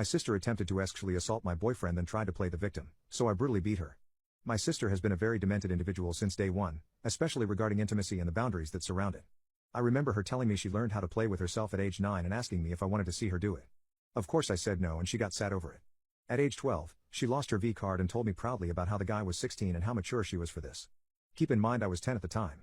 My sister attempted to sexually assault my boyfriend then tried to play the victim, so I brutally beat her. My sister has been a very demented individual since day one, especially regarding intimacy and the boundaries that surround it. I remember her telling me she learned how to play with herself at age 9 and asking me if I wanted to see her do it. Of course I said no and she got sad over it. At age 12, she lost her V card and told me proudly about how the guy was 16 and how mature she was for this. Keep in mind I was 10 at the time.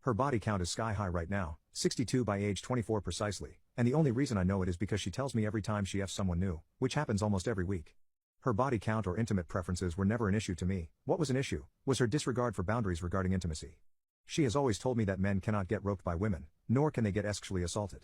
Her body count is sky high right now, 62 by age 24 precisely, and the only reason I know it is because she tells me every time she F's someone new, which happens almost every week. Her body count or intimate preferences were never an issue to me. What was an issue was her disregard for boundaries regarding intimacy. She has always told me that men cannot get roped by women, nor can they get sexually assaulted.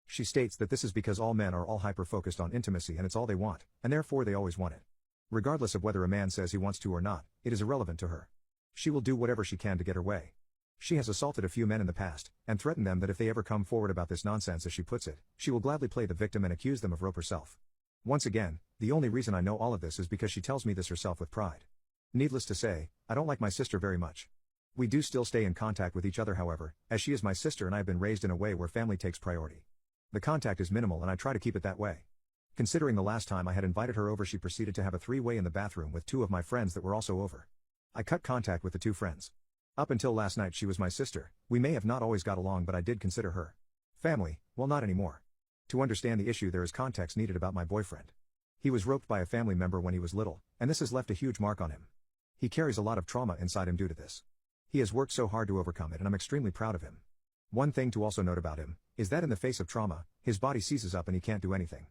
She states that this is because all men are all hyper-focused on intimacy and it's all they want, and therefore they always want it. Regardless of whether a man says he wants to or not, it is irrelevant to her. She will do whatever she can to get her way. She has assaulted a few men in the past, and threatened them that if they ever come forward about this nonsense as she puts it, she will gladly play the victim and accuse them of rope herself. Once again, the only reason I know all of this is because she tells me this herself with pride. Needless to say, I don't like my sister very much. We do still stay in contact with each other however, as she is my sister and I have been raised in a way where family takes priority. The contact is minimal and I try to keep it that way. Considering the last time I had invited her over she proceeded to have a three-way in the bathroom with two of my friends that were also over. I cut contact with the two friends. Up until last night she was my sister, we may have not always got along but I did consider her family, well not anymore. To understand the issue there is context needed about my boyfriend. He was roped by a family member when he was little, and this has left a huge mark on him. He carries a lot of trauma inside him due to this. He has worked so hard to overcome it and I'm extremely proud of him. One thing to also note about him, is that in the face of trauma, his body seizes up and he can't do anything.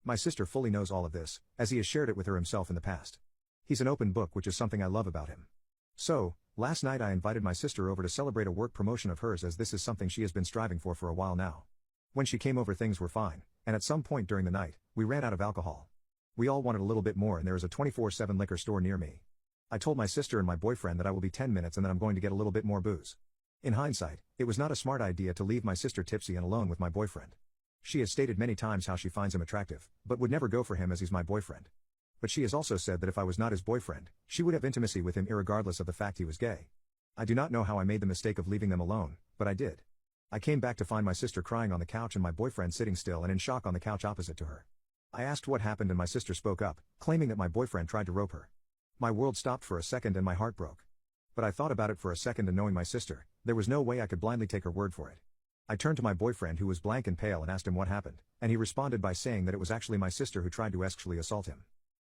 My sister fully knows all of this, as he has shared it with her himself in the past. He's an open book which is something I love about him. So, last night I invited my sister over to celebrate a work promotion of hers as this is something she has been striving for a while now. When she came over things were fine, and at some point during the night, we ran out of alcohol. We all wanted a little bit more and there is a 24/7 liquor store near me. I told my sister and my boyfriend that I will be 10 minutes and then I'm going to get a little bit more booze. In hindsight, it was not a smart idea to leave my sister tipsy and alone with my boyfriend. She has stated many times how she finds him attractive, but would never go for him as he's my boyfriend. But she has also said that if I was not his boyfriend, she would have intimacy with him irregardless of the fact he was gay. I do not know how I made the mistake of leaving them alone, but I did. I came back to find my sister crying on the couch and my boyfriend sitting still and in shock on the couch opposite to her. I asked what happened and my sister spoke up, claiming that my boyfriend tried to rope her. My world stopped for a second and my heart broke. But I thought about it for a second and knowing my sister, there was no way I could blindly take her word for it. I turned to my boyfriend who was blank and pale and asked him what happened, and he responded by saying that it was actually my sister who tried to sexually assault him.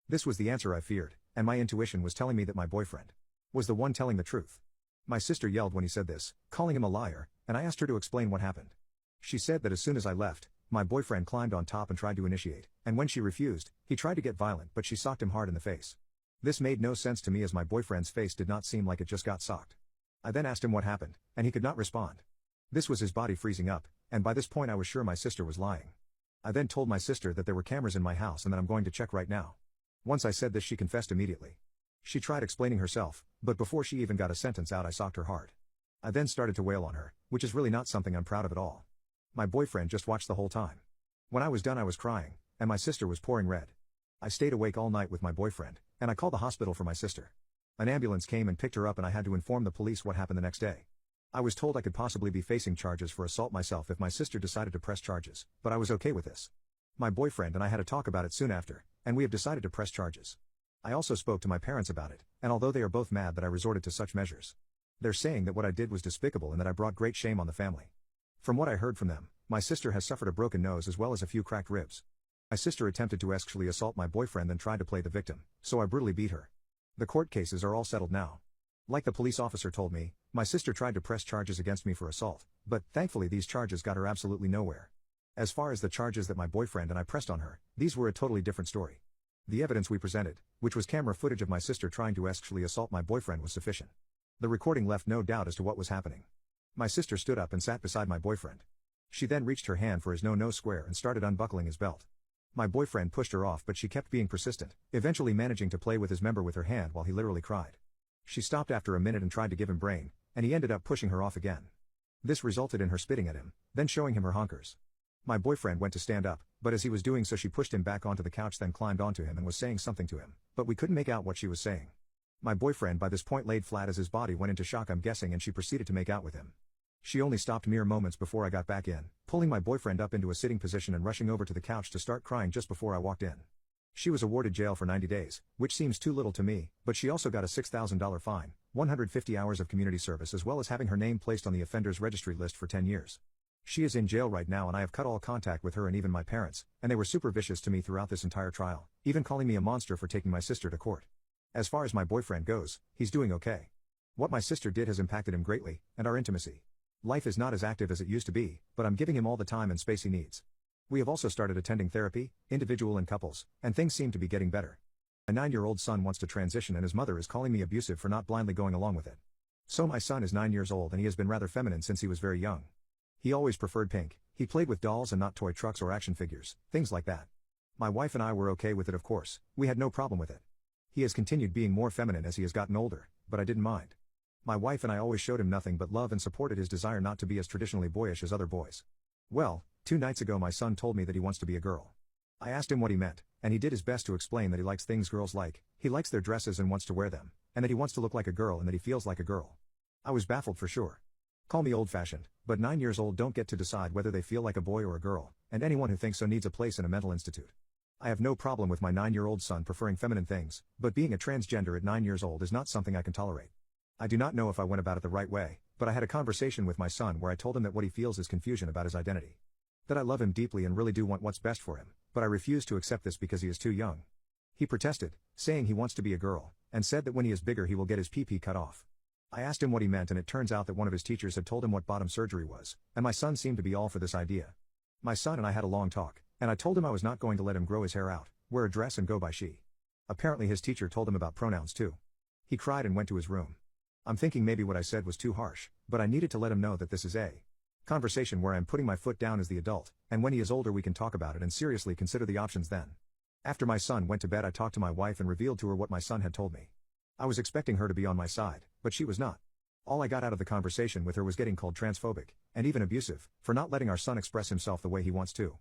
This was the answer I feared, and my intuition was telling me that my boyfriend was the one telling the truth. My sister yelled when he said this, calling him a liar, and I asked her to explain what happened. She said that as soon as I left, my boyfriend climbed on top and tried to initiate, and when she refused, he tried to get violent but she socked him hard in the face. This made no sense to me as my boyfriend's face did not seem like it just got socked. I then asked him what happened, and he could not respond. This was his body freezing up, and by this point I was sure my sister was lying. I then told my sister that there were cameras in my house and that I'm going to check right now. Once I said this she confessed immediately. She tried explaining herself, but before she even got a sentence out I socked her hard. I then started to wail on her, which is really not something I'm proud of at all. My boyfriend just watched the whole time. When I was done I was crying, and my sister was pouring red. I stayed awake all night with my boyfriend, and I called the hospital for my sister. An ambulance came and picked her up and I had to inform the police what happened the next day. I was told I could possibly be facing charges for assault myself if my sister decided to press charges, but I was okay with this. My boyfriend and I had a talk about it soon after, and we have decided to press charges. I also spoke to my parents about it, and although they are both mad that I resorted to such measures, they're saying that what I did was despicable and that I brought great shame on the family. From what I heard from them, my sister has suffered a broken nose as well as a few cracked ribs. My sister attempted to sexually assault my boyfriend then tried to play the victim, so I brutally beat her. The court cases are all settled now. Like the police officer told me, my sister tried to press charges against me for assault, but thankfully these charges got her absolutely nowhere. As far as the charges that my boyfriend and I pressed on her, these were a totally different story. The evidence we presented, which was camera footage of my sister trying to sexually assault my boyfriend, was sufficient. The recording left no doubt as to what was happening. My sister stood up and sat beside my boyfriend. She then reached her hand for his no square and started unbuckling his belt. My boyfriend pushed her off but she kept being persistent, eventually managing to play with his member with her hand while he literally cried. She stopped after a minute and tried to give him brain, and he ended up pushing her off again. This resulted in her spitting at him, then showing him her honkers. My boyfriend went to stand up, but as he was doing so she pushed him back onto the couch then climbed onto him and was saying something to him, but we couldn't make out what she was saying. My boyfriend by this point laid flat as his body went into shock I'm guessing, and she proceeded to make out with him. She only stopped mere moments before I got back in, pulling my boyfriend up into a sitting position and rushing over to the couch to start crying just before I walked in. She was awarded jail for 90 days, which seems too little to me, but she also got a $6,000 fine, 150 hours of community service as well as having her name placed on the offenders registry list for 10 years. She is in jail right now and I have cut all contact with her and even my parents, and they were super vicious to me throughout this entire trial, even calling me a monster for taking my sister to court. As far as my boyfriend goes, he's doing okay. What my sister did has impacted him greatly, and our intimacy. Life is not as active as it used to be, but I'm giving him all the time and space he needs. We have also started attending therapy, individual and couples, and things seem to be getting better. My 9-year-old son wants to transition and his mother is calling me abusive for not blindly going along with it. So my son is 9 years old and he has been rather feminine since he was very young. He always preferred pink, he played with dolls and not toy trucks or action figures, things like that. My wife and I were okay with it, of course, we had no problem with it. He has continued being more feminine as he has gotten older, but I didn't mind. My wife and I always showed him nothing but love and supported his desire not to be as traditionally boyish as other boys. Well, 2 nights ago my son told me that he wants to be a girl. I asked him what he meant, and he did his best to explain that he likes things girls like, he likes their dresses and wants to wear them, and that he wants to look like a girl and that he feels like a girl. I was baffled for sure. Call me old-fashioned, but 9 years old don't get to decide whether they feel like a boy or a girl, and anyone who thinks so needs a place in a mental institute. I have no problem with my 9-year-old son preferring feminine things, but being a transgender at 9 years old is not something I can tolerate. I do not know if I went about it the right way, but I had a conversation with my son where I told him that what he feels is confusion about his identity. That I love him deeply and really do want what's best for him, but I refuse to accept this because he is too young. He protested, saying he wants to be a girl, and said that when he is bigger he will get his pee-pee cut off. I asked him what he meant and it turns out that one of his teachers had told him what bottom surgery was, and my son seemed to be all for this idea. My son and I had a long talk, and I told him I was not going to let him grow his hair out, wear a dress and go by she. Apparently his teacher told him about pronouns too. He cried and went to his room. I'm thinking maybe what I said was too harsh, but I needed to let him know that this is a conversation where I'm putting my foot down as the adult, and when he is older we can talk about it and seriously consider the options then. After my son went to bed I talked to my wife and revealed to her what my son had told me. I was expecting her to be on my side, but she was not. All I got out of the conversation with her was getting called transphobic, and even abusive, for not letting our son express himself the way he wants to.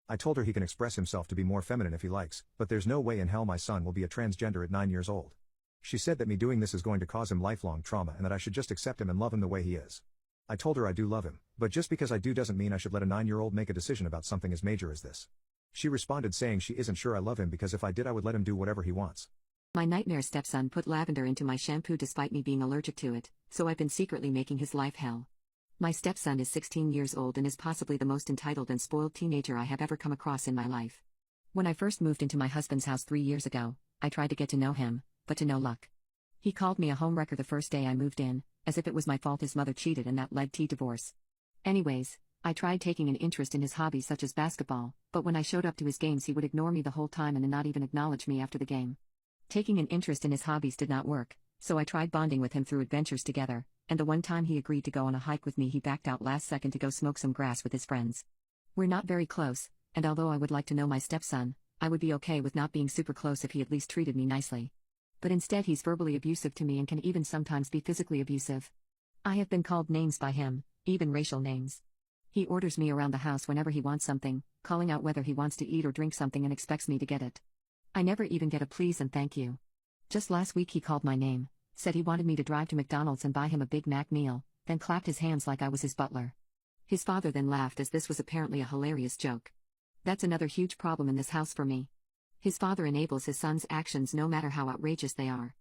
I told her he can express himself to be more feminine if he likes, but there's no way in hell my son will be a transgender at 9 years old. She said that me doing this is going to cause him lifelong trauma and that I should just accept him and love him the way he is. I told her I do love him, but just because I do doesn't mean I should let a 9-year-old make a decision about something as major as this. She responded saying she isn't sure I love him because if I did I would let him do whatever he wants. My nightmare stepson put lavender into my shampoo despite me being allergic to it, so I've been secretly making his life hell. My stepson is 16 years old and is possibly the most entitled and spoiled teenager I have ever come across in my life. When I first moved into my husband's house 3 years ago, I tried to get to know him, but to no luck. He called me a homewrecker the first day I moved in, as if it was my fault his mother cheated and that led to divorce. Anyways, I tried taking an interest in his hobbies such as basketball, but when I showed up to his games he would ignore me the whole time and then not even acknowledge me after the game. Taking an interest in his hobbies did not work, so I tried bonding with him through adventures together, and the one time he agreed to go on a hike with me he backed out last second to go smoke some grass with his friends. We're not very close, and although I would like to know my stepson, I would be okay with not being super close if he at least treated me nicely. But instead he's verbally abusive to me and can even sometimes be physically abusive. I have been called names by him, even racial names. He orders me around the house whenever he wants something, calling out whether he wants to eat or drink something and expects me to get it. I never even get a please and thank you. Just last week he called my name, said he wanted me to drive to McDonald's and buy him a Big Mac meal, then clapped his hands like I was his butler. His father then laughed as this was apparently a hilarious joke. That's another huge problem in this house for me. His father enables his son's actions no matter how outrageous they are.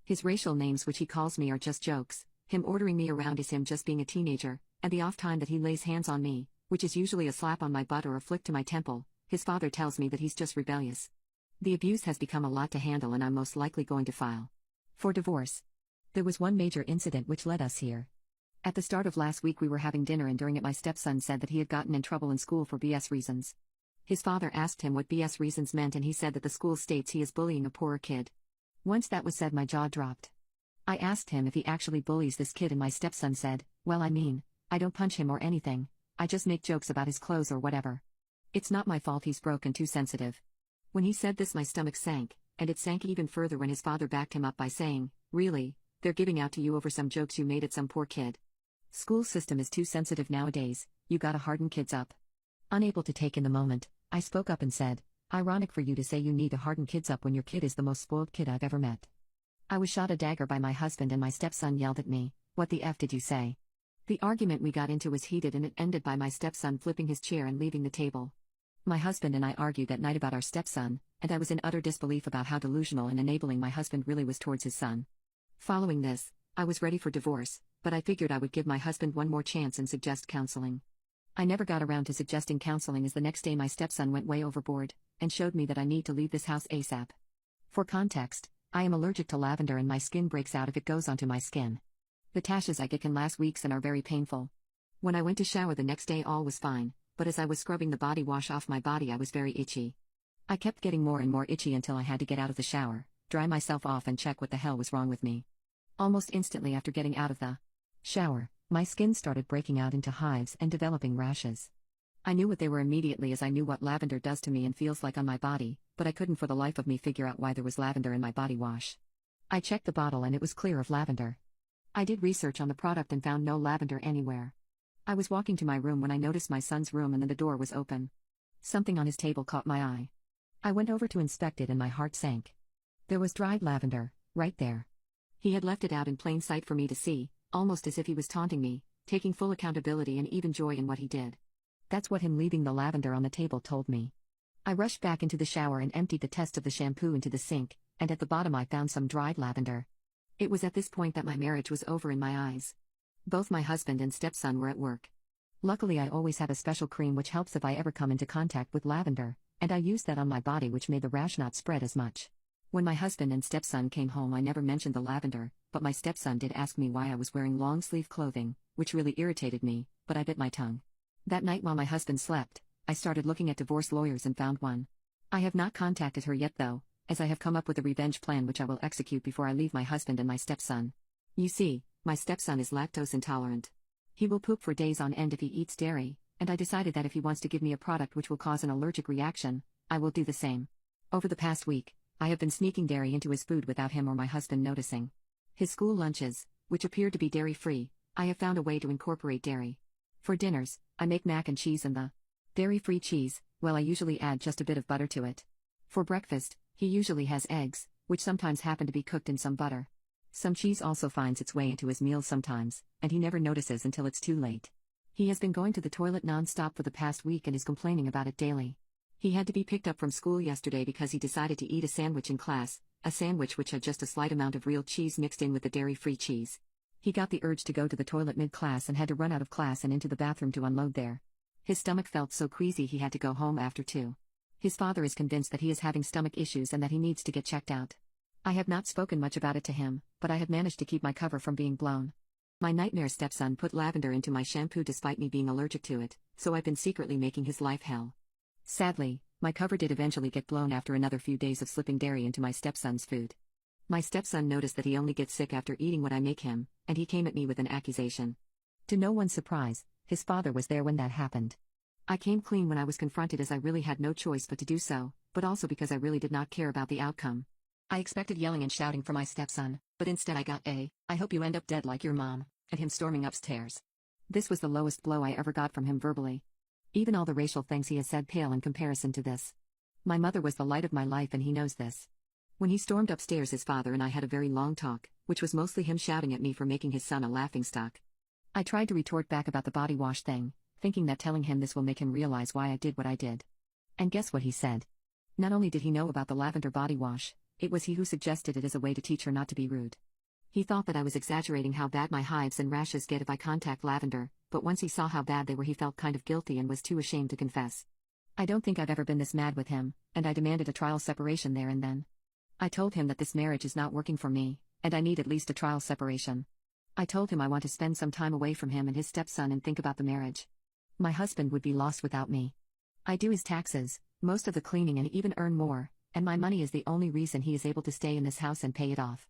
His racial names which he calls me are just jokes, him ordering me around is him just being a teenager, and the off time that he lays hands on me, which is usually a slap on my butt or a flick to my temple, his father tells me that he's just rebellious. The abuse has become a lot to handle and I'm most likely going to file for divorce. There was one major incident which led us here. At the start of last week we were having dinner and during it my stepson said that he had gotten in trouble in school for BS reasons. His father asked him what BS reasons meant and he said that the school states he is bullying a poorer kid. Once that was said my jaw dropped. I asked him if he actually bullies this kid and my stepson said, well I don't punch him or anything, I just make jokes about his clothes or whatever. It's not my fault he's broke and too sensitive. When he said this my stomach sank, and it sank even further when his father backed him up by saying, really, they're giving out to you over some jokes you made at some poor kid. School system is too sensitive nowadays, you gotta harden kids up. Unable to take in the moment, I spoke up and said, ironic for you to say you need to harden kids up when your kid is the most spoiled kid I've ever met. I was shot a dagger by my husband and my stepson yelled at me, what the F did you say? The argument we got into was heated and it ended by my stepson flipping his chair and leaving the table. My husband and I argued that night about our stepson, and I was in utter disbelief about how delusional and enabling my husband really was towards his son. Following this, I was ready for divorce, but I figured I would give my husband one more chance and suggest counseling. I never got around to suggesting counseling as the next day my stepson went way overboard and showed me that I need to leave this house ASAP. For context, I am allergic to lavender and my skin breaks out if it goes onto my skin. The tashes I get can last weeks and are very painful. When I went to shower the next day all was fine, but as I was scrubbing the body wash off my body I was very itchy. I kept getting more and more itchy until I had to get out of the shower, dry myself off and check what the hell was wrong with me. Almost instantly after getting out of the shower, my skin started breaking out into hives and developing rashes. I knew what they were immediately as I knew what lavender does to me and feels like on my body, but I couldn't for the life of me figure out why there was lavender in my body wash. I checked the bottle and it was clear of lavender. I did research on the product and found no lavender anywhere. I was walking to my room when I noticed my son's room and then the door was open. Something on his table caught my eye. I went over to inspect it and my heart sank. There was dried lavender, right there. He had left it out in plain sight for me to see, almost as if he was taunting me, taking full accountability and even joy in what he did. That's what him leaving the lavender on the table told me. I rushed back into the shower and emptied the test of the shampoo into the sink, and at the bottom I found some dried lavender. It was at this point that my marriage was over in my eyes. Both my husband and stepson were at work. Luckily I always have a special cream which helps if I ever come into contact with lavender, and I used that on my body which made the rash not spread as much. When my husband and stepson came home I never mentioned the lavender, but my stepson did ask me why I was wearing long-sleeve clothing, which really irritated me, but I bit my tongue. That night while my husband slept, I started looking at divorce lawyers and found one. I have not contacted her yet though, as I have come up with a revenge plan which I will execute before I leave my husband and my stepson. You see, my stepson is lactose intolerant. He will poop for days on end if he eats dairy, and I decided that if he wants to give me a product which will cause an allergic reaction, I will do the same. Over the past week, I have been sneaking dairy into his food without him or my husband noticing. His school lunches, which appear to be dairy-free, I have found a way to incorporate dairy. For dinners, I make mac and cheese and the dairy-free cheese, well I usually add just a bit of butter to it. For breakfast, he usually has eggs, which sometimes happen to be cooked in some butter. Some cheese also finds its way into his meals sometimes, and he never notices until it's too late. He has been going to the toilet non-stop for the past week and is complaining about it daily. He had to be picked up from school yesterday because he decided to eat a sandwich in class, a sandwich which had just a slight amount of real cheese mixed in with the dairy-free cheese. He got the urge to go to the toilet mid-class and had to run out of class and into the bathroom to unload there. His stomach felt so queasy he had to go home after 2. His father is convinced that he is having stomach issues and that he needs to get checked out. I have not spoken much about it to him, but I have managed to keep my cover from being blown. My nightmare stepson put lavender into my shampoo despite me being allergic to it, so I've been secretly making his life hell. Sadly, my cover did eventually get blown after another few days of slipping dairy into my stepson's food. My stepson noticed that he only gets sick after eating what I make him, and he came at me with an accusation. To no one's surprise, his father was there when that happened. I came clean when I was confronted as I really had no choice but to do so, but also because I really did not care about the outcome. I expected yelling and shouting from my stepson, but instead I got "I hope you end up dead like your mom," and him storming upstairs. This was the lowest blow I ever got from him verbally. Even all the racial things he has said pale in comparison to this. My mother was the light of my life and he knows this. When he stormed upstairs his father and I had a very long talk, which was mostly him shouting at me for making his son a laughingstock. I tried to retort back about the body wash thing, thinking that telling him this will make him realize why I did what I did. And guess what he said? Not only did he know about the lavender body wash, it was he who suggested it as a way to teach her not to be rude. He thought that I was exaggerating how bad my hives and rashes get if I contact lavender, but once he saw how bad they were he felt kind of guilty and was too ashamed to confess. I don't think I've ever been this mad with him, and I demanded a trial separation there and then. I told him that this marriage is not working for me, and I need at least a trial separation. I told him I want to spend some time away from him and his stepson and think about the marriage. My husband would be lost without me. I do his taxes, most of the cleaning and even earn more, and my money is the only reason he is able to stay in this house and pay it off.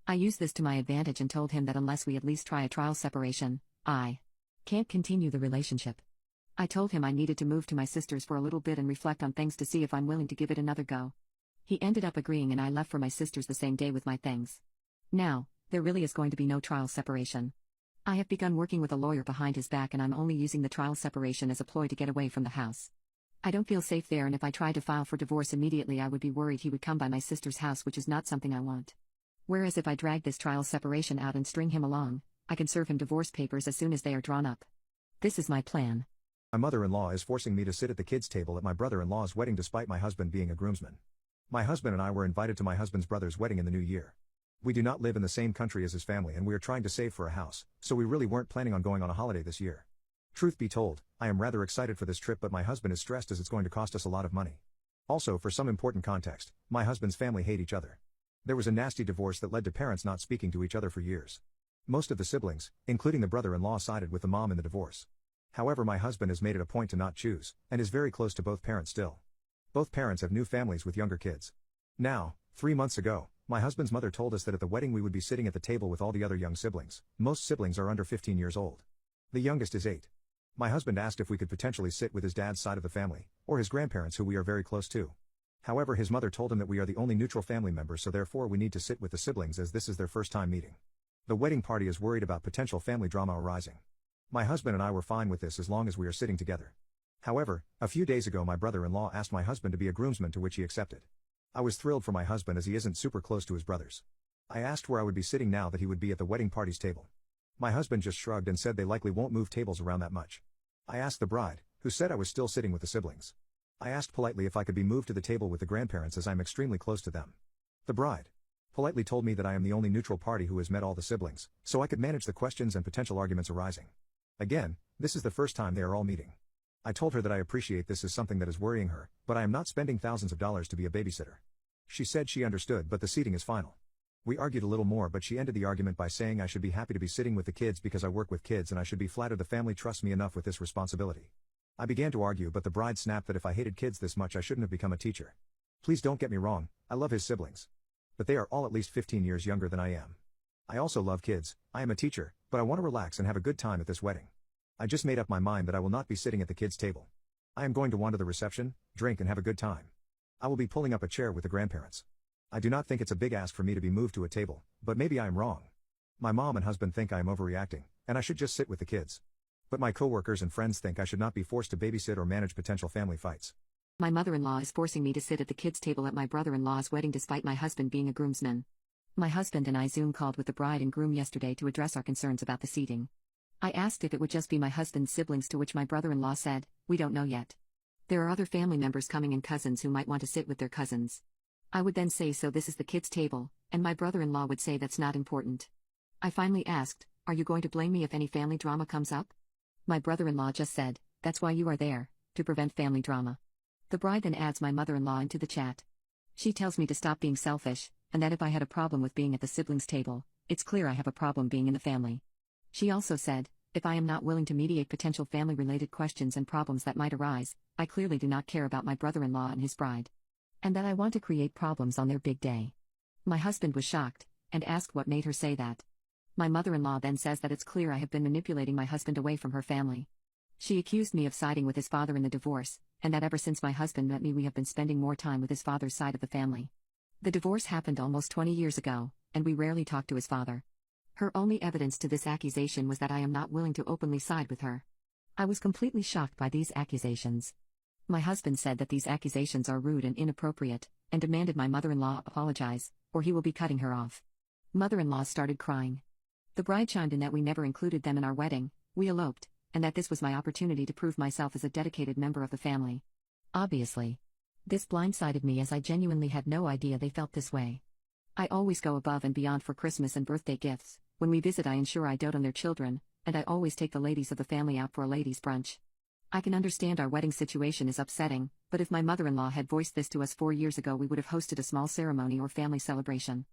I used this to my advantage and told him that unless we at least try a trial separation, I can't continue the relationship. I told him I needed to move to my sister's for a little bit and reflect on things to see if I'm willing to give it another go. He ended up agreeing and I left for my sister's the same day with my things. Now, there really is going to be no trial separation. I have begun working with a lawyer behind his back and I'm only using the trial separation as a ploy to get away from the house. I don't feel safe there and if I tried to file for divorce immediately I would be worried he would come by my sister's house, which is not something I want. Whereas if I drag this trial separation out and string him along, I can serve him divorce papers as soon as they are drawn up. This is my plan. My mother-in-law is forcing me to sit at the kids' table at my brother-in-law's wedding despite my husband being a groomsman. My husband and I were invited to my husband's brother's wedding in the new year. We do not live in the same country as his family and we are trying to save for a house, so we really weren't planning on going on a holiday this year. Truth be told, I am rather excited for this trip but my husband is stressed as it's going to cost us a lot of money. Also, for some important context, my husband's family hate each other. There was a nasty divorce that led to parents not speaking to each other for years. Most of the siblings, including the brother-in-law, sided with the mom in the divorce. However, my husband has made it a point to not choose, and is very close to both parents still. Both parents have new families with younger kids. Now, 3 months ago, my husband's mother told us that at the wedding we would be sitting at the table with all the other young siblings. Most siblings are under 15 years old. The youngest is 8. My husband asked if we could potentially sit with his dad's side of the family, or his grandparents who we are very close to. However, his mother told him that we are the only neutral family members, so therefore we need to sit with the siblings as this is their first time meeting. The wedding party is worried about potential family drama arising. My husband and I were fine with this as long as we are sitting together. However, a few days ago my brother-in-law asked my husband to be a groomsman, to which he accepted. I was thrilled for my husband as he isn't super close to his brothers. I asked where I would be sitting now that he would be at the wedding party's table. My husband just shrugged and said they likely won't move tables around that much. I asked the bride, who said I was still sitting with the siblings. I asked politely if I could be moved to the table with the grandparents as I'm extremely close to them. The bride politely told me that I am the only neutral party who has met all the siblings, so I could manage the questions and potential arguments arising. Again, this is the first time they are all meeting. I told her that I appreciate this is something that is worrying her, but I am not spending thousands of dollars to be a babysitter. She said she understood, but the seating is final. We argued a little more, but she ended the argument by saying I should be happy to be sitting with the kids because I work with kids and I should be flattered the family trusts me enough with this responsibility. I began to argue, but the bride snapped that if I hated kids this much I shouldn't have become a teacher. Please don't get me wrong, I love his siblings. But they are all at least 15 years younger than I am. I also love kids, I am a teacher, but I want to relax and have a good time at this wedding. I just made up my mind that I will not be sitting at the kids' table. I am going to wander the reception, drink and have a good time. I will be pulling up a chair with the grandparents. I do not think it's a big ask for me to be moved to a table, but maybe I am wrong. My mom and husband think I am overreacting, and I should just sit with the kids. But my coworkers and friends think I should not be forced to babysit or manage potential family fights. My mother-in-law is forcing me to sit at the kids' table at my brother-in-law's wedding despite my husband being a groomsman. My husband and I Zoom called with the bride and groom yesterday to address our concerns about the seating. I asked if it would just be my husband's siblings, to which my brother-in-law said, "We don't know yet. There are other family members coming and cousins who might want to sit with their cousins." I would then say, "So this is the kids' table," and my brother-in-law would say that's not important. I finally asked, "Are you going to blame me if any family drama comes up?" My brother-in-law just said, "That's why you are there, to prevent family drama." The bride then adds my mother-in-law into the chat. She tells me to stop being selfish, and that if I had a problem with being at the siblings' table, it's clear I have a problem being in the family. She also said, if I am not willing to mediate potential family-related questions and problems that might arise, I clearly do not care about my brother-in-law and his bride. And that I want to create problems on their big day. My husband was shocked, and asked what made her say that. My mother-in-law then says that it's clear I have been manipulating my husband away from her family. She accused me of siding with his father in the divorce, and that ever since my husband met me we have been spending more time with his father's side of the family. The divorce happened almost 20 years ago, and we rarely talked to his father. Her only evidence to this accusation was that I am not willing to openly side with her. I was completely shocked by these accusations. My husband said that these accusations are rude and inappropriate, and demanded my mother-in-law apologize, or he will be cutting her off. Mother-in-law started crying. The bride chimed in that we never included them in our wedding, we eloped, and that this was my opportunity to prove myself as a dedicated member of the family. Obviously. This blindsided me as I genuinely had no idea they felt this way. I always go above and beyond for Christmas and birthday gifts. When we visit I ensure I dote on their children, and I always take the ladies of the family out for a ladies' brunch. I can understand our wedding situation is upsetting, but if my mother-in-law had voiced this to us 4 years ago we would have hosted a small ceremony or family celebration.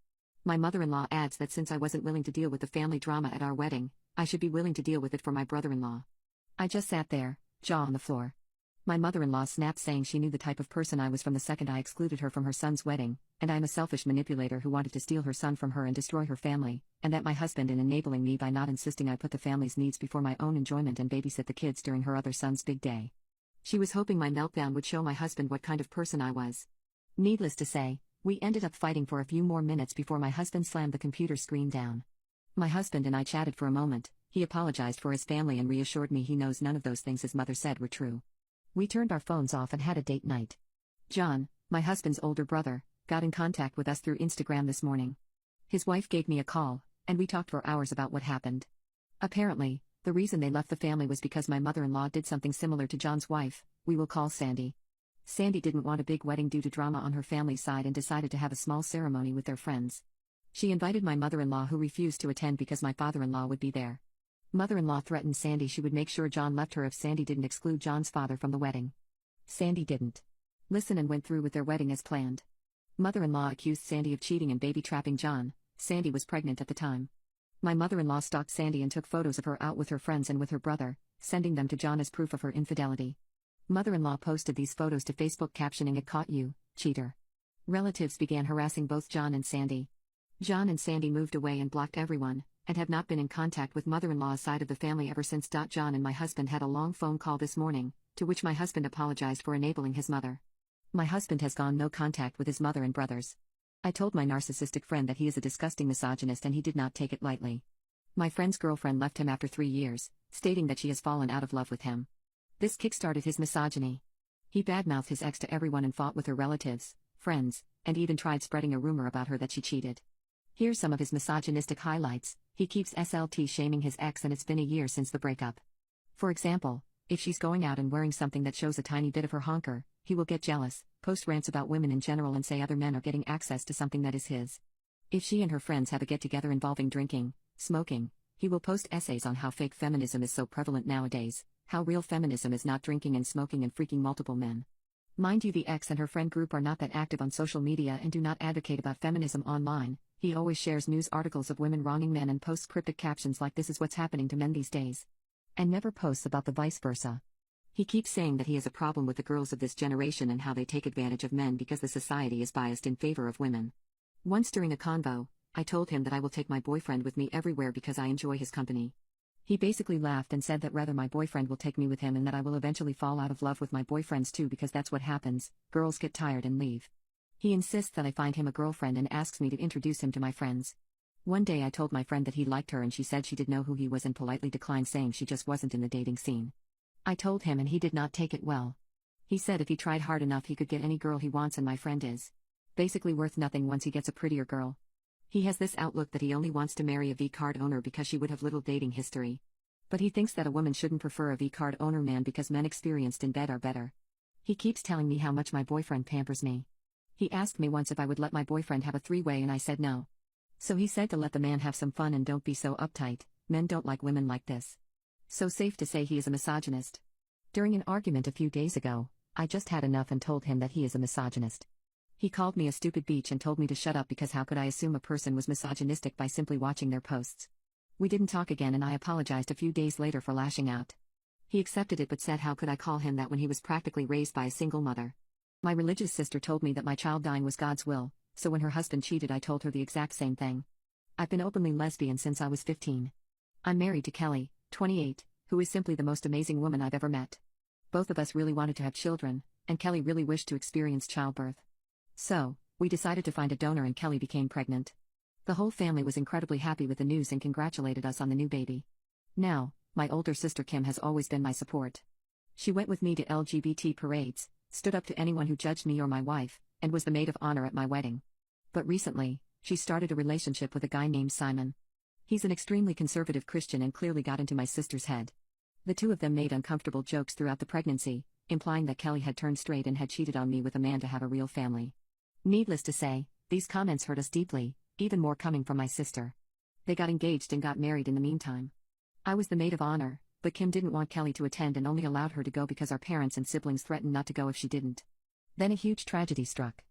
My mother-in-law adds that since I wasn't willing to deal with the family drama at our wedding, I should be willing to deal with it for my brother-in-law. I just sat there, jaw on the floor. My mother-in-law snapped, saying she knew the type of person I was from the second I excluded her from her son's wedding, and I am a selfish manipulator who wanted to steal her son from her and destroy her family, and that my husband in enabling me by not insisting I put the family's needs before my own enjoyment and babysit the kids during her other son's big day. She was hoping my meltdown would show my husband what kind of person I was. Needless to say, we ended up fighting for a few more minutes before my husband slammed the computer screen down. My husband and I chatted for a moment. He apologized for his family and reassured me he knows none of those things his mother said were true. We turned our phones off and had a date night. John, my husband's older brother, got in contact with us through Instagram this morning. His wife gave me a call, and we talked for hours about what happened. Apparently, The reason they left the family was because my mother-in-law did something similar to John's wife, we will call Sandy. Sandy didn't want a big wedding due to drama on her family's side and decided to have a small ceremony with their friends. She invited my mother-in-law, who refused to attend because my father-in-law would be there. Mother-in-law threatened Sandy she would make sure John left her if Sandy didn't exclude John's father from the wedding. Sandy didn't listen and went through with their wedding as planned. Mother-in-law accused Sandy of cheating and baby-trapping John. Sandy was pregnant at the time. My mother-in-law stalked Sandy and took photos of her out with her friends and with her brother, sending them to John as proof of her infidelity. Mother-in-law posted these photos to Facebook captioning "It caught you, cheater." Relatives began harassing both John and Sandy. John and Sandy moved away and blocked everyone, and have not been in contact with mother-in-law's side of the family ever since. John and my husband had a long phone call this morning, to which my husband apologized for enabling his mother. My husband has gone no contact with his mother and brothers. I told my narcissistic friend that he is a disgusting misogynist and he did not take it lightly. My friend's girlfriend left him after 3 years, stating that she has fallen out of love with him. This kickstarted his misogyny. He badmouthed his ex to everyone and fought with her relatives, friends, and even tried spreading a rumor about her that she cheated. Here's some of his misogynistic highlights. He keeps SLT shaming his ex and it's been a year since the breakup. For example, if she's going out and wearing something that shows a tiny bit of her honker, he will get jealous, post rants about women in general and say other men are getting access to something that is his. If she and her friends have a get-together involving drinking, smoking, he will post essays on how fake feminism is so prevalent nowadays, how real feminism is not drinking and smoking and freaking multiple men. Mind you, the ex and her friend group are not that active on social media and do not advocate about feminism online. He always shares news articles of women wronging men and posts cryptic captions like "this is what's happening to men these days," and never posts about the vice versa. He keeps saying that he has a problem with the girls of this generation and how they take advantage of men because the society is biased in favor of women. Once during a convo, I told him that I will take my boyfriend with me everywhere because I enjoy his company. He basically laughed and said that rather my boyfriend will take me with him and that I will eventually fall out of love with my boyfriends too because that's what happens, girls get tired and leave. He insists that I find him a girlfriend and asks me to introduce him to my friends. One day I told my friend that he liked her and she said she did know who he was and politely declined, saying she just wasn't in the dating scene. I told him and he did not take it well. He said if he tried hard enough he could get any girl he wants and my friend is basically worth nothing once he gets a prettier girl. He has this outlook that he only wants to marry a V-card owner because she would have little dating history. But he thinks that a woman shouldn't prefer a V-card owner man because men experienced in bed are better. He keeps telling me how much my boyfriend pampers me. He asked me once if I would let my boyfriend have a three-way and I said no. So he said to let the man have some fun and don't be so uptight, men don't like women like this. So safe to say he is a misogynist. During an argument a few days ago, I just had enough and told him that he is a misogynist. He called me a stupid bitch and told me to shut up because how could I assume a person was misogynistic by simply watching their posts. We didn't talk again and I apologized a few days later for lashing out. He accepted it but said how could I call him that when he was practically raised by a single mother. My religious sister told me that my child dying was God's will, so when her husband cheated I told her the exact same thing. I've been openly lesbian since I was 15. I'm married to Kelly, 28, who is simply the most amazing woman I've ever met. Both of us really wanted to have children, and Kelly really wished to experience childbirth. So, we decided to find a donor and Kelly became pregnant. The whole family was incredibly happy with the news and congratulated us on the new baby. Now, my older sister Kim has always been my support. She went with me to LGBT parades, stood up to anyone who judged me or my wife, and was the maid of honor at my wedding. But recently, she started a relationship with a guy named Simon. He's an extremely conservative Christian and clearly got into my sister's head. The two of them made uncomfortable jokes throughout the pregnancy, implying that Kelly had turned straight and had cheated on me with a man to have a real family. Needless to say, these comments hurt us deeply, even more coming from my sister. They got engaged and got married in the meantime. I was the maid of honor, but Kim didn't want Kelly to attend and only allowed her to go because our parents and siblings threatened not to go if she didn't. Then a huge tragedy struck.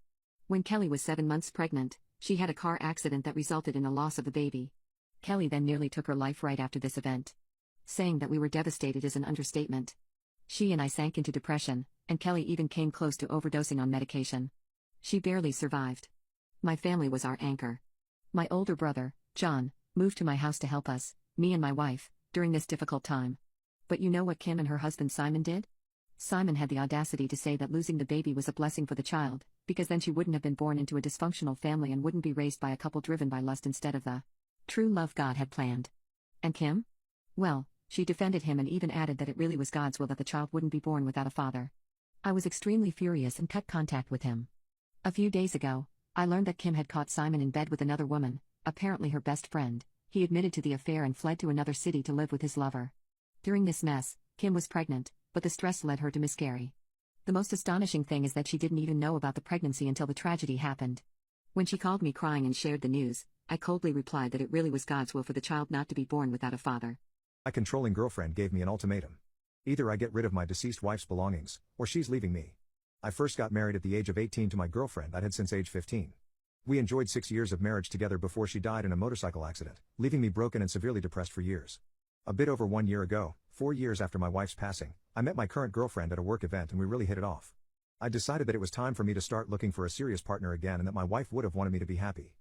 When Kelly was 7 months pregnant, she had a car accident that resulted in the loss of the baby. Kelly then nearly took her life right after this event. Saying that we were devastated is an understatement. She and I sank into depression, and Kelly even came close to overdosing on medication. She barely survived. My family was our anchor. My older brother, John, moved to my house to help us, me and my wife, during this difficult time. But you know what Kim and her husband Simon did? Simon had the audacity to say that losing the baby was a blessing for the child, because then she wouldn't have been born into a dysfunctional family and wouldn't be raised by a couple driven by lust instead of the true love God had planned. And Kim? Well, she defended him and even added that it really was God's will that the child wouldn't be born without a father. I was extremely furious and cut contact with him. A few days ago, I learned that Kim had caught Simon in bed with another woman, apparently her best friend. He admitted to the affair and fled to another city to live with his lover. During this mess, Kim was pregnant, but the stress led her to miscarry. The most astonishing thing is that she didn't even know about the pregnancy until the tragedy happened. When she called me crying and shared the news, I coldly replied that it really was God's will for the child not to be born without a father. My controlling girlfriend gave me an ultimatum. Either I get rid of my deceased wife's belongings, or she's leaving me. I first got married at the age of 18 to my girlfriend I'd had since age 15. We enjoyed 6 years of marriage together before she died in a motorcycle accident, leaving me broken and severely depressed for years. A bit over 1 year ago, 4 years after my wife's passing, I met my current girlfriend at a work event and we really hit it off. I decided that it was time for me to start looking for a serious partner again and that my wife would have wanted me to be happy.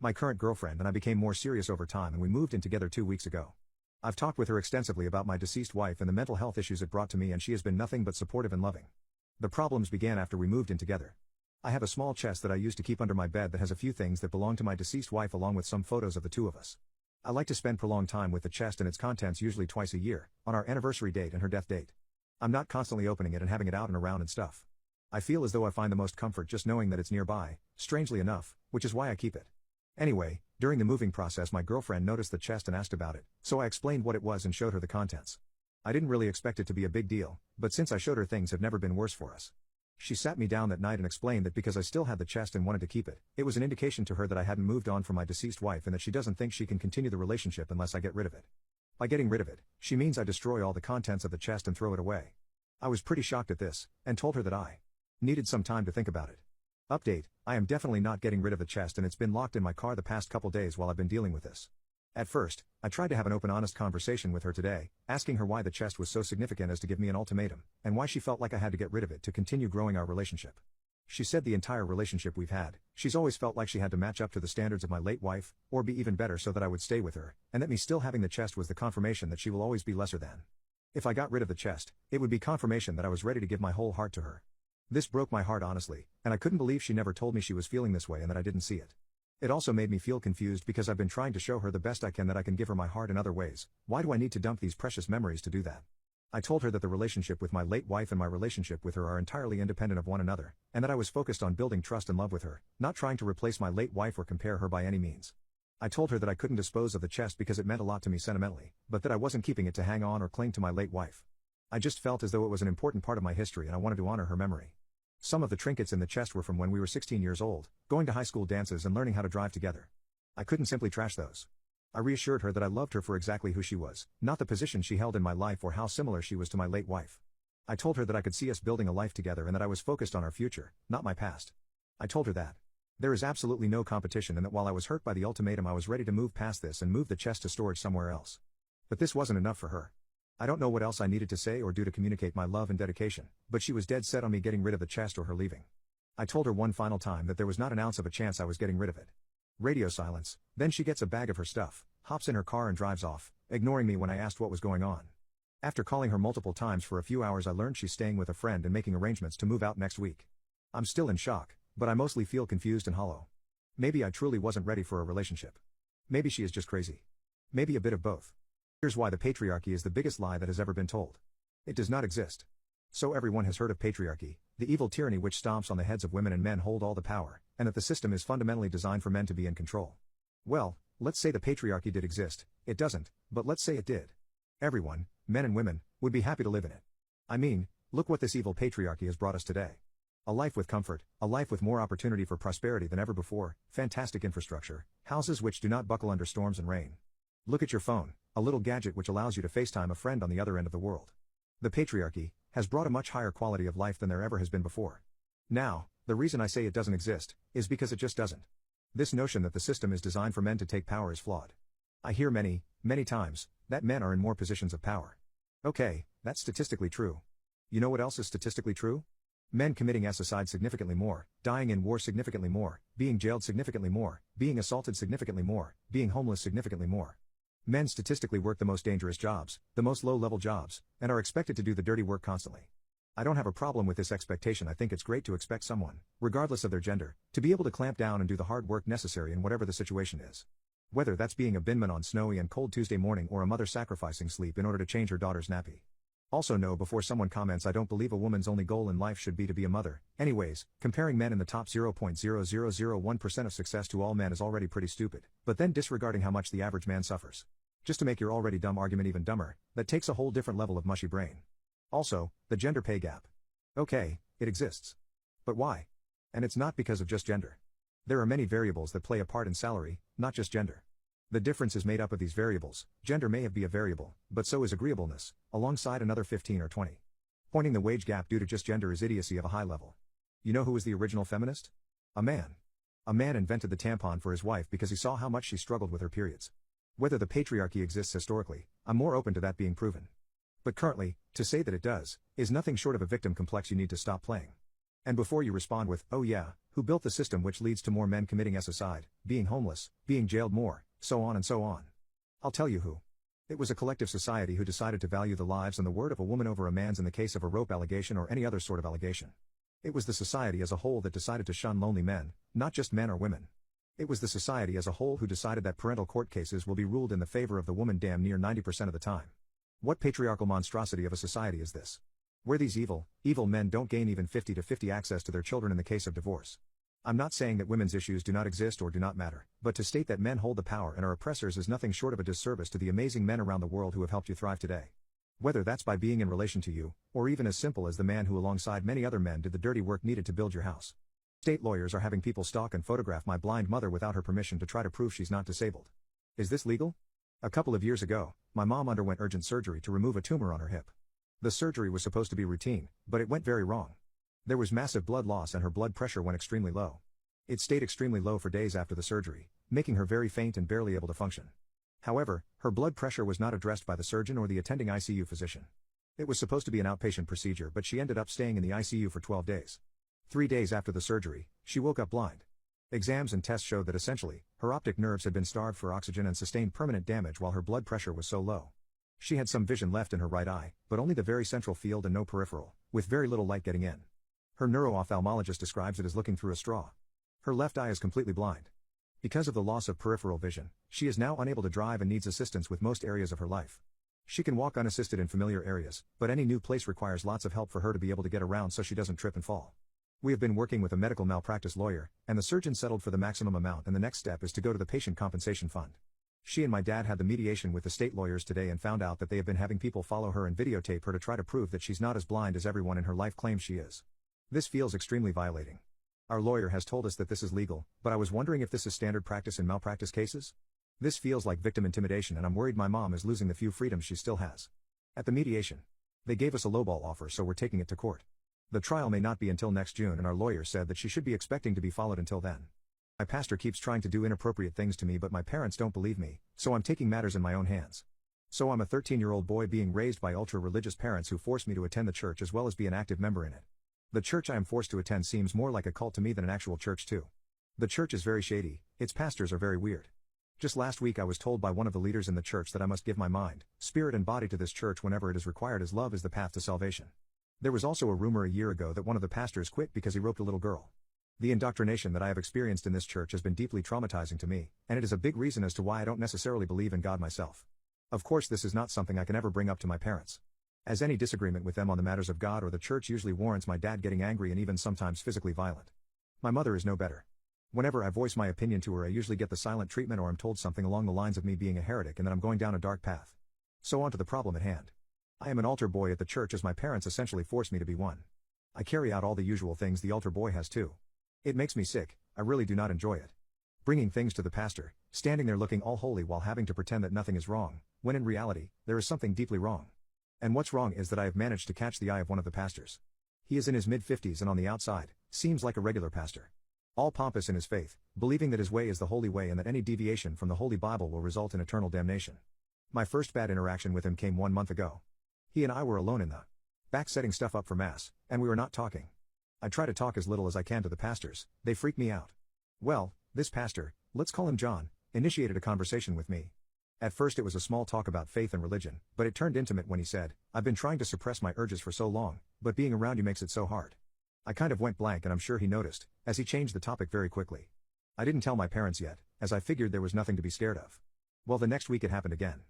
My current girlfriend and I became more serious over time and we moved in together 2 weeks ago. I've talked with her extensively about my deceased wife and the mental health issues it brought to me and she has been nothing but supportive and loving. The problems began after we moved in together. I have a small chest that I used to keep under my bed that has a few things that belong to my deceased wife along with some photos of the two of us. I like to spend prolonged time with the chest and its contents usually twice a year, on our anniversary date and her death date. I'm not constantly opening it and having it out and around and stuff. I feel as though I find the most comfort just knowing that it's nearby, strangely enough, which is why I keep it. Anyway, during the moving process my girlfriend noticed the chest and asked about it, so I explained what it was and showed her the contents. I didn't really expect it to be a big deal, but since I showed her things have never been worse for us. She sat me down that night and explained that because I still had the chest and wanted to keep it, it was an indication to her that I hadn't moved on from my deceased wife and that she doesn't think she can continue the relationship unless I get rid of it. By getting rid of it, she means I destroy all the contents of the chest and throw it away. I was pretty shocked at this, and told her that I needed some time to think about it. Update, I am definitely not getting rid of the chest and it's been locked in my car the past couple days while I've been dealing with this. At first, I tried to have an open honest conversation with her today, asking her why the chest was so significant as to give me an ultimatum, and why she felt like I had to get rid of it to continue growing our relationship. She said the entire relationship we've had, she's always felt like she had to match up to the standards of my late wife, or be even better so that I would stay with her, and that me still having the chest was the confirmation that she will always be lesser than. If I got rid of the chest, it would be confirmation that I was ready to give my whole heart to her. This broke my heart honestly, and I couldn't believe she never told me she was feeling this way and that I didn't see it. It also made me feel confused because I've been trying to show her the best I can that I can give her my heart in other ways. Why do I need to dump these precious memories to do that? I told her that the relationship with my late wife and my relationship with her are entirely independent of one another, and that I was focused on building trust and love with her, not trying to replace my late wife or compare her by any means. I told her that I couldn't dispose of the chest because it meant a lot to me sentimentally, but that I wasn't keeping it to hang on or cling to my late wife. I just felt as though it was an important part of my history and I wanted to honor her memory. Some of the trinkets in the chest were from when we were 16 years old, going to high school dances and learning how to drive together. I couldn't simply trash those. I reassured her that I loved her for exactly who she was, not the position she held in my life or how similar she was to my late wife. I told her that I could see us building a life together and that I was focused on our future, not my past. I told her that there is absolutely no competition and that while I was hurt by the ultimatum I was ready to move past this and move the chest to storage somewhere else. But this wasn't enough for her. I don't know what else I needed to say or do to communicate my love and dedication, but she was dead set on me getting rid of the chest or her leaving. I told her one final time that there was not an ounce of a chance I was getting rid of it. Radio silence, then she gets a bag of her stuff, hops in her car and drives off, ignoring me when I asked what was going on. After calling her multiple times for a few hours I learned she's staying with a friend and making arrangements to move out next week. I'm still in shock, but I mostly feel confused and hollow. Maybe I truly wasn't ready for a relationship. Maybe she is just crazy. Maybe a bit of both. Here's why the patriarchy is the biggest lie that has ever been told. It does not exist. So everyone has heard of patriarchy, the evil tyranny which stomps on the heads of women and men hold all the power, and that the system is fundamentally designed for men to be in control. Well, let's say the patriarchy did exist, it doesn't, but let's say it did. Everyone, men and women, would be happy to live in it. I mean, look what this evil patriarchy has brought us today. A life with comfort, a life with more opportunity for prosperity than ever before, fantastic infrastructure, houses which do not buckle under storms and rain. Look at your phone, a little gadget which allows you to FaceTime a friend on the other end of the world. The patriarchy has brought a much higher quality of life than there ever has been before. Now, the reason I say it doesn't exist is because it just doesn't. This notion that the system is designed for men to take power is flawed. I hear many times that men are in more positions of power. Okay, that's statistically true. You know what else is statistically true? Men committing suicide significantly more, dying in war significantly more, being jailed significantly more, being assaulted significantly more, being homeless significantly more. Men statistically work the most dangerous jobs, the most low-level jobs, and are expected to do the dirty work constantly. I don't have a problem with this expectation. I think it's great to expect someone, regardless of their gender, to be able to clamp down and do the hard work necessary in whatever the situation is. Whether that's being a binman on snowy and cold Tuesday morning or a mother sacrificing sleep in order to change her daughter's nappy. Also know before someone comments I don't believe a woman's only goal in life should be to be a mother. Anyways, comparing men in the top 0.0001% of success to all men is already pretty stupid, but then disregarding how much the average man suffers. Just to make your already dumb argument even dumber, that takes a whole different level of mushy brain. Also, the gender pay gap. Okay, it exists. But why? And it's not because of just gender. There are many variables that play a part in salary, not just gender. The difference is made up of these variables. Gender may be a variable, but so is agreeableness, alongside another 15 or 20. Pointing the wage gap due to just gender is idiocy of a high level. You know who was the original feminist? A man. A man invented the tampon for his wife because he saw how much she struggled with her periods. Whether the patriarchy exists historically, I'm more open to that being proven. But currently, to say that it does, is nothing short of a victim complex you need to stop playing. And before you respond with, oh yeah, who built the system which leads to more men committing suicide, being homeless, being jailed more, so on and so on. I'll tell you who. It was a collective society who decided to value the lives and the word of a woman over a man's in the case of a rape allegation or any other sort of allegation. It was the society as a whole that decided to shun lonely men, not just men or women. It was the society as a whole who decided that parental court cases will be ruled in the favor of the woman damn near 90% of the time. What patriarchal monstrosity of a society is this? Where these evil men don't gain even 50-50 access to their children in the case of divorce. I'm not saying that women's issues do not exist or do not matter, but to state that men hold the power and are oppressors is nothing short of a disservice to the amazing men around the world who have helped you thrive today. Whether that's by being in relation to you, or even as simple as the man who alongside many other men did the dirty work needed to build your house. State lawyers are having people stalk and photograph my blind mother without her permission to try to prove she's not disabled. Is this legal? A couple of years ago, my mom underwent urgent surgery to remove a tumor on her hip. The surgery was supposed to be routine, but it went very wrong. There was massive blood loss and her blood pressure went extremely low. It stayed extremely low for days after the surgery, making her very faint and barely able to function. However, her blood pressure was not addressed by the surgeon or the attending ICU physician. It was supposed to be an outpatient procedure, but she ended up staying in the ICU for 12 days. 3 days after the surgery, she woke up blind. Exams and tests showed that essentially, her optic nerves had been starved for oxygen and sustained permanent damage while her blood pressure was so low. She had some vision left in her right eye, but only the very central field and no peripheral, with very little light getting in. Her neuro-ophthalmologist describes it as looking through a straw. Her left eye is completely blind. Because of the loss of peripheral vision, she is now unable to drive and needs assistance with most areas of her life. She can walk unassisted in familiar areas, but any new place requires lots of help for her to be able to get around so she doesn't trip and fall. We have been working with a medical malpractice lawyer, and the surgeon settled for the maximum amount, and the next step is to go to the patient compensation fund. She and my dad had the mediation with the state lawyers today and found out that they have been having people follow her and videotape her to try to prove that she's not as blind as everyone in her life claims she is. This feels extremely violating. Our lawyer has told us that this is legal, but I was wondering if this is standard practice in malpractice cases? This feels like victim intimidation, and I'm worried my mom is losing the few freedoms she still has. At the mediation, they gave us a lowball offer, so we're taking it to court. The trial may not be until next June, and our lawyer said that she should be expecting to be followed until then. My pastor keeps trying to do inappropriate things to me, but my parents don't believe me, so I'm taking matters in my own hands. So I'm a 13-year-old boy being raised by ultra-religious parents who force me to attend the church as well as be an active member in it. The church I am forced to attend seems more like a cult to me than an actual church too. The church is very shady, its pastors are very weird. Just last week I was told by one of the leaders in the church that I must give my mind, spirit and body to this church whenever it is required, as love is the path to salvation. There was also a rumor a year ago that one of the pastors quit because he roped a little girl. The indoctrination that I have experienced in this church has been deeply traumatizing to me, and it is a big reason as to why I don't necessarily believe in God myself. Of course, this is not something I can ever bring up to my parents, as any disagreement with them on the matters of God or the church usually warrants my dad getting angry and even sometimes physically violent. My mother is no better. Whenever I voice my opinion to her, I usually get the silent treatment, or I'm told something along the lines of me being a heretic and that I'm going down a dark path. So on to the problem at hand. I am an altar boy at the church, as my parents essentially forced me to be one. I carry out all the usual things the altar boy has too. It makes me sick, I really do not enjoy it. Bringing things to the pastor, standing there looking all holy while having to pretend that nothing is wrong, when in reality, there is something deeply wrong. And what's wrong is that I have managed to catch the eye of one of the pastors. He is in his mid-50s and on the outside, seems like a regular pastor. All pompous in his faith, believing that his way is the holy way and that any deviation from the Holy Bible will result in eternal damnation. My first bad interaction with him came 1 month ago. He and I were alone in the back setting stuff up for Mass, and we were not talking. I try to talk as little as I can to the pastors, they freak me out. Well, this pastor, let's call him John, initiated a conversation with me. At first it was a small talk about faith and religion, but it turned intimate when he said, "I've been trying to suppress my urges for so long, but being around you makes it so hard." I kind of went blank, and I'm sure he noticed, as he changed the topic very quickly. I didn't tell my parents yet, as I figured there was nothing to be scared of. Well, the next week it happened again.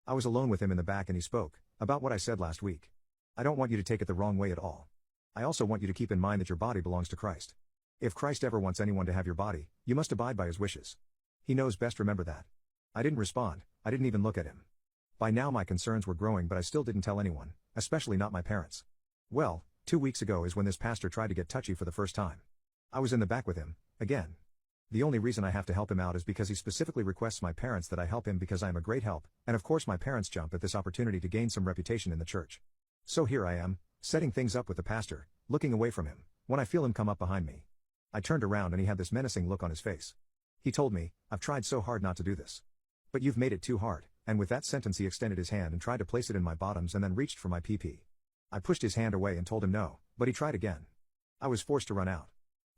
I was alone with him in the back and he spoke about what I said last week. I don't want you to take it the wrong way at all. I also want you to keep in mind that your body belongs to Christ. If Christ ever wants anyone to have your body, you must abide by his wishes. He knows best, remember that. I didn't respond. I didn't even look at him. By now my concerns were growing, but I still didn't tell anyone, especially not my parents. Well, 2 weeks ago is when this pastor tried to get touchy for the first time. I was in the back with him, again. The only reason I have to help him out is because he specifically requests my parents that I help him because I am a great help, and of course my parents jump at this opportunity to gain some reputation in the church. So here I am, setting things up with the pastor, looking away from him, when I feel him come up behind me. I turned around and he had this menacing look on his face. He told me, "I've tried so hard not to do this. But you've made it too hard," and with that sentence he extended his hand and tried to place it in my bottoms and then reached for my pee-pee. I pushed his hand away and told him no, but he tried again. I was forced to run out.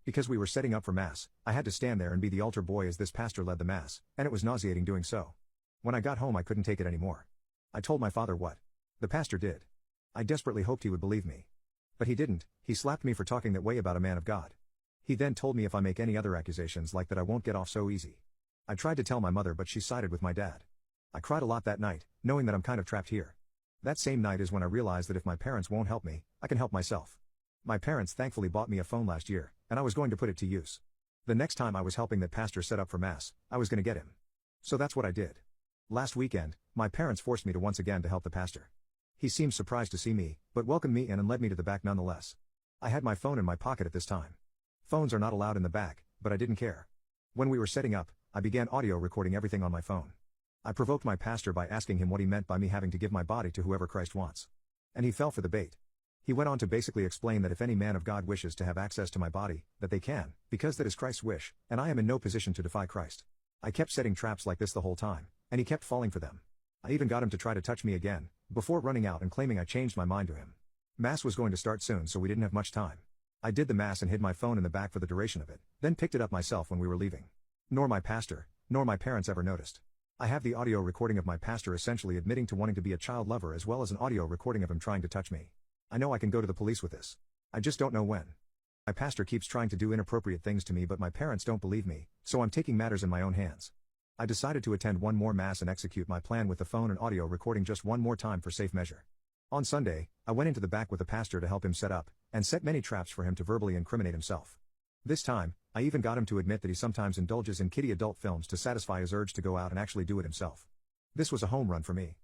Because we were setting up for Mass, I had to stand there and be the altar boy as this pastor led the Mass, and it was nauseating doing so. When I got home I couldn't take it anymore. I told my father what the pastor did. I desperately hoped he would believe me. But he didn't. He slapped me for talking that way about a man of God. He then told me if I make any other accusations like that I won't get off so easy. I tried to tell my mother, but she sided with my dad. I cried a lot that night, knowing that I'm kind of trapped here. That same night is when I realized that if my parents won't help me, I can help myself. My parents thankfully bought me a phone last year, and I was going to put it to use. The next time I was helping that pastor set up for Mass, I was going to get him. So that's what I did. Last weekend, my parents forced me to once again to help the pastor. He seemed surprised to see me, but welcomed me in and led me to the back nonetheless. I had my phone in my pocket at this time. Phones are not allowed in the back, but I didn't care. When we were setting up, I began audio recording everything on my phone. I provoked my pastor by asking him what he meant by me having to give my body to whoever Christ wants. And he fell for the bait. He went on to basically explain that if any man of God wishes to have access to my body, that they can, because that is Christ's wish, and I am in no position to defy Christ. I kept setting traps like this the whole time, and he kept falling for them. I even got him to try to touch me again, before running out and claiming I changed my mind to him. Mass was going to start soon, so we didn't have much time. I did the Mass and hid my phone in the back for the duration of it, then picked it up myself when we were leaving. Nor my pastor, nor my parents ever noticed. I have the audio recording of my pastor essentially admitting to wanting to be a child lover, as well as an audio recording of him trying to touch me. I know I can go to the police with this. I just don't know when. My pastor keeps trying to do inappropriate things to me, but my parents don't believe me, so I'm taking matters in my own hands. I decided to attend one more Mass and execute my plan with the phone and audio recording just one more time for safe measure. On Sunday, I went into the back with the pastor to help him set up, and set many traps for him to verbally incriminate himself. This time, I even got him to admit that he sometimes indulges in kiddie adult films to satisfy his urge to go out and actually do it himself. This was a home run for me.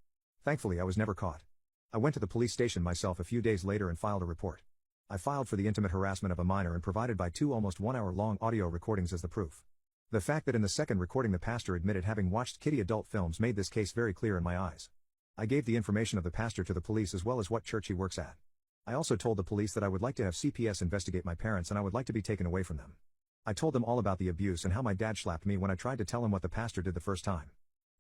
Thankfully I was never caught. I went to the police station myself a few days later and filed a report. I filed for the intimate harassment of a minor and provided by 2 almost 1 hour long audio recordings as the proof. The fact that in the second recording the pastor admitted having watched kiddie adult films made this case very clear in my eyes. I gave the information of the pastor to the police as well as what church he works at. I also told the police that I would like to have CPS investigate my parents and I would like to be taken away from them. I told them all about the abuse and how my dad slapped me when I tried to tell him what the pastor did the first time.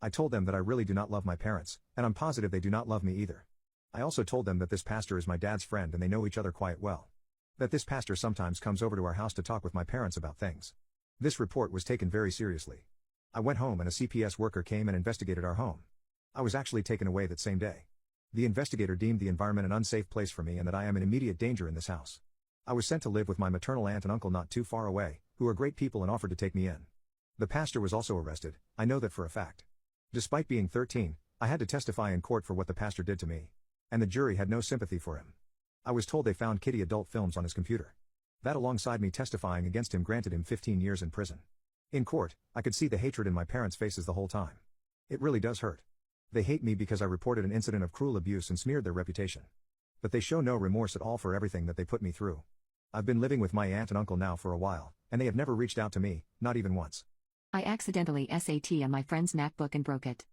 I told them that I really do not love my parents, and I'm positive they do not love me either. I also told them that this pastor is my dad's friend and they know each other quite well. That this pastor sometimes comes over to our house to talk with my parents about things. This report was taken very seriously. I went home and a CPS worker came and investigated our home. I was actually taken away that same day. The investigator deemed the environment an unsafe place for me and that I am in immediate danger in this house. I was sent to live with my maternal aunt and uncle not too far away, who are great people and offered to take me in. The pastor was also arrested, I know that for a fact. Despite being 13, I had to testify in court for what the pastor did to me. And the jury had no sympathy for him. I was told they found kiddie adult films on his computer. That alongside me testifying against him granted him 15 years in prison. In court, I could see the hatred in my parents' faces the whole time. It really does hurt. They hate me because I reported an incident of cruel abuse and smeared their reputation. But they show no remorse at all for everything that they put me through. I've been living with my aunt and uncle now for a while, and they have never reached out to me, not even once. I accidentally SAT on my friend's MacBook and broke it.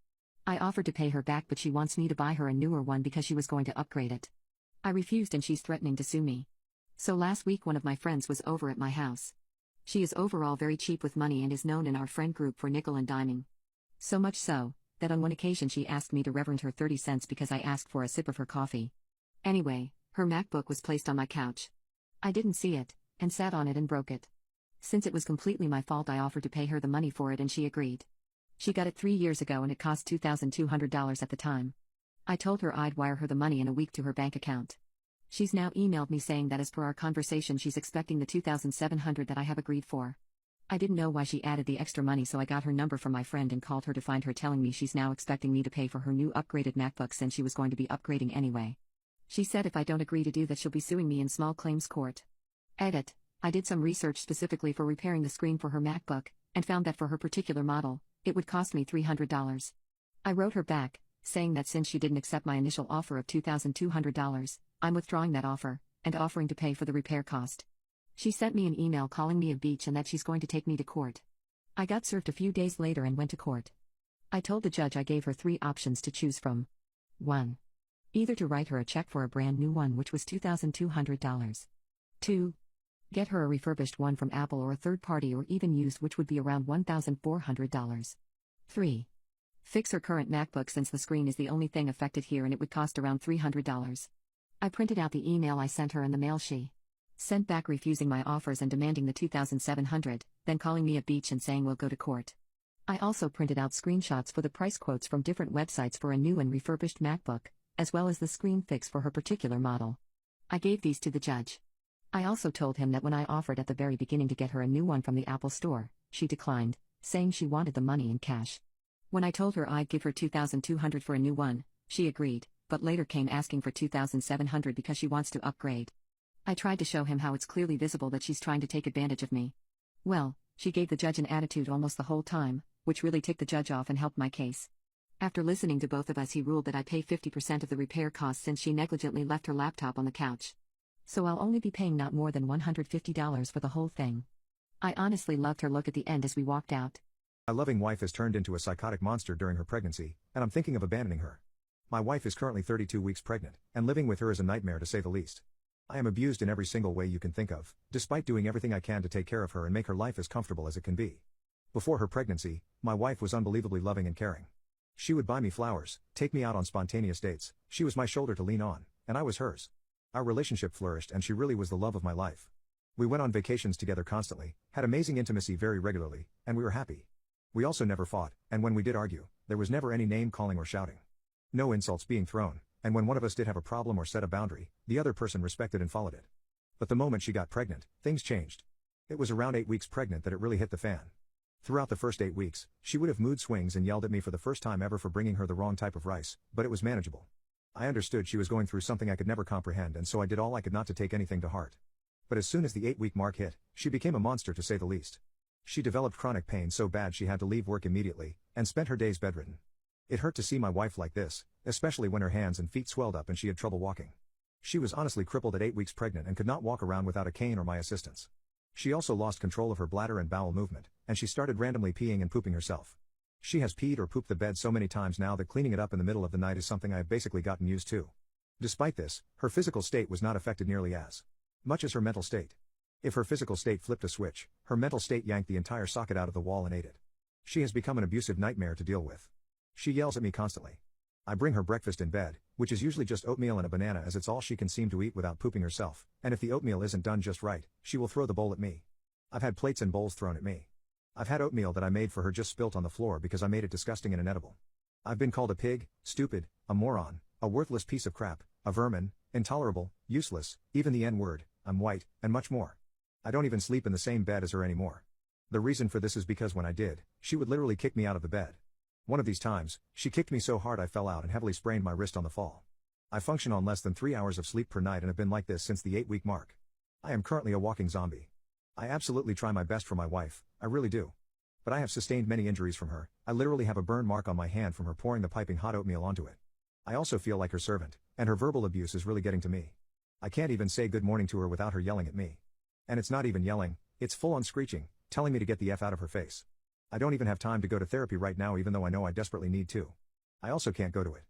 I offered to pay her back, but she wants me to buy her a newer one because she was going to upgrade it. I refused and she's threatening to sue me. So last week one of my friends was over at my house. She is overall very cheap with money and is known in our friend group for nickel and diming. So much so, that on one occasion she asked me to reverend her 30 cents because I asked for a sip of her coffee. Anyway, her MacBook was placed on my couch. I didn't see it, and sat on it and broke it. Since it was completely my fault, I offered to pay her the money for it and she agreed. She got it 3 years ago and it cost $2,200 at the time. I told her I'd wire her the money in a week to her bank account. She's now emailed me saying that as per our conversation she's expecting the $2,700 that I have agreed for. I didn't know why she added the extra money, so I got her number from my friend and called her to find her, telling me she's now expecting me to pay for her new upgraded MacBook since she was going to be upgrading anyway. She said if I don't agree to do that she'll be suing me in small claims court. Edit. I did some research specifically for repairing the screen for her MacBook, and found that for her particular model, it would cost me $300. I wrote her back, saying that since she didn't accept my initial offer of $2,200, I'm withdrawing that offer, and offering to pay for the repair cost. She sent me an email calling me a beach and that she's going to take me to court. I got served a few days later and went to court. I told the judge I gave her 3 options to choose from. 1. Either to write her a check for a brand new one, which was $2,200. 2. Get her a refurbished one from Apple or a third party or even used, which would be around $1,400. 3. Fix her current MacBook since the screen is the only thing affected here and it would cost around $300. I printed out the email I sent her and the mail she sent back refusing my offers and demanding the $2,700, then calling me a beach and saying we'll go to court. I also printed out screenshots for the price quotes from different websites for a new and refurbished MacBook, as well as the screen fix for her particular model. I gave these to the judge. I also told him that when I offered at the very beginning to get her a new one from the Apple Store, she declined, saying she wanted the money in cash. When I told her I'd give her $2,200 for a new one, she agreed, but later came asking for $2,700 because she wants to upgrade. I tried to show him how it's clearly visible that she's trying to take advantage of me. Well, she gave the judge an attitude almost the whole time, which really ticked the judge off and helped my case. After listening to both of us, he ruled that I pay 50% of the repair costs since she negligently left her laptop on the couch. So I'll only be paying not more than $150 for the whole thing. I honestly loved her look at the end as we walked out. My loving wife has turned into a psychotic monster during her pregnancy, and I'm thinking of abandoning her. My wife is currently 32 weeks pregnant, and living with her is a nightmare to say the least. I am abused in every single way you can think of, despite doing everything I can to take care of her and make her life as comfortable as it can be. Before her pregnancy, my wife was unbelievably loving and caring. She would buy me flowers, take me out on spontaneous dates, she was my shoulder to lean on, and I was hers. Our relationship flourished and she really was the love of my life. We went on vacations together constantly, had amazing intimacy very regularly, and we were happy. We also never fought, and when we did argue, there was never any name calling or shouting. No insults being thrown, and when one of us did have a problem or set a boundary, the other person respected and followed it. But the moment she got pregnant, things changed. It was around 8 weeks pregnant that it really hit the fan. Throughout the first 8 weeks, she would have mood swings and yelled at me for the first time ever for bringing her the wrong type of rice, but it was manageable. I understood she was going through something I could never comprehend, and so I did all I could not to take anything to heart. But as soon as the 8-week mark hit, she became a monster to say the least. She developed chronic pain so bad she had to leave work immediately, and spent her days bedridden. It hurt to see my wife like this, especially when her hands and feet swelled up and she had trouble walking. She was honestly crippled at 8 weeks pregnant and could not walk around without a cane or my assistance. She also lost control of her bladder and bowel movement, and she started randomly peeing and pooping herself. She has peed or pooped the bed so many times now that cleaning it up in the middle of the night is something I have basically gotten used to. Despite this, her physical state was not affected nearly as much as her mental state. If her physical state flipped a switch, her mental state yanked the entire socket out of the wall and ate it. She has become an abusive nightmare to deal with. She yells at me constantly. I bring her breakfast in bed, which is usually just oatmeal and a banana as it's all she can seem to eat without pooping herself, and if the oatmeal isn't done just right, she will throw the bowl at me. I've had plates and bowls thrown at me. I've had oatmeal that I made for her just spilt on the floor because I made it disgusting and inedible. I've been called a pig, stupid, a moron, a worthless piece of crap, a vermin, intolerable, useless, even the N-word, I'm white, and much more. I don't even sleep in the same bed as her anymore. The reason for this is because when I did, she would literally kick me out of the bed. One of these times, she kicked me so hard I fell out and heavily sprained my wrist on the fall. I function on less than 3 hours of sleep per night and have been like this since the 8-week mark. I am currently a walking zombie. I absolutely try my best for my wife, I really do. But I have sustained many injuries from her. I literally have a burn mark on my hand from her pouring the piping hot oatmeal onto it. I also feel like her servant, and her verbal abuse is really getting to me. I can't even say good morning to her without her yelling at me. And it's not even yelling, it's full-on screeching, telling me to get the F out of her face. I don't even have time to go to therapy right now even though I know I desperately need to. I also can't go to it.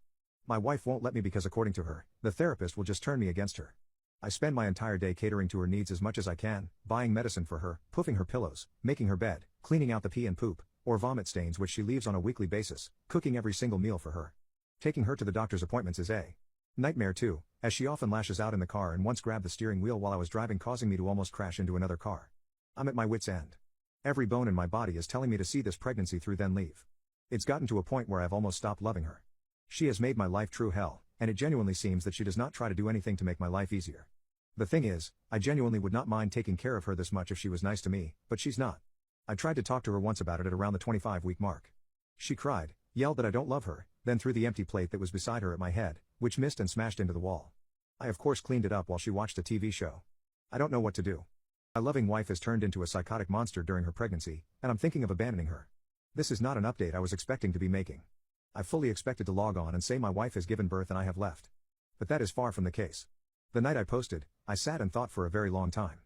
My wife won't let me because according to her, the therapist will just turn me against her. I spend my entire day catering to her needs as much as I can, buying medicine for her, puffing her pillows, making her bed, cleaning out the pee and poop, or vomit stains which she leaves on a weekly basis, cooking every single meal for her. Taking her to the doctor's appointments is a nightmare too, as she often lashes out in the car and once grabbed the steering wheel while I was driving, causing me to almost crash into another car. I'm at my wit's end. Every bone in my body is telling me to see this pregnancy through then leave. It's gotten to a point where I've almost stopped loving her. She has made my life true hell, and it genuinely seems that she does not try to do anything to make my life easier. The thing is, I genuinely would not mind taking care of her this much if she was nice to me, but she's not. I tried to talk to her once about it at around the 25-week mark. She cried, yelled that I don't love her, then threw the empty plate that was beside her at my head, which missed and smashed into the wall. I of course cleaned it up while she watched a TV show. I don't know what to do. My loving wife has turned into a psychotic monster during her pregnancy, and I'm thinking of abandoning her. This is not an update I was expecting to be making. I fully expected to log on and say my wife has given birth and I have left. But that is far from the case. The night I posted, I sat and thought for a very long time.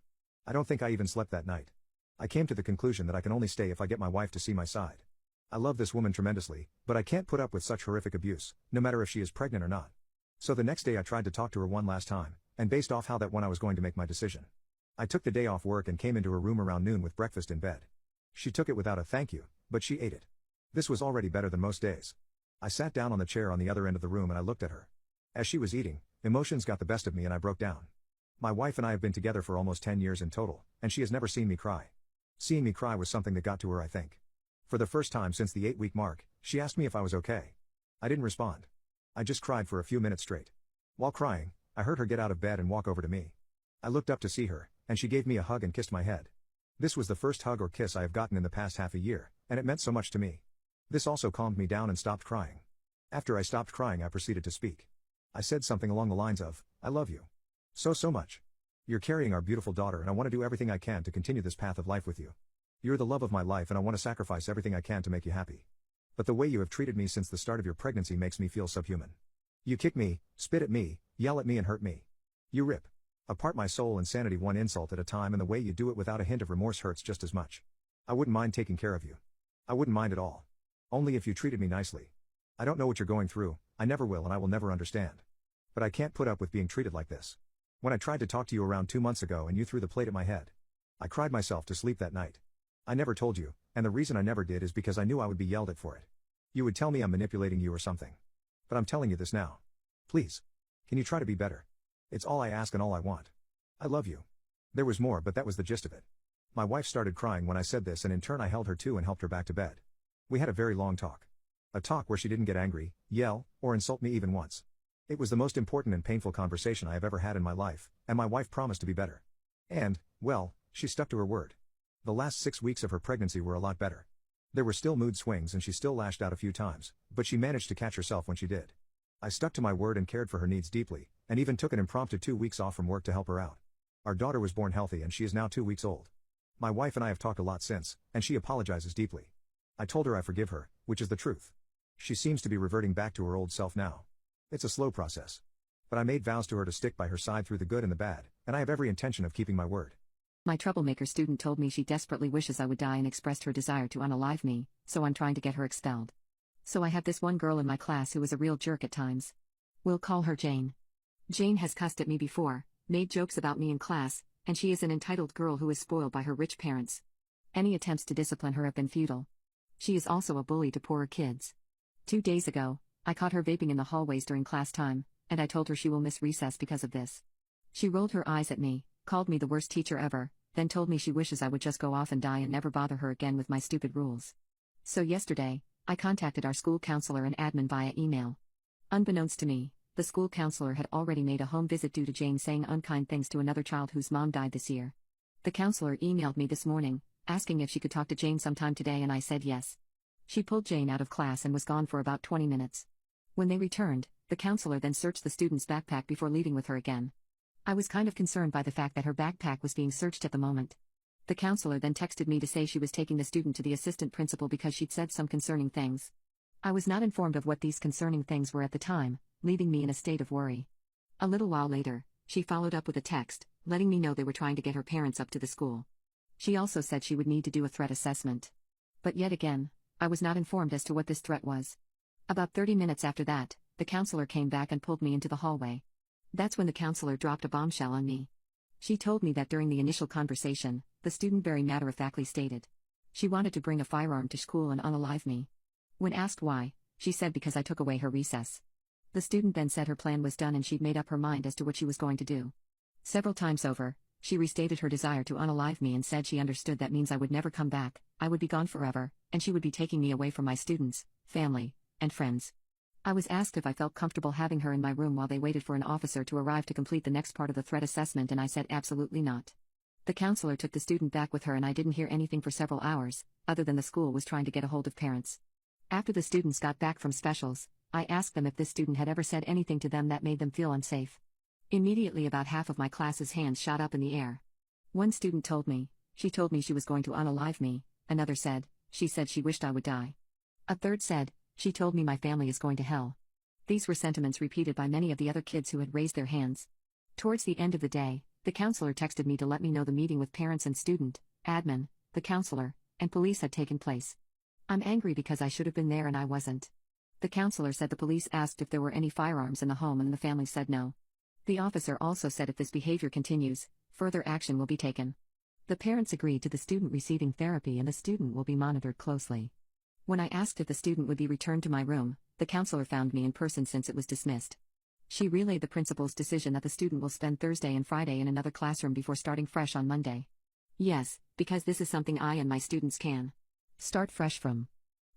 I don't think I even slept that night. I came to the conclusion that I can only stay if I get my wife to see my side. I love this woman tremendously, but I can't put up with such horrific abuse, no matter if she is pregnant or not. So the next day I tried to talk to her one last time, and based off how that went I was going to make my decision. I took the day off work and came into her room around noon with breakfast in bed. She took it without a thank you, but she ate it. This was already better than most days. I sat down on the chair on the other end of the room and I looked at her. As she was eating, emotions got the best of me and I broke down. My wife and I have been together for almost 10 years in total, and she has never seen me cry. Seeing me cry was something that got to her, I think. For the first time since the 8-week mark, she asked me if I was okay. I didn't respond. I just cried for a few minutes straight. While crying, I heard her get out of bed and walk over to me. I looked up to see her, and she gave me a hug and kissed my head. This was the first hug or kiss I have gotten in the past half a year, and it meant so much to me. This also calmed me down and stopped crying. After I stopped crying I proceeded to speak. I said something along the lines of, I love you. So much. You're carrying our beautiful daughter and I want to do everything I can to continue this path of life with you. You're the love of my life and I want to sacrifice everything I can to make you happy. But the way you have treated me since the start of your pregnancy makes me feel subhuman. You kick me, spit at me, yell at me and hurt me. You rip apart my soul and sanity one insult at a time, and the way you do it without a hint of remorse hurts just as much. I wouldn't mind taking care of you. I wouldn't mind at all. Only if you treated me nicely. I don't know what you're going through, I never will and I will never understand. But I can't put up with being treated like this. When I tried to talk to you around 2 months ago and you threw the plate at my head. I cried myself to sleep that night. I never told you, and the reason I never did is because I knew I would be yelled at for it. You would tell me I'm manipulating you or something. But I'm telling you this now. Please. Can you try to be better? It's all I ask and all I want. I love you. There was more, but that was the gist of it. My wife started crying when I said this, and in turn I held her too and helped her back to bed. We had a very long talk. A talk where she didn't get angry, yell, or insult me even once. It was the most important and painful conversation I have ever had in my life, and my wife promised to be better. And, well, she stuck to her word. The last 6 weeks of her pregnancy were a lot better. There were still mood swings and she still lashed out a few times, but she managed to catch herself when she did. I stuck to my word and cared for her needs deeply, and even took an impromptu 2 weeks off from work to help her out. Our daughter was born healthy and she is now 2 weeks old. My wife and I have talked a lot since, and she apologizes deeply. I told her I forgive her, which is the truth. She seems to be reverting back to her old self now. It's a slow process. But I made vows to her to stick by her side through the good and the bad, and I have every intention of keeping my word. My troublemaker student told me she desperately wishes I would die and expressed her desire to unalive me, so I'm trying to get her expelled. So I have this one girl in my class who is a real jerk at times. We'll call her Jane. Jane has cussed at me before, made jokes about me in class, and she is an entitled girl who is spoiled by her rich parents. Any attempts to discipline her have been futile. She is also a bully to poorer kids. 2 days ago, I caught her vaping in the hallways during class time, and I told her she will miss recess because of this. She rolled her eyes at me, called me the worst teacher ever, then told me she wishes I would just go off and die and never bother her again with my stupid rules. So yesterday, I contacted our school counselor and admin via email. Unbeknownst to me, the school counselor had already made a home visit due to Jane saying unkind things to another child whose mom died this year. The counselor emailed me this morning, asking if she could talk to Jane sometime today, and I said yes. She pulled Jane out of class and was gone for about 20 minutes. When they returned, the counselor then searched the student's backpack before leaving with her again. I was kind of concerned by the fact that her backpack was being searched at the moment. The counselor then texted me to say she was taking the student to the assistant principal because she'd said some concerning things. I was not informed of what these concerning things were at the time, leaving me in a state of worry. A little while later, she followed up with a text, letting me know they were trying to get her parents up to the school. She also said she would need to do a threat assessment. But yet again, I was not informed as to what this threat was. About 30 minutes after that, the counselor came back and pulled me into the hallway. That's when the counselor dropped a bombshell on me. She told me that during the initial conversation, the student very matter-of-factly stated she wanted to bring a firearm to school and unalive me. When asked why, she said because I took away her recess. The student then said her plan was done and she'd made up her mind as to what she was going to do. Several times over, she restated her desire to unalive me and said she understood that means I would never come back, I would be gone forever, and she would be taking me away from my students, family, and friends. I was asked if I felt comfortable having her in my room while they waited for an officer to arrive to complete the next part of the threat assessment, and I said absolutely not. The counselor took the student back with her and I didn't hear anything for several hours, other than the school was trying to get a hold of parents. After the students got back from specials, I asked them if this student had ever said anything to them that made them feel unsafe. Immediately about half of my class's hands shot up in the air. One student told me she was going to unalive me, another said she wished I would die. A third said She told me my family is going to hell. These were sentiments repeated by many of the other kids who had raised their hands. Towards the end of the day, the counselor texted me to let me know the meeting with parents and student, admin, the counselor, and police had taken place. I'm angry because I should have been there and I wasn't. The counselor said the police asked if there were any firearms in the home and the family said no. The officer also said if this behavior continues, further action will be taken. The parents agreed to the student receiving therapy and the student will be monitored closely. When I asked if the student would be returned to my room, the counselor found me in person since it was dismissed. She relayed the principal's decision that the student will spend Thursday and Friday in another classroom before starting fresh on Monday. Yes, because this is something I and my students can start fresh from.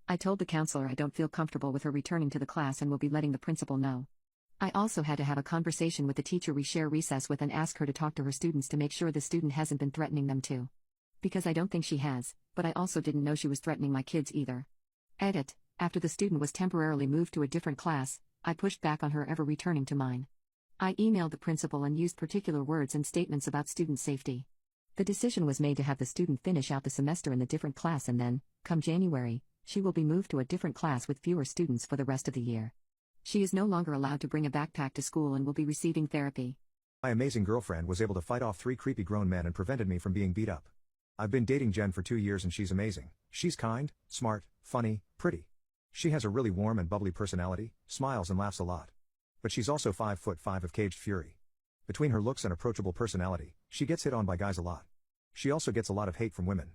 I told the counselor I don't feel comfortable with her returning to the class and will be letting the principal know. I also had to have a conversation with the teacher we share recess with and ask her to talk to her students to make sure the student hasn't been threatening them too. Because I don't think she has, but I also didn't know she was threatening my kids either. Edit. After the student was temporarily moved to a different class, I pushed back on her ever returning to mine. I emailed the principal and used particular words and statements about student safety. The decision was made to have the student finish out the semester in the different class and then, come January, she will be moved to a different class with fewer students for the rest of the year. She is no longer allowed to bring a backpack to school and will be receiving therapy. My amazing girlfriend was able to fight off 3 creepy grown men and prevented me from being beat up. I've been dating Jen for 2 years and she's amazing. She's kind, smart, funny, pretty. She has a really warm and bubbly personality, smiles and laughs a lot. But she's also 5'5" of caged fury. Between her looks and approachable personality, she gets hit on by guys a lot. She also gets a lot of hate from women.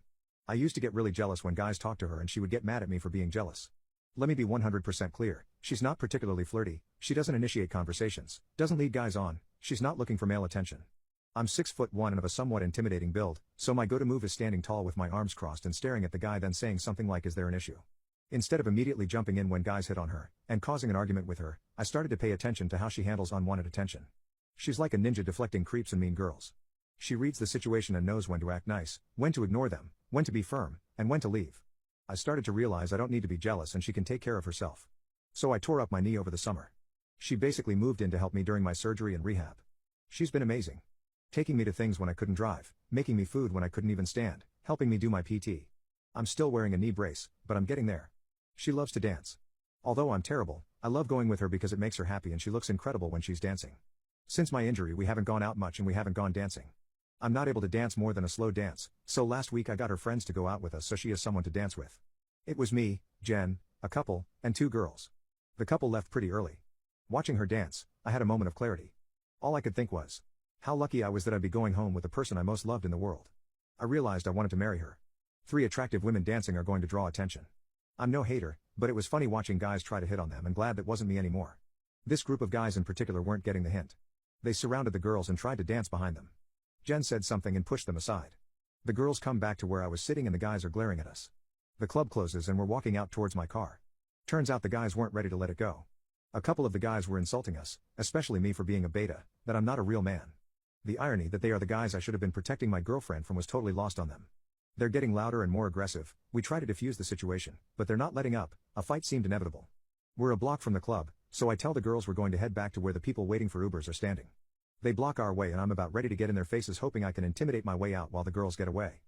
I used to get really jealous when guys talked to her and she would get mad at me for being jealous. Let me be 100% clear, she's not particularly flirty, she doesn't initiate conversations, doesn't lead guys on, she's not looking for male attention. I'm 6'1" and of a somewhat intimidating build, so my go-to move is standing tall with my arms crossed and staring at the guy, then saying something like, "Is there an issue?" Instead of immediately jumping in when guys hit on her, and causing an argument with her, I started to pay attention to how she handles unwanted attention. She's like a ninja deflecting creeps and mean girls. She reads the situation and knows when to act nice, when to ignore them, when to be firm, and when to leave. I started to realize I don't need to be jealous and she can take care of herself. So I tore up my knee over the summer. She basically moved in to help me during my surgery and rehab. She's been amazing. Taking me to things when I couldn't drive, making me food when I couldn't even stand, helping me do my PT. I'm still wearing a knee brace, but I'm getting there. She loves to dance. Although I'm terrible, I love going with her because it makes her happy and she looks incredible when she's dancing. Since my injury we haven't gone out much and we haven't gone dancing. I'm not able to dance more than a slow dance, so last week I got her friends to go out with us so she has someone to dance with. It was me, Jen, a couple, and 2 girls. The couple left pretty early. Watching her dance, I had a moment of clarity. All I could think was how lucky I was that I'd be going home with the person I most loved in the world. I realized I wanted to marry her. 3 attractive women dancing are going to draw attention. I'm no hater, but it was funny watching guys try to hit on them and glad that wasn't me anymore. This group of guys in particular weren't getting the hint. They surrounded the girls and tried to dance behind them. Jen said something and pushed them aside. The girls come back to where I was sitting and the guys are glaring at us. The club closes and we're walking out towards my car. Turns out the guys weren't ready to let it go. A couple of the guys were insulting us, especially me for being a beta, that I'm not a real man. The irony that they are the guys I should have been protecting my girlfriend from was totally lost on them. They're getting louder and more aggressive. We try to defuse the situation, but they're not letting up. A fight seemed inevitable. We're a block from the club, so I tell the girls we're going to head back to where the people waiting for Ubers are standing. They block our way and I'm about ready to get in their faces hoping I can intimidate my way out while the girls get away.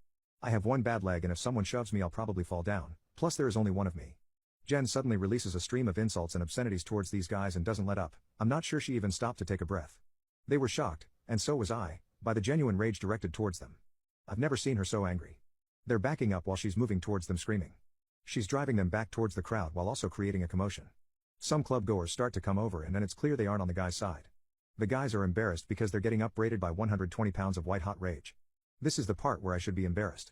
I have one bad leg and if someone shoves me I'll probably fall down, plus there is only one of me. Jen suddenly releases a stream of insults and obscenities towards these guys and doesn't let up. I'm not sure she even stopped to take a breath. They were shocked, and so was I, by the genuine rage directed towards them. I've never seen her so angry. They're backing up while she's moving towards them screaming. She's driving them back towards the crowd while also creating a commotion. Some clubgoers start to come over and then it's clear they aren't on the guy's side. The guys are embarrassed because they're getting upbraided by 120 pounds of white-hot rage. This is the part where I should be embarrassed.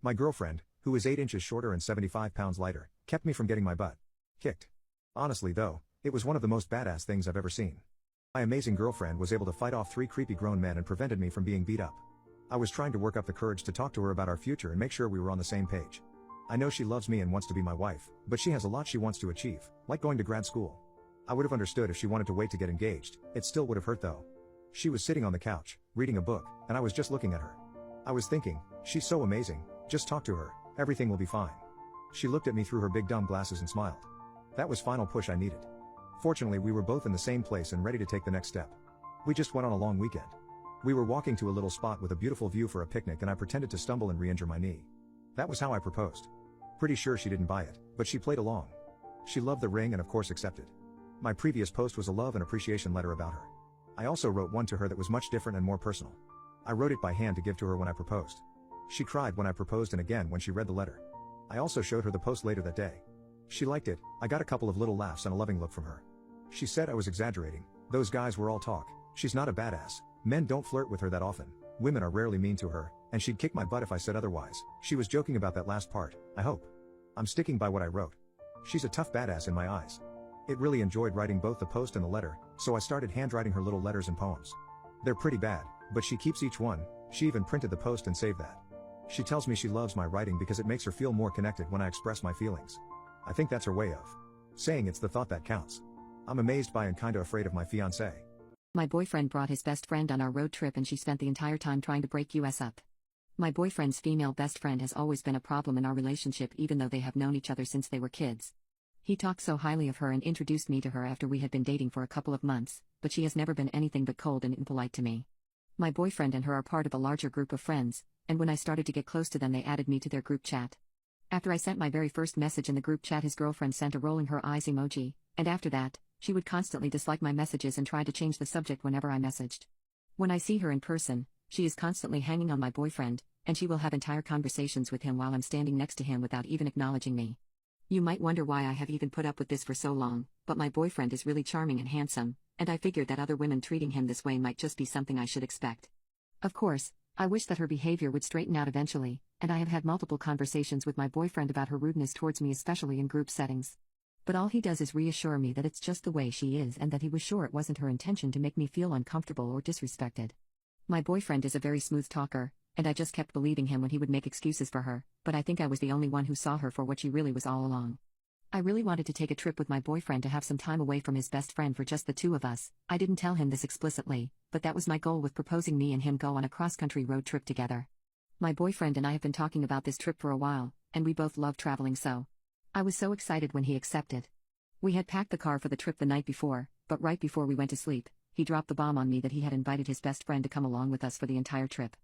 My girlfriend, who is 8 inches shorter and 75 pounds lighter, kept me from getting my butt kicked. Honestly though, it was one of the most badass things I've ever seen. My amazing girlfriend was able to fight off 3 creepy grown men and prevented me from being beat up. I was trying to work up the courage to talk to her about our future and make sure we were on the same page. I know she loves me and wants to be my wife, but she has a lot she wants to achieve, like going to grad school. I would have understood if she wanted to wait to get engaged, it still would have hurt though. She was sitting on the couch, reading a book, and I was just looking at her. I was thinking, she's so amazing, just talk to her, everything will be fine. She looked at me through her big dumb glasses and smiled. That was final push I needed. Fortunately we were both in the same place and ready to take the next step. We just went on a long weekend. We were walking to a little spot with a beautiful view for a picnic and I pretended to stumble and re-injure my knee. That was how I proposed. Pretty sure she didn't buy it, but she played along. She loved the ring and of course accepted. My previous post was a love and appreciation letter about her. I also wrote one to her that was much different and more personal. I wrote it by hand to give to her when I proposed. She cried when I proposed and again when she read the letter. I also showed her the post later that day. She liked it. I got a couple of little laughs and a loving look from her. She said I was exaggerating. Those guys were all talk. She's not a badass. Men don't flirt with her that often. Women are rarely mean to her, and she'd kick my butt if I said otherwise. She was joking about that last part, I hope. I'm sticking by what I wrote. She's a tough badass in my eyes. It really enjoyed writing both the post and the letter, so I started handwriting her little letters and poems. They're pretty bad, but she keeps each one. She even printed the post and saved that. She tells me she loves my writing because it makes her feel more connected when I express my feelings. I think that's her way of saying it's the thought that counts. I'm amazed by and kinda afraid of my fiancé. My boyfriend brought his best friend on our road trip and she spent the entire time trying to break us up. My boyfriend's female best friend has always been a problem in our relationship even though they have known each other since they were kids. He talked so highly of her and introduced me to her after we had been dating for a couple of months, but she has never been anything but cold and impolite to me. My boyfriend and her are part of a larger group of friends, and when I started to get close to them they added me to their group chat. After I sent my very first message in the group chat his girlfriend sent a rolling her eyes emoji, and after that, she would constantly dislike my messages and try to change the subject whenever I messaged. When I see her in person, she is constantly hanging on my boyfriend, and she will have entire conversations with him while I'm standing next to him without even acknowledging me. You might wonder why I have even put up with this for so long, but my boyfriend is really charming and handsome, and I figured that other women treating him this way might just be something I should expect. Of course, I wish that her behavior would straighten out eventually, and I have had multiple conversations with my boyfriend about her rudeness towards me, especially in group settings. But all he does is reassure me that it's just the way she is and that he was sure it wasn't her intention to make me feel uncomfortable or disrespected. My boyfriend is a very smooth talker, and I just kept believing him when he would make excuses for her, but I think I was the only one who saw her for what she really was all along. I really wanted to take a trip with my boyfriend to have some time away from his best friend for just the two of us. I didn't tell him this explicitly, but that was my goal with proposing me and him go on a cross-country road trip together. My boyfriend and I have been talking about this trip for a while, and we both love traveling, so I was so excited when he accepted. We had packed the car for the trip the night before, but right before we went to sleep, he dropped the bomb on me that he had invited his best friend to come along with us for the entire trip.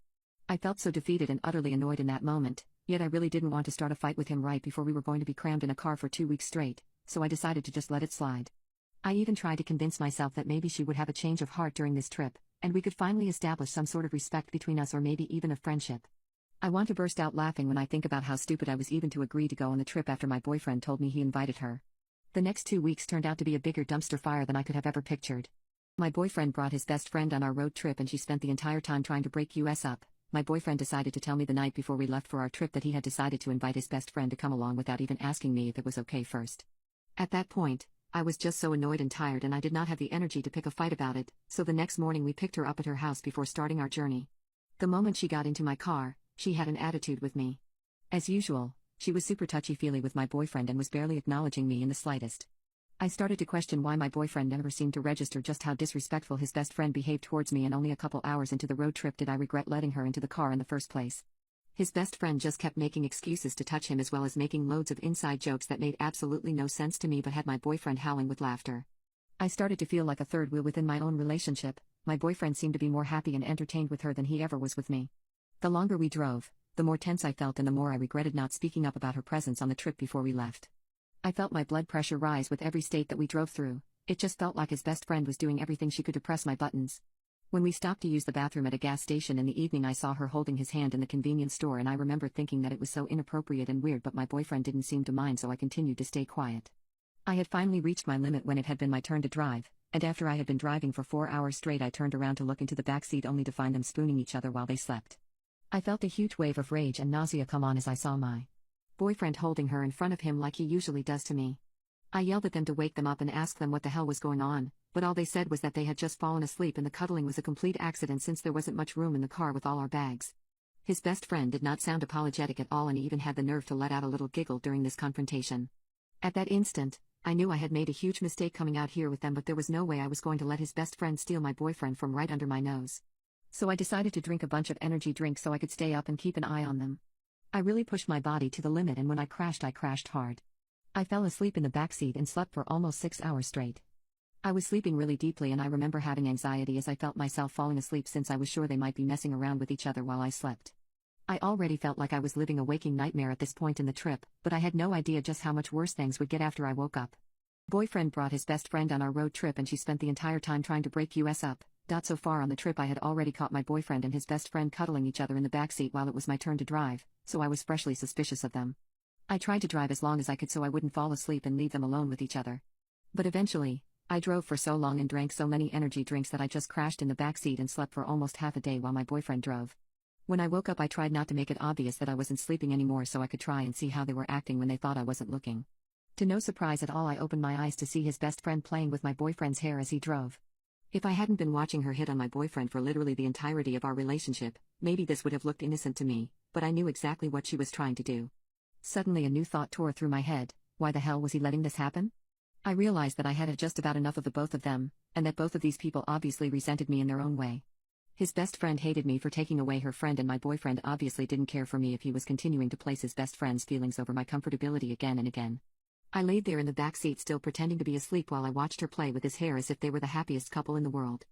I felt so defeated and utterly annoyed in that moment, yet I really didn't want to start a fight with him right before we were going to be crammed in a car for 2 weeks straight, so I decided to just let it slide. I even tried to convince myself that maybe she would have a change of heart during this trip, and we could finally establish some sort of respect between us or maybe even a friendship. I want to burst out laughing when I think about how stupid I was even to agree to go on the trip after my boyfriend told me he invited her. The next 2 weeks turned out to be a bigger dumpster fire than I could have ever pictured. My boyfriend brought his best friend on our road trip and she spent the entire time trying to break us up. My boyfriend decided to tell me the night before we left for our trip that he had decided to invite his best friend to come along without even asking me if it was okay first. At that point, I was just so annoyed and tired and I did not have the energy to pick a fight about it, so the next morning we picked her up at her house before starting our journey. The moment she got into my car, she had an attitude with me. As usual, she was super touchy-feely with my boyfriend and was barely acknowledging me in the slightest. I started to question why my boyfriend never seemed to register just how disrespectful his best friend behaved towards me, and only a couple hours into the road trip did I regret letting her into the car in the first place. His best friend just kept making excuses to touch him as well as making loads of inside jokes that made absolutely no sense to me but had my boyfriend howling with laughter. I started to feel like a third wheel within my own relationship. My boyfriend seemed to be more happy and entertained with her than he ever was with me. The longer we drove, the more tense I felt and the more I regretted not speaking up about her presence on the trip before we left. I felt my blood pressure rise with every state that we drove through. It just felt like his best friend was doing everything she could to press my buttons. When we stopped to use the bathroom at a gas station in the evening, I saw her holding his hand in the convenience store and I remember thinking that it was so inappropriate and weird, but my boyfriend didn't seem to mind, so I continued to stay quiet. I had finally reached my limit when it had been my turn to drive, and after I had been driving for 4 hours straight I turned around to look into the backseat only to find them spooning each other while they slept. I felt a huge wave of rage and nausea come on as I saw my boyfriend holding her in front of him like he usually does to me. I yelled at them to wake them up and ask them what the hell was going on, but all they said was that they had just fallen asleep and the cuddling was a complete accident since there wasn't much room in the car with all our bags. His best friend did not sound apologetic at all and even had the nerve to let out a little giggle during this confrontation. At that instant, I knew I had made a huge mistake coming out here with them, but there was no way I was going to let his best friend steal my boyfriend from right under my nose. So I decided to drink a bunch of energy drinks so I could stay up and keep an eye on them. I really pushed my body to the limit, and when I crashed hard. I fell asleep in the backseat and slept for almost 6 hours straight. I was sleeping really deeply and I remember having anxiety as I felt myself falling asleep since I was sure they might be messing around with each other while I slept. I already felt like I was living a waking nightmare at this point in the trip, but I had no idea just how much worse things would get after I woke up. Boyfriend brought his best friend on our road trip and she spent the entire time trying to break us up. So far on the trip I had already caught my boyfriend and his best friend cuddling each other in the backseat while it was my turn to drive, so I was freshly suspicious of them. I tried to drive as long as I could so I wouldn't fall asleep and leave them alone with each other. But eventually, I drove for so long and drank so many energy drinks that I just crashed in the backseat and slept for almost half a day while my boyfriend drove. When I woke up I tried not to make it obvious that I wasn't sleeping anymore so I could try and see how they were acting when they thought I wasn't looking. To no surprise at all I opened my eyes to see his best friend playing with my boyfriend's hair as he drove. If I hadn't been watching her hit on my boyfriend for literally the entirety of our relationship, maybe this would have looked innocent to me, but I knew exactly what she was trying to do. Suddenly a new thought tore through my head: why the hell was he letting this happen? I realized that I had just about enough of the both of them, and that both of these people obviously resented me in their own way. His best friend hated me for taking away her friend and my boyfriend obviously didn't care for me if he was continuing to place his best friend's feelings over my comfortability again and again. I laid there in the back seat still pretending to be asleep while I watched her play with his hair as if they were the happiest couple in the world.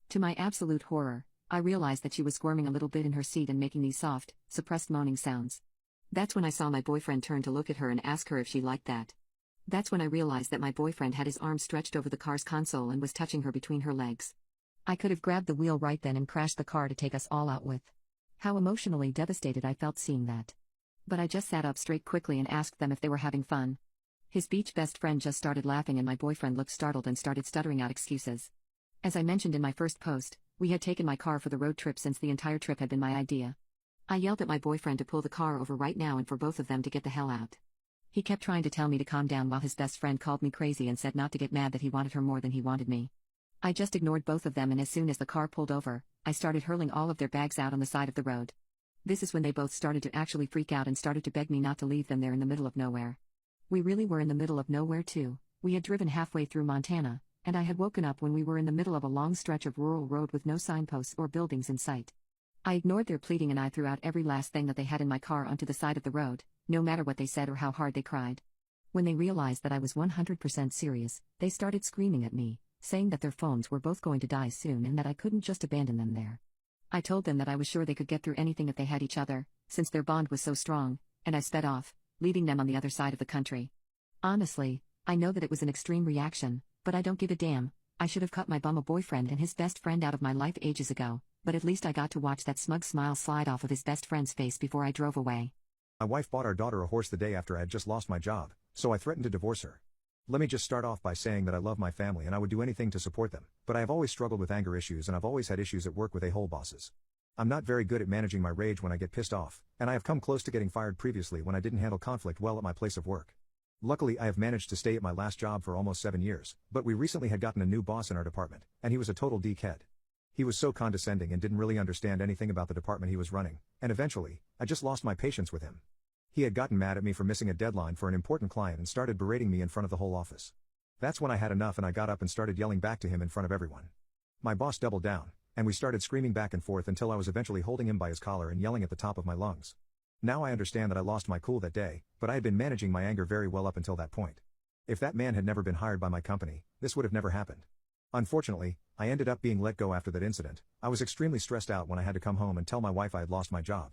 To my absolute horror, I realized that she was squirming a little bit in her seat and making these soft, suppressed moaning sounds. That's when I saw my boyfriend turn to look at her and ask her if she liked that. That's when I realized that my boyfriend had his arms stretched over the car's console and was touching her between her legs. I could have grabbed the wheel right then and crashed the car to take us all out with. How emotionally devastated I felt seeing that. But I just sat up straight quickly and asked them if they were having fun. His beach best friend just started laughing and my boyfriend looked startled and started stuttering out excuses. As I mentioned in my first post, we had taken my car for the road trip since the entire trip had been my idea. I yelled at my boyfriend to pull the car over right now and for both of them to get the hell out. He kept trying to tell me to calm down while his best friend called me crazy and said not to get mad that he wanted her more than he wanted me. I just ignored both of them and as soon as the car pulled over, I started hurling all of their bags out on the side of the road. This is when they both started to actually freak out and started to beg me not to leave them there in the middle of nowhere. We really were in the middle of nowhere too. We had driven halfway through Montana, and I had woken up when we were in the middle of a long stretch of rural road with no signposts or buildings in sight. I ignored their pleading and I threw out every last thing that they had in my car onto the side of the road, no matter what they said or how hard they cried. When they realized that I was 100% serious, they started screaming at me, saying that their phones were both going to die soon and that I couldn't just abandon them there. I told them that I was sure they could get through anything if they had each other, since their bond was so strong, and I sped off, leaving them on the other side of the country. Honestly, I know that it was an extreme reaction, but I don't give a damn. I should have cut my bum a boyfriend and his best friend out of my life ages ago, but at least I got to watch that smug smile slide off of his best friend's face before I drove away. My wife bought our daughter a horse the day after I had just lost my job, so I threatened to divorce her. Let me just start off by saying that I love my family and I would do anything to support them, but I have always struggled with anger issues and I've always had issues at work with a-hole bosses. I'm not very good at managing my rage when I get pissed off, and I have come close to getting fired previously when I didn't handle conflict well at my place of work. Luckily I have managed to stay at my last job for almost 7 years, but we recently had gotten a new boss in our department, and he was a total dickhead. He was so condescending and didn't really understand anything about the department he was running, and eventually, I just lost my patience with him. He had gotten mad at me for missing a deadline for an important client and started berating me in front of the whole office. That's when I had enough and I got up and started yelling back to him in front of everyone. My boss doubled down, and we started screaming back and forth until I was eventually holding him by his collar and yelling at the top of my lungs. Now I understand that I lost my cool that day, but I had been managing my anger very well up until that point. If that man had never been hired by my company, this would have never happened. Unfortunately, I ended up being let go after that incident. I was extremely stressed out when I had to come home and tell my wife I had lost my job.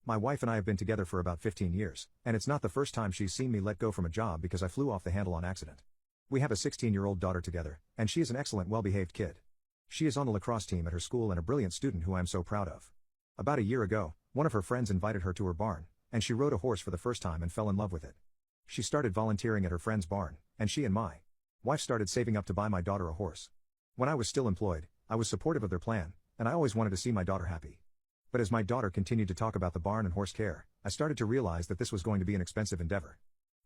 My wife and I have been together for about 15 years, and it's not the first time she's seen me let go from a job because I flew off the handle on accident. We have a 16-year-old daughter together, and she is an excellent well-behaved kid. She is on the lacrosse team at her school and a brilliant student who I am so proud of. About a year ago, one of her friends invited her to her barn, and she rode a horse for the first time and fell in love with it. She started volunteering at her friend's barn, and she and my wife started saving up to buy my daughter a horse. When I was still employed, I was supportive of their plan, and I always wanted to see my daughter happy. But as my daughter continued to talk about the barn and horse care, I started to realize that this was going to be an expensive endeavor.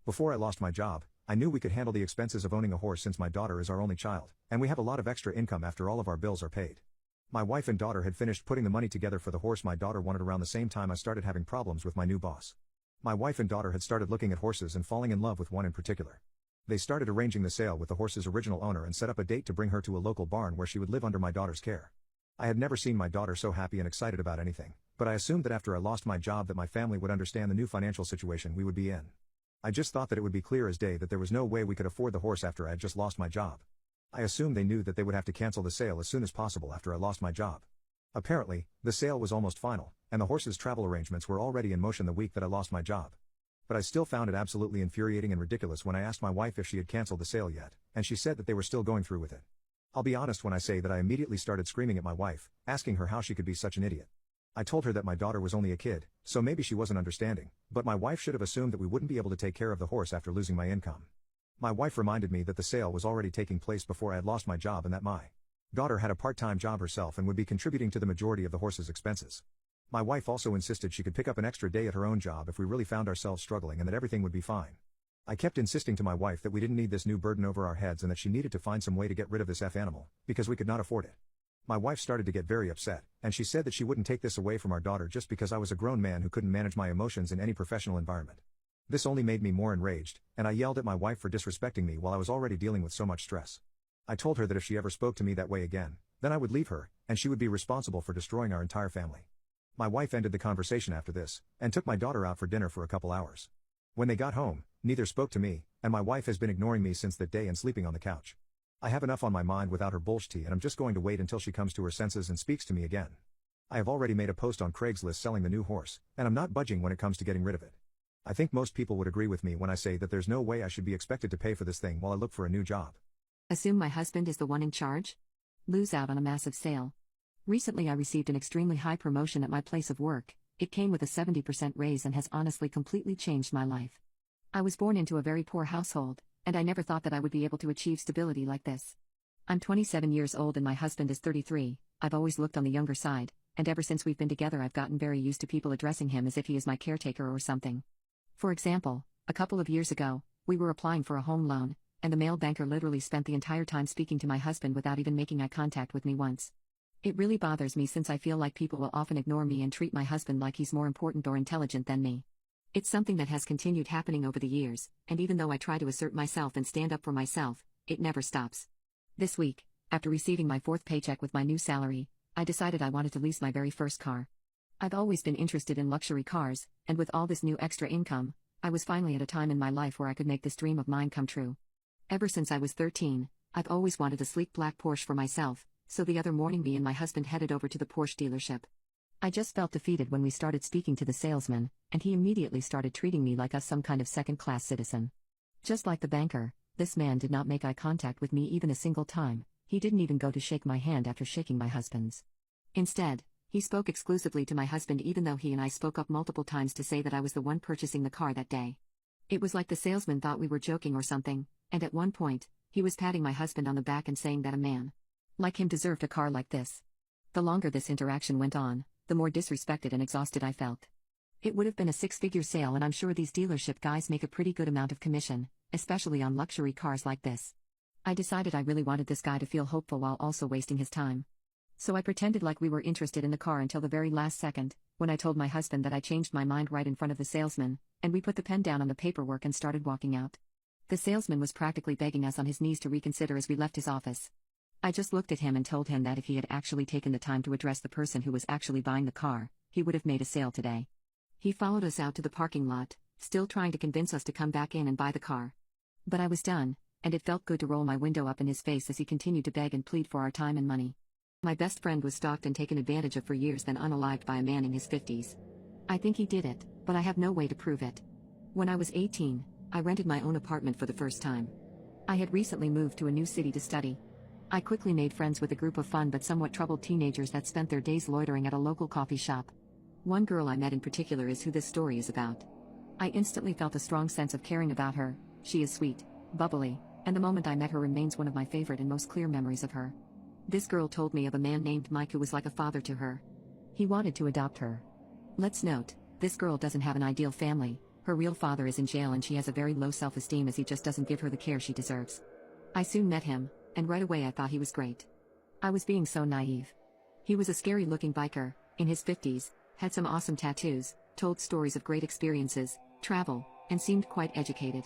Before I lost my job, I knew we could handle the expenses of owning a horse since my daughter is our only child, and we have a lot of extra income after all of our bills are paid. My wife and daughter had finished putting the money together for the horse my daughter wanted around the same time I started having problems with my new boss. My wife and daughter had started looking at horses and falling in love with one in particular. They started arranging the sale with the horse's original owner and set up a date to bring her to a local barn where she would live under my daughter's care. I had never seen my daughter so happy and excited about anything, but I assumed that after I lost my job that my family would understand the new financial situation we would be in. I just thought that it would be clear as day that there was no way we could afford the horse after I had just lost my job. I assumed they knew that they would have to cancel the sale as soon as possible after I lost my job. Apparently, the sale was almost final, and the horse's travel arrangements were already in motion the week that I lost my job. But I still found it absolutely infuriating and ridiculous when I asked my wife if she had canceled the sale yet, and she said that they were still going through with it. I'll be honest when I say that I immediately started screaming at my wife, asking her how she could be such an idiot. I told her that my daughter was only a kid, so maybe she wasn't understanding, but my wife should have assumed that we wouldn't be able to take care of the horse after losing my income. My wife reminded me that the sale was already taking place before I had lost my job and that my daughter had a part-time job herself and would be contributing to the majority of the horse's expenses. My wife also insisted she could pick up an extra day at her own job if we really found ourselves struggling and that everything would be fine. I kept insisting to my wife that we didn't need this new burden over our heads and that she needed to find some way to get rid of this animal, because we could not afford it. My wife started to get very upset, and she said that she wouldn't take this away from our daughter just because I was a grown man who couldn't manage my emotions in any professional environment. This only made me more enraged, and I yelled at my wife for disrespecting me while I was already dealing with so much stress. I told her that if she ever spoke to me that way again, then I would leave her, and she would be responsible for destroying our entire family. My wife ended the conversation after this, and took my daughter out for dinner for a couple hours. When they got home, neither spoke to me, and my wife has been ignoring me since that day and sleeping on the couch. I have enough on my mind without her bullshit, and I'm just going to wait until she comes to her senses and speaks to me again. I have already made a post on Craigslist selling the new horse, and I'm not budging when it comes to getting rid of it. I think most people would agree with me when I say that there's no way I should be expected to pay for this thing while I look for a new job. Assume my husband is the one in charge? Lose out on a massive sale. Recently I received an extremely high promotion at my place of work. It came with a 70% raise and has honestly completely changed my life. I was born into a very poor household, and I never thought that I would be able to achieve stability like this. I'm 27 years old and my husband is 33. I've always looked on the younger side, and ever since we've been together I've gotten very used to people addressing him as if he is my caretaker or something. For example, a couple of years ago, we were applying for a home loan, and the male banker literally spent the entire time speaking to my husband without even making eye contact with me once. It really bothers me since I feel like people will often ignore me and treat my husband like he's more important or intelligent than me. It's something that has continued happening over the years, and even though I try to assert myself and stand up for myself, it never stops. This week, after receiving my 4th paycheck with my new salary, I decided I wanted to lease my very first car. I've always been interested in luxury cars, and with all this new extra income, I was finally at a time in my life where I could make this dream of mine come true. Ever since I was 13, I've always wanted a sleek black Porsche for myself, so the other morning me and my husband headed over to the Porsche dealership. I just felt defeated when we started speaking to the salesman, and he immediately started treating me like some kind of second-class citizen. Just like the banker, this man did not make eye contact with me even a single time. He didn't even go to shake my hand after shaking my husband's. Instead, he spoke exclusively to my husband even though he and I spoke up multiple times to say that I was the one purchasing the car that day. It was like the salesman thought we were joking or something, and at one point, he was patting my husband on the back and saying that a man like him deserved a car like this. The longer this interaction went on, the more disrespected and exhausted I felt. It would have been a 6-figure sale, and I'm sure these dealership guys make a pretty good amount of commission, especially on luxury cars like this. I decided I really wanted this guy to feel hopeful while also wasting his time. So I pretended like we were interested in the car until the very last second, when I told my husband that I changed my mind right in front of the salesman, and we put the pen down on the paperwork and started walking out. The salesman was practically begging us on his knees to reconsider as we left his office. I just looked at him and told him that if he had actually taken the time to address the person who was actually buying the car, he would have made a sale today. He followed us out to the parking lot, still trying to convince us to come back in and buy the car. But I was done, and it felt good to roll my window up in his face as he continued to beg and plead for our time and money. My best friend was stalked and taken advantage of for years, then unalived by a man in his 50s. I think he did it, but I have no way to prove it. When I was 18, I rented my own apartment for the first time. I had recently moved to a new city to study. I quickly made friends with a group of fun but somewhat troubled teenagers that spent their days loitering at a local coffee shop. One girl I met in particular is who this story is about. I instantly felt a strong sense of caring about her. She is sweet, bubbly, and the moment I met her remains one of my favorite and most clear memories of her. This girl told me of a man named Mike who was like a father to her. He wanted to adopt her. Let's note, this girl doesn't have an ideal family. Her real father is in jail and she has a very low self-esteem as he just doesn't give her the care she deserves. I soon met him, and right away I thought he was great. I was being so naive. He was a scary-looking biker, in his 50s, had some awesome tattoos, told stories of great experiences, travel, and seemed quite educated.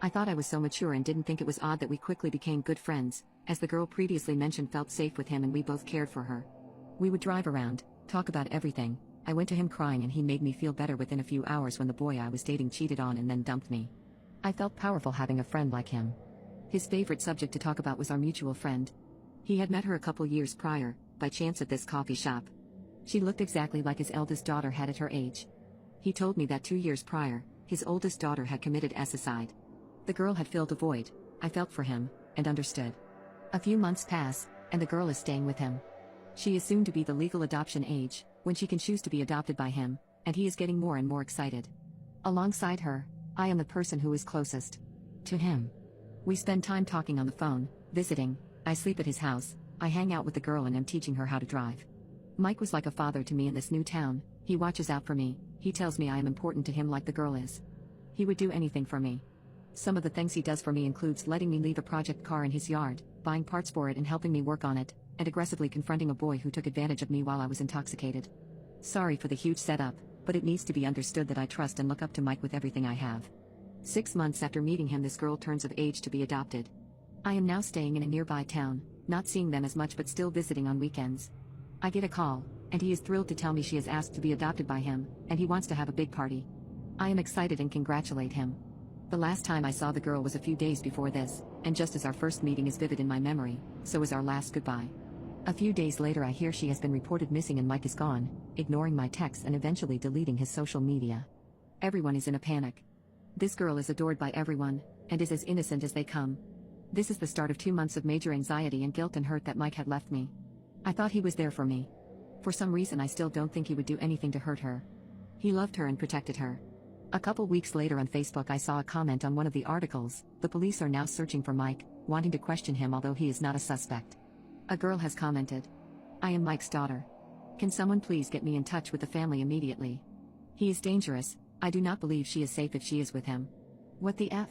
I thought I was so mature and didn't think it was odd that we quickly became good friends, as the girl previously mentioned felt safe with him and we both cared for her. We would drive around, talk about everything. I went to him crying and he made me feel better within a few hours when the boy I was dating cheated on and then dumped me. I felt powerful having a friend like him. His favorite subject to talk about was our mutual friend. He had met her a couple years prior, by chance at this coffee shop, She looked exactly like his eldest daughter had at her age. He told me that 2 years prior, his oldest daughter had committed suicide. The girl had filled a void. I felt for him, and understood. A few months pass, and the girl is staying with him. She is soon to be the legal adoption age, when she can choose to be adopted by him, and he is getting more and more excited. Alongside her, I am the person who is closest to him. We spend time talking on the phone, visiting, I sleep at his house, I hang out with the girl and am teaching her how to drive. Mike was like a father to me in this new town. He watches out for me, he tells me I am important to him like the girl is. He would do anything for me. Some of the things he does for me includes letting me leave a project car in his yard, buying parts for it and helping me work on it, and aggressively confronting a boy who took advantage of me while I was intoxicated. Sorry for the huge setup, but it needs to be understood that I trust and look up to Mike with everything I have. 6 months after meeting him, this girl turns of age to be adopted. I am now staying in a nearby town, not seeing them as much but still visiting on weekends. I get a call, and he is thrilled to tell me she is asked to be adopted by him, and he wants to have a big party. I am excited and congratulate him. The last time I saw the girl was a few days before this, and just as our first meeting is vivid in my memory, so is our last goodbye. A few days later I hear she has been reported missing and Mike is gone, ignoring my texts and eventually deleting his social media. Everyone is in a panic. This girl is adored by everyone, and is as innocent as they come. This is the start of 2 months of major anxiety and guilt and hurt that Mike had left me. I thought he was there for me. For some reason I still don't think he would do anything to hurt her. He loved her and protected her. A couple weeks later on Facebook I saw a comment on one of the articles, the police are now searching for Mike, wanting to question him although he is not a suspect. A girl has commented, I am Mike's daughter. Can someone please get me in touch with the family immediately? He is dangerous, I do not believe she is safe if she is with him. What the F?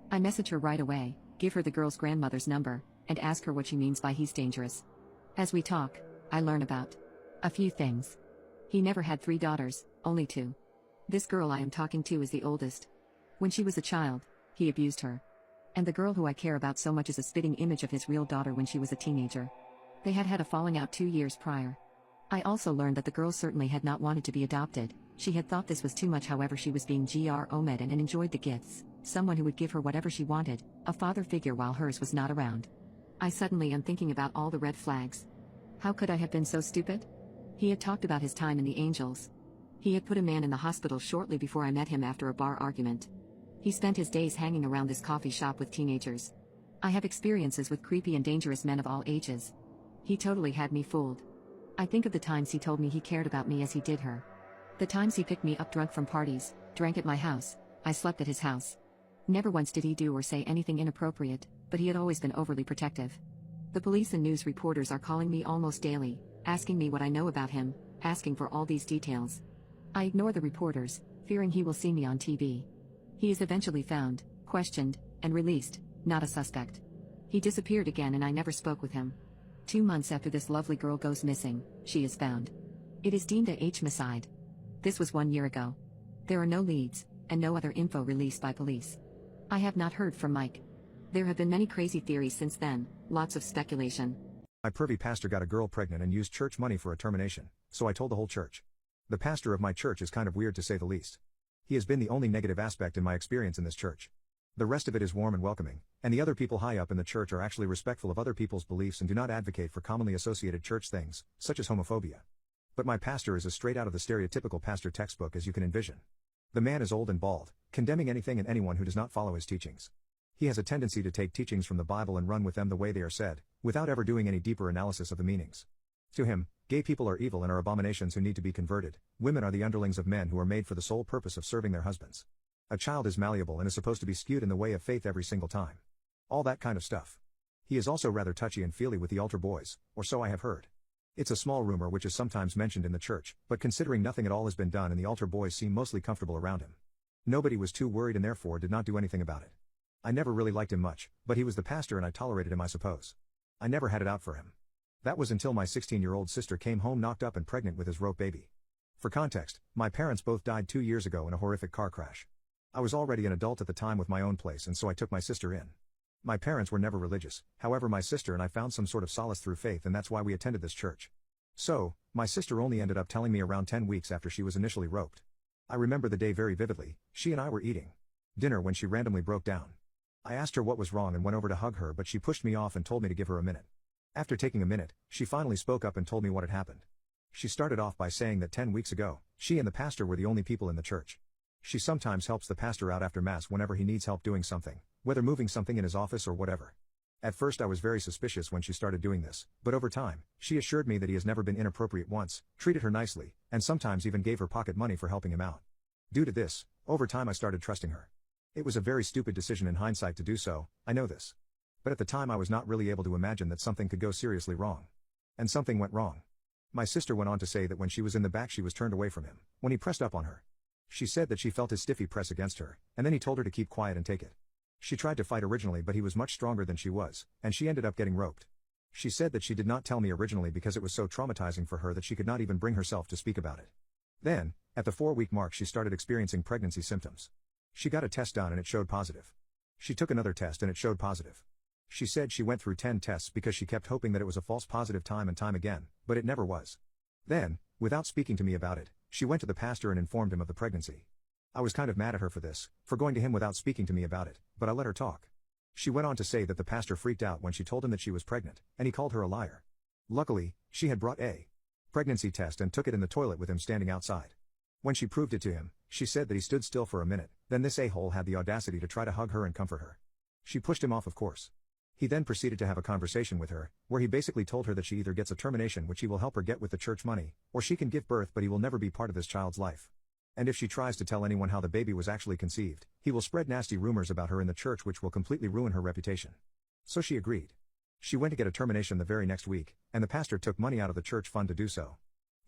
I message her right away, give her the girl's grandmother's number, and ask her what she means by he's dangerous. As we talk, I learn about a few things. He never had 3 daughters, only 2. This girl I am talking to is the oldest. When she was a child, he abused her. And the girl who I care about so much is a spitting image of his real daughter when she was a teenager. They had had a falling out 2 years prior. I also learned that the girl certainly had not wanted to be adopted. She had thought this was too much, however she was being GROMED and enjoyed the gifts, someone who would give her whatever she wanted, a father figure while hers was not around. I suddenly am thinking about all the red flags. How could I have been so stupid? He had talked about his time in the Angels. He had put a man in the hospital shortly before I met him after a bar argument. He spent his days hanging around this coffee shop with teenagers. I have experiences with creepy and dangerous men of all ages. He totally had me fooled. I think of the times he told me he cared about me as he did her. The times he picked me up drunk from parties, drank at my house, I slept at his house. Never once did he do or say anything inappropriate, but he had always been overly protective. The police and news reporters are calling me almost daily, asking me what I know about him, asking for all these details. I ignore the reporters, fearing he will see me on TV. He is eventually found, questioned, and released, not a suspect. He disappeared again and I never spoke with him. 2 months after this lovely girl goes missing, she is found. It is deemed a homicide. This was 1 year ago. There are no leads, and no other info released by police. I have not heard from Mike. There have been many crazy theories since then, lots of speculation. My pervy pastor got a girl pregnant and used church money for a termination, so I told the whole church. The pastor of my church is kind of weird to say the least. He has been the only negative aspect in my experience in this church. The rest of it is warm and welcoming, and the other people high up in the church are actually respectful of other people's beliefs and do not advocate for commonly associated church things, such as homophobia. But my pastor is as straight out of the stereotypical pastor textbook as you can envision. The man is old and bald, condemning anything and anyone who does not follow his teachings. He has a tendency to take teachings from the Bible and run with them the way they are said, without ever doing any deeper analysis of the meanings. To him, gay people are evil and are abominations who need to be converted, women are the underlings of men who are made for the sole purpose of serving their husbands. A child is malleable and is supposed to be skewed in the way of faith every single time. All that kind of stuff. He is also rather touchy and feely with the altar boys, or so I have heard. It's a small rumor which is sometimes mentioned in the church, but considering nothing at all has been done and the altar boys seem mostly comfortable around him. Nobody was too worried and therefore did not do anything about it. I never really liked him much, but he was the pastor and I tolerated him, I suppose. I never had it out for him. That was until my 16-year-old sister came home knocked up and pregnant with his rope baby. For context, my parents both died 2 years ago in a horrific car crash. I was already an adult at the time with my own place and so I took my sister in. My parents were never religious, however my sister and I found some sort of solace through faith and that's why we attended this church. So, my sister only ended up telling me around 10 weeks after she was initially roped. I remember the day very vividly. She and I were eating dinner when she randomly broke down. I asked her what was wrong and went over to hug her, but she pushed me off and told me to give her a minute. After taking a minute, she finally spoke up and told me what had happened. She started off by saying that 10 weeks ago, she and the pastor were the only people in the church. She sometimes helps the pastor out after Mass whenever he needs help doing something, whether moving something in his office or whatever. At first I was very suspicious when she started doing this, but over time, she assured me that he has never been inappropriate once, treated her nicely, and sometimes even gave her pocket money for helping him out. Due to this, over time I started trusting her. It was a very stupid decision in hindsight to do so, I know this. But at the time I was not really able to imagine that something could go seriously wrong. And something went wrong. My sister went on to say that when she was in the back she was turned away from him, when he pressed up on her. She said that she felt his stiffy press against her, and then he told her to keep quiet and take it. She tried to fight originally but he was much stronger than she was, and she ended up getting roped. She said that she did not tell me originally because it was so traumatizing for her that she could not even bring herself to speak about it. Then, at the 4-week mark she started experiencing pregnancy symptoms. She got a test done and it showed positive. She took another test and it showed positive. She said she went through 10 tests because she kept hoping that it was a false positive time and time again, but it never was. Then, without speaking to me about it, she went to the pastor and informed him of the pregnancy. I was kind of mad at her for this, for going to him without speaking to me about it, but I let her talk. She went on to say that the pastor freaked out when she told him that she was pregnant, and he called her a liar. Luckily, she had brought a pregnancy test and took it in the toilet with him standing outside. When she proved it to him, she said that he stood still for a minute, then this a-hole had the audacity to try to hug her and comfort her. She pushed him off, of course. He then proceeded to have a conversation with her, where he basically told her that she either gets a termination which he will help her get with the church money, or she can give birth but he will never be part of this child's life. And if she tries to tell anyone how the baby was actually conceived, he will spread nasty rumors about her in the church which will completely ruin her reputation. So she agreed. She went to get a termination the very next week, and the pastor took money out of the church fund to do so.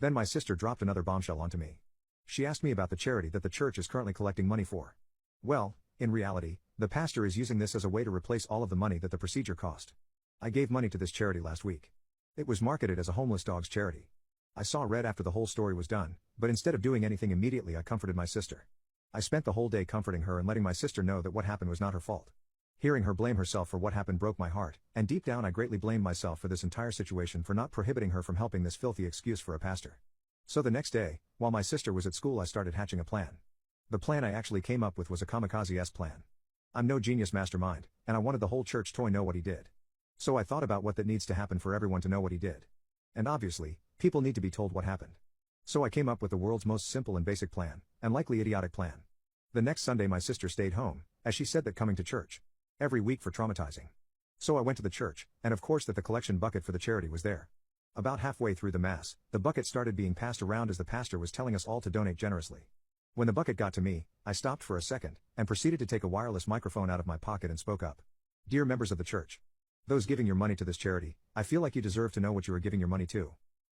Then my sister dropped another bombshell onto me. She asked me about the charity that the church is currently collecting money for. Well, in reality, the pastor is using this as a way to replace all of the money that the procedure cost. I gave money to this charity last week. It was marketed as a homeless dogs charity. I saw red after the whole story was done, but instead of doing anything immediately I comforted my sister. I spent the whole day comforting her and letting my sister know that what happened was not her fault. Hearing her blame herself for what happened broke my heart, and deep down I greatly blamed myself for this entire situation for not prohibiting her from helping this filthy excuse for a pastor. So the next day, while my sister was at school I started hatching a plan. The plan I actually came up with was a kamikaze-esque plan. I'm no genius mastermind, and I wanted the whole church to know what he did. So I thought about what that needs to happen for everyone to know what he did. And obviously, people need to be told what happened. So I came up with the world's most simple and basic plan, and likely idiotic plan. The next Sunday my sister stayed home, as she said that coming to church every week for traumatizing. So I went to the church, and of course that the collection bucket for the charity was there. About halfway through the Mass, the bucket started being passed around as the pastor was telling us all to donate generously. When the bucket got to me, I stopped for a second, and proceeded to take a wireless microphone out of my pocket and spoke up. Dear members of the church, those giving your money to this charity, I feel like you deserve to know what you are giving your money to.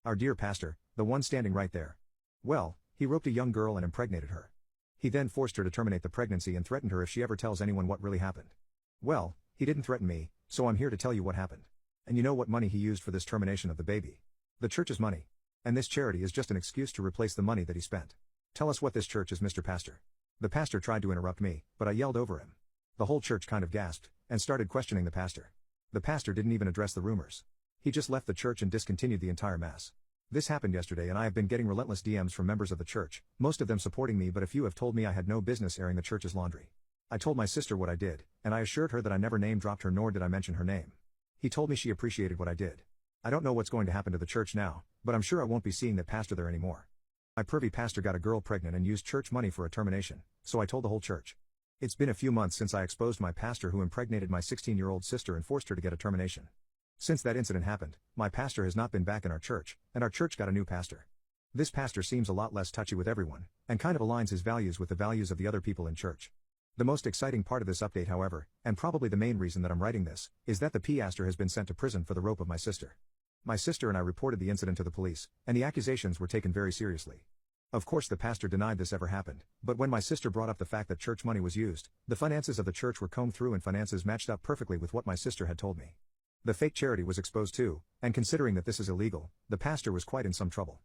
Our dear pastor, the one standing right there. Well, he roped a young girl and impregnated her. He then forced her to terminate the pregnancy and threatened her if she ever tells anyone what really happened. Well, he didn't threaten me, so I'm here to tell you what happened. And you know what money he used for this termination of the baby? The church's money. And this charity is just an excuse to replace the money that he spent. Tell us what this church is, Mr. Pastor. The pastor tried to interrupt me, but I yelled over him. The whole church kind of gasped, and started questioning the pastor. The pastor didn't even address the rumors. He just left the church and discontinued the entire Mass. This happened yesterday and I have been getting relentless DMs from members of the church, most of them supporting me but a few have told me I had no business airing the church's laundry. I told my sister what I did, and I assured her that I never name-dropped her nor did I mention her name. He told me she appreciated what I did. I don't know what's going to happen to the church now, but I'm sure I won't be seeing that pastor there anymore. My pervy pastor got a girl pregnant and used church money for a termination, so I told the whole church. It's been a few months since I exposed my pastor who impregnated my 16-year-old sister and forced her to get a termination. Since that incident happened, my pastor has not been back in our church, and our church got a new pastor. This pastor seems a lot less touchy with everyone, and kind of aligns his values with the values of the other people in church. The most exciting part of this update, however, and probably the main reason that I'm writing this, is that the pastor has been sent to prison for the rope of my sister. My sister and I reported the incident to the police, and the accusations were taken very seriously. Of course the pastor denied this ever happened, but when my sister brought up the fact that church money was used, the finances of the church were combed through and finances matched up perfectly with what my sister had told me. The fake charity was exposed too, and considering that this is illegal, the pastor was quite in some trouble.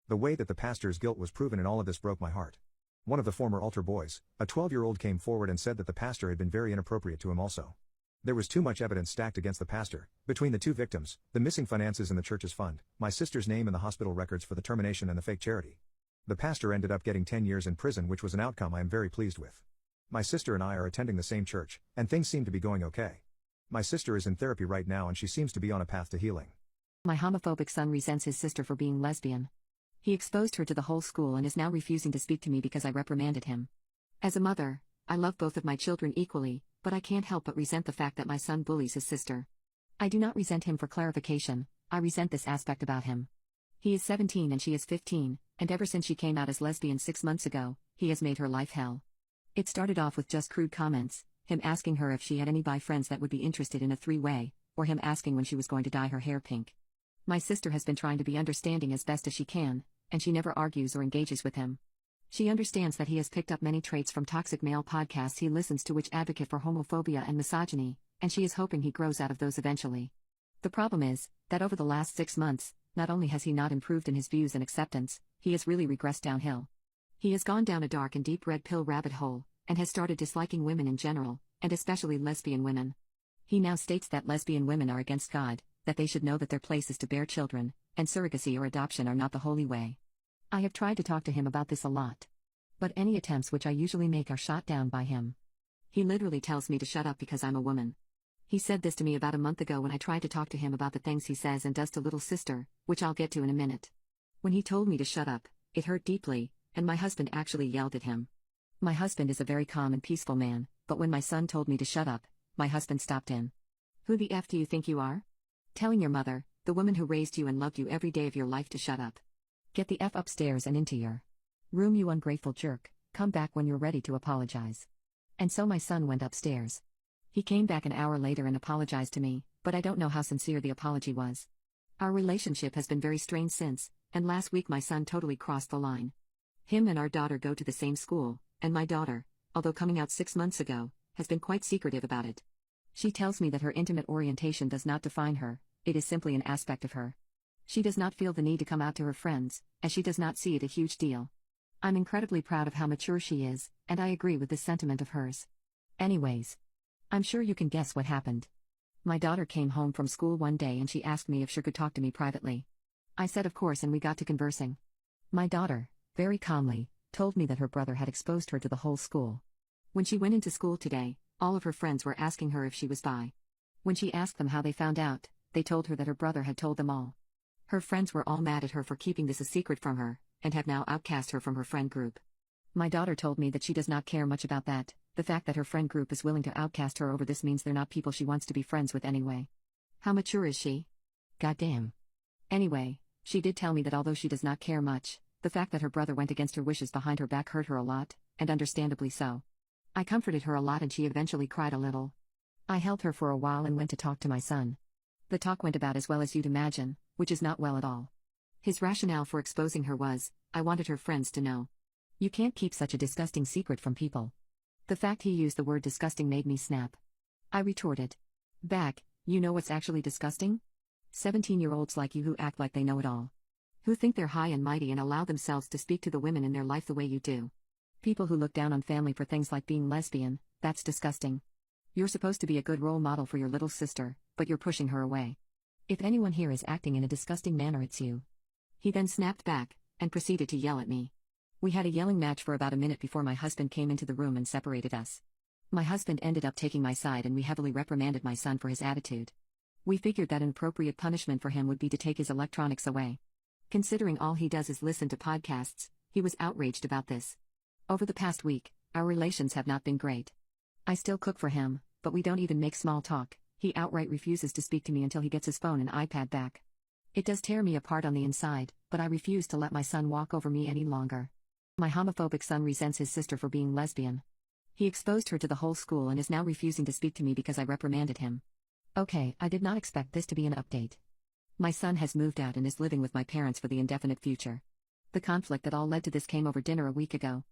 The way that the pastor's guilt was proven in all of this broke my heart. One of the former altar boys, a 12-year-old, came forward and said that the pastor had been very inappropriate to him also. There was too much evidence stacked against the pastor, between the two victims, the missing finances in the church's fund, my sister's name in the hospital records for the termination and the fake charity. The pastor ended up getting 10 years in prison, which was an outcome I am very pleased with. My sister and I are attending the same church, and things seem to be going okay. My sister is in therapy right now and she seems to be on a path to healing. My homophobic son resents his sister for being lesbian. He exposed her to the whole school and is now refusing to speak to me because I reprimanded him. As a mother, I love both of my children equally, but I can't help but resent the fact that my son bullies his sister. I do not resent him for clarification, I resent this aspect about him. He is 17 and she is 15, and ever since she came out as lesbian 6 months ago, he has made her life hell. It started off with just crude comments, him asking her if she had any bi friends that would be interested in a three-way, or him asking when she was going to dye her hair pink. My sister has been trying to be understanding as best as she can, and she never argues or engages with him. She understands that he has picked up many traits from toxic male podcasts he listens to which advocate for homophobia and misogyny, and she is hoping he grows out of those eventually. The problem is, that over the last 6 months, not only has he not improved in his views and acceptance, he has really regressed downhill. He has gone down a dark and deep red pill rabbit hole, and has started disliking women in general, and especially lesbian women. He now states that lesbian women are against God, that they should know that their place is to bear children, and surrogacy or adoption are not the holy way. I have tried to talk to him about this a lot. But any attempts which I usually make are shot down by him. He literally tells me to shut up because I'm a woman. He said this to me about a month ago when I tried to talk to him about the things he says and does to little sister, which I'll get to in a minute. When he told me to shut up, it hurt deeply, and my husband actually yelled at him. My husband is a very calm and peaceful man, but when my son told me to shut up, my husband stopped in. Who the F do you think you are? Telling your mother, the woman who raised you and loved you every day of your life, to shut up. Get the F upstairs and into your room, you ungrateful jerk, come back when you're ready to apologize. And so my son went upstairs. He came back an hour later and apologized to me, but I don't know how sincere the apology was. Our relationship has been very strained since, and last week my son totally crossed the line. Him and our daughter go to the same school, and my daughter, although coming out 6 months ago, has been quite secretive about it. She tells me that her intimate orientation does not define her, it is simply an aspect of her. She does not feel the need to come out to her friends, as she does not see it a huge deal. I'm incredibly proud of how mature she is, and I agree with this sentiment of hers. Anyways, I'm sure you can guess what happened. My daughter came home from school one day and she asked me if she could talk to me privately. I said of course, and we got to conversing. My daughter, very calmly, told me that her brother had exposed her to the whole school. When she went into school today, all of her friends were asking her if she was bi. When she asked them how they found out, they told her that her brother had told them all. Her friends were all mad at her for keeping this a secret from her, and have now outcast her from her friend group. My daughter told me that she does not care much about that. The fact that her friend group is willing to outcast her over this means they're not people she wants to be friends with anyway. How mature is she? Goddamn. Anyway, she did tell me that although she does not care much, the fact that her brother went against her wishes behind her back hurt her a lot, and understandably so. I comforted her a lot and she eventually cried a little. I held her for a while and went to talk to my son. The talk went about as well as you'd imagine, which is not well at all. His rationale for exposing her was, I wanted her friends to know. You can't keep such a disgusting secret from people. The fact he used the word disgusting made me snap. I retorted back, you know what's actually disgusting? 17-year-olds like you who act like they know it all. Who think they're high and mighty and allow themselves to speak to the women in their life the way you do. People who look down on family for things like being lesbian, that's disgusting. You're supposed to be a good role model for your little sister, but you're pushing her away. If anyone here is acting in a disgusting manner, it's you. He then snapped back, and proceeded to yell at me. We had a yelling match for about a minute before my husband came into the room and separated us. My husband ended up taking my side and we heavily reprimanded my son for his attitude. We figured that an appropriate punishment for him would be to take his electronics away. Considering all he does is listen to podcasts, he was outraged about this. Over the past week, our relations have not been great. I still cook for him, but we don't even make small talk. He outright refuses to speak to me until he gets his phone and iPad back. It does tear me apart on the inside, but I refuse to let my son walk over me any longer. My homophobic son resents his sister for being lesbian. He exposed her to the whole school and is now refusing to speak to me because I reprimanded him. Okay, I did not expect this to be an update. My son has moved out and is living with my parents for the indefinite future. The conflict that all led to this came over dinner a week ago.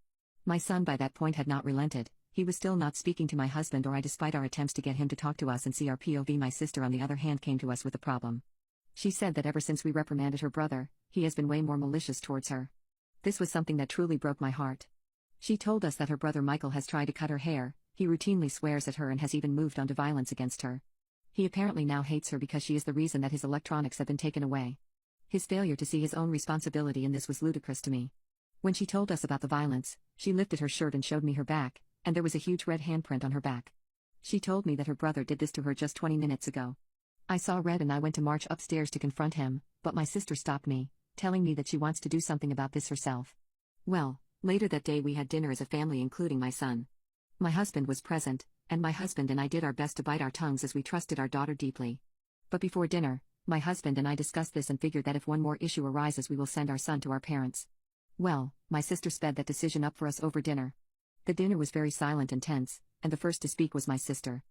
My son by that point had not relented. He was still not speaking to my husband or I, despite our attempts to get him to talk to us and see our POV. My sister on the other hand came to us with a problem. She said that ever since we reprimanded her brother, he has been way more malicious towards her. This was something that truly broke my heart. She told us that her brother Michael has tried to cut her hair, he routinely swears at her and has even moved on to violence against her. He apparently now hates her because she is the reason that his electronics have been taken away. His failure to see his own responsibility in this was ludicrous to me. When she told us about the violence, she lifted her shirt and showed me her back, and there was a huge red handprint on her back. She told me that her brother did this to her just 20 minutes ago. I saw red and I went to march upstairs to confront him, but my sister stopped me. telling me that she wants to do something about this herself. Well, later that day we had dinner as a family, including my son. My husband was present, and my husband and I did our best to bite our tongues as we trusted our daughter deeply. But before dinner, my husband and I discussed this and figured that if one more issue arises, we will send our son to our parents. Well, my sister sped that decision up for us over dinner. The dinner was very silent and tense, and the first to speak was my sister.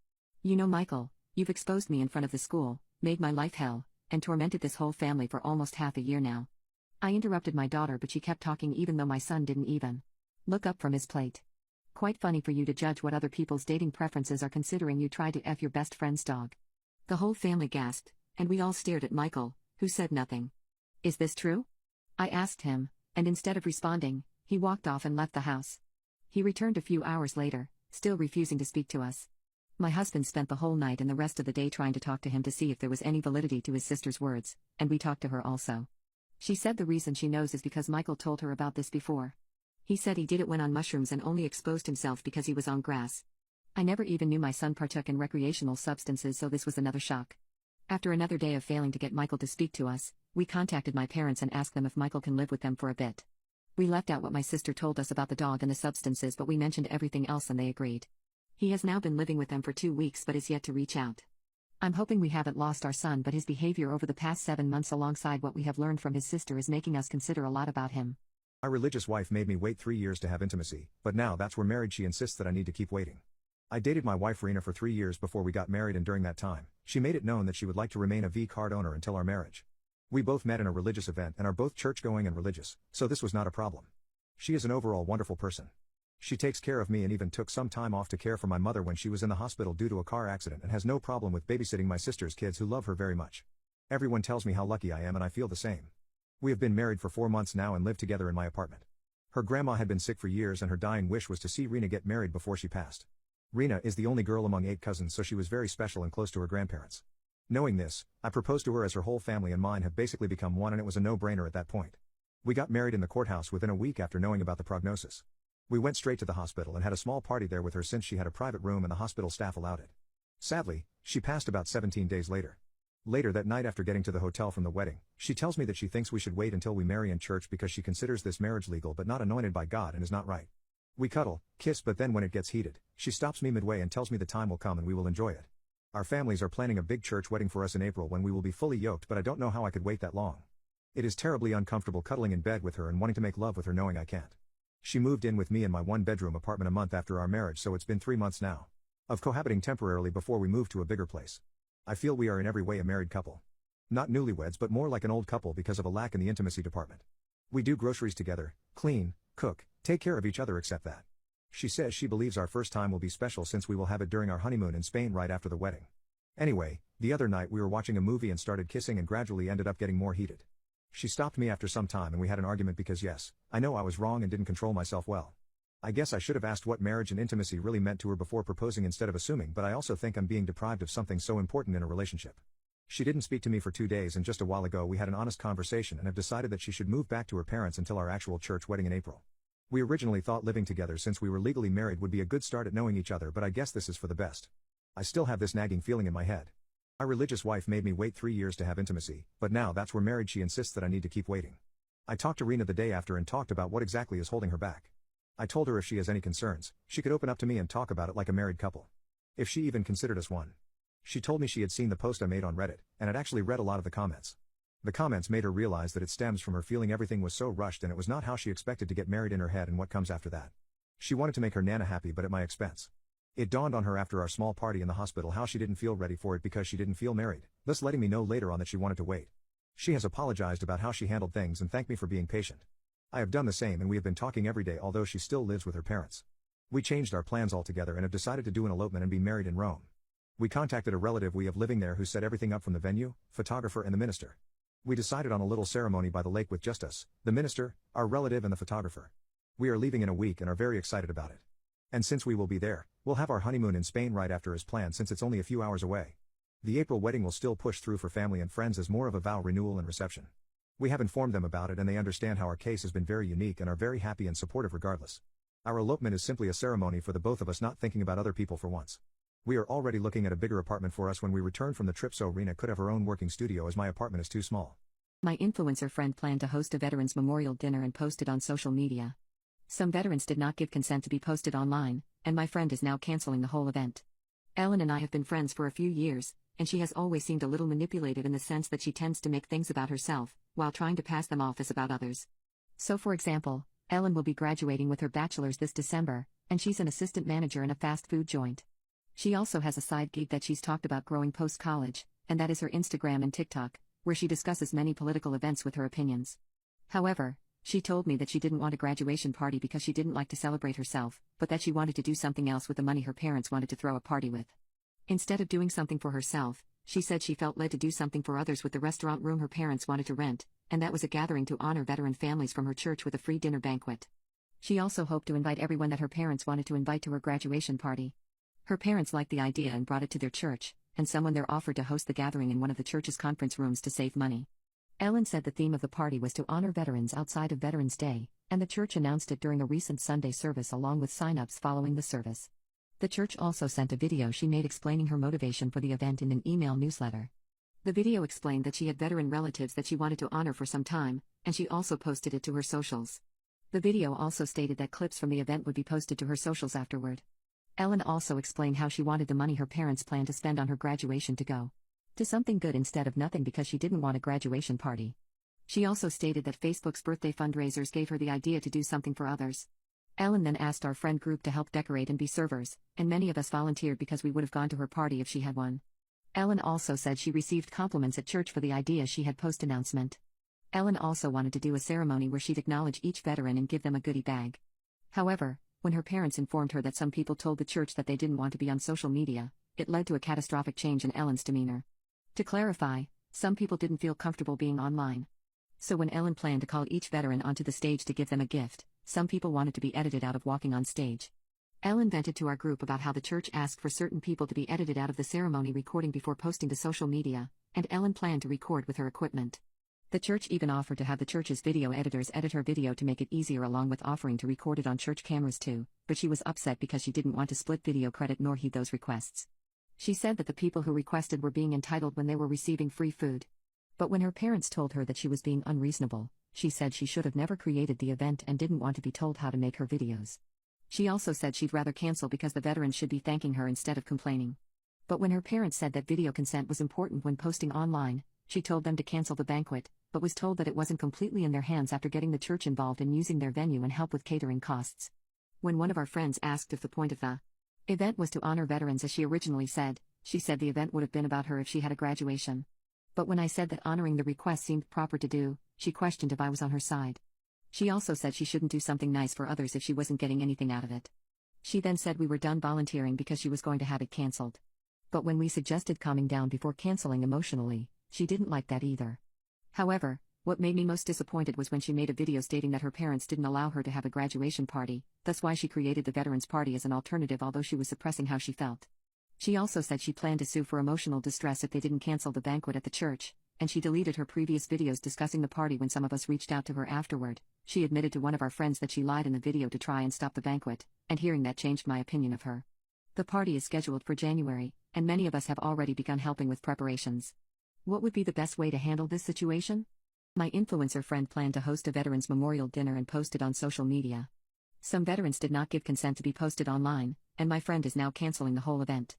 "You know, Michael, you've exposed me in front of the school, made my life hell, and tormented this whole family for almost half a year now." I interrupted my daughter, but she kept talking even though my son didn't even look up from his plate. "Quite funny for you to judge what other people's dating preferences are, considering you tried to F your best friend's dog." The whole family gasped, and we all stared at Michael, who said nothing. "Is this true?" I asked him, and instead of responding, he walked off and left the house. He returned a few hours later, still refusing to speak to us. My husband spent the whole night and the rest of the day trying to talk to him to see if there was any validity to his sister's words, and we talked to her also. She said the reason she knows is because Michael told her about this before. He said he did it when on mushrooms and only exposed himself because he was on grass. I never even knew my son partook in recreational substances, so this was another shock. After another day of failing to get Michael to speak to us, we contacted my parents and asked them if Michael can live with them for a bit. We left out what my sister told us about the dog and the substances, but we mentioned everything else and they agreed. He has now been living with them for 2 weeks but is yet to reach out. I'm hoping we haven't lost our son, but his behavior over the past 7 months alongside what we have learned from his sister is making us consider a lot about him. My religious wife made me wait 3 years to have intimacy, but now that we're married she insists that I need to keep waiting. I dated my wife Rena for 3 years before we got married, and during that time, she made it known that she would like to remain a V-card owner until our marriage. We both met in a religious event and are both church-going and religious, so this was not a problem. She is an overall wonderful person. She takes care of me and even took some time off to care for my mother when she was in the hospital due to a car accident, and has no problem with babysitting my sister's kids who love her very much. Everyone tells me how lucky I am and I feel the same. We have been married for 4 months now and live together in my apartment. Her grandma had been sick for years and her dying wish was to see Rena get married before she passed. Rena is the only girl among 8 cousins, so she was very special and close to her grandparents. Knowing this, I proposed to her as her whole family and mine have basically become one, and it was a no-brainer at that point. We got married in the courthouse within a week after knowing about the prognosis. We went straight to the hospital and had a small party there with her since she had a private room and the hospital staff allowed it. Sadly, she passed about 17 days later. Later that night, after getting to the hotel from the wedding, she tells me that she thinks we should wait until we marry in church because she considers this marriage legal but not anointed by God and is not right. We cuddle, kiss, but then when it gets heated, she stops me midway and tells me the time will come and we will enjoy it. Our families are planning a big church wedding for us in April when we will be fully yoked, but I don't know how I could wait that long. It is terribly uncomfortable cuddling in bed with her and wanting to make love with her knowing I can't. She moved in with me in my 1-bedroom apartment a month after our marriage, so it's been 3 months now of cohabiting temporarily before we moved to a bigger place. I feel we are in every way a married couple. Not newlyweds, but more like an old couple because of a lack in the intimacy department. We do groceries together, clean, cook, take care of each other, except that she says she believes our first time will be special since we will have it during our honeymoon in Spain right after the wedding. Anyway, the other night we were watching a movie and started kissing and gradually ended up getting more heated. She stopped me after some time and we had an argument because yes, I know I was wrong and didn't control myself well. I guess I should have asked what marriage and intimacy really meant to her before proposing instead of assuming, but I also think I'm being deprived of something so important in a relationship. She didn't speak to me for 2 days and just a while ago we had an honest conversation and have decided that she should move back to her parents until our actual church wedding in April. We originally thought living together since we were legally married would be a good start at knowing each other, but I guess this is for the best. I still have this nagging feeling in my head. My religious wife made me wait 3 years to have intimacy, but now that we're married she insists that I need to keep waiting. I talked to Rena the day after and talked about what exactly is holding her back. I told her if she has any concerns, she could open up to me and talk about it like a married couple. If she even considered us one. She told me she had seen the post I made on Reddit, and had actually read a lot of the comments. The comments made her realize that it stems from her feeling everything was so rushed and it was not how she expected to get married in her head and what comes after that. She wanted to make her Nana happy but at my expense. It dawned on her after our small party in the hospital how she didn't feel ready for it because she didn't feel married, thus letting me know later on that she wanted to wait. She has apologized about how she handled things and thanked me for being patient. I have done the same and we have been talking every day although she still lives with her parents. We changed our plans altogether and have decided to do an elopement and be married in Rome. We contacted a relative we have living there who set everything up from the venue, photographer and the minister. We decided on a little ceremony by the lake with just us, the minister, our relative and the photographer. We are leaving in a week and are very excited about it. And since we will be there, we'll have our honeymoon in Spain right after as planned since it's only a few hours away. The April wedding will still push through for family and friends as more of a vow renewal and reception. We have informed them about it and they understand how our case has been very unique and are very happy and supportive regardless. Our elopement is simply a ceremony for the both of us, not thinking about other people for once. We are already looking at a bigger apartment for us when we return from the trip so Rena could have her own working studio as my apartment is too small. My influencer friend planned to host a veterans memorial dinner and posted on social media. Some veterans did not give consent to be posted online, and my friend is now canceling the whole event. Ellen and I have been friends for a few years, and she has always seemed a little manipulative in the sense that she tends to make things about herself, while trying to pass them off as about others. So for example, Ellen will be graduating with her bachelor's this December, and she's an assistant manager in a fast food joint. She also has a side gig that she's talked about growing post-college, and that is her Instagram and TikTok, where she discusses many political events with her opinions. However, she told me that she didn't want a graduation party because she didn't like to celebrate herself, but that she wanted to do something else with the money her parents wanted to throw a party with. Instead of doing something for herself, she said she felt led to do something for others with the restaurant room her parents wanted to rent, and that was a gathering to honor veteran families from her church with a free dinner banquet. She also hoped to invite everyone that her parents wanted to invite to her graduation party. Her parents liked the idea and brought it to their church, and someone there offered to host the gathering in one of the church's conference rooms to save money. Ellen said the theme of the party was to honor veterans outside of Veterans Day, and the church announced it during a recent Sunday service along with sign-ups following the service. The church also sent a video she made explaining her motivation for the event in an email newsletter. The video explained that she had veteran relatives that she wanted to honor for some time, and she also posted it to her socials. The video also stated that clips from the event would be posted to her socials afterward. Ellen also explained how she wanted the money her parents planned to spend on her graduation to go to something good instead of nothing because she didn't want a graduation party. She also stated that Facebook's birthday fundraisers gave her the idea to do something for others. Ellen then asked our friend group to help decorate and be servers, and many of us volunteered because we would have gone to her party if she had one. Ellen also said she received compliments at church for the idea she had post-announcement. Ellen also wanted to do a ceremony where she'd acknowledge each veteran and give them a goodie bag. However, when her parents informed her that some people told the church that they didn't want to be on social media, it led to a catastrophic change in Ellen's demeanor. To clarify, some people didn't feel comfortable being online. So when Ellen planned to call each veteran onto the stage to give them a gift, some people wanted to be edited out of walking on stage. Ellen vented to our group about how the church asked for certain people to be edited out of the ceremony recording before posting to social media, and Ellen planned to record with her equipment. The church even offered to have the church's video editors edit her video to make it easier along with offering to record it on church cameras too, but she was upset because she didn't want to split video credit nor heed those requests. She said that the people who requested were being entitled when they were receiving free food. But when her parents told her that she was being unreasonable, she said she should have never created the event and didn't want to be told how to make her videos. She also said she'd rather cancel because the veterans should be thanking her instead of complaining. But when her parents said that video consent was important when posting online, she told them to cancel the banquet, but was told that it wasn't completely in their hands after getting the church involved in using their venue and help with catering costs. When one of our friends asked if the point of the event was to honor veterans as she originally said, she said the event would have been about her if she had a graduation. But when I said that honoring the request seemed proper to do, she questioned if I was on her side. She also said she shouldn't do something nice for others if she wasn't getting anything out of it. She then said we were done volunteering because she was going to have it cancelled. But when we suggested calming down before canceling emotionally, she didn't like that either. However, what made me most disappointed was when she made a video stating that her parents didn't allow her to have a graduation party, thus why she created the Veterans Party as an alternative although she was suppressing how she felt. She also said she planned to sue for emotional distress if they didn't cancel the banquet at the church, and she deleted her previous videos discussing the party when some of us reached out to her afterward. She admitted to one of our friends that she lied in the video to try and stop the banquet, and hearing that changed my opinion of her. The party is scheduled for January, and many of us have already begun helping with preparations. What would be the best way to handle this situation? My influencer friend planned to host a veterans memorial dinner and post it on social media. Some veterans did not give consent to be posted online, and my friend is now canceling the whole event.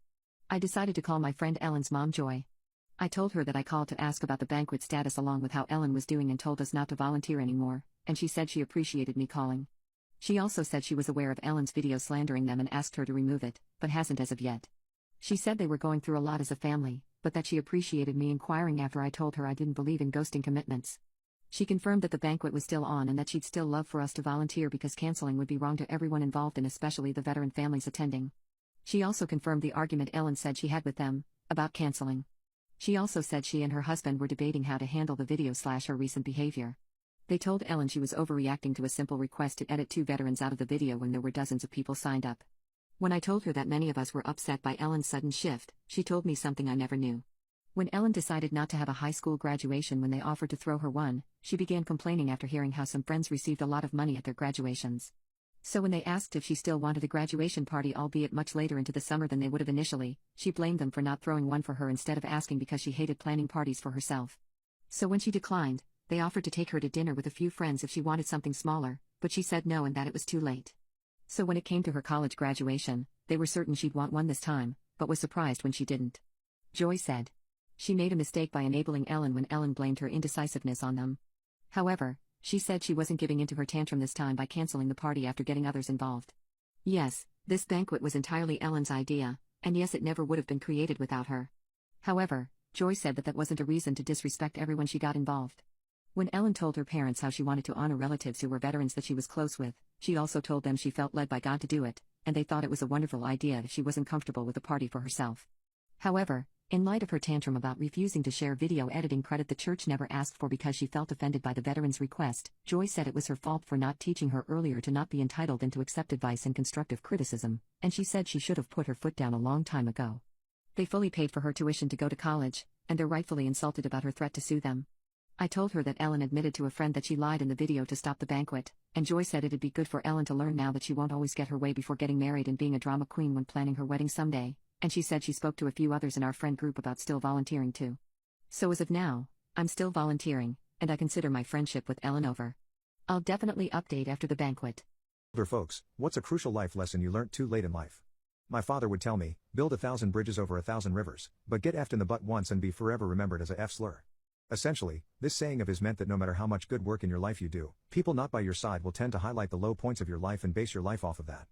I decided to call my friend Ellen's mom Joy. I told her that I called to ask about the banquet status along with how Ellen was doing and told us not to volunteer anymore, and she said she appreciated me calling. She also said she was aware of Ellen's video slandering them and asked her to remove it, but hasn't as of yet. She said they were going through a lot as a family, but that she appreciated me inquiring after I told her I didn't believe in ghosting commitments. She confirmed that the banquet was still on and that she'd still love for us to volunteer because canceling would be wrong to everyone involved and especially the veteran families attending. She also confirmed the argument Ellen said she had with them about canceling. She also said she and her husband were debating how to handle the video/her recent behavior. They told Ellen she was overreacting to a simple request to edit 2 veterans out of the video when there were dozens of people signed up. When I told her that many of us were upset by Ellen's sudden shift, she told me something I never knew. When Ellen decided not to have a high school graduation when they offered to throw her one, she began complaining after hearing how some friends received a lot of money at their graduations. So when they asked if she still wanted a graduation party albeit much later into the summer than they would have initially, she blamed them for not throwing one for her instead of asking because she hated planning parties for herself. So when she declined, They offered to take her to dinner with a few friends if she wanted something smaller, but she said no and that it was too late. So when it came to her college graduation, they were certain she'd want one this time, but was surprised when she didn't. Joy said. She made a mistake by enabling Ellen when Ellen blamed her indecisiveness on them. However, she said she wasn't giving into her tantrum this time by canceling the party after getting others involved. Yes, this banquet was entirely Ellen's idea, and yes, it never would have been created without her. However, Joy said that wasn't a reason to disrespect everyone she got involved. When Ellen told her parents how she wanted to honor relatives who were veterans that she was close with, she also told them she felt led by God to do it, and they thought it was a wonderful idea if she wasn't comfortable with a party for herself. However, in light of her tantrum about refusing to share video editing credit the church never asked for because she felt offended by the veteran's request, Joy said it was her fault for not teaching her earlier to not be entitled and to accept advice and constructive criticism, and she said she should have put her foot down a long time ago. They fully paid for her tuition to go to college, and they're rightfully insulted about her threat to sue them. I told her that Ellen admitted to a friend that she lied in the video to stop the banquet, and Joy said it'd be good for Ellen to learn now that she won't always get her way before getting married and being a drama queen when planning her wedding someday, and she said she spoke to a few others in our friend group about still volunteering too. So as of now, I'm still volunteering, and I consider my friendship with Ellen over. I'll definitely update after the banquet. Older folks, what's a crucial life lesson you learnt too late in life? My father would tell me, build 1,000 bridges over 1,000 rivers, but get effed in the butt once and be forever remembered as a F slur. Essentially, this saying of his meant that no matter how much good work in your life you do, people not by your side will tend to highlight the low points of your life and base your life off of that.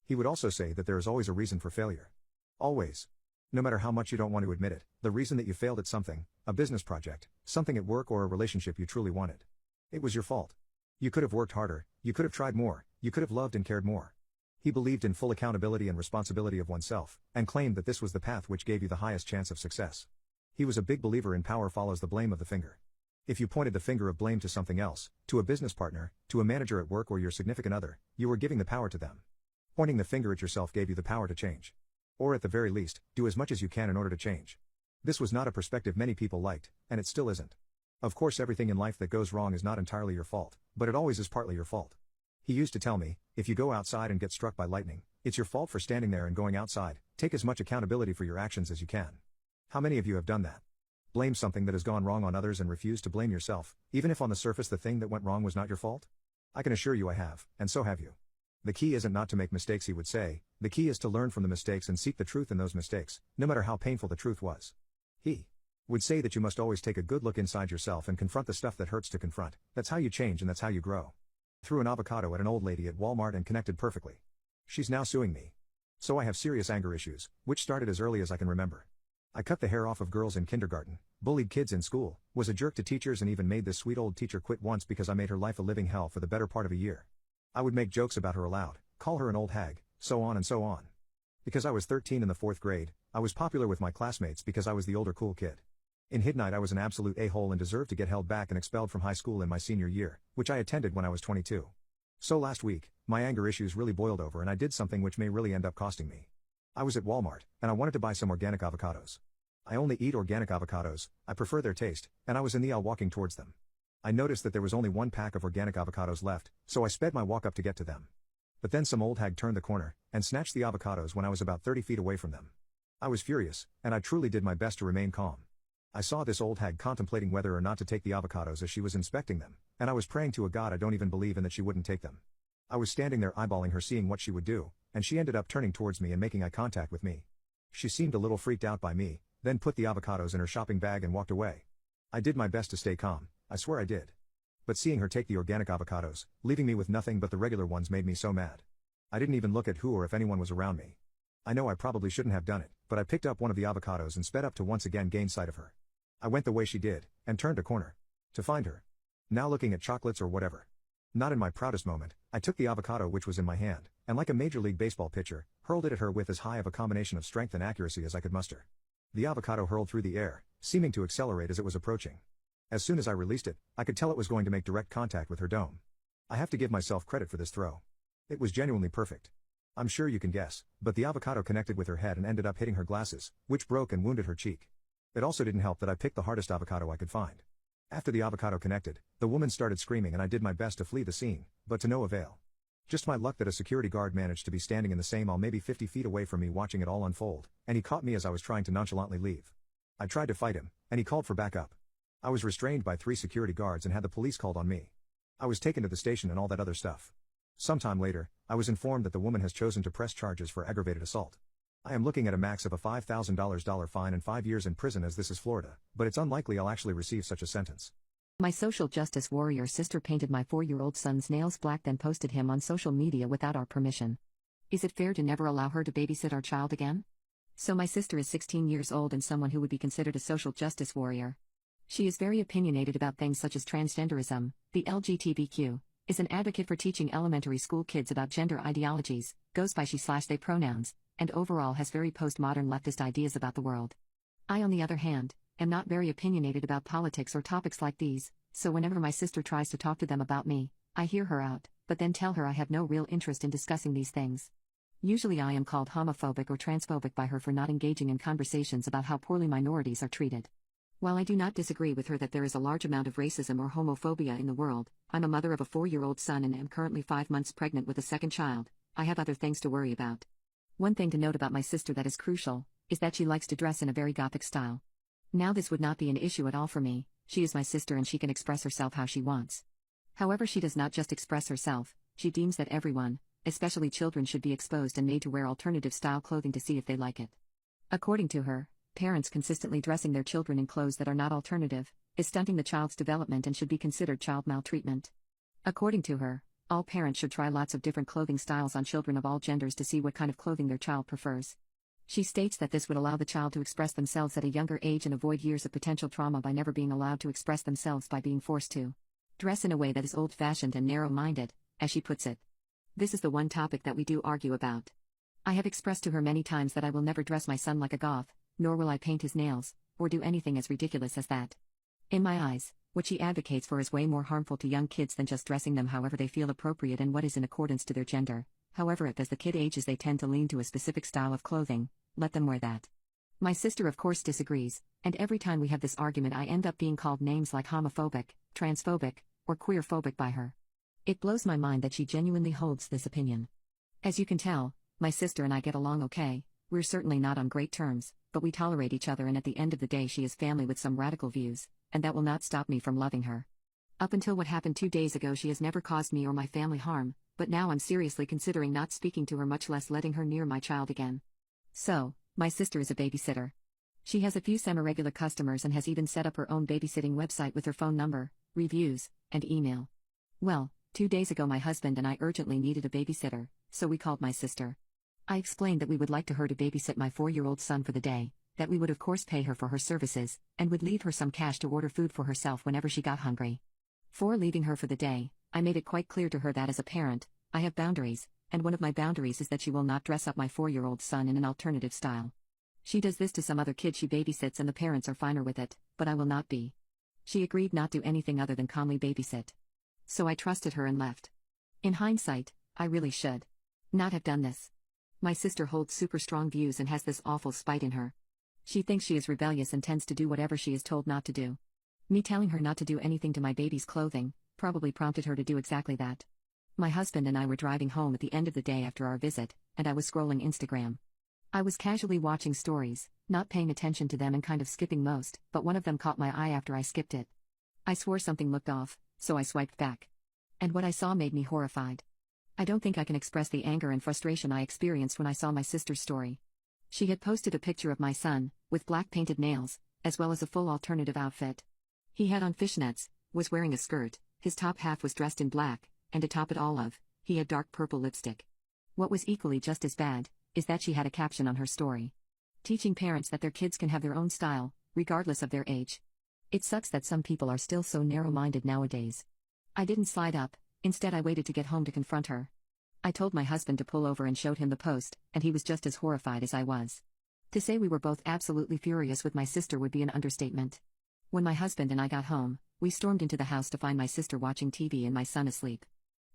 He would also say that there is always a reason for failure. Always. No matter how much you don't want to admit it, the reason that you failed at something, a business project, something at work or a relationship you truly wanted. It was your fault. You could have worked harder, you could have tried more, you could have loved and cared more. He believed in full accountability and responsibility of oneself, and claimed that this was the path which gave you the highest chance of success. He was a big believer in power follows the blame of the finger. If you pointed the finger of blame to something else, to a business partner, to a manager at work or your significant other, you were giving the power to them. Pointing the finger at yourself gave you the power to change. Or at the very least, do as much as you can in order to change. This was not a perspective many people liked, and it still isn't. Of course, everything in life that goes wrong is not entirely your fault, but it always is partly your fault. He used to tell me, if you go outside and get struck by lightning, it's your fault for standing there and going outside. Take as much accountability for your actions as you can. How many of you have done that? Blame something that has gone wrong on others and refuse to blame yourself, even if on the surface the thing that went wrong was not your fault? I can assure you I have, and so have you. The key isn't not to make mistakes, he would say, the key is to learn from the mistakes and seek the truth in those mistakes, no matter how painful the truth was. He would say that you must always take a good look inside yourself and confront the stuff that hurts to confront. That's how you change and that's how you grow. Threw an avocado at an old lady at Walmart and connected perfectly. She's now suing me. So I have serious anger issues, which started as early as I can remember. I cut the hair off of girls in kindergarten, bullied kids in school, was a jerk to teachers and even made this sweet old teacher quit once because I made her life a living hell for the better part of a year. I would make jokes about her aloud, call her an old hag, so on and so on. Because I was 13 in the 4th grade, I was popular with my classmates because I was the older cool kid. In Hidnight I was an absolute a-hole and deserved to get held back and expelled from high school in my senior year, which I attended when I was 22. So last week, my anger issues really boiled over and I did something which may really end up costing me. I was at Walmart, and I wanted to buy some organic avocados. I only eat organic avocados, I prefer their taste, and I was in the aisle walking towards them. I noticed that there was only one pack of organic avocados left, so I sped my walk up to get to them. But then some old hag turned the corner, and snatched the avocados when I was about 30 feet away from them. I was furious, and I truly did my best to remain calm. I saw this old hag contemplating whether or not to take the avocados as she was inspecting them, and I was praying to a God I don't even believe in that she wouldn't take them. I was standing there eyeballing her seeing what she would do, and she ended up turning towards me and making eye contact with me. She seemed a little freaked out by me, then put the avocados in her shopping bag and walked away. I did my best to stay calm, I swear I did. But seeing her take the organic avocados, leaving me with nothing but the regular ones made me so mad. I didn't even look at who or if anyone was around me. I know I probably shouldn't have done it, but I picked up one of the avocados and sped up to once again gain sight of her. I went the way she did, and turned a corner. To find her. Now looking at chocolates or whatever. Not in my proudest moment, I took the avocado which was in my hand, and like a Major League Baseball pitcher, hurled it at her with as high of a combination of strength and accuracy as I could muster. The avocado hurled through the air, seeming to accelerate as it was approaching. As soon as I released it, I could tell it was going to make direct contact with her dome. I have to give myself credit for this throw. It was genuinely perfect. I'm sure you can guess, but the avocado connected with her head and ended up hitting her glasses, which broke and wounded her cheek. It also didn't help that I picked the hardest avocado I could find. After the avocado connected, the woman started screaming and I did my best to flee the scene, but to no avail. Just my luck that a security guard managed to be standing in the same aisle maybe 50 feet away from me watching it all unfold, and he caught me as I was trying to nonchalantly leave. I tried to fight him, and he called for backup. I was restrained by 3 security guards and had the police called on me. I was taken to the station and all that other stuff. Sometime later, I was informed that the woman has chosen to press charges for aggravated assault. I am looking at a max of a $5,000 fine and 5 years in prison, as this is Florida, but it's unlikely I'll actually receive such a sentence. My social justice warrior sister painted my 4-year-old son's nails black, then posted him on social media without our permission. Is it fair to never allow her to babysit our child again? So my sister is 16 years old and someone who would be considered a social justice warrior. She is very opinionated about things such as transgenderism, the LGBTQ, is an advocate for teaching elementary school kids about gender ideologies, goes by she/they pronouns, and overall has very postmodern leftist ideas about the world. I, on the other hand, am not very opinionated about politics or topics like these, so whenever my sister tries to talk to them about me, I hear her out, but then tell her I have no real interest in discussing these things. Usually I am called homophobic or transphobic by her for not engaging in conversations about how poorly minorities are treated. While I do not disagree with her that there is a large amount of racism or homophobia in the world, I'm a mother of a 4-year-old son and am currently 5 months pregnant with a second child. I have other things to worry about. One thing to note about my sister that is crucial, is that she likes to dress in a very gothic style. Now this would not be an issue at all for me, she is my sister and she can express herself how she wants. However, she does not just express herself, she deems that everyone, especially children, should be exposed and made to wear alternative style clothing to see if they like it. According to her, parents consistently dressing their children in clothes that are not alternative, is stunting the child's development and should be considered child maltreatment. According to her, all parents should try lots of different clothing styles on children of all genders to see what kind of clothing their child prefers. She states that this would allow the child to express themselves at a younger age and avoid years of potential trauma by never being allowed to express themselves by being forced to dress in a way that is old-fashioned and narrow-minded, as she puts it. This is the one topic that we do argue about. I have expressed to her many times that I will never dress my son like a goth, nor will I paint his nails, or do anything as ridiculous as that. In my eyes, what she advocates for is way more harmful to young kids than just dressing them however they feel appropriate and what is in accordance to their gender. However, if as the kid ages they tend to lean to a specific style of clothing, let them wear that. My sister of course disagrees, and every time we have this argument I end up being called names like homophobic, transphobic, or queerphobic by her. It blows my mind that she genuinely holds this opinion. As you can tell, my sister and I get along okay. We're certainly not on great terms, but we tolerate each other, and at the end of the day she is family with some radical views, and that will not stop me from loving her. Up until what happened 2 days ago she has never caused me or my family harm, but now I'm seriously considering not speaking to her, much less letting her near my child again. So, my sister is a babysitter. She has a few semi-regular customers and has even set up her own babysitting website with her phone number, reviews, and email. Well, 2 days ago my husband and I urgently needed a babysitter, so we called my sister. I explained that we would like her to babysit my 4-year-old son for the day, that we would of course pay her for her services, and would leave her some cash to order food for herself whenever she got hungry. Before leaving her for the day, I made it quite clear to her that as a parent, I have boundaries, and one of my boundaries is that she will not dress up my 4-year-old son in an alternative style. She does this to some other kid she babysits and the parents are finer with it, but I will not be. She agreed not to do anything other than calmly babysit. So I trusted her and left. In hindsight, I really should not have done this. My sister holds super strong views and has this awful spite in her. She thinks she is rebellious and tends to do whatever she is told not to do. Me telling her not to do anything to my baby's clothing probably prompted her to do exactly that. My husband and I were driving home at the end of the day after our visit, and I was scrolling Instagram. I was casually watching stories, not paying attention to them and kind of skipping most, but one of them caught my eye after I skipped it. I swore something looked off, so I swiped back. And what I saw made me horrified. I don't think I can express the anger and frustration I experienced when I saw my sister's story. She had posted a picture of my son, with black painted nails, as well as a full alternative outfit. He had on fishnets, was wearing a skirt, his top half was dressed in black, and to top it all off, he had dark purple lipstick. What was equally just as bad, is that she had a caption on her story. Teaching parents that their kids can have their own style, regardless of their age. It sucks that some people are still so narrow-minded nowadays. I didn't slide up, instead I waited to get home to confront her. I told my husband to pull over and showed him the post, and he was just as horrified as I was. To say we were both absolutely furious with my sister would be an understatement. When my husband and I got home, we stormed into the house to find my sister watching TV and my son asleep.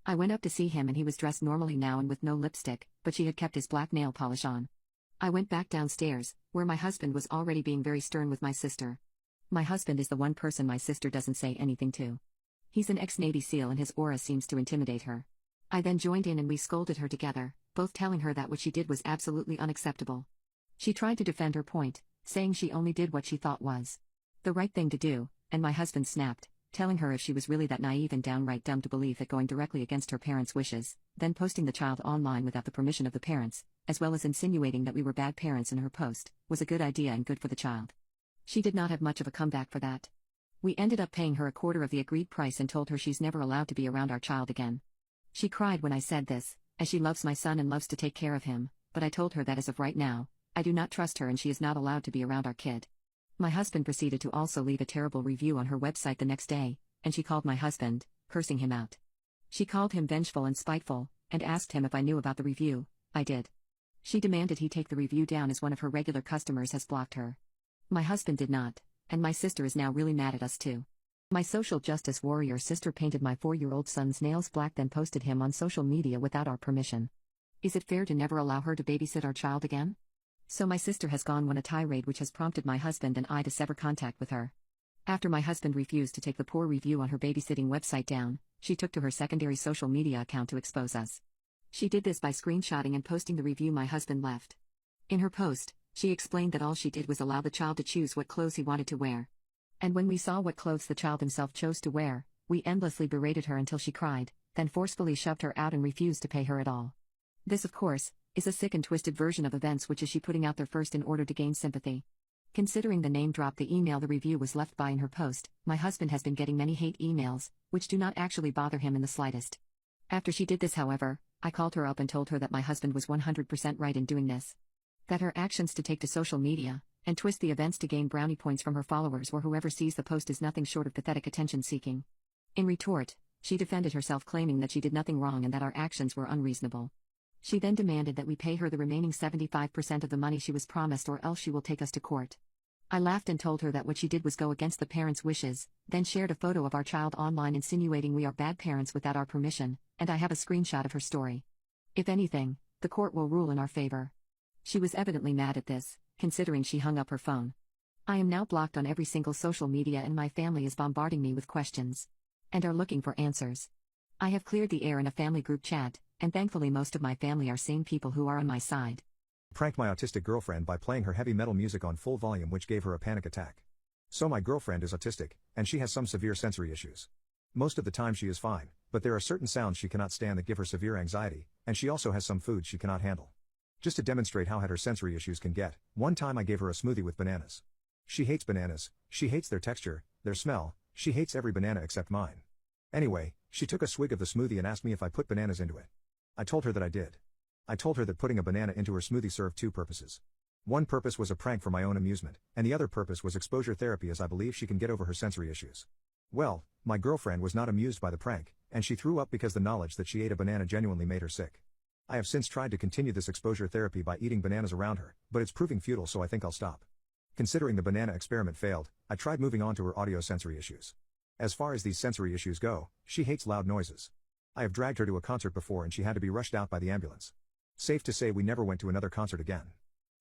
I went up to see him and he was dressed normally now and with no lipstick, but she had kept his black nail polish on. I went back downstairs, where my husband was already being very stern with my sister. My husband is the one person my sister doesn't say anything to. He's an ex-Navy SEAL and his aura seems to intimidate her. I then joined in and we scolded her together, both telling her that what she did was absolutely unacceptable. She tried to defend her point, saying she only did what she thought was the right thing to do, and my husband snapped, telling her if she was really that naive and downright dumb to believe that going directly against her parents' wishes, then posting the child online without the permission of the parents, as well as insinuating that we were bad parents in her post, was a good idea and good for the child. She did not have much of a comeback for that. We ended up paying her a quarter of the agreed price and told her she's never allowed to be around our child again. She cried when I said this, as she loves my son and loves to take care of him, but I told her that as of right now, I do not trust her and she is not allowed to be around our kid. My husband proceeded to also leave a terrible review on her website the next day, and she called my husband, cursing him out. She called him vengeful and spiteful, and asked him if I knew about the review. I did. She demanded he take the review down as one of her regular customers has blocked her. My husband did not, and my sister is now really mad at us too. My social justice warrior sister painted my 4-year-old son's nails black then posted him on social media without our permission. Is it fair to never allow her to babysit our child again? So my sister has gone on a tirade which has prompted my husband and I to sever contact with her. After my husband refused to take the poor review on her babysitting website down, she took to her secondary social media account to expose us. She did this by screenshotting and posting the review my husband left. In her post, she explained that all she did was allow the child to choose what clothes he wanted to wear. And when we saw what clothes the child himself chose to wear, we endlessly berated her until she cried, then forcefully shoved her out and refused to pay her at all. This, of course, is a sick and twisted version of events which is she putting out there first in order to gain sympathy. Considering the name drop the email the review was left by in her post, my husband has been getting many hate emails, which do not actually bother him in the slightest. After she did this, however, I called her up and told her that my husband was 100% right in doing this. That her actions to take to social media, and twist the events to gain brownie points from her followers or whoever sees the post is nothing short of pathetic attention-seeking. In retort, she defended herself claiming that she did nothing wrong and that our actions were unreasonable. She then demanded that we pay her the remaining 75% of the money she was promised or else she will take us to court. I laughed and told her that what she did was go against the parents' wishes, then shared a photo of our child online insinuating we are bad parents without our permission, and I have a screenshot of her story. If anything, the court will rule in our favor. She was evidently mad at this, considering she hung up her phone. I am now blocked on every single social media and my family is bombarding me with questions. And are looking for answers. I have cleared the air in a family group chat, and thankfully most of my family are sane people who are on my side. Pranked my autistic girlfriend by playing her heavy metal music on full volume which gave her a panic attack. So my girlfriend is autistic, and she has some severe sensory issues. Most of the time she is fine, but there are certain sounds she cannot stand that give her severe anxiety, and she also has some foods she cannot handle. Just to demonstrate how hard her sensory issues can get, one time I gave her a smoothie with bananas. She hates bananas, she hates their texture, their smell, she hates every banana except mine. Anyway, she took a swig of the smoothie and asked me if I put bananas into it. I told her that I did. I told her that putting a banana into her smoothie served two purposes. One purpose was a prank for my own amusement, and the other purpose was exposure therapy as I believe she can get over her sensory issues. Well, my girlfriend was not amused by the prank, and she threw up because the knowledge that she ate a banana genuinely made her sick. I have since tried to continue this exposure therapy by eating bananas around her, but it's proving futile so I think I'll stop. Considering the banana experiment failed, I tried moving on to her audio sensory issues. As far as these sensory issues go, she hates loud noises. I have dragged her to a concert before and she had to be rushed out by the ambulance. Safe to say we never went to another concert again.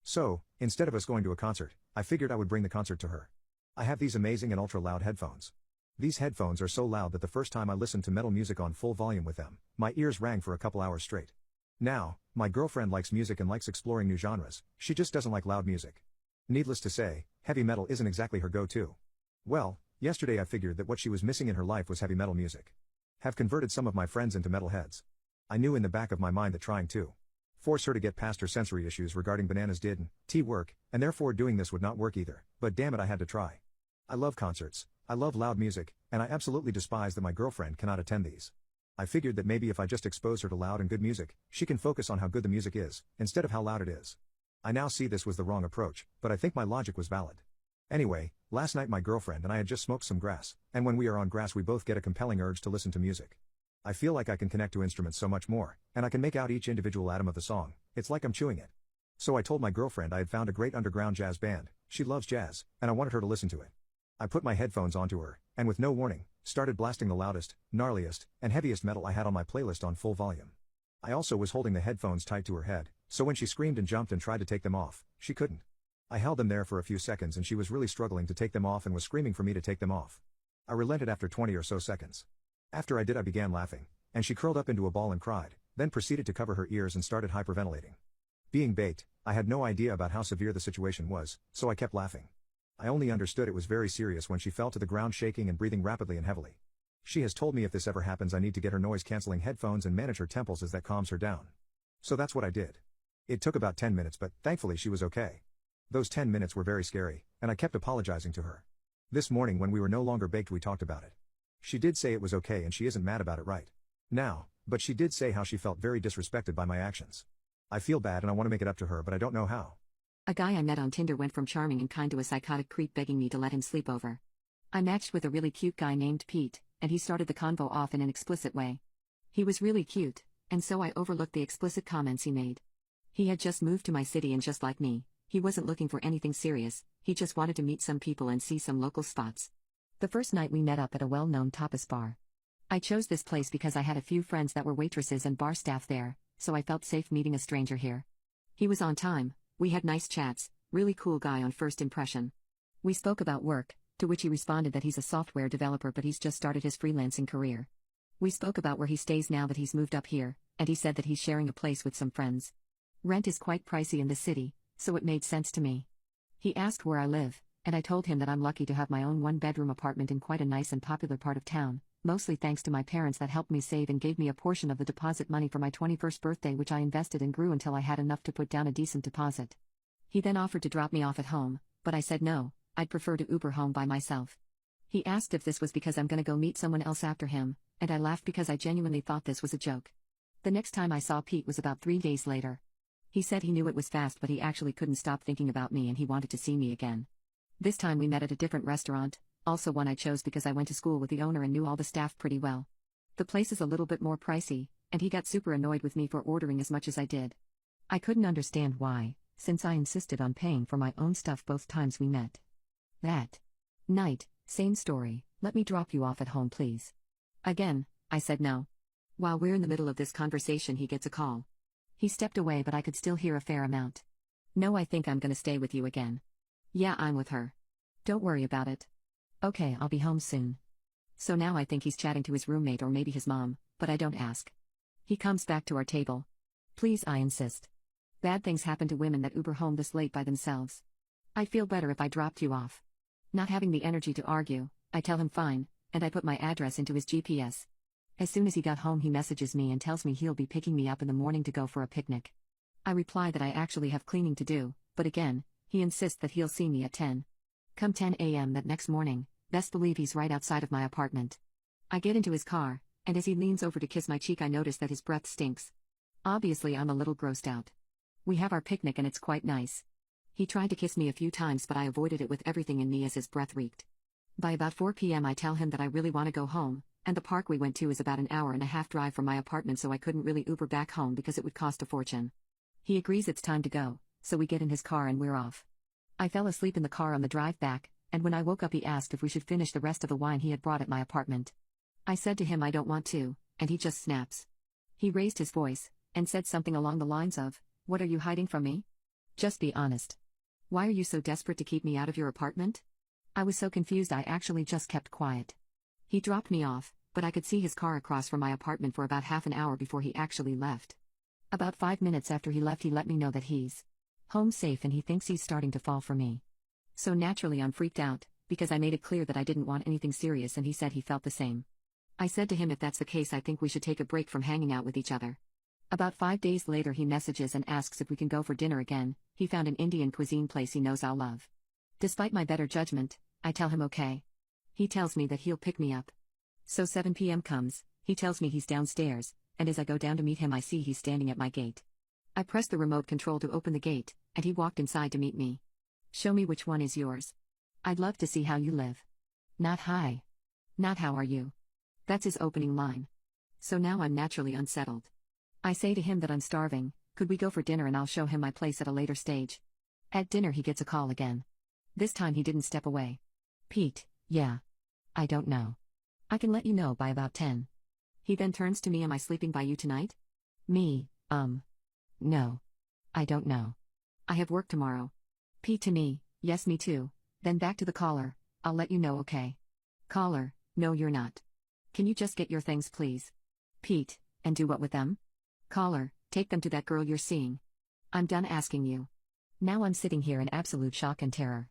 So, instead of us going to a concert, I figured I would bring the concert to her. I have these amazing and ultra loud headphones. These headphones are so loud that the first time I listened to metal music on full volume with them, my ears rang for a couple hours straight. Now, my girlfriend likes music and likes exploring new genres, she just doesn't like loud music. Needless to say, heavy metal isn't exactly her go-to. Well, yesterday I figured that what she was missing in her life was heavy metal music. Have converted some of my friends into metalheads. I knew in the back of my mind that trying to force her to get past her sensory issues regarding bananas didn't work, and therefore doing this would not work either, but damn it I had to try. I love concerts, I love loud music, and I absolutely despise that my girlfriend cannot attend these. I figured that maybe if I just expose her to loud and good music, she can focus on how good the music is, instead of how loud it is. I now see this was the wrong approach, but I think my logic was valid. Anyway, last night my girlfriend and I had just smoked some grass, and when we are on grass we both get a compelling urge to listen to music. I feel like I can connect to instruments so much more, and I can make out each individual atom of the song, it's like I'm chewing it. So I told my girlfriend I had found a great underground jazz band, she loves jazz, and I wanted her to listen to it. I put my headphones onto her, and with no warning, started blasting the loudest, gnarliest, and heaviest metal I had on my playlist on full volume. I also was holding the headphones tight to her head, so when she screamed and jumped and tried to take them off, she couldn't. I held them there for a few seconds and she was really struggling to take them off and was screaming for me to take them off. I relented after 20 or so seconds. After I did I began laughing, and she curled up into a ball and cried, then proceeded to cover her ears and started hyperventilating. Being baked, I had no idea about how severe the situation was, so I kept laughing. I only understood it was very serious when she fell to the ground shaking and breathing rapidly and heavily. She has told me if this ever happens I need to get her noise-canceling headphones and manage her temples as that calms her down. So that's what I did. It took about 10 minutes but, thankfully she was okay. Those 10 minutes were very scary, and I kept apologizing to her. This morning when we were no longer baked we talked about it. She did say it was okay and she isn't mad about it right now, but she did say how she felt very disrespected by my actions. I feel bad and I want to make it up to her but I don't know how. A guy I met on Tinder went from charming and kind to a psychotic creep begging me to let him sleep over. I matched with a really cute guy named Pete, and he started the convo off in an explicit way. He was really cute, and so I overlooked the explicit comments he made. He had just moved to my city and just like me, he wasn't looking for anything serious, he just wanted to meet some people and see some local spots. The first night we met up at a well-known tapas bar. I chose this place because I had a few friends that were waitresses and bar staff there, so I felt safe meeting a stranger here. He was on time, we had nice chats, really cool guy on first impression. We spoke about work, to which he responded that he's a software developer but he's just started his freelancing career. We spoke about where he stays now that he's moved up here, and he said that he's sharing a place with some friends. Rent is quite pricey in the city, so it made sense to me. He asked where I live, and I told him that I'm lucky to have my own one-bedroom apartment in quite a nice and popular part of town, mostly thanks to my parents that helped me save and gave me a portion of the deposit money for my 21st birthday which I invested and grew until I had enough to put down a decent deposit. He then offered to drop me off at home, but I said no, I'd prefer to Uber home by myself. He asked if this was because I'm gonna go meet someone else after him, and I laughed because I genuinely thought this was a joke. The next time I saw Pete was about 3 days later. He said he knew it was fast but he actually couldn't stop thinking about me and he wanted to see me again. This time we met at a different restaurant, also one I chose because I went to school with the owner and knew all the staff pretty well. The place is a little bit more pricey, and he got super annoyed with me for ordering as much as I did. I couldn't understand why, since I insisted on paying for my own stuff both times we met. That night, same story, let me drop you off at home please. Again, I said no. While we're in the middle of this conversation he gets a call. He stepped away but I could still hear a fair amount. No, I think I'm gonna stay with you again. Yeah, I'm with her. Don't worry about it. Okay, I'll be home soon. So now I think he's chatting to his roommate or maybe his mom, but I don't ask. He comes back to our table. Please, I insist. Bad things happen to women that Uber home this late by themselves. I'd feel better if I dropped you off. Not having the energy to argue, I tell him fine, and I put my address into his GPS. As soon as he got home he messages me and tells me he'll be picking me up in the morning to go for a picnic. I reply that I actually have cleaning to do, but again, he insists that he'll see me at 10. Come 10 a.m. that next morning, best believe he's right outside of my apartment. I get into his car, and as he leans over to kiss my cheek I notice that his breath stinks. Obviously I'm a little grossed out. We have our picnic and it's quite nice. He tried to kiss me a few times but I avoided it with everything in me as his breath reeked. By about 4 p.m. I tell him that I really want to go home, and the park we went to is about an hour-and-a-half drive from my apartment so I couldn't really Uber back home because it would cost a fortune. He agrees it's time to go, so we get in his car and we're off. I fell asleep in the car on the drive back, and when I woke up he asked if we should finish the rest of the wine he had brought at my apartment. I said to him I don't want to, and he just snaps. He raised his voice, and said something along the lines of, "What are you hiding from me? Just be honest. Why are you so desperate to keep me out of your apartment?" I was so confused I actually just kept quiet. He dropped me off, but I could see his car across from my apartment for about half an hour before he actually left. About 5 minutes after he left he let me know that he's home safe and he thinks he's starting to fall for me. So naturally I'm freaked out, because I made it clear that I didn't want anything serious and he said he felt the same. I said to him if that's the case I think we should take a break from hanging out with each other. About 5 days later he messages and asks if we can go for dinner again. He found an Indian cuisine place he knows I'll love. Despite my better judgment, I tell him okay. He tells me that he'll pick me up. So 7 p.m. comes, he tells me he's downstairs, and as I go down to meet him I see he's standing at my gate. I press the remote control to open the gate, and he walked inside to meet me. Show me which one is yours. I'd love to see how you live. Not hi. Not how are you. That's his opening line. So now I'm naturally unsettled. I say to him that I'm starving, could we go for dinner and I'll show him my place at a later stage. At dinner he gets a call again. This time he didn't step away. Pete, yeah. I don't know. I can let you know by about 10. He then turns to me, am I sleeping by you tonight? Me, no. I don't know. I have work tomorrow. Pete to me, yes me too. Then back to the caller, I'll let you know okay. Caller, no you're not. Can you just get your things please? Pete, and do what with them? Caller, take them to that girl you're seeing. I'm done asking you. Now I'm sitting here in absolute shock and terror.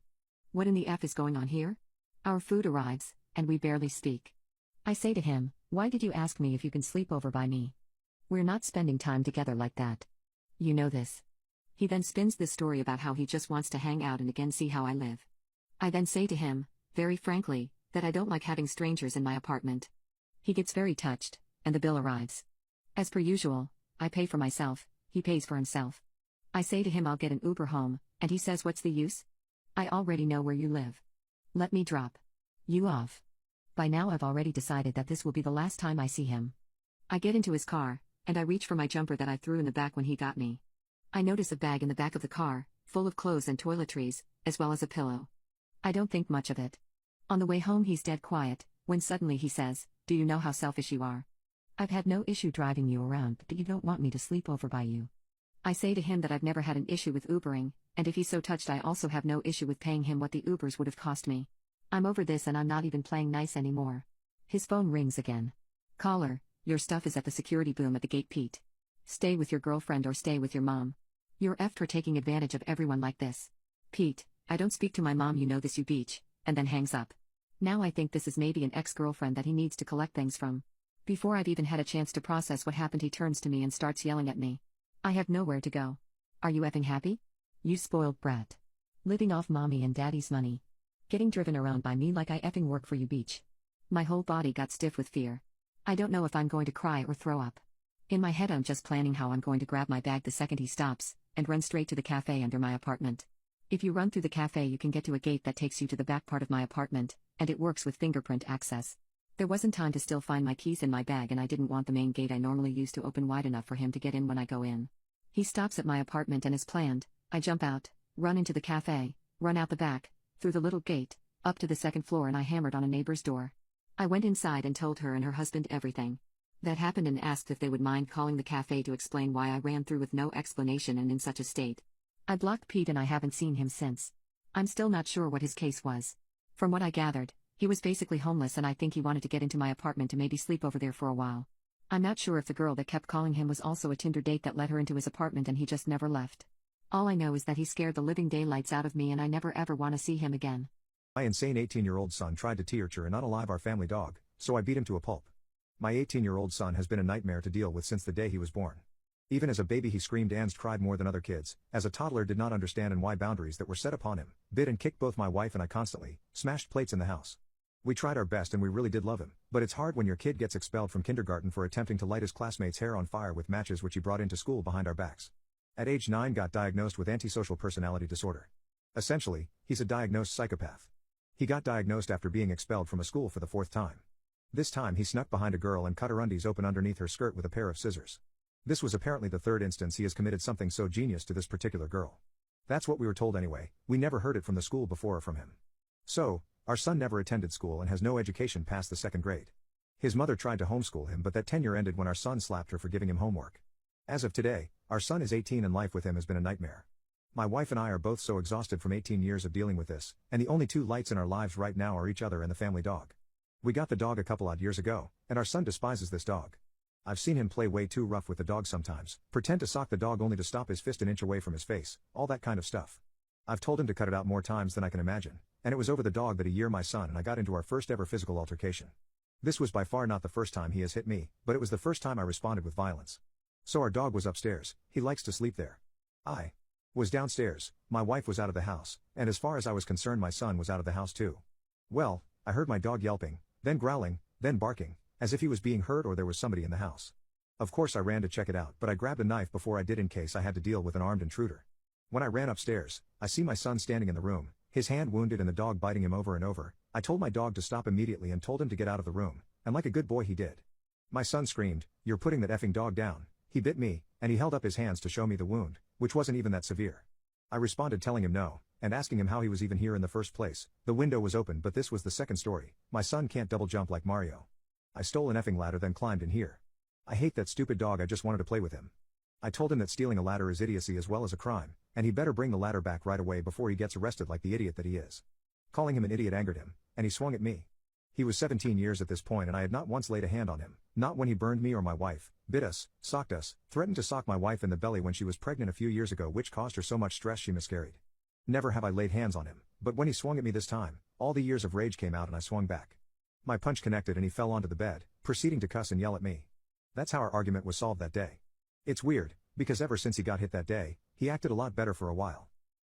What in the F is going on here? Our food arrives, and we barely speak. I say to him, why did you ask me if you can sleep over by me? We're not spending time together like that. You know this. He then spins this story about how he just wants to hang out and again see how I live. I then say to him, very frankly, that I don't like having strangers in my apartment. He gets very touched, and the bill arrives. As per usual, I pay for myself, he pays for himself. I say to him I'll get an Uber home, and he says what's the use? I already know where you live. Let me drop you off. By now I've already decided that this will be the last time I see him. I get into his car, and I reach for my jumper that I threw in the back when he got me. I notice a bag in the back of the car, full of clothes and toiletries, as well as a pillow. I don't think much of it. On the way home he's dead quiet, when suddenly he says, do you know how selfish you are? I've had no issue driving you around, but you don't want me to sleep over by you. I say to him that I've never had an issue with Ubering, and if he's so touched I also have no issue with paying him what the Ubers would have cost me. I'm over this and I'm not even playing nice anymore. His phone rings again. Caller, your stuff is at the security boom at the gate, Pete. Stay with your girlfriend or stay with your mom. You're effed for taking advantage of everyone like this. Pete, I don't speak to my mom, you know this, you beach, and then hangs up. Now I think this is maybe an ex-girlfriend that he needs to collect things from. Before I've even had a chance to process what happened he turns to me and starts yelling at me. I have nowhere to go. Are you effing happy? You spoiled brat. Living off mommy and daddy's money. Getting driven around by me like I effing work for you, beach. My whole body got stiff with fear. I don't know if I'm going to cry or throw up. In my head I'm just planning how I'm going to grab my bag the second he stops, and run straight to the cafe under my apartment. If you run through the cafe you can get to a gate that takes you to the back part of my apartment, and it works with fingerprint access. There wasn't time to still find my keys in my bag and I didn't want the main gate I normally use to open wide enough for him to get in when I go in. He stops at my apartment and as planned, I jump out, run into the cafe, run out the back, through the little gate, up to the second floor and I hammered on a neighbor's door. I went inside and told her and her husband everything that happened and asked if they would mind calling the cafe to explain why I ran through with no explanation and in such a state. I blocked Pete and I haven't seen him since. I'm still not sure what his case was. From what I gathered, he was basically homeless and I think he wanted to get into my apartment to maybe sleep over there for a while. I'm not sure if the girl that kept calling him was also a Tinder date that let her into his apartment and he just never left. All I know is that he scared the living daylights out of me and I never ever want to see him again. My insane 18-year-old son tried to torture and unalive our family dog, so I beat him to a pulp. My 18-year-old son has been a nightmare to deal with since the day he was born. Even as a baby he screamed and cried more than other kids, as a toddler did not understand and why boundaries that were set upon him, bit and kicked both my wife and I constantly, smashed plates in the house. We tried our best and we really did love him, but it's hard when your kid gets expelled from kindergarten for attempting to light his classmates' hair on fire with matches which he brought into school behind our backs. At age 9 got diagnosed with antisocial personality disorder. Essentially, he's a diagnosed psychopath. He got diagnosed after being expelled from a school for the 4th time. This time he snuck behind a girl and cut her undies open underneath her skirt with a pair of scissors. This was apparently the 3rd instance he has committed something so genius to this particular girl. That's what we were told anyway, we never heard it from the school before or from him. So, our son never attended school and has no education past the 2nd grade. His mother tried to homeschool him but that tenure ended when our son slapped her for giving him homework. As of today, our son is 18 and life with him has been a nightmare. My wife and I are both so exhausted from 18 years of dealing with this, and the only 2 lights in our lives right now are each other and the family dog. We got the dog a couple odd years ago, and our son despises this dog. I've seen him play way too rough with the dog sometimes, pretend to sock the dog only to stop his fist an inch away from his face, all that kind of stuff. I've told him to cut it out more times than I can imagine, and it was over the dog that a year my son and I got into our first ever physical altercation. This was by far not the first time he has hit me, but it was the first time I responded with violence. So our dog was upstairs, he likes to sleep there. I was downstairs, my wife was out of the house, and as far as I was concerned my son was out of the house too. Well, I heard my dog yelping, then growling, then barking, as if he was being hurt or there was somebody in the house. Of course I ran to check it out but I grabbed a knife before I did in case I had to deal with an armed intruder. When I ran upstairs, I see my son standing in the room, his hand wounded and the dog biting him over and over. I told my dog to stop immediately and told him to get out of the room, and like a good boy he did. My son screamed, "You're putting that effing dog down." He bit me, and he held up his hands to show me the wound, which wasn't even that severe. I responded telling him no, and asking him how he was even here in the first place. The window was open but this was the 2nd story, my son can't double jump like Mario. I stole an effing ladder then climbed in here. I hate that stupid dog, I just wanted to play with him. I told him that stealing a ladder is idiocy as well as a crime, and he better bring the ladder back right away before he gets arrested like the idiot that he is. Calling him an idiot angered him, and he swung at me. He was 17 years at this point and I had not once laid a hand on him, not when he burned me or my wife, bit us, socked us, threatened to sock my wife in the belly when she was pregnant a few years ago which caused her so much stress she miscarried. Never have I laid hands on him, but when he swung at me this time, all the years of rage came out and I swung back. My punch connected and he fell onto the bed, proceeding to cuss and yell at me. That's how our argument was solved that day. It's weird, because ever since he got hit that day, he acted a lot better for a while.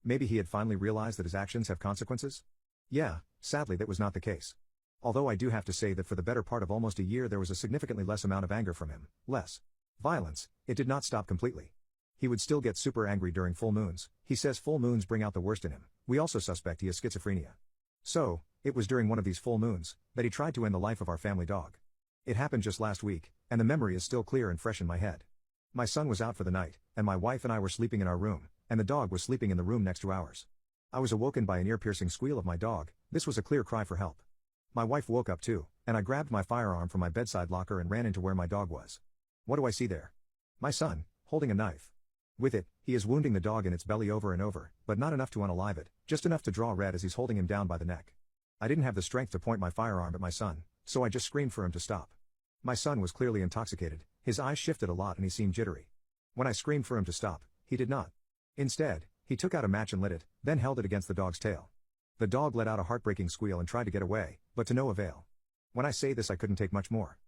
Maybe he had finally realized that his actions have consequences? Yeah, sadly that was not the case. Although I do have to say that for the better part of almost a year there was a significantly less amount of anger from him, less violence. It did not stop completely. He would still get super angry during full moons. He says full moons bring out the worst in him. We also suspect he has schizophrenia. So, it was during one of these full moons that he tried to end the life of our family dog. It happened just last week, and the memory is still clear and fresh in my head. My son was out for the night, and my wife and I were sleeping in our room, and the dog was sleeping in the room next to ours. I was awoken by an ear-piercing squeal of my dog. This was a clear cry for help. My wife woke up too, and I grabbed my firearm from my bedside locker and ran into where my dog was. What do I see there? My son, holding a knife. With it, he is wounding the dog in its belly over and over, but not enough to unalive it, just enough to draw red as he's holding him down by the neck. I didn't have the strength to point my firearm at my son, so I just screamed for him to stop. My son was clearly intoxicated, his eyes shifted a lot and he seemed jittery. When I screamed for him to stop, he did not. Instead, he took out a match and lit it, then held it against the dog's tail. The dog let out a heartbreaking squeal and tried to get away, but to no avail. When I say this, I couldn't take much more.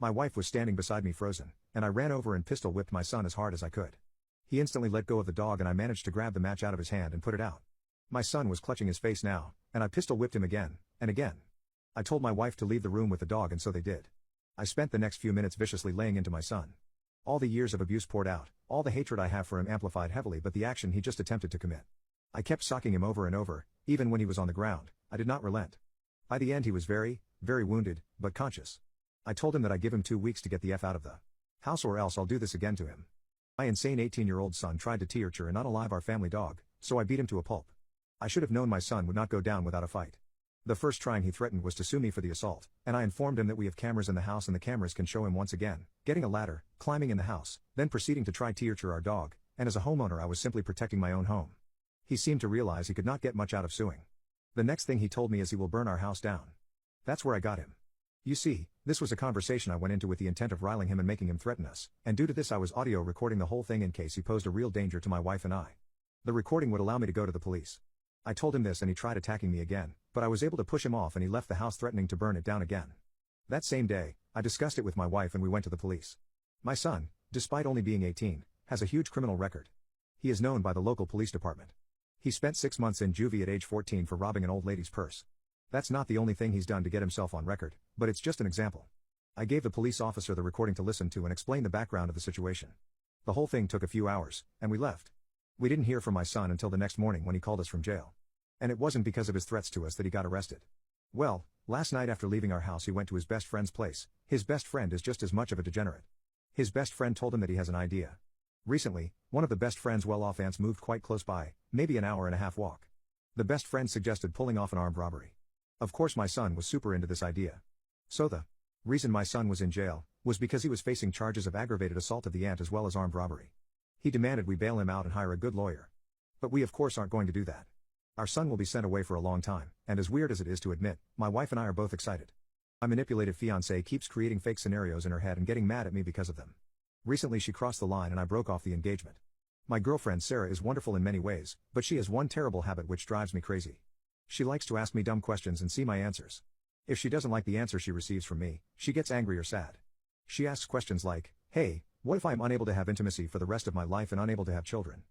My wife was standing beside me frozen, and I ran over and pistol whipped my son as hard as I could. He instantly let go of the dog and I managed to grab the match out of his hand and put it out. My son was clutching his face now, and I pistol whipped him again, and again. I told my wife to leave the room with the dog and so they did. I spent the next few minutes viciously laying into my son. All the years of abuse poured out, all the hatred I have for him amplified heavily, but the action he just attempted to commit. I kept socking him over and over, even when he was on the ground. I did not relent. By the end he was very, very wounded, but conscious. I told him that I'd give him 2 weeks to get the F out of the house or else I'll do this again to him. My insane 18-year-old son tried to torture and unalive our family dog, so I beat him to a pulp. I should have known my son would not go down without a fight. The first trying he threatened was to sue me for the assault, and I informed him that we have cameras in the house and the cameras can show him once again, getting a ladder, climbing in the house, then proceeding to try torture our dog, and as a homeowner I was simply protecting my own home. He seemed to realize he could not get much out of suing. The next thing he told me is he will burn our house down. That's where I got him. You see, this was a conversation I went into with the intent of riling him and making him threaten us, and due to this I was audio recording the whole thing in case he posed a real danger to my wife and I. The recording would allow me to go to the police. I told him this and he tried attacking me again, but I was able to push him off and he left the house threatening to burn it down again. That same day, I discussed it with my wife and we went to the police. My son, despite only being 18, has a huge criminal record. He is known by the local police department. He spent 6 months in juvie at age 14 for robbing an old lady's purse. That's not the only thing he's done to get himself on record, but it's just an example. I gave the police officer the recording to listen to and explain the background of the situation. The whole thing took a few hours, and we left. We didn't hear from my son until the next morning when he called us from jail. And it wasn't because of his threats to us that he got arrested. Well, last night after leaving our house he went to his best friend's place. His best friend is just as much of a degenerate. His best friend told him that he has an idea. Recently, one of the best friend's well-off aunts moved quite close by, maybe an hour and a half walk. The best friend suggested pulling off an armed robbery. Of course my son was super into this idea. So the reason my son was in jail was because he was facing charges of aggravated assault of the aunt as well as armed robbery. He demanded we bail him out and hire a good lawyer. But we of course aren't going to do that. Our son will be sent away for a long time, and as weird as it is to admit, my wife and I are both excited. My manipulative fiancée keeps creating fake scenarios in her head and getting mad at me because of them. Recently she crossed the line and I broke off the engagement. My girlfriend Sarah is wonderful in many ways, but she has one terrible habit which drives me crazy. She likes to ask me dumb questions and see my answers. If she doesn't like the answer she receives from me, she gets angry or sad. She asks questions like, "Hey, what if I am unable to have intimacy for the rest of my life and unable to have children?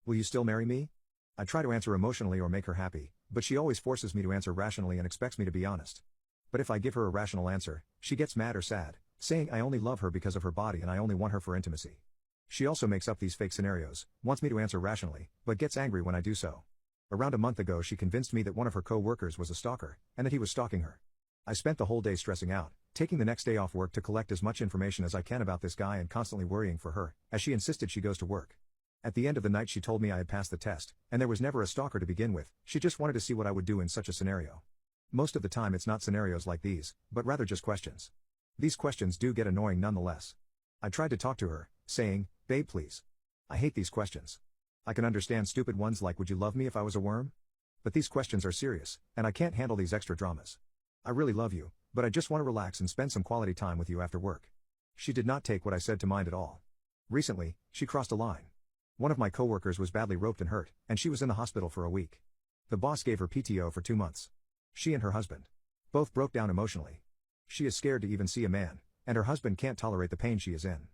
Will you still marry me?" I try to answer emotionally or make her happy, but she always forces me to answer rationally and expects me to be honest. But if I give her a rational answer, she gets mad or sad, saying I only love her because of her body and I only want her for intimacy. She also makes up these fake scenarios, wants me to answer rationally, but gets angry when I do so. Around a month ago she convinced me that one of her co-workers was a stalker, and that he was stalking her. I spent the whole day stressing out, taking the next day off work to collect as much information as I can about this guy and constantly worrying for her, as she insisted she goes to work. At the end of the night she told me I had passed the test, and there was never a stalker to begin with, she just wanted to see what I would do in such a scenario. Most of the time it's not scenarios like these, but rather just questions. These questions do get annoying nonetheless. I tried to talk to her, saying, "Babe please. I hate these questions. I can understand stupid ones like would you love me if I was a worm? But these questions are serious, and I can't handle these extra dramas. I really love you, but I just want to relax and spend some quality time with you after work." She did not take what I said to mind at all. Recently, she crossed a line. One of my coworkers was badly roped and hurt, and she was in the hospital for a week. The boss gave her PTO for 2 months. She and her husband both broke down emotionally. She is scared to even see a man, and her husband can't tolerate the pain she is in.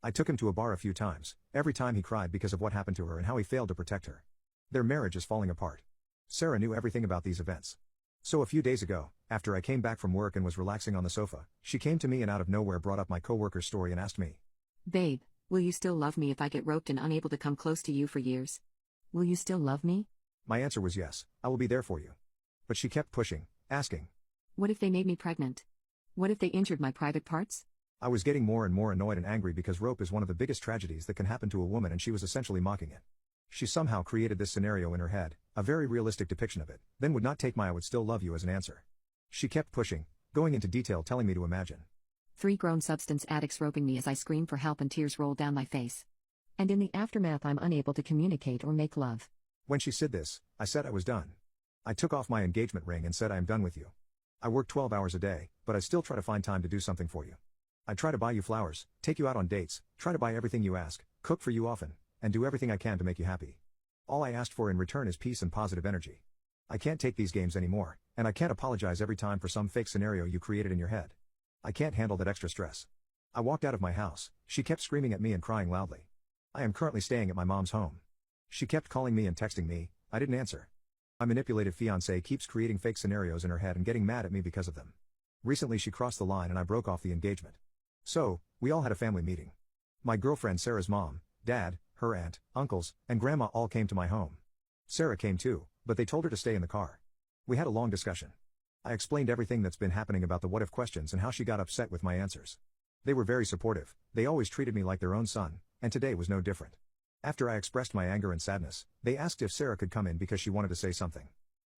I took him to a bar a few times, every time he cried because of what happened to her and how he failed to protect her. Their marriage is falling apart. Sarah knew everything about these events. So a few days ago, after I came back from work and was relaxing on the sofa, she came to me and out of nowhere brought up my coworker's story and asked me, Babe, will you still love me if I get roped and unable to come close to you for years? Will you still love me? My answer was yes, I will be there for you. But she kept pushing, asking, What if they made me pregnant? What if they injured my private parts? I was getting more and more annoyed and angry because rope is one of the biggest tragedies that can happen to a woman and she was essentially mocking it. She somehow created this scenario in her head, a very realistic depiction of it, then would not take my "I would still love you" as an answer. She kept pushing, going into detail telling me to imagine 3 grown substance addicts roping me as I scream for help and tears roll down my face. And in the aftermath I'm unable to communicate or make love. When she said this, I said I was done. I took off my engagement ring and said I am done with you. I work 12 hours a day, but I still try to find time to do something for you. I try to buy you flowers, take you out on dates, try to buy everything you ask, cook for you often, and do everything I can to make you happy. All I asked for in return is peace and positive energy. I can't take these games anymore, and I can't apologize every time for some fake scenario you created in your head. I can't handle that extra stress. I walked out of my house, she kept screaming at me and crying loudly. I am currently staying at my mom's home. She kept calling me and texting me, I didn't answer. My manipulative fiancé keeps creating fake scenarios in her head and getting mad at me because of them. Recently she crossed the line and I broke off the engagement. So, we all had a family meeting. My girlfriend Sarah's mom, dad, her aunt, uncles, and grandma all came to my home. Sarah came too, but they told her to stay in the car. We had a long discussion. I explained everything that's been happening about the what-if questions and how she got upset with my answers. They were very supportive, they always treated me like their own son, and today was no different. After I expressed my anger and sadness, they asked if Sarah could come in because she wanted to say something.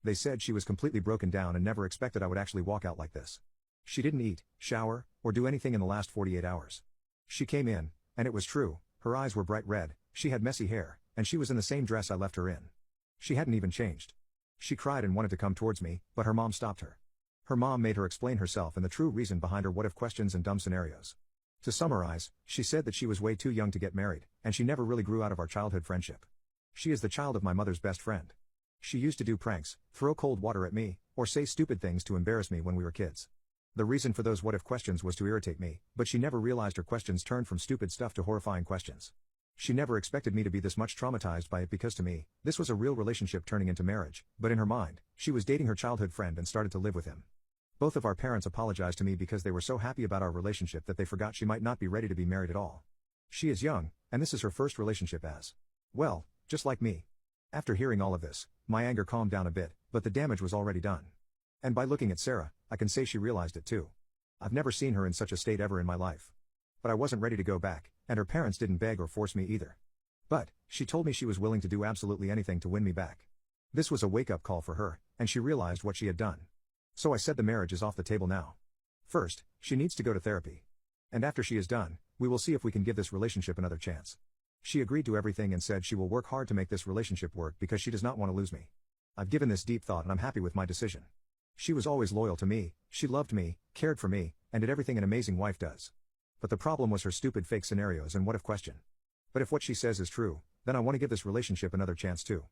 They said she was completely broken down and never expected I would actually walk out like this. She didn't eat, shower, or do anything in the last 48 hours. She came in, and it was true, her eyes were bright red, she had messy hair, and she was in the same dress I left her in. She hadn't even changed. She cried and wanted to come towards me, but her mom stopped her. Her mom made her explain herself and the true reason behind her what-if questions and dumb scenarios. To summarize, she said that she was way too young to get married, and she never really grew out of our childhood friendship. She is the child of my mother's best friend. She used to do pranks, throw cold water at me, or say stupid things to embarrass me when we were kids. The reason for those what-if questions was to irritate me, but she never realized her questions turned from stupid stuff to horrifying questions. She never expected me to be this much traumatized by it because to me, this was a real relationship turning into marriage, but in her mind, she was dating her childhood friend and started to live with him. Both of our parents apologized to me because they were so happy about our relationship that they forgot she might not be ready to be married at all. She is young, and this is her first relationship as well, just like me. After hearing all of this, my anger calmed down a bit, but the damage was already done. And by looking at Sarah, I can say she realized it too. I've never seen her in such a state ever in my life. But I wasn't ready to go back, and her parents didn't beg or force me either. But, she told me she was willing to do absolutely anything to win me back. This was a wake-up call for her, and she realized what she had done. So I said the marriage is off the table now. First, she needs to go to therapy. And after she is done, we will see if we can give this relationship another chance. She agreed to everything and said she will work hard to make this relationship work because she does not want to lose me. I've given this deep thought and I'm happy with my decision. She was always loyal to me, she loved me, cared for me, and did everything an amazing wife does. But the problem was her stupid fake scenarios and what-if question. But if what she says is true, then I want to give this relationship another chance too.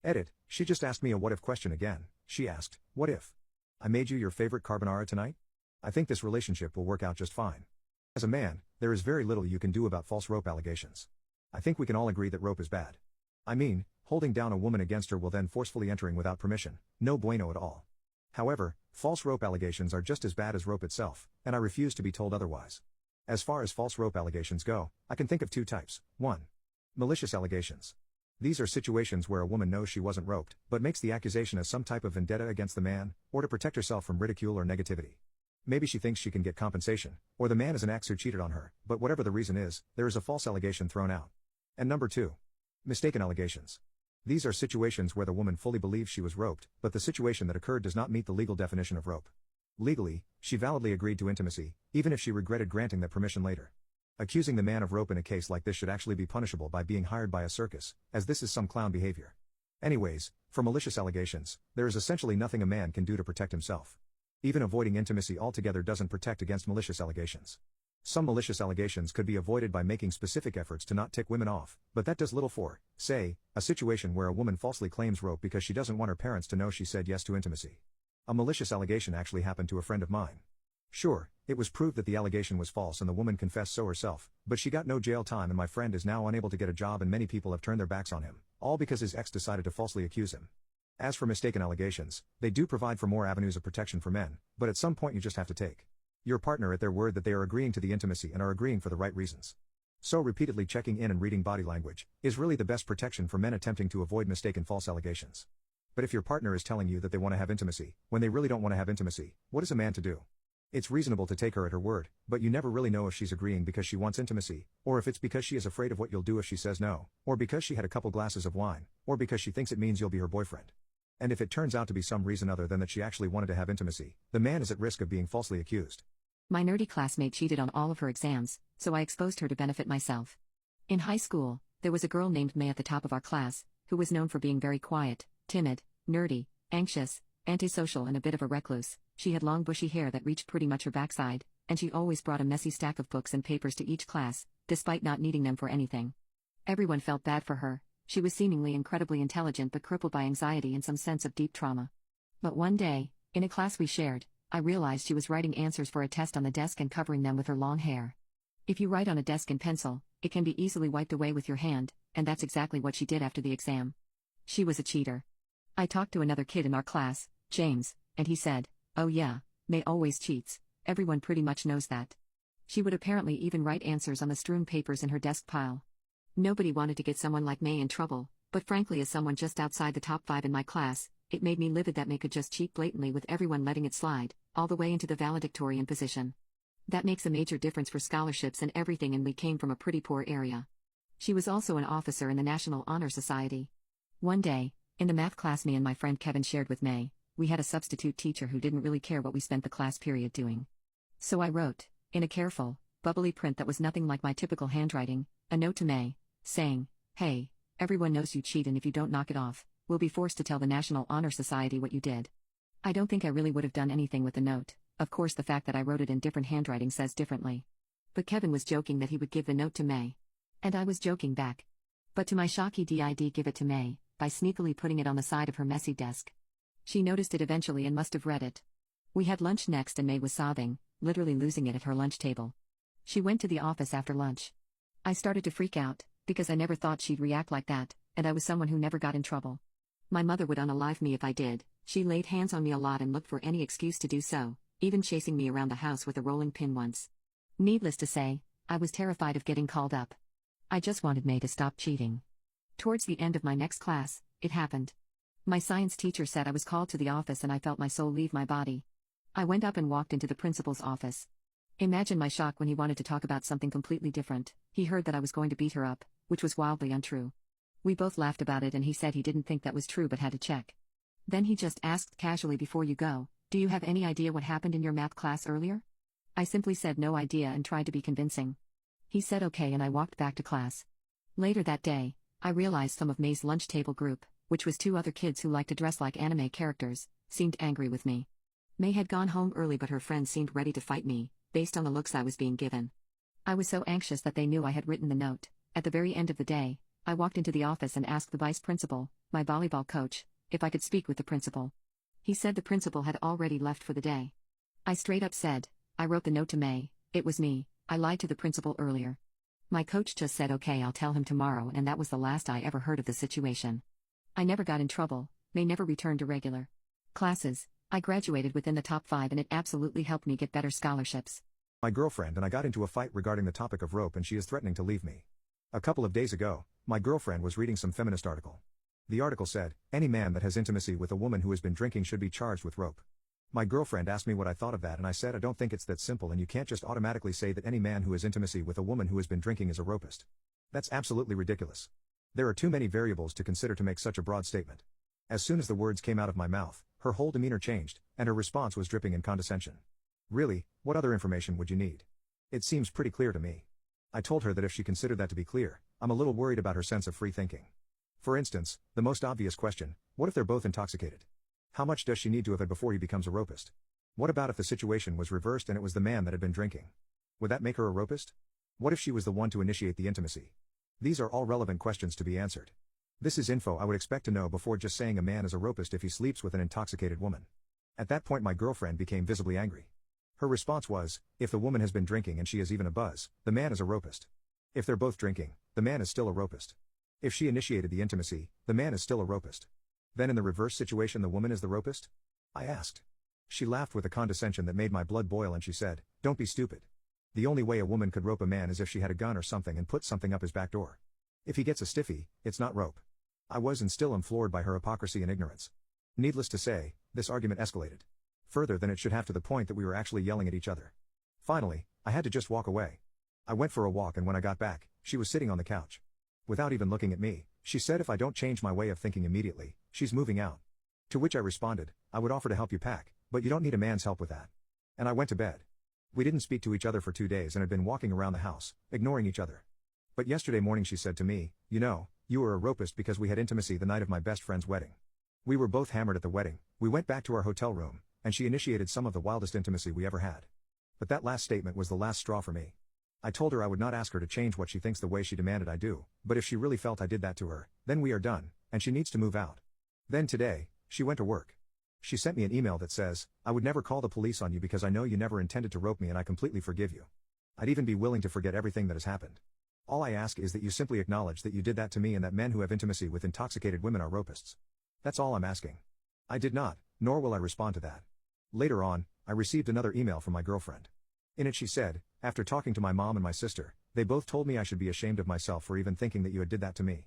Edit, she just asked me a what-if question again. She asked, what if I made you your favorite carbonara tonight? I think this relationship will work out just fine. As a man, there is very little you can do about false rope allegations. I think we can all agree that rope is bad. I mean, holding down a woman against her will then forcefully entering without permission, no bueno at all. However, false rope allegations are just as bad as rope itself, and I refuse to be told otherwise. As far as false rope allegations go, I can think of 2 types. 1. Malicious allegations. These are situations where a woman knows she wasn't roped, but makes the accusation as some type of vendetta against the man, or to protect herself from ridicule or negativity. Maybe she thinks she can get compensation, or the man is an ex who cheated on her, but whatever the reason is, there is a false allegation thrown out. And number 2. Mistaken allegations. These are situations where the woman fully believes she was roped, but the situation that occurred does not meet the legal definition of rope. Legally, she validly agreed to intimacy, even if she regretted granting that permission later. Accusing the man of rope in a case like this should actually be punishable by being hired by a circus, as this is some clown behavior. Anyways, for malicious allegations, there is essentially nothing a man can do to protect himself. Even avoiding intimacy altogether doesn't protect against malicious allegations. Some malicious allegations could be avoided by making specific efforts to not tick women off, but that does little for, say, a situation where a woman falsely claims rope because she doesn't want her parents to know she said yes to intimacy. A malicious allegation actually happened to a friend of mine. Sure, it was proved that the allegation was false and the woman confessed so herself, but she got no jail time and my friend is now unable to get a job and many people have turned their backs on him, all because his ex decided to falsely accuse him. As for mistaken allegations, they do provide for more avenues of protection for men, but at some point you just have to take your partner at their word that they are agreeing to the intimacy and are agreeing for the right reasons. So repeatedly checking in and reading body language is really the best protection for men attempting to avoid mistaken false allegations. But if your partner is telling you that they want to have intimacy, when they really don't want to have intimacy, what is a man to do? It's reasonable to take her at her word, but you never really know if she's agreeing because she wants intimacy, or if it's because she is afraid of what you'll do if she says no, or because she had a couple glasses of wine, or because she thinks it means you'll be her boyfriend. And if it turns out to be some reason other than that she actually wanted to have intimacy, the man is at risk of being falsely accused. My nerdy classmate cheated on all of her exams, so I exposed her to benefit myself. In high school, there was a girl named May at the top of our class, who was known for being very quiet, timid, nerdy, anxious, antisocial and a bit of a recluse. She had long bushy hair that reached pretty much her backside, and she always brought a messy stack of books and papers to each class, despite not needing them for anything. Everyone felt bad for her. She was seemingly incredibly intelligent but crippled by anxiety and some sense of deep trauma. But one day, in a class we shared, I realized she was writing answers for a test on the desk and covering them with her long hair. If you write on a desk in pencil, it can be easily wiped away with your hand, and that's exactly what she did after the exam. She was a cheater. I talked to another kid in our class, James, and he said, "Oh yeah, May always cheats, everyone pretty much knows that." She would apparently even write answers on the strewn papers in her desk pile. Nobody wanted to get someone like May in trouble, but frankly as someone just outside the top 5 in my class, it made me livid that May could just cheat blatantly with everyone letting it slide, all the way into the valedictorian position. That makes a major difference for scholarships and everything, and we came from a pretty poor area. She was also an officer in the National Honor Society. One day, in the math class me and my friend Kevin shared with May, we had a substitute teacher who didn't really care what we spent the class period doing. So I wrote, in a careful, bubbly print that was nothing like my typical handwriting, a note to May, saying, "Hey, everyone knows you cheat, and if you don't knock it off, we'll be forced to tell the National Honor Society what you did." I don't think I really would have done anything with the note. Of course the fact that I wrote it in different handwriting says differently. But Kevin was joking that he would give the note to May. And I was joking back. But to my shock he did give it to May, by sneakily putting it on the side of her messy desk. She noticed it eventually and must have read it. We had lunch next and May was sobbing, literally losing it at her lunch table. She went to the office after lunch. I started to freak out, because I never thought she'd react like that, and I was someone who never got in trouble. My mother would unalive me if I did. She laid hands on me a lot and looked for any excuse to do so, even chasing me around the house with a rolling pin once. Needless to say, I was terrified of getting called up. I just wanted May to stop cheating. Towards the end of my next class, it happened. My science teacher said I was called to the office and I felt my soul leave my body. I went up and walked into the principal's office. Imagine my shock when he wanted to talk about something completely different. He heard that I was going to beat her up, which was wildly untrue. We both laughed about it and he said he didn't think that was true but had to check. Then he just asked casually, "Before you go, do you have any idea what happened in your math class earlier?" I simply said no idea and tried to be convincing. He said okay and I walked back to class. Later that day, I realized some of May's lunch table group, which was 2 other kids who liked to dress like anime characters, seemed angry with me. May had gone home early but her friends seemed ready to fight me, based on the looks I was being given. I was so anxious that they knew I had written the note. At the very end of the day, I walked into the office and asked the vice principal, my volleyball coach, if I could speak with the principal. He said the principal had already left for the day. I straight up said, "I wrote the note to May, it was me, I lied to the principal earlier." My coach just said okay, I'll tell him tomorrow, and that was the last I ever heard of the situation. I never got in trouble. May never returned to regular classes. I graduated within the top 5 and it absolutely helped me get better scholarships. My girlfriend and I got into a fight regarding the topic of rope and she is threatening to leave me. A couple of days ago, my girlfriend was reading some feminist article. The article said, any man that has intimacy with a woman who has been drinking should be charged with rope. My girlfriend asked me what I thought of that and I said I don't think it's that simple and you can't just automatically say that any man who has intimacy with a woman who has been drinking is a rapist. That's absolutely ridiculous. There are too many variables to consider to make such a broad statement. As soon as the words came out of my mouth, her whole demeanor changed, and her response was dripping in condescension. Really, what other information would you need? It seems pretty clear to me. I told her that if she considered that to be clear, I'm a little worried about her sense of free thinking. For instance, the most obvious question, what if they're both intoxicated? How much does she need to have had before he becomes a rapist? What about if the situation was reversed and it was the man that had been drinking? Would that make her a rapist? What if she was the one to initiate the intimacy? These are all relevant questions to be answered. This is info I would expect to know before just saying a man is a rapist if he sleeps with an intoxicated woman. At that point my girlfriend became visibly angry. Her response was, if the woman has been drinking and she is even a buzz, the man is a rapist. If they're both drinking, the man is still a rapist. If she initiated the intimacy, the man is still a rapist. Then in the reverse situation the woman is the rapist? I asked. She laughed with a condescension that made my blood boil and she said, don't be stupid. The only way a woman could rope a man is if she had a gun or something and put something up his back door. If he gets a stiffy, it's not rope. I was and still am floored by her hypocrisy and ignorance. Needless to say, this argument escalated. Further than it should have, to the point that we were actually yelling at each other. Finally, I had to just walk away. I went for a walk and when I got back, she was sitting on the couch. Without even looking at me, she said if I don't change my way of thinking immediately, she's moving out. To which I responded, I would offer to help you pack, but you don't need a man's help with that. And I went to bed. We didn't speak to each other for 2 days and had been walking around the house, ignoring each other. But yesterday morning she said to me, you know, you were a rapist because we had intimacy the night of my best friend's wedding. We were both hammered at the wedding, we went back to our hotel room, and she initiated some of the wildest intimacy we ever had. But that last statement was the last straw for me. I told her I would not ask her to change what she thinks the way she demanded I do, but if she really felt I did that to her, then we are done, and she needs to move out. Then today, she went to work. She sent me an email that says, I would never call the police on you because I know you never intended to rope me and I completely forgive you. I'd even be willing to forget everything that has happened. All I ask is that you simply acknowledge that you did that to me and that men who have intimacy with intoxicated women are rapists. That's all I'm asking. I did not, nor will I respond to that. Later on, I received another email from my girlfriend. In it she said, after talking to my mom and my sister, they both told me I should be ashamed of myself for even thinking that you had did that to me.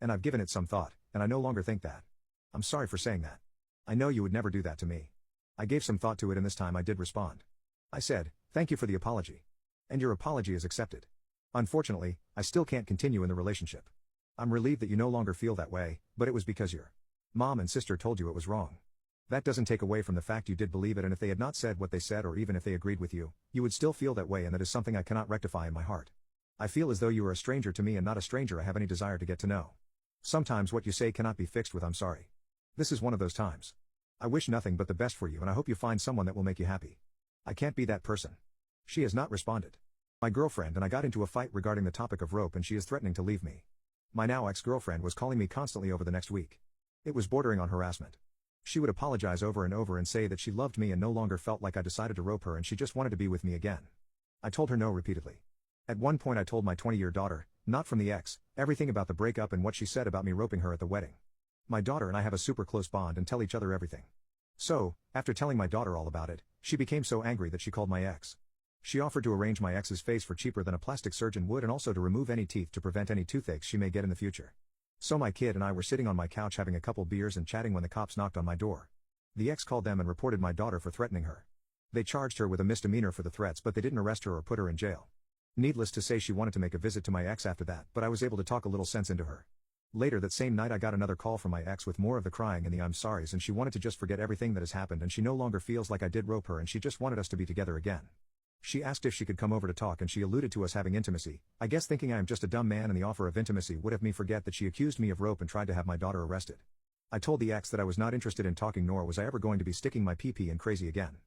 And I've given it some thought, and I no longer think that. I'm sorry for saying that. I know you would never do that to me. I gave some thought to it and this time I did respond. I said, thank you for the apology. And your apology is accepted. Unfortunately, I still can't continue in the relationship. I'm relieved that you no longer feel that way, but it was because your mom and sister told you it was wrong. That doesn't take away from the fact you did believe it, and if they had not said what they said or even if they agreed with you, you would still feel that way, and that is something I cannot rectify in my heart. I feel as though you are a stranger to me and not a stranger I have any desire to get to know. Sometimes what you say cannot be fixed with I'm sorry. This is one of those times. I wish nothing but the best for you and I hope you find someone that will make you happy. I can't be that person. She has not responded. My girlfriend and I got into a fight regarding the topic of rope and she is threatening to leave me. My now ex-girlfriend was calling me constantly over the next week. It was bordering on harassment. She would apologize over and over and say that she loved me and no longer felt like I decided to rope her and she just wanted to be with me again. I told her no repeatedly. At one point I told my 20-year daughter, not from the ex, everything about the breakup and what she said about me roping her at the wedding. My daughter and I have a super close bond and tell each other everything. So, after telling my daughter all about it, she became so angry that she called my ex. She offered to arrange my ex's face for cheaper than a plastic surgeon would and also to remove any teeth to prevent any toothaches she may get in the future. So my kid and I were sitting on my couch having a couple beers and chatting when the cops knocked on my door. The ex called them and reported my daughter for threatening her. They charged her with a misdemeanor for the threats but they didn't arrest her or put her in jail. Needless to say she wanted to make a visit to my ex after that, but I was able to talk a little sense into her. Later that same night I got another call from my ex with more of the crying and the I'm sorries, and she wanted to just forget everything that has happened and she no longer feels like I did rope her and she just wanted us to be together again. She asked if she could come over to talk and she alluded to us having intimacy, I guess thinking I am just a dumb man and the offer of intimacy would have me forget that she accused me of rope and tried to have my daughter arrested. I told the ex that I was not interested in talking nor was I ever going to be sticking my pee-pee in crazy again.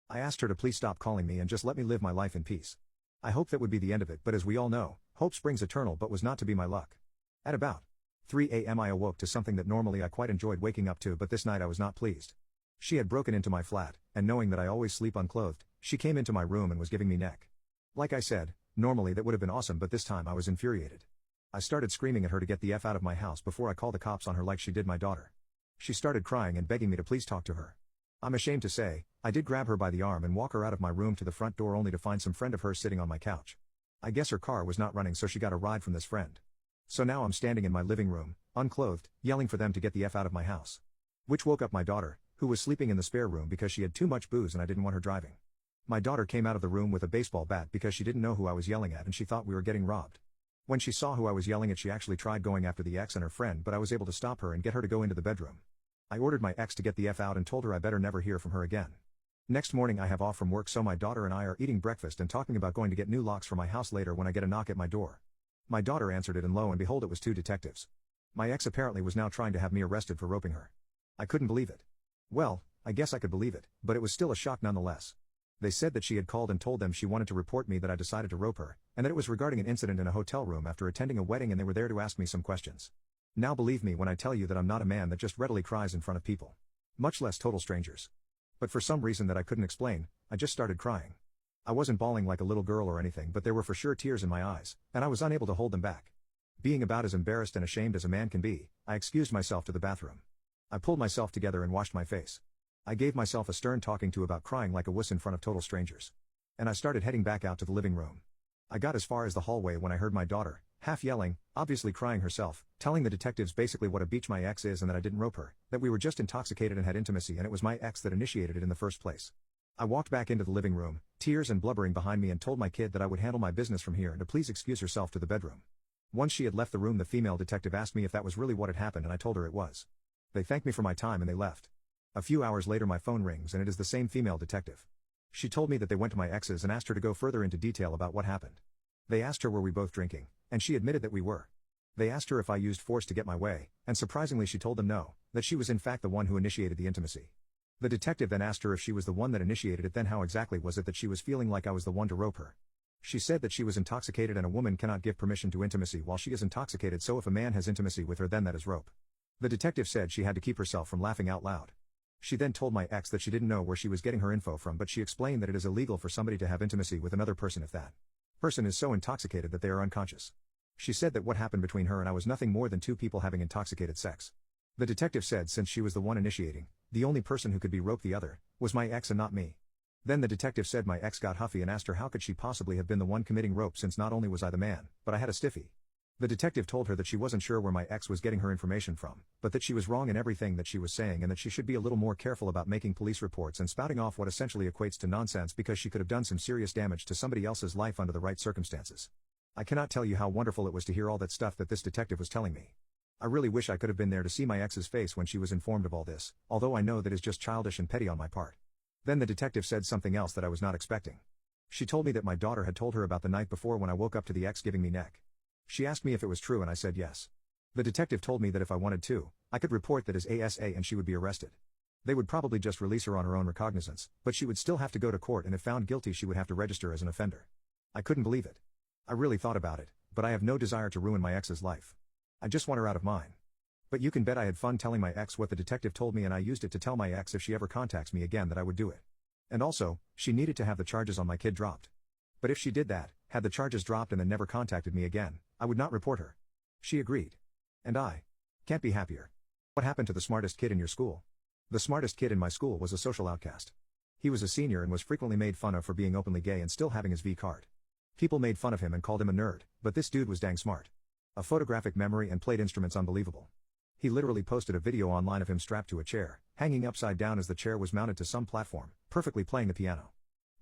I asked her to please stop calling me and just let me live my life in peace. I hoped that would be the end of it, but as we all know, hope springs eternal but was not to be my luck. At about 3 a.m. I awoke to something that normally I quite enjoyed waking up to, but this night I was not pleased. She had broken into my flat, and knowing that I always sleep unclothed, she came into my room and was giving me neck. Like I said, normally that would have been awesome, but this time I was infuriated. I started screaming at her to get the F out of my house before I called the cops on her like she did my daughter. She started crying and begging me to please talk to her. I'm ashamed to say, I did grab her by the arm and walk her out of my room to the front door only to find some friend of hers sitting on my couch. I guess her car was not running so she got a ride from this friend. So now I'm standing in my living room, unclothed, yelling for them to get the F out of my house. Which woke up my daughter, who was sleeping in the spare room because she had too much booze and I didn't want her driving. My daughter came out of the room with a baseball bat because she didn't know who I was yelling at and she thought we were getting robbed. When she saw who I was yelling at, she actually tried going after the ex and her friend, but I was able to stop her and get her to go into the bedroom. I ordered my ex to get the F out and told her I better never hear from her again. Next morning I have off from work, so my daughter and I are eating breakfast and talking about going to get new locks for my house later when I get a knock at my door. My daughter answered it and lo and behold it was 2 detectives. My ex apparently was now trying to have me arrested for roping her. I couldn't believe it. Well, I guess I could believe it, but it was still a shock nonetheless. They said that she had called and told them she wanted to report me, that I decided to rope her, and that it was regarding an incident in a hotel room after attending a wedding, and they were there to ask me some questions. Now believe me when I tell you that I'm not a man that just readily cries in front of people. Much less total strangers. But for some reason that I couldn't explain, I just started crying. I wasn't bawling like a little girl or anything, but there were for sure tears in my eyes, and I was unable to hold them back. Being about as embarrassed and ashamed as a man can be, I excused myself to the bathroom. I pulled myself together and washed my face. I gave myself a stern talking to about crying like a wuss in front of total strangers. And I started heading back out to the living room. I got as far as the hallway when I heard my daughter, half yelling, obviously crying herself, telling the detectives basically what a beach my ex is and that I didn't rope her, that we were just intoxicated and had intimacy and it was my ex that initiated it in the first place. I walked back into the living room, tears and blubbering behind me, and told my kid that I would handle my business from here and to please excuse herself to the bedroom. Once she had left the room, the female detective asked me if that was really what had happened, and I told her it was. They thanked me for my time and they left. A few hours later my phone rings and it is the same female detective. She told me that they went to my ex's and asked her to go further into detail about what happened. They asked her were we both drinking, and she admitted that we were. They asked her if I used force to get my way, and surprisingly she told them no, that she was in fact the one who initiated the intimacy. The detective then asked her if she was the one that initiated it, then how exactly was it that she was feeling like I was the one to rope her. She said that she was intoxicated and a woman cannot give permission to intimacy while she is intoxicated, so if a man has intimacy with her then that is rope. The detective said she had to keep herself from laughing out loud. She then told my ex that she didn't know where she was getting her info from, but she explained that it is illegal for somebody to have intimacy with another person if that person is so intoxicated that they are unconscious. She said that what happened between her and I was nothing more than two people having intoxicated sex. The detective said since she was the one initiating, the only person who could be roped the other was my ex and not me. Then the detective said my ex got huffy and asked her how could she possibly have been the one committing rope since not only was I the man, but I had a stiffy. The detective told her that she wasn't sure where my ex was getting her information from, but that she was wrong in everything that she was saying and that she should be a little more careful about making police reports and spouting off what essentially equates to nonsense because she could have done some serious damage to somebody else's life under the right circumstances. I cannot tell you how wonderful it was to hear all that stuff that this detective was telling me. I really wish I could have been there to see my ex's face when she was informed of all this, although I know that is just childish and petty on my part. Then the detective said something else that I was not expecting. She told me that my daughter had told her about the night before when I woke up to the ex giving me neck. She asked me if it was true and I said yes. The detective told me that if I wanted to, I could report that as ASA and she would be arrested. They would probably just release her on her own recognizance, but she would still have to go to court and if found guilty she would have to register as an offender. I couldn't believe it. I really thought about it, but I have no desire to ruin my ex's life. I just want her out of mine. But you can bet I had fun telling my ex what the detective told me and I used it to tell my ex if she ever contacts me again that I would do it. And also, she needed to have the charges on my kid dropped. But if she did that, had the charges dropped and then never contacted me again, I would not report her. She agreed. And I can't be happier. What happened to the smartest kid in your school? The smartest kid in my school was a social outcast. He was a senior and was frequently made fun of for being openly gay and still having his V card. People made fun of him and called him a nerd, but this dude was dang smart. A photographic memory and played instruments unbelievable. He literally posted a video online of him strapped to a chair, hanging upside down as the chair was mounted to some platform, perfectly playing the piano.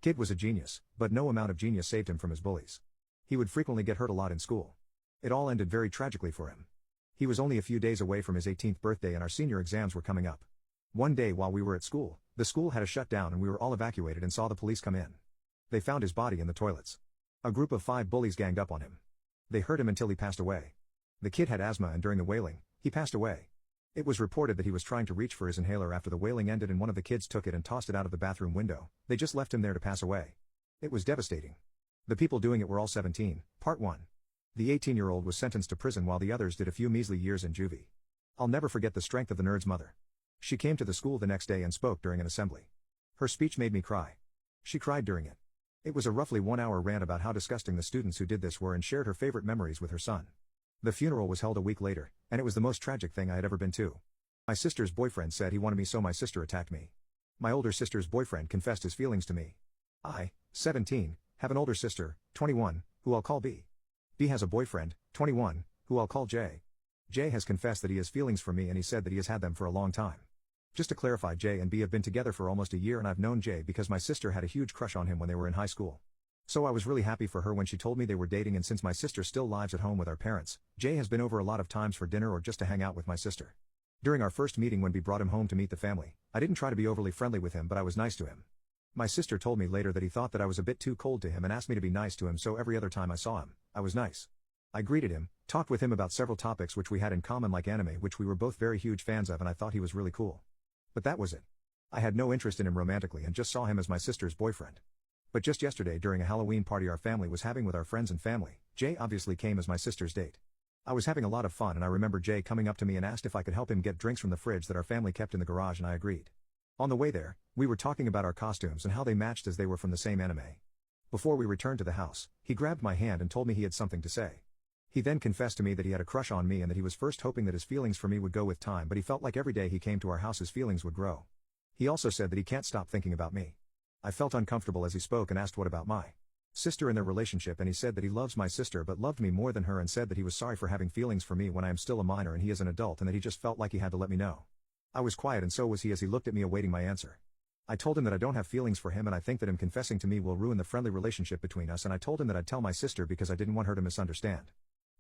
Kid was a genius, but no amount of genius saved him from his bullies. He would frequently get hurt a lot in school. It all ended very tragically for him. He was only a few days away from his 18th birthday and our senior exams were coming up. One day while we were at school, the school had a shutdown and we were all evacuated and saw the police come in. They found his body in the toilets. A group of 5 bullies ganged up on him. They hurt him until he passed away. The kid had asthma and during the wailing, he passed away. It was reported that he was trying to reach for his inhaler after the wailing ended and one of the kids took it and tossed it out of the bathroom window. They just left him there to pass away. It was devastating. The people doing it were all 17, Part 1. The 18-year-old was sentenced to prison while the others did a few measly years in juvie. I'll never forget the strength of the nerd's mother. She came to the school the next day and spoke during an assembly. Her speech made me cry. She cried during it. It was a roughly 1-hour rant about how disgusting the students who did this were and shared her favorite memories with her son. The funeral was held a week later, and it was the most tragic thing I had ever been to. My sister's boyfriend said he wanted me, so my sister attacked me. My older sister's boyfriend confessed his feelings to me. I, 17, have an older sister, 21, who I'll call B. B has a boyfriend, 21, who I'll call J. J has confessed that he has feelings for me and he said that he has had them for a long time. Just to clarify, J and B have been together for almost a year and I've known J because my sister had a huge crush on him when they were in high school. So I was really happy for her when she told me they were dating, and since my sister still lives at home with our parents, J has been over a lot of times for dinner or just to hang out with my sister. During our first meeting when B brought him home to meet the family, I didn't try to be overly friendly with him, but I was nice to him. My sister told me later that he thought that I was a bit too cold to him and asked me to be nice to him, so every other time I saw him, I was nice. I greeted him, talked with him about several topics which we had in common like anime, which we were both very huge fans of, and I thought he was really cool. But that was it. I had no interest in him romantically and just saw him as my sister's boyfriend. But just yesterday during a Halloween party our family was having with our friends and family, Jay obviously came as my sister's date. I was having a lot of fun and I remember Jay coming up to me and asked if I could help him get drinks from the fridge that our family kept in the garage and I agreed. On the way there, we were talking about our costumes and how they matched as they were from the same anime. Before we returned to the house, he grabbed my hand and told me he had something to say. He then confessed to me that he had a crush on me and that he was first hoping that his feelings for me would go with time, but he felt like every day he came to our house his feelings would grow. He also said that he can't stop thinking about me. I felt uncomfortable as he spoke and asked what about my sister in their relationship, and he said that he loves my sister but loved me more than her and said that he was sorry for having feelings for me when I am still a minor and he is an adult and that he just felt like he had to let me know. I was quiet and so was he as he looked at me awaiting my answer. I told him that I don't have feelings for him and I think that him confessing to me will ruin the friendly relationship between us, and I told him that I'd tell my sister because I didn't want her to misunderstand.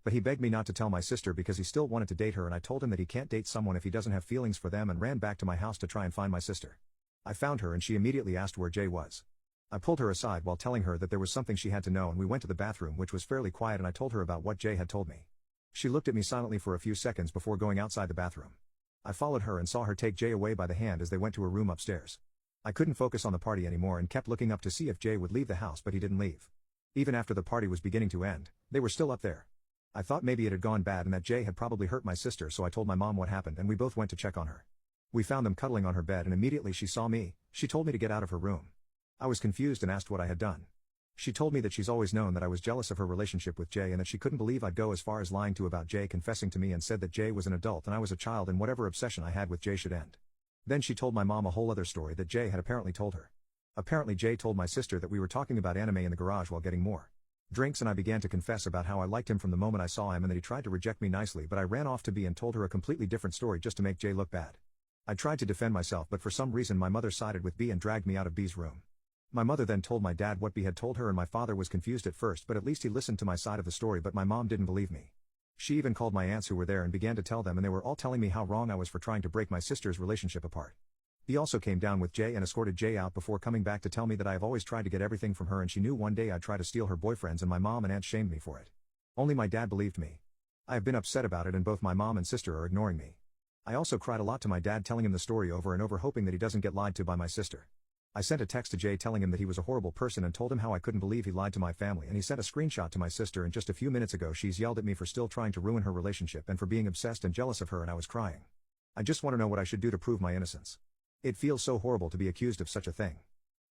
But he begged me not to tell my sister because he still wanted to date her, and I told him that he can't date someone if he doesn't have feelings for them, and ran back to my house to try and find my sister. I found her and she immediately asked where Jay was. I pulled her aside while telling her that there was something she had to know and we went to the bathroom, which was fairly quiet, and I told her about what Jay had told me. She looked at me silently for a few seconds before going outside the bathroom. I followed her and saw her take Jay away by the hand as they went to her room upstairs. I couldn't focus on the party anymore and kept looking up to see if Jay would leave the house, but he didn't leave. Even after the party was beginning to end, they were still up there. I thought maybe it had gone bad and that Jay had probably hurt my sister, so I told my mom what happened and we both went to check on her. We found them cuddling on her bed and immediately she saw me. She told me to get out of her room. I was confused and asked what I had done. She told me that she's always known that I was jealous of her relationship with Jay and that she couldn't believe I'd go as far as lying to about Jay confessing to me, and said that Jay was an adult and I was a child and whatever obsession I had with Jay should end. Then she told my mom a whole other story that Jay had apparently told her. Apparently Jay told my sister that we were talking about anime in the garage while getting more drinks, and I began to confess about how I liked him from the moment I saw him and that he tried to reject me nicely, but I ran off to B and told her a completely different story just to make Jay look bad. I tried to defend myself, but for some reason my mother sided with B and dragged me out of B's room. My mother then told my dad what B had told her and my father was confused at first, but at least he listened to my side of the story, but my mom didn't believe me. She even called my aunts who were there and began to tell them, and they were all telling me how wrong I was for trying to break my sister's relationship apart. B also came down with Jay and escorted Jay out before coming back to tell me that I have always tried to get everything from her and she knew one day I'd try to steal her boyfriends, and my mom and aunt shamed me for it. Only my dad believed me. I have been upset about it and both my mom and sister are ignoring me. I also cried a lot to my dad telling him the story over and over, hoping that he doesn't get lied to by my sister. I sent a text to Jay telling him that he was a horrible person and told him how I couldn't believe he lied to my family, and he sent a screenshot to my sister, and just a few minutes ago she's yelled at me for still trying to ruin her relationship and for being obsessed and jealous of her, and I was crying. I just want to know what I should do to prove my innocence. It feels so horrible to be accused of such a thing.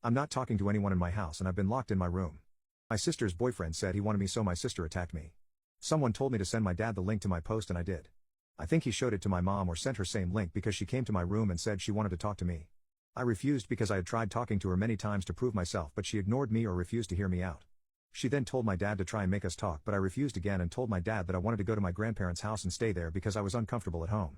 I'm not talking to anyone in my house and I've been locked in my room. My sister's boyfriend said he wanted me, so my sister attacked me. Someone told me to send my dad the link to my post and I did. I think he showed it to my mom or sent her same link because she came to my room and said she wanted to talk to me. I refused because I had tried talking to her many times to prove myself, but she ignored me or refused to hear me out. She then told my dad to try and make us talk, but I refused again and told my dad that I wanted to go to my grandparents' house and stay there because I was uncomfortable at home.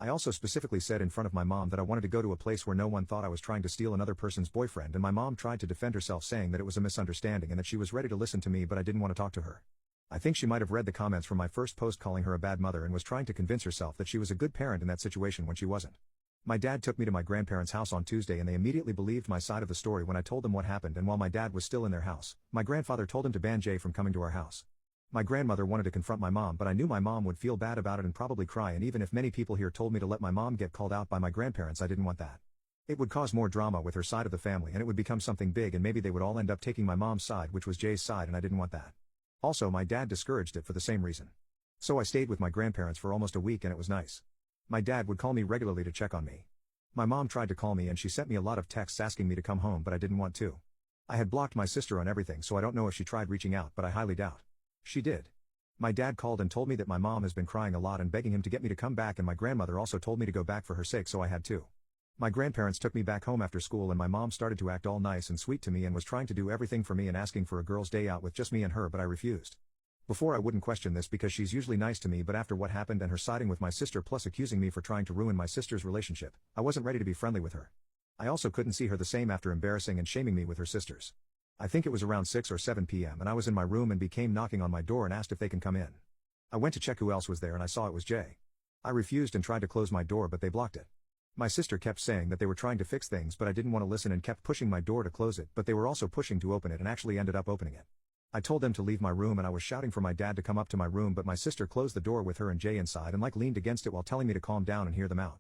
I also specifically said in front of my mom that I wanted to go to a place where no one thought I was trying to steal another person's boyfriend, and my mom tried to defend herself saying that it was a misunderstanding and that she was ready to listen to me, but I didn't want to talk to her. I think she might have read the comments from my first post calling her a bad mother and was trying to convince herself that she was a good parent in that situation when she wasn't. My dad took me to my grandparents' house on Tuesday and they immediately believed my side of the story when I told them what happened, and while my dad was still in their house, my grandfather told him to ban Jay from coming to our house. My grandmother wanted to confront my mom, but I knew my mom would feel bad about it and probably cry, and even if many people here told me to let my mom get called out by my grandparents, I didn't want that. It would cause more drama with her side of the family and it would become something big, and maybe they would all end up taking my mom's side, which was Jay's side, and I didn't want that. Also, my dad discouraged it for the same reason. So I stayed with my grandparents for almost a week and it was nice. My dad would call me regularly to check on me. My mom tried to call me and she sent me a lot of texts asking me to come home, but I didn't want to. I had blocked my sister on everything, so I don't know if she tried reaching out, but I highly doubt she did. My dad called and told me that my mom has been crying a lot and begging him to get me to come back, and my grandmother also told me to go back for her sake, so I had to. My grandparents took me back home after school and my mom started to act all nice and sweet to me and was trying to do everything for me and asking for a girls' day out with just me and her, but I refused. Before I wouldn't question this because she's usually nice to me, but after what happened and her siding with my sister plus accusing me for trying to ruin my sister's relationship, I wasn't ready to be friendly with her. I also couldn't see her the same after embarrassing and shaming me with her sisters. I think it was around 6 or 7 p.m. and I was in my room and became knocking on my door and asked if they can come in. I went to check who else was there and I saw it was Jay. I refused and tried to close my door, but they blocked it. My sister kept saying that they were trying to fix things, but I didn't want to listen and kept pushing my door to close it, but they were also pushing to open it and actually ended up opening it. I told them to leave my room and I was shouting for my dad to come up to my room, but my sister closed the door with her and Jay inside and leaned against it while telling me to calm down and hear them out.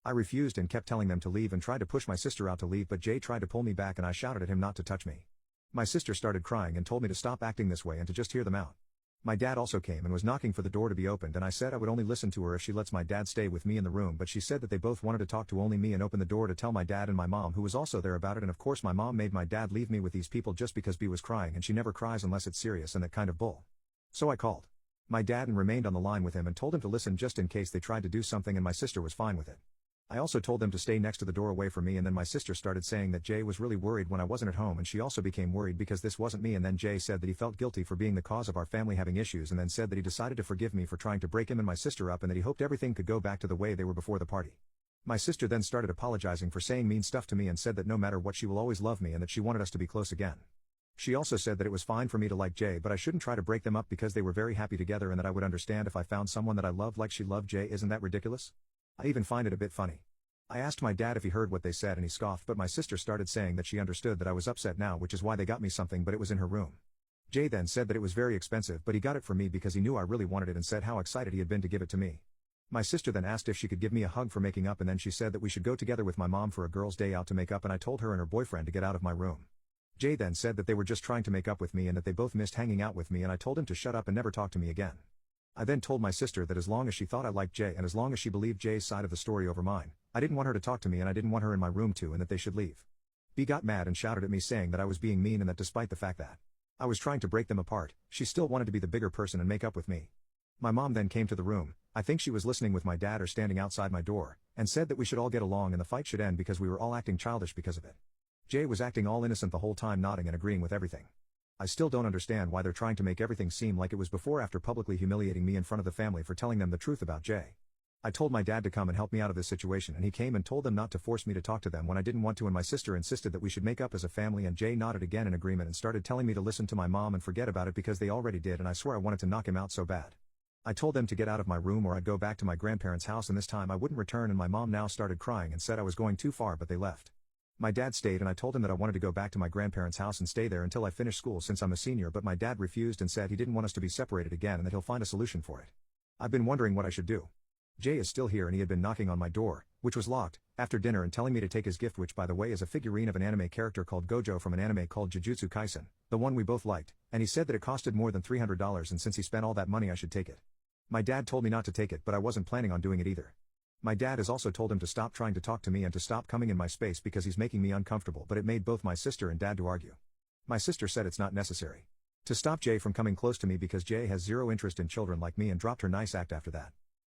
I refused and kept telling them to leave and tried to push my sister out to leave, but Jay tried to pull me back and I shouted at him not to touch me. My sister started crying and told me to stop acting this way and to just hear them out. My dad also came and was knocking for the door to be opened, and I said I would only listen to her if she lets my dad stay with me in the room, but she said that they both wanted to talk to only me and open the door to tell my dad and my mom, who was also there, about it, and of course my mom made my dad leave me with these people just because B was crying, and she never cries unless it's serious and that kind of bull. So I called my dad and remained on the line with him and told him to listen just in case they tried to do something, and my sister was fine with it. I also told them to stay next to the door away from me, and then my sister started saying that Jay was really worried when I wasn't at home, and she also became worried because this wasn't me, and then Jay said that he felt guilty for being the cause of our family having issues, and then said that he decided to forgive me for trying to break him and my sister up and that he hoped everything could go back to the way they were before the party. My sister then started apologizing for saying mean stuff to me and said that no matter what she will always love me and that she wanted us to be close again. She also said that it was fine for me to like Jay, but I shouldn't try to break them up because they were very happy together, and that I would understand if I found someone that I loved like she loved Jay. Isn't that ridiculous? I even find it a bit funny. I asked my dad if he heard what they said and he scoffed, but my sister started saying that she understood that I was upset now, which is why they got me something, but it was in her room. Jay then said that it was very expensive, but he got it for me because he knew I really wanted it and said how excited he had been to give it to me. My sister then asked if she could give me a hug for making up, and then she said that we should go together with my mom for a girls' day out to make up, and I told her and her boyfriend to get out of my room. Jay then said that they were just trying to make up with me and that they both missed hanging out with me, and I told him to shut up and never talk to me again. I then told my sister that as long as she thought I liked Jay and as long as she believed Jay's side of the story over mine, I didn't want her to talk to me and I didn't want her in my room too, and that they should leave. B got mad and shouted at me saying that I was being mean and that despite the fact that I was trying to break them apart, she still wanted to be the bigger person and make up with me. My mom then came to the room, I think she was listening with my dad or standing outside my door, and said that we should all get along and the fight should end because we were all acting childish because of it. Jay was acting all innocent the whole time, nodding and agreeing with everything. I still don't understand why they're trying to make everything seem like it was before after publicly humiliating me in front of the family for telling them the truth about Jay. I told my dad to come and help me out of this situation, and he came and told them not to force me to talk to them when I didn't want to, and my sister insisted that we should make up as a family, and Jay nodded again in agreement and started telling me to listen to my mom and forget about it because they already did, and I swear I wanted to knock him out so bad. I told them to get out of my room or I'd go back to my grandparents' house, and this time I wouldn't return, and my mom now started crying and said I was going too far, but they left. My dad stayed, and I told him that I wanted to go back to my grandparents' house and stay there until I finished school since I'm a senior, but my dad refused and said he didn't want us to be separated again and that he'll find a solution for it. I've been wondering what I should do. Jay is still here and he had been knocking on my door, which was locked, after dinner and telling me to take his gift, which by the way is a figurine of an anime character called Gojo from an anime called Jujutsu Kaisen, the one we both liked, and he said that it costed more than $300 and since he spent all that money I should take it. My dad told me not to take it, but I wasn't planning on doing it either. My dad has also told him to stop trying to talk to me and to stop coming in my space because he's making me uncomfortable, but it made both my sister and dad to argue. My sister said it's not necessary to stop Jay from coming close to me because Jay has zero interest in children like me and dropped her nice act after that.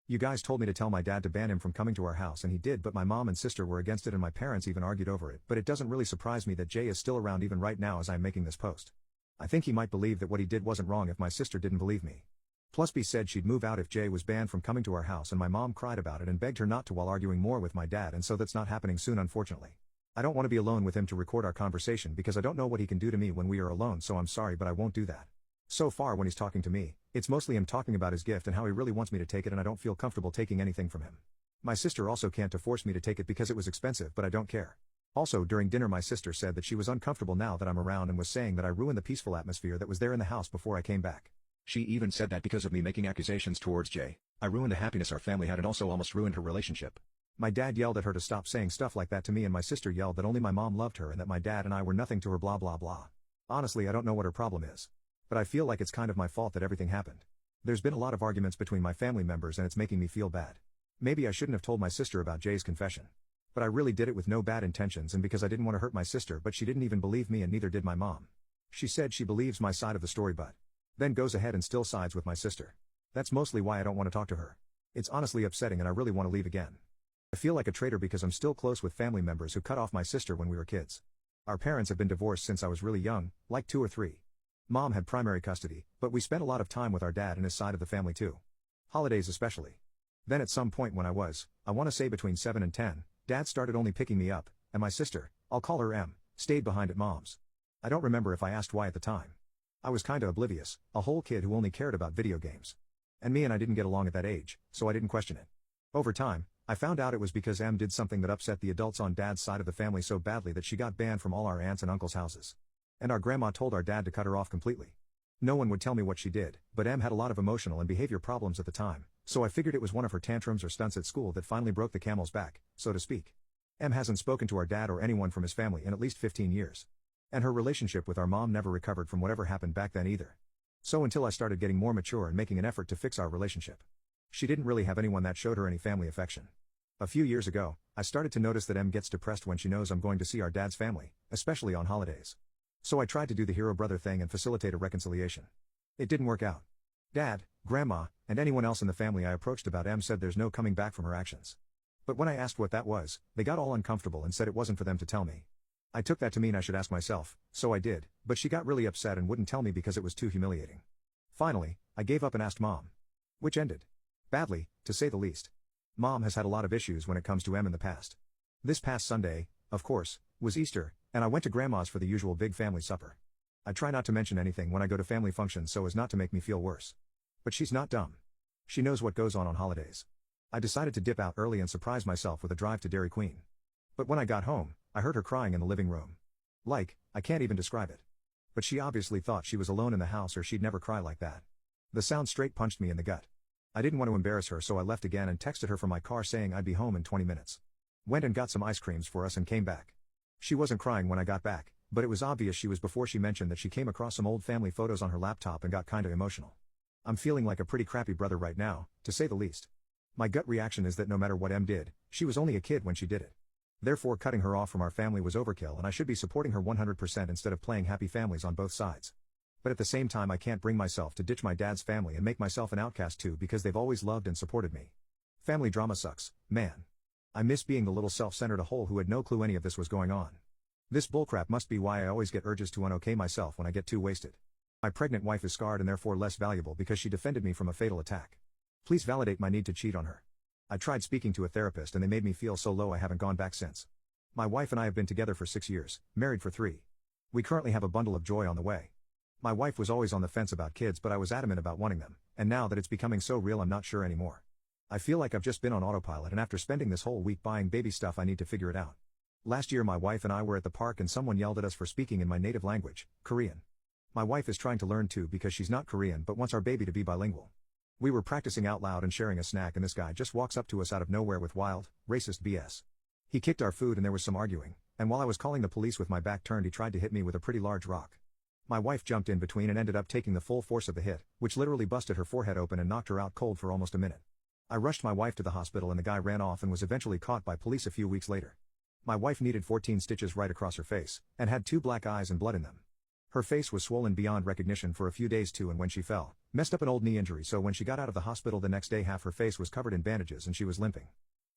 You guys told me to tell my dad to ban him from coming to our house and he did, but my mom and sister were against it and my parents even argued over it, but it doesn't really surprise me that Jay is still around even right now as I'm making this post. I think he might believe that what he did wasn't wrong if my sister didn't believe me. Plus B said she'd move out if Jay was banned from coming to our house, and my mom cried about it and begged her not to while arguing more with my dad, and so that's not happening soon, unfortunately. I don't want to be alone with him to record our conversation because I don't know what he can do to me when we are alone, so I'm sorry but I won't do that. So far when he's talking to me, it's mostly him talking about his gift and how he really wants me to take it, and I don't feel comfortable taking anything from him. My sister also can't force me to take it because it was expensive, but I don't care. Also during dinner my sister said that she was uncomfortable now that I'm around and was saying that I ruined the peaceful atmosphere that was there in the house before I came back. She even said that because of me making accusations towards Jay, I ruined the happiness our family had and also almost ruined her relationship. My dad yelled at her to stop saying stuff like that to me, and my sister yelled that only my mom loved her and that my dad and I were nothing to her, blah blah blah. Honestly I don't know what her problem is. But I feel like it's kind of my fault that everything happened. There's been a lot of arguments between my family members and it's making me feel bad. Maybe I shouldn't have told my sister about Jay's confession. But I really did it with no bad intentions and because I didn't want to hurt my sister, but she didn't even believe me and neither did my mom. She said she believes my side of the story but then goes ahead and still sides with my sister. That's mostly why I don't want to talk to her. It's honestly upsetting and I really want to leave again. I feel like a traitor because I'm still close with family members who cut off my sister when we were kids. Our parents have been divorced since I was really young, like 2 or 3. Mom had primary custody, but we spent a lot of time with our dad and his side of the family too. Holidays especially. Then at some point when I want to say between 7 and 10, Dad started only picking me up, and my sister, I'll call her M, stayed behind at Mom's. I don't remember if I asked why at the time. I was kinda oblivious, a whole kid who only cared about video games. And me and I didn't get along at that age, so I didn't question it. Over time, I found out it was because M did something that upset the adults on Dad's side of the family so badly that she got banned from all our aunts and uncles' houses. And our grandma told our dad to cut her off completely. No one would tell me what she did, but Em had a lot of emotional and behavior problems at the time, so I figured it was one of her tantrums or stunts at school that finally broke the camel's back, so to speak. Em hasn't spoken to our dad or anyone from his family in at least 15 years. And her relationship with our mom never recovered from whatever happened back then either. So until I started getting more mature and making an effort to fix our relationship, she didn't really have anyone that showed her any family affection. A few years ago, I started to notice that Em gets depressed when she knows I'm going to see our dad's family, especially on holidays. So I tried to do the hero brother thing and facilitate a reconciliation. It didn't work out. Dad, Grandma, and anyone else in the family I approached about Em said there's no coming back from her actions. But when I asked what that was, they got all uncomfortable and said it wasn't for them to tell me. I took that to mean I should ask myself, so I did, but she got really upset and wouldn't tell me because it was too humiliating. Finally, I gave up and asked Mom. Which ended badly, to say the least. Mom has had a lot of issues when it comes to Em in the past. This past Sunday, of course, was Easter, and I went to Grandma's for the usual big family supper. I try not to mention anything when I go to family functions so as not to make me feel worse. But she's not dumb. She knows what goes on holidays. I decided to dip out early and surprise myself with a drive to Dairy Queen. But when I got home, I heard her crying in the living room. I can't even describe it. But she obviously thought she was alone in the house or she'd never cry like that. The sound straight punched me in the gut. I didn't want to embarrass her so I left again and texted her from my car saying I'd be home in 20 minutes. Went and got some ice creams for us and came back. She wasn't crying when I got back, but it was obvious she was before she mentioned that she came across some old family photos on her laptop and got kinda emotional. I'm feeling like a pretty crappy brother right now, to say the least. My gut reaction is that no matter what Em did, she was only a kid when she did it. Therefore cutting her off from our family was overkill and I should be supporting her 100% instead of playing happy families on both sides. But at the same time I can't bring myself to ditch my dad's family and make myself an outcast too because they've always loved and supported me. Family drama sucks, man. I miss being the little self-centered a-hole who had no clue any of this was going on. This bullcrap must be why I always get urges to un-okay myself when I get too wasted. My pregnant wife is scarred and therefore less valuable because she defended me from a fatal attack. Please validate my need to cheat on her. I tried speaking to a therapist and they made me feel so low I haven't gone back since. My wife and I have been together for 6 years, married for 3. We currently have a bundle of joy on the way. My wife was always on the fence about kids but I was adamant about wanting them, and now that it's becoming so real I'm not sure anymore. I feel like I've just been on autopilot and after spending this whole week buying baby stuff I need to figure it out. Last year my wife and I were at the park and someone yelled at us for speaking in my native language, Korean. My wife is trying to learn too because she's not Korean but wants our baby to be bilingual. We were practicing out loud and sharing a snack and this guy just walks up to us out of nowhere with wild, racist BS. He kicked our food and there was some arguing, and while I was calling the police with my back turned he tried to hit me with a pretty large rock. My wife jumped in between and ended up taking the full force of the hit, which literally busted her forehead open and knocked her out cold for almost a minute. I rushed my wife to the hospital and the guy ran off and was eventually caught by police a few weeks later. My wife needed 14 stitches right across her face, and had 2 black eyes and blood in them. Her face was swollen beyond recognition for a few days too and when she fell, messed up an old knee injury so when she got out of the hospital the next day half her face was covered in bandages and she was limping.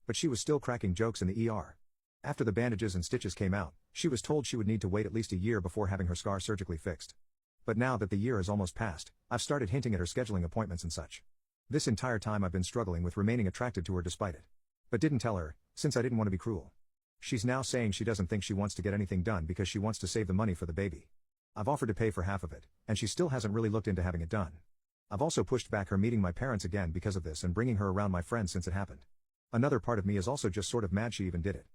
But she was still cracking jokes in the ER. After the bandages and stitches came out, she was told she would need to wait at least a year before having her scar surgically fixed. But now that the year is almost past, I've started hinting at her scheduling appointments and such. This entire time I've been struggling with remaining attracted to her despite it. But didn't tell her, since I didn't want to be cruel. She's now saying she doesn't think she wants to get anything done because she wants to save the money for the baby. I've offered to pay for half of it, and she still hasn't really looked into having it done. I've also pushed back her meeting my parents again because of this and bringing her around my friends since it happened. Another part of me is also just sort of mad she even did it.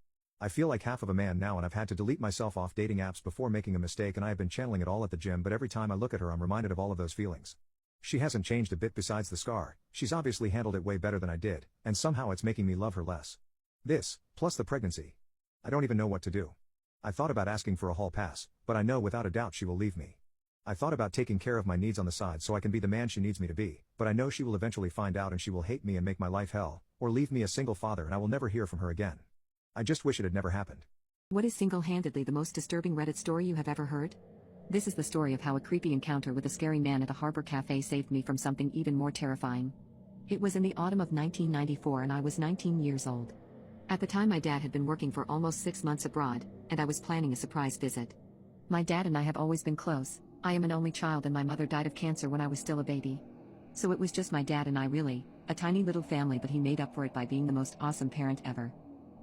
I feel like half of a man now and I've had to delete myself off dating apps before making a mistake and I have been channeling it all at the gym but every time I look at her I'm reminded of all of those feelings. She hasn't changed a bit besides the scar, she's obviously handled it way better than I did, and somehow it's making me love her less. This, plus the pregnancy. I don't even know what to do. I thought about asking for a hall pass, but I know without a doubt she will leave me. I thought about taking care of my needs on the side so I can be the man she needs me to be, but I know she will eventually find out and she will hate me and make my life hell, or leave me a single father and I will never hear from her again. I just wish it had never happened. What is single-handedly the most disturbing Reddit story you have ever heard? This is the story of how a creepy encounter with a scary man at a harbor cafe saved me from something even more terrifying. It was in the autumn of 1994 and I was 19 years old. At the time my dad had been working for almost 6 months abroad, and I was planning a surprise visit. My dad and I have always been close. I am an only child and my mother died of cancer when I was still a baby. So it was just my dad and I really, a tiny little family but he made up for it by being the most awesome parent ever.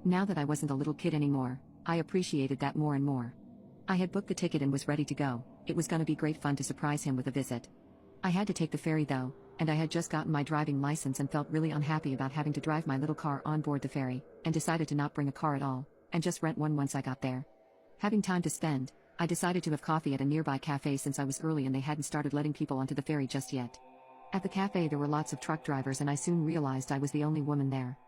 Now that I wasn't a little kid anymore, I appreciated that more and more. I had booked the ticket and was ready to go. It was gonna be great fun to surprise him with a visit. I had to take the ferry though, and I had just gotten my driving license and felt really unhappy about having to drive my little car on board the ferry, and decided to not bring a car at all, and just rent one once I got there. Having time to spend, I decided to have coffee at a nearby cafe since I was early and they hadn't started letting people onto the ferry just yet. At the cafe there were lots of truck drivers and I soon realized I was the only woman there.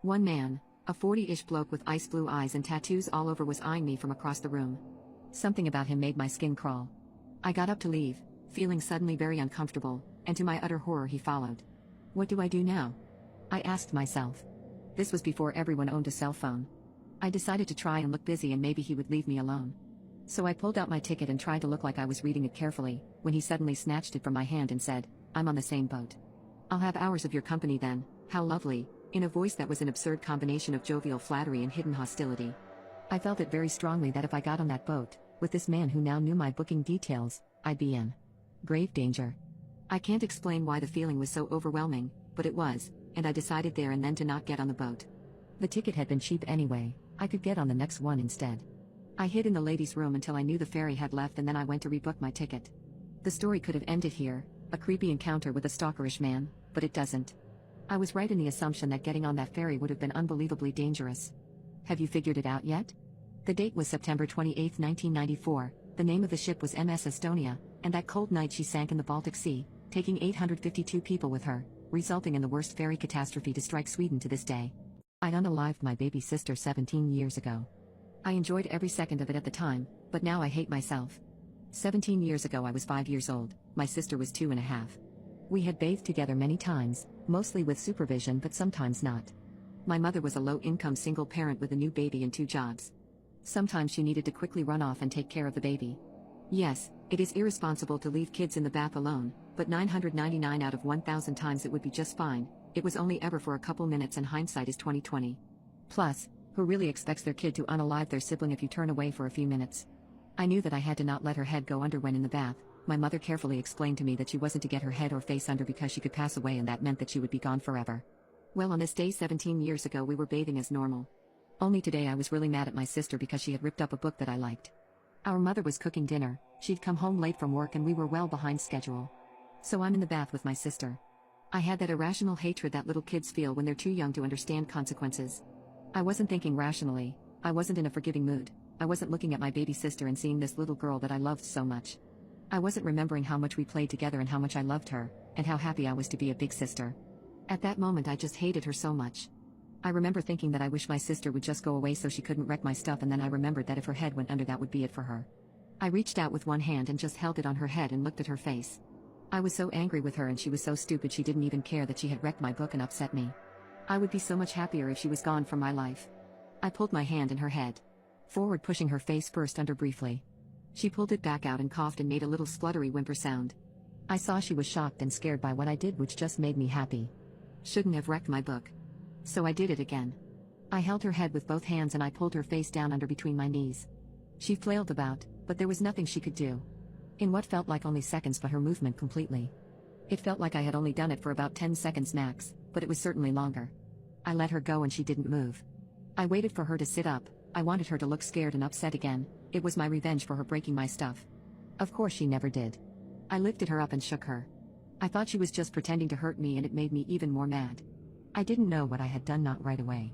One man, a 40-ish bloke with ice blue eyes and tattoos all over, was eyeing me from across the room. Something about him made my skin crawl. I got up to leave, feeling suddenly very uncomfortable, and to my utter horror he followed. What do I do now? I asked myself. This was before everyone owned a cell phone. I decided to try and look busy and maybe he would leave me alone. So I pulled out my ticket and tried to look like I was reading it carefully, when he suddenly snatched it from my hand and said, "I'm on the same boat. I'll have hours of your company then, how lovely," in a voice that was an absurd combination of jovial flattery and hidden hostility. I felt it very strongly that if I got on that boat, with this man who now knew my booking details, I'd be in grave danger. I can't explain why the feeling was so overwhelming, but it was, and I decided there and then to not get on the boat. The ticket had been cheap anyway, I could get on the next one instead. I hid in the ladies' room until I knew the ferry had left and then I went to rebook my ticket. The story could have ended here, a creepy encounter with a stalkerish man, but it doesn't. I was right in the assumption that getting on that ferry would have been unbelievably dangerous. Have you figured it out yet? The date was September 28, 1994, the name of the ship was MS Estonia, and that cold night she sank in the Baltic Sea, taking 852 people with her, resulting in the worst ferry catastrophe to strike Sweden to this day. I'd unalived my baby sister 17 years ago. I enjoyed every second of it at the time, but now I hate myself. 17 years ago I was 5 years old, my sister was 2.5. We had bathed together many times, mostly with supervision but sometimes not. My mother was a low-income single parent with a new baby and 2 jobs. Sometimes she needed to quickly run off and take care of the baby. Yes, it is irresponsible to leave kids in the bath alone, but 999 out of 1,000 times it would be just fine. It was only ever for a couple minutes and hindsight is 20/20. Plus, who really expects their kid to unalive their sibling if you turn away for a few minutes? I knew that I had to not let her head go under when in the bath. My mother carefully explained to me that she wasn't to get her head or face under because she could pass away and that meant that she would be gone forever. Well, on this day 17 years ago we were bathing as normal. Only today I was really mad at my sister because she had ripped up a book that I liked. Our mother was cooking dinner, she'd come home late from work and we were well behind schedule. So I'm in the bath with my sister. I had that irrational hatred that little kids feel when they're too young to understand consequences. I wasn't thinking rationally, I wasn't in a forgiving mood, I wasn't looking at my baby sister and seeing this little girl that I loved so much. I wasn't remembering how much we played together and how much I loved her, and how happy I was to be a big sister. At that moment I just hated her so much. I remember thinking that I wish my sister would just go away so she couldn't wreck my stuff, and then I remembered that if her head went under that would be it for her. I reached out with one hand and just held it on her head and looked at her face. I was so angry with her and she was so stupid she didn't even care that she had wrecked my book and upset me. I would be so much happier if she was gone from my life. I pulled my hand in her head forward, pushing her face first under briefly. She pulled it back out and coughed and made a little spluttery whimper sound. I saw she was shocked and scared by what I did, which just made me happy. Shouldn't have wrecked my book. So I did it again. I held her head with both hands and I pulled her face down under between my knees. She flailed about, but there was nothing she could do. In what felt like only seconds, but her movement completely. It felt like I had only done it for about 10 seconds max, but it was certainly longer. I let her go and she didn't move. I waited for her to sit up. I wanted her to look scared and upset again. It was my revenge for her breaking my stuff. Of course she never did. I lifted her up and shook her. I thought she was just pretending to hurt me and it made me even more mad. I didn't know what I had done, not right away.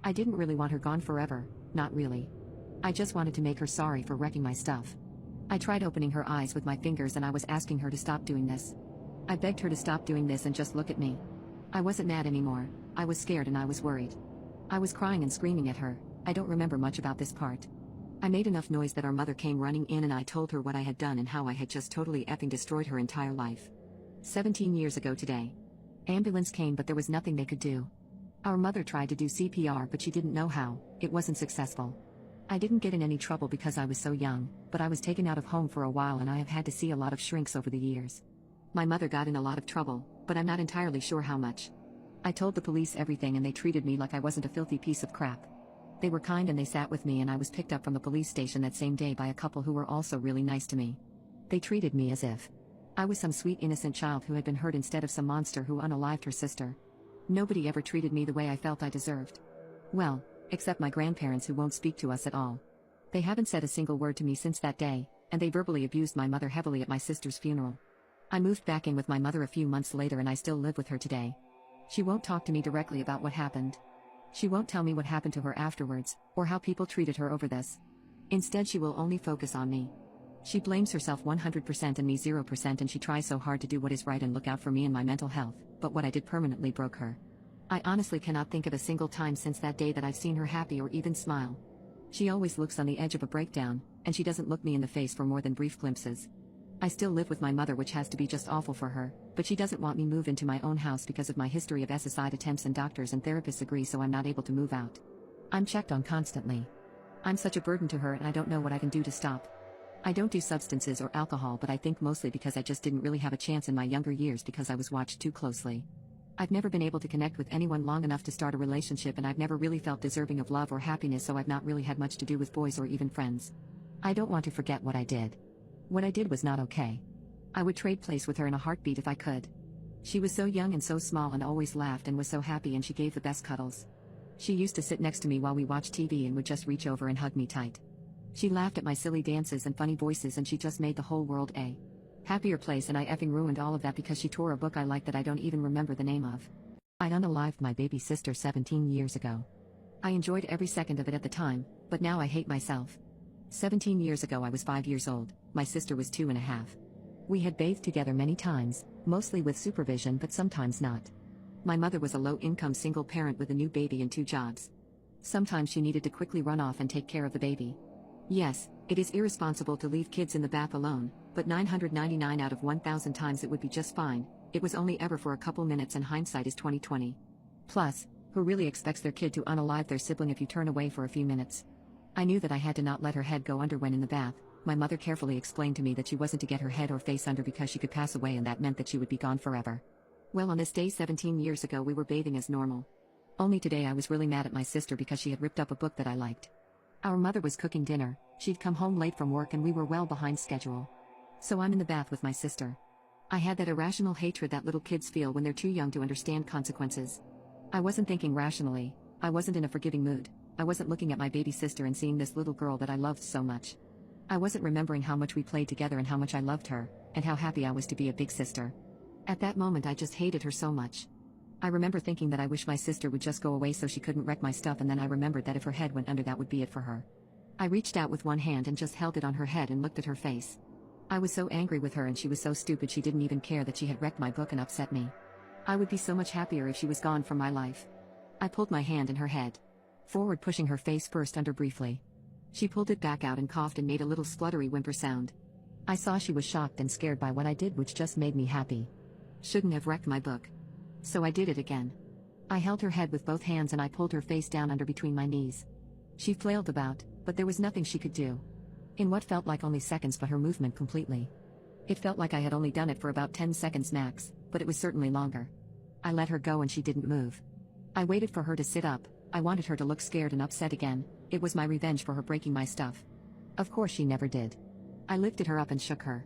I didn't really want her gone forever, not really. I just wanted to make her sorry for wrecking my stuff. I tried opening her eyes with my fingers and I was asking her to stop doing this. I begged her to stop doing this and just look at me. I wasn't mad anymore, I was scared and I was worried. I was crying and screaming at her. I don't remember much about this part. I made enough noise that our mother came running in and I told her what I had done and how I had just totally effing destroyed her entire life. 17 years ago today. Ambulance came but there was nothing they could do. Our mother tried to do CPR but she didn't know how, it wasn't successful. I didn't get in any trouble because I was so young, but I was taken out of home for a while and I have had to see a lot of shrinks over the years. My mother got in a lot of trouble, but I'm not entirely sure how much. I told the police everything and they treated me like I wasn't a filthy piece of crap. They were kind and they sat with me and I was picked up from the police station that same day by a couple who were also really nice to me. They treated me as if I was some sweet innocent child who had been hurt instead of some monster who unalived her sister. Nobody ever treated me the way I felt I deserved. Well, except my grandparents who won't speak to us at all. They haven't said a single word to me since that day, and they verbally abused my mother heavily at my sister's funeral. I moved back in with my mother a few months later and I still live with her today. She won't talk to me directly about what happened. She won't tell me what happened to her afterwards, or how people treated her over this. Instead, she will only focus on me. She blames herself 100% and me 0%, and she tries so hard to do what is right and look out for me and my mental health, but what I did permanently broke her. I honestly cannot think of a single time since that day that I've seen her happy or even smile. She always looks on the edge of a breakdown, and she doesn't look me in the face for more than brief glimpses. I still live with my mother, which has to be just awful for her, but she doesn't want me move into my own house because of my history of suicide attempts, and doctors and therapists agree, so I'm not able to move out. I'm checked on constantly. I'm such a burden to her and I don't know what I can do to stop. I don't do substances or alcohol, but I think mostly because I just didn't really have a chance in my younger years because I was watched too closely. I've never been able to connect with anyone long enough to start a relationship, and I've never really felt deserving of love or happiness, so I've not really had much to do with boys or even friends. I don't want to forget what I did. What I did was not okay. I would trade place with her in a heartbeat if I could. She was so young and so small and always laughed and was so happy, and she gave the best cuddles. She used to sit next to me while we watched TV and would just reach over and hug me tight. She laughed at my silly dances and funny voices, and she just made the whole world a happier place, and I effing ruined all of that because she tore a book I liked that I don't even remember the name of. I unalived my baby sister 17 years ago. I enjoyed every second of it at the time, but now I hate myself. 17 years ago I was 5 years old, my sister was 2.5. We had bathed together many times, mostly with supervision but sometimes not. My mother was a low-income single parent with a new baby and 2 jobs. Sometimes she needed to quickly run off and take care of the baby. Yes, it is irresponsible to leave kids in the bath alone, but 999 out of 1,000 times it would be just fine. It was only ever for a couple minutes, and hindsight is 20/20. Plus, who really expects their kid to unalive their sibling if you turn away for a few minutes? I knew that I had to not let her head go under when in the bath. My mother carefully explained to me that she wasn't to get her head or face under because she could pass away, and that meant that she would be gone forever. Well, on this day 17 years ago we were bathing as normal. Only today I was really mad at my sister because she had ripped up a book that I liked. Our mother was cooking dinner, she'd come home late from work and we were well behind schedule. So I'm in the bath with my sister. I had that irrational hatred that little kids feel when they're too young to understand consequences. I wasn't thinking rationally, I wasn't in a forgiving mood, I wasn't looking at my baby sister and seeing this little girl that I loved so much. I wasn't remembering how much we played together and how much I loved her, and how happy I was to be a big sister. At that moment I just hated her so much. I remember thinking that I wish my sister would just go away so she couldn't wreck my stuff, and then I remembered that if her head went under that would be it for her. I reached out with one hand and just held it on her head and looked at her face. I was so angry with her, and she was so stupid she didn't even care that she had wrecked my book and upset me. I would be so much happier if she was gone from my life. I pulled my hand in her head forward, pushing her face first under briefly. She pulled it back out and coughed and made a little spluttery whimper sound. I saw she was shocked and scared by what I did, which just made me happy. Shouldn't have wrecked my book. So I did it again. I held her head with both hands and I pulled her face down under between my knees. She flailed about, but there was nothing she could do. In what felt like only seconds, but her movement completely. It felt like I had only done it for about 10 seconds max, but it was certainly longer. I let her go and she didn't move. I waited for her to sit up. I wanted her to look scared and upset again. It was my revenge for her breaking my stuff. Of course she never did. I lifted her up and shook her.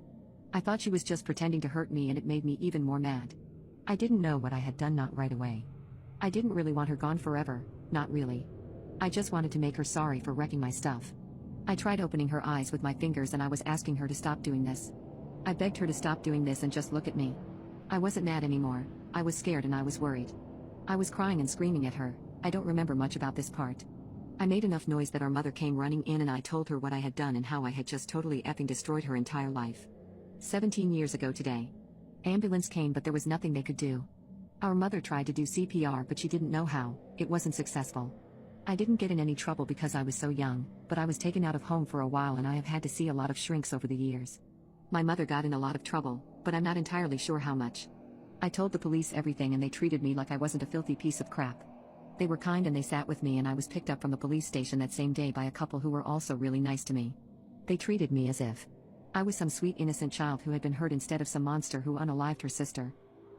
I thought she was just pretending to hurt me, and it made me even more mad. I didn't know what I had done, not right away. I didn't really want her gone forever, not really. I just wanted to make her sorry for wrecking my stuff. I tried opening her eyes with my fingers and I was asking her to stop doing this. I begged her to stop doing this and just look at me. I wasn't mad anymore, I was scared and I was worried. I was crying and screaming at her. I don't remember much about this part. I made enough noise that our mother came running in and I told her what I had done and how I had just totally effing destroyed her entire life. 17 years ago today. Ambulance came, but there was nothing they could do. Our mother tried to do CPR, but she didn't know how. It wasn't successful. I didn't get in any trouble because I was so young, but I was taken out of home for a while and I have had to see a lot of shrinks over the years. My mother got in a lot of trouble, but I'm not entirely sure how much. I told the police everything and they treated me like I wasn't a filthy piece of crap. They were kind and they sat with me, and I was picked up from the police station that same day by a couple who were also really nice to me. They treated me as if I was some sweet innocent child who had been hurt instead of some monster who unalived her sister.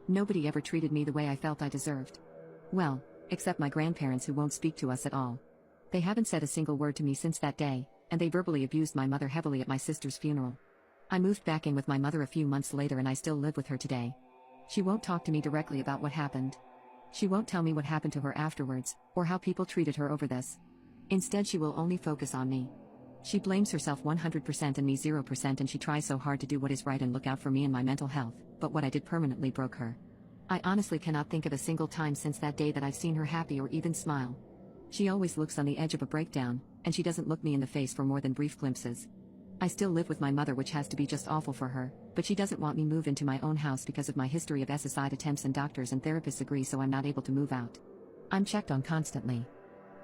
Nobody ever treated me the way I felt I deserved. Well, except my grandparents, who won't speak to us at all. They haven't said a single word to me since that day, and they verbally abused my mother heavily at my sister's funeral. I moved back in with my mother a few months later and I still live with her today. She won't talk to me directly about what happened. She won't tell me what happened to her afterwards, or how people treated her over this. Instead, she will only focus on me. She blames herself 100% and me 0%, and she tries so hard to do what is right and look out for me and my mental health, but what I did permanently broke her. I honestly cannot think of a single time since that day that I've seen her happy or even smile. She always looks on the edge of a breakdown, and she doesn't look me in the face for more than brief glimpses. I still live with my mother, which has to be just awful for her, but she doesn't want me move into my own house because of my history of suicide attempts, and doctors and therapists agree, so I'm not able to move out. I'm checked on constantly.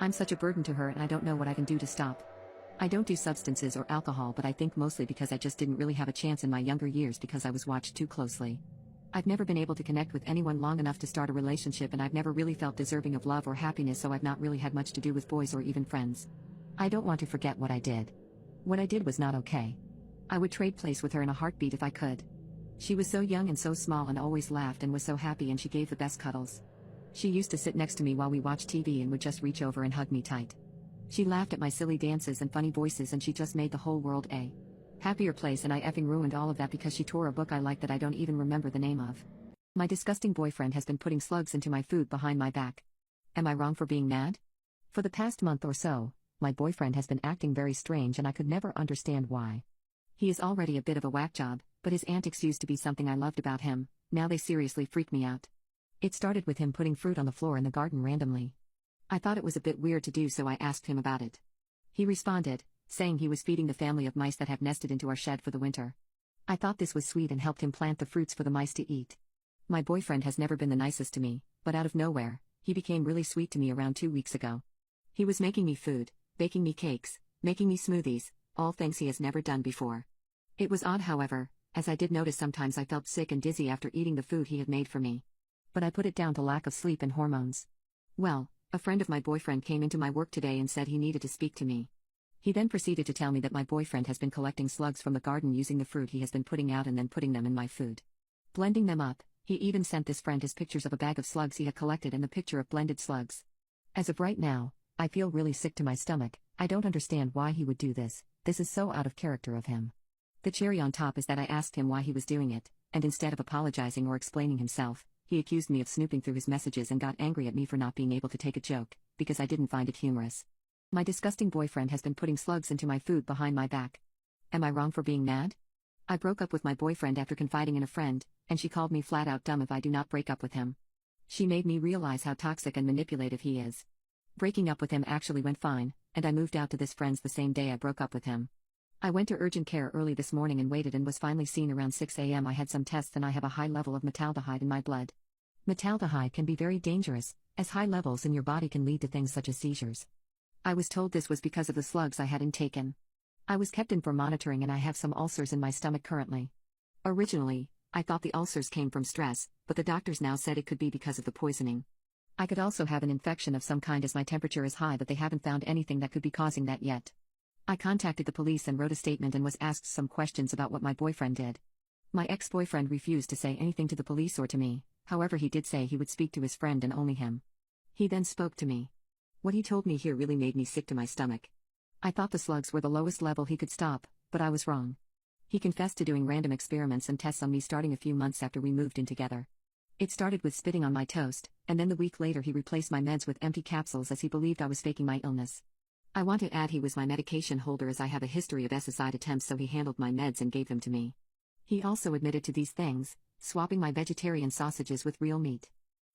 I'm such a burden to her, and I don't know what I can do to stop. I don't do substances or alcohol, but I think mostly because I just didn't really have a chance in my younger years because I was watched too closely. I've never been able to connect with anyone long enough to start a relationship, and I've never really felt deserving of love or happiness, so I've not really had much to do with boys or even friends. I don't want to forget what I did. What I did was not okay. I would trade place with her in a heartbeat if I could. She was so young and so small and always laughed and was so happy, and she gave the best cuddles. She used to sit next to me while we watched TV and would just reach over and hug me tight. She laughed at my silly dances and funny voices, and she just made the whole world a happier place, and I effing ruined all of that because she tore a book I liked that I don't even remember the name of. My disgusting boyfriend has been putting slugs into my food behind my back. Am I wrong for being mad? For the past month or so, my boyfriend has been acting very strange, and I could never understand why. He is already a bit of a whack job, but his antics used to be something I loved about him. Now they seriously freak me out. It started with him putting fruit on the floor in the garden randomly. I thought it was a bit weird to do, so I asked him about it. He responded, saying he was feeding the family of mice that have nested into our shed for the winter. I thought this was sweet and helped him plant the fruits for the mice to eat. My boyfriend has never been the nicest to me, but out of nowhere, he became really sweet to me around 2 weeks ago. He was making me food, baking me cakes, making me smoothies, all things he has never done before. It was odd, however, as I did notice sometimes I felt sick and dizzy after eating the food he had made for me. But I put it down to lack of sleep and hormones. Well, a friend of my boyfriend came into my work today and said he needed to speak to me. He then proceeded to tell me that my boyfriend has been collecting slugs from the garden using the fruit he has been putting out and then putting them in my food. Blending them up, he even sent this friend his pictures of a bag of slugs he had collected and the picture of blended slugs. As of right now, I feel really sick to my stomach. I don't understand why he would do this. This is so out of character of him. The cherry on top is that I asked him why he was doing it, and instead of apologizing or explaining himself, he accused me of snooping through his messages and got angry at me for not being able to take a joke, because I didn't find it humorous. My disgusting boyfriend has been putting slugs into my food behind my back. Am I wrong for being mad? I broke up with my boyfriend after confiding in a friend, and she called me flat out dumb if I do not break up with him. She made me realize how toxic and manipulative he is. Breaking up with him actually went fine, and I moved out to this friend's the same day I broke up with him. I went to urgent care early this morning and waited and was finally seen around 6 a.m. I had some tests and I have a high level of metaldehyde in my blood. Metaldehyde can be very dangerous, as high levels in your body can lead to things such as seizures. I was told this was because of the slugs I had intaken. I was kept in for monitoring and I have some ulcers in my stomach currently. Originally, I thought the ulcers came from stress, but the doctors now said it could be because of the poisoning. I could also have an infection of some kind as my temperature is high, but they haven't found anything that could be causing that yet. I contacted the police and wrote a statement and was asked some questions about what my boyfriend did. My ex-boyfriend refused to say anything to the police or to me, however he did say he would speak to his friend and only him. He then spoke to me. What he told me here really made me sick to my stomach. I thought the slugs were the lowest level he could stop, but I was wrong. He confessed to doing random experiments and tests on me starting a few months after we moved in together. It started with spitting on my toast, and then the week later he replaced my meds with empty capsules as he believed I was faking my illness. I want to add he was my medication holder as I have a history of suicide attempts, so he handled my meds and gave them to me. He also admitted to these things, swapping my vegetarian sausages with real meat.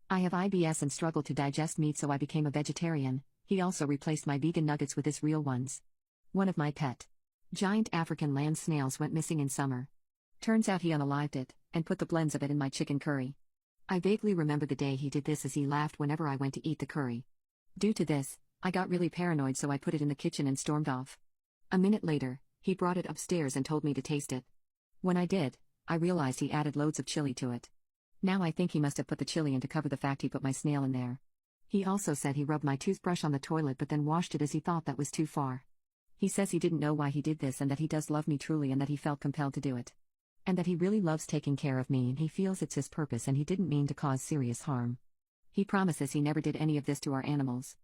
I have IBS and struggle to digest meat, so I became a vegetarian. He also replaced my vegan nuggets with his real ones. One of my pet giant African land snails went missing in summer. Turns out he unalived it, and put the blends of it in my chicken curry. I vaguely remember the day he did this as he laughed whenever I went to eat the curry. Due to this, I got really paranoid, so I put it in the kitchen and stormed off. A minute later, he brought it upstairs and told me to taste it. When I did, I realized he added loads of chili to it. Now I think he must have put the chili in to cover the fact he put my snail in there. He also said he rubbed my toothbrush on the toilet but then washed it as he thought that was too far. He says he didn't know why he did this and that he does love me truly and that he felt compelled to do it. And that he really loves taking care of me and he feels it's his purpose and he didn't mean to cause serious harm. He promises he never did any of this to our animals.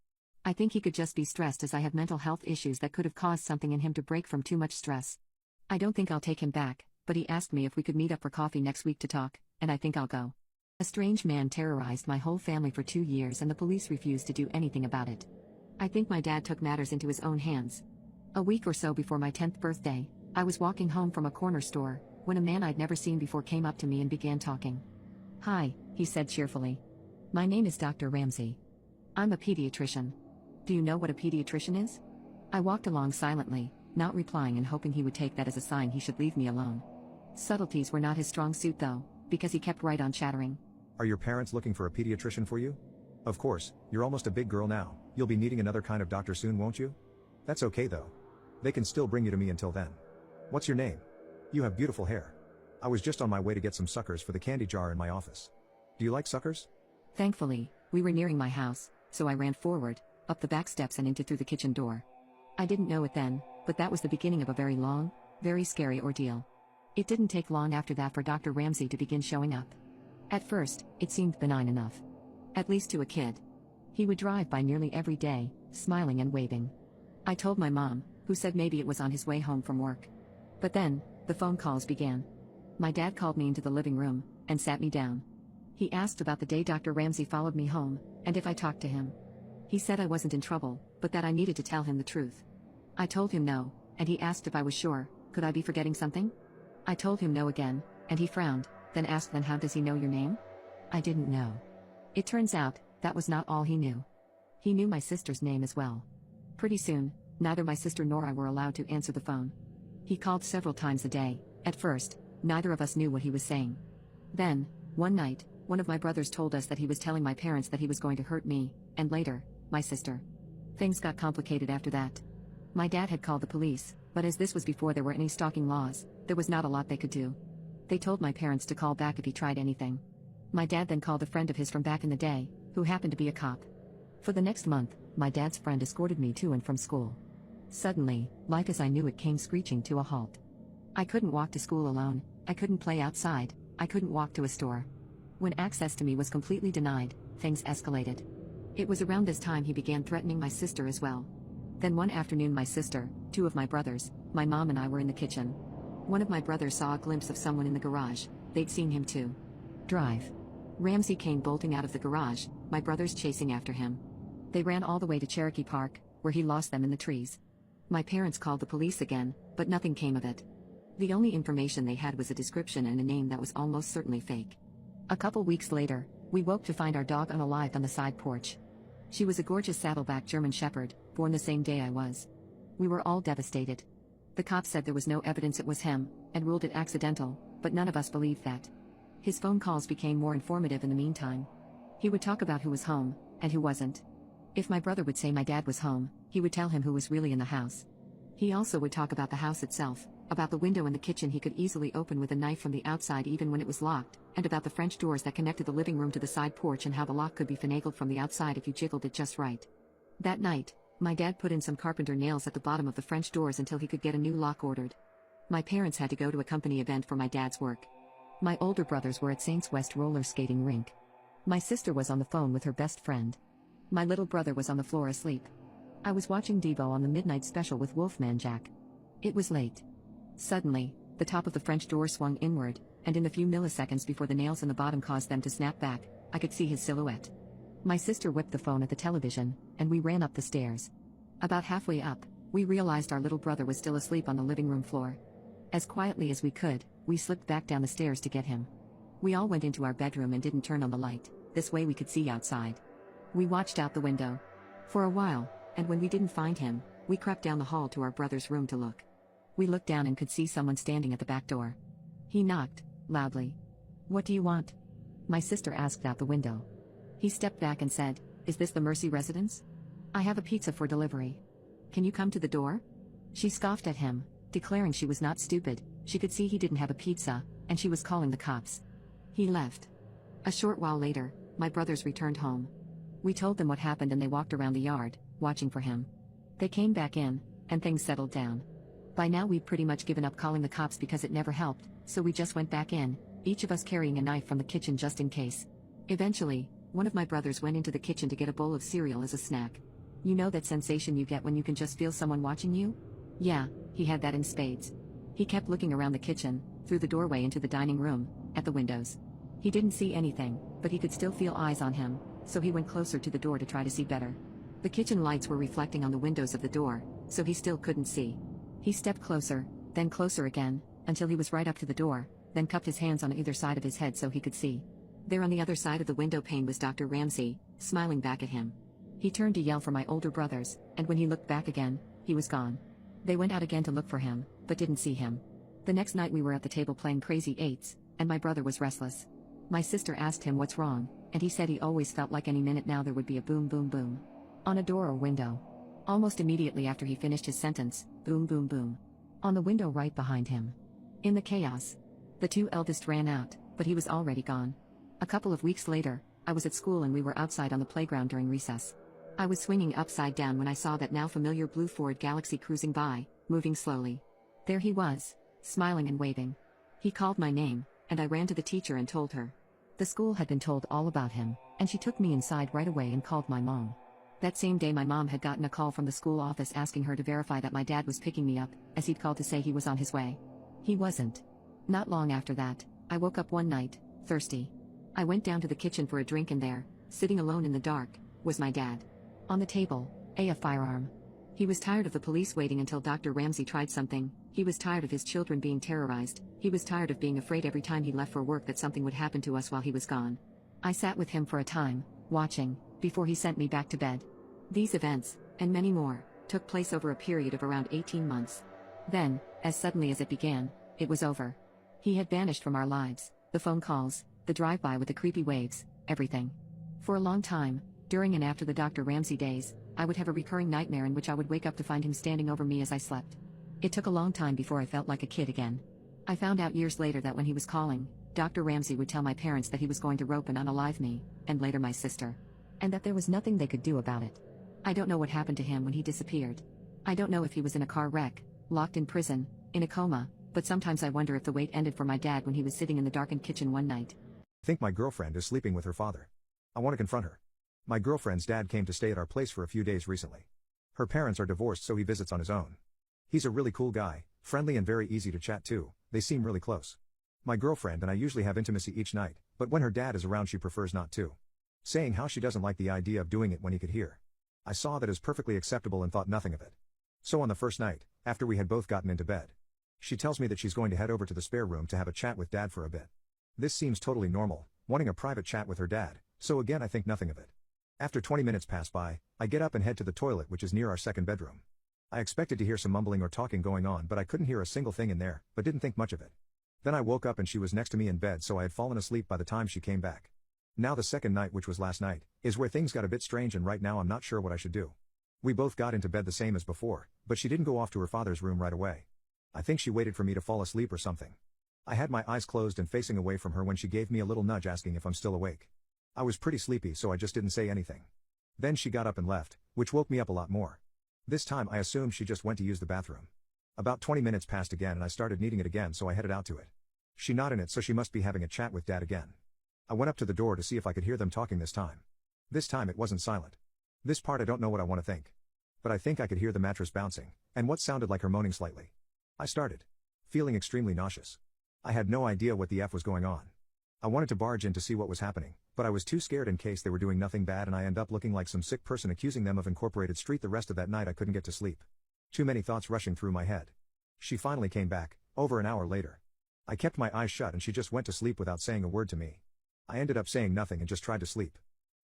I think he could just be stressed as I have mental health issues that could have caused something in him to break from too much stress. I don't think I'll take him back, but he asked me if we could meet up for coffee next week to talk, and I think I'll go. A strange man terrorized my whole family for 2 years and the police refused to do anything about it. I think my dad took matters into his own hands. A week or so before my 10th birthday, I was walking home from a corner store, when a man I'd never seen before came up to me and began talking. "Hi," he said cheerfully. "My name is Dr. Ramsey. I'm a pediatrician. Do you know what a pediatrician is? I walked along silently, not replying and hoping he would take that as a sign he should leave me alone. Subtleties were not his strong suit though, because he kept right on chattering. Are your parents looking for a pediatrician for you? Of course, you're almost a big girl now, you'll be needing another kind of doctor soon, won't you? That's okay though. They can still bring you to me until then. What's your name? You have beautiful hair. I was just on my way to get some suckers for the candy jar in my office. Do you like suckers? Thankfully, we were nearing my house, so I ran forward, up the back steps and into through the kitchen door. I didn't know it then, but that was the beginning of a very long, very scary ordeal. It didn't take long after that for Dr. Ramsey to begin showing up. At first, it seemed benign enough. At least to a kid. He would drive by nearly every day, smiling and waving. I told my mom, who said maybe it was on his way home from work. But then, the phone calls began. My dad called me into the living room, and sat me down. He asked about the day Dr. Ramsey followed me home, and if I talked to him. He said I wasn't in trouble, but that I needed to tell him the truth. I told him no, and he asked if I was sure, could I be forgetting something? I told him no again, and he frowned, then asked then how does he know your name? I didn't know. It turns out, that was not all he knew. He knew my sister's name as well. Pretty soon, neither my sister nor I were allowed to answer the phone. He called several times a day. At first, neither of us knew what he was saying. Then, one night, one of my brothers told us that he was telling my parents that he was going to hurt me, and later, my sister. Things got complicated after that. My dad had called the police, but as this was before there were any stalking laws, there was not a lot they could do. They told my parents to call back if he tried anything. My dad then called a friend of his from back in the day, who happened to be a cop. For the next month, my dad's friend escorted me to and from school. Suddenly, life as I knew it came screeching to a halt. I couldn't walk to school alone, I couldn't play outside, I couldn't walk to a store. When access to me was completely denied, things escalated. It was around this time he began threatening my sister as well. Then one afternoon my sister, two of my brothers, my mom and I were in the kitchen. One of my brothers saw a glimpse of someone in the garage, they'd seen him too. Drive. Ramsey came bolting out of the garage, my brothers chasing after him. They ran all the way to Cherokee Park, where he lost them in the trees. My parents called the police again, but nothing came of it. The only information they had was a description and a name that was almost certainly fake. A couple weeks later, we woke to find our dog unalived on the side porch. She was a gorgeous saddleback German Shepherd, born the same day I was. We were all devastated. The cops said there was no evidence it was him, and ruled it accidental, but none of us believed that. His phone calls became more informative in the meantime. He would talk about who was home, and who wasn't. If my brother would say my dad was home, he would tell him who was really in the house. He also would talk about the house itself, about the window in the kitchen he could easily open with a knife from the outside even when it was locked, and about the French doors that connected the living room to the side porch and how the lock could be finagled from the outside if you jiggled it just right. That night, my dad put in some carpenter nails at the bottom of the French doors until he could get a new lock ordered. My parents had to go to a company event for my dad's work. My older brothers were at Saints West roller skating rink. My sister was on the phone with her best friend. My little brother was on the floor asleep. I was watching Devo on the midnight special with Wolfman Jack. It was late. Suddenly, the top of the French door swung inward, and in the few milliseconds before the nails in the bottom caused them to snap back, I could see his silhouette. My sister whipped the phone at the television, and we ran up the stairs. About halfway up, we realized our little brother was still asleep on the living room floor. As quietly as we could, we slipped back down the stairs to get him. We all went into our bedroom and didn't turn on the light, this way we could see outside. We watched out the window. For a while, and when we didn't find him, we crept down the hall to our brother's room to look. We looked down and could see someone standing at the back door. He knocked, loudly. "What do you want?" My sister asked out the window. He stepped back and said, "Is this the Mercy residence? I have a pizza for delivery. Can you come to the door?" She scoffed at him, declaring she was not stupid, she could see he didn't have a pizza, and she was calling the cops. He left. A short while later, my brothers returned home. We told them what happened and they walked around the yard, watching for him. They came back in, and things settled down. By now we'd pretty much given up calling the cops because it never helped, so we just went back in, each of us carrying a knife from the kitchen just in case. Eventually, one of my brothers went into the kitchen to get a bowl of cereal as a snack. You know that sensation you get when you can just feel someone watching you? Yeah, he had that in spades. He kept looking around the kitchen, through the doorway into the dining room, at the windows. He didn't see anything, but he could still feel eyes on him, so he went closer to the door to try to see better. The kitchen lights were reflecting on the windows of the door, so he still couldn't see. He stepped closer, then closer again, until he was right up to the door, then cupped his hands on either side of his head so he could see. There on the other side of the window pane was Dr. Ramsey, smiling back at him. He turned to yell for my older brothers, and when he looked back again, he was gone. They went out again to look for him, but didn't see him. The next night we were at the table playing crazy eights, and my brother was restless. My sister asked him what's wrong, and he said he always felt like any minute now there would be a boom boom boom. On a door or window. Almost immediately after he finished his sentence, boom boom boom. On the window right behind him. In the chaos. The two eldest ran out, but he was already gone. A couple of weeks later, I was at school and we were outside on the playground during recess. I was swinging upside down when I saw that now familiar blue Ford Galaxy cruising by, moving slowly. There he was, smiling and waving. He called my name, and I ran to the teacher and told her. The school had been told all about him, and she took me inside right away and called my mom. That same day my mom had gotten a call from the school office asking her to verify that my dad was picking me up, as he'd called to say he was on his way. He wasn't. Not long after that, I woke up one night, thirsty. I went down to the kitchen for a drink and there, sitting alone in the dark, was my dad. On the table, a firearm. He was tired of the police waiting until Dr. Ramsey tried something, he was tired of his children being terrorized, he was tired of being afraid every time he left for work that something would happen to us while he was gone. I sat with him for a time, watching, before he sent me back to bed. These events, and many more, took place over a period of around 18 months. Then, as suddenly as it began, it was over. He had vanished from our lives, the phone calls, the drive-by with the creepy waves, everything. For a long time, during and after the Dr. Ramsey days, I would have a recurring nightmare in which I would wake up to find him standing over me as I slept. It took a long time before I felt like a kid again. I found out years later that when he was calling, Dr. Ramsey would tell my parents that he was going to rope and unalive me, and later my sister. And that there was nothing they could do about it. I don't know what happened to him when he disappeared. I don't know if he was in a car wreck, locked in prison, in a coma, but sometimes I wonder if the wait ended for my dad when he was sitting in the darkened kitchen one night. I think my girlfriend is sleeping with her father. I want to confront her. My girlfriend's dad came to stay at our place for a few days recently. Her parents are divorced, so he visits on his own. He's a really cool guy, friendly and very easy to chat to, they seem really close. My girlfriend and I usually have intimacy each night, but when her dad is around she prefers not to. Saying how she doesn't like the idea of doing it when he could hear. I saw that as perfectly acceptable and thought nothing of it. So on the first night, after we had both gotten into bed, she tells me that she's going to head over to the spare room to have a chat with dad for a bit. This seems totally normal, wanting a private chat with her dad, so again I think nothing of it. After 20 minutes pass by, I get up and head to the toilet which is near our second bedroom. I expected to hear some mumbling or talking going on but I couldn't hear a single thing in there, but didn't think much of it. Then I woke up and she was next to me in bed, so I had fallen asleep by the time she came back. Now the second night, which was last night, is where things got a bit strange and right now I'm not sure what I should do. We both got into bed the same as before, but she didn't go off to her father's room right away. I think she waited for me to fall asleep or something. I had my eyes closed and facing away from her when she gave me a little nudge asking if I'm still awake. I was pretty sleepy so I just didn't say anything. Then she got up and left, which woke me up a lot more. This time I assumed she just went to use the bathroom. About 20 minutes passed again and I started needing it again, so I headed out to it. She not in it, so she must be having a chat with dad again. I went up to the door to see if I could hear them talking this time. This time it wasn't silent. This part I don't know what I want to think. But I think I could hear the mattress bouncing, and what sounded like her moaning slightly. I started feeling extremely nauseous. I had no idea what the F was going on. I wanted to barge in to see what was happening, but I was too scared in case they were doing nothing bad and I end up looking like some sick person accusing them of Incorporated Street. The rest of that night I couldn't get to sleep. Too many thoughts rushing through my head. She finally came back, over an hour later. I kept my eyes shut and she just went to sleep without saying a word to me. I ended up saying nothing and just tried to sleep.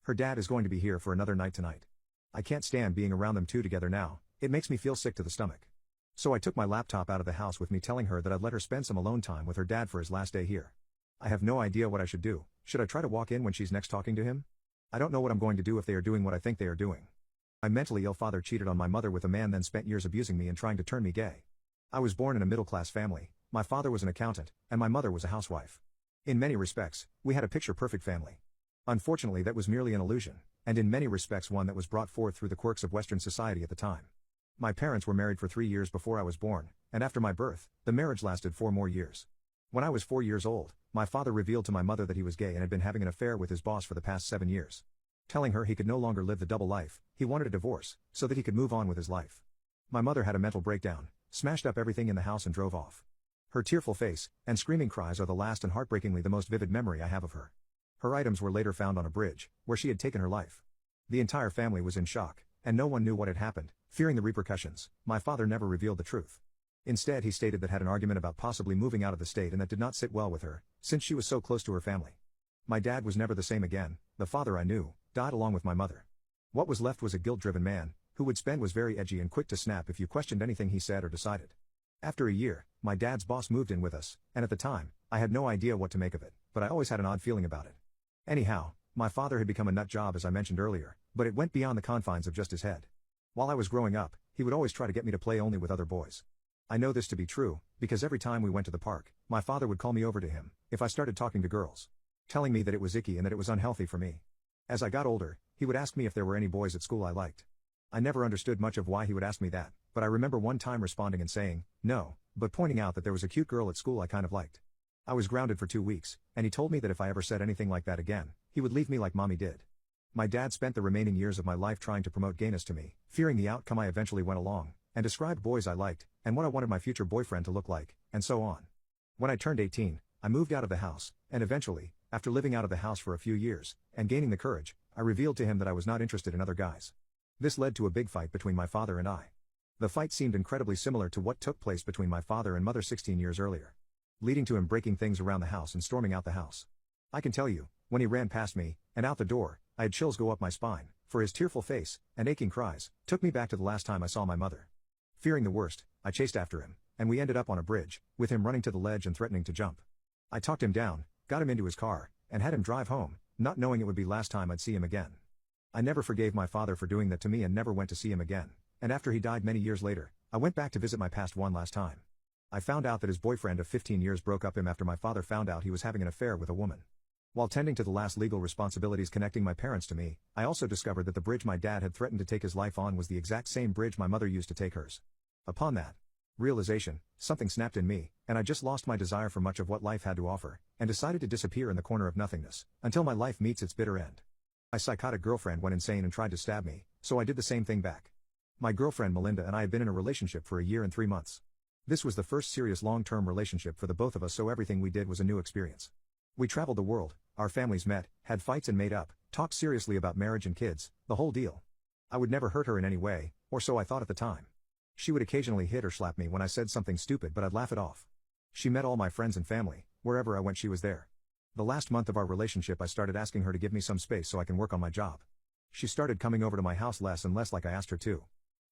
Her dad is going to be here for another night tonight. I can't stand being around them two together now, it makes me feel sick to the stomach. So I took my laptop out of the house with me, telling her that I'd let her spend some alone time with her dad for his last day here. I have no idea what I should do. Should I try to walk in when she's next talking to him? I don't know what I'm going to do if they are doing what I think they are doing. My mentally ill father cheated on my mother with a man, then spent years abusing me and trying to turn me gay. I was born in a middle-class family, my father was an accountant, and my mother was a housewife. In many respects, we had a picture-perfect family. Unfortunately that was merely an illusion, and in many respects one that was brought forth through the quirks of Western society at the time. My parents were married for 3 years before I was born, and after my birth, the marriage lasted 4 more years. When I was 4 years old, my father revealed to my mother that he was gay and had been having an affair with his boss for the past 7 years. Telling her he could no longer live the double life, he wanted a divorce, so that he could move on with his life. My mother had a mental breakdown, smashed up everything in the house and drove off. Her tearful face, and screaming cries are the last and heartbreakingly the most vivid memory I have of her. Her items were later found on a bridge, where she had taken her life. The entire family was in shock, and no one knew what had happened. Fearing the repercussions, my father never revealed the truth. Instead he stated that had an argument about possibly moving out of the state, and that did not sit well with her, since she was so close to her family. My dad was never the same again. The father I knew died along with my mother. What was left was a guilt-driven man, who would spend was very edgy and quick to snap if you questioned anything he said or decided. After a year, my dad's boss moved in with us, and at the time, I had no idea what to make of it, but I always had an odd feeling about it. Anyhow, my father had become a nut job as I mentioned earlier, but it went beyond the confines of just his head. While I was growing up, he would always try to get me to play only with other boys. I know this to be true, because every time we went to the park, my father would call me over to him, if I started talking to girls, telling me that it was icky and that it was unhealthy for me. As I got older, he would ask me if there were any boys at school I liked. I never understood much of why he would ask me that, but I remember one time responding and saying, no, but pointing out that there was a cute girl at school I kind of liked. I was grounded for 2 weeks, and he told me that if I ever said anything like that again, he would leave me like mommy did. My dad spent the remaining years of my life trying to promote gayness to me, fearing the outcome. I eventually went along, and described boys I liked, and what I wanted my future boyfriend to look like, and so on. When I turned 18, I moved out of the house, and eventually, after living out of the house for a few years, and gaining the courage, I revealed to him that I was not interested in other guys. This led to a big fight between my father and I. The fight seemed incredibly similar to what took place between my father and mother 16 years earlier, leading to him breaking things around the house and storming out the house. I can tell you, when he ran past me, and out the door, I had chills go up my spine, for his tearful face, and aching cries, took me back to the last time I saw my mother. Fearing the worst, I chased after him, and we ended up on a bridge, with him running to the ledge and threatening to jump. I talked him down, got him into his car, and had him drive home, not knowing it would be last time I'd see him again. I never forgave my father for doing that to me and never went to see him again, and after he died many years later, I went back to visit my past one last time. I found out that his boyfriend of 15 years broke up him after my father found out he was having an affair with a woman. While tending to the last legal responsibilities connecting my parents to me, I also discovered that the bridge my dad had threatened to take his life on was the exact same bridge my mother used to take hers. Upon that realization, something snapped in me, and I just lost my desire for much of what life had to offer, and decided to disappear in the corner of nothingness, until my life meets its bitter end. My psychotic girlfriend went insane and tried to stab me, so I did the same thing back. My girlfriend Melinda and I had been in a relationship for a year and 3 months. This was the first serious long-term relationship for the both of us, so everything we did was a new experience. We traveled the world, our families met, had fights and made up, talked seriously about marriage and kids, the whole deal. I would never hurt her in any way, or so I thought at the time. She would occasionally hit or slap me when I said something stupid, but I'd laugh it off. She met all my friends and family, wherever I went she was there. The last month of our relationship I started asking her to give me some space so I can work on my job. She started coming over to my house less and less like I asked her to.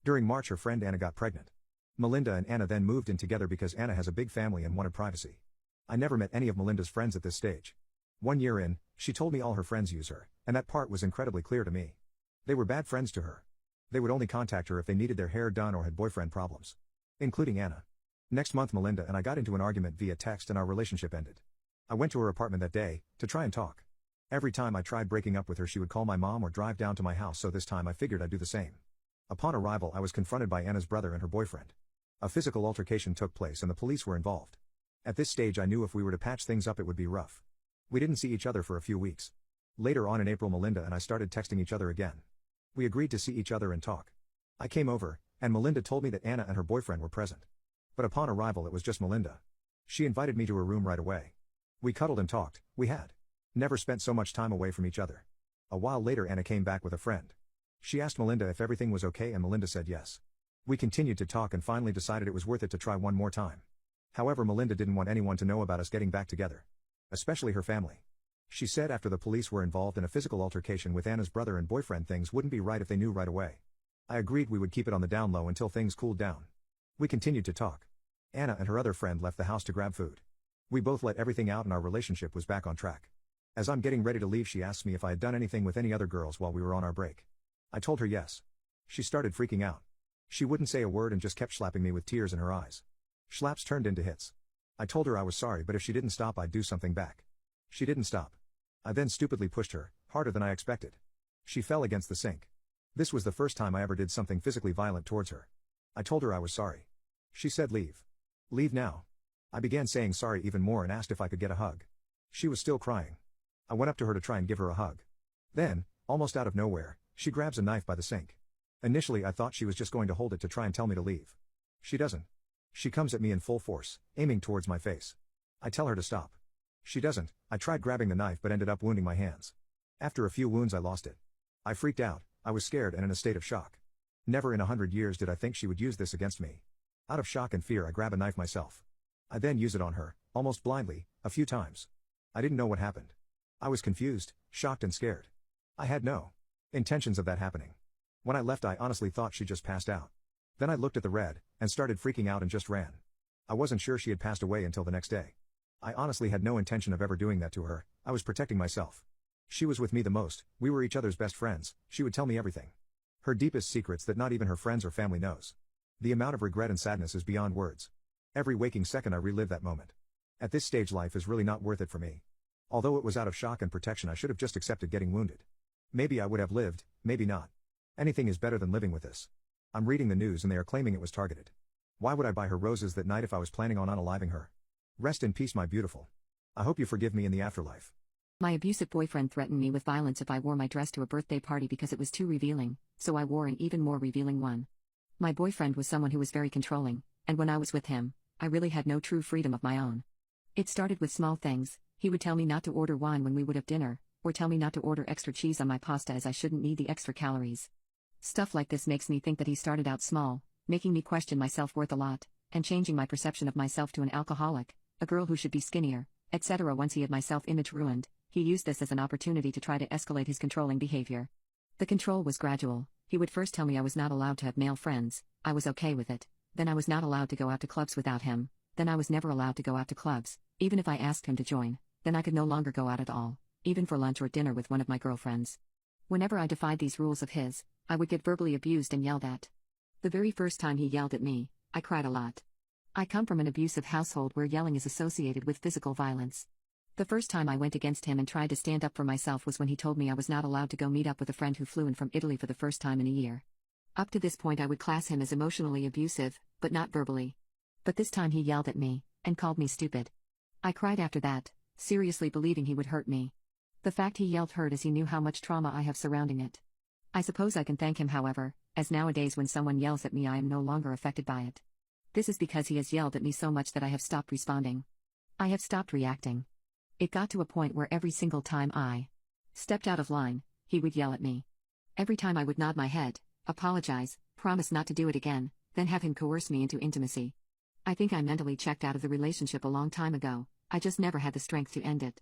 During March her friend Anna got pregnant. Melinda and Anna then moved in together because Anna has a big family and wanted privacy. I never met any of Melinda's friends at this stage. 1 year in, she told me all her friends use her, and that part was incredibly clear to me. They were bad friends to her. They would only contact her if they needed their hair done or had boyfriend problems. Including Anna. Next month Melinda and I got into an argument via text and our relationship ended. I went to her apartment that day, to try and talk. Every time I tried breaking up with her she would call my mom or drive down to my house, so this time I figured I'd do the same. Upon arrival I was confronted by Anna's brother and her boyfriend. A physical altercation took place and the police were involved. At this stage I knew if we were to patch things up it would be rough. We didn't see each other for a few weeks. Later on in April Melinda and I started texting each other again. We agreed to see each other and talk. I came over, and Melinda told me that Anna and her boyfriend were present. But upon arrival it was just Melinda. She invited me to her room right away. We cuddled and talked. We had never spent so much time away from each other. A while later Anna came back with a friend. She asked Melinda if everything was okay and Melinda said yes. We continued to talk and finally decided it was worth it to try one more time. However, Melinda didn't want anyone to know about us getting back together. Especially her family. She said after the police were involved in a physical altercation with Anna's brother and boyfriend things wouldn't be right if they knew right away. I agreed we would keep it on the down low until things cooled down. We continued to talk. Anna and her other friend left the house to grab food. We both let everything out and our relationship was back on track. As I'm getting ready to leave she asked me if I had done anything with any other girls while we were on our break. I told her yes. She started freaking out. She wouldn't say a word and just kept slapping me with tears in her eyes. Slaps turned into hits. I told her I was sorry, but if she didn't stop I'd do something back. She didn't stop. I then stupidly pushed her, harder than I expected. She fell against the sink. This was the first time I ever did something physically violent towards her. I told her I was sorry. She said leave. Leave now. I began saying sorry even more and asked if I could get a hug. She was still crying. I went up to her to try and give her a hug. Then, almost out of nowhere, she grabs a knife by the sink. Initially I thought she was just going to hold it to try and tell me to leave. She doesn't. She comes at me in full force, aiming towards my face. I tell her to stop. She doesn't. I tried grabbing the knife but ended up wounding my hands. After a few wounds I lost it. I freaked out, I was scared and in a state of shock. Never in 100 years did I think she would use this against me. Out of shock and fear I grab a knife myself. I then use it on her, almost blindly, a few times. I didn't know what happened. I was confused, shocked and scared. I had no intentions of that happening. When I left, I honestly thought she just passed out. Then I looked at the red, and started freaking out and just ran. I wasn't sure she had passed away until the next day. I honestly had no intention of ever doing that to her. I was protecting myself. She was with me the most, we were each other's best friends, she would tell me everything. Her deepest secrets that not even her friends or family knows. The amount of regret and sadness is beyond words. Every waking second I relive that moment. At this stage, life is really not worth it for me. Although it was out of shock and protection, I should have just accepted getting wounded. Maybe I would have lived, maybe not. Anything is better than living with this. I'm reading the news and they are claiming it was targeted. Why would I buy her roses that night if I was planning on unaliving her? Rest in peace, my beautiful. I hope you forgive me in the afterlife. My abusive boyfriend threatened me with violence if I wore my dress to a birthday party because it was too revealing, so I wore an even more revealing one. My boyfriend was someone who was very controlling, and when I was with him, I really had no true freedom of my own. It started with small things. He would tell me not to order wine when we would have dinner, or tell me not to order extra cheese on my pasta as I shouldn't need the extra calories. Stuff like this makes me think that he started out small, making me question my self-worth a lot, and changing my perception of myself to an alcoholic, a girl who should be skinnier, etc. Once he had my self-image ruined, he used this as an opportunity to try to escalate his controlling behavior. The control was gradual. He would first tell me I was not allowed to have male friends. I was okay with it. Then I was not allowed to go out to clubs without him. Then I was never allowed to go out to clubs, even if I asked him to join. Then I could no longer go out at all, even for lunch or dinner with one of my girlfriends. Whenever I defied these rules of his, I would get verbally abused and yelled at. The very first time he yelled at me, I cried a lot. I come from an abusive household where yelling is associated with physical violence. The first time I went against him and tried to stand up for myself was when he told me I was not allowed to go meet up with a friend who flew in from Italy for the first time in a year. Up to this point I would class him as emotionally abusive, but not verbally. But this time he yelled at me, and called me stupid. I cried after that, seriously believing he would hurt me. The fact he yelled hurt as he knew how much trauma I have surrounding it. I suppose I can thank him, however, as nowadays when someone yells at me I am no longer affected by it. This is because he has yelled at me so much that I have stopped responding. I have stopped reacting. It got to a point where every single time I stepped out of line, he would yell at me. Every time I would nod my head, apologize, promise not to do it again, then have him coerce me into intimacy. I think I mentally checked out of the relationship a long time ago. I just never had the strength to end it.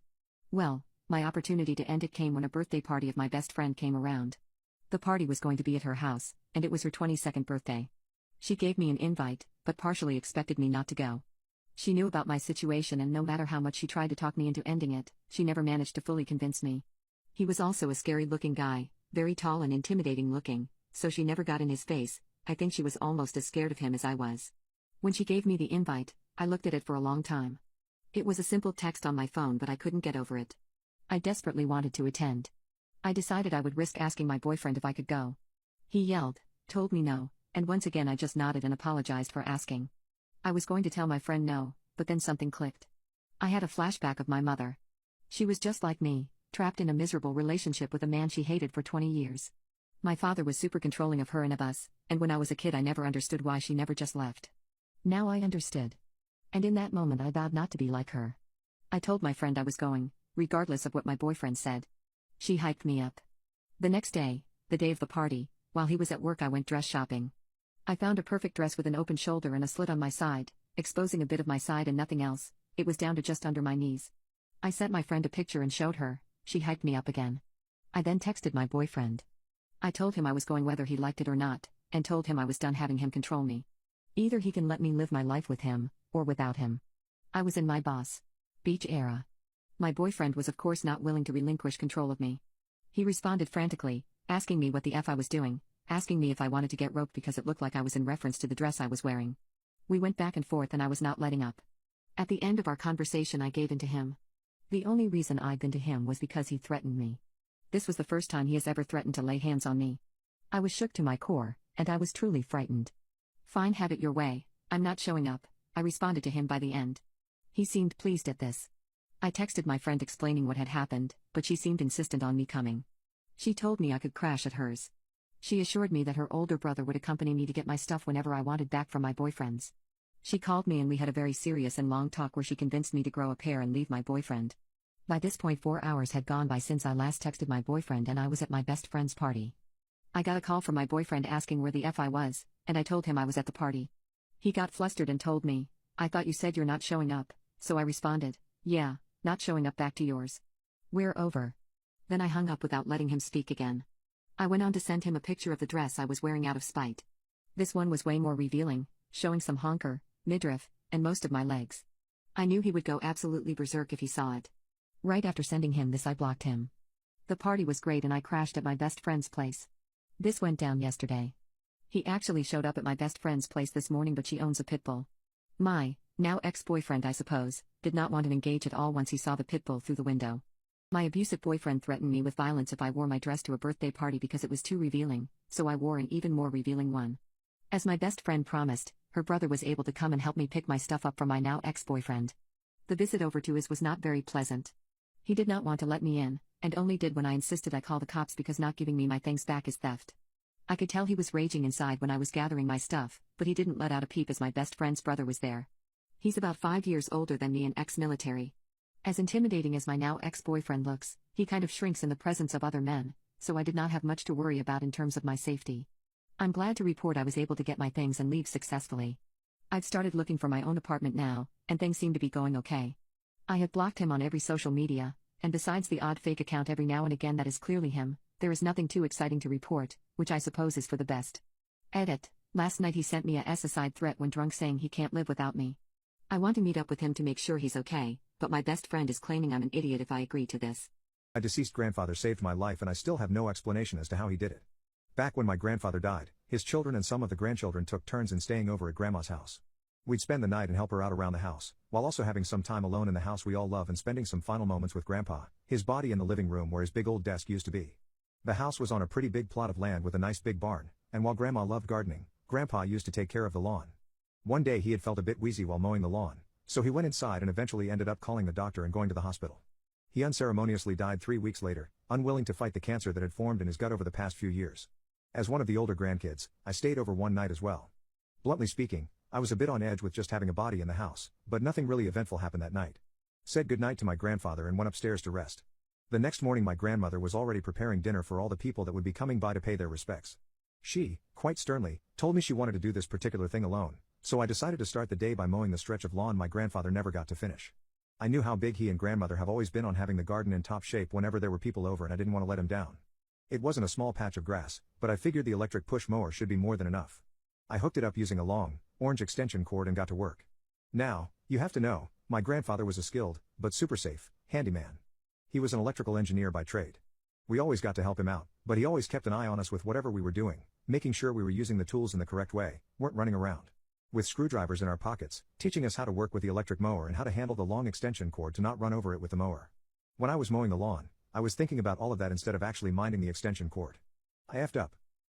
Well, my opportunity to end it came when a birthday party of my best friend came around. The party was going to be at her house, and it was her 22nd birthday. She gave me an invite, but partially expected me not to go. She knew about my situation, and no matter how much she tried to talk me into ending it, she never managed to fully convince me. He was also a scary-looking guy, very tall and intimidating-looking, so she never got in his face. I think she was almost as scared of him as I was. When she gave me the invite, I looked at it for a long time. It was a simple text on my phone, but I couldn't get over it. I desperately wanted to attend. I decided I would risk asking my boyfriend if I could go. He yelled, told me no, and once again I just nodded and apologized for asking. I was going to tell my friend no, but then something clicked. I had a flashback of my mother. She was just like me, trapped in a miserable relationship with a man she hated for 20 years. My father was super controlling of her and of us, and when I was a kid I never understood why she never just left. Now I understood. And in that moment I vowed not to be like her. I told my friend I was going, regardless of what my boyfriend said. She hyped me up. The next day, the day of the party, while he was at work I went dress shopping. I found a perfect dress with an open shoulder and a slit on my side, exposing a bit of my side and nothing else. It was down to just under my knees. I sent my friend a picture and showed her. She hyped me up again. I then texted my boyfriend. I told him I was going whether he liked it or not, and told him I was done having him control me. Either he can let me live my life with him, or without him. I was in my boss beach era. My boyfriend was of course not willing to relinquish control of me. He responded frantically, asking me what the F I was doing, asking me if I wanted to get roped because it looked like I was in reference to the dress I was wearing. We went back and forth and I was not letting up. At the end of our conversation I gave in to him. The only reason I'd been to him was because he threatened me. This was the first time he has ever threatened to lay hands on me. I was shook to my core, and I was truly frightened. Fine, have it your way, I'm not showing up, I responded to him by the end. He seemed pleased at this. I texted my friend explaining what had happened, but she seemed insistent on me coming. She told me I could crash at hers. She assured me that her older brother would accompany me to get my stuff whenever I wanted back from my boyfriend's. She called me and we had a very serious and long talk where she convinced me to grow a pair and leave my boyfriend. By this point 4 hours had gone by since I last texted my boyfriend and I was at my best friend's party. I got a call from my boyfriend asking where the F I was, and I told him I was at the party. He got flustered and told me, I thought you said you're not showing up, so I responded, yeah, not showing up back to yours. We're over. Then I hung up without letting him speak again. I went on to send him a picture of the dress I was wearing out of spite. This one was way more revealing, showing some honker, midriff, and most of my legs. I knew he would go absolutely berserk if he saw it. Right after sending him this, I blocked him. The party was great and I crashed at my best friend's place. This went down yesterday. He actually showed up at my best friend's place this morning, but she owns a pit bull. My, now ex-boyfriend I suppose, did not want to engage at all once he saw the pit bull through the window. My abusive boyfriend threatened me with violence if I wore my dress to a birthday party because it was too revealing, so I wore an even more revealing one. As my best friend promised, her brother was able to come and help me pick my stuff up from my now ex-boyfriend. The visit over to his was not very pleasant. He did not want to let me in, and only did when I insisted I call the cops because not giving me my things back is theft. I could tell he was raging inside when I was gathering my stuff, but he didn't let out a peep as my best friend's brother was there. He's about 5 years older than me and ex-military. As intimidating as my now ex-boyfriend looks, he kind of shrinks in the presence of other men, so I did not have much to worry about in terms of my safety. I'm glad to report I was able to get my things and leave successfully. I've started looking for my own apartment now, and things seem to be going okay. I have blocked him on every social media, and besides the odd fake account every now and again that is clearly him, there is nothing too exciting to report, which I suppose is for the best. Edit. Last night he sent me a suicide threat when drunk saying he can't live without me. I want to meet up with him to make sure he's okay, but my best friend is claiming I'm an idiot if I agree to this. My deceased grandfather saved my life and I still have no explanation as to how he did it. Back when my grandfather died, his children and some of the grandchildren took turns in staying over at Grandma's house. We'd spend the night and help her out around the house, while also having some time alone in the house we all love and spending some final moments with Grandpa, his body in the living room where his big old desk used to be. The house was on a pretty big plot of land with a nice big barn, and while Grandma loved gardening, Grandpa used to take care of the lawn. One day he had felt a bit wheezy while mowing the lawn, so he went inside and eventually ended up calling the doctor and going to the hospital. He unceremoniously died 3 weeks later, unwilling to fight the cancer that had formed in his gut over the past few years. As one of the older grandkids, I stayed over one night as well. Bluntly speaking, I was a bit on edge with just having a body in the house, but nothing really eventful happened that night. Said goodnight to my grandfather and went upstairs to rest. The next morning my grandmother was already preparing dinner for all the people that would be coming by to pay their respects. She, quite sternly, told me she wanted to do this particular thing alone, so I decided to start the day by mowing the stretch of lawn my grandfather never got to finish. I knew how big he and grandmother have always been on having the garden in top shape whenever there were people over and I didn't want to let him down. It wasn't a small patch of grass, but I figured the electric push mower should be more than enough. I hooked it up using a long, orange extension cord and got to work. Now, you have to know, my grandfather was a skilled, but super safe, handyman. He was an electrical engineer by trade. We always got to help him out, but he always kept an eye on us with whatever we were doing, making sure we were using the tools in the correct way, weren't running around with screwdrivers in our pockets, teaching us how to work with the electric mower and how to handle the long extension cord to not run over it with the mower. When I was mowing the lawn, I was thinking about all of that instead of actually minding the extension cord. I effed up.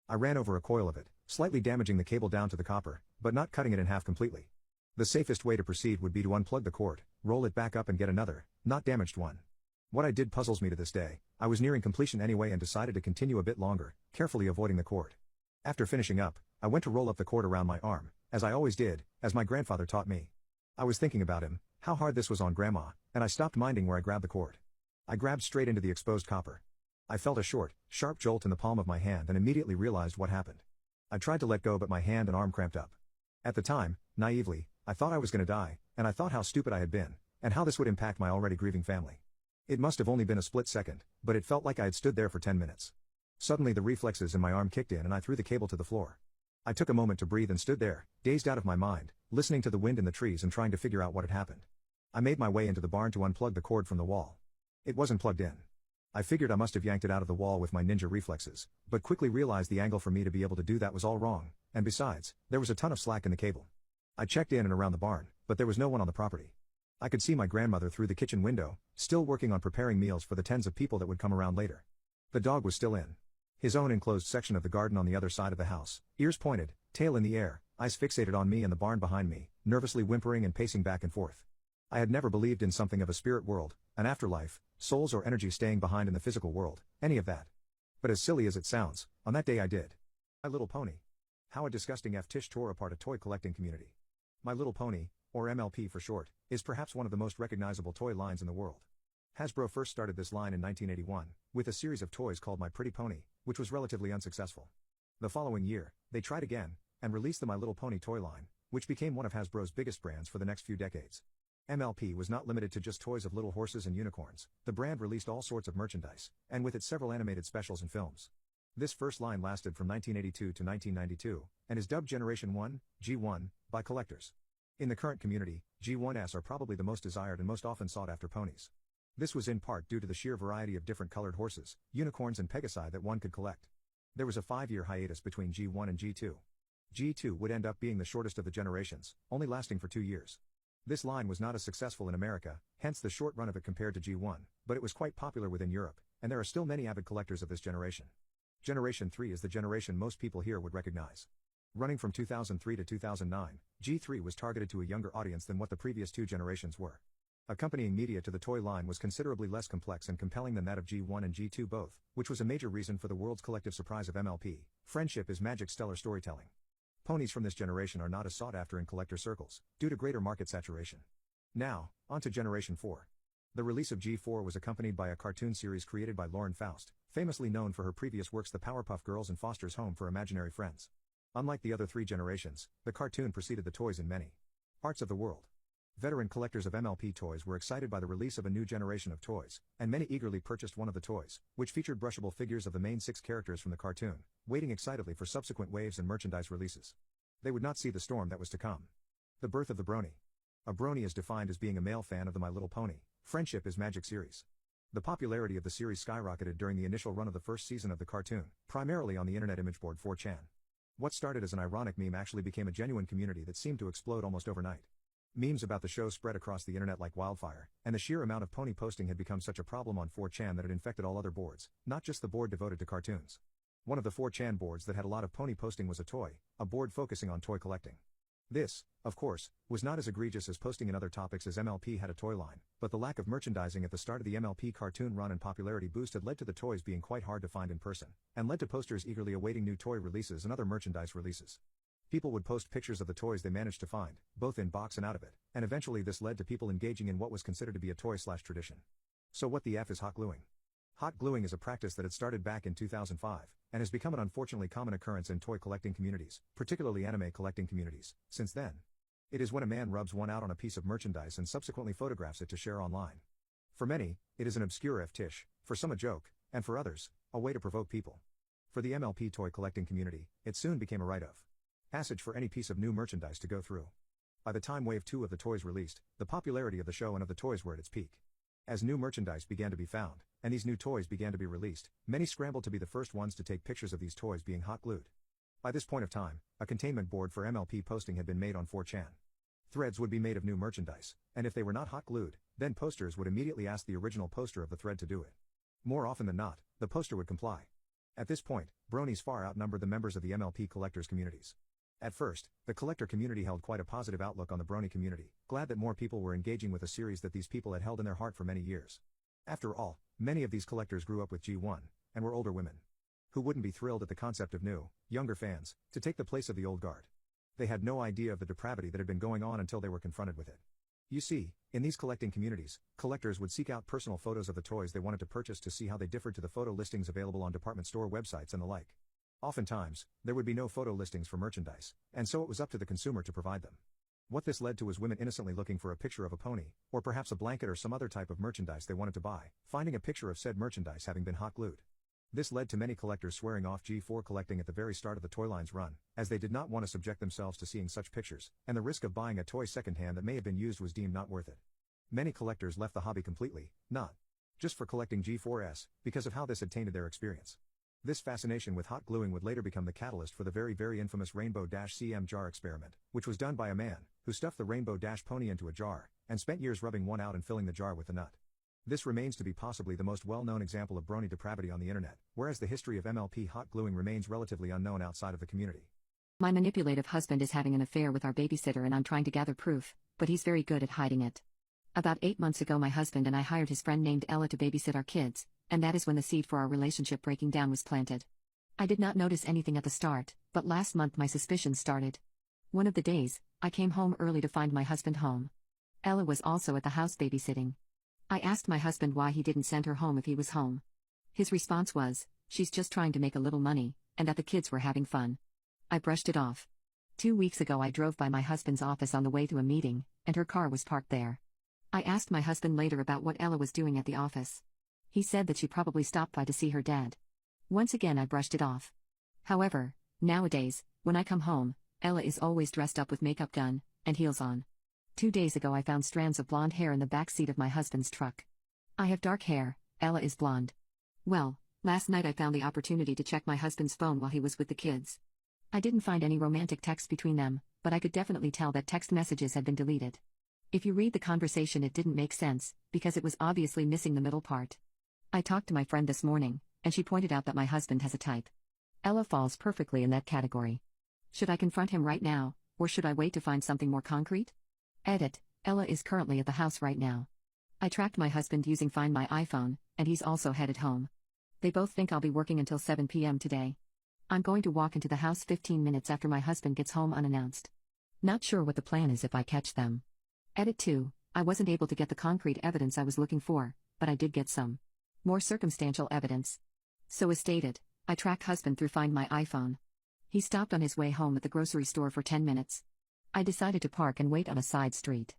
I ran over a coil of it, slightly damaging the cable down to the copper, but not cutting it in half completely. The safest way to proceed would be to unplug the cord, roll it back up and get another, not damaged one. What I did puzzles me to this day. I was nearing completion anyway and decided to continue a bit longer, carefully avoiding the cord. After finishing up, I went to roll up the cord around my arm, as I always did, as my grandfather taught me. I was thinking about him, how hard this was on Grandma, and I stopped minding where I grabbed the cord. I grabbed straight into the exposed copper. I felt a short, sharp jolt in the palm of my hand and immediately realized what happened. I tried to let go but my hand and arm cramped up. At the time, naively, I thought I was gonna die, and I thought how stupid I had been, and how this would impact my already grieving family. It must have only been a split second, but it felt like I had stood there for 10 minutes. Suddenly the reflexes in my arm kicked in and I threw the cable to the floor. I took a moment to breathe and stood there, dazed out of my mind, listening to the wind in the trees and trying to figure out what had happened. I made my way into the barn to unplug the cord from the wall. It wasn't plugged in. I figured I must have yanked it out of the wall with my ninja reflexes, but quickly realized the angle for me to be able to do that was all wrong, and besides, there was a ton of slack in the cable. I checked in and around the barn, but there was no one on the property. I could see my grandmother through the kitchen window, still working on preparing meals for the tens of people that would come around later. The dog was still in his own enclosed section of the garden on the other side of the house, ears pointed, tail in the air, eyes fixated on me and the barn behind me, nervously whimpering and pacing back and forth. I had never believed in something of a spirit world, an afterlife, souls or energy staying behind in the physical world, any of that. But as silly as it sounds, on that day I did. My Little Pony. How a disgusting F-tish tore apart a toy collecting community. My Little Pony, or MLP for short, is perhaps one of the most recognizable toy lines in the world. Hasbro first started this line in 1981, with a series of toys called My Pretty Pony, which was relatively unsuccessful. The following year, they tried again, and released the My Little Pony toy line, which became one of Hasbro's biggest brands for the next few decades. MLP was not limited to just toys of little horses and unicorns. The brand released all sorts of merchandise, and with it several animated specials and films. This first line lasted from 1982 to 1992, and is dubbed Generation 1, G1, by collectors. In the current community, G1s are probably the most desired and most often sought after ponies. This was in part due to the sheer variety of different colored horses, unicorns and pegasi that one could collect. There was a 5-year hiatus between G1 and G2. G2 would end up being the shortest of the generations, only lasting for 2 years. This line was not as successful in America, hence the short run of it compared to G1, but it was quite popular within Europe, and there are still many avid collectors of this generation. Generation 3 is the generation most people here would recognize. Running from 2003 to 2009, G3 was targeted to a younger audience than what the previous 2 generations were. Accompanying media to the toy line was considerably less complex and compelling than that of G1 and G2 both, which was a major reason for the world's collective surprise of MLP. Friendship is magic stellar storytelling. Ponies from this generation are not as sought after in collector circles, due to greater market saturation. Now, on to Generation 4. The release of G4 was accompanied by a cartoon series created by Lauren Faust, famously known for her previous works The Powerpuff Girls and Foster's Home for Imaginary Friends. Unlike the other 3 generations, the cartoon preceded the toys in many parts of the world. Veteran collectors of MLP toys were excited by the release of a new generation of toys, and many eagerly purchased one of the toys, which featured brushable figures of the main 6 characters from the cartoon, waiting excitedly for subsequent waves and merchandise releases. They would not see the storm that was to come. The birth of the brony. A brony is defined as being a male fan of the My Little Pony, Friendship is Magic series. The popularity of the series skyrocketed during the initial run of the first season of the cartoon, primarily on the internet image board 4chan. What started as an ironic meme actually became a genuine community that seemed to explode almost overnight. Memes about the show spread across the internet like wildfire, and the sheer amount of pony posting had become such a problem on 4chan that it infected all other boards, not just the board devoted to cartoons. One of the 4chan boards that had a lot of pony posting was a board focusing on toy collecting. This, of course, was not as egregious as posting in other topics as MLP had a toy line, but the lack of merchandising at the start of the MLP cartoon run and popularity boost had led to the toys being quite hard to find in person, and led to posters eagerly awaiting new toy releases and other merchandise releases. People would post pictures of the toys they managed to find, both in box and out of it, and eventually this led to people engaging in what was considered to be a toy/tradition. So what the F is hot gluing? Hot gluing is a practice that had started back in 2005, and has become an unfortunately common occurrence in toy collecting communities, particularly anime collecting communities, since then. It is when a man rubs one out on a piece of merchandise and subsequently photographs it to share online. For many, it is an obscure fetish, for some a joke, and for others, a way to provoke people. For the MLP toy collecting community, it soon became a rite of passage for any piece of new merchandise to go through. By the time Wave 2 of the toys released, the popularity of the show and of the toys were at its peak. As new merchandise began to be found, and these new toys began to be released, many scrambled to be the first ones to take pictures of these toys being hot glued. By this point of time, a containment board for MLP posting had been made on 4chan. Threads would be made of new merchandise, and if they were not hot glued, then posters would immediately ask the original poster of the thread to do it. More often than not, the poster would comply. At this point, bronies far outnumbered the members of the MLP collectors communities. At first, the collector community held quite a positive outlook on the brony community, glad that more people were engaging with a series that these people had held in their heart for many years. After all, many of these collectors grew up with G1, and were older women. Who wouldn't be thrilled at the concept of new, younger fans, to take the place of the old guard? They had no idea of the depravity that had been going on until they were confronted with it. You see, in these collecting communities, collectors would seek out personal photos of the toys they wanted to purchase to see how they differed to the photo listings available on department store websites and the like. Oftentimes, there would be no photo listings for merchandise, and so it was up to the consumer to provide them. What this led to was women innocently looking for a picture of a pony, or perhaps a blanket or some other type of merchandise they wanted to buy, finding a picture of said merchandise having been hot glued. This led to many collectors swearing off G4 collecting at the very start of the toy line's run, as they did not want to subject themselves to seeing such pictures, and the risk of buying a toy secondhand that may have been used was deemed not worth it. Many collectors left the hobby completely, not just for collecting G4s, because of how this had tainted their experience. This fascination with hot gluing would later become the catalyst for the very infamous Rainbow-CM jar experiment, which was done by a man, who stuffed the Rainbow-pony into a jar, and spent years rubbing one out and filling the jar with the nut. This remains to be possibly the most well-known example of brony depravity on the internet, whereas the history of MLP hot gluing remains relatively unknown outside of the community. My manipulative husband is having an affair with our babysitter and I'm trying to gather proof, but he's very good at hiding it. About 8 months ago my husband and I hired his friend named Ella to babysit our kids, and that is when the seed for our relationship breaking down was planted. I did not notice anything at the start, but last month my suspicions started. One of the days, I came home early to find my husband home. Ella was also at the house babysitting. I asked my husband why he didn't send her home if he was home. His response was, "She's just trying to make a little money, and that the kids were having fun." I brushed it off. 2 weeks ago I drove by my husband's office on the way to a meeting, and her car was parked there. I asked my husband later about what Ella was doing at the office. He said that she probably stopped by to see her dad. Once again I brushed it off. However, nowadays, when I come home, Ella is always dressed up with makeup done, and heels on. 2 days ago I found strands of blonde hair in the back seat of my husband's truck. I have dark hair, Ella is blonde. Well, last night I found the opportunity to check my husband's phone while he was with the kids. I didn't find any romantic text between them, but I could definitely tell that text messages had been deleted. If you read the conversation, it didn't make sense, because it was obviously missing the middle part. I talked to my friend this morning, and she pointed out that my husband has a type. Ella falls perfectly in that category. Should I confront him right now, or should I wait to find something more concrete? Edit: Ella is currently at the house right now. I tracked my husband using Find My iPhone, and he's also headed home. They both think I'll be working until 7 p.m. today. I'm going to walk into the house 15 minutes after my husband gets home unannounced. Not sure what the plan is if I catch them. Edit 2: I wasn't able to get the concrete evidence I was looking for, but I did get some more circumstantial evidence. So as stated, I track husband through Find My iPhone. He stopped on his way home at the grocery store for 10 minutes. I decided to park and wait on a side street.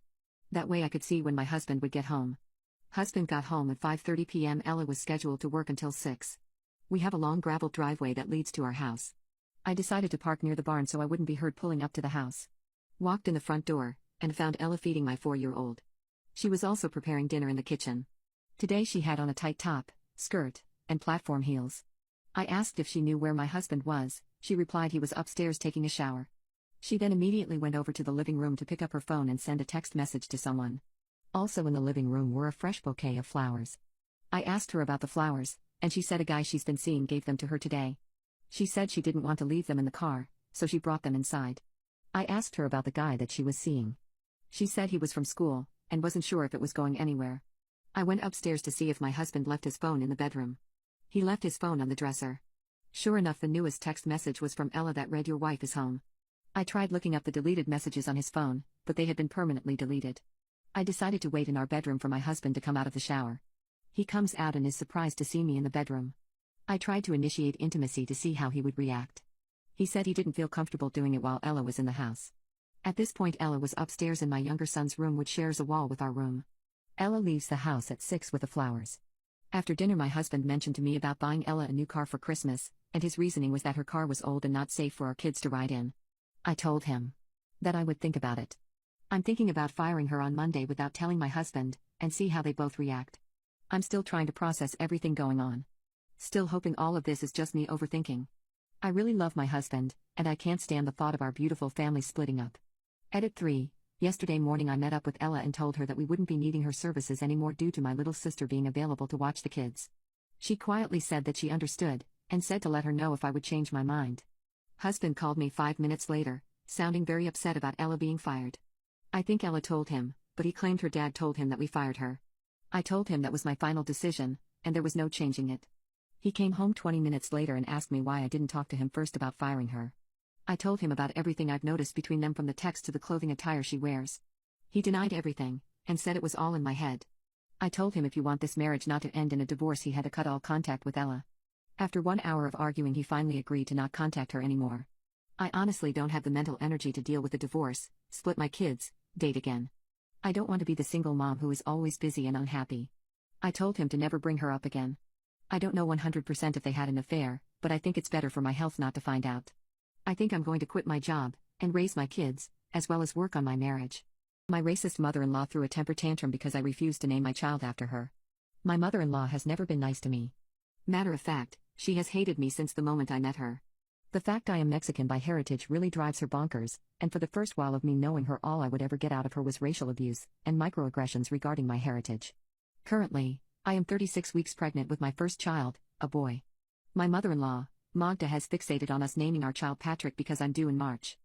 That way I could see when my husband would get home. Husband got home at 5:30 p.m. Ella was scheduled to work until 6. We have a long gravel driveway that leads to our house. I decided to park near the barn so I wouldn't be heard pulling up to the house. Walked in the front door, and found Ella feeding my 4-year-old. She was also preparing dinner in the kitchen. Today she had on a tight top, skirt, and platform heels. I asked if she knew where my husband was. She replied he was upstairs taking a shower. She then immediately went over to the living room to pick up her phone and send a text message to someone. Also in the living room were a fresh bouquet of flowers. I asked her about the flowers, and she said a guy she's been seeing gave them to her today. She said she didn't want to leave them in the car, so she brought them inside. I asked her about the guy that she was seeing. She said he was from school, and wasn't sure if it was going anywhere. I went upstairs to see if my husband left his phone in the bedroom. He left his phone on the dresser. Sure enough, the newest text message was from Ella that read, "Your wife is home." I tried looking up the deleted messages on his phone, but they had been permanently deleted. I decided to wait in our bedroom for my husband to come out of the shower. He comes out and is surprised to see me in the bedroom. I tried to initiate intimacy to see how he would react. He said he didn't feel comfortable doing it while Ella was in the house. At this point Ella was upstairs in my younger son's room, which shares a wall with our room. Ella leaves the house at 6 with the flowers. After dinner my husband mentioned to me about buying Ella a new car for Christmas, and his reasoning was that her car was old and not safe for our kids to ride in. I told him that I would think about it. I'm thinking about firing her on Monday without telling my husband, and see how they both react. I'm still trying to process everything going on. Still hoping all of this is just me overthinking. I really love my husband, and I can't stand the thought of our beautiful family splitting up. Edit 3: Yesterday morning I met up with Ella and told her that we wouldn't be needing her services anymore due to my little sister being available to watch the kids. She quietly said that she understood, and said to let her know if I would change my mind. Husband called me 5 minutes later, sounding very upset about Ella being fired. I think Ella told him, but he claimed her dad told him that we fired her. I told him that was my final decision, and there was no changing it. He came home 20 minutes later and asked me why I didn't talk to him first about firing her. I told him about everything I've noticed between them, from the text to the clothing attire she wears. He denied everything, and said it was all in my head. I told him if you want this marriage not to end in a divorce, he had to cut all contact with Ella. After 1 hour of arguing, he finally agreed to not contact her anymore. I honestly don't have the mental energy to deal with a divorce, split my kids, date again. I don't want to be the single mom who is always busy and unhappy. I told him to never bring her up again. I don't know 100% if they had an affair, but I think it's better for my health not to find out. I think I'm going to quit my job, and raise my kids, as well as work on my marriage. My racist mother-in-law threw a temper tantrum because I refused to name my child after her. My mother-in-law has never been nice to me. Matter of fact, she has hated me since the moment I met her. The fact I am Mexican by heritage really drives her bonkers, and for the first while of me knowing her, all I would ever get out of her was racial abuse and microaggressions regarding my heritage. Currently, I am 36 weeks pregnant with my first child, a boy. My mother-in-law, Magda, has fixated on us naming our child Patrick because I'm due in March.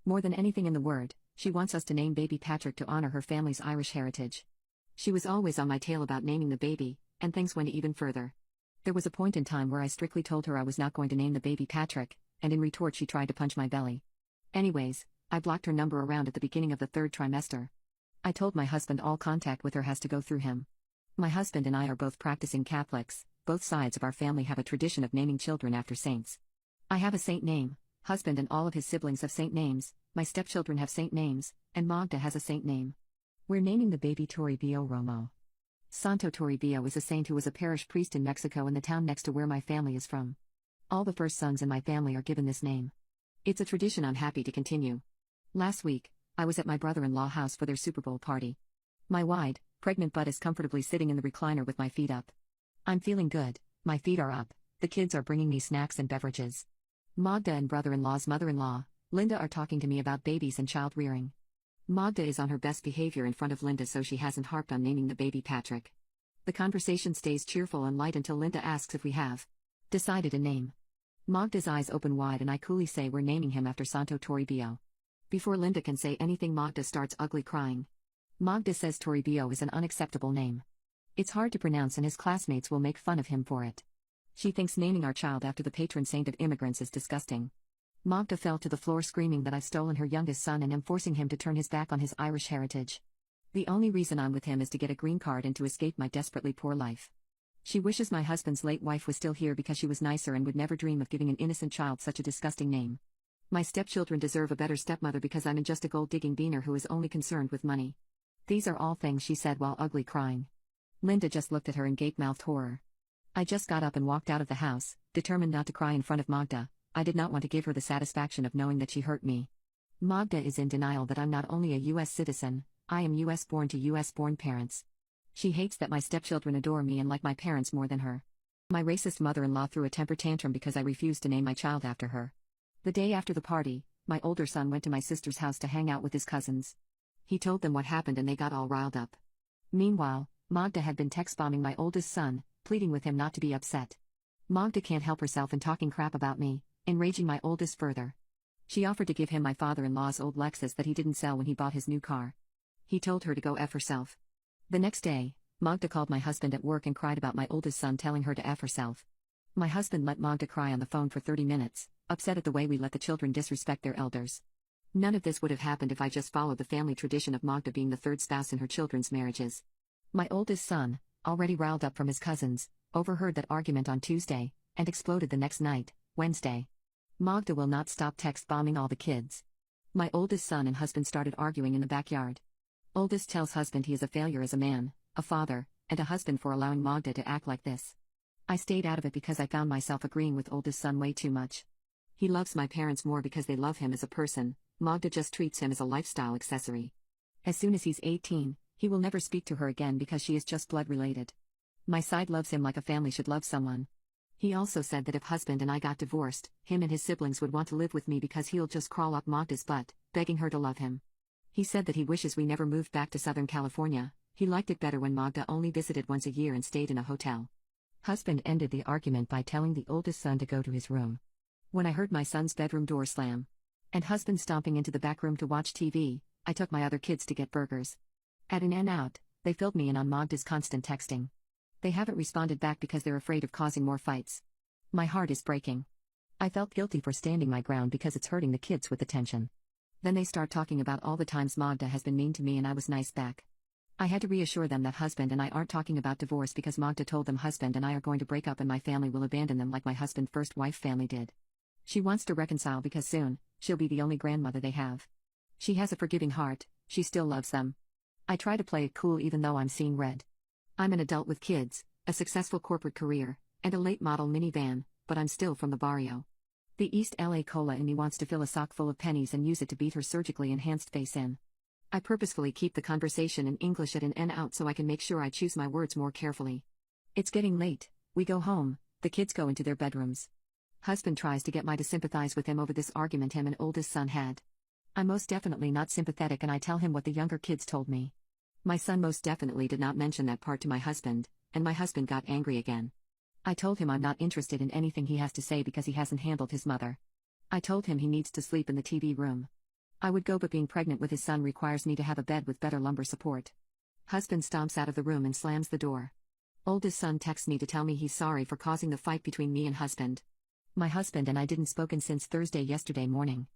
More than anything in the world, she wants us to name baby Patrick to honor her family's Irish heritage. She was always on my tail about naming the baby, and things went even further. There was a point in time where I strictly told her I was not going to name the baby Patrick, and in retort she tried to punch my belly. Anyways, I blocked her number around at the beginning of the 3rd trimester. I told my husband all contact with her has to go through him. My husband and I are both practicing Catholics. Both sides of our family have a tradition of naming children after saints. I have a saint name, husband and all of his siblings have saint names, my stepchildren have saint names, and Magda has a saint name. We're naming the baby Toribio Romo. Santo Toribio is a saint who was a parish priest in Mexico in the town next to where my family is from. All the first sons in my family are given this name. It's a tradition I'm happy to continue. Last week, I was at my brother-in-law's house for their Super Bowl party. My wide, pregnant butt is comfortably sitting in the recliner with my feet up. I'm feeling good, my feet are up, the kids are bringing me snacks and beverages. Magda and brother-in-law's mother-in-law, Linda, are talking to me about babies and child rearing. Magda is on her best behavior in front of Linda, so she hasn't harped on naming the baby Patrick. The conversation stays cheerful and light until Linda asks if we have decided a name. Magda's eyes open wide and I coolly say we're naming him after Santo Toribio. Before Linda can say anything, Magda starts ugly crying. Magda says Toribio is an unacceptable name. It's hard to pronounce and his classmates will make fun of him for it. She thinks naming our child after the patron saint of immigrants is disgusting. Magda fell to the floor screaming that I've stolen her youngest son and am forcing him to turn his back on his Irish heritage. The only reason I'm with him is to get a green card and to escape my desperately poor life. She wishes my husband's late wife was still here because she was nicer and would never dream of giving an innocent child such a disgusting name. My stepchildren deserve a better stepmother because I'm just a gold-digging beaner who is only concerned with money. These are all things she said while ugly crying. Linda just looked at her in gape-mouthed horror. I just got up and walked out of the house, determined not to cry in front of Magda. I did not want to give her the satisfaction of knowing that she hurt me. Magda is in denial that I'm not only a U.S. citizen, I am U.S. born to U.S. born parents. She hates that my stepchildren adore me and like my parents more than her. My racist mother-in-law threw a temper tantrum because I refused to name my child after her. The day after the party, my older son went to my sister's house to hang out with his cousins. He told them what happened and they got all riled up. Meanwhile, Magda had been text-bombing my oldest son, pleading with him not to be upset. Magda can't help herself in talking crap about me, enraging my oldest further. She offered to give him my father-in-law's old Lexus that he didn't sell when he bought his new car. He told her to go F herself. The next day, Magda called my husband at work and cried about my oldest son telling her to F herself. My husband let Magda cry on the phone for 30 minutes, upset at the way we let the children disrespect their elders. None of this would have happened if I just followed the family tradition of Magda being the third spouse in her children's marriages. My oldest son, already riled up from his cousins, overheard that argument on Tuesday, and exploded the next night, Wednesday. Magda will not stop text-bombing all the kids. My oldest son and husband started arguing in the backyard. Oldest tells husband he is a failure as a man, a father, and a husband for allowing Magda to act like this. I stayed out of it because I found myself agreeing with oldest son way too much. He loves my parents more because they love him as a person. Magda just treats him as a lifestyle accessory. As soon as he's 18, he will never speak to her again because she is just blood related. My side loves him like a family should love someone. He also said that if husband and I got divorced, him and his siblings would want to live with me because he'll just crawl up Magda's butt, begging her to love him. He said that he wishes we never moved back to Southern California. He liked it better when Magda only visited once a year and stayed in a hotel. Husband ended the argument by telling the oldest son to go to his room. When I heard my son's bedroom door slam, and husband stomping into the back room to watch TV, I took my other kids to get burgers. At an In-N-Out, they filled me in on Magda's constant texting. They haven't responded back because they're afraid of causing more fights. My heart is breaking. I felt guilty for standing my ground because it's hurting the kids with attention. Then they start talking about all the times Magda has been mean to me and I was nice back. I had to reassure them that husband and I aren't talking about divorce because Magda told them husband and I are going to break up and my family will abandon them like my husband's first wife family did. She wants to reconcile because soon, she'll be the only grandmother they have. She has a forgiving heart, she still loves them. I try to play it cool even though I'm seeing red. I'm an adult with kids, a successful corporate career, and a late model minivan, but I'm still from the barrio. The East LA cola in me wants to fill a sock full of pennies and use it to beat her surgically enhanced face in. I purposefully keep the conversation in English at an In-N-Out so I can make sure I choose my words more carefully. It's getting late, we go home, the kids go into their bedrooms. Husband tries to get me to sympathize with him over this argument him and oldest son had. I'm most definitely not sympathetic and I tell him what the younger kids told me. My son most definitely did not mention that part to my husband, and my husband got angry again. I told him I'm not interested in anything he has to say because he hasn't handled his mother. I told him he needs to sleep in the TV room. I would go but being pregnant with his son requires me to have a bed with better lumbar support. Husband stomps out of the room and slams the door. Oldest son texts me to tell me he's sorry for causing the fight between me and husband. My husband and I didn't spoken since Thursday yesterday morning.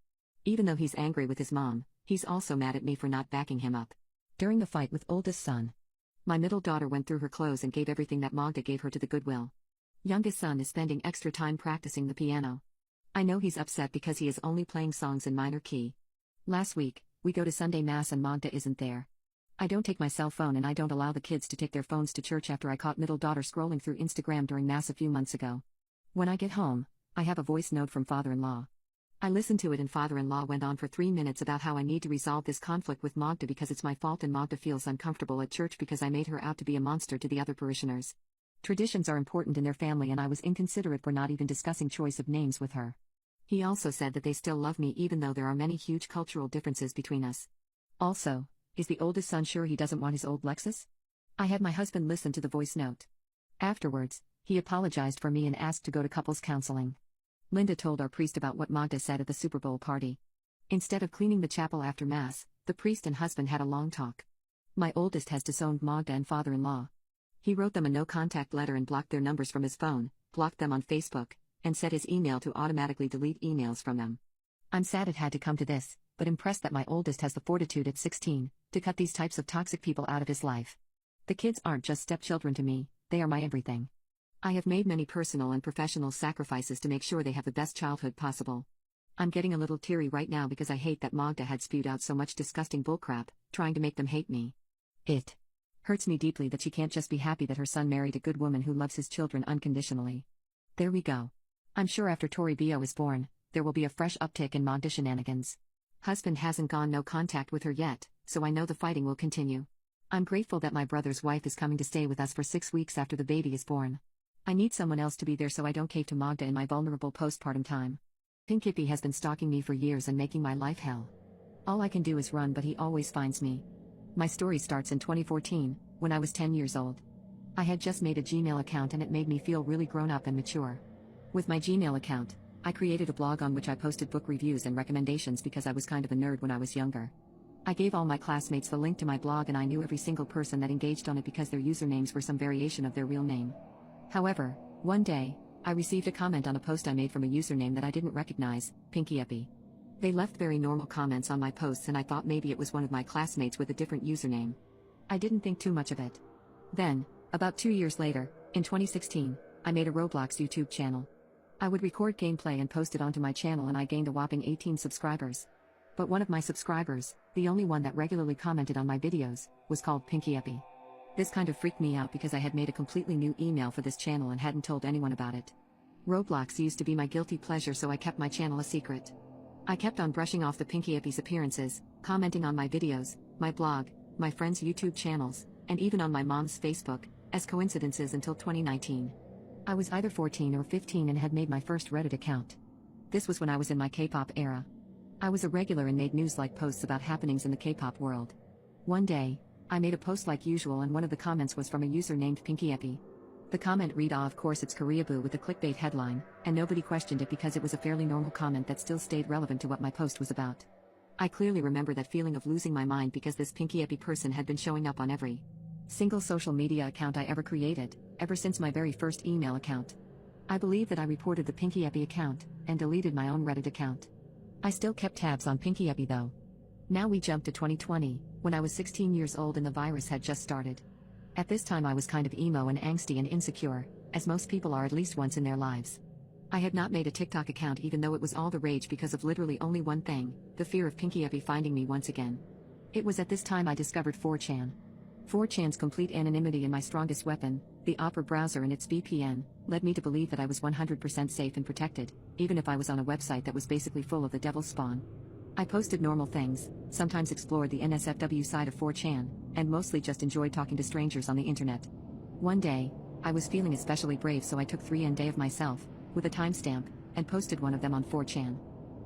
Even though he's angry with his mom, he's also mad at me for not backing him up. During the fight with oldest son, my middle daughter went through her clothes and gave everything that Magda gave her to the Goodwill. Youngest son is spending extra time practicing the piano. I know he's upset because he is only playing songs in minor key. Last week, we go to Sunday Mass and Magda isn't there. I don't take my cell phone and I don't allow the kids to take their phones to church after I caught middle daughter scrolling through Instagram during Mass a few months ago. When I get home, I have a voice note from father-in-law. I listened to it and father-in-law went on for 3 minutes about how I need to resolve this conflict with Magda because it's my fault and Magda feels uncomfortable at church because I made her out to be a monster to the other parishioners. Traditions are important in their family and I was inconsiderate for not even discussing choice of names with her. He also said that they still love me even though there are many huge cultural differences between us. Also, is the oldest son sure he doesn't want his old Lexus? I had my husband listen to the voice note. Afterwards, he apologized for me and asked to go to couples counseling. Linda told our priest about what Magda said at the Super Bowl party. Instead of cleaning the chapel after Mass, the priest and husband had a long talk. My oldest has disowned Magda and father-in-law. He wrote them a no-contact letter and blocked their numbers from his phone, blocked them on Facebook, and set his email to automatically delete emails from them. I'm sad it had to come to this, but impressed that my oldest has the fortitude at 16 to cut these types of toxic people out of his life. The kids aren't just stepchildren to me, they are my everything. I have made many personal and professional sacrifices to make sure they have the best childhood possible. I'm getting a little teary right now because I hate that Magda had spewed out so much disgusting bullcrap, trying to make them hate me. It hurts me deeply that she can't just be happy that her son married a good woman who loves his children unconditionally. There we go. I'm sure after Tori Bio is born, there will be a fresh uptick in Magda shenanigans. Husband hasn't gone no contact with her yet, so I know the fighting will continue. I'm grateful that my brother's wife is coming to stay with us for 6 weeks after the baby is born. I need someone else to be there so I don't cave to Magda in my vulnerable postpartum time. Pink Hippie has been stalking me for years and making my life hell. All I can do is run, but he always finds me. My story starts in 2014, when I was 10 years old. I had just made a Gmail account and it made me feel really grown up and mature. With my Gmail account, I created a blog on which I posted book reviews and recommendations because I was kind of a nerd when I was younger. I gave all my classmates the link to my blog and I knew every single person that engaged on it because their usernames were some variation of their real name. However, one day, I received a comment on a post I made from a username that I didn't recognize, Pinky Epi. They left very normal comments on my posts and I thought maybe it was one of my classmates with a different username. I didn't think too much of it. Then, about 2 years later, in 2016, I made a Roblox YouTube channel. I would record gameplay and post it onto my channel and I gained a whopping 18 subscribers. But one of my subscribers, the only one that regularly commented on my videos, was called Pinky Epi. This kind of freaked me out because I had made a completely new email for this channel and hadn't told anyone about it. Roblox used to be my guilty pleasure, so I kept my channel a secret. I kept on brushing off the Pinky Epi's appearances, commenting on my videos, my blog, my friends' YouTube channels, and even on my mom's Facebook, as coincidences until 2019. I was either 14 or 15 and had made my first Reddit account. This was when I was in my K-pop era. I was a regular and made news-like posts about happenings in the K-pop world. One day, I made a post like usual and one of the comments was from a user named Pinky Epi. The comment read, of course it's Koreaboo with a clickbait headline, and nobody questioned it because it was a fairly normal comment that still stayed relevant to what my post was about. I clearly remember that feeling of losing my mind because this Pinky Epi person had been showing up on every single social media account I ever created, ever since my very first email account. I believe that I reported the Pinky Epi account, and deleted my own Reddit account. I still kept tabs on Pinky Epi though. Now we jump to 2020, when I was 16 years old and the virus had just started. At this time I was kind of emo and angsty and insecure, as most people are at least once in their lives. I had not made a TikTok account even though it was all the rage because of literally only one thing, the fear of Pinky Epi finding me once again. It was at this time I discovered 4chan. 4chan's complete anonymity and my strongest weapon, the Opera browser and its VPN, led me to believe that I was 100% safe and protected, even if I was on a website that was basically full of the devil's spawn. I posted normal things, sometimes explored the NSFW side of 4chan, and mostly just enjoyed talking to strangers on the internet. One day, I was feeling especially brave, so I took 3 day of myself, with a timestamp, and posted one of them on 4chan.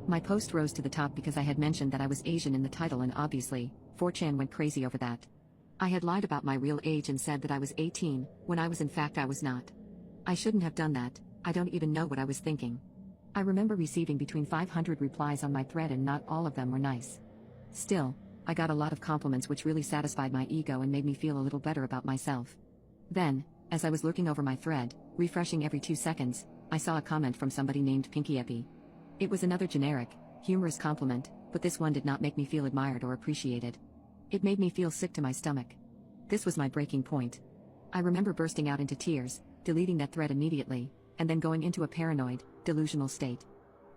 My post rose to the top because I had mentioned that I was Asian in the title and obviously, 4chan went crazy over that. I had lied about my real age and said that I was 18, when I was not. I shouldn't have done that, I don't even know what I was thinking. I remember receiving between 500 replies on my thread and not all of them were nice. Still, I got a lot of compliments which really satisfied my ego and made me feel a little better about myself. Then, as I was looking over my thread, refreshing every 2 seconds, I saw a comment from somebody named Pinky Epi. It was another generic, humorous compliment, but this one did not make me feel admired or appreciated. It made me feel sick to my stomach. This was my breaking point. I remember bursting out into tears, deleting that thread immediately, and then going into a paranoid, delusional state.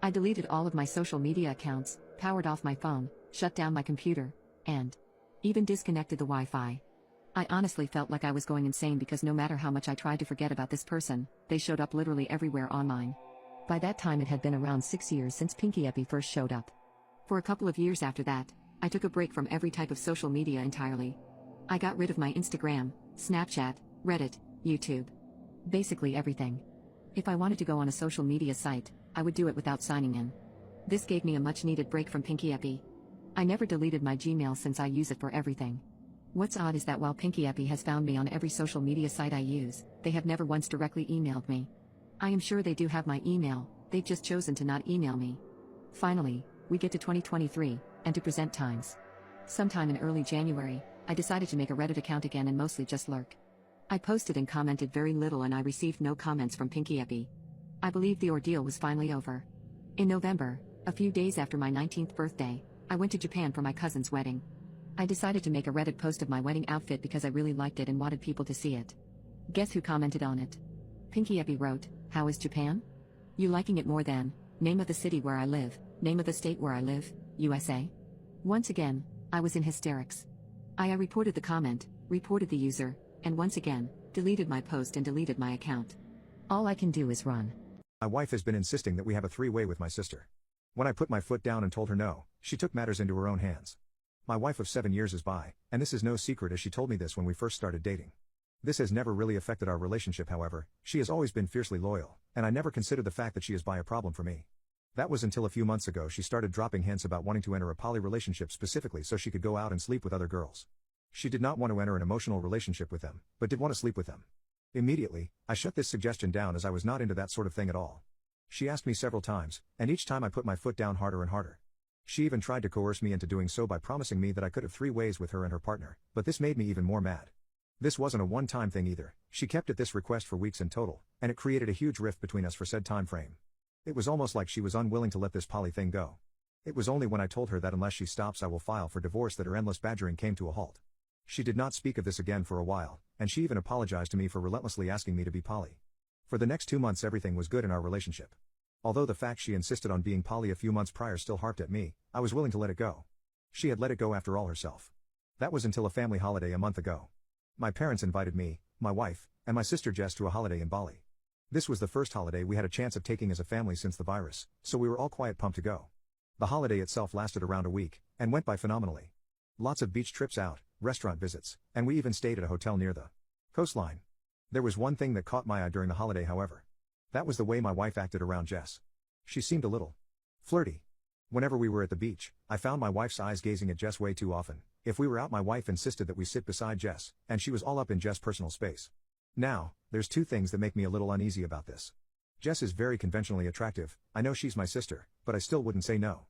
I deleted all of my social media accounts, powered off my phone, shut down my computer, and even disconnected the Wi-Fi. I honestly felt like I was going insane because no matter how much I tried to forget about this person, they showed up literally everywhere online. By that time it had been around 6 years since Pinky Epi first showed up. For a couple of years after that, I took a break from every type of social media entirely. I got rid of my Instagram, Snapchat, Reddit, YouTube. Basically everything. If I wanted to go on a social media site, I would do it without signing in. This gave me a much needed break from Pinky Epi. I never deleted my Gmail since I use it for everything. What's odd is that while Pinky Epi has found me on every social media site I use, they have never once directly emailed me. I am sure they do have my email, they've just chosen to not email me. Finally, we get to 2023, and to present times. Sometime in early January, I decided to make a Reddit account again and mostly just lurk. I posted and commented very little and I received no comments from Pinky Epi. I believed the ordeal was finally over. In November, a few days after my 19th birthday, I went to Japan for my cousin's wedding. I decided to make a Reddit post of my wedding outfit because I really liked it and wanted people to see it. Guess who commented on it? Pinky Epi wrote, "How is Japan? You liking it more than, name of the city where I live, name of the state where I live, USA?" Once again, I was in hysterics. I reported the comment, reported the user, and once again, deleted my post and deleted my account. All I can do is run. My wife has been insisting that we have a three-way with my sister. When I put my foot down and told her no, she took matters into her own hands. My wife of 7 years is bi, and this is no secret as she told me this when we first started dating. This has never really affected our relationship however, she has always been fiercely loyal, and I never considered the fact that she is bi a problem for me. That was until a few months ago she started dropping hints about wanting to enter a poly relationship specifically so she could go out and sleep with other girls. She did not want to enter an emotional relationship with them, but did want to sleep with them. Immediately, I shut this suggestion down as I was not into that sort of thing at all. She asked me several times, and each time I put my foot down harder and harder. She even tried to coerce me into doing so by promising me that I could have 3 ways with her and her partner, but this made me even more mad. This wasn't a one-time thing either, she kept at this request for weeks in total, and it created a huge rift between us for said time frame. It was almost like she was unwilling to let this poly thing go. It was only when I told her that unless she stops I will file for divorce that her endless badgering came to a halt. She did not speak of this again for a while, and she even apologized to me for relentlessly asking me to be poly. For the next 2 months everything was good in our relationship. Although the fact she insisted on being poly a few months prior still harped at me, I was willing to let it go. She had let it go after all herself. That was until a family holiday a month ago. My parents invited me, my wife, and my sister Jess to a holiday in Bali. This was the first holiday we had a chance of taking as a family since the virus, so we were all quite pumped to go. The holiday itself lasted around a week, and went by phenomenally. Lots of beach trips out, restaurant visits, and we even stayed at a hotel near the coastline. There was one thing that caught my eye during the holiday however. That was the way my wife acted around Jess. She seemed a little flirty. Whenever we were at the beach, I found my wife's eyes gazing at Jess way too often. If we were out my wife insisted that we sit beside Jess, and she was all up in Jess' personal space. Now, there's 2 things that make me a little uneasy about this. Jess is very conventionally attractive, I know she's my sister, but I still wouldn't say no.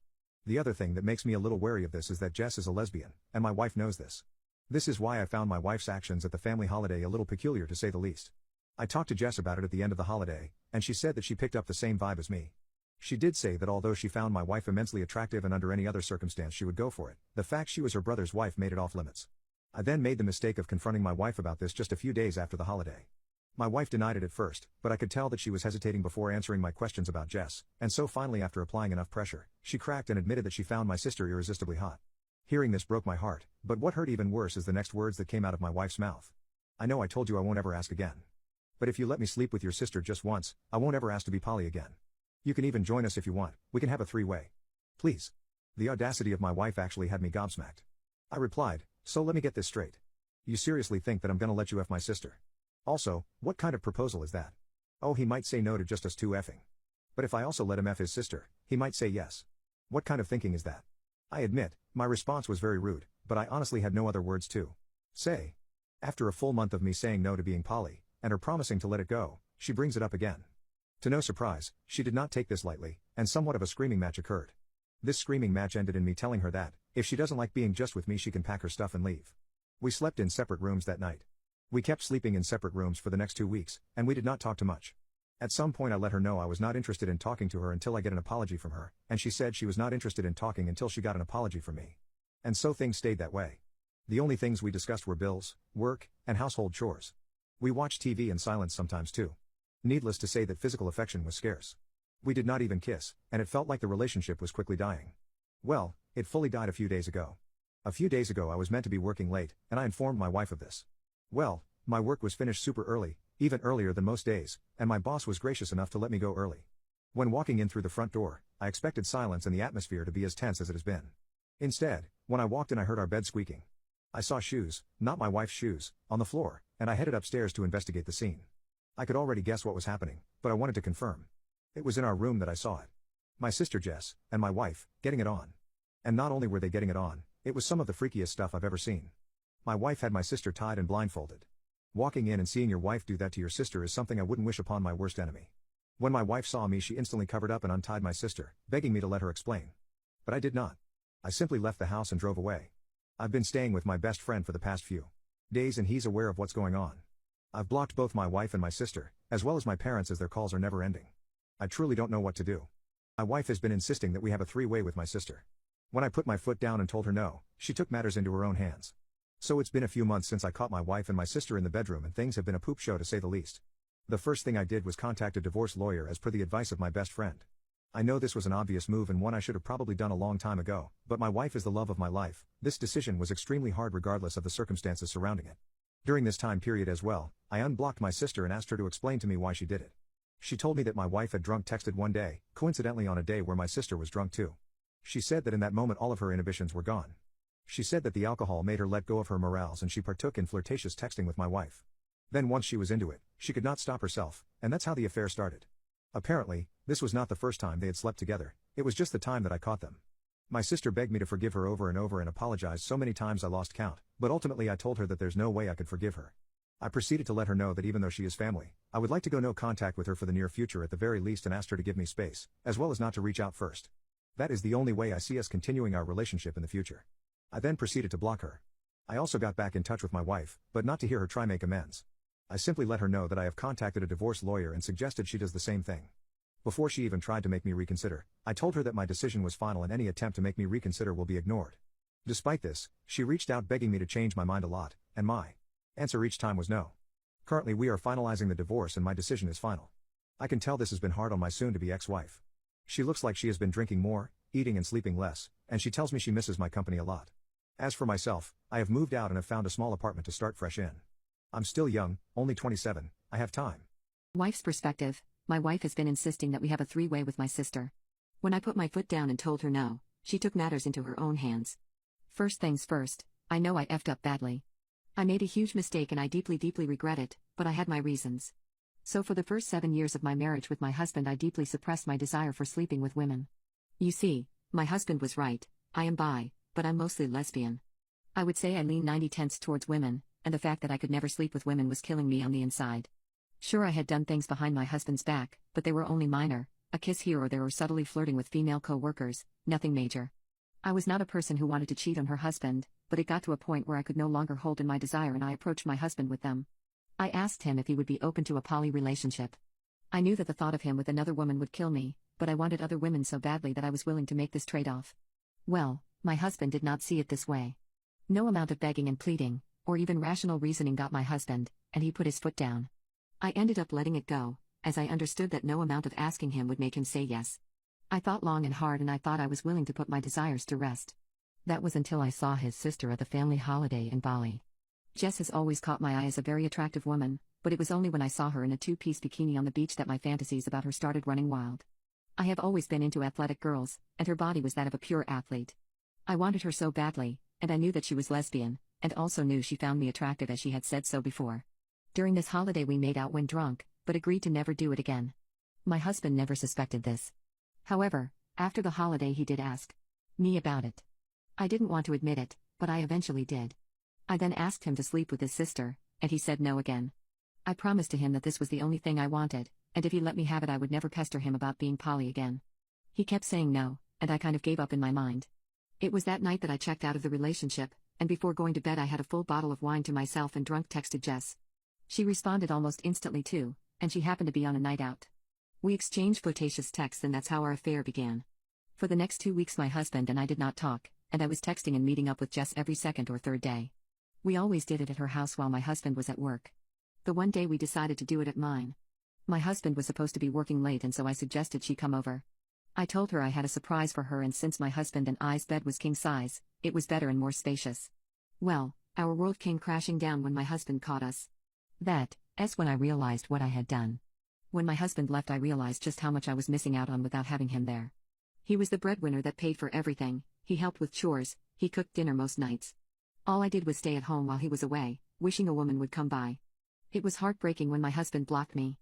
The other thing that makes me a little wary of this is that Jess is a lesbian, and my wife knows this. This is why I found my wife's actions at the family holiday a little peculiar to say the least. I talked to Jess about it at the end of the holiday, and she said that she picked up the same vibe as me. She did say that although she found my wife immensely attractive and under any other circumstance she would go for it, the fact she was her brother's wife made it off limits. I then made the mistake of confronting my wife about this just a few days after the holiday. My wife denied it at first, but I could tell that she was hesitating before answering my questions about Jess, and so finally after applying enough pressure, she cracked and admitted that she found my sister irresistibly hot. Hearing this broke my heart, but what hurt even worse is the next words that came out of my wife's mouth. "I know I told you I won't ever ask again. But if you let me sleep with your sister just once, I won't ever ask to be poly again. You can even join us if you want, we can have a 3-way. Please." The audacity of my wife actually had me gobsmacked. I replied, "So let me get this straight. You seriously think that I'm gonna let you F my sister? Also, what kind of proposal is that? Oh, he might say no to just us 2 effing. But if I also let him F his sister, he might say yes. What kind of thinking is that?" I admit, my response was very rude, but I honestly had no other words to say. After a full month of me saying no to being poly, and her promising to let it go, she brings it up again. To no surprise, she did not take this lightly, and somewhat of a screaming match occurred. This screaming match ended in me telling her that, if she doesn't like being just with me she can pack her stuff and leave. We slept in separate rooms that night. We kept sleeping in separate rooms for the next 2 weeks, and we did not talk too much. At some point I let her know I was not interested in talking to her until I get an apology from her, and she said she was not interested in talking until she got an apology from me. And so things stayed that way. The only things we discussed were bills, work, and household chores. We watched TV in silence sometimes too. Needless to say that physical affection was scarce. We did not even kiss, and it felt like the relationship was quickly dying. Well, it fully died a few days ago. A few days ago I was meant to be working late, and I informed my wife of this. Well, my work was finished super early, even earlier than most days, and my boss was gracious enough to let me go early. When walking in through the front door, I expected silence and the atmosphere to be as tense as it has been. Instead, when I walked in I heard our bed squeaking. I saw shoes, not my wife's shoes, on the floor, and I headed upstairs to investigate the scene. I could already guess what was happening, but I wanted to confirm. It was in our room that I saw it. My sister Jess, and my wife, getting it on. And not only were they getting it on, it was some of the freakiest stuff I've ever seen. My wife had my sister tied and blindfolded. Walking in and seeing your wife do that to your sister is something I wouldn't wish upon my worst enemy. When my wife saw me she instantly covered up and untied my sister, begging me to let her explain. But I did not. I simply left the house and drove away. I've been staying with my best friend for the past few days and he's aware of what's going on. I've blocked both my wife and my sister, as well as my parents as their calls are never ending. I truly don't know what to do. My wife has been insisting that we have a three-way with my sister. When I put my foot down and told her no, she took matters into her own hands. So it's been a few months since I caught my wife and my sister in the bedroom and things have been a poop show to say the least. The first thing I did was contact a divorce lawyer as per the advice of my best friend. I know this was an obvious move and one I should have probably done a long time ago, but my wife is the love of my life. This decision was extremely hard regardless of the circumstances surrounding it. During this time period as well, I unblocked my sister and asked her to explain to me why she did it. She told me that my wife had drunk texted one day, coincidentally on a day where my sister was drunk too. She said that in that moment all of her inhibitions were gone. She said that the alcohol made her let go of her morals and she partook in flirtatious texting with my wife. Then once she was into it, she could not stop herself, and that's how the affair started. Apparently, this was not the first time they had slept together, it was just the time that I caught them. My sister begged me to forgive her over and over and apologized so many times I lost count, but ultimately I told her that there's no way I could forgive her. I proceeded to let her know that even though she is family, I would like to go no contact with her for the near future at the very least and asked her to give me space, as well as not to reach out first. That is the only way I see us continuing our relationship in the future. I then proceeded to block her. I also got back in touch with my wife, but not to hear her try make amends. I simply let her know that I have contacted a divorce lawyer and suggested she does the same thing. Before she even tried to make me reconsider, I told her that my decision was final and any attempt to make me reconsider will be ignored. Despite this, she reached out begging me to change my mind a lot, and my answer each time was no. Currently we are finalizing the divorce and my decision is final. I can tell this has been hard on my soon-to-be ex-wife. She looks like she has been drinking more, eating and sleeping less, and she tells me she misses my company a lot. As for myself, I have moved out and have found a small apartment to start fresh in. I'm still young, only 27, I have time. Wife's perspective. My wife has been insisting that we have a three-way with my sister. When I put my foot down and told her no, she took matters into her own hands. First things first, I know I effed up badly. I made a huge mistake and I deeply regret it, but I had my reasons. So for the first 7 years of my marriage with my husband I deeply suppressed my desire for sleeping with women. You see, my husband was right, I am bi, but I'm mostly lesbian. I would say I lean 90/10 towards women, and the fact that I could never sleep with women was killing me on the inside. Sure, I had done things behind my husband's back, but they were only minor, a kiss here or there or subtly flirting with female co-workers, nothing major. I was not a person who wanted to cheat on her husband, but it got to a point where I could no longer hold in my desire and I approached my husband with them. I asked him if he would be open to a poly relationship. I knew that the thought of him with another woman would kill me, but I wanted other women so badly that I was willing to make this trade-off. Well, my husband did not see it this way. No amount of begging and pleading, or even rational reasoning got my husband, and he put his foot down. I ended up letting it go, as I understood that no amount of asking him would make him say yes. I thought long and hard and I thought I was willing to put my desires to rest. That was until I saw his sister at the family holiday in Bali. Jess has always caught my eye as a very attractive woman, but it was only when I saw her in a two-piece bikini on the beach that my fantasies about her started running wild. I have always been into athletic girls, and her body was that of a pure athlete. I wanted her so badly, and I knew that she was lesbian, and also knew she found me attractive as she had said so before. During this holiday we made out when drunk, but agreed to never do it again. My husband never suspected this. However, after the holiday he did ask me about it. I didn't want to admit it, but I eventually did. I then asked him to sleep with his sister, and he said no again. I promised to him that this was the only thing I wanted, and if he let me have it I would never pester him about being poly again. He kept saying no, and I kind of gave up in my mind. It was that night that I checked out of the relationship, and before going to bed I had a full bottle of wine to myself and drunk texted Jess. She responded almost instantly too, and she happened to be on a night out. We exchanged flirtatious texts and that's how our affair began. For the next 2 weeks my husband and I did not talk, and I was texting and meeting up with Jess every second or third day. We always did it at her house while my husband was at work. The one day we decided to do it at mine. My husband was supposed to be working late and so I suggested she come over. I told her I had a surprise for her and since my husband and I's bed was king size, it was better and more spacious. Well, our world came crashing down when my husband caught us. That's when I realized what I had done. When my husband left, I realized just how much I was missing out on without having him there. He was the breadwinner that paid for everything, he helped with chores, he cooked dinner most nights. All I did was stay at home while he was away, wishing a woman would come by. It was heartbreaking when my husband blocked me.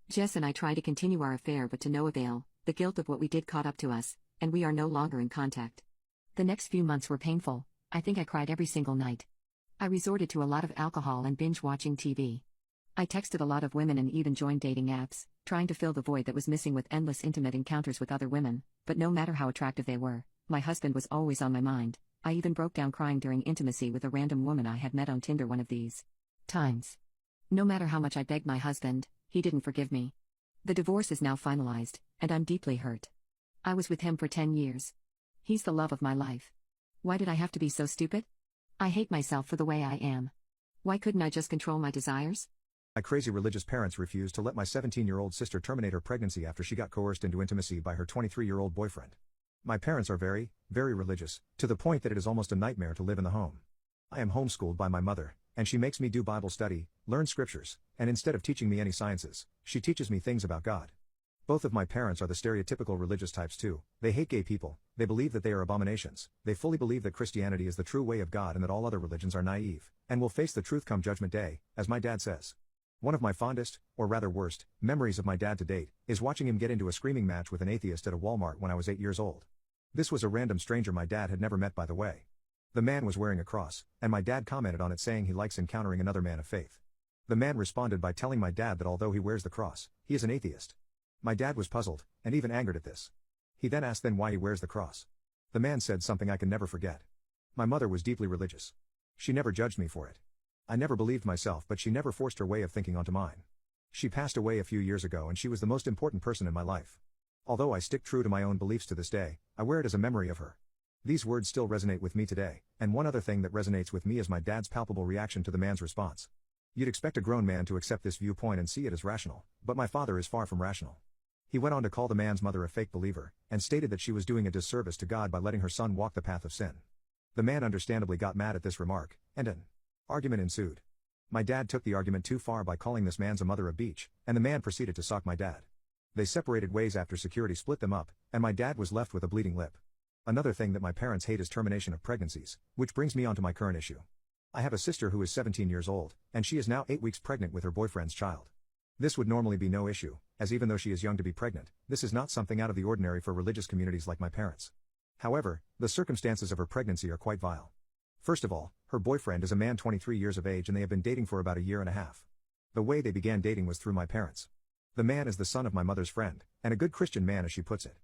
Jess and I tried to continue our affair, but to no avail. The guilt of what we did caught up to us, and we are no longer in contact. The next few months were painful. I think I cried every single night. I resorted to a lot of alcohol and binge watching TV. I texted a lot of women and even joined dating apps, trying to fill the void that was missing with endless intimate encounters with other women, but no matter how attractive they were, my husband was always on my mind. I even broke down crying during intimacy with a random woman I had met on Tinder one of these times. No matter how much I begged my husband, he didn't forgive me. The divorce is now finalized, and I'm deeply hurt. I was with him for 10 years. He's the love of my life. Why did I have to be so stupid? I hate myself for the way I am. Why couldn't I just control my desires? My crazy religious parents refused to let my 17-year-old sister terminate her pregnancy after she got coerced into intimacy by her 23-year-old boyfriend. My parents are very, very religious, to the point that it is almost a nightmare to live in the home. I am homeschooled by my mother, and she makes me do Bible study, learn scriptures, and instead of teaching me any sciences, she teaches me things about God. Both of my parents are the stereotypical religious types too. They hate gay people, they believe that they are abominations, they fully believe that Christianity is the true way of God and that all other religions are naive, and will face the truth come judgment day, as my dad says. One of my fondest, or rather worst, memories of my dad to date, is watching him get into a screaming match with an atheist at a Walmart when I was 8 years old. This was a random stranger my dad had never met, by the way. The man was wearing a cross, and my dad commented on it saying he likes encountering another man of faith. The man responded by telling my dad that although he wears the cross, he is an atheist. My dad was puzzled, and even angered at this. He then asked why he wears the cross. The man said something I can never forget. My mother was deeply religious. She never judged me for it. I never believed myself, but she never forced her way of thinking onto mine. She passed away a few years ago, and she was the most important person in my life. Although I stick true to my own beliefs to this day, I wear it as a memory of her. These words still resonate with me today, and one other thing that resonates with me is my dad's palpable reaction to the man's response. You'd expect a grown man to accept this viewpoint and see it as rational, but my father is far from rational. He went on to call the man's mother a fake believer, and stated that she was doing a disservice to God by letting her son walk the path of sin. The man understandably got mad at this remark, and an argument ensued. My dad took the argument too far by calling this man's mother a beach, and the man proceeded to sock my dad. They separated ways after security split them up, and my dad was left with a bleeding lip. Another thing that my parents hate is termination of pregnancies, which brings me on to my current issue. I have a sister who is 17 years old, and she is now 8 weeks pregnant with her boyfriend's child. This would normally be no issue, as even though she is young to be pregnant, this is not something out of the ordinary for religious communities like my parents. However, the circumstances of her pregnancy are quite vile. First of all, her boyfriend is a man 23 years of age and they have been dating for about a year and a half. The way they began dating was through my parents. The man is the son of my mother's friend, and a good Christian man as she puts it.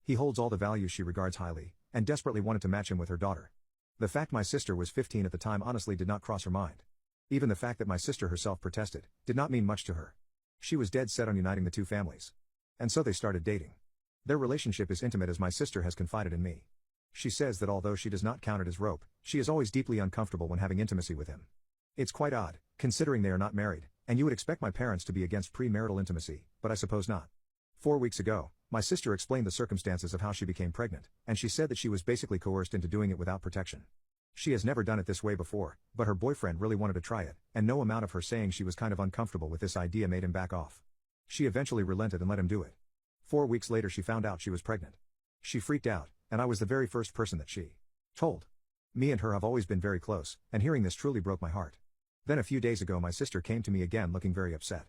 He holds all the values she regards highly, and desperately wanted to match him with her daughter. The fact my sister was 15 at the time honestly did not cross her mind. Even the fact that my sister herself protested, did not mean much to her. She was dead set on uniting the two families. And so they started dating. Their relationship is intimate, as my sister has confided in me. She says that although she does not count it as rope, she is always deeply uncomfortable when having intimacy with him. It's quite odd, considering they are not married, and you would expect my parents to be against premarital intimacy, but I suppose not. 4 weeks ago, my sister explained the circumstances of how she became pregnant, and she said that she was basically coerced into doing it without protection. She has never done it this way before, but her boyfriend really wanted to try it, and no amount of her saying she was kind of uncomfortable with this idea made him back off. She eventually relented and let him do it. 4 weeks later she found out she was pregnant. She freaked out, and I was the very first person that she told. Me and her have always been very close, and hearing this truly broke my heart. Then a few days ago my sister came to me again looking very upset.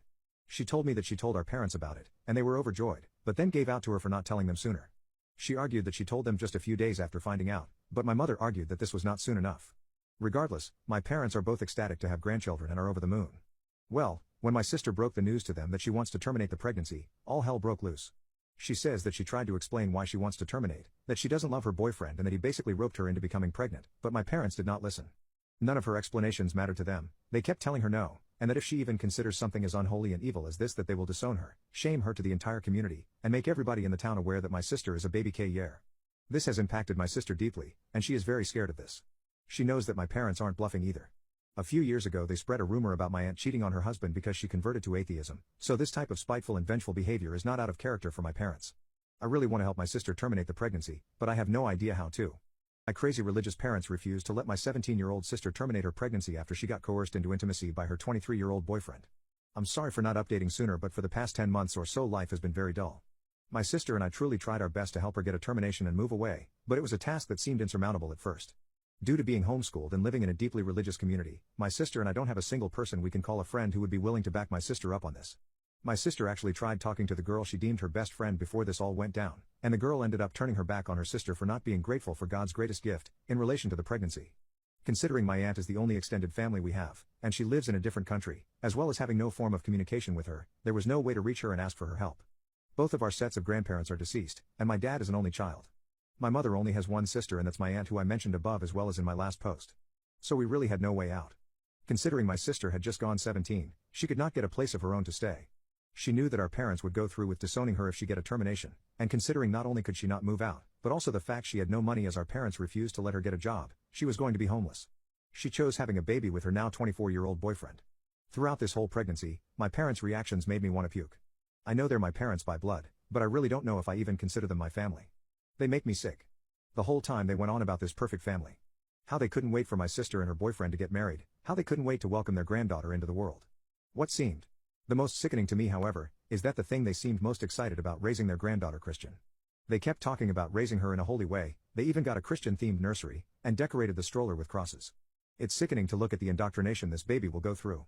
She told me that she told our parents about it, and they were overjoyed, but then gave out to her for not telling them sooner. She argued that she told them just a few days after finding out, but my mother argued that this was not soon enough. Regardless, my parents are both ecstatic to have grandchildren and are over the moon. Well, when my sister broke the news to them that she wants to terminate the pregnancy, all hell broke loose. She says that she tried to explain why she wants to terminate, that she doesn't love her boyfriend and that he basically roped her into becoming pregnant, but my parents did not listen. None of her explanations mattered to them, they kept telling her no, and that if she even considers something as unholy and evil as this, that they will disown her, shame her to the entire community, and make everybody in the town aware that my sister is a baby K-year. This has impacted my sister deeply, and she is very scared of this. She knows that my parents aren't bluffing either. A few years ago they spread a rumor about my aunt cheating on her husband because she converted to atheism, so this type of spiteful and vengeful behavior is not out of character for my parents. I really want to help my sister terminate the pregnancy, but I have no idea how to. My crazy religious parents refused to let my 17-year-old sister terminate her pregnancy after she got coerced into intimacy by her 23-year-old boyfriend. I'm sorry for not updating sooner, but for the past 10 months or so life has been very dull. My sister and I truly tried our best to help her get a termination and move away, but it was a task that seemed insurmountable at first. Due to being homeschooled and living in a deeply religious community, my sister and I don't have a single person we can call a friend who would be willing to back my sister up on this. My sister actually tried talking to the girl she deemed her best friend before this all went down, and the girl ended up turning her back on her sister for not being grateful for God's greatest gift, in relation to the pregnancy. Considering my aunt is the only extended family we have, and she lives in a different country, as well as having no form of communication with her, there was no way to reach her and ask for her help. Both of our sets of grandparents are deceased, and my dad is an only child. My mother only has one sister, and that's my aunt who I mentioned above as well as in my last post. So we really had no way out. Considering my sister had just gone 17, she could not get a place of her own to stay. She knew that our parents would go through with disowning her if she get a termination, and considering not only could she not move out, but also the fact she had no money as our parents refused to let her get a job, she was going to be homeless. She chose having a baby with her now 24-year-old boyfriend. Throughout this whole pregnancy, my parents' reactions made me want to puke. I know they're my parents by blood, but I really don't know if I even consider them my family. They make me sick. The whole time they went on about this perfect family. How they couldn't wait for my sister and her boyfriend to get married, how they couldn't wait to welcome their granddaughter into the world. What seemed the most sickening to me, however, is that the thing they seemed most excited about raising their granddaughter Christian. They kept talking about raising her in a holy way, they even got a Christian-themed nursery, and decorated the stroller with crosses. It's sickening to look at the indoctrination this baby will go through.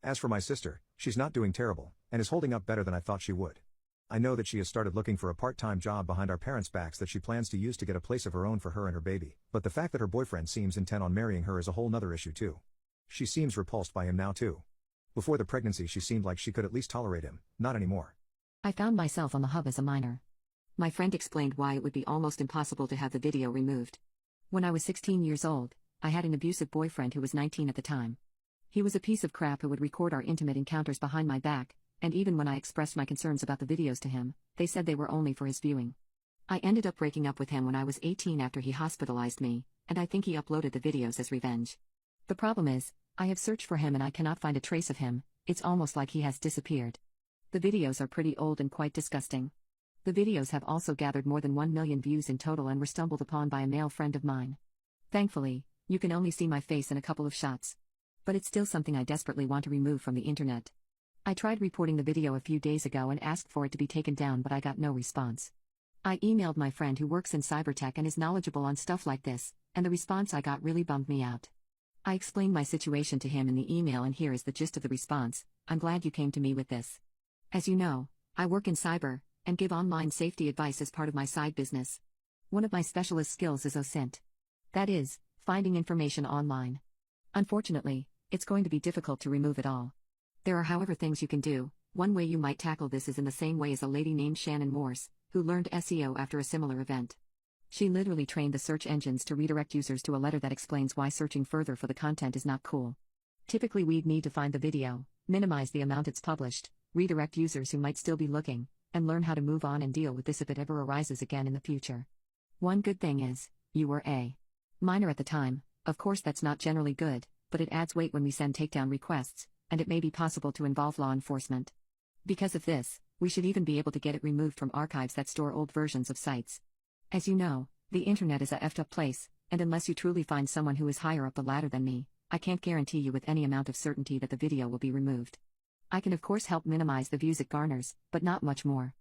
As for my sister, she's not doing terrible, and is holding up better than I thought she would. I know that she has started looking for a part-time job behind our parents' backs that she plans to use to get a place of her own for her and her baby, but the fact that her boyfriend seems intent on marrying her is a whole nother issue too. She seems repulsed by him now too. Before the pregnancy she seemed like she could at least tolerate him, not anymore. I found myself on the hub as a minor. My friend explained why it would be almost impossible to have the video removed. When I was 16 years old, I had an abusive boyfriend who was 19 at the time. He was a piece of crap who would record our intimate encounters behind my back, and even when I expressed my concerns about the videos to him, they said they were only for his viewing. I ended up breaking up with him when I was 18 after he hospitalized me, and I think he uploaded the videos as revenge. The problem is, I have searched for him and I cannot find a trace of him. It's almost like he has disappeared. The videos are pretty old and quite disgusting. The videos have also gathered more than 1 million views in total and were stumbled upon by a male friend of mine. Thankfully, you can only see my face in a couple of shots. But it's still something I desperately want to remove from the internet. I tried reporting the video a few days ago and asked for it to be taken down, but I got no response. I emailed my friend who works in cybertech and is knowledgeable on stuff like this, and the response I got really bummed me out. I explained my situation to him in the email, and here is the gist of the response: I'm glad you came to me with this. As you know, I work in cyber, and give online safety advice as part of my side business. One of my specialist skills is OSINT. That is, finding information online. Unfortunately, it's going to be difficult to remove it all. There are however things you can do. One way you might tackle this is in the same way as a lady named Shannon Morse, who learned SEO after a similar event. She literally trained the search engines to redirect users to a letter that explains why searching further for the content is not cool. Typically we'd need to find the video, minimize the amount it's published, redirect users who might still be looking, and learn how to move on and deal with this if it ever arises again in the future. One good thing is, you were a minor at the time. Of course that's not generally good, but it adds weight when we send takedown requests, and it may be possible to involve law enforcement. Because of this, we should even be able to get it removed from archives that store old versions of sites. As you know, the internet is a effed up place, and unless you truly find someone who is higher up the ladder than me, I can't guarantee you with any amount of certainty that the video will be removed. I can of course help minimize the views it garners, but not much more.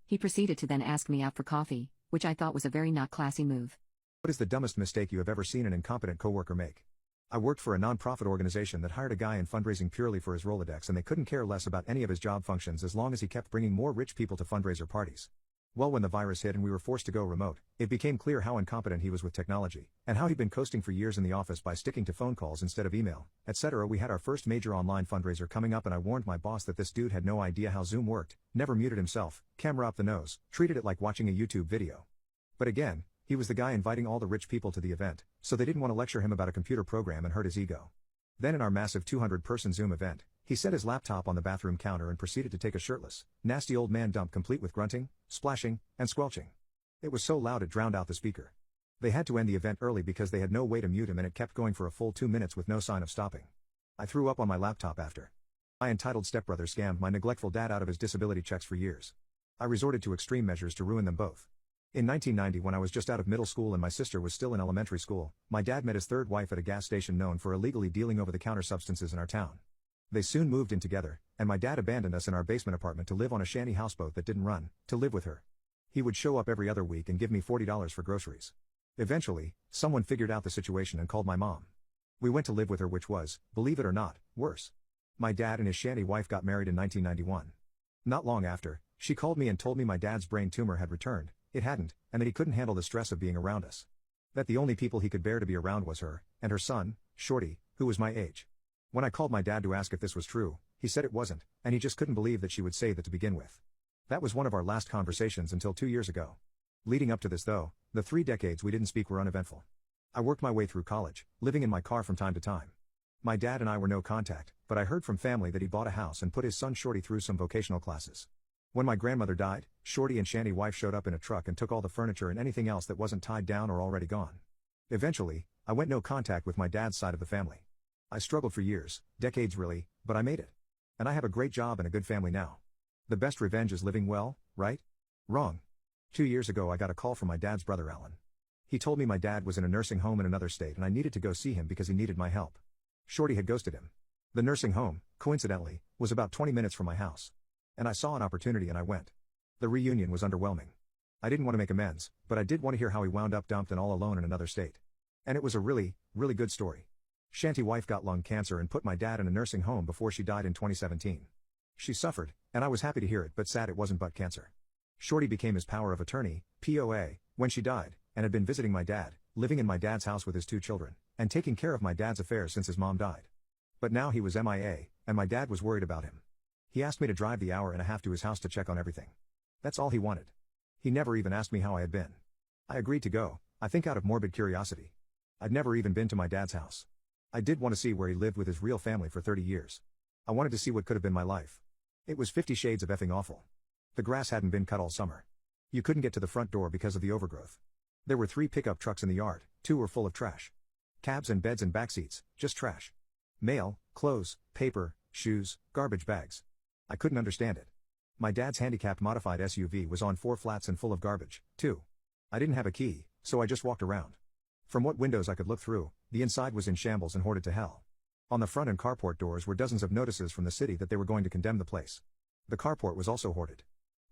He proceeded to then ask me out for coffee, which I thought was a very not classy move. What is the dumbest mistake you have ever seen an incompetent coworker make? I worked for a non-profit organization that hired a guy in fundraising purely for his Rolodex, and they couldn't care less about any of his job functions as long as he kept bringing more rich people to fundraiser parties. Well, when the virus hit and we were forced to go remote, it became clear how incompetent he was with technology, and how he'd been coasting for years in the office by sticking to phone calls instead of email, etc. We had our first major online fundraiser coming up, and I warned my boss that this dude had no idea how Zoom worked, never muted himself, camera up the nose, treated it like watching a YouTube video. But again, he was the guy inviting all the rich people to the event, so they didn't want to lecture him about a computer program and hurt his ego. Then in our massive 200-person Zoom event, he set his laptop on the bathroom counter and proceeded to take a shirtless, nasty old man dump complete with grunting, splashing, and squelching. It was so loud it drowned out the speaker. They had to end the event early because they had no way to mute him, and it kept going for a full 2 minutes with no sign of stopping. I threw up on my laptop after. My entitled stepbrother scammed my neglectful dad out of his disability checks for years. I resorted to extreme measures to ruin them both. In 1990, when I was just out of middle school and my sister was still in elementary school, my dad met his third wife at a gas station known for illegally dealing over-the-counter substances in our town. They soon moved in together, and my dad abandoned us in our basement apartment to live on a shanty houseboat that didn't run, to live with her. He would show up every other week and give me $40 for groceries. Eventually, someone figured out the situation and called my mom. We went to live with her, which was, believe it or not, worse. My dad and his shanty wife got married in 1991. Not long after, she called me and told me my dad's brain tumor had returned, it hadn't, and that he couldn't handle the stress of being around us. That the only people he could bear to be around was her, and her son, Shorty, who was my age. When I called my dad to ask if this was true, he said it wasn't, and he just couldn't believe that she would say that to begin with. That was one of our last conversations until 2 years ago. Leading up to this though, the 3 decades we didn't speak were uneventful. I worked my way through college, living in my car from time to time. My dad and I were no contact, but I heard from family that he bought a house and put his son Shorty through some vocational classes. When my grandmother died, Shorty and shanty wife showed up in a truck and took all the furniture and anything else that wasn't tied down or already gone. Eventually, I went no contact with my dad's side of the family. I struggled for years, decades really, but I made it. And I have a great job and a good family now. The best revenge is living well, right? Wrong. 2 years ago I got a call from my dad's brother Alan. He told me my dad was in a nursing home in another state and I needed to go see him because he needed my help. Shorty had ghosted him. The nursing home, coincidentally, was about 20 minutes from my house. And I saw an opportunity and I went. The reunion was underwhelming. I didn't want to make amends, but I did want to hear how he wound up dumped and all alone in another state. And it was a really, really good story. Shanty wife got lung cancer and put my dad in a nursing home before she died in 2017. She suffered, and I was happy to hear it, but sad it wasn't butt cancer. Shorty became his power of attorney, POA, when she died, and had been visiting my dad, living in my dad's house with his 2 children, and taking care of my dad's affairs since his mom died. But now he was MIA, and my dad was worried about him. He asked me to drive the hour and a half to his house to check on everything. That's all he wanted. He never even asked me how I had been. I agreed to go, I think out of morbid curiosity. I'd never even been to my dad's house. I did want to see where he lived with his real family for 30 years. I wanted to see what could have been my life. It was 50 shades of effing awful. The grass hadn't been cut all summer. You couldn't get to the front door because of the overgrowth. There were 3 pickup trucks in the yard, 2 were full of trash. Cabs and beds and backseats, just trash. Mail, clothes, paper, shoes, garbage bags. I couldn't understand it. My dad's handicapped modified SUV was on 4 flats and full of garbage, too. I didn't have a key, so I just walked around. From what windows I could look through, the inside was in shambles and hoarded to hell. On the front and carport doors were dozens of notices from the city that they were going to condemn the place. The carport was also hoarded.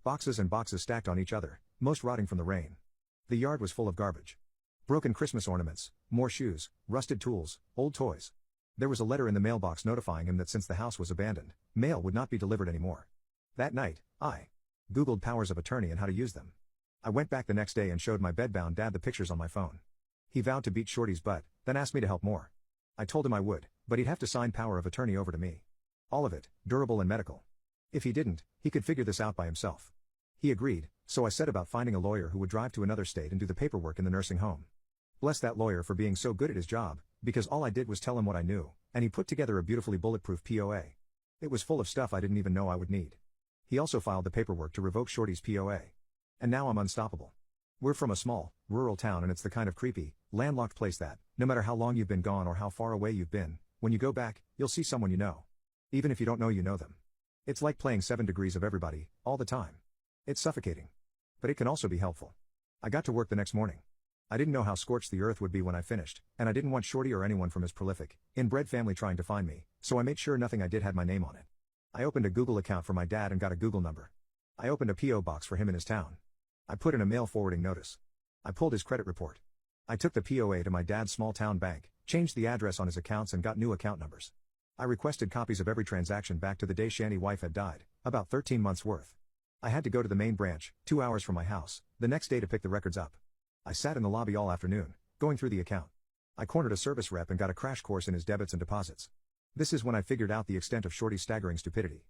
Boxes and boxes stacked on each other, most rotting from the rain. The yard was full of garbage. Broken Christmas ornaments, more shoes, rusted tools, old toys. There was a letter in the mailbox notifying him that since the house was abandoned, mail would not be delivered anymore. That night, I Googled powers of attorney and how to use them. I went back the next day and showed my bedbound dad the pictures on my phone. He vowed to beat Shorty's butt, then asked me to help more. I told him I would, but he'd have to sign power of attorney over to me. All of it, durable and medical. If he didn't, he could figure this out by himself. He agreed, so I set about finding a lawyer who would drive to another state and do the paperwork in the nursing home. Bless that lawyer for being so good at his job, because all I did was tell him what I knew, and he put together a beautifully bulletproof POA. It was full of stuff I didn't even know I would need. He also filed the paperwork to revoke Shorty's POA. And now I'm unstoppable. We're from a small, rural town and it's the kind of creepy, landlocked place that, no matter how long you've been gone or how far away you've been, when you go back, you'll see someone you know. Even if you don't know you know them. It's like playing 7 Degrees of Everybody, all the time. It's suffocating. But it can also be helpful. I got to work the next morning. I didn't know how scorched the earth would be when I finished, and I didn't want Shorty or anyone from his prolific, inbred family trying to find me, so I made sure nothing I did had my name on it. I opened a Google account for my dad and got a Google number. I opened a P.O. box for him in his town. I put in a mail forwarding notice. I pulled his credit report. I took the POA to my dad's small town bank, changed the address on his accounts and got new account numbers. I requested copies of every transaction back to the day Shanty wife had died, about 13 months worth. I had to go to the main branch, 2 hours from my house, the next day to pick the records up. I sat in the lobby all afternoon, going through the account. I cornered a service rep and got a crash course in his debits and deposits. This is when I figured out the extent of Shorty's staggering stupidity.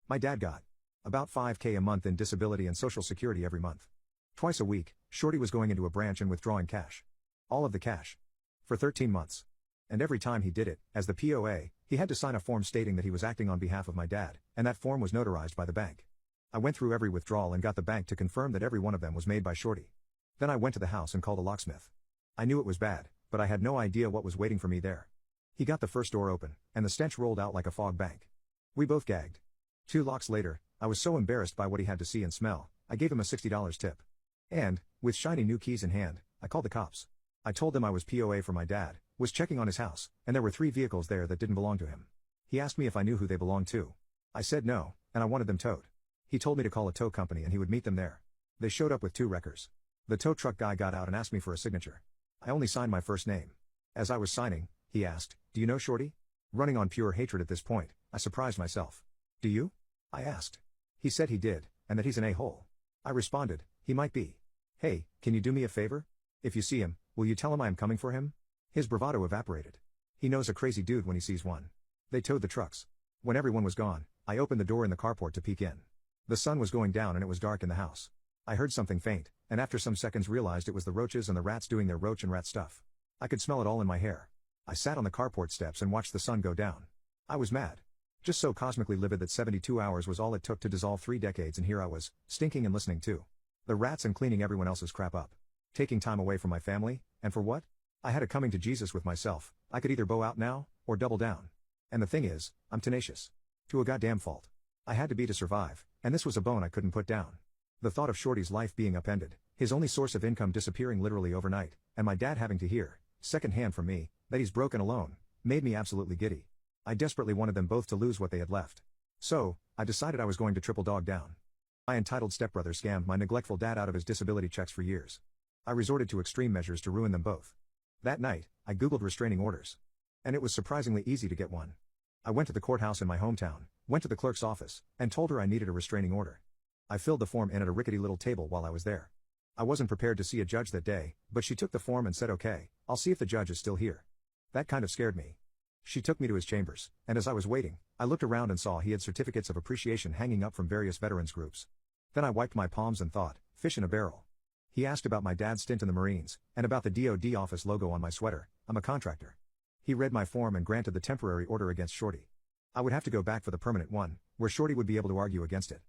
My dad got about $5,000 a month in disability and social security every month. Twice a week, Shorty was going into a branch and withdrawing cash. All of the cash. For 13 months. And every time he did it, as the POA, he had to sign a form stating that he was acting on behalf of my dad, and that form was notarized by the bank. I went through every withdrawal and got the bank to confirm that every one of them was made by Shorty. Then I went to the house and called a locksmith. I knew it was bad, but I had no idea what was waiting for me there. He got the first door open, and the stench rolled out like a fog bank. We both gagged. 2 locks later, I was so embarrassed by what he had to see and smell, I gave him a $60 tip. And, with shiny new keys in hand, I called the cops. I told them I was POA for my dad, was checking on his house, and there were 3 vehicles there that didn't belong to him. He asked me if I knew who they belonged to. I said no, and I wanted them towed. He told me to call a tow company and he would meet them there. They showed up with 2 wreckers. The tow truck guy got out and asked me for a signature. I only signed my first name. As I was signing, he asked, "Do you know Shorty?" Running on pure hatred at this point, I surprised myself. "Do you?" I asked. He said he did, and that he's an a-hole. I responded, "He might be. Hey, can you do me a favor? If you see him, will you tell him I am coming for him?" His bravado evaporated. He knows a crazy dude when he sees one. They towed the trucks. When everyone was gone, I opened the door in the carport to peek in. The sun was going down and it was dark in the house. I heard something faint, and after some seconds realized it was the roaches and the rats doing their roach and rat stuff. I could smell it all in my hair. I sat on the carport steps and watched the sun go down. I was mad. Just so cosmically livid that 72 hours was all it took to dissolve 3 decades, and here I was, stinking and listening to the rats and cleaning everyone else's crap up. Taking time away from my family, and for what? I had a coming to Jesus with myself. I could either bow out now, or double down. And the thing is, I'm tenacious. To a goddamn fault. I had to be to survive, and this was a bone I couldn't put down. The thought of Shorty's life being upended, his only source of income disappearing literally overnight, and my dad having to hear, secondhand from me, that he's broken alone, made me absolutely giddy. I desperately wanted them both to lose what they had left. So, I decided I was going to triple dog down. My entitled stepbrother scammed my neglectful dad out of his disability checks for years. I resorted to extreme measures to ruin them both. That night, I googled restraining orders. And it was surprisingly easy to get one. I went to the courthouse in my hometown, went to the clerk's office, and told her I needed a restraining order. I filled the form in at a rickety little table while I was there. I wasn't prepared to see a judge that day, but she took the form and said, "Okay, I'll see if the judge is still here." That kind of scared me. She took me to his chambers, and as I was waiting, I looked around and saw he had certificates of appreciation hanging up from various veterans groups. Then I wiped my palms and thought, fish in a barrel. He asked about my dad's stint in the Marines, and about the DoD office logo on my sweater. I'm a contractor. He read my form and granted the temporary order against Shorty. I would have to go back for the permanent one, where Shorty would be able to argue against it.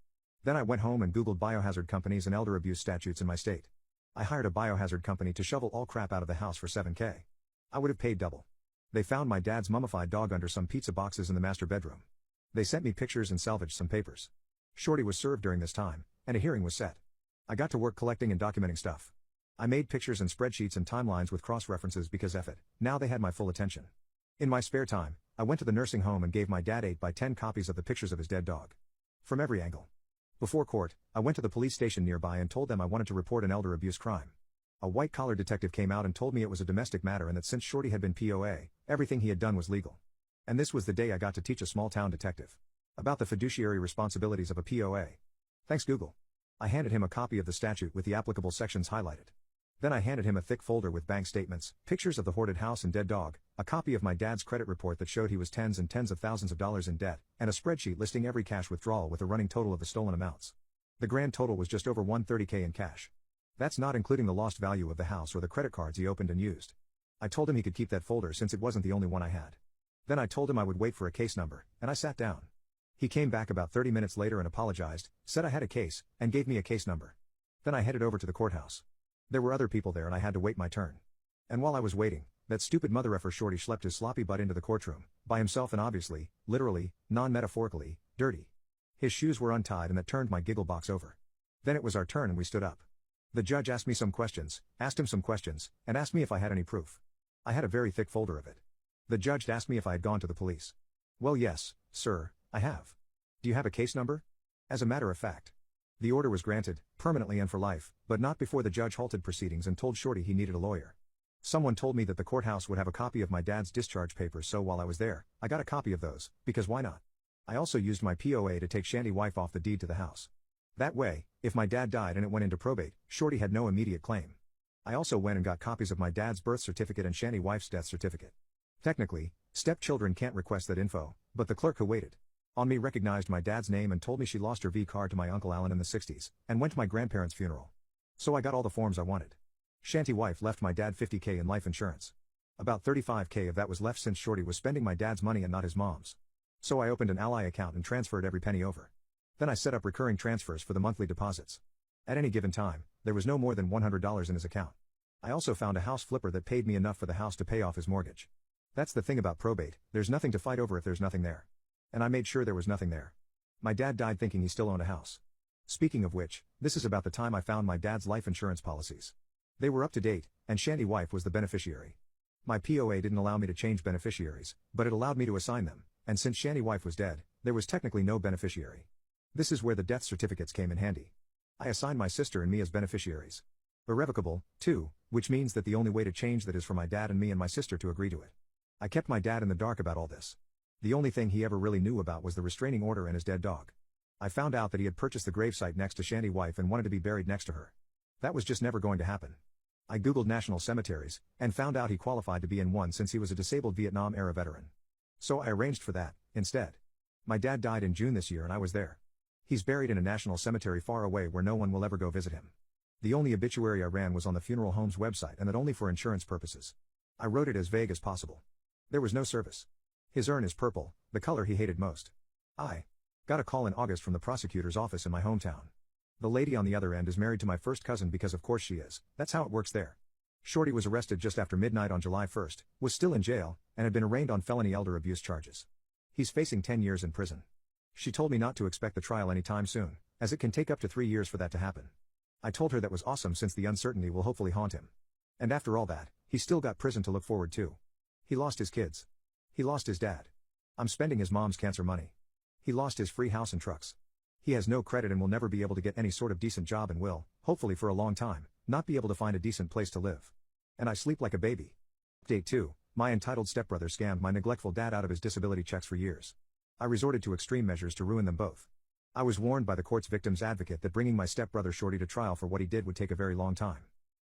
Then I went home and googled biohazard companies and elder abuse statutes in my state. I hired a biohazard company to shovel all crap out of the house for $7,000. I would have paid double. They found my dad's mummified dog under some pizza boxes in the master bedroom. They sent me pictures and salvaged some papers. Shorty was served during this time, and a hearing was set. I got to work collecting and documenting stuff. I made pictures and spreadsheets and timelines with cross-references because F it, now they had my full attention. In my spare time, I went to the nursing home and gave my dad 8x10 copies of the pictures of his dead dog. From every angle. Before court, I went to the police station nearby and told them I wanted to report an elder abuse crime. A white-collar detective came out and told me it was a domestic matter and that since Shorty had been POA, everything he had done was legal. And this was the day I got to teach a small-town detective about the fiduciary responsibilities of a POA. Thanks Google. I handed him a copy of the statute with the applicable sections highlighted. Then I handed him a thick folder with bank statements, pictures of the hoarded house and dead dog, a copy of my dad's credit report that showed he was tens and tens of thousands of dollars in debt, and a spreadsheet listing every cash withdrawal with a running total of the stolen amounts. The grand total was just over $130,000 in cash. That's not including the lost value of the house or the credit cards he opened and used. I told him he could keep that folder since it wasn't the only one I had. Then I told him I would wait for a case number, and I sat down. He came back about 30 minutes later and apologized, said I had a case, and gave me a case number. Then I headed over to the courthouse. There were other people there and I had to wait my turn. And while I was waiting, that stupid mother effer Shorty schlepped his sloppy butt into the courtroom, by himself and obviously, literally, non-metaphorically, dirty. His shoes were untied and that turned my giggle box over. Then it was our turn and we stood up. The judge asked me some questions, asked him some questions, and asked me if I had any proof. I had a very thick folder of it. The judge asked me if I had gone to the police. Well, yes, sir, I have. Do you have a case number? As a matter of fact. The order was granted, permanently and for life, but not before the judge halted proceedings and told Shorty he needed a lawyer. Someone told me that the courthouse would have a copy of my dad's discharge papers, so while I was there, I got a copy of those, because why not? I also used my POA to take Shanty wife off the deed to the house. That way, if my dad died and it went into probate, Shorty had no immediate claim. I also went and got copies of my dad's birth certificate and Shanty wife's death certificate. Technically, stepchildren can't request that info, but the clerk who waited on me recognized my dad's name and told me she lost her V card to my Uncle Alan in the 60s, and went to my grandparents' funeral. So I got all the forms I wanted. Shanty wife left my dad $50,000 in life insurance. About $35,000 of that was left since Shorty was spending my dad's money and not his mom's. So I opened an Ally account and transferred every penny over. Then I set up recurring transfers for the monthly deposits. At any given time, there was no more than $100 in his account. I also found a house flipper that paid me enough for the house to pay off his mortgage. That's the thing about probate, there's nothing to fight over if there's nothing there. And I made sure there was nothing there. My dad died thinking he still owned a house. Speaking of which, this is about the time I found my dad's life insurance policies. They were up to date, and Shanty wife was the beneficiary. My POA didn't allow me to change beneficiaries, but it allowed me to assign them, and since Shanny wife was dead, there was technically no beneficiary. This is where the death certificates came in handy. I assigned my sister and me as beneficiaries. Irrevocable, too, which means that the only way to change that is for my dad and me and my sister to agree to it. I kept my dad in the dark about all this. The only thing he ever really knew about was the restraining order and his dead dog. I found out that he had purchased the gravesite next to Shandy wife and wanted to be buried next to her. That was just never going to happen. I googled national cemeteries, and found out he qualified to be in one since he was a disabled Vietnam-era veteran. So I arranged for that, instead. My dad died in June this year and I was there. He's buried in a national cemetery far away where no one will ever go visit him. The only obituary I ran was on the funeral home's website and that only for insurance purposes. I wrote it as vague as possible. There was no service. His urn is purple, the color he hated most. I got a call in August from the prosecutor's office in my hometown. The lady on the other end is married to my first cousin because of course she is, that's how it works there. Shorty was arrested just after midnight on July 1st, was still in jail, and had been arraigned on felony elder abuse charges. He's facing 10 years in prison. She told me not to expect the trial anytime soon, as it can take up to 3 years for that to happen. I told her that was awesome since the uncertainty will hopefully haunt him. And after all that, he's still got prison to look forward to. He lost his kids. He lost his dad. I'm spending his mom's cancer money. He lost his free house and trucks. He has no credit and will never be able to get any sort of decent job and will, hopefully for a long time, not be able to find a decent place to live. And I sleep like a baby. Update 2, my entitled stepbrother scammed my neglectful dad out of his disability checks for years. I resorted to extreme measures to ruin them both. I was warned by the court's victim's advocate that bringing my stepbrother Shorty to trial for what he did would take a very long time.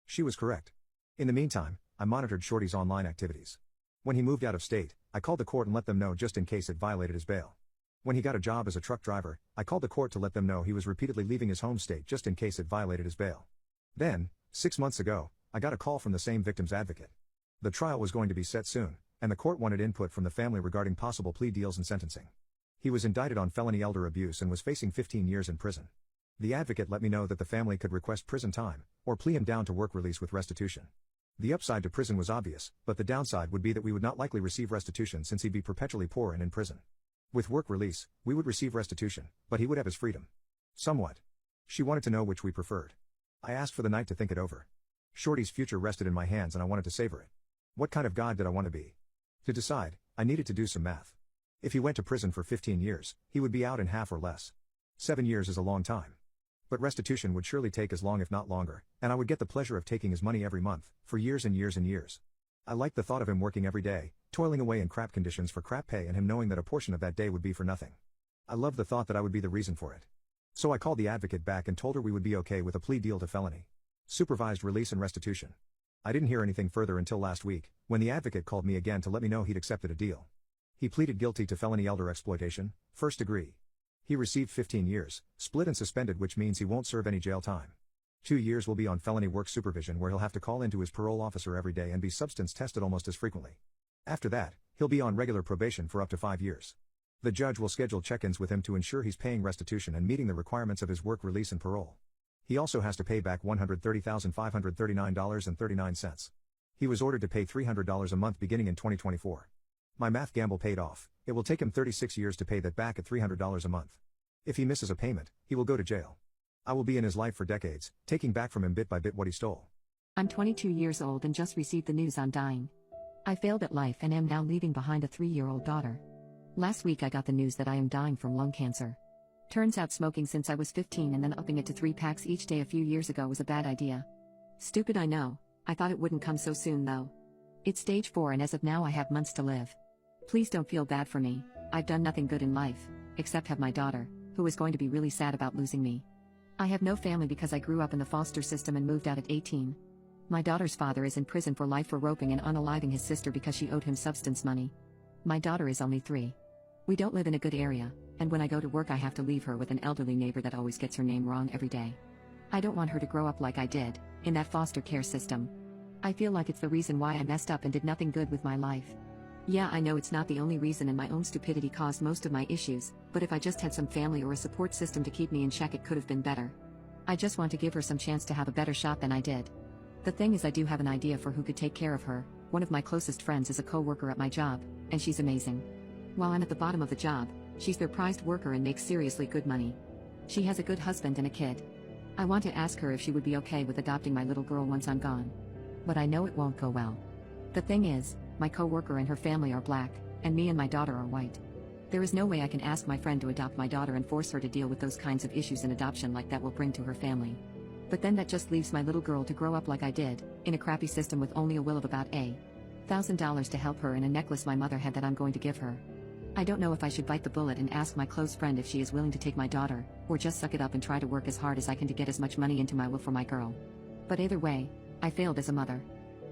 She was correct. In the meantime, I monitored Shorty's online activities. When he moved out of state, I called the court and let them know just in case it violated his bail. When he got a job as a truck driver, I called the court to let them know he was repeatedly leaving his home state just in case it violated his bail. Then, 6 months ago, I got a call from the same victim's advocate. The trial was going to be set soon, and the court wanted input from the family regarding possible plea deals and sentencing. He was indicted on felony elder abuse and was facing 15 years in prison. The advocate let me know that the family could request prison time, or plea him down to work release with restitution. The upside to prison was obvious, but the downside would be that we would not likely receive restitution since he'd be perpetually poor and in prison. With work release, we would receive restitution, but he would have his freedom. Somewhat. She wanted to know which we preferred. I asked for the night to think it over. Shorty's future rested in my hands and I wanted to savor it. What kind of God did I want to be? To decide, I needed to do some math. If he went to prison for 15 years, he would be out in half or less. 7 years is a long time. But restitution would surely take as long if not longer, and I would get the pleasure of taking his money every month, for years and years and years. I liked the thought of him working every day, toiling away in crap conditions for crap pay and him knowing that a portion of that day would be for nothing. I loved the thought that I would be the reason for it. So I called the advocate back and told her we would be okay with a plea deal to felony supervised release and restitution. I didn't hear anything further until last week, when the advocate called me again to let me know he'd accepted a deal. He pleaded guilty to felony elder exploitation, first degree. He received 15 years, split and suspended, which means he won't serve any jail time. 2 years will be on felony work supervision where he'll have to call into his parole officer every day and be substance tested almost as frequently. After that, he'll be on regular probation for up to 5 years. The judge will schedule check-ins with him to ensure he's paying restitution and meeting the requirements of his work release and parole. He also has to pay back $130,539.39. He was ordered to pay $300 a month beginning in 2024. My math gamble paid off. It will take him 36 years to pay that back at $300 a month. If he misses a payment, he will go to jail. I will be in his life for decades, taking back from him bit by bit what he stole. I'm 22 years old and just received the news I'm dying. I failed at life and am now leaving behind a 3-year-old daughter. Last week I got the news that I am dying from lung cancer. Turns out smoking since I was 15 and then upping it to 3 packs each day a few years ago was a bad idea. Stupid, I know. I thought it wouldn't come so soon though. It's stage 4 and as of now I have months to live. Please don't feel bad for me. I've done nothing good in life, except have my daughter, who is going to be really sad about losing me. I have no family because I grew up in the foster system and moved out at 18. My daughter's father is in prison for life for roping and unaliving his sister because she owed him substance money. My daughter is only 3. We don't live in a good area, and when I go to work I have to leave her with an elderly neighbor that always gets her name wrong every day. I don't want her to grow up like I did, in that foster care system. I feel like it's the reason why I messed up and did nothing good with my life. Yeah, I know it's not the only reason and my own stupidity caused most of my issues, but if I just had some family or a support system to keep me in check it could have been better. I just want to give her some chance to have a better shot than I did. The thing is I do have an idea for who could take care of her. One of my closest friends is a co-worker at my job, and she's amazing. While I'm at the bottom of the job, she's their prized worker and makes seriously good money. She has a good husband and a kid. I want to ask her if she would be okay with adopting my little girl once I'm gone. But I know it won't go well. The thing is, my co-worker and her family are black, and me and my daughter are white. There is no way I can ask my friend to adopt my daughter and force her to deal with those kinds of issues an adoption like that will bring to her family. But then that just leaves my little girl to grow up like I did, in a crappy system with only a will of about $1,000 to help her and a necklace my mother had that I'm going to give her. I don't know if I should bite the bullet and ask my close friend if she is willing to take my daughter, or just suck it up and try to work as hard as I can to get as much money into my will for my girl. But either way, I failed as a mother.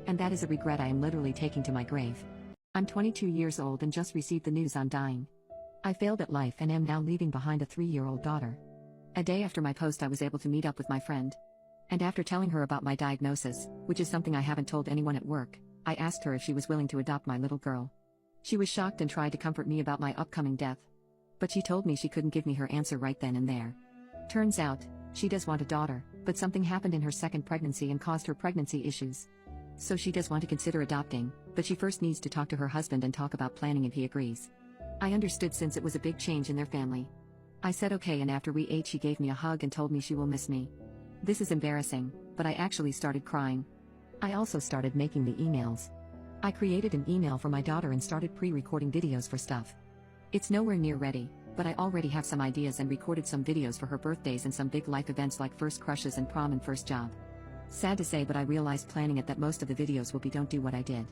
And that is a regret I am literally taking to my grave. I'm 22 years old and just received the news I'm dying. I failed at life and am now leaving behind a 3-year-old daughter. A day after my post I was able to meet up with my friend. And after telling her about my diagnosis, which is something I haven't told anyone at work, I asked her if she was willing to adopt my little girl. She was shocked and tried to comfort me about my upcoming death. But she told me she couldn't give me her answer right then and there. Turns out, she does want a daughter, but something happened in her second pregnancy and caused her pregnancy issues. So she does want to consider adopting, but she first needs to talk to her husband and talk about planning if he agrees. I understood since it was a big change in their family. I said okay, and after we ate she gave me a hug and told me she will miss me. This is embarrassing, but I actually started crying. I also started making the emails. I created an email for my daughter and started pre-recording videos for stuff. It's nowhere near ready, but I already have some ideas and recorded some videos for her birthdays and some big life events like first crushes and prom and first job. Sad to say, but I realized planning it that most of the videos will be don't do what I did.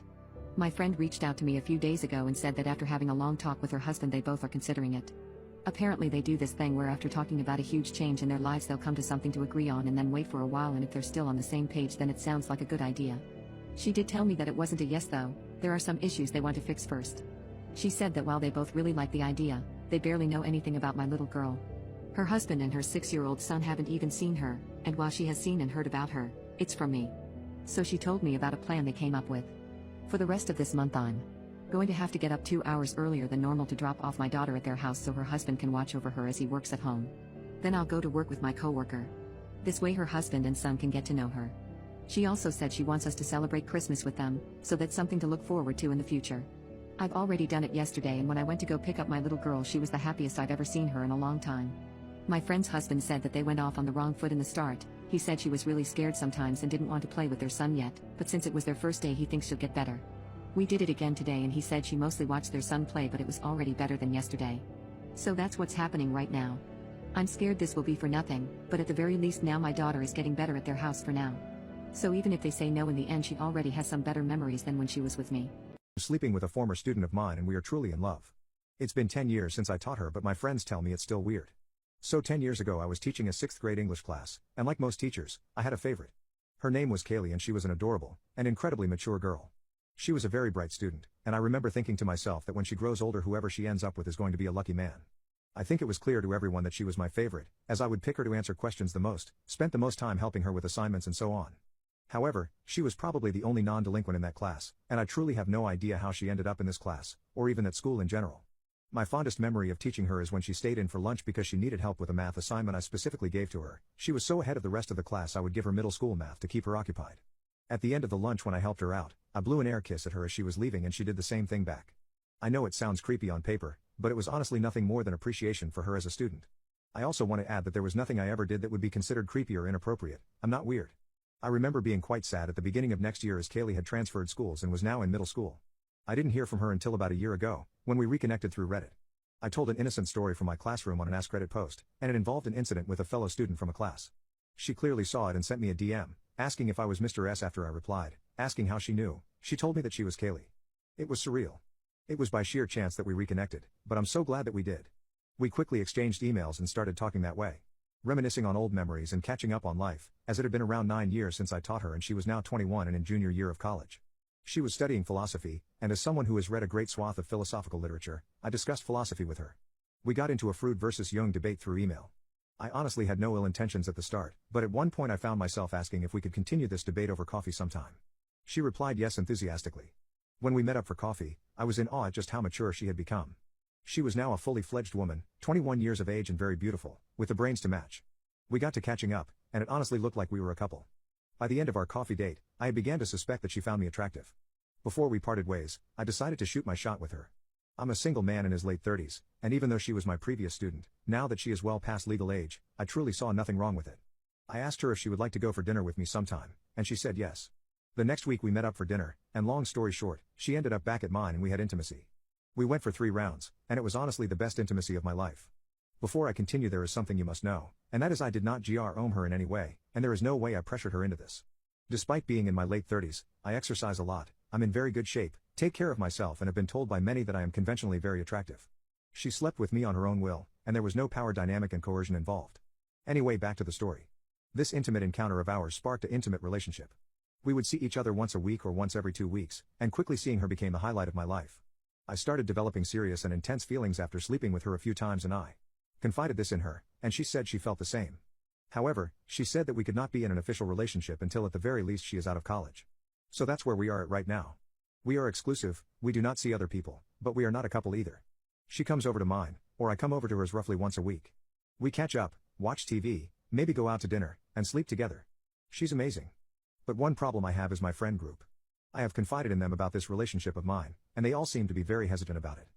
My friend reached out to me a few days ago and said that after having a long talk with her husband they both are considering it. Apparently they do this thing where after talking about a huge change in their lives they'll come to something to agree on and then wait for a while, and if they're still on the same page then it sounds like a good idea. She did tell me that it wasn't a yes though, there are some issues they want to fix first. She said that while they both really like the idea, they barely know anything about my little girl. Her husband and her 6-year-old son haven't even seen her, and while she has seen and heard about her, it's from me. So she told me about a plan they came up with. For the rest of this month I'm going to have to get up 2 hours earlier than normal to drop off my daughter at their house so her husband can watch over her as he works at home. Then I'll go to work with my coworker. This way her husband and son can get to know her. She also said she wants us to celebrate Christmas with them, so that's something to look forward to in the future. I've already done it yesterday, and when I went to go pick up my little girl she was the happiest I've ever seen her in a long time. My friend's husband said that they went off on the wrong foot in the start. He said she was really scared sometimes and didn't want to play with their son yet, but since it was their first day he thinks she'll get better. We did it again today and he said she mostly watched their son play, but it was already better than yesterday. So that's what's happening right now. I'm scared this will be for nothing, but at the very least now my daughter is getting better at their house for now. So even if they say no in the end she already has some better memories than when she was with me. Sleeping with a former student of mine and we are truly in love. It's been 10 years since I taught her, but my friends tell me it's still weird. So 10 years ago I was teaching a 6th grade English class, and like most teachers, I had a favorite. Her name was Kaylee and she was an adorable and incredibly mature girl. She was a very bright student, and I remember thinking to myself that when she grows older whoever she ends up with is going to be a lucky man. I think it was clear to everyone that she was my favorite, as I would pick her to answer questions the most, spent the most time helping her with assignments and so on. However, she was probably the only non-delinquent in that class, and I truly have no idea how she ended up in this class, or even at school in general. My fondest memory of teaching her is when she stayed in for lunch because she needed help with a math assignment I specifically gave to her. She was so ahead of the rest of the class I would give her middle school math to keep her occupied. At the end of the lunch when I helped her out, I blew an air kiss at her as she was leaving and she did the same thing back. I know it sounds creepy on paper, but it was honestly nothing more than appreciation for her as a student. I also want to add that there was nothing I ever did that would be considered creepy or inappropriate. I'm not weird. I remember being quite sad at the beginning of next year as Kaylee had transferred schools and was now in middle school. I didn't hear from her until about a year ago, when we reconnected through Reddit. I told an innocent story from my classroom on an askreddit post, and it involved an incident with a fellow student from a class. She clearly saw it and sent me a DM, asking if I was Mr. S. After I replied, asking how she knew, she told me that she was Kaylee. It was surreal. It was by sheer chance that we reconnected, but I'm so glad that we did. We quickly exchanged emails and started talking that way. Reminiscing on old memories and catching up on life, as it had been around 9 years since I taught her and she was now 21 and in junior year of college. She was studying philosophy, and as someone who has read a great swath of philosophical literature, I discussed philosophy with her. We got into a Freud versus Jung debate through email. I honestly had no ill intentions at the start, but at one point I found myself asking if we could continue this debate over coffee sometime. She replied yes enthusiastically. When we met up for coffee, I was in awe at just how mature she had become. She was now a fully fledged woman, 21 years of age and very beautiful, with the brains to match. We got to catching up, and it honestly looked like we were a couple. By the end of our coffee date, I began to suspect that she found me attractive. Before we parted ways, I decided to shoot my shot with her. I'm a single man in his late 30s, and even though she was my previous student, now that she is well past legal age, I truly saw nothing wrong with it. I asked her if she would like to go for dinner with me sometime, and she said yes. The next week we met up for dinner, and long story short, she ended up back at mine and we had intimacy. We went for 3 rounds, and it was honestly the best intimacy of my life. Before I continue, there is something you must know, and that is I did not own her in any way, and there is no way I pressured her into this. Despite being in my late 30s, I exercise a lot, I'm in very good shape, take care of myself, and have been told by many that I am conventionally very attractive. She slept with me on her own will, and there was no power dynamic and coercion involved. Anyway, back to the story. This intimate encounter of ours sparked an intimate relationship. We would see each other once a week or once every 2 weeks, and quickly seeing her became the highlight of my life. I started developing serious and intense feelings after sleeping with her a few times, and I confided this in her, and she said she felt the same. However, she said that we could not be in an official relationship until at the very least she is out of college. So that's where we are at right now. We are exclusive, we do not see other people, but we are not a couple either. She comes over to mine, or I come over to hers roughly once a week. We catch up, watch TV, maybe go out to dinner, and sleep together. She's amazing. But one problem I have is my friend group. I have confided in them about this relationship of mine, and they all seem to be very hesitant about it.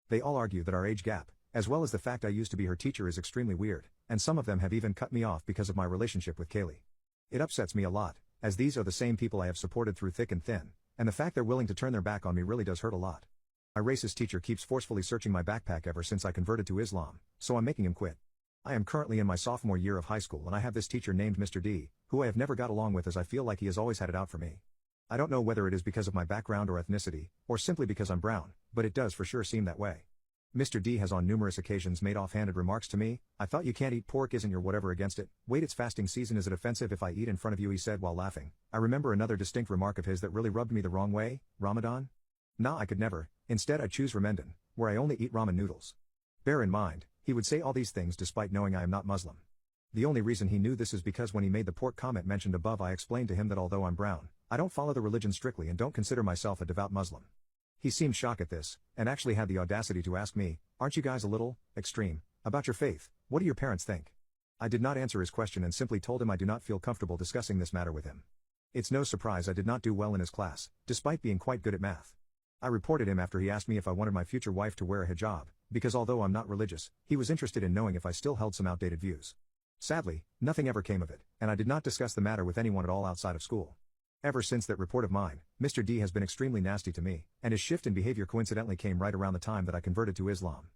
They all argue that our age gap, as well as the fact I used to be her teacher, is extremely weird, and some of them have even cut me off because of my relationship with Kaylee. It upsets me a lot, as these are the same people I have supported through thick and thin, and the fact they're willing to turn their back on me really does hurt a lot. My racist teacher keeps forcefully searching my backpack ever since I converted to Islam, so I'm making him quit. I am currently in my sophomore year of high school, and I have this teacher named Mr. D, who I have never got along with, as I feel like he has always had it out for me. I don't know whether it is because of my background or ethnicity, or simply because I'm brown, but it does for sure seem that way. Mr. D has on numerous occasions made offhanded remarks to me. I thought you can't eat pork, isn't your whatever against it? Wait, it's fasting season, is it offensive if I eat in front of you, he said while laughing. I remember another distinct remark of his that really rubbed me the wrong way. Ramadan? Nah, I could never. Instead I choose Ramadan, where I only eat ramen noodles. Bear in mind, he would say all these things despite knowing I am not Muslim. The only reason he knew this is because when he made the pork comment mentioned above, I explained to him that although I'm brown, I don't follow the religion strictly and don't consider myself a devout Muslim. He seemed shocked at this, and actually had the audacity to ask me, aren't you guys a little extreme about your faith? What do your parents think? I did not answer his question and simply told him I do not feel comfortable discussing this matter with him. It's no surprise I did not do well in his class, despite being quite good at math. I reported him after he asked me if I wanted my future wife to wear a hijab, because although I'm not religious, he was interested in knowing if I still held some outdated views. Sadly, nothing ever came of it, and I did not discuss the matter with anyone at all outside of school. Ever since that report of mine, Mr. D has been extremely nasty to me, and his shift in behavior coincidentally came right around the time that I converted to Islam.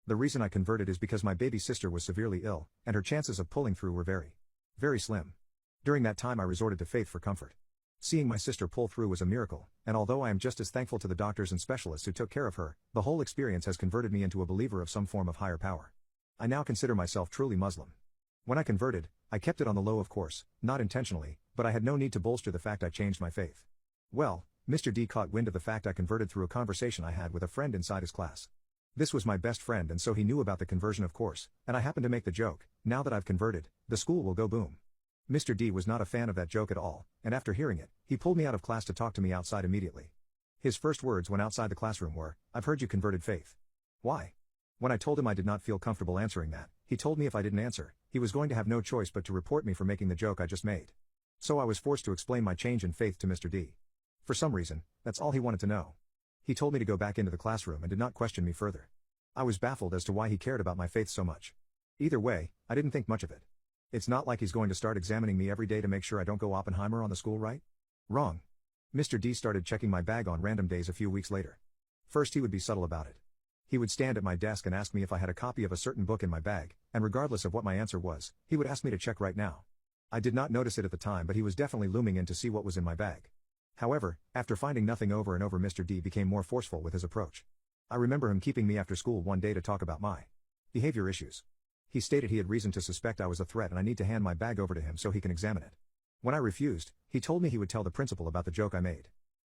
The reason I converted is because my baby sister was severely ill, and her chances of pulling through were very, very slim. During that time I resorted to faith for comfort. Seeing my sister pull through was a miracle, and although I am just as thankful to the doctors and specialists who took care of her, the whole experience has converted me into a believer of some form of higher power. I now consider myself truly Muslim. When I converted, I kept it on the low, of course, not intentionally, but I had no need to bolster the fact I changed my faith. Well, Mr. D caught wind of the fact I converted through a conversation I had with a friend inside his class. This was my best friend, and so he knew about the conversion, of course, and I happened to make the joke, now that I've converted, the school will go boom. Mr. D was not a fan of that joke at all, and after hearing it, he pulled me out of class to talk to me outside immediately. His first words when outside the classroom were, "I've heard you converted faith." Why? When I told him I did not feel comfortable answering that, he told me if I didn't answer, he was going to have no choice but to report me for making the joke I just made. So I was forced to explain my change in faith to Mr. D. For some reason, that's all he wanted to know. He told me to go back into the classroom and did not question me further. I was baffled as to why he cared about my faith so much. Either way, I didn't think much of it. It's not like he's going to start examining me every day to make sure I don't go Oppenheimer on the school, right? Wrong. Mr. D started checking my bag on random days a few weeks later. First he would be subtle about it. He would stand at my desk and ask me if I had a copy of a certain book in my bag, and regardless of what my answer was, he would ask me to check right now. I did not notice it at the time, but he was definitely looming in to see what was in my bag. However, after finding nothing over and over, Mr. D became more forceful with his approach. I remember him keeping me after school one day to talk about my behavior issues. He stated he had reason to suspect I was a threat and I need to hand my bag over to him so he can examine it. When I refused, he told me he would tell the principal about the joke I made.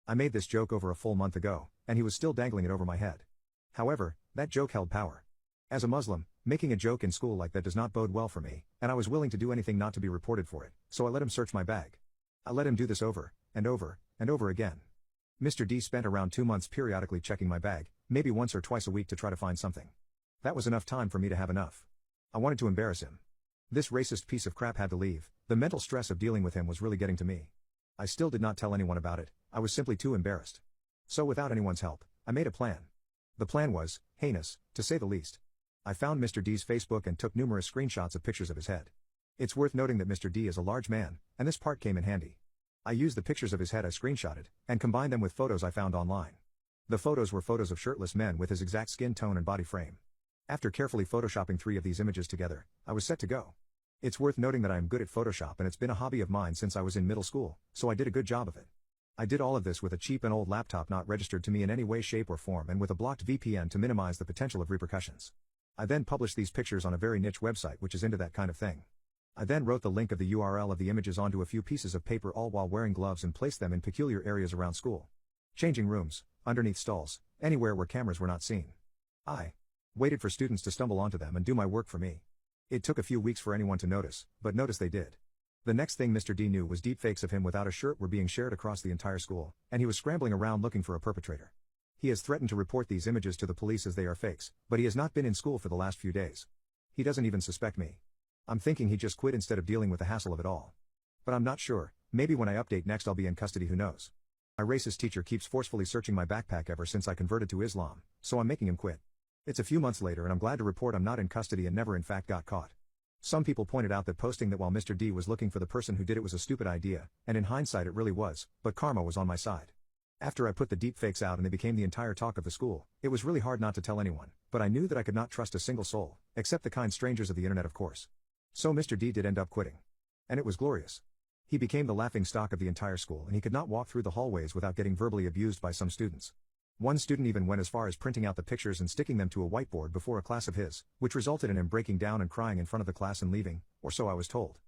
I made this joke over a full month ago, and he was still dangling it over my head. However, that joke held power. As a Muslim, making a joke in school like that does not bode well for me, and I was willing to do anything not to be reported for it, so I let him search my bag. I let him do this over, and over, and over again. Mr. D spent around 2 months periodically checking my bag, maybe once or twice a week to try to find something. That was enough time for me to have enough. I wanted to embarrass him. This racist piece of crap had to leave. The mental stress of dealing with him was really getting to me. I still did not tell anyone about it, I was simply too embarrassed. So without anyone's help, I made a plan. The plan was heinous, to say the least. I found Mr. D's Facebook and took numerous screenshots of pictures of his head. It's worth noting that Mr. D is a large man, and this part came in handy. I used the pictures of his head I screenshotted, and combined them with photos I found online. The photos were photos of shirtless men with his exact skin tone and body frame. After carefully photoshopping 3 of these images together, I was set to go. It's worth noting that I am good at Photoshop and it's been a hobby of mine since I was in middle school, so I did a good job of it. I did all of this with a cheap and old laptop not registered to me in any way, shape or form and with a blocked VPN to minimize the potential of repercussions. I then published these pictures on a very niche website which is into that kind of thing. I then wrote the link of the URL of the images onto a few pieces of paper all while wearing gloves and placed them in peculiar areas around school. Changing rooms, underneath stalls, anywhere where cameras were not seen. I waited for students to stumble onto them and do my work for me. It took a few weeks for anyone to notice, but notice they did. The next thing Mr. D knew was deepfakes of him without a shirt were being shared across the entire school, and he was scrambling around looking for a perpetrator. He has threatened to report these images to the police as they are fakes, but he has not been in school for the last few days. He doesn't even suspect me. I'm thinking he just quit instead of dealing with the hassle of it all. But I'm not sure, maybe when I update next I'll be in custody, who knows. My racist teacher keeps forcefully searching my backpack ever since I converted to Islam, so I'm making him quit. It's a few months later and I'm glad to report I'm not in custody and never in fact got caught. Some people pointed out that posting that while Mr. D was looking for the person who did it was a stupid idea, and in hindsight it really was, but karma was on my side. After I put the deepfakes out and they became the entire talk of the school, it was really hard not to tell anyone, but I knew that I could not trust a single soul, except the kind strangers of the internet of course. So Mr. D did end up quitting. And it was glorious. He became the laughing stock of the entire school and he could not walk through the hallways without getting verbally abused by some students. One student even went as far as printing out the pictures and sticking them to a whiteboard before a class of his, which resulted in him breaking down and crying in front of the class and leaving, or so I was told.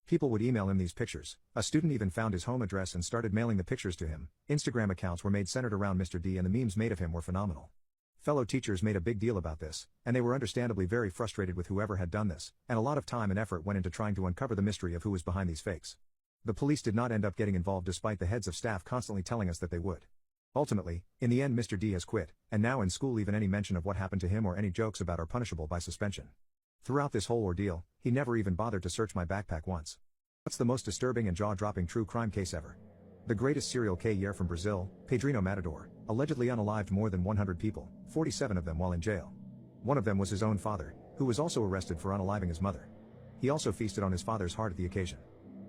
People would email him these pictures. A student even found his home address and started mailing the pictures to him. Instagram accounts were made centered around Mr. D and the memes made of him were phenomenal. Fellow teachers made a big deal about this, and they were understandably very frustrated with whoever had done this, and a lot of time and effort went into trying to uncover the mystery of who was behind these fakes. The police did not end up getting involved despite the heads of staff constantly telling us that they would. Ultimately, in the end Mr. D has quit, and now in school even any mention of what happened to him or any jokes about are punishable by suspension. Throughout this whole ordeal, he never even bothered to search my backpack once. What's the most disturbing and jaw-dropping true crime case ever? The greatest serial killer from Brazil, Pedrinho Matador, allegedly unalived more than 100 people, 47 of them while in jail. One of them was his own father, who was also arrested for unaliving his mother. He also feasted on his father's heart at the occasion.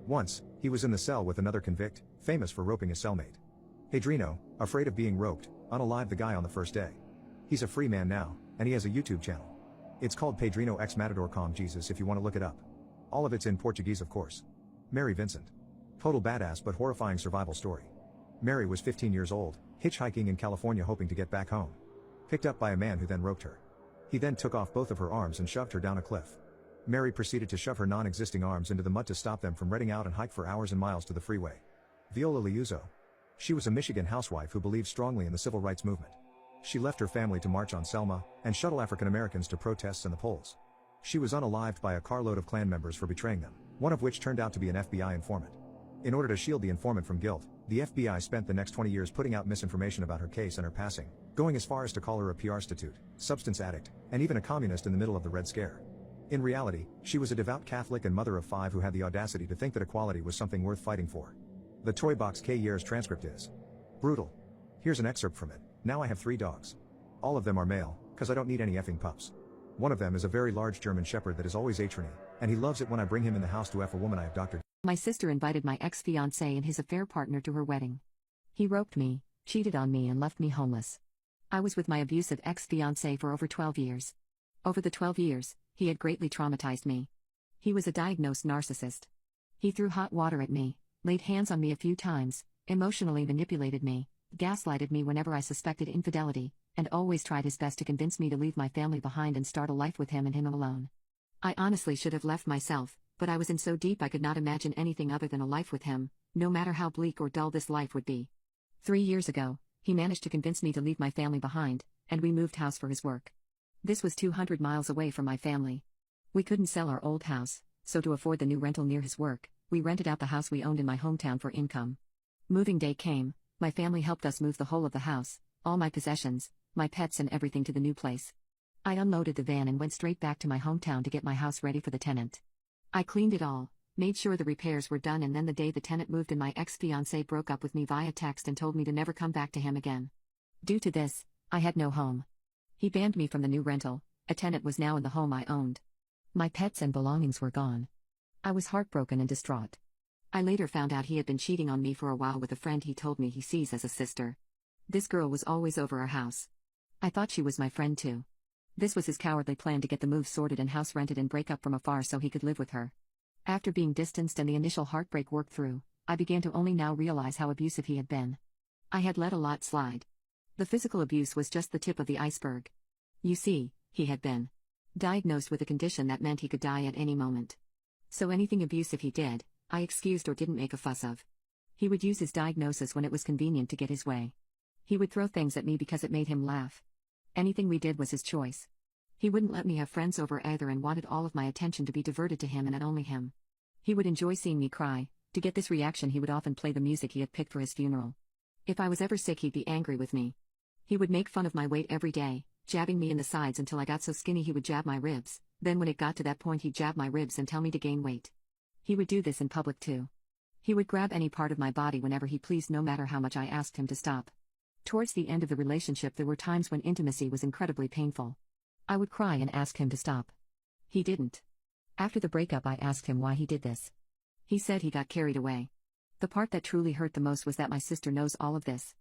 Once, he was in the cell with another convict, famous for roping his cellmate. Pedrinho, afraid of being roped, unalived the guy on the first day. He's a free man now, and he has a YouTube channel. It's called Pedrinho x Matador com Jesus if you want to look it up. All of it's in Portuguese of course. Mary Vincent. Total badass but horrifying survival story. Mary was 15 years old, hitchhiking in California hoping to get back home. Picked up by a man who then roped her. He then took off both of her arms and shoved her down a cliff. Mary proceeded to shove her non-existing arms into the mud to stop them from redding out and hike for hours and miles to the freeway. Viola Liuzzo. She was a Michigan housewife who believed strongly in the civil rights movement. She left her family to march on Selma, and shuttle African Americans to protests and the polls. She was unalived by a carload of Klan members for betraying them, one of which turned out to be an FBI informant. In order to shield the informant from guilt, the FBI spent the next 20 years putting out misinformation about her case and her passing, going as far as to call her a PR prostitute, substance addict, and even a communist in the middle of the Red Scare. In reality, she was a devout Catholic and mother of 5 who had the audacity to think that equality was something worth fighting for. The Toy Box K years transcript is brutal. Here's an excerpt from it. Now I have 3 dogs. All of them are male, cause I don't need any effing pups. One of them is a very large German Shepherd that is always atrony, and he loves it when I bring him in the house to F a woman I have doctored. My sister invited my ex-fiancé and his affair partner to her wedding. He roped me, cheated on me and left me homeless. I was with my abusive ex-fiancé for over 12 years. Over the 12 years, he had greatly traumatized me. He was a diagnosed narcissist. He threw hot water at me, laid hands on me a few times, emotionally manipulated me, gaslighted me whenever I suspected infidelity, and always tried his best to convince me to leave my family behind and start a life with him and him alone. I honestly should have left myself, but I was in so deep I could not imagine anything other than a life with him, no matter how bleak or dull this life would be. 3 years ago, he managed to convince me to leave my family behind, and we moved house for his work. This was 200 miles away from my family. We couldn't sell our old house, so to afford the new rental near his work, we rented out the house we owned in my hometown for income. Moving day came, my family helped us move the whole of the house, all my possessions, my pets and everything to the new place. I unloaded the van and went straight back to my hometown to get my house ready for the tenant. I cleaned it all, made sure the repairs were done, and then the day the tenant moved in, my ex-fiancé broke up with me via text and told me to never come back to him again. Due to this, I had no home. He banned me from the new rental. A tenant was now in the home I owned. My pets and belongings were gone. I was heartbroken and distraught. I later found out he had been cheating on me for a while with a friend he told me he sees as a sister. This girl was always over our house. I thought she was my friend too. This was his cowardly plan to get the move sorted and house rented and break up from afar so he could live with her. After being distanced and the initial heartbreak worked through, I began to only now realize how abusive he had been. I had let a lot slide. The physical abuse was just the tip of the iceberg. You see, he had been diagnosed with a condition that meant he could die at any moment. So anything abusive he did, I excused or didn't make a fuss of. He would use his diagnosis when it was convenient to get his way. He would throw things at me because it made him laugh. Anything we did was his choice. He wouldn't let me have friends over either and wanted all of my attention to be diverted to him and only him. He would enjoy seeing me cry. To get this reaction he would often play the music he had picked for his funeral. If I was ever sick he'd be angry with me. He would make fun of my weight every day, jabbing me in the sides until I got so skinny he would jab my ribs, then when it got to that point he'd jab my ribs and tell me to gain weight. He would do this in public too. He would grab any part of my body whenever he pleased no matter how much I asked him to stop. Towards the end of the relationship there were times when intimacy was incredibly painful. I would cry and ask him to stop. He didn't. After the breakup I asked him why he did this. He said he got carried away. The part that truly hurt the most was that my sister knows all of this.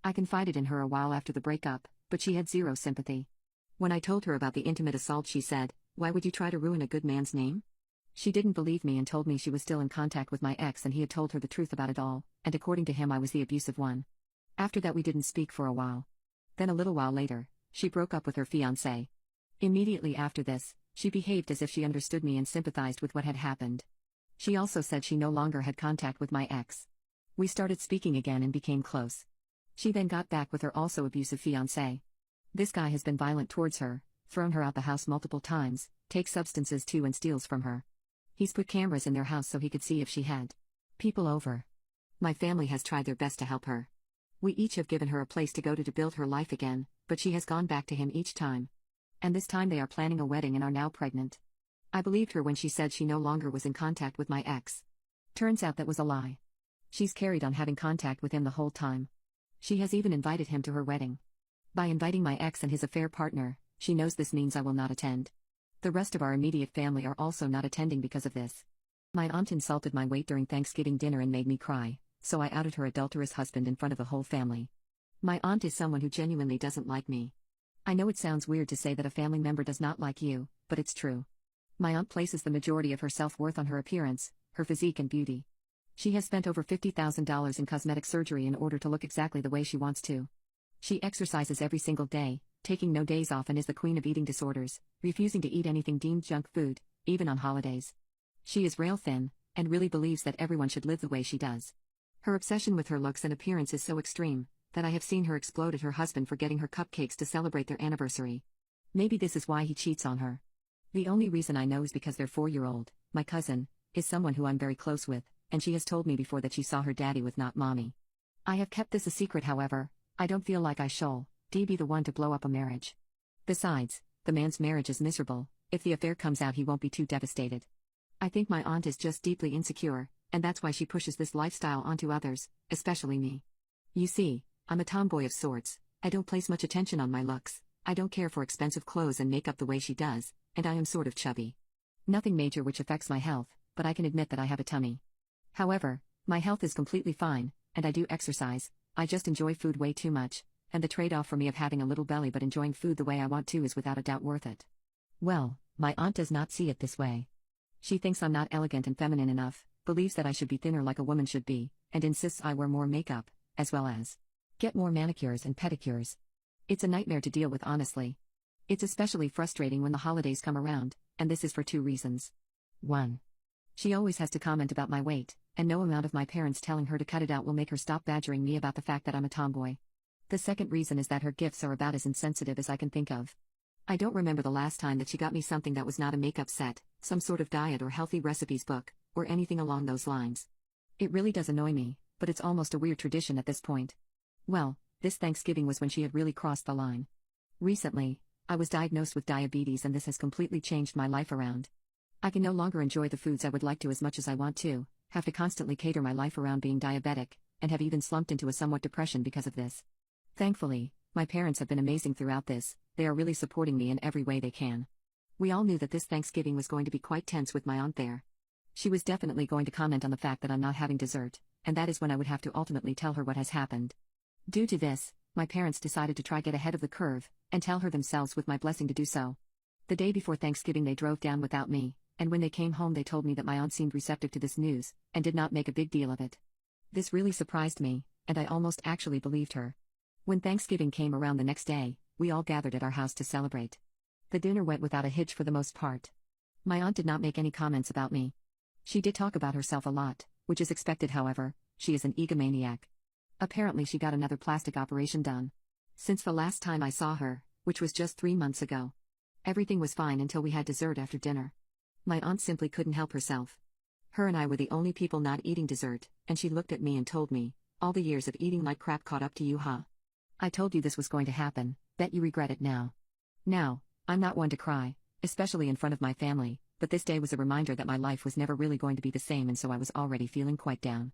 I confided in her a while after the breakup, but she had zero sympathy. When I told her about the intimate assault she said, "Why would you try to ruin a good man's name?" She didn't believe me and told me she was still in contact with my ex and he had told her the truth about it all, and according to him I was the abusive one. After that we didn't speak for a while. Then a little while later, she broke up with her fiancé. Immediately after this, she behaved as if she understood me and sympathized with what had happened. She also said she no longer had contact with my ex. We started speaking again and became close. She then got back with her also abusive fiancé. This guy has been violent towards her, thrown her out the house multiple times, takes substances too and steals from her. He's put cameras in their house so he could see if she had people over. My family has tried their best to help her. We each have given her a place to go to build her life again, but she has gone back to him each time. And this time they are planning a wedding and are now pregnant. I believed her when she said she no longer was in contact with my ex. Turns out that was a lie. She's carried on having contact with him the whole time. She has even invited him to her wedding. By inviting my ex and his affair partner, she knows this means I will not attend. The rest of our immediate family are also not attending because of this. My aunt insulted my weight during Thanksgiving dinner and made me cry, so I outed her adulterous husband in front of the whole family. My aunt is someone who genuinely doesn't like me. I know it sounds weird to say that a family member does not like you, but it's true. My aunt places the majority of her self-worth on her appearance, her physique and beauty. She has spent over $50,000 in cosmetic surgery in order to look exactly the way she wants to. She exercises every single day, taking no days off and is the queen of eating disorders, refusing to eat anything deemed junk food, even on holidays. She is rail thin, and really believes that everyone should live the way she does. Her obsession with her looks and appearance is so extreme, that I have seen her explode at her husband for getting her cupcakes to celebrate their anniversary. Maybe this is why he cheats on her. The only reason I know is because their 4-year-old, my cousin, is someone who I'm very close with, and she has told me before that she saw her daddy with not mommy. I have kept this a secret however, I don't feel like I shall be the one to blow up a marriage. Besides, the man's marriage is miserable, if the affair comes out he won't be too devastated. I think my aunt is just deeply insecure, and that's why she pushes this lifestyle onto others, especially me. You see, I'm a tomboy of sorts, I don't place much attention on my looks, I don't care for expensive clothes and makeup the way she does, and I am sort of chubby. Nothing major which affects my health, but I can admit that I have a tummy. However, my health is completely fine, and I do exercise, I just enjoy food way too much, and the trade-off for me of having a little belly but enjoying food the way I want to is without a doubt worth it. Well, my aunt does not see it this way. She thinks I'm not elegant and feminine enough, believes that I should be thinner like a woman should be, and insists I wear more makeup, as well as get more manicures and pedicures. It's a nightmare to deal with honestly. It's especially frustrating when the holidays come around, and this is for 2 reasons. 1. She always has to comment about my weight, and no amount of my parents telling her to cut it out will make her stop badgering me about the fact that I'm a tomboy. The second reason is that her gifts are about as insensitive as I can think of. I don't remember the last time that she got me something that was not a makeup set, some sort of diet or healthy recipes book, or anything along those lines. It really does annoy me, but it's almost a weird tradition at this point. Well, this Thanksgiving was when she had really crossed the line. Recently, I was diagnosed with diabetes and this has completely changed my life around. I can no longer enjoy the foods I would like to as much as I want to, have to constantly cater my life around being diabetic, and have even slumped into a somewhat depression because of this. Thankfully, my parents have been amazing throughout this, they are really supporting me in every way they can. We all knew that this Thanksgiving was going to be quite tense with my aunt there. She was definitely going to comment on the fact that I'm not having dessert, and that is when I would have to ultimately tell her what has happened. Due to this, My parents decided to try get ahead of the curve, and tell her themselves with my blessing to do so. The day before Thanksgiving they drove down without me, and when they came home they told me that my aunt seemed receptive to this news, and did not make a big deal of it. This really surprised me, and I almost actually believed her. When Thanksgiving came around the next day, we all gathered at our house to celebrate. The dinner went without a hitch for the most part. My aunt did not make any comments about me. She did talk about herself a lot, which is expected. However, she is an egomaniac. Apparently she got another plastic operation done. Since the last time I saw her, which was just 3 months ago. Everything was fine until we had dessert after dinner. My aunt simply couldn't help herself. Her and I were the only people not eating dessert, and she looked at me and told me, "All the years of eating like crap caught up to you, huh? I told you this was going to happen, bet you regret it now." Now, I'm not one to cry, especially in front of my family, but this day was a reminder that my life was never really going to be the same, and so I was already feeling quite down.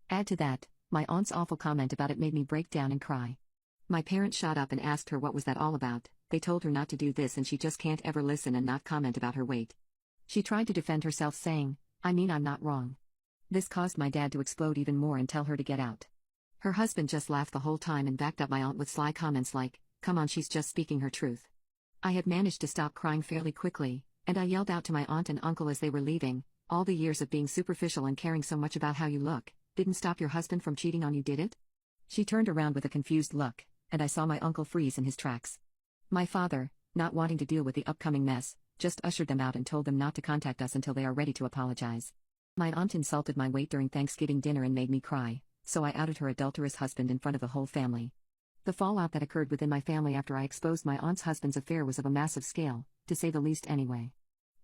Add to that, my aunt's awful comment about it made me break down and cry. My parents shot up and asked her what was that all about. They told her not to do this and she just can't ever listen and not comment about her weight. She tried to defend herself saying, "I mean, I'm not wrong." This caused my dad to explode even more and tell her to get out. Her husband just laughed the whole time and backed up my aunt with sly comments like, "Come on, she's just speaking her truth." I had managed to stop crying fairly quickly, and I yelled out to my aunt and uncle as they were leaving, "All the years of being superficial and caring so much about how you look didn't stop your husband from cheating on you, did it?" She turned around with a confused look, and I saw my uncle freeze in his tracks. My father, not wanting to deal with the upcoming mess, just ushered them out and told them not to contact us until they are ready to apologize. My aunt insulted my weight during Thanksgiving dinner and made me cry, so I outed her adulterous husband in front of the whole family. The fallout that occurred within my family after I exposed my aunt's husband's affair was of a massive scale, to say the least anyway.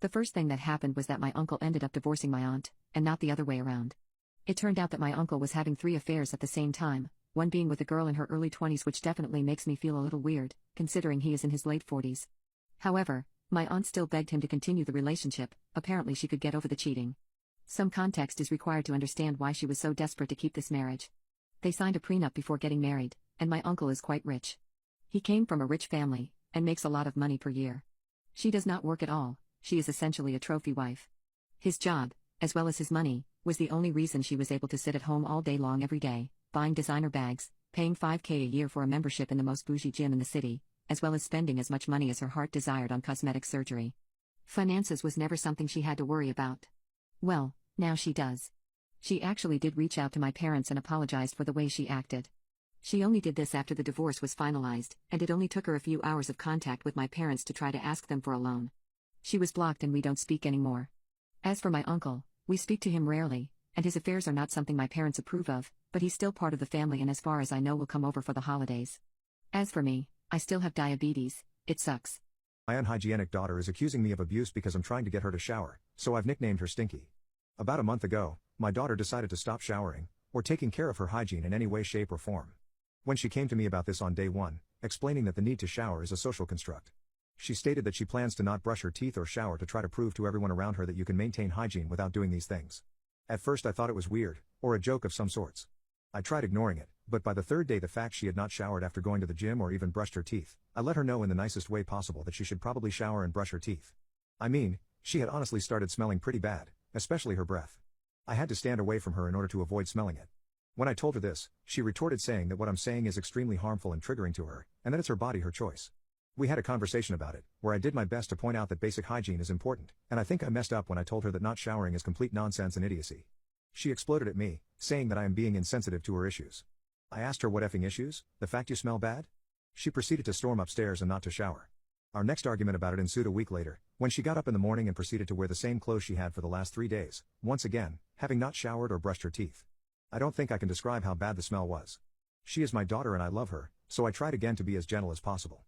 The first thing that happened was that my uncle ended up divorcing my aunt, and not the other way around. It turned out that my uncle was having 3 affairs at the same time, one being with a girl in her early 20s, which definitely makes me feel a little weird, considering he is in his late 40s. However, my aunt still begged him to continue the relationship. Apparently she could get over the cheating. Some context is required to understand why she was so desperate to keep this marriage. They signed a prenup before getting married, and my uncle is quite rich. He came from a rich family, and makes a lot of money per year. She does not work at all, she is essentially a trophy wife. His job, as well as his money, was the only reason she was able to sit at home all day long every day, buying designer bags, paying $5,000 a year for a membership in the most bougie gym in the city, as well as spending as much money as her heart desired on cosmetic surgery. Finances was never something she had to worry about. Well, now she does. She actually did reach out to my parents and apologized for the way she acted. She only did this after the divorce was finalized, and it only took her a few hours of contact with my parents to try to ask them for a loan. She was blocked and we don't speak anymore. As for my uncle, we speak to him rarely, and his affairs are not something my parents approve of, but he's still part of the family and as far as I know will come over for the holidays. As for me, I still have diabetes. It sucks. My unhygienic daughter is accusing me of abuse because I'm trying to get her to shower, so I've nicknamed her Stinky. About a month ago, my daughter decided to stop showering, or taking care of her hygiene in any way, shape, or form. When she came to me about this on day 1, explaining that the need to shower is a social construct. She stated that she plans to not brush her teeth or shower to try to prove to everyone around her that you can maintain hygiene without doing these things. At first I thought it was weird, or a joke of some sorts. I tried ignoring it, but by the 3rd day the fact she had not showered after going to the gym or even brushed her teeth, I let her know in the nicest way possible that she should probably shower and brush her teeth. I mean, she had honestly started smelling pretty bad, especially her breath. I had to stand away from her in order to avoid smelling it. When I told her this, she retorted saying that what I'm saying is extremely harmful and triggering to her, and that it's her body, her choice. We had a conversation about it, where I did my best to point out that basic hygiene is important, and I think I messed up when I told her that not showering is complete nonsense and idiocy. She exploded at me, saying that I am being insensitive to her issues. I asked her what effing issues, the fact you smell bad? She proceeded to storm upstairs and not to shower. Our next argument about it ensued a week later, when she got up in the morning and proceeded to wear the same clothes she had for the last 3 days, once again, having not showered or brushed her teeth. I don't think I can describe how bad the smell was. She is my daughter and I love her, so I tried again to be as gentle as possible.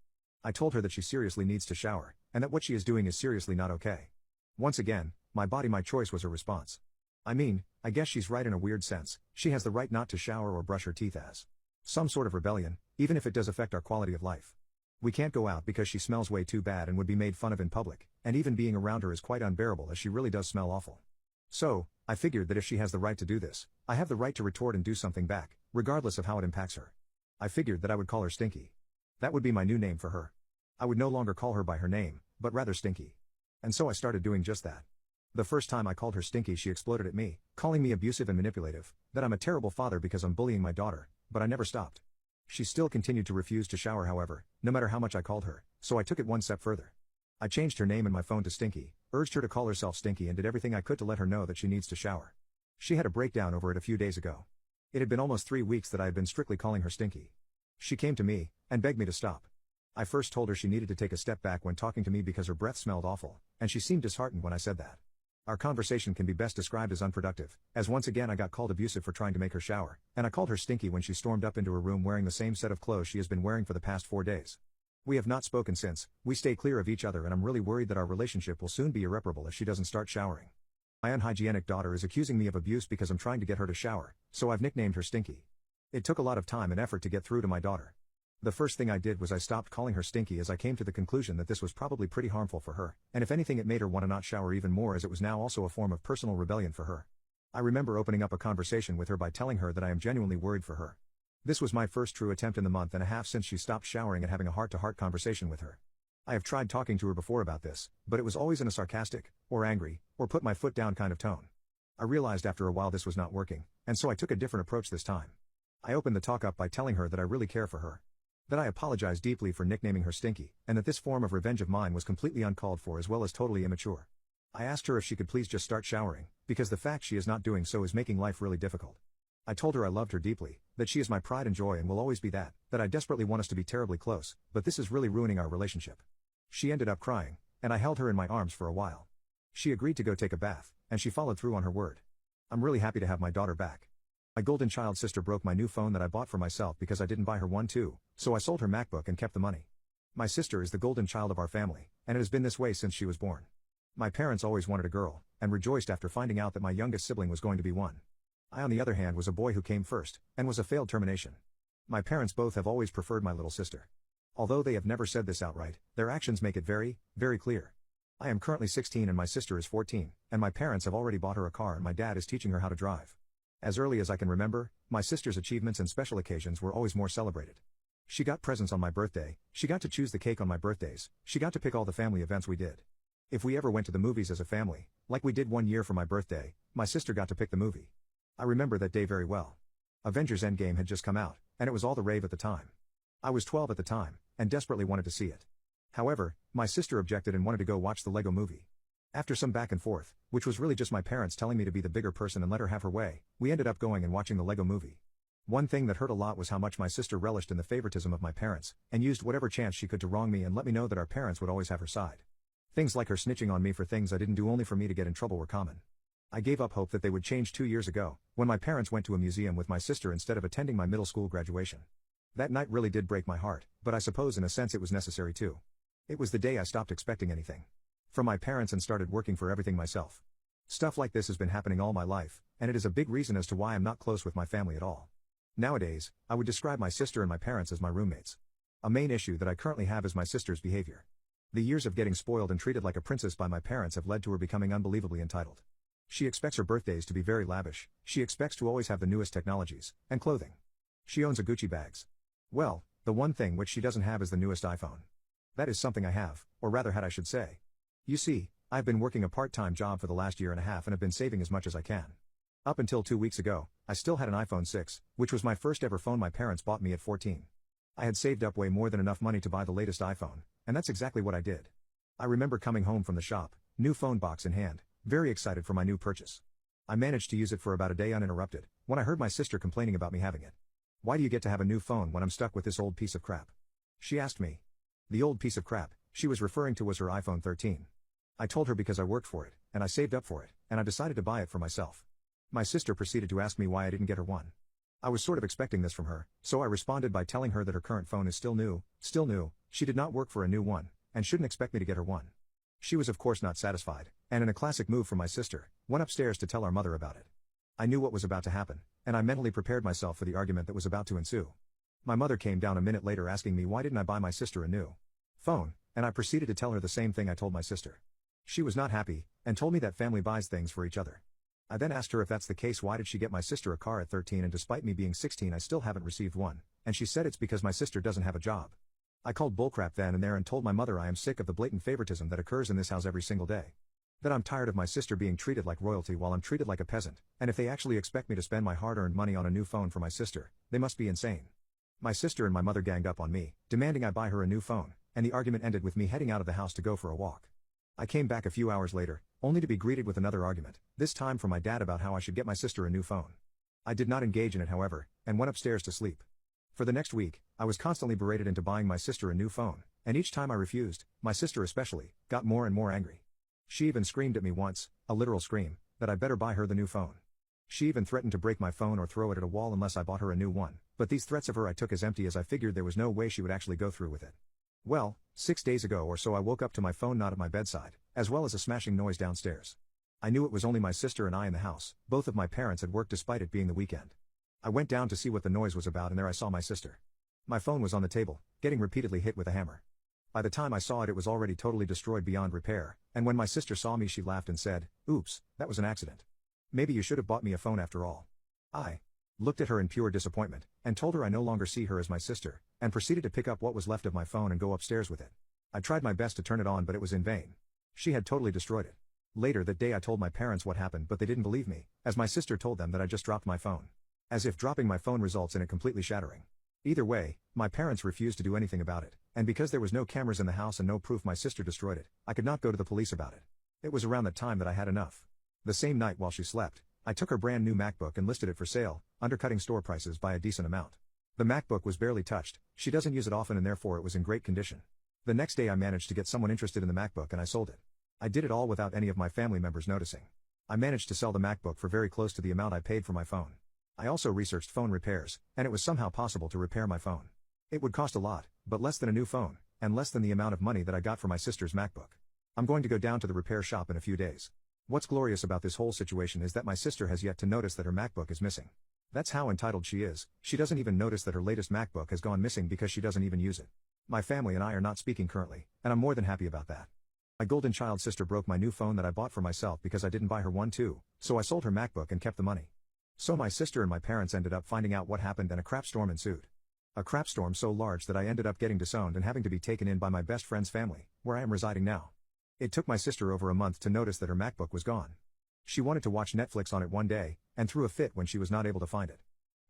I told her that she seriously needs to shower, and that what she is doing is seriously not okay. Once again, my body, my choice was her response. I mean, I guess she's right in a weird sense. She has the right not to shower or brush her teeth as some sort of rebellion, even if it does affect our quality of life. We can't go out because she smells way too bad and would be made fun of in public, and even being around her is quite unbearable as she really does smell awful. So, I figured that if she has the right to do this, I have the right to retort and do something back, regardless of how it impacts her. I figured that I would call her Stinky. That would be my new name for her. I would no longer call her by her name, but rather Stinky. And so I started doing just that. The first time I called her Stinky, she exploded at me, calling me abusive and manipulative, that I'm a terrible father because I'm bullying my daughter, but I never stopped. She still continued to refuse to shower, however, no matter how much I called her, so I took it one step further. I changed her name in my phone to Stinky, urged her to call herself Stinky, and did everything I could to let her know that she needs to shower. She had a breakdown over it a few days ago. It had been almost 3 weeks that I had been strictly calling her Stinky. She came to me and begged me to stop. I first told her she needed to take a step back when talking to me because her breath smelled awful, and she seemed disheartened when I said that. Our conversation can be best described as unproductive, as once again I got called abusive for trying to make her shower, and I called her Stinky when she stormed up into her room wearing the same set of clothes she has been wearing for the past 4 days. We have not spoken since. We stay clear of each other, and I'm really worried that our relationship will soon be irreparable if she doesn't start showering. My unhygienic daughter is accusing me of abuse because I'm trying to get her to shower, so I've nicknamed her Stinky. It took a lot of time and effort to get through to my daughter. The first thing I did was I stopped calling her Stinky, as I came to the conclusion that this was probably pretty harmful for her, and if anything it made her want to not shower even more, as it was now also a form of personal rebellion for her. I remember opening up a conversation with her by telling her that I am genuinely worried for her. This was my first true attempt in the month and a half since she stopped showering at having a heart-to-heart conversation with her. I have tried talking to her before about this, but it was always in a sarcastic, or angry, or put my foot down kind of tone. I realized after a while this was not working, and so I took a different approach this time. I opened the talk up by telling her that I really care for her. That I apologize deeply for nicknaming her Stinky, and that this form of revenge of mine was completely uncalled for as well as totally immature. I asked her if she could please just start showering, because the fact she is not doing so is making life really difficult. I told her I loved her deeply, that she is my pride and joy and will always be that I desperately want us to be terribly close, but this is really ruining our relationship. She ended up crying, and I held her in my arms for a while. She agreed to go take a bath, and she followed through on her word. I'm really happy to have my daughter back. My golden child sister broke my new phone that I bought for myself because I didn't buy her one too, so I sold her MacBook and kept the money. My sister is the golden child of our family, and it has been this way since she was born. My parents always wanted a girl, and rejoiced after finding out that my youngest sibling was going to be one. I, on the other hand, was a boy who came first, and was a failed termination. My parents both have always preferred my little sister. Although they have never said this outright, their actions make it very, very clear. I am currently 16 and my sister is 14, and my parents have already bought her a car and my dad is teaching her how to drive. As early as I can remember, my sister's achievements and special occasions were always more celebrated. She got presents on my birthday, she got to choose the cake on my birthdays, she got to pick all the family events we did. If we ever went to the movies as a family, like we did one year for my birthday, my sister got to pick the movie. I remember that day very well. Avengers Endgame had just come out, and it was all the rave at the time. I was 12 at the time, and desperately wanted to see it. However, my sister objected and wanted to go watch the Lego movie. After some back and forth, which was really just my parents telling me to be the bigger person and let her have her way, we ended up going and watching the Lego movie. One thing that hurt a lot was how much my sister relished in the favoritism of my parents, and used whatever chance she could to wrong me and let me know that our parents would always have her side. Things like her snitching on me for things I didn't do only for me to get in trouble were common. I gave up hope that they would change 2 years ago, when my parents went to a museum with my sister instead of attending my middle school graduation. That night really did break my heart, but I suppose in a sense it was necessary too. It was the day I stopped expecting anything from my parents and started working for everything myself. Stuff like this has been happening all my life, and it is a big reason as to why I'm not close with my family at all. Nowadays, I would describe my sister and my parents as my roommates. A main issue that I currently have is my sister's behavior. The years of getting spoiled and treated like a princess by my parents have led to her becoming unbelievably entitled. She expects her birthdays to be very lavish, she expects to always have the newest technologies and clothing. She owns a Gucci bags. Well, the one thing which she doesn't have is the newest iPhone. That is something I have, or rather had I should say. You see, I've been working a part-time job for the last year and a half and have been saving as much as I can. Up until 2 weeks ago, I still had an iPhone 6, which was my first ever phone my parents bought me at 14. I had saved up way more than enough money to buy the latest iPhone, and that's exactly what I did. I remember coming home from the shop, new phone box in hand, very excited for my new purchase. I managed to use it for about a day uninterrupted, when I heard my sister complaining about me having it. Why do you get to have a new phone when I'm stuck with this old piece of crap? She asked me. The old piece of crap she was referring to was her iPhone 13. I told her because I worked for it, and I saved up for it, and I decided to buy it for myself. My sister proceeded to ask me why I didn't get her one. I was sort of expecting this from her, so I responded by telling her that her current phone is still new, she did not work for a new one, and shouldn't expect me to get her one. She was of course not satisfied, and in a classic move from my sister, went upstairs to tell our mother about it. I knew what was about to happen, and I mentally prepared myself for the argument that was about to ensue. My mother came down a minute later asking me why didn't I buy my sister a new phone, and I proceeded to tell her the same thing I told my sister. She was not happy, and told me that family buys things for each other. I then asked her if that's the case why did she get my sister a car at 13 and despite me being 16 I still haven't received one, and she said it's because my sister doesn't have a job. I called bullcrap then and there and told my mother I am sick of the blatant favoritism that occurs in this house every single day. That I'm tired of my sister being treated like royalty while I'm treated like a peasant, and if they actually expect me to spend my hard-earned money on a new phone for my sister, they must be insane. My sister and my mother ganged up on me, demanding I buy her a new phone, and the argument ended with me heading out of the house to go for a walk. I came back a few hours later, only to be greeted with another argument, this time from my dad about how I should get my sister a new phone. I did not engage in it, however, and went upstairs to sleep. For the next week, I was constantly berated into buying my sister a new phone, and each time I refused, my sister especially, got more and more angry. She even screamed at me once, a literal scream, that I better buy her the new phone. She even threatened to break my phone or throw it at a wall unless I bought her a new one, but these threats of her I took as empty as I figured there was no way she would actually go through with it. Well, 6 days ago or so I woke up to my phone not at my bedside, as well as a smashing noise downstairs. I knew it was only my sister and I in the house, both of my parents had worked despite it being the weekend. I went down to see what the noise was about and there I saw my sister. My phone was on the table, getting repeatedly hit with a hammer. By the time I saw it, it was already totally destroyed beyond repair, and when my sister saw me she laughed and said, "Oops, that was an accident. Maybe you should have bought me a phone after all." I looked at her in pure disappointment, and told her I no longer see her as my sister, and proceeded to pick up what was left of my phone and go upstairs with it. I tried my best to turn it on but it was in vain. She had totally destroyed it. Later that day I told my parents what happened but they didn't believe me, as my sister told them that I just dropped my phone. As if dropping my phone results in it completely shattering. Either way, my parents refused to do anything about it, and because there was no cameras in the house and no proof my sister destroyed it, I could not go to the police about it. It was around that time that I had enough. The same night while she slept, I took her brand new MacBook and listed it for sale, undercutting store prices by a decent amount. The MacBook was barely touched, she doesn't use it often and therefore it was in great condition. The next day I managed to get someone interested in the MacBook and I sold it. I did it all without any of my family members noticing. I managed to sell the MacBook for very close to the amount I paid for my phone. I also researched phone repairs, and it was somehow possible to repair my phone. It would cost a lot, but less than a new phone, and less than the amount of money that I got for my sister's MacBook. I'm going to go down to the repair shop in a few days. What's glorious about this whole situation is that my sister has yet to notice that her MacBook is missing. That's how entitled she is, she doesn't even notice that her latest MacBook has gone missing because she doesn't even use it. My family and I are not speaking currently, and I'm more than happy about that. My golden child sister broke my new phone that I bought for myself because I didn't buy her one too, so I sold her MacBook and kept the money. So my sister and my parents ended up finding out what happened and a crap storm ensued. A crap storm so large that I ended up getting disowned and having to be taken in by my best friend's family, where I am residing now. It took my sister over a month to notice that her MacBook was gone. She wanted to watch Netflix on it one day, and threw a fit when she was not able to find it.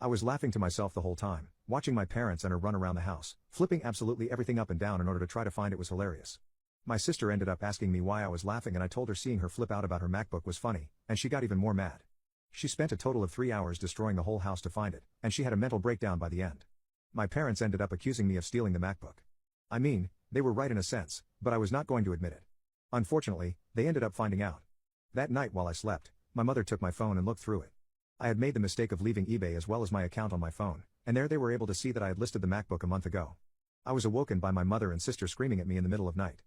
I was laughing to myself the whole time, watching my parents and her run around the house, flipping absolutely everything up and down in order to try to find it was hilarious. My sister ended up asking me why I was laughing and I told her seeing her flip out about her MacBook was funny, and she got even more mad. She spent a total of 3 hours destroying the whole house to find it, and she had a mental breakdown by the end. My parents ended up accusing me of stealing the MacBook. I mean, they were right in a sense, but I was not going to admit it. Unfortunately, they ended up finding out. That night while I slept, my mother took my phone and looked through it. I had made the mistake of leaving eBay as well as my account on my phone, and there they were able to see that I had listed the MacBook a month ago. I was awoken by my mother and sister screaming at me in the middle of night.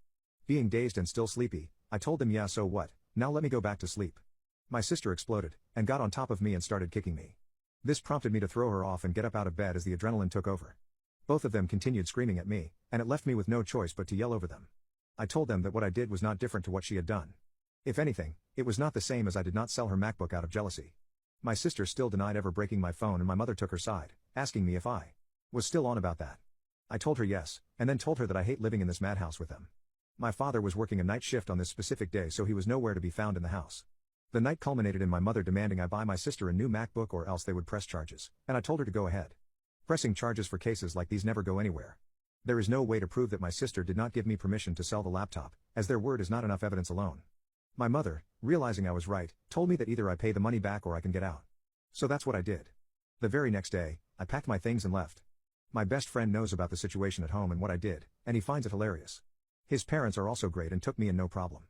Being dazed and still sleepy, I told them, "Yeah, so what, now let me go back to sleep." My sister exploded, and got on top of me and started kicking me. This prompted me to throw her off and get up out of bed as the adrenaline took over. Both of them continued screaming at me, and it left me with no choice but to yell over them. I told them that what I did was not different to what she had done. If anything, it was not the same as I did not sell her MacBook out of jealousy. My sister still denied ever breaking my phone and my mother took her side, asking me if I was still on about that. I told her yes, and then told her that I hate living in this madhouse with them. My father was working a night shift on this specific day so he was nowhere to be found in the house. The night culminated in my mother demanding I buy my sister a new MacBook or else they would press charges, and I told her to go ahead. Pressing charges for cases like these never go anywhere. There is no way to prove that my sister did not give me permission to sell the laptop, as their word is not enough evidence alone. My mother, realizing I was right, told me that either I pay the money back or I can get out. So that's what I did. The very next day, I packed my things and left. My best friend knows about the situation at home and what I did, and he finds it hilarious. His parents are also great and took me in no problem.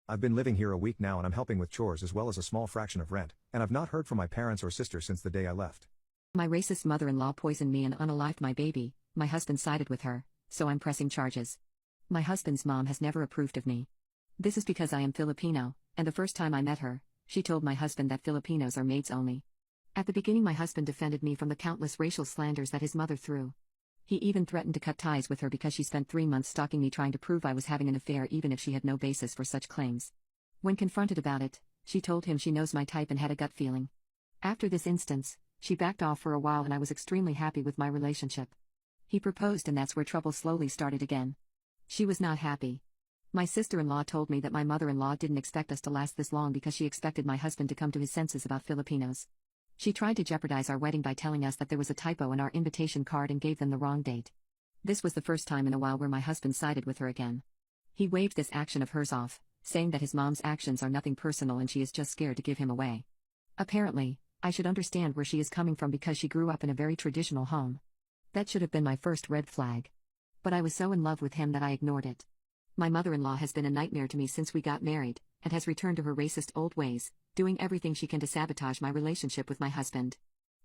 I've been living here a week now and I'm helping with chores as well as a small fraction of rent, and I've not heard from my parents or sister since the day I left. My racist mother-in-law poisoned me and unalived my baby. My husband sided with her, so I'm pressing charges. My husband's mom has never approved of me. This is because I am Filipino, and the first time I met her, she told my husband that Filipinos are maids only. At the beginning my husband defended me from the countless racial slanders that his mother threw. He even threatened to cut ties with her because she spent 3 months stalking me trying to prove I was having an affair even if she had no basis for such claims. When confronted about it, she told him she knows my type and had a gut feeling. After this instance, she backed off for a while and I was extremely happy with my relationship. He proposed and that's where trouble slowly started again. She was not happy. My sister-in-law told me that my mother-in-law didn't expect us to last this long because she expected my husband to come to his senses about Filipinos. She tried to jeopardize our wedding by telling us that there was a typo in our invitation card and gave them the wrong date. This was the first time in a while where my husband sided with her again. He waved this action of hers off, saying that his mom's actions are nothing personal and she is just scared to give him away. Apparently, I should understand where she is coming from because she grew up in a very traditional home. That should have been my first red flag. But I was so in love with him that I ignored it. My mother-in-law has been a nightmare to me since we got married, and has returned to her racist old ways, doing everything she can to sabotage my relationship with my husband.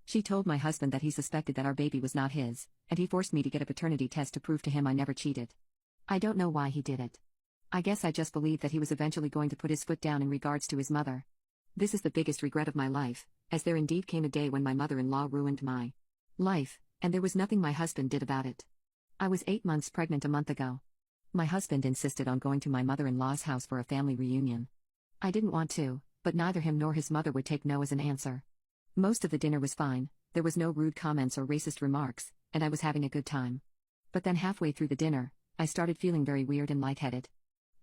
She told my husband that he suspected that our baby was not his, and he forced me to get a paternity test to prove to him I never cheated. I don't know why he did it. I guess I just believed that he was eventually going to put his foot down in regards to his mother. This is the biggest regret of my life, as there indeed came a day when my mother-in-law ruined my life, and there was nothing my husband did about it. I was 8 months pregnant a month ago. My husband insisted on going to my mother-in-law's house for a family reunion. I didn't want to, but neither him nor his mother would take no as an answer. Most of the dinner was fine, there was no rude comments or racist remarks, and I was having a good time. But then halfway through the dinner, I started feeling very weird and lightheaded.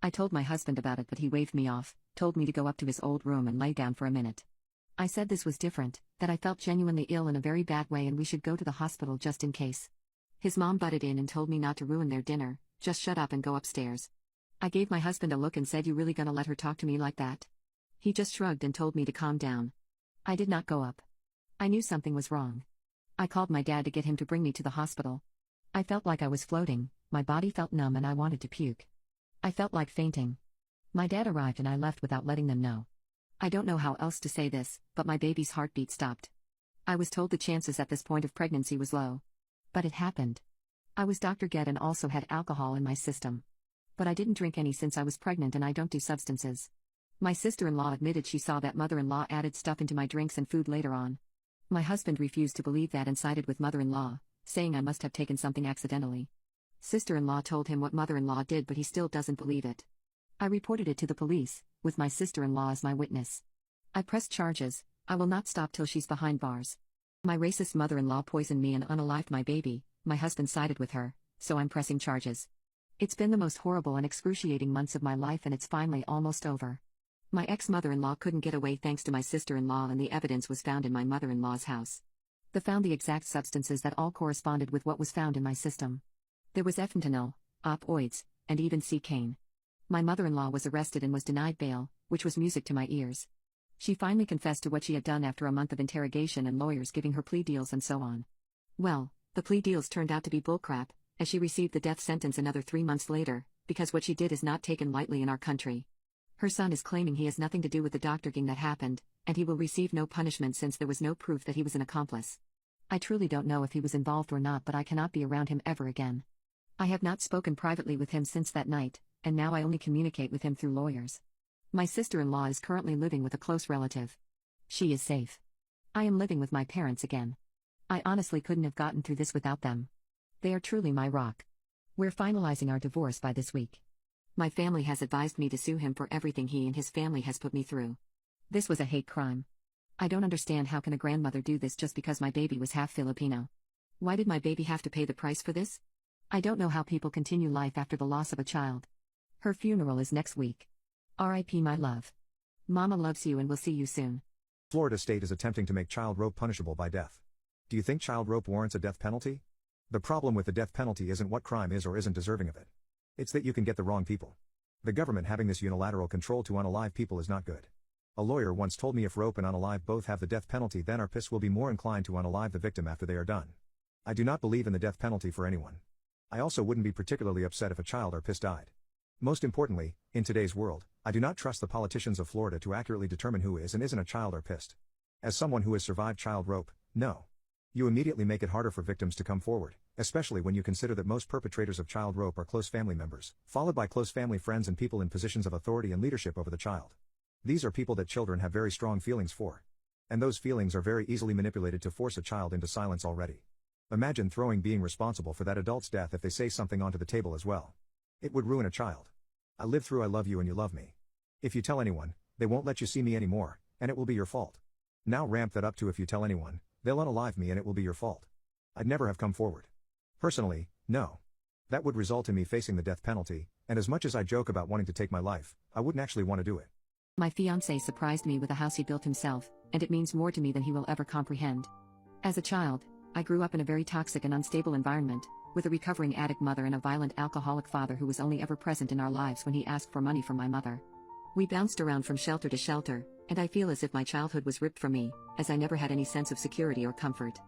I told my husband about it but he waved me off, told me to go up to his old room and lay down for a minute. I said this was different, that I felt genuinely ill in a very bad way and we should go to the hospital just in case. His mom butted in and told me not to ruin their dinner, just shut up and go upstairs. I gave my husband a look and said, "You really gonna let her talk to me like that?" He just shrugged and told me to calm down. I did not go up. I knew something was wrong. I called my dad to get him to bring me to the hospital. I felt like I was floating, my body felt numb and I wanted to puke. I felt like fainting. My dad arrived and I left without letting them know. I don't know how else to say this, but my baby's heartbeat stopped. I was told the chances at this point of pregnancy was low. But it happened. I was Dr. Get and also had alcohol in my system. But I didn't drink any since I was pregnant and I don't do substances. My sister-in-law admitted she saw that mother-in-law added stuff into my drinks and food later on. My husband refused to believe that and sided with mother-in-law, saying I must have taken something accidentally. Sister-in-law told him what mother-in-law did but he still doesn't believe it. I reported it to the police, with my sister-in-law as my witness. I pressed charges, I will not stop till she's behind bars. My racist mother-in-law poisoned me and unalived my baby, my husband sided with her, so I'm pressing charges. It's been the most horrible and excruciating months of my life and it's finally almost over. My ex-mother-in-law couldn't get away thanks to my sister-in-law and the evidence was found in my mother-in-law's house. They found the exact substances that all corresponded with what was found in my system. There was fentanyl, opioids, and even cocaine. My mother-in-law was arrested and was denied bail, which was music to my ears. She finally confessed to what she had done after a month of interrogation and lawyers giving her plea deals and so on. Well, the plea deals turned out to be bullcrap, as she received the death sentence another 3 months later, because what she did is not taken lightly in our country. Her son is claiming he has nothing to do with the doctoring that happened, and he will receive no punishment since there was no proof that he was an accomplice. I truly don't know if he was involved or not, but I cannot be around him ever again. I have not spoken privately with him since that night, and now I only communicate with him through lawyers. My sister-in-law is currently living with a close relative. She is safe. I am living with my parents again. I honestly couldn't have gotten through this without them. They are truly my rock. We're finalizing our divorce by this week. My family has advised me to sue him for everything he and his family has put me through. This was a hate crime. I don't understand how can a grandmother do this just because my baby was half Filipino. Why did my baby have to pay the price for this? I don't know how people continue life after the loss of a child. Her funeral is next week. R.I.P. my love. Mama loves you and will see you soon. Florida state is attempting to make child rape punishable by death. Do you think child rape warrants a death penalty? The problem with the death penalty isn't what crime is or isn't deserving of it. It's that you can get the wrong people. The government having this unilateral control to unalive people is not good. A lawyer once told me if rope and unalive both have the death penalty, then our PIS will be more inclined to unalive the victim after they are done. I do not believe in the death penalty for anyone. I also wouldn't be particularly upset if a child or PIS died. Most importantly, in today's world, I do not trust the politicians of Florida to accurately determine who is and isn't a child or PIS. As someone who has survived child rape, no. You immediately make it harder for victims to come forward, especially when you consider that most perpetrators of child rape are close family members, followed by close family friends and people in positions of authority and leadership over the child. These are people that children have very strong feelings for. And those feelings are very easily manipulated to force a child into silence already. Imagine throwing being responsible for that adult's death if they say something onto the table as well. It would ruin a child. I lived through I love you and you love me. If you tell anyone, they won't let you see me anymore, and it will be your fault. Now ramp that up to if you tell anyone, they'll unalive me and it will be your fault. I'd never have come forward. Personally, no. That would result in me facing the death penalty, and as much as I joke about wanting to take my life, I wouldn't actually want to do it. My fiancé surprised me with a house he built himself, and it means more to me than he will ever comprehend. As a child, I grew up in a very toxic and unstable environment, with a recovering addict mother and a violent alcoholic father who was only ever present in our lives when he asked for money from my mother. We bounced around from shelter to shelter, and I feel as if my childhood was ripped from me, as I never had any sense of security or comfort.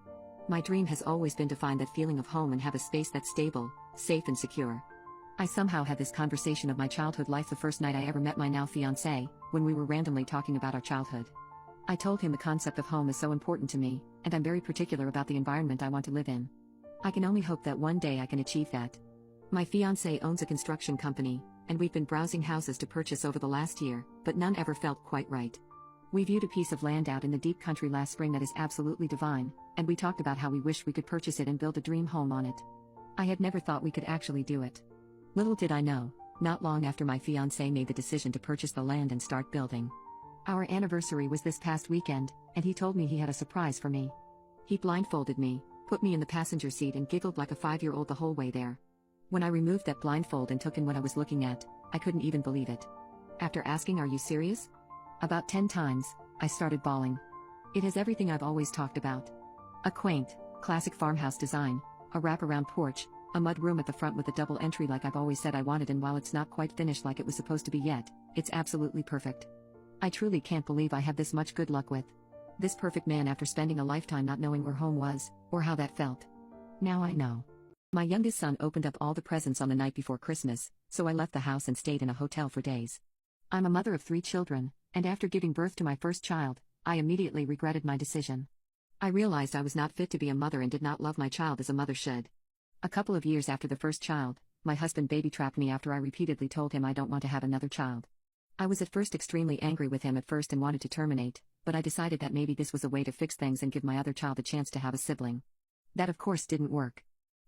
My dream has always been to find that feeling of home and have a space that's stable, safe and secure. I somehow had this conversation of my childhood life the first night I ever met my now fiancé, when we were randomly talking about our childhood. I told him the concept of home is so important to me, and I'm very particular about the environment I want to live in. I can only hope that one day I can achieve that. My fiancé owns a construction company, and we've been browsing houses to purchase over the last year, but none ever felt quite right. We viewed a piece of land out in the deep country last spring that is absolutely divine, and we talked about how we wish we could purchase it and build a dream home on it. I had never thought we could actually do it. Little did I know, not long after my fiancé made the decision to purchase the land and start building. Our anniversary was this past weekend, and he told me he had a surprise for me. He blindfolded me, put me in the passenger seat and giggled like a 5-year-old the whole way there. When I removed that blindfold and took in what I was looking at, I couldn't even believe it. After asking, "Are you serious?" about 10 times, I started bawling. It has everything I've always talked about. A quaint, classic farmhouse design, a wraparound porch, a mud room at the front with a double entry like I've always said I wanted, and while it's not quite finished like it was supposed to be yet, it's absolutely perfect. I truly can't believe I have this much good luck with this perfect man after spending a lifetime not knowing where home was, or how that felt. Now I know. My youngest son opened up all the presents on the night before Christmas, so I left the house and stayed in a hotel for days. I'm a mother of 3 children, and after giving birth to my first child, I immediately regretted my decision. I realized I was not fit to be a mother and did not love my child as a mother should. A couple of years after the first child, my husband baby-trapped me after I repeatedly told him I don't want to have another child. I was at first extremely angry with him at first and wanted to terminate, but I decided that maybe this was a way to fix things and give my other child a chance to have a sibling. That of course didn't work.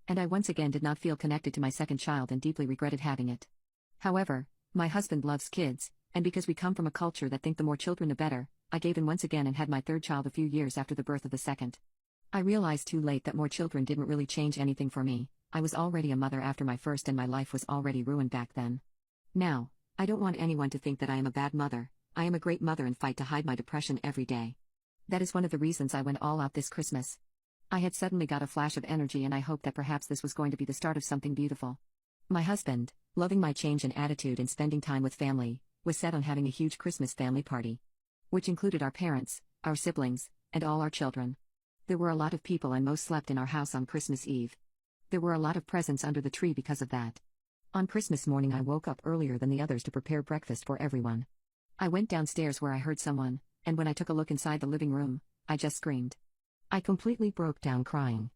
And I once again did not feel connected to my second child and deeply regretted having it. However, my husband loves kids, and because we come from a culture that think the more children the better, I gave in once again and had my third child a few years after the birth of the second. I realized too late that more children didn't really change anything for me. I was already a mother after my first and my life was already ruined back then. Now, I don't want anyone to think that I am a bad mother. I am a great mother and fight to hide my depression every day. That is one of the reasons I went all out this Christmas. I had suddenly got a flash of energy and I hoped that perhaps this was going to be the start of something beautiful. My husband, loving my change in attitude and spending time with family, was set on having a huge Christmas family party, which included our parents, our siblings, and all our children. There were a lot of people and most slept in our house on Christmas Eve. There were a lot of presents under the tree because of that. On Christmas morning I woke up earlier than the others to prepare breakfast for everyone. I went downstairs where I heard someone, and when I took a look inside the living room, I just screamed. I completely broke down crying.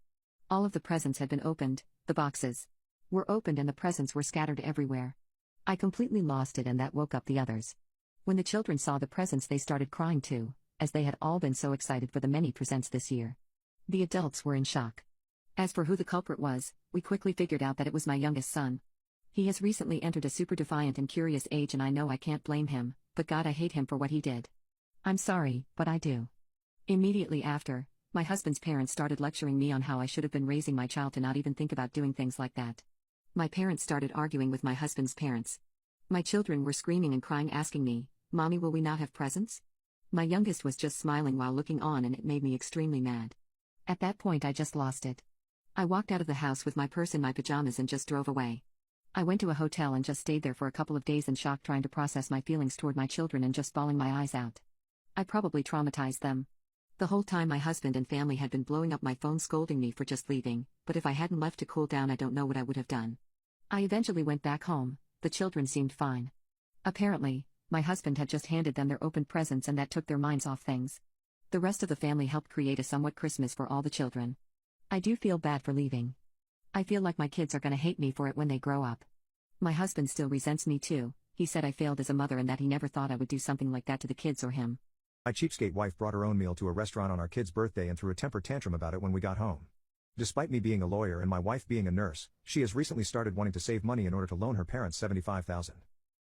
All of the presents had been opened, the boxes were opened and the presents were scattered everywhere. I completely lost it and that woke up the others. When the children saw the presents they started crying too, as they had all been so excited for the many presents this year. The adults were in shock. As for who the culprit was, we quickly figured out that it was my youngest son. He has recently entered a super defiant and curious age and I know I can't blame him, but God, I hate him for what he did. I'm sorry, but I do. Immediately after, my husband's parents started lecturing me on how I should have been raising my child to not even think about doing things like that. My parents started arguing with my husband's parents. My children were screaming and crying asking me, "Mommy, will we not have presents?" My youngest was just smiling while looking on and it made me extremely mad. At that point I just lost it. I walked out of the house with my purse and my pajamas and just drove away. I went to a hotel and just stayed there for a couple of days in shock trying to process my feelings toward my children and just bawling my eyes out. I probably traumatized them. The whole time my husband and family had been blowing up my phone scolding me for just leaving, but if I hadn't left to cool down I don't know what I would have done. I eventually went back home. The children seemed fine. Apparently, my husband had just handed them their open presents and that took their minds off things. The rest of the family helped create a somewhat Christmas for all the children. I do feel bad for leaving. I feel like my kids are gonna hate me for it when they grow up. My husband still resents me too. He said I failed as a mother and that he never thought I would do something like that to the kids or him. My cheapskate wife brought her own meal to a restaurant on our kid's birthday and threw a temper tantrum about it when we got home. Despite me being a lawyer and my wife being a nurse, she has recently started wanting to save money in order to loan her parents $75,000.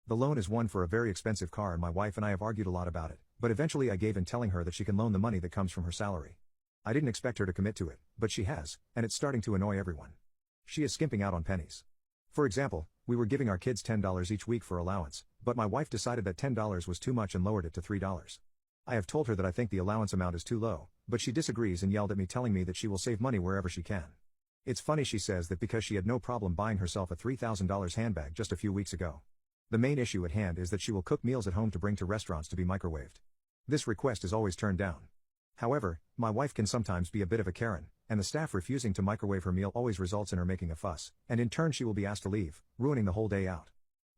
The loan is one for a very expensive car and my wife and I have argued a lot about it, but eventually I gave in telling her that she can loan the money that comes from her salary. I didn't expect her to commit to it, but she has, and it's starting to annoy everyone. She is skimping out on pennies. For example, we were giving our kids $10 each week for allowance, But my wife decided that $10 was too much and lowered it to $3. I have told her that I think the allowance amount is too low, but she disagrees and yelled at me, telling me that she will save money wherever she can. It's funny, she says that because she had no problem buying herself a $3,000 handbag just a few weeks ago. The main issue at hand is that she will cook meals at home to bring to restaurants to be microwaved. This request is always turned down. However, my wife can sometimes be a bit of a Karen, and the staff refusing to microwave her meal always results in her making a fuss, and in turn she will be asked to leave, ruining the whole day out.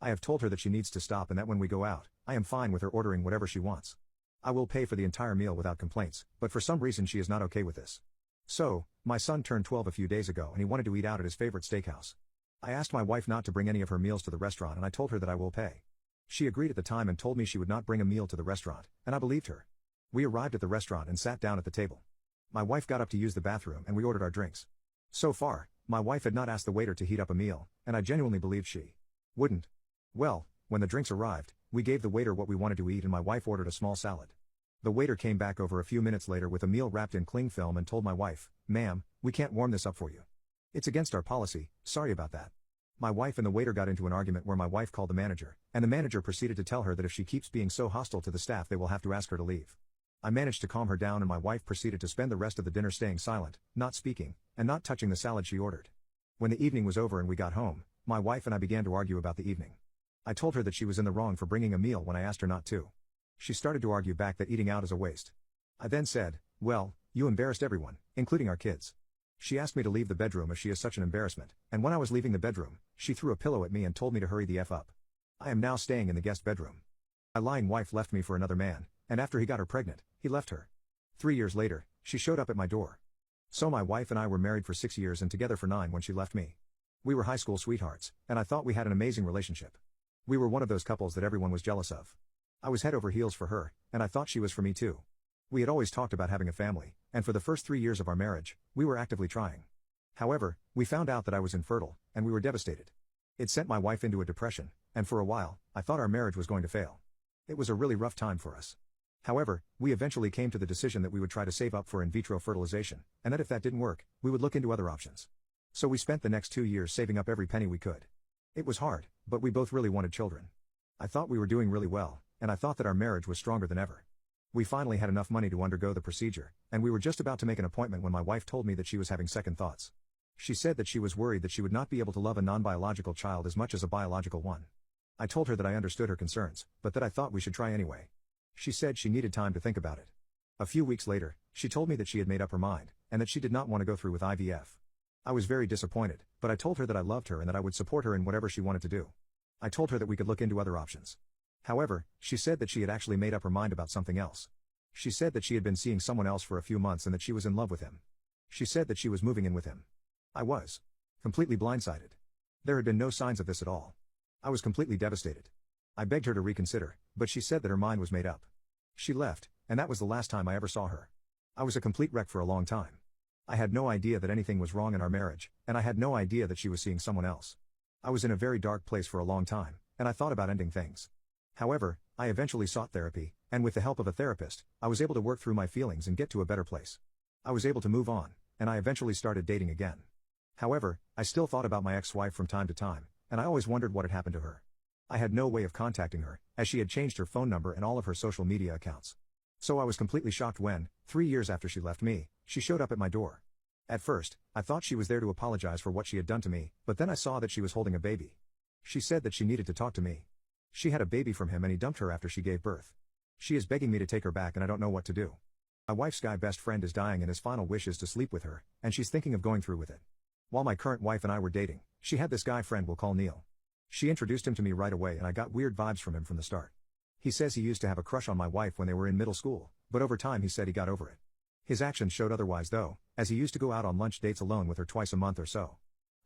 I have told her that she needs to stop and that when we go out, I am fine with her ordering whatever she wants. I will pay for the entire meal without complaints, but for some reason she is not okay with this. So, my son turned 12 a few days ago and he wanted to eat out at his favorite steakhouse. I asked my wife not to bring any of her meals to the restaurant and I told her that I will pay. She agreed at the time and told me she would not bring a meal to the restaurant, and I believed her. We arrived at the restaurant and sat down at the table. My wife got up to use the bathroom and we ordered our drinks. So far, my wife had not asked the waiter to heat up a meal, and I genuinely believed she wouldn't. Well, when the drinks arrived, we gave the waiter what we wanted to eat and my wife ordered a small salad. The waiter came back over a few minutes later with a meal wrapped in cling film and told my wife, "Ma'am, we can't warm this up for you. It's against our policy, sorry about that." My wife and the waiter got into an argument where my wife called the manager, and the manager proceeded to tell her that if she keeps being so hostile to the staff they will have to ask her to leave. I managed to calm her down and my wife proceeded to spend the rest of the dinner staying silent, not speaking, and not touching the salad she ordered. When the evening was over and we got home, my wife and I began to argue about the evening. I told her that she was in the wrong for bringing a meal when I asked her not to. She started to argue back that eating out is a waste. I then said, "Well, you embarrassed everyone, including our kids." She asked me to leave the bedroom as she is such an embarrassment, and when I was leaving the bedroom, she threw a pillow at me and told me to hurry the F up. I am now staying in the guest bedroom. My lying wife left me for another man, and after he got her pregnant, he left her. 3 years later, she showed up at my door. So my wife and I were married for 6 years and together for 9 when she left me. We were high school sweethearts, and I thought we had an amazing relationship. We were one of those couples that everyone was jealous of. I was head over heels for her, and I thought she was for me too. We had always talked about having a family, and for the first 3 years of our marriage, we were actively trying. However, we found out that I was infertile, and we were devastated. It sent my wife into a depression, and for a while, I thought our marriage was going to fail. It was a really rough time for us. However, we eventually came to the decision that we would try to save up for in vitro fertilization, and that if that didn't work, we would look into other options. So we spent the next 2 years saving up every penny we could. It was hard, but we both really wanted children. I thought we were doing really well, and I thought that our marriage was stronger than ever. We finally had enough money to undergo the procedure, and we were just about to make an appointment when my wife told me that she was having second thoughts. She said that she was worried that she would not be able to love a non-biological child as much as a biological one. I told her that I understood her concerns, but that I thought we should try anyway. She said she needed time to think about it. A few weeks later, she told me that she had made up her mind, and that she did not want to go through with IVF. I was very disappointed, but I told her that I loved her and that I would support her in whatever she wanted to do. I told her that we could look into other options. However, she said that she had actually made up her mind about something else. She said that she had been seeing someone else for a few months and that she was in love with him. She said that she was moving in with him. I was completely blindsided. There had been no signs of this at all. I was completely devastated. I begged her to reconsider, but she said that her mind was made up. She left, and that was the last time I ever saw her. I was a complete wreck for a long time. I had no idea that anything was wrong in our marriage, and I had no idea that she was seeing someone else. I was in a very dark place for a long time, and I thought about ending things. However, I eventually sought therapy, and with the help of a therapist, I was able to work through my feelings and get to a better place. I was able to move on, and I eventually started dating again. However, I still thought about my ex-wife from time to time, and I always wondered what had happened to her. I had no way of contacting her, as she had changed her phone number and all of her social media accounts. So I was completely shocked when, 3 years after she left me, she showed up at my door. At first, I thought she was there to apologize for what she had done to me, but then I saw that she was holding a baby. She said that she needed to talk to me. She had a baby from him and he dumped her after she gave birth. She is begging me to take her back and I don't know what to do. My wife's guy best friend is dying and his final wish is to sleep with her, and she's thinking of going through with it. While my current wife and I were dating, she had this guy friend we'll call Neil. She introduced him to me right away and I got weird vibes from him from the start. He says he used to have a crush on my wife when they were in middle school, but over time he said he got over it. His actions showed otherwise though, as he used to go out on lunch dates alone with her twice a month or so.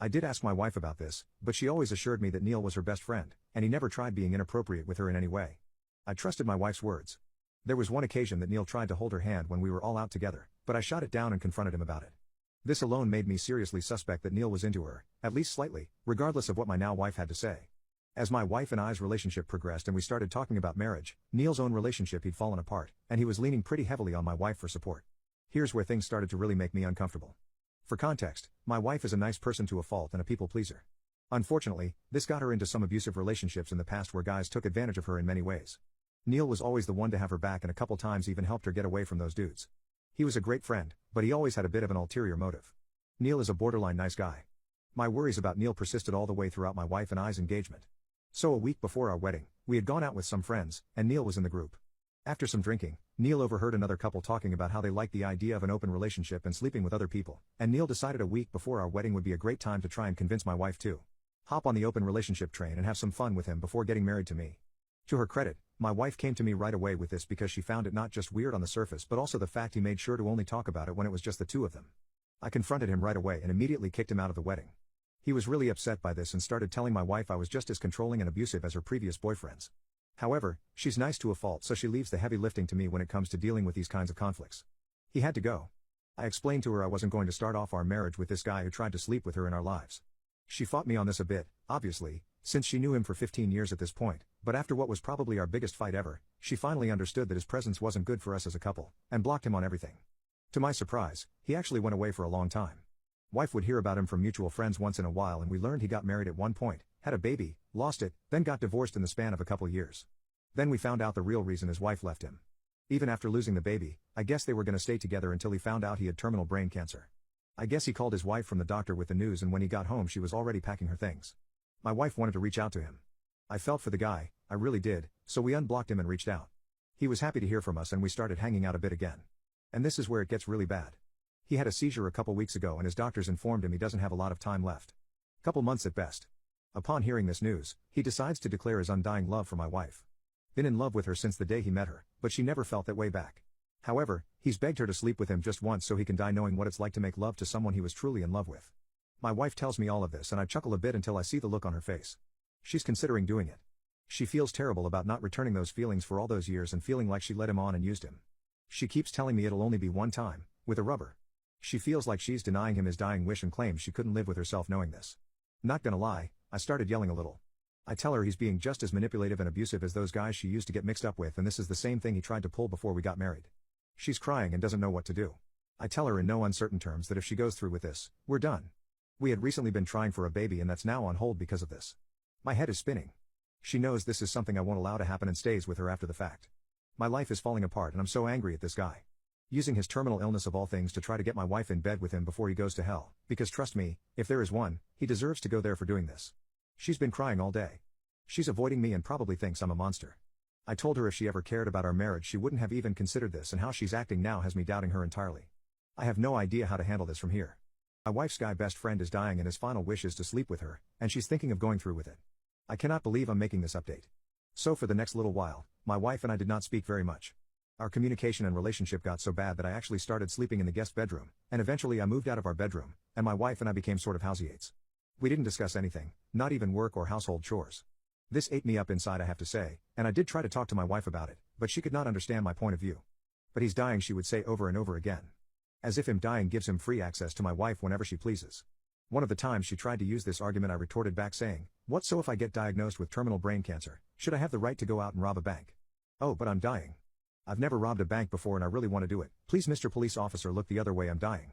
I did ask my wife about this, but she always assured me that Neil was her best friend, and he never tried being inappropriate with her in any way. I trusted my wife's words. There was one occasion that Neil tried to hold her hand when we were all out together, but I shot it down and confronted him about it. This alone made me seriously suspect that Neil was into her, at least slightly, regardless of what my now wife had to say. As my wife and I's relationship progressed and we started talking about marriage, Neil's own relationship he'd fallen apart, and he was leaning pretty heavily on my wife for support. Here's where things started to really make me uncomfortable. For context, my wife is a nice person to a fault and a people pleaser. Unfortunately, this got her into some abusive relationships in the past where guys took advantage of her in many ways. Neil was always the one to have her back and a couple times even helped her get away from those dudes. He was a great friend, but he always had a bit of an ulterior motive. Neil is a borderline nice guy. My worries about Neil persisted all the way throughout my wife and I's engagement. So a week before our wedding, we had gone out with some friends, and Neil was in the group. After some drinking, Neil overheard another couple talking about how they liked the idea of an open relationship and sleeping with other people, and Neil decided a week before our wedding would be a great time to try and convince my wife to hop on the open relationship train and have some fun with him before getting married to me. To her credit, my wife came to me right away with this because she found it not just weird on the surface but also the fact he made sure to only talk about it when it was just the two of them. I confronted him right away and immediately kicked him out of the wedding. He was really upset by this and started telling my wife I was just as controlling and abusive as her previous boyfriends. However, she's nice to a fault, so she leaves the heavy lifting to me when it comes to dealing with these kinds of conflicts. He had to go. I explained to her I wasn't going to start off our marriage with this guy who tried to sleep with her in our lives. She fought me on this a bit, obviously, since she knew him for 15 years at this point, but after what was probably our biggest fight ever, she finally understood that his presence wasn't good for us as a couple, and blocked him on everything. To my surprise, he actually went away for a long time. Wife would hear about him from mutual friends once in a while, and we learned he got married at one point, had a baby, lost it, then got divorced in the span of a couple years. Then we found out the real reason his wife left him. Even after losing the baby, I guess they were gonna stay together until he found out he had terminal brain cancer. I guess he called his wife from the doctor with the news, and when he got home she was already packing her things. My wife wanted to reach out to him. I felt for the guy, I really did, so we unblocked him and reached out. He was happy to hear from us and we started hanging out a bit again. And this is where it gets really bad. He had a seizure a couple weeks ago and his doctors informed him he doesn't have a lot of time left. Couple months at best. Upon hearing this news, he decides to declare his undying love for my wife. Been in love with her since the day he met her, but she never felt that way back. However, he's begged her to sleep with him just once so he can die knowing what it's like to make love to someone he was truly in love with. My wife tells me all of this and I chuckle a bit until I see the look on her face. She's considering doing it. She feels terrible about not returning those feelings for all those years and feeling like she led him on and used him. She keeps telling me it'll only be one time, with a rubber. She feels like she's denying him his dying wish and claims she couldn't live with herself knowing this. Not gonna lie, I started yelling a little. I tell her he's being just as manipulative and abusive as those guys she used to get mixed up with, and this is the same thing he tried to pull before we got married. She's crying and doesn't know what to do. I tell her in no uncertain terms that if she goes through with this, we're done. We had recently been trying for a baby and that's now on hold because of this. My head is spinning. She knows this is something I won't allow to happen and stays with her after the fact. My life is falling apart and I'm so angry at this guy. Using his terminal illness of all things to try to get my wife in bed with him before he goes to hell, because trust me, if there is one, he deserves to go there for doing this. She's been crying all day. She's avoiding me and probably thinks I'm a monster. I told her if she ever cared about our marriage she wouldn't have even considered this, and how she's acting now has me doubting her entirely. I have no idea how to handle this from here. My wife's guy best friend is dying and his final wish is to sleep with her, and she's thinking of going through with it. I cannot believe I'm making this update. So for the next little while, my wife and I did not speak very much. Our communication and relationship got so bad that I actually started sleeping in the guest bedroom, and eventually I moved out of our bedroom, and my wife and I became sort of housemates. We didn't discuss anything, not even work or household chores. This ate me up inside, I have to say, and I did try to talk to my wife about it, but she could not understand my point of view. But he's dying, she would say over and over again. As if him dying gives him free access to my wife whenever she pleases. One of the times she tried to use this argument I retorted back saying, "What so if I get diagnosed with terminal brain cancer, should I have the right to go out and rob a bank?" "Oh, but I'm dying. I've never robbed a bank before and I really want to do it. Please Mr. Police Officer, look the other way, I'm dying."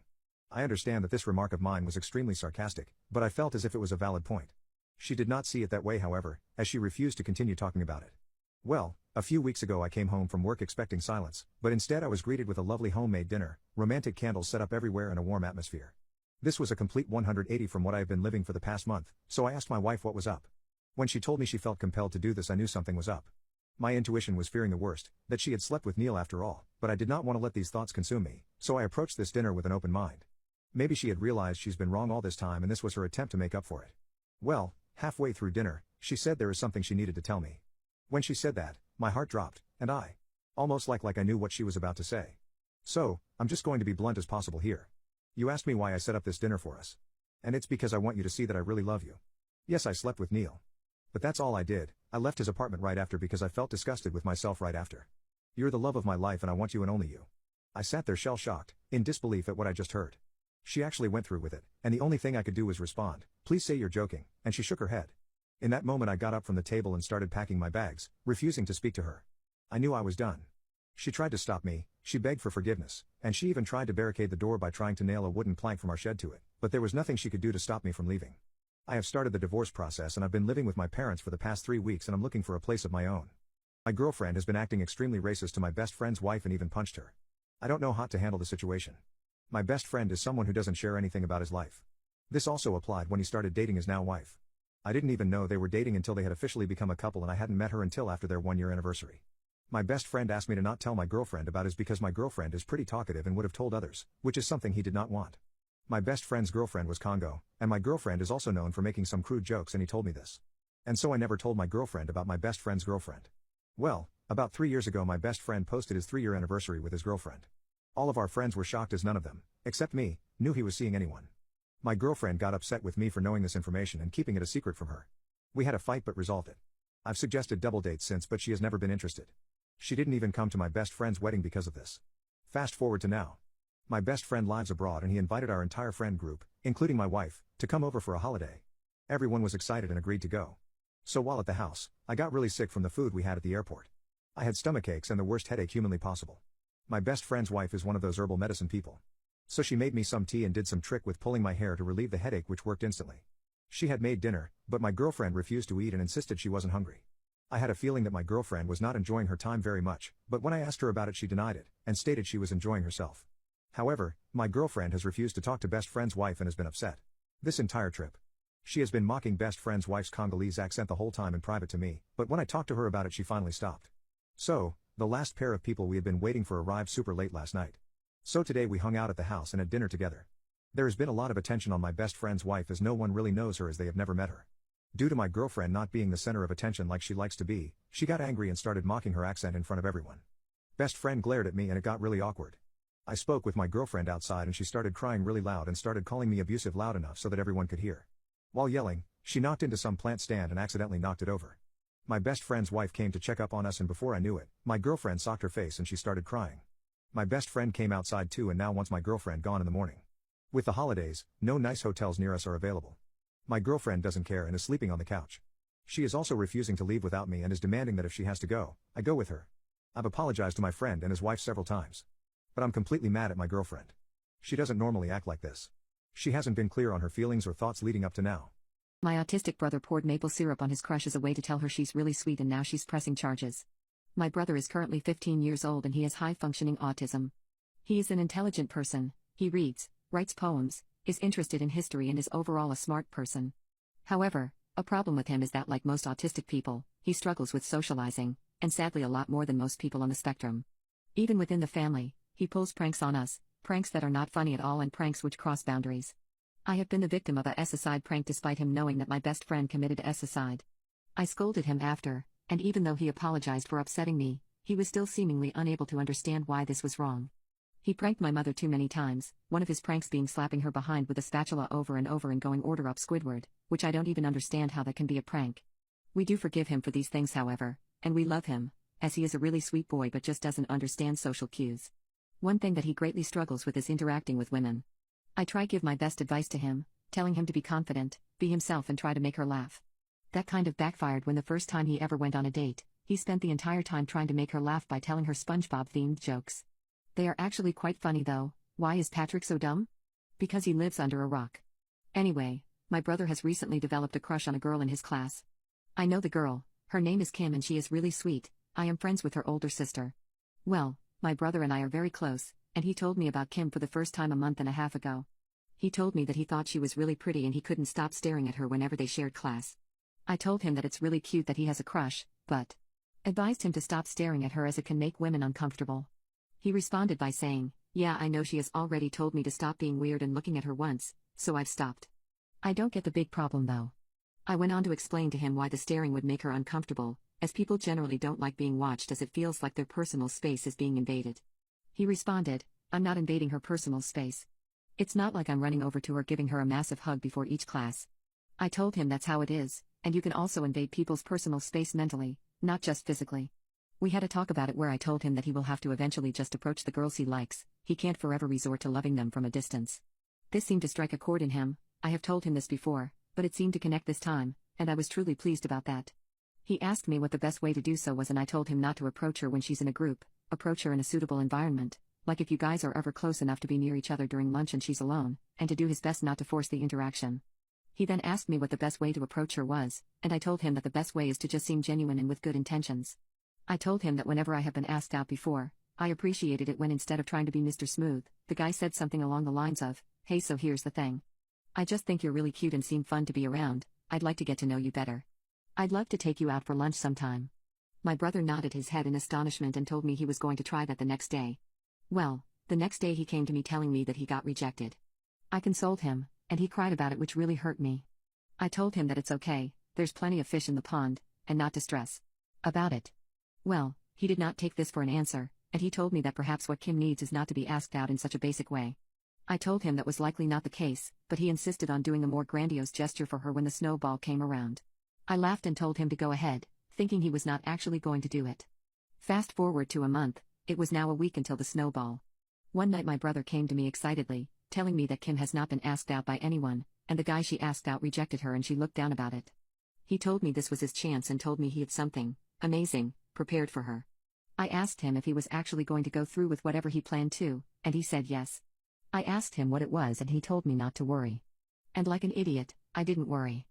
I understand that this remark of mine was extremely sarcastic, but I felt as if it was a valid point. She did not see it that way, however, as she refused to continue talking about it. Well, a few weeks ago I came home from work expecting silence, but instead I was greeted with a lovely homemade dinner, romantic candles set up everywhere and a warm atmosphere. This was a complete 180 from what I have been living for the past month, so I asked my wife what was up. When she told me she felt compelled to do this, I knew something was up. My intuition was fearing the worst, that she had slept with Neil after all, but I did not want to let these thoughts consume me, so I approached this dinner with an open mind. Maybe she had realized she's been wrong all this time and this was her attempt to make up for it. Well, halfway through dinner, she said there is something she needed to tell me. When she said that, my heart dropped, and I almost like I knew what she was about to say. So, I'm just going to be blunt as possible here. You asked me why I set up this dinner for us. And it's because I want you to see that I really love you. Yes, I slept with Neil. But that's all I did. I left his apartment right after because I felt disgusted with myself right after. You're the love of my life and I want you and only you. I sat there shell-shocked, in disbelief at what I just heard. She actually went through with it, and the only thing I could do was respond, "Please say you're joking," and she shook her head. In that moment I got up from the table and started packing my bags, refusing to speak to her. I knew I was done. She tried to stop me, she begged for forgiveness, and she even tried to barricade the door by trying to nail a wooden plank from our shed to it, but there was nothing she could do to stop me from leaving. I have started the divorce process and I've been living with my parents for the past 3 weeks and I'm looking for a place of my own. My girlfriend has been acting extremely racist to my best friend's wife and even punched her. I don't know how to handle the situation. My best friend is someone who doesn't share anything about his life. This also applied when he started dating his now wife. I didn't even know they were dating until they had officially become a couple and I hadn't met her until after their 1-year anniversary. My best friend asked me to not tell my girlfriend about his because my girlfriend is pretty talkative and would have told others, which is something he did not want. My best friend's girlfriend was Congo, and my girlfriend is also known for making some crude jokes and he told me this. And so I never told my girlfriend about my best friend's girlfriend. Well, about 3 years ago my best friend posted his 3-year anniversary with his girlfriend. All of our friends were shocked as none of them, except me, knew he was seeing anyone. My girlfriend got upset with me for knowing this information and keeping it a secret from her. We had a fight but resolved it. I've suggested double dates since but she has never been interested. She didn't even come to my best friend's wedding because of this. Fast forward to now. My best friend lives abroad and he invited our entire friend group, including my wife, to come over for a holiday. Everyone was excited and agreed to go. So while at the house, I got really sick from the food we had at the airport. I had stomachaches and the worst headache humanly possible. My best friend's wife is one of those herbal medicine people. So she made me some tea and did some trick with pulling my hair to relieve the headache which worked instantly. She had made dinner, but my girlfriend refused to eat and insisted she wasn't hungry. I had a feeling that my girlfriend was not enjoying her time very much, but when I asked her about it she denied it, and stated she was enjoying herself. However, my girlfriend has refused to talk to best friend's wife and has been upset. This entire trip. She has been mocking best friend's wife's Congolese accent the whole time in private to me, but when I talked to her about it she finally stopped. So, the last pair of people we had been waiting for arrived super late last night. So today we hung out at the house and had dinner together. There has been a lot of attention on my best friend's wife as no one really knows her as they have never met her. Due to my girlfriend not being the center of attention like she likes to be, she got angry and started mocking her accent in front of everyone. Best friend glared at me and it got really awkward. I spoke with my girlfriend outside and she started crying really loud and started calling me abusive loud enough so that everyone could hear. While yelling, she knocked into some plant stand and accidentally knocked it over. My best friend's wife came to check up on us and before I knew it, my girlfriend socked her face and she started crying. My best friend came outside too and now wants my girlfriend gone in the morning. With the holidays, no nice hotels near us are available. My girlfriend doesn't care and is sleeping on the couch. She is also refusing to leave without me and is demanding that if she has to go, I go with her. I've apologized to my friend and his wife several times. But I'm completely mad at my girlfriend. She doesn't normally act like this. She hasn't been clear on her feelings or thoughts leading up to now. My autistic brother poured maple syrup on his crush as a way to tell her she's really sweet and now she's pressing charges. My brother is currently 15 years old and he has high-functioning autism. He is an intelligent person, he reads, writes poems, is interested in history and is overall a smart person. However, a problem with him is that like most autistic people, he struggles with socializing, and sadly a lot more than most people on the spectrum. Even within the family, he pulls pranks on us, pranks that are not funny at all and pranks which cross boundaries. I have been the victim of a S-aside prank despite him knowing that my best friend committed S-aside. I scolded him after, and even though he apologized for upsetting me, he was still seemingly unable to understand why this was wrong. He pranked my mother too many times, one of his pranks being slapping her behind with a spatula over and over and going order up Squidward, which I don't even understand how that can be a prank. We do forgive him for these things however, and we love him, as he is a really sweet boy but just doesn't understand social cues. One thing that he greatly struggles with is interacting with women. I try give my best advice to him, telling him to be confident, be himself and try to make her laugh. That kind of backfired when the first time he ever went on a date, he spent the entire time trying to make her laugh by telling her SpongeBob-themed jokes. They are actually quite funny though. Why is Patrick so dumb? Because he lives under a rock. Anyway, my brother has recently developed a crush on a girl in his class. I know the girl, her name is Kim and she is really sweet. I am friends with her older sister. Well, my brother and I are very close, and he told me about Kim for the first time a month and a half ago. He told me that he thought she was really pretty and he couldn't stop staring at her whenever they shared class. I told him that it's really cute that he has a crush, but advised him to stop staring at her as it can make women uncomfortable. He responded by saying, "Yeah, I know she has already told me to stop being weird and looking at her once, so I've stopped." I don't get the big problem though. I went on to explain to him why the staring would make her uncomfortable, as people generally don't like being watched as it feels like their personal space is being invaded. He responded, "I'm not invading her personal space. It's not like I'm running over to her giving her a massive hug before each class." I told him that's how it is, and you can also invade people's personal space mentally, not just physically. We had a talk about it where I told him that he will have to eventually just approach the girls he likes, he can't forever resort to loving them from a distance. This seemed to strike a chord in him. I have told him this before, but it seemed to connect this time, and I was truly pleased about that. He asked me what the best way to do so was and I told him not to approach her when she's in a group, approach her in a suitable environment, like if you guys are ever close enough to be near each other during lunch and she's alone, and to do his best not to force the interaction. He then asked me what the best way to approach her was, and I told him that the best way is to just seem genuine and with good intentions. I told him that whenever I have been asked out before, I appreciated it when instead of trying to be Mr. Smooth, the guy said something along the lines of, "Hey, so here's the thing. I just think you're really cute and seem fun to be around. I'd like to get to know you better. I'd love to take you out for lunch sometime." My brother nodded his head in astonishment and told me he was going to try that the next day. Well, the next day he came to me telling me that he got rejected. I consoled him, and he cried about it, which really hurt me. I told him that it's okay, there's plenty of fish in the pond, and not to stress about it. Well, he did not take this for an answer, and he told me that perhaps what Kim needs is not to be asked out in such a basic way. I told him that was likely not the case, but he insisted on doing a more grandiose gesture for her when the snowball came around. I laughed and told him to go ahead, thinking he was not actually going to do it. Fast forward to a month, it was now a week until the snowball. One night my brother came to me excitedly, telling me that Kim has not been asked out by anyone, and the guy she asked out rejected her and she looked down about it. He told me this was his chance and told me he had something amazing prepared for her. I asked him if he was actually going to go through with whatever he planned to, and he said yes. I asked him what it was and he told me not to worry. And like an idiot, I didn't worry.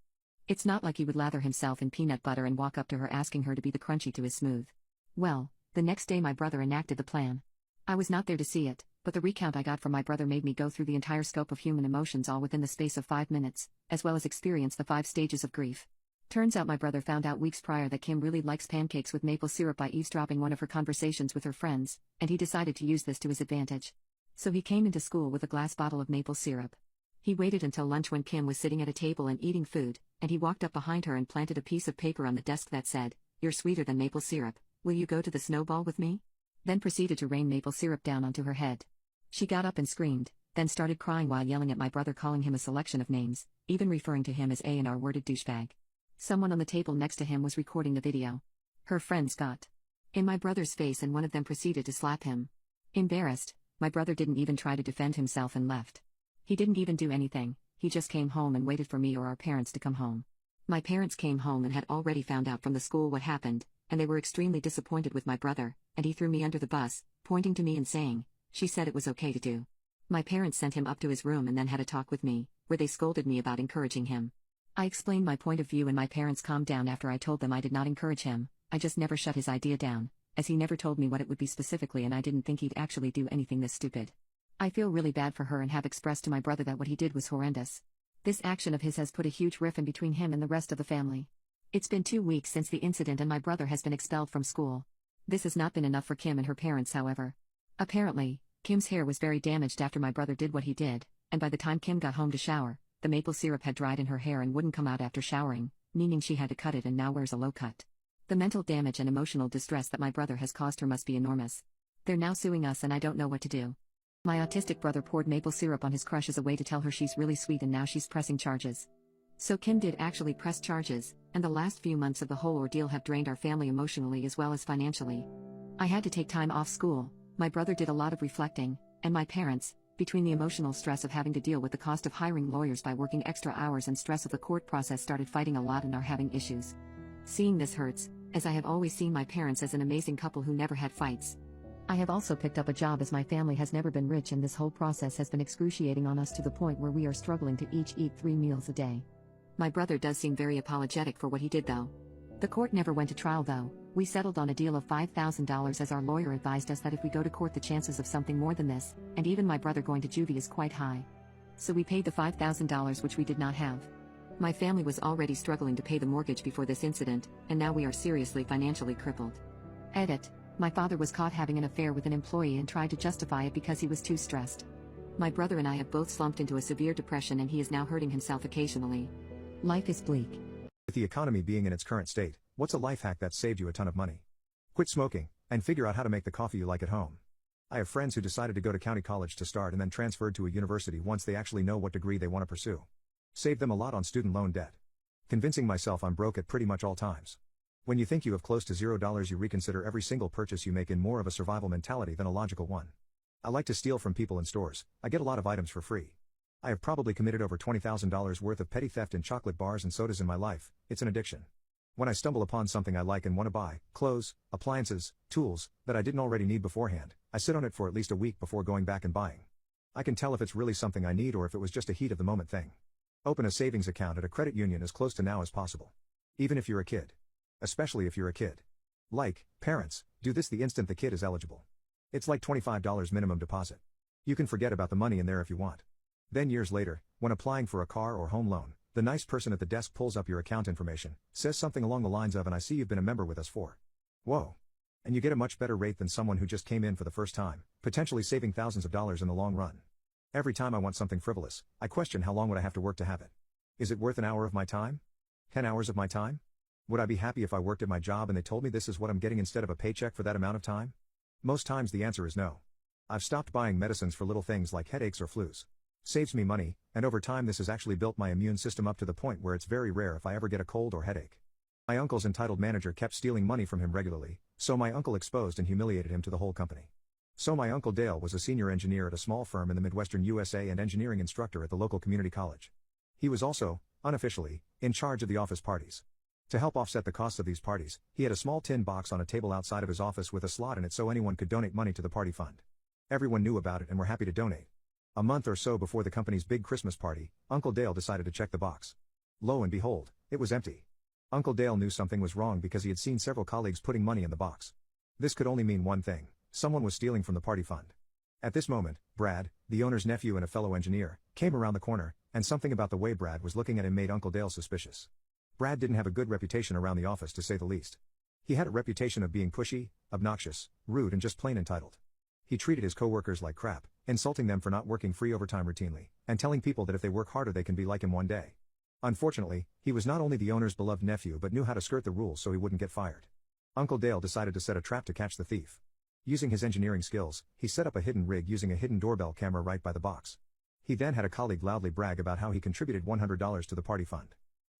It's not like he would lather himself in peanut butter and walk up to her asking her to be the crunchy to his smooth. Well, the next day my brother enacted the plan. I was not there to see it, but the recount I got from my brother made me go through the entire scope of human emotions all within the space of 5 minutes, as well as experience the 5 stages of grief. Turns out my brother found out weeks prior that Kim really likes pancakes with maple syrup by eavesdropping one of her conversations with her friends, and he decided to use this to his advantage. So he came into school with a glass bottle of maple syrup. He waited until lunch when Kim was sitting at a table and eating food, and he walked up behind her and planted a piece of paper on the desk that said, "You're sweeter than maple syrup, will you go to the snowball with me?" Then proceeded to rain maple syrup down onto her head. She got up and screamed, then started crying while yelling at my brother, calling him a selection of names, even referring to him as a and R-worded douchebag. Someone on the table next to him was recording the video. Her friends got in my brother's face and one of them proceeded to slap him. Embarrassed, my brother didn't even try to defend himself and left. He didn't even do anything, he just came home and waited for me or our parents to come home. My parents came home and had already found out from the school what happened, and they were extremely disappointed with my brother, and he threw me under the bus, pointing to me and saying, "She said it was okay to do." My parents sent him up to his room and then had a talk with me, where they scolded me about encouraging him. I explained my point of view and my parents calmed down after I told them I did not encourage him, I just never shut his idea down, as he never told me what it would be specifically and I didn't think he'd actually do anything this stupid. I feel really bad for her and have expressed to my brother that what he did was horrendous. This action of his has put a huge rift in between him and the rest of the family. It's been 2 weeks since the incident and my brother has been expelled from school. This has not been enough for Kim and her parents, however. Apparently, Kim's hair was very damaged after my brother did what he did, and by the time Kim got home to shower, the maple syrup had dried in her hair and wouldn't come out after showering, meaning she had to cut it and now wears a low cut. The mental damage and emotional distress that my brother has caused her must be enormous. They're now suing us and I don't know what to do. My autistic brother poured maple syrup on his crush as a way to tell her she's really sweet and now she's pressing charges. So Kim did actually press charges, and the last few months of the whole ordeal have drained our family emotionally as well as financially. I had to take time off school, my brother did a lot of reflecting, and my parents, between the emotional stress of having to deal with the cost of hiring lawyers by working extra hours and stress of the court process, started fighting a lot and are having issues. Seeing this hurts, as I have always seen my parents as an amazing couple who never had fights. I have also picked up a job as my family has never been rich and this whole process has been excruciating on us to the point where we are struggling to each eat 3 meals a day. My brother does seem very apologetic for what he did though. The court never went to trial though. We settled on a deal of $5,000 as our lawyer advised us that if we go to court the chances of something more than this, and even my brother going to juvie, is quite high. So we paid the $5,000, which we did not have. My family was already struggling to pay the mortgage before this incident, and now we are seriously financially crippled. Edit. My father was caught having an affair with an employee and tried to justify it because he was too stressed. My brother and I have both slumped into a severe depression and he is now hurting himself occasionally. Life is bleak. With the economy being in its current state, what's a life hack that saved you a ton of money? Quit smoking, and figure out how to make the coffee you like at home. I have friends who decided to go to county college to start and then transferred to a university once they actually know what degree they want to pursue. Saved them a lot on student loan debt. Convincing myself I'm broke at pretty much all times. When you think you have close to $0, you reconsider every single purchase you make in more of a survival mentality than a logical one. I like to steal from people in stores, I get a lot of items for free. I have probably committed over $20,000 worth of petty theft in chocolate bars and sodas in my life, it's an addiction. When I stumble upon something I like and want to buy, clothes, appliances, tools, that I didn't already need beforehand, I sit on it for at least a week before going back and buying. I can tell if it's really something I need or if it was just a heat of the moment thing. Open a savings account at a credit union as close to now as possible. Even if you're a kid. Especially if you're a kid. Like, parents, do this the instant the kid is eligible. It's like $25 minimum deposit. You can forget about the money in there if you want. Then years later, when applying for a car or home loan, the nice person at the desk pulls up your account information, says something along the lines of, "And I see you've been a member with us for." Whoa. And you get a much better rate than someone who just came in for the first time, potentially saving thousands of dollars in the long run. Every time I want something frivolous, I question how long would I have to work to have it. Is it worth an hour of my time? 10 hours of my time? Would I be happy if I worked at my job and they told me this is what I'm getting instead of a paycheck for that amount of time? Most times the answer is no. I've stopped buying medicines for little things like headaches or flus. Saves me money, and over time this has actually built my immune system up to the point where it's very rare if I ever get a cold or headache. My uncle's entitled manager kept stealing money from him regularly, so my uncle exposed and humiliated him to the whole company. So my Uncle Dale was a senior engineer at a small firm in the Midwestern USA and engineering instructor at the local community college. He was also, unofficially, in charge of the office parties. To help offset the costs of these parties, he had a small tin box on a table outside of his office with a slot in it so anyone could donate money to the party fund. Everyone knew about it and were happy to donate. A month or so before the company's big Christmas party, Uncle Dale decided to check the box. Lo and behold, it was empty. Uncle Dale knew something was wrong because he had seen several colleagues putting money in the box. This could only mean one thing: someone was stealing from the party fund. At this moment, Brad, the owner's nephew and a fellow engineer, came around the corner, and something about the way Brad was looking at him made Uncle Dale suspicious. Brad didn't have a good reputation around the office, to say the least. He had a reputation of being pushy, obnoxious, rude and just plain entitled. He treated his coworkers like crap, insulting them for not working free overtime routinely, and telling people that if they work harder they can be like him one day. Unfortunately, he was not only the owner's beloved nephew but knew how to skirt the rules so he wouldn't get fired. Uncle Dale decided to set a trap to catch the thief. Using his engineering skills, he set up a hidden rig using a hidden doorbell camera right by the box. He then had a colleague loudly brag about how he contributed $100 to the party fund.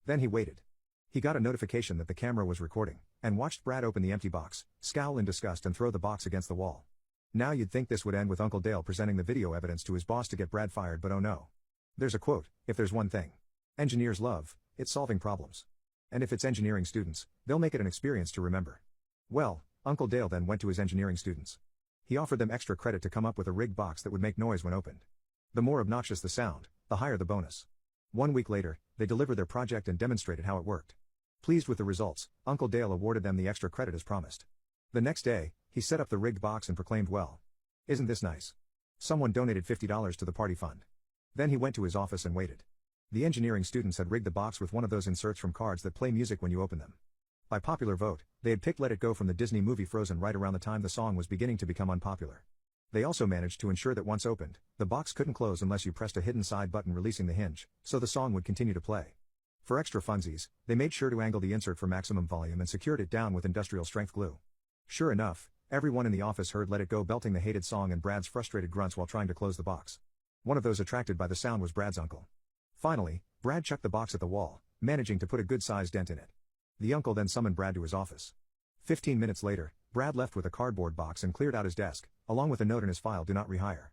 Then he waited. He got a notification that the camera was recording, and watched Brad open the empty box, scowl in disgust and throw the box against the wall. Now you'd think this would end with Uncle Dale presenting the video evidence to his boss to get Brad fired, but oh no. There's a quote: "If there's one thing engineers love, it's solving problems. And if it's engineering students, they'll make it an experience to remember." Well, Uncle Dale then went to his engineering students. He offered them extra credit to come up with a rigged box that would make noise when opened. The more obnoxious the sound, the higher the bonus. 1 week later, they delivered their project and demonstrated how it worked. Pleased with the results, Uncle Dale awarded them the extra credit as promised. The next day, he set up the rigged box and proclaimed, "Well, isn't this nice? Someone donated $50 to the party fund." Then he went to his office and waited. The engineering students had rigged the box with one of those inserts from cards that play music when you open them. By popular vote, they had picked "Let It Go" from the Disney movie Frozen right around the time the song was beginning to become unpopular. They also managed to ensure that once opened, the box couldn't close unless you pressed a hidden side button releasing the hinge, so the song would continue to play. For extra funsies, they made sure to angle the insert for maximum volume and secured it down with industrial strength glue. Sure enough, everyone in the office heard "Let It Go" belting the hated song and Brad's frustrated grunts while trying to close the box. One of those attracted by the sound was Brad's uncle. Finally, Brad chucked the box at the wall, managing to put a good-sized dent in it. The uncle then summoned Brad to his office. 15 minutes later, Brad left with a cardboard box and cleared out his desk, along with a note in his file: "Do not rehire.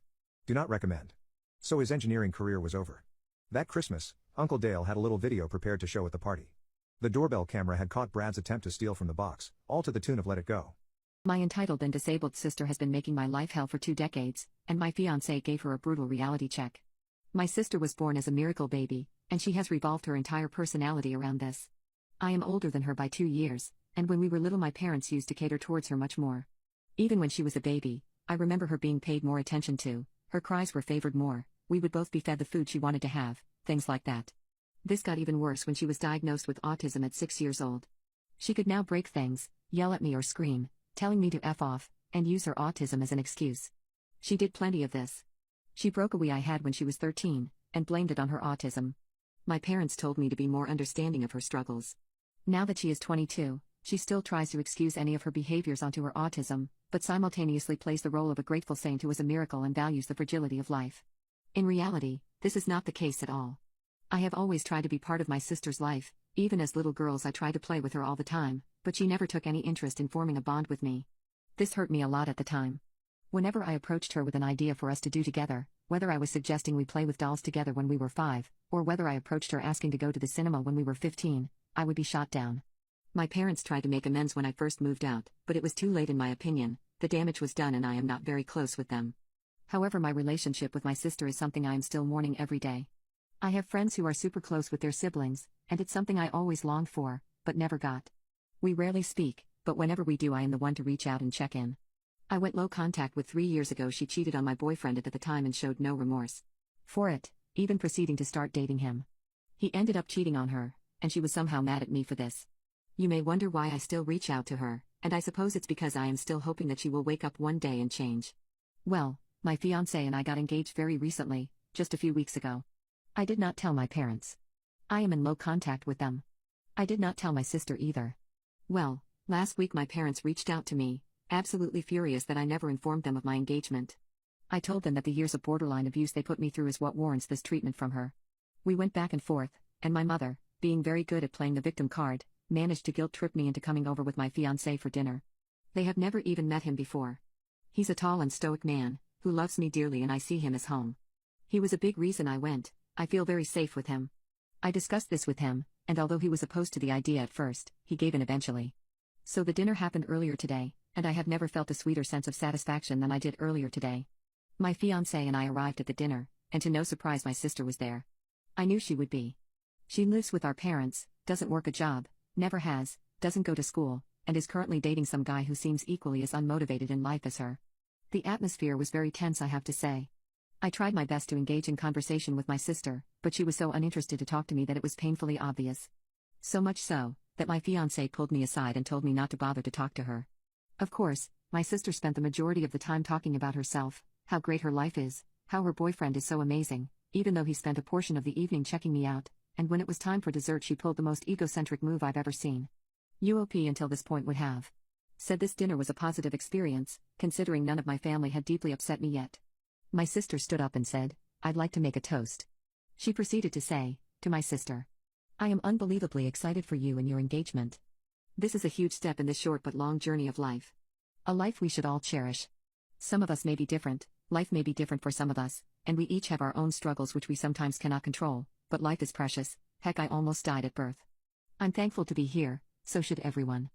Do not recommend." So his engineering career was over. That Christmas, Uncle Dale had a little video prepared to show at the party. The doorbell camera had caught Brad's attempt to steal from the box, all to the tune of "Let It Go." My entitled and disabled sister has been making my life hell for 2 decades, and my fiancé gave her a brutal reality check. My sister was born as a miracle baby, and she has revolved her entire personality around this. I am older than her by 2 years, and when we were little my parents used to cater towards her much more. Even when she was a baby, I remember her being paid more attention to, her cries were favored more, we would both be fed the food she wanted to have, things like that. This got even worse when she was diagnosed with autism at 6 years old. She could now break things, yell at me or scream, telling me to F off, and use her autism as an excuse. She did plenty of this. She broke a Wii I had when she was 13, and blamed it on her autism. My parents told me to be more understanding of her struggles. Now that she is 22, she still tries to excuse any of her behaviors onto her autism, but simultaneously plays the role of a grateful saint who is a miracle and values the fragility of life. In reality, this is not the case at all. I have always tried to be part of my sister's life, even as little girls I tried to play with her all the time, but she never took any interest in forming a bond with me. This hurt me a lot at the time. Whenever I approached her with an idea for us to do together, whether I was suggesting we play with dolls together when we were 5, or whether I approached her asking to go to the cinema when we were 15, I would be shot down. My parents tried to make amends when I first moved out, but it was too late in my opinion. The damage was done and I am not very close with them. However, my relationship with my sister is something I am still mourning every day. I have friends who are super close with their siblings, and it's something I always longed for, but never got. We rarely speak, but whenever we do, I am the one to reach out and check in. I went low contact with 3 years ago. She cheated on my boyfriend at the time and showed no remorse for it, even proceeding to start dating him. He ended up cheating on her, and she was somehow mad at me for this. You may wonder why I still reach out to her, and I suppose it's because I am still hoping that she will wake up one day and change. Well, my fiancé and I got engaged very recently, just a few weeks ago. I did not tell my parents. I am in low contact with them. I did not tell my sister either. Well, last week my parents reached out to me, absolutely furious that I never informed them of my engagement. I told them that the years of borderline abuse they put me through is what warrants this treatment from her. We went back and forth, and my mother, being very good at playing the victim card, managed to guilt-trip me into coming over with my fiancé for dinner. They have never even met him before. He's a tall and stoic man, who loves me dearly, and I see him as home. He was a big reason I went. I feel very safe with him. I discussed this with him, and although he was opposed to the idea at first, he gave in eventually. So the dinner happened earlier today, and I have never felt a sweeter sense of satisfaction than I did earlier today. My fiancé and I arrived at the dinner, and to no surprise my sister was there. I knew she would be. She lives with our parents, doesn't work a job, never has, doesn't go to school, and is currently dating some guy who seems equally as unmotivated in life as her. The atmosphere was very tense, I have to say. I tried my best to engage in conversation with my sister, but she was so uninterested to talk to me that it was painfully obvious. So much so, that my fiancé pulled me aside and told me not to bother to talk to her. Of course, my sister spent the majority of the time talking about herself, how great her life is, how her boyfriend is so amazing, even though he spent a portion of the evening checking me out, and when it was time for dessert she pulled the most egocentric move I've ever seen. UOP until this point would have said this dinner was a positive experience, considering none of my family had deeply upset me yet. My sister stood up and said, "I'd like to make a toast." She proceeded to say, to my sister, "I am unbelievably excited for you and your engagement. This is a huge step in this short but long journey of life. A life we should all cherish. Some of us may be different, life may be different for some of us, and we each have our own struggles which we sometimes cannot control, but life is precious. Heck, I almost died at birth. I'm thankful to be here, so should everyone."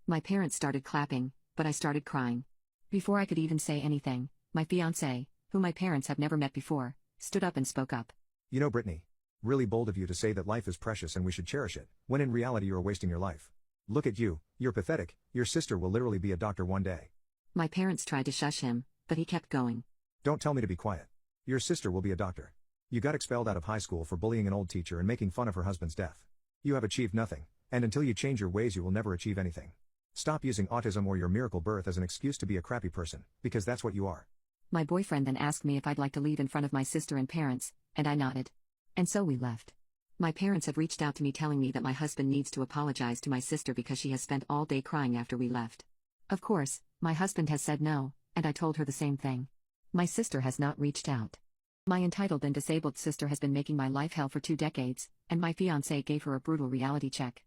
My parents started clapping, but I started crying. Before I could even say anything, my fiancé, who my parents have never met before, stood up and spoke up. You know, Brittany, really bold of you to say that life is precious and we should cherish it, when in reality you are wasting your life. Look at you, you're pathetic, your sister will literally be a doctor one day. My parents tried to shush him, but he kept going. Don't tell me to be quiet. Your sister will be a doctor. You got expelled out of high school for bullying an old teacher and making fun of her husband's death. You have achieved nothing, and until you change your ways you will never achieve anything. Stop using autism or your miracle birth as an excuse to be a crappy person, because that's what you are. My boyfriend then asked me if I'd like to leave in front of my sister and parents, and I nodded. And so we left. My parents have reached out to me telling me that my husband needs to apologize to my sister because she has spent all day crying after we left. Of course, my husband has said no, and I told her the same thing. My sister has not reached out. My entitled and disabled sister has been making my life hell for 2 decades, and my fiancé gave her a brutal reality check.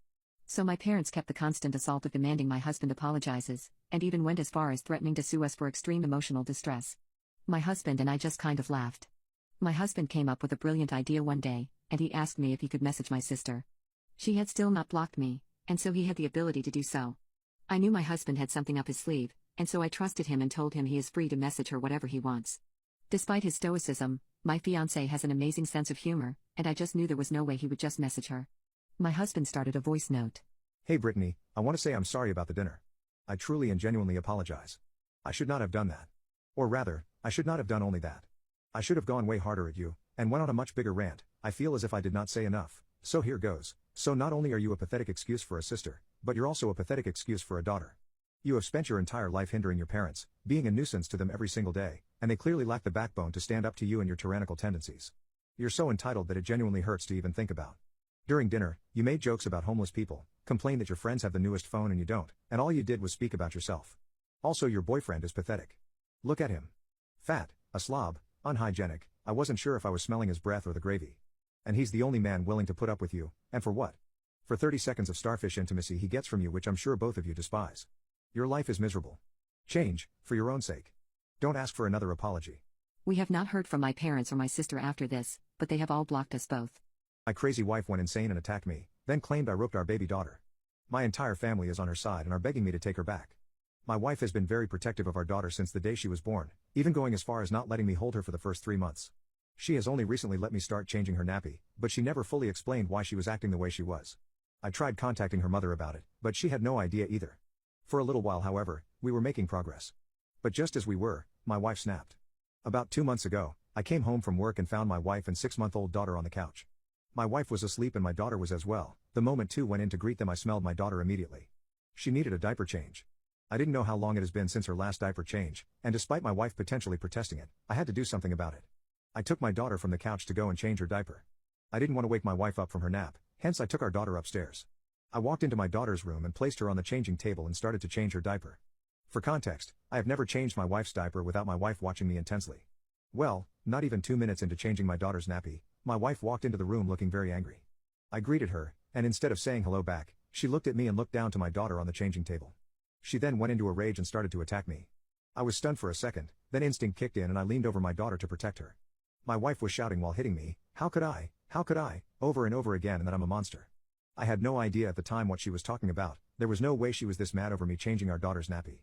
So my parents kept the constant assault of demanding my husband apologizes, and even went as far as threatening to sue us for extreme emotional distress. My husband and I just kind of laughed. My husband came up with a brilliant idea one day, and he asked me if he could message my sister. She had still not blocked me, and so he had the ability to do so. I knew my husband had something up his sleeve, and so I trusted him and told him he is free to message her whatever he wants. Despite his stoicism, my fiancé has an amazing sense of humor, and I just knew there was no way he would just message her. My husband started a voice note. Hey Brittany, I want to say I'm sorry about the dinner. I truly and genuinely apologize. I should not have done that. Or rather, I should not have done only that. I should have gone way harder at you, and went on a much bigger rant. I feel as if I did not say enough, so here goes. So not only are you a pathetic excuse for a sister, but you're also a pathetic excuse for a daughter. You have spent your entire life hindering your parents, being a nuisance to them every single day, and they clearly lack the backbone to stand up to you and your tyrannical tendencies. You're so entitled that it genuinely hurts to even think about. During dinner, you made jokes about homeless people, complained that your friends have the newest phone and you don't, and all you did was speak about yourself. Also, your boyfriend is pathetic. Look at him. Fat, a slob, unhygienic, I wasn't sure if I was smelling his breath or the gravy. And he's the only man willing to put up with you, and for what? For 30 seconds of starfish intimacy he gets from you, which I'm sure both of you despise. Your life is miserable. Change, for your own sake. Don't ask for another apology. We have not heard from my parents or my sister after this, but they have all blocked us both. My crazy wife went insane and attacked me, then claimed I roped our baby daughter. My entire family is on her side and are begging me to take her back. My wife has been very protective of our daughter since the day she was born, even going as far as not letting me hold her for the first 3 months. She has only recently let me start changing her nappy, but she never fully explained why she was acting the way she was. I tried contacting her mother about it, but she had no idea either. For a little while, however, we were making progress. But just as we were, my wife snapped. About 2 months ago, I came home from work and found my wife and 6-month-old daughter on the couch. My wife was asleep and my daughter was as well. The moment two went in to greet them, I smelled my daughter immediately. She needed a diaper change. I didn't know how long it has been since her last diaper change, and despite my wife potentially protesting it, I had to do something about it. I took my daughter from the couch to go and change her diaper. I didn't want to wake my wife up from her nap, hence I took our daughter upstairs. I walked into my daughter's room and placed her on the changing table and started to change her diaper. For context, I have never changed my wife's diaper without my wife watching me intensely. Well, not even 2 minutes into changing my daughter's nappy, my wife walked into the room looking very angry. I greeted her, and instead of saying hello back, she looked at me and looked down to my daughter on the changing table. She then went into a rage and started to attack me. I was stunned for a second, then instinct kicked in and I leaned over my daughter to protect her. My wife was shouting while hitting me, how could I, over and over again, and that I'm a monster. I had no idea at the time what she was talking about. There was no way she was this mad over me changing our daughter's nappy.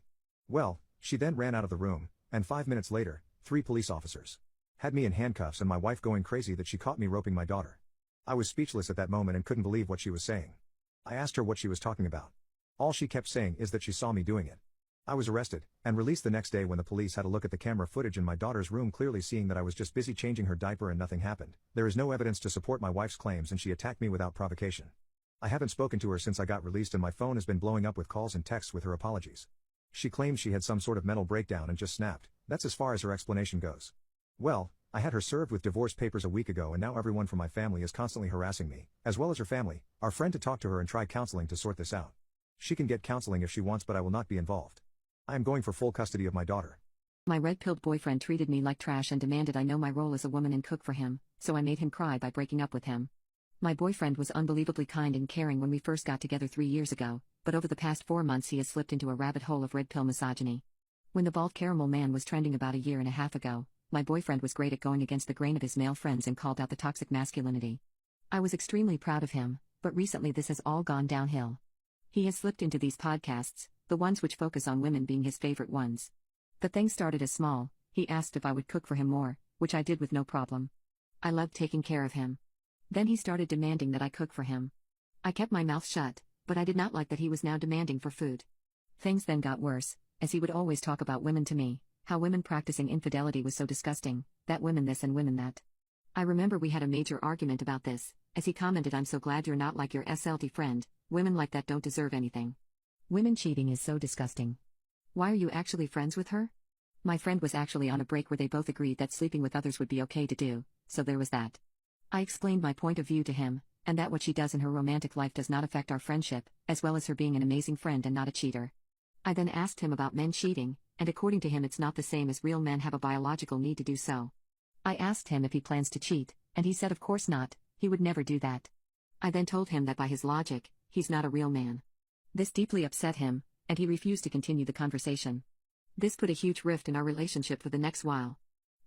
Well, she then ran out of the room, and 5 minutes later, 3 police officers had me in handcuffs and my wife going crazy that she caught me roping my daughter. I was speechless at that moment and couldn't believe what she was saying. I asked her what she was talking about. All she kept saying is that she saw me doing it. I was arrested and released the next day when the police had a look at the camera footage in my daughter's room, clearly seeing that I was just busy changing her diaper and nothing happened. There is no evidence to support my wife's claims and she attacked me without provocation. I haven't spoken to her since I got released and my phone has been blowing up with calls and texts with her apologies. She claims she had some sort of mental breakdown and just snapped. That's as far as her explanation goes. Well, I had her served with divorce papers a week ago and now everyone from my family is constantly harassing me, as well as her family, our friend to talk to her and try counseling to sort this out. She can get counseling if she wants, but I will not be involved. I am going for full custody of my daughter. My red-pilled boyfriend treated me like trash and demanded I know my role as a woman and cook for him, so I made him cry by breaking up with him. My boyfriend was unbelievably kind and caring when we first got together 3 years ago, but over the past 4 months he has slipped into a rabbit hole of red pill misogyny. When the bald caramel man was trending about a year and a half ago, my boyfriend was great at going against the grain of his male friends and called out the toxic masculinity. I was extremely proud of him, but recently this has all gone downhill. He has slipped into these podcasts, the ones which focus on women being his favorite ones. The thing started as small. He asked if I would cook for him more, which I did with no problem. I loved taking care of him. Then he started demanding that I cook for him. I kept my mouth shut, but I did not like that he was now demanding for food. Things then got worse, as he would always talk about women to me, how women practicing infidelity was so disgusting, that women this and women that. I remember we had a major argument about this, as he commented, "I'm so glad you're not like your SLT friend, women like that don't deserve anything. Women cheating is so disgusting. Why are you actually friends with her?" My friend was actually on a break where they both agreed that sleeping with others would be okay to do, so there was that. I explained my point of view to him, and that what she does in her romantic life does not affect our friendship, as well as her being an amazing friend and not a cheater. I then asked him about men cheating, and according to him it's not the same as real men have a biological need to do so. I asked him if he plans to cheat, and he said of course not, he would never do that. I then told him that by his logic, he's not a real man. This deeply upset him, and he refused to continue the conversation. This put a huge rift in our relationship for the next while.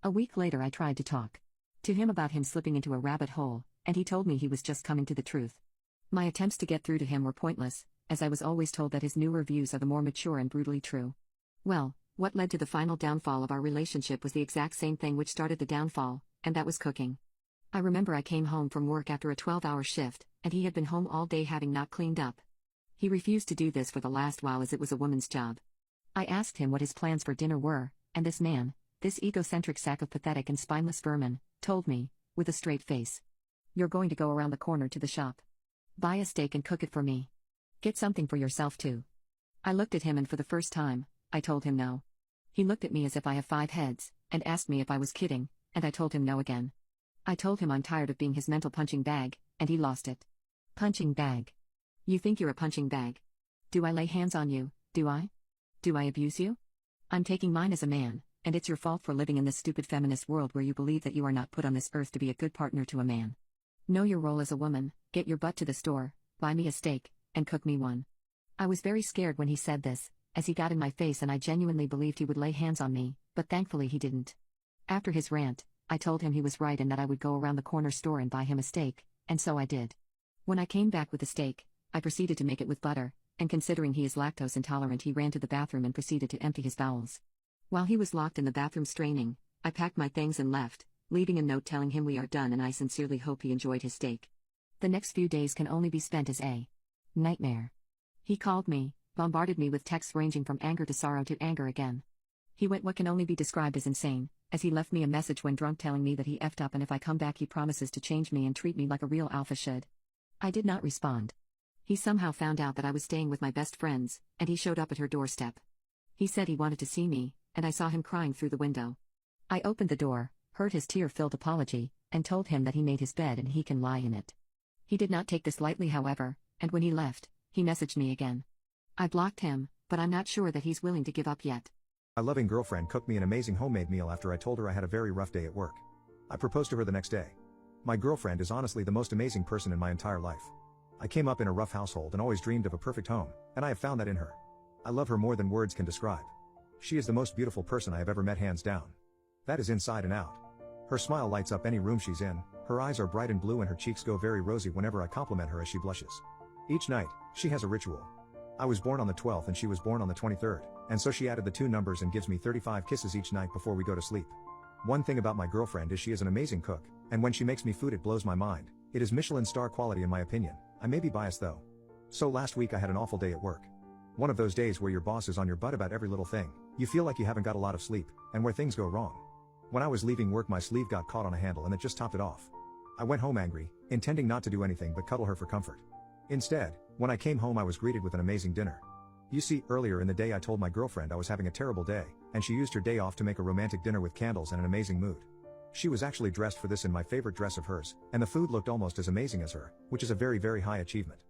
A week later I tried to talk to him about him slipping into a rabbit hole, and he told me he was just coming to the truth. My attempts to get through to him were pointless, as I was always told that his newer views are the more mature and brutally true. Well, what led to the final downfall of our relationship was the exact same thing which started the downfall, and that was cooking. I remember I came home from work after a 12-hour shift, and he had been home all day having not cleaned up. He refused to do this for the last while as it was a woman's job. I asked him what his plans for dinner were, and this man, this egocentric sack of pathetic and spineless vermin, told me, with a straight face, "You're going to go around the corner to the shop. Buy a steak and cook it for me. Get something for yourself too." I looked at him and for the first time, I told him no. He looked at me as if I have 5 heads, and asked me if I was kidding, and I told him no again. I told him I'm tired of being his mental punching bag, and he lost it. Punching bag. You think you're a punching bag? Do I lay hands on you, do I? Do I abuse you? I'm taking mine as a man, and it's your fault for living in this stupid feminist world where you believe that you are not put on this earth to be a good partner to a man. Know your role as a woman, get your butt to the store, buy me a steak, and cook me one. I was very scared when he said this, as he got in my face and I genuinely believed he would lay hands on me, but thankfully he didn't. After his rant, I told him he was right and that I would go around the corner store and buy him a steak, and so I did. When I came back with the steak, I proceeded to make it with butter, and considering he is lactose intolerant, he ran to the bathroom and proceeded to empty his bowels. While he was locked in the bathroom straining, I packed my things and left, leaving a note telling him we are done and I sincerely hope he enjoyed his steak. The next few days can only be spent as a nightmare. He called me, bombarded me with texts ranging from anger to sorrow to anger again. He went what can only be described as insane, as he left me a message when drunk telling me that he effed up and if I come back he promises to change me and treat me like a real alpha should. I did not respond. He somehow found out that I was staying with my best friends, and he showed up at her doorstep. He said he wanted to see me, and I saw him crying through the window. I opened the door, heard his tear-filled apology, and told him that he made his bed and he can lie in it. He did not take this lightly, however, and when he left, he messaged me again. I blocked him, but I'm not sure that he's willing to give up yet. My loving girlfriend cooked me an amazing homemade meal after I told her I had a very rough day at work. I proposed to her the next day. My girlfriend is honestly the most amazing person in my entire life. I came up in a rough household and always dreamed of a perfect home, and I have found that in her. I love her more than words can describe. She is the most beautiful person I have ever met, hands down. That is inside and out. Her smile lights up any room she's in, her eyes are bright and blue and her cheeks go very rosy whenever I compliment her as she blushes. Each night, she has a ritual. I was born on the 12th and she was born on the 23rd, and so she added the two numbers and gives me 35 kisses each night before we go to sleep. One thing about my girlfriend is she is an amazing cook, and when she makes me food it blows my mind. It is Michelin star quality in my opinion. I may be biased though. So last week I had an awful day at work. One of those days where your boss is on your butt about every little thing, you feel like you haven't got a lot of sleep, and where things go wrong. When I was leaving work my sleeve got caught on a handle and it just topped it off. I went home angry, intending not to do anything but cuddle her for comfort. Instead, when I came home I was greeted with an amazing dinner. You see, earlier in the day I told my girlfriend I was having a terrible day, and she used her day off to make a romantic dinner with candles and an amazing mood. She was actually dressed for this in my favorite dress of hers, and the food looked almost as amazing as her, which is a very, very high achievement.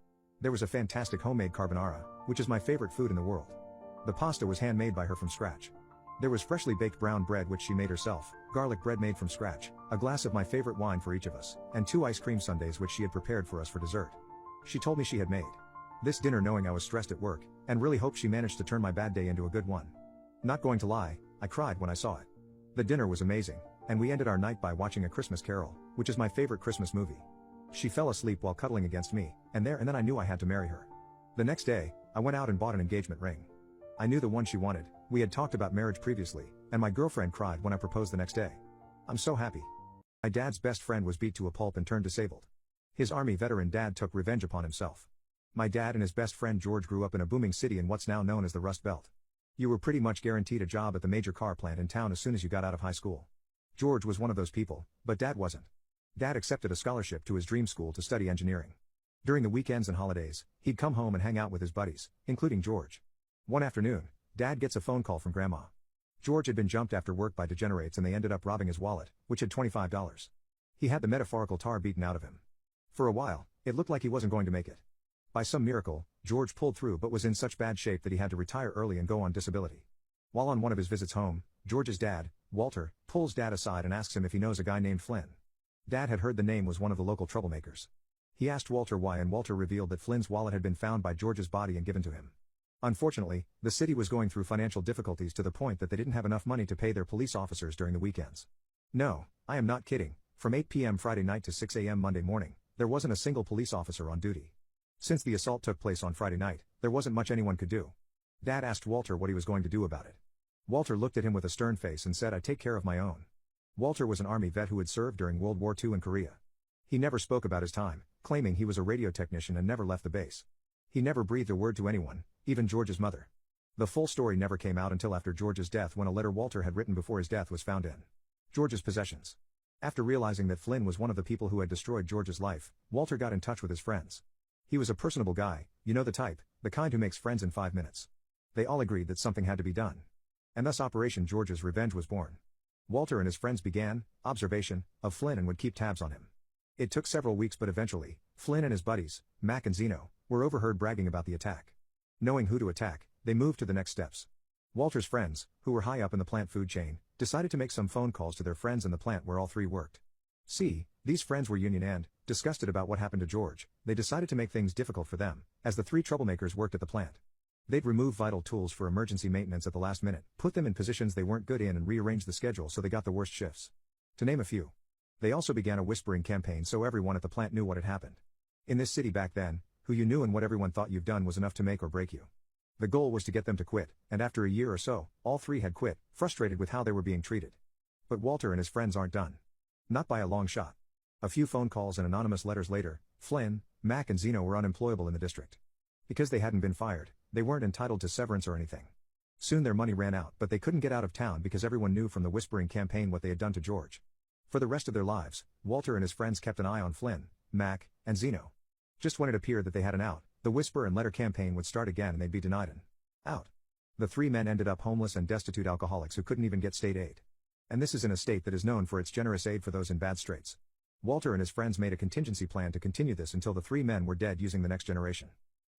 There was a fantastic homemade carbonara, which is my favorite food in the world. The pasta was handmade by her from scratch. There was freshly baked brown bread which she made herself, garlic bread made from scratch, a glass of my favorite wine for each of us, and 2 ice cream sundaes which she had prepared for us for dessert. She told me she had made this dinner knowing I was stressed at work, and really hoped she managed to turn my bad day into a good one. Not going to lie, I cried when I saw it. The dinner was amazing, and we ended our night by watching A Christmas Carol, which is my favorite Christmas movie. She fell asleep while cuddling against me, and then I knew I had to marry her. The next day, I went out and bought an engagement ring. I knew the one she wanted. We had talked about marriage previously, and my girlfriend cried when I proposed the next day. I'm so happy. My dad's best friend was beat to a pulp and turned disabled. His army veteran dad took revenge upon himself. My dad and his best friend George grew up in a booming city in what's now known as the Rust Belt. You were pretty much guaranteed a job at the major car plant in town as soon as you got out of high school. George was one of those people, but Dad wasn't. Dad accepted a scholarship to his dream school to study engineering. During the weekends and holidays, he'd come home and hang out with his buddies, including George. One afternoon, Dad gets a phone call from Grandma. George had been jumped after work by degenerates and they ended up robbing his wallet, which had $25. He had the metaphorical tar beaten out of him. For a while, it looked like he wasn't going to make it. By some miracle, George pulled through but was in such bad shape that he had to retire early and go on disability. While on one of his visits home, George's dad, Walter, pulls Dad aside and asks him if he knows a guy named Flynn. Dad had heard the name was one of the local troublemakers. He asked Walter why and Walter revealed that Flynn's wallet had been found by George's body and given to him. Unfortunately, the city was going through financial difficulties to the point that they didn't have enough money to pay their police officers during the weekends. No, I am not kidding, from 8 p.m. Friday night to 6 a.m. Monday morning, there wasn't a single police officer on duty. Since the assault took place on Friday night, there wasn't much anyone could do. Dad asked Walter what he was going to do about it. Walter looked at him with a stern face and said, "I take care of my own." Walter was an army vet who had served during World War II in Korea. He never spoke about his time, claiming he was a radio technician and never left the base. He never breathed a word to anyone, even George's mother. The full story never came out until after George's death when a letter Walter had written before his death was found in George's possessions. After realizing that Flynn was one of the people who had destroyed George's life, Walter got in touch with his friends. He was a personable guy, you know the type, the kind who makes friends in 5 minutes. They all agreed that something had to be done. And thus Operation George's Revenge was born. Walter and his friends began observation of Flynn and would keep tabs on him. It took several weeks but eventually, Flynn and his buddies, Mac and Zeno, were overheard bragging about the attack. Knowing who to attack, they moved to the next steps. Walter's friends, who were high up in the plant food chain, decided to make some phone calls to their friends in the plant where all three worked. See, these friends were union and, disgusted about what happened to George, they decided to make things difficult for them, as the three troublemakers worked at the plant. They'd remove vital tools for emergency maintenance at the last minute, put them in positions they weren't good in and rearrange the schedule so they got the worst shifts. To name a few. They also began a whispering campaign so everyone at the plant knew what had happened. In this city back then, who you knew and what everyone thought you've done was enough to make or break you. The goal was to get them to quit, and after a year or so, all three had quit, frustrated with how they were being treated. But Walter and his friends aren't done. Not by a long shot. A few phone calls and anonymous letters later, Flynn, Mac and Zeno were unemployable in the district. Because they hadn't been fired, they weren't entitled to severance or anything. Soon their money ran out, but they couldn't get out of town because everyone knew from the whispering campaign what they had done to George. For the rest of their lives, Walter and his friends kept an eye on Flynn, Mac, and Zeno. Just when it appeared that they had an out, the whisper and letter campaign would start again and they'd be denied an out. The three men ended up homeless and destitute alcoholics who couldn't even get state aid. And this is in a state that is known for its generous aid for those in bad straits. Walter and his friends made a contingency plan to continue this until the three men were dead using the next generation.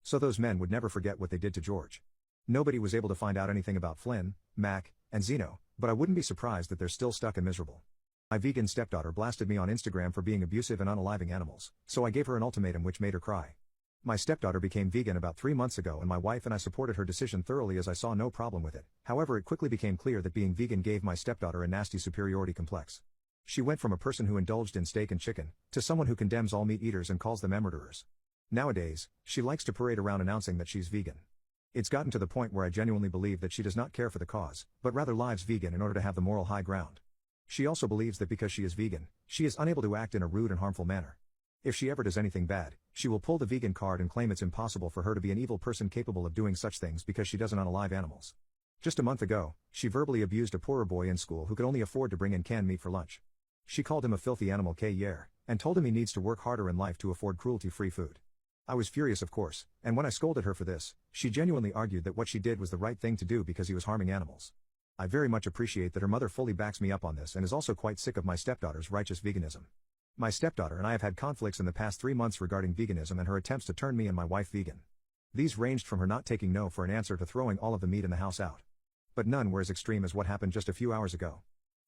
So those men would never forget what they did to George. Nobody was able to find out anything about Flynn, Mac, and Zeno, but I wouldn't be surprised that they're still stuck and miserable. My vegan stepdaughter blasted me on Instagram for being abusive and unaliving animals, so I gave her an ultimatum which made her cry. My stepdaughter became vegan about 3 months ago and my wife and I supported her decision thoroughly as I saw no problem with it. However, it quickly became clear that being vegan gave my stepdaughter a nasty superiority complex. She went from a person who indulged in steak and chicken, to someone who condemns all meat eaters and calls them murderers. Nowadays, she likes to parade around announcing that she's vegan. It's gotten to the point where I genuinely believe that she does not care for the cause, but rather lives vegan in order to have the moral high ground. She also believes that because she is vegan, she is unable to act in a rude and harmful manner. If she ever does anything bad, she will pull the vegan card and claim it's impossible for her to be an evil person capable of doing such things because she doesn't unalive animals. Just a month ago, she verbally abused a poorer boy in school who could only afford to bring in canned meat for lunch. She called him a filthy animal k-yer, and told him he needs to work harder in life to afford cruelty-free food. I was furious of course, and when I scolded her for this, she genuinely argued that what she did was the right thing to do because he was harming animals. I very much appreciate that her mother fully backs me up on this and is also quite sick of my stepdaughter's righteous veganism. My stepdaughter and I have had conflicts in the past 3 months regarding veganism and her attempts to turn me and my wife vegan. These ranged from her not taking no for an answer to throwing all of the meat in the house out. But none were as extreme as what happened just a few hours ago.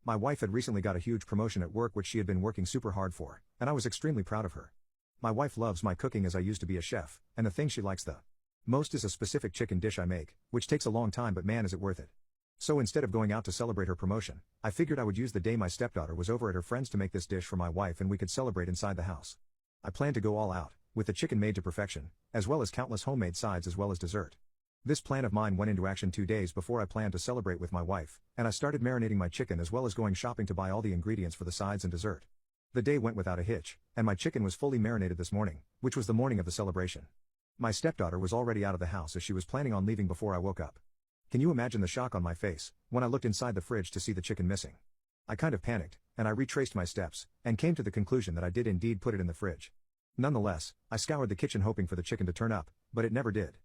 My wife had recently got a huge promotion at work which she had been working super hard for, and I was extremely proud of her. My wife loves my cooking as I used to be a chef, and the thing she likes the most is a specific chicken dish I make, which takes a long time but man is it worth it. So instead of going out to celebrate her promotion, I figured I would use the day my stepdaughter was over at her friend's to make this dish for my wife and we could celebrate inside the house. I planned to go all out, with the chicken made to perfection, as well as countless homemade sides as well as dessert. This plan of mine went into action 2 days before I planned to celebrate with my wife, and I started marinating my chicken as well as going shopping to buy all the ingredients for the sides and dessert. The day went without a hitch, and my chicken was fully marinated this morning, which was the morning of the celebration. My stepdaughter was already out of the house as she was planning on leaving before I woke up. Can you imagine the shock on my face, when I looked inside the fridge to see the chicken missing? I kind of panicked, and I retraced my steps, and came to the conclusion that I did indeed put it in the fridge. Nonetheless, I scoured the kitchen hoping for the chicken to turn up, but it never did.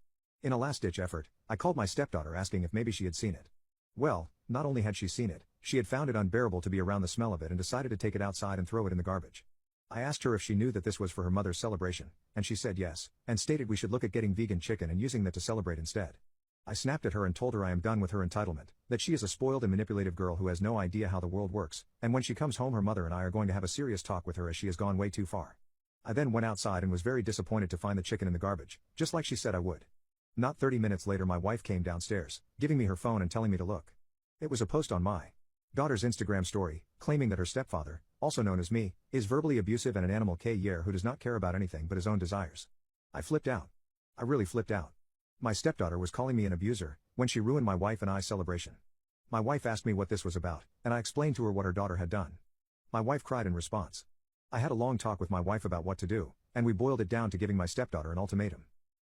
In a last-ditch effort, I called my stepdaughter asking if maybe she had seen it. Well, not only had she seen it, she had found it unbearable to be around the smell of it and decided to take it outside and throw it in the garbage. I asked her if she knew that this was for her mother's celebration, and she said yes, and stated we should look at getting vegan chicken and using that to celebrate instead. I snapped at her and told her I am done with her entitlement, that she is a spoiled and manipulative girl who has no idea how the world works, and when she comes home her mother and I are going to have a serious talk with her as she has gone way too far. I then went outside and was very disappointed to find the chicken in the garbage, just like she said I would. Not 30 minutes later my wife came downstairs, giving me her phone and telling me to look. It was a post on my daughter's Instagram story, claiming that her stepfather, also known as me, is verbally abusive and an animal k-yer who does not care about anything but his own desires. I flipped out. I really flipped out. My stepdaughter was calling me an abuser, when she ruined my wife and I's celebration. My wife asked me what this was about, and I explained to her what her daughter had done. My wife cried in response. I had a long talk with my wife about what to do, and we boiled it down to giving my stepdaughter an ultimatum.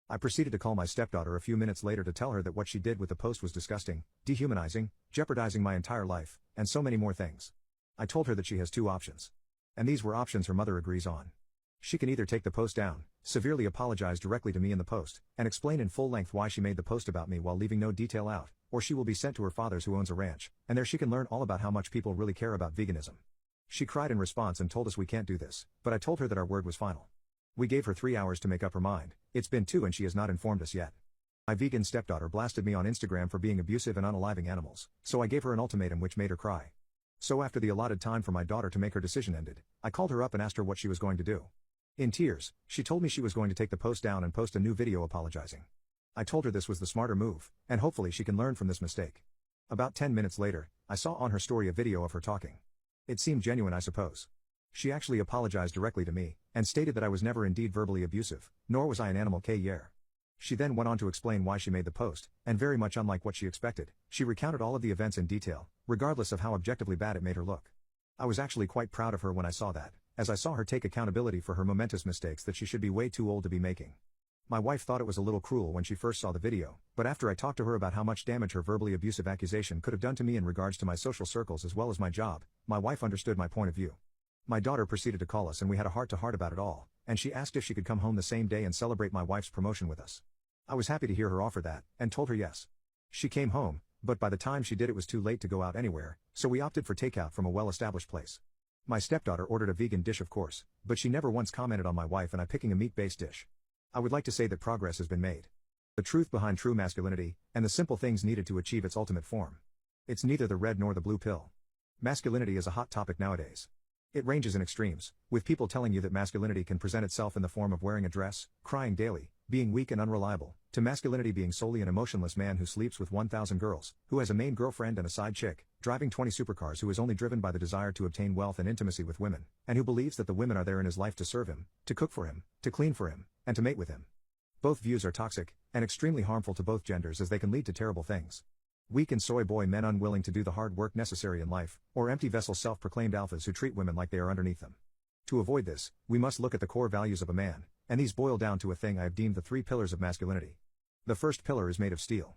I proceeded to call my stepdaughter a few minutes later to tell her that what she did with the post was disgusting, dehumanizing, jeopardizing my entire life, and so many more things. I told her that she has 2 options. And these were options her mother agrees on. She can either take the post down, severely apologize directly to me in the post, and explain in full length why she made the post about me while leaving no detail out, or she will be sent to her father's who owns a ranch, and there she can learn all about how much people really care about veganism. She cried in response and told us we can't do this, but I told her that our word was final. We gave her 3 hours to make up her mind. It's been 2 and she has not informed us yet. My vegan stepdaughter blasted me on Instagram for being abusive and unaliving animals, so I gave her an ultimatum which made her cry. So after the allotted time for my daughter to make her decision ended, I called her up and asked her what she was going to do. In tears, she told me she was going to take the post down and post a new video apologizing. I told her this was the smarter move, and hopefully she can learn from this mistake. About 10 minutes later, I saw on her story a video of her talking. It seemed genuine I suppose. She actually apologized directly to me, and stated that I was never indeed verbally abusive, nor was I an animal k-yer. She then went on to explain why she made the post, and very much unlike what she expected, she recounted all of the events in detail, regardless of how objectively bad it made her look. I was actually quite proud of her when I saw that, as I saw her take accountability for her momentous mistakes that she should be way too old to be making. My wife thought it was a little cruel when she first saw the video, but after I talked to her about how much damage her verbally abusive accusation could have done to me in regards to my social circles as well as my job, my wife understood my point of view. My daughter proceeded to call us and we had a heart-to-heart about it all, and she asked if she could come home the same day and celebrate my wife's promotion with us. I was happy to hear her offer that, and told her yes. She came home, but by the time she did it was too late to go out anywhere, so we opted for takeout from a well-established place. My stepdaughter ordered a vegan dish of course, but she never once commented on my wife and I picking a meat-based dish. I would like to say that progress has been made. The truth behind true masculinity, and the simple things needed to achieve its ultimate form. It's neither the red nor the blue pill. Masculinity is a hot topic nowadays. It ranges in extremes, with people telling you that masculinity can present itself in the form of wearing a dress, crying daily, being weak and unreliable, to masculinity being solely an emotionless man who sleeps with 1,000 girls, who has a main girlfriend and a side chick, driving 20 supercars, who is only driven by the desire to obtain wealth and intimacy with women, and who believes that the women are there in his life to serve him, to cook for him, to clean for him, and to mate with him. Both views are toxic, and extremely harmful to both genders as they can lead to terrible things. Weak and soy boy men unwilling to do the hard work necessary in life, or empty vessel self-proclaimed alphas who treat women like they are underneath them. To avoid this, we must look at the core values of a man, and these boil down to a thing I have deemed the 3 pillars of masculinity. The first pillar is made of steel.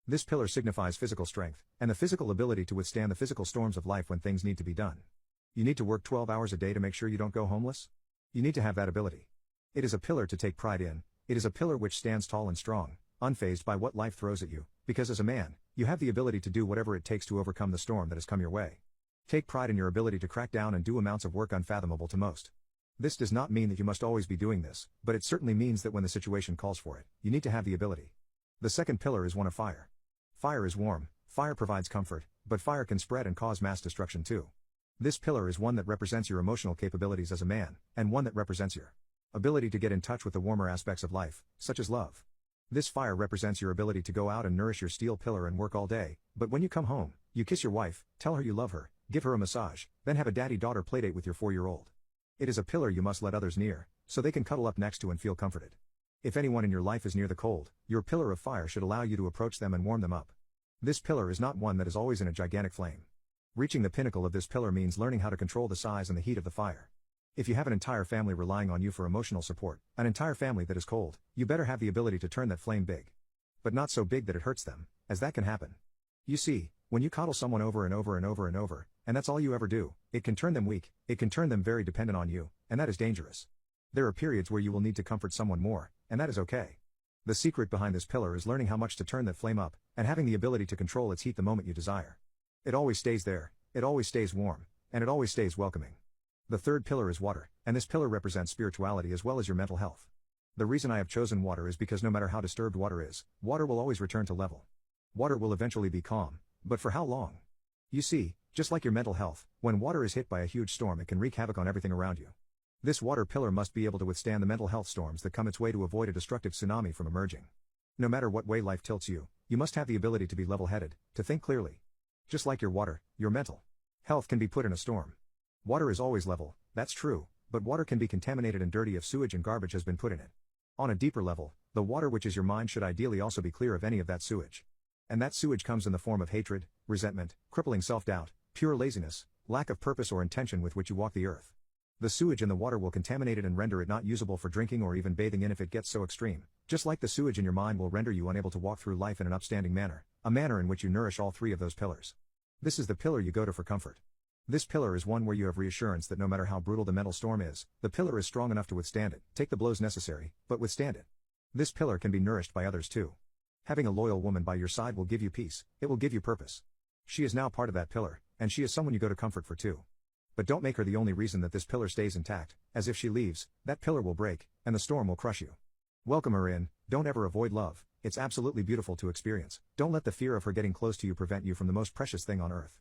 This pillar signifies physical strength, and the physical ability to withstand the physical storms of life when things need to be done. You need to work 12 hours a day to make sure you don't go homeless? You need to have that ability. It is a pillar to take pride in. It is a pillar which stands tall and strong, unfazed by what life throws at you, because as a man, you have the ability to do whatever it takes to overcome the storm that has come your way. Take pride in your ability to crack down and do amounts of work unfathomable to most. This does not mean that you must always be doing this, but it certainly means that when the situation calls for it, you need to have the ability. The second pillar is one of fire. Fire is warm, fire provides comfort, but fire can spread and cause mass destruction too. This pillar is one that represents your emotional capabilities as a man, and one that represents your ability to get in touch with the warmer aspects of life, such as love. This fire represents your ability to go out and nourish your steel pillar and work all day, but when you come home, you kiss your wife, tell her you love her, give her a massage, then have a daddy-daughter playdate with your 4-year-old. It is a pillar you must let others near, so they can cuddle up next to and feel comforted. If anyone in your life is near the cold, your pillar of fire should allow you to approach them and warm them up. This pillar is not one that is always in a gigantic flame. Reaching the pinnacle of this pillar means learning how to control the size and the heat of the fire. If you have an entire family relying on you for emotional support, an entire family that is cold, you better have the ability to turn that flame big. But not so big that it hurts them, as that can happen. You see, when you coddle someone over and over and over and over, and that's all you ever do, it can turn them weak, it can turn them very dependent on you, and that is dangerous. There are periods where you will need to comfort someone more, and that is okay. The secret behind this pillar is learning how much to turn that flame up, and having the ability to control its heat the moment you desire. It always stays there, it always stays warm, and it always stays welcoming. The third pillar is water, and this pillar represents spirituality as well as your mental health. The reason I have chosen water is because no matter how disturbed water is, water will always return to level. Water will eventually be calm, but for how long? You see, just like your mental health, when water is hit by a huge storm it can wreak havoc on everything around you. This water pillar must be able to withstand the mental health storms that come its way to avoid a destructive tsunami from emerging. No matter what way life tilts you, you must have the ability to be level-headed, to think clearly. Just like your water, your mental health can be put in a storm. Water is always level, that's true, but water can be contaminated and dirty if sewage and garbage has been put in it. On a deeper level, the water which is your mind should ideally also be clear of any of that sewage. And that sewage comes in the form of hatred, resentment, crippling self-doubt, pure laziness, lack of purpose or intention with which you walk the earth. The sewage in the water will contaminate it and render it not usable for drinking or even bathing in if it gets so extreme, just like the sewage in your mind will render you unable to walk through life in an upstanding manner, a manner in which you nourish all 3 of those pillars. This is the pillar you go to for comfort. This pillar is one where you have reassurance that no matter how brutal the mental storm is, the pillar is strong enough to withstand it, take the blows necessary, but withstand it. This pillar can be nourished by others too. Having a loyal woman by your side will give you peace, it will give you purpose. She is now part of that pillar, and she is someone you go to comfort for too. But don't make her the only reason that this pillar stays intact, as if she leaves, that pillar will break, and the storm will crush you. Welcome her in, don't ever avoid love, it's absolutely beautiful to experience, don't let the fear of her getting close to you prevent you from the most precious thing on earth.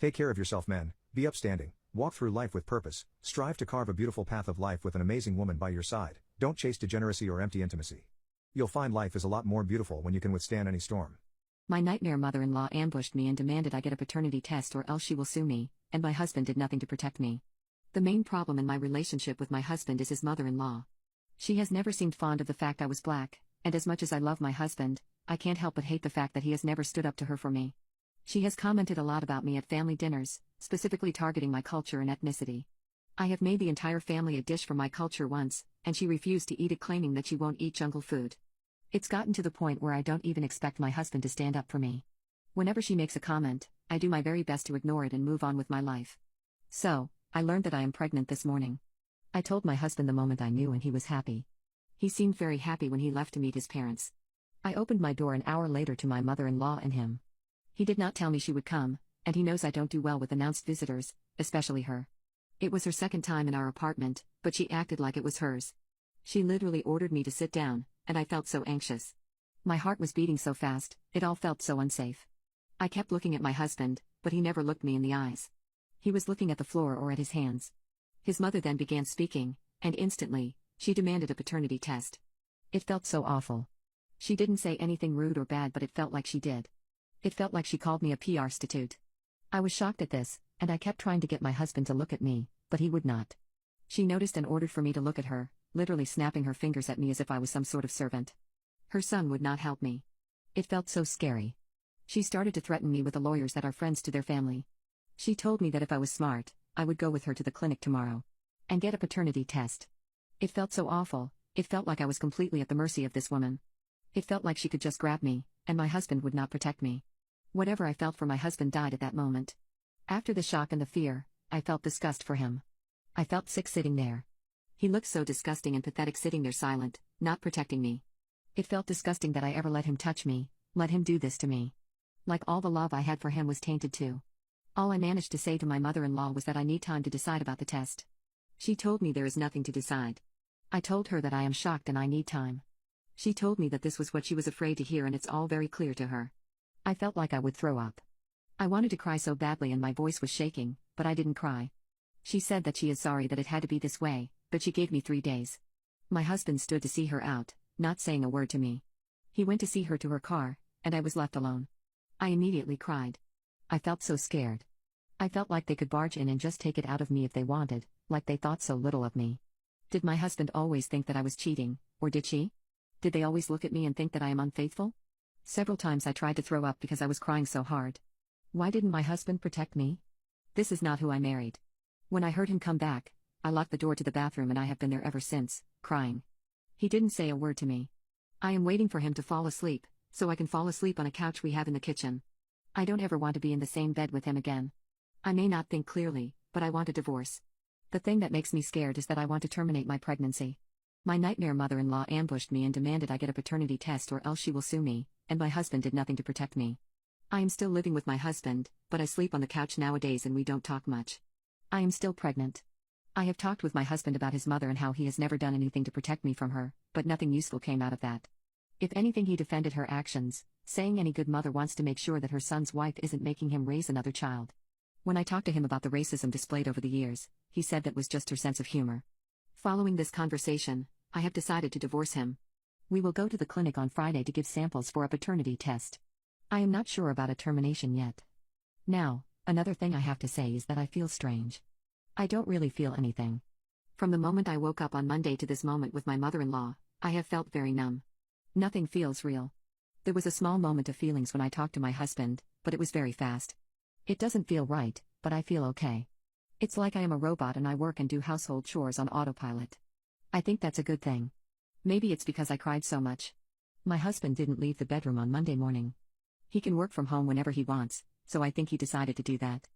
Take care of yourself men, be upstanding, walk through life with purpose, strive to carve a beautiful path of life with an amazing woman by your side, don't chase degeneracy or empty intimacy. You'll find life is a lot more beautiful when you can withstand any storm. My nightmare mother-in-law ambushed me and demanded I get a paternity test or else she will sue me, and my husband did nothing to protect me. The main problem in my relationship with my husband is his mother-in-law. She has never seemed fond of the fact I was black, and as much as I love my husband, I can't help but hate the fact that he has never stood up to her for me. She has commented a lot about me at family dinners, specifically targeting my culture and ethnicity. I have made the entire family a dish from my culture once, and she refused to eat it, claiming that she won't eat jungle food. It's gotten to the point where I don't even expect my husband to stand up for me. Whenever she makes a comment, I do my very best to ignore it and move on with my life. So, I learned that I am pregnant this morning. I told my husband the moment I knew, and he was happy. He seemed very happy when he left to meet his parents. I opened my door an hour later to my mother-in-law and him. He did not tell me she would come, and he knows I don't do well with announced visitors, especially her. It was her second time in our apartment, but she acted like it was hers. She literally ordered me to sit down, and I felt so anxious. My heart was beating so fast, it all felt so unsafe. I kept looking at my husband, but he never looked me in the eyes. He was looking at the floor or at his hands. His mother then began speaking, and instantly, she demanded a paternity test. It felt so awful. She didn't say anything rude or bad, but it felt like she did. It felt like she called me a prostitute. I was shocked at this, and I kept trying to get my husband to look at me, but he would not. She noticed and ordered for me to look at her, literally snapping her fingers at me as if I was some sort of servant. Her son would not help me. It felt so scary. She started to threaten me with the lawyers that are friends to their family. She told me that if I was smart, I would go with her to the clinic tomorrow and get a paternity test. It felt so awful. It felt like I was completely at the mercy of this woman. It felt like she could just grab me, and my husband would not protect me. Whatever I felt for my husband died at that moment. After the shock and the fear, I felt disgust for him. I felt sick sitting there. He looked so disgusting and pathetic sitting there silent, not protecting me. It felt disgusting that I ever let him touch me, let him do this to me. Like all the love I had for him was tainted too. All I managed to say to my mother-in-law was that I need time to decide about the test. She told me there is nothing to decide. I told her that I am shocked and I need time. She told me that this was what she was afraid to hear, and it's all very clear to her. I felt like I would throw up. I wanted to cry so badly and my voice was shaking, but I didn't cry. She said that she is sorry that it had to be this way, but she gave me 3 days. My husband stood to see her out, not saying a word to me. He went to see her to her car, and I was left alone. I immediately cried. I felt so scared. I felt like they could barge in and just take it out of me if they wanted, like they thought so little of me. Did my husband always think that I was cheating, or did she? Did they always look at me and think that I am unfaithful? Several times I tried to throw up because I was crying so hard. Why didn't my husband protect me? This is not who I married. When I heard him come back, I locked the door to the bathroom and I have been there ever since, crying. He didn't say a word to me. I am waiting for him to fall asleep, so I can fall asleep on a couch we have in the kitchen. I don't ever want to be in the same bed with him again. I may not think clearly, but I want a divorce. The thing that makes me scared is that I want to terminate my pregnancy. My nightmare mother-in-law ambushed me and demanded I get a paternity test or else she will sue me, and my husband did nothing to protect me. I am still living with my husband, but I sleep on the couch nowadays and we don't talk much. I am still pregnant. I have talked with my husband about his mother and how he has never done anything to protect me from her, but nothing useful came out of that. If anything, he defended her actions, saying any good mother wants to make sure that her son's wife isn't making him raise another child. When I talked to him about the racism displayed over the years, he said that was just her sense of humor. Following this conversation, I have decided to divorce him. We will go to the clinic on Friday to give samples for a paternity test. I am not sure about a termination yet. Now, another thing I have to say is that I feel strange. I don't really feel anything. From the moment I woke up on Monday to this moment with my mother-in-law, I have felt very numb. Nothing feels real. There was a small moment of feelings when I talked to my husband, but it was very fast. It doesn't feel right, but I feel okay. It's like I am a robot and I work and do household chores on autopilot. I think that's a good thing. Maybe it's because I cried so much. My husband didn't leave the bedroom on Monday morning. He can work from home whenever he wants, so I think he decided to do that.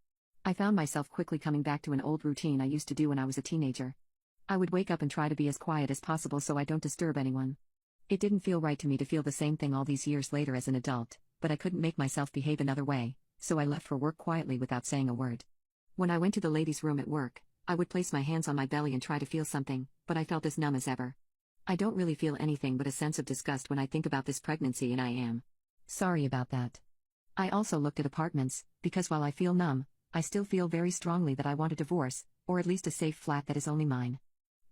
I found myself quickly coming back to an old routine I used to do when I was a teenager. I would wake up and try to be as quiet as possible so I don't disturb anyone. It didn't feel right to me to feel the same thing all these years later as an adult, but I couldn't make myself behave another way, so I left for work quietly without saying a word. When I went to the ladies' room at work, I would place my hands on my belly and try to feel something, but I felt as numb as ever. I don't really feel anything but a sense of disgust when I think about this pregnancy, and I am sorry about that. I also looked at apartments, because while I feel numb, I still feel very strongly that I want a divorce, or at least a safe flat that is only mine.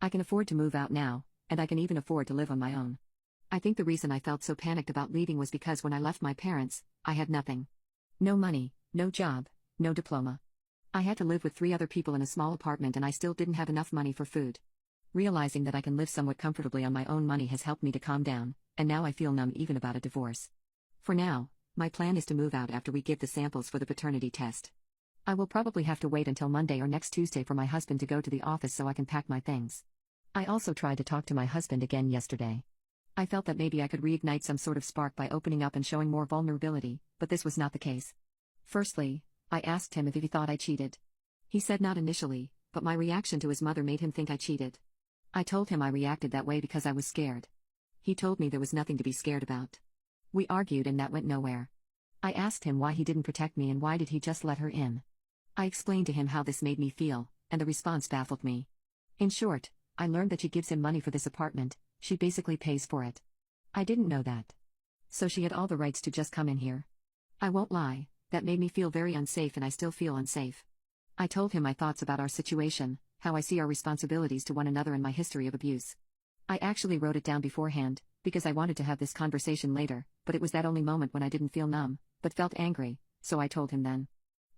I can afford to move out now, and I can even afford to live on my own. I think the reason I felt so panicked about leaving was because when I left my parents, I had nothing. No money, no job, no diploma. I had to live with 3 other people in a small apartment and I still didn't have enough money for food. Realizing that I can live somewhat comfortably on my own money has helped me to calm down, and now I feel numb even about a divorce. For now, my plan is to move out after we give the samples for the paternity test. I will probably have to wait until Monday or next Tuesday for my husband to go to the office so I can pack my things. I also tried to talk to my husband again yesterday. I felt that maybe I could reignite some sort of spark by opening up and showing more vulnerability, but this was not the case. Firstly, I asked him if he thought I cheated. He said not initially, but my reaction to his mother made him think I cheated. I told him I reacted that way because I was scared. He told me there was nothing to be scared about. We argued and that went nowhere. I asked him why he didn't protect me and why did he just let her in. I explained to him how this made me feel, and the response baffled me. In short, I learned that she gives him money for this apartment, she basically pays for it. I didn't know that. So she had all the rights to just come in here. I won't lie, that made me feel very unsafe and I still feel unsafe. I told him my thoughts about our situation, how I see our responsibilities to one another and my history of abuse. I actually wrote it down beforehand, because I wanted to have this conversation later, but it was that only moment when I didn't feel numb, but felt angry, so I told him then.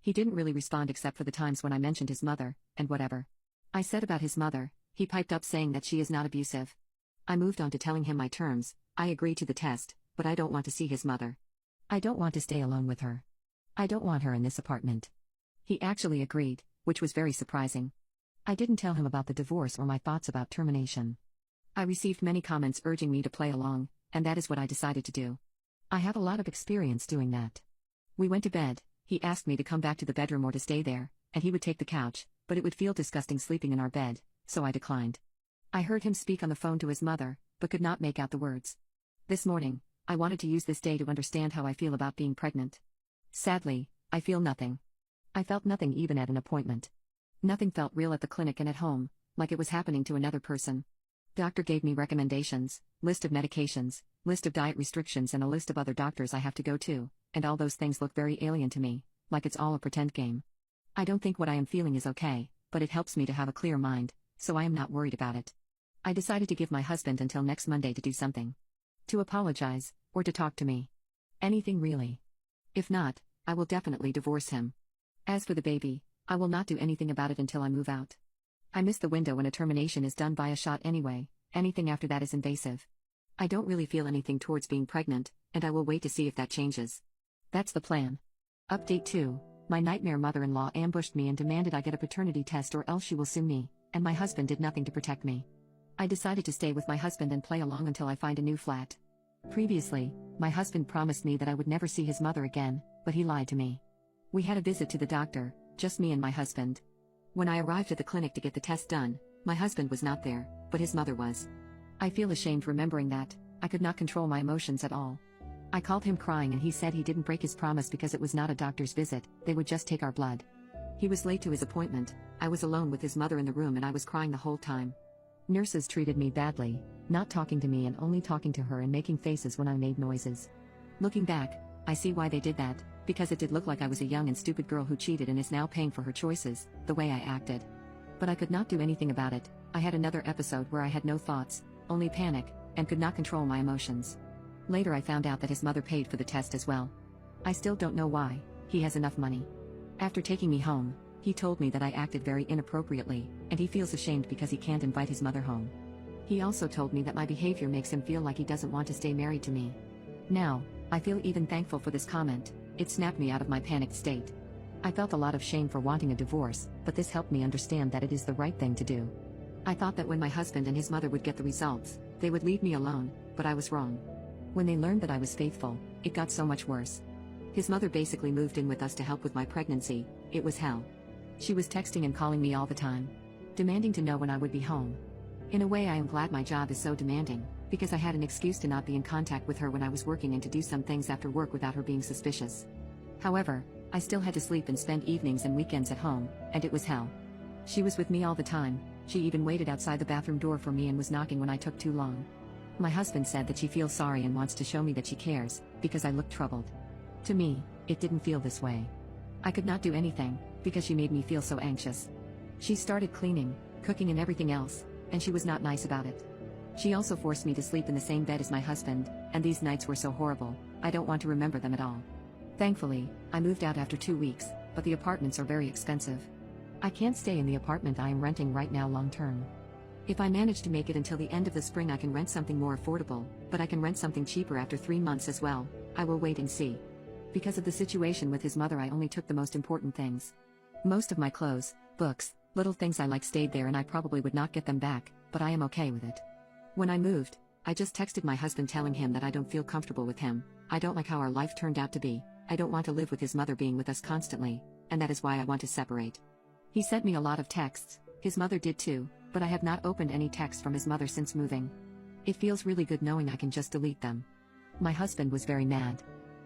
He didn't really respond except for the times when I mentioned his mother, and whatever I said about his mother, he piped up saying that she is not abusive. I moved on to telling him my terms. I agreed to the test, but I don't want to see his mother. I don't want to stay alone with her. I don't want her in this apartment. He actually agreed, which was very surprising. I didn't tell him about the divorce or my thoughts about termination. I received many comments urging me to play along, and that is what I decided to do. I have a lot of experience doing that. We went to bed, he asked me to come back to the bedroom or to stay there, and he would take the couch, but it would feel disgusting sleeping in our bed, so I declined. I heard him speak on the phone to his mother, but could not make out the words. This morning, I wanted to use this day to understand how I feel about being pregnant. Sadly, I feel nothing. I felt nothing even at an appointment. Nothing felt real at the clinic and at home, like it was happening to another person. Doctor gave me recommendations, list of medications, list of diet restrictions and a list of other doctors I have to go to, and all those things look very alien to me, like it's all a pretend game. I don't think what I am feeling is okay, but it helps me to have a clear mind, so I am not worried about it. I decided to give my husband until next Monday to do something. To apologize, or to talk to me. Anything really. If not, I will definitely divorce him. As for the baby, I will not do anything about it until I move out. I miss the window when a termination is done by a shot anyway, anything after that is invasive. I don't really feel anything towards being pregnant, and I will wait to see if that changes. That's the plan. Update 2, my nightmare mother-in-law ambushed me and demanded I get a paternity test or else she will sue me, and my husband did nothing to protect me. I decided to stay with my husband and play along until I find a new flat. Previously, my husband promised me that I would never see his mother again, but he lied to me. We had a visit to the doctor, just me and my husband. When I arrived at the clinic to get the test done, my husband was not there, but his mother was. I feel ashamed remembering that. I could not control my emotions at all. I called him crying and he said he didn't break his promise because it was not a doctor's visit, they would just take our blood. He was late to his appointment. I was alone with his mother in the room and I was crying the whole time. Nurses treated me badly, not talking to me and only talking to her and making faces when I made noises. Looking back, I see why they did that, because it did look like I was a young and stupid girl who cheated and is now paying for her choices, the way I acted. But I could not do anything about it. I had another episode where I had no thoughts, only panic, and could not control my emotions. Later I found out that his mother paid for the test as well. I still don't know why. He has enough money. After taking me home, he told me that I acted very inappropriately, and he feels ashamed because he can't invite his mother home. He also told me that my behavior makes him feel like he doesn't want to stay married to me. Now, I feel even thankful for this comment. It snapped me out of my panicked state. I felt a lot of shame for wanting a divorce, but this helped me understand that it is the right thing to do. I thought that when my husband and his mother would get the results, they would leave me alone, but I was wrong. When they learned that I was faithful, it got so much worse. His mother basically moved in with us to help with my pregnancy. It was hell. She was texting and calling me all the time, demanding to know when I would be home. In a way I am glad my job is so demanding, because I had an excuse to not be in contact with her when I was working and to do some things after work without her being suspicious. However, I still had to sleep and spend evenings and weekends at home, and it was hell. She was with me all the time. She even waited outside the bathroom door for me and was knocking when I took too long. My husband said that she feels sorry and wants to show me that she cares, because I looked troubled. To me, it didn't feel this way. I could not do anything, because she made me feel so anxious. She started cleaning, cooking and everything else, and she was not nice about it. She also forced me to sleep in the same bed as my husband, and these nights were so horrible, I don't want to remember them at all. Thankfully, I moved out after 2 weeks, but the apartments are very expensive. I can't stay in the apartment I am renting right now long term. If I manage to make it until the end of the spring I can rent something more affordable, but I can rent something cheaper after 3 months as well. I will wait and see. Because of the situation with his mother I only took the most important things. Most of my clothes, books, little things I like stayed there and I probably would not get them back, but I am okay with it. When I moved, I just texted my husband telling him that I don't feel comfortable with him, I don't like how our life turned out to be, I don't want to live with his mother being with us constantly, and that is why I want to separate. He sent me a lot of texts, his mother did too, but I have not opened any text from his mother since moving. It feels really good knowing I can just delete them. My husband was very mad.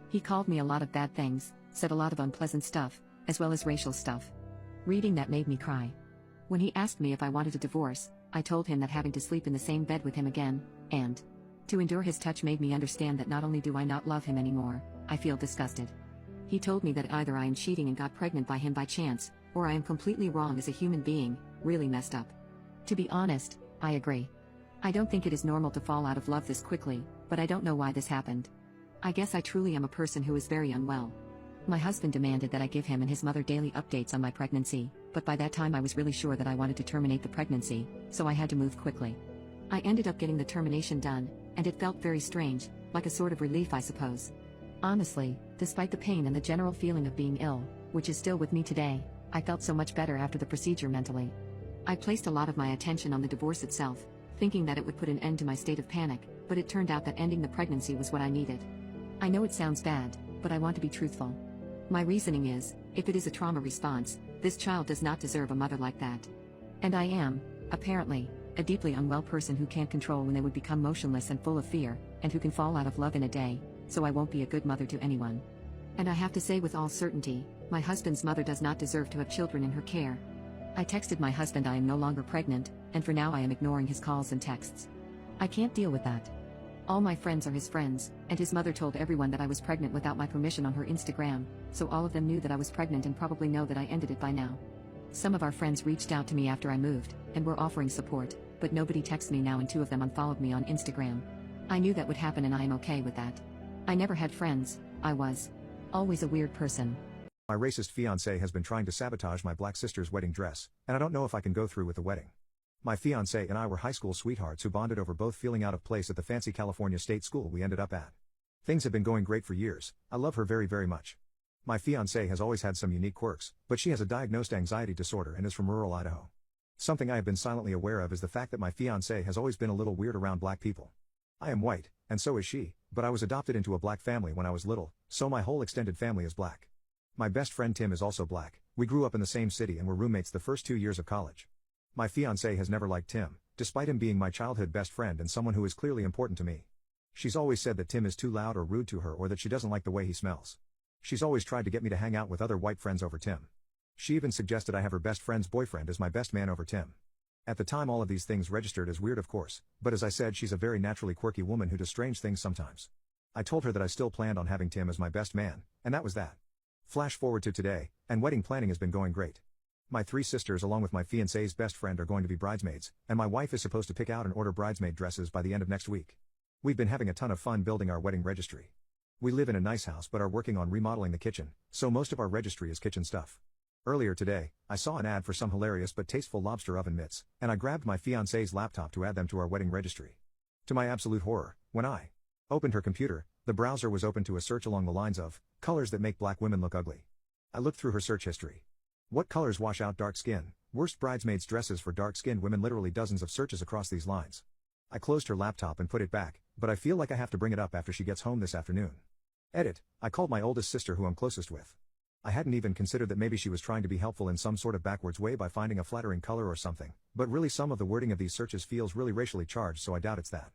He called me a lot of bad things, said a lot of unpleasant stuff, as well as racial stuff. Reading that made me cry. When he asked me if I wanted a divorce, I told him that having to sleep in the same bed with him again, and to endure his touch made me understand that not only do I not love him anymore, I feel disgusted. He told me that either I am cheating and got pregnant by him by chance, or I am completely wrong as a human being, really messed up. To be honest, I agree. I don't think it is normal to fall out of love this quickly, but I don't know why this happened. I guess I truly am a person who is very unwell. My husband demanded that I give him and his mother daily updates on my pregnancy, but by that time I was really sure that I wanted to terminate the pregnancy, so I had to move quickly. I ended up getting the termination done, and it felt very strange, like a sort of relief I suppose. Honestly, despite the pain and the general feeling of being ill, which is still with me today, I felt so much better after the procedure mentally. I placed a lot of my attention on the divorce itself, thinking that it would put an end to my state of panic, but it turned out that ending the pregnancy was what I needed. I know it sounds bad, but I want to be truthful. My reasoning is, if it is a trauma response, this child does not deserve a mother like that. And I am, apparently, a deeply unwell person who can't control when they would become motionless and full of fear, and who can fall out of love in a day, so I won't be a good mother to anyone. And I have to say with all certainty, my husband's mother does not deserve to have children in her care. I texted my husband I am no longer pregnant, and for now I am ignoring his calls and texts. I can't deal with that. All my friends are his friends, and his mother told everyone that I was pregnant without my permission on her Instagram, so all of them knew that I was pregnant and probably know that I ended it by now. Some of our friends reached out to me after I moved, and were offering support, but nobody texts me now and 2 of them unfollowed me on Instagram. I knew that would happen and I am okay with that. I never had friends, I was always a weird person. My racist fiancé has been trying to sabotage my black sister's wedding dress, and I don't know if I can go through with the wedding. My fiancé and I were high school sweethearts who bonded over both feeling out of place at the fancy California state school we ended up at. Things have been going great for years, I love her very very much. My fiancé has always had some unique quirks, but she has a diagnosed anxiety disorder and is from rural Idaho. Something I have been silently aware of is the fact that my fiancé has always been a little weird around black people. I am white, and so is she, but I was adopted into a black family when I was little, so my whole extended family is black. My best friend Tim is also black, we grew up in the same city and were roommates the first 2 years of college. My fiancé has never liked Tim, despite him being my childhood best friend and someone who is clearly important to me. She's always said that Tim is too loud or rude to her or that she doesn't like the way he smells. She's always tried to get me to hang out with other white friends over Tim. She even suggested I have her best friend's boyfriend as my best man over Tim. At the time all of these things registered as weird of course, but as I said she's a very naturally quirky woman who does strange things sometimes. I told her that I still planned on having Tim as my best man, and that was that. Flash forward to today, and wedding planning has been going great. My 3 sisters along with my fiancé's best friend are going to be bridesmaids, and my wife is supposed to pick out and order bridesmaid dresses by the end of next week. We've been having a ton of fun building our wedding registry. We live in a nice house but are working on remodeling the kitchen, so most of our registry is kitchen stuff. Earlier today, I saw an ad for some hilarious but tasteful lobster oven mitts, and I grabbed my fiancé's laptop to add them to our wedding registry. To my absolute horror, when I opened her computer, the browser was open to a search along the lines of colors that make black women look ugly. I looked through her search history. What colors wash out dark skin? Worst bridesmaids dresses for dark-skinned women, literally dozens of searches across these lines. I closed her laptop and put it back, but I feel like I have to bring it up after she gets home this afternoon. Edit, I called my oldest sister who I'm closest with. I hadn't even considered that maybe she was trying to be helpful in some sort of backwards way by finding a flattering color or something, but really some of the wording of these searches feels really racially charged, so I doubt it's that.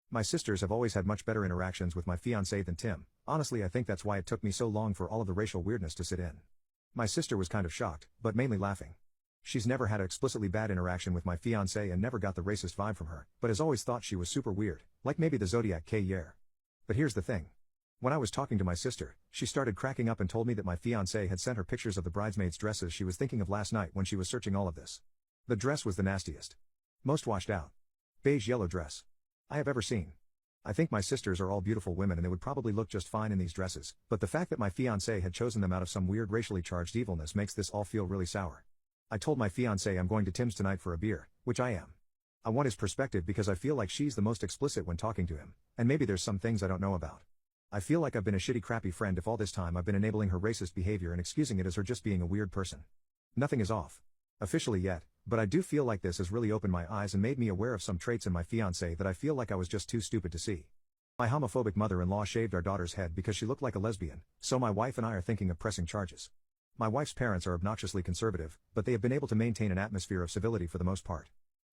My sisters have always had much better interactions with my fiancé than Tim. Honestly, I think that's why it took me so long for all of the racial weirdness to sit in. My sister was kind of shocked, but mainly laughing. She's never had an explicitly bad interaction with my fiancé and never got the racist vibe from her, but has always thought she was super weird, like maybe the Zodiac K-Year. But here's the thing. When I was talking to my sister, she started cracking up and told me that my fiancé had sent her pictures of the bridesmaids' dresses she was thinking of last night when she was searching all of this. The dress was the nastiest. Most washed out. Beige yellow dress I have ever seen. I think my sisters are all beautiful women and they would probably look just fine in these dresses, but the fact that my fiancé had chosen them out of some weird racially charged evilness makes this all feel really sour. I told my fiancé I'm going to Tim's tonight for a beer, which I am. I want his perspective because I feel like she's the most explicit when talking to him, and maybe there's some things I don't know about. I feel like I've been a shitty crappy friend if all this time I've been enabling her racist behavior and excusing it as her just being a weird person. Nothing is off. Officially yet, but I do feel like this has really opened my eyes and made me aware of some traits in my fiancé that I feel like I was just too stupid to see. My homophobic mother-in-law shaved our daughter's head because she looked like a lesbian, so my wife and I are thinking of pressing charges. My wife's parents are obnoxiously conservative, but they have been able to maintain an atmosphere of civility for the most part.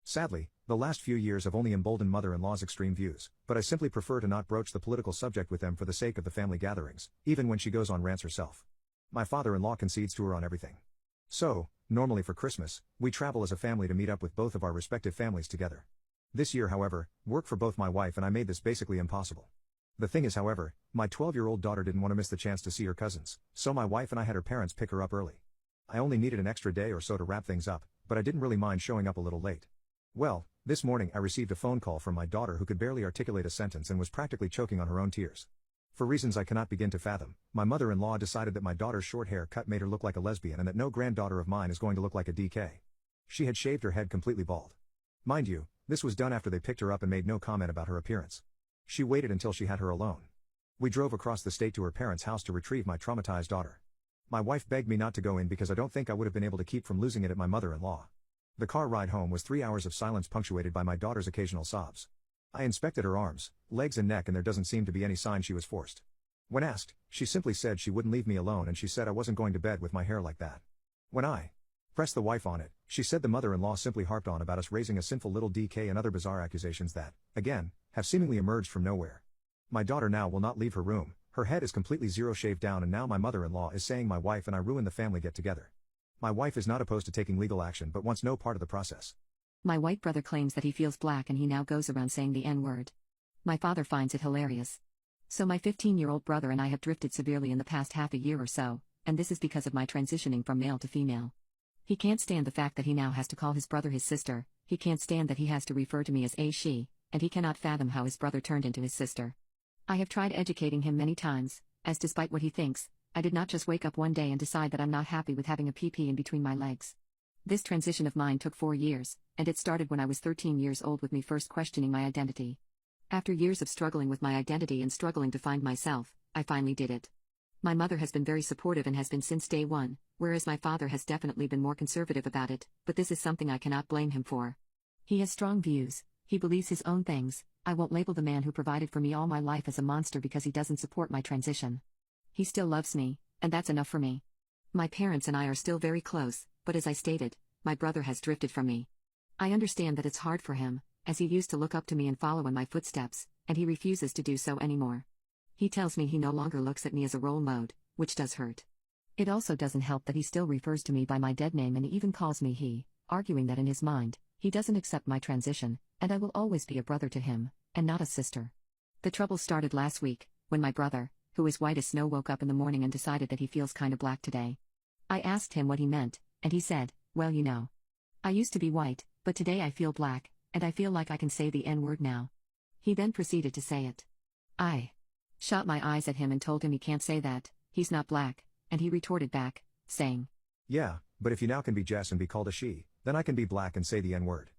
Sadly, the last few years have only emboldened mother-in-law's extreme views, but I simply prefer to not broach the political subject with them for the sake of the family gatherings, even when she goes on rants herself. My father-in-law concedes to her on everything. So, normally for Christmas, we travel as a family to meet up with both of our respective families together. This year, however, work for both my wife and I made this basically impossible. The thing is, however, my 12-year-old daughter didn't want to miss the chance to see her cousins, so my wife and I had her parents pick her up early. I only needed an extra day or so to wrap things up, but I didn't really mind showing up a little late. Well, this morning I received a phone call from my daughter who could barely articulate a sentence and was practically choking on her own tears. For reasons I cannot begin to fathom, my mother-in-law decided that my daughter's short hair cut made her look like a lesbian and that no granddaughter of mine is going to look like a DK. She had shaved her head completely bald. Mind you, this was done after they picked her up and made no comment about her appearance. She waited until she had her alone. We drove across the state to her parents' house to retrieve my traumatized daughter. My wife begged me not to go in because I don't think I would have been able to keep from losing it at my mother-in-law. The car ride home was 3 hours of silence punctuated by my daughter's occasional sobs. I inspected her arms, legs and neck and there doesn't seem to be any sign she was forced. When asked, she simply said she wouldn't leave me alone and she said I wasn't going to bed with my hair like that. When I pressed the wife on it, she said the mother-in-law simply harped on about us raising a sinful little DK and other bizarre accusations that, again, have seemingly emerged from nowhere. My daughter now will not leave her room, her head is completely zero shaved down and now my mother-in-law is saying my wife and I ruined the family get-together. My wife is not opposed to taking legal action but wants no part of the process. My white brother claims that he feels black and he now goes around saying the N-word. My father finds it hilarious. So my 15-year-old brother and I have drifted severely in the past half a year or so, and this is because of my transitioning from male to female. He can't stand the fact that he now has to call his brother his sister, he can't stand that he has to refer to me as a she, and he cannot fathom how his brother turned into his sister. I have tried educating him many times, as despite what he thinks, I did not just wake up one day and decide that I'm not happy with having a PP in between my legs. This transition of mine took 4 years, and it started when I was 13 years old with me first questioning my identity. After years of struggling with my identity and struggling to find myself, I finally did it. My mother has been very supportive and has been since day one, whereas my father has definitely been more conservative about it, but this is something I cannot blame him for. He has strong views, he believes his own things, I won't label the man who provided for me all my life as a monster because he doesn't support my transition. He still loves me, and that's enough for me. My parents and I are still very close, but as I stated, my brother has drifted from me. I understand that it's hard for him, as he used to look up to me and follow in my footsteps, and he refuses to do so anymore. He tells me he no longer looks at me as a role model, which does hurt. It also doesn't help that he still refers to me by my dead name and even calls me he, arguing that in his mind, he doesn't accept my transition, and I will always be a brother to him, and not a sister. The trouble started last week, when my brother, who is white as snow, woke up in the morning and decided that he feels kinda black today. I asked him what he meant, and he said, well, you know. I used to be white, but today I feel black, and I feel like I can say the N-word now. He then proceeded to say it. I shot my eyes at him and told him he can't say that, he's not black, and he retorted back, saying, yeah, but if you now can be Jess and be called a she, then I can be black and say the N-word.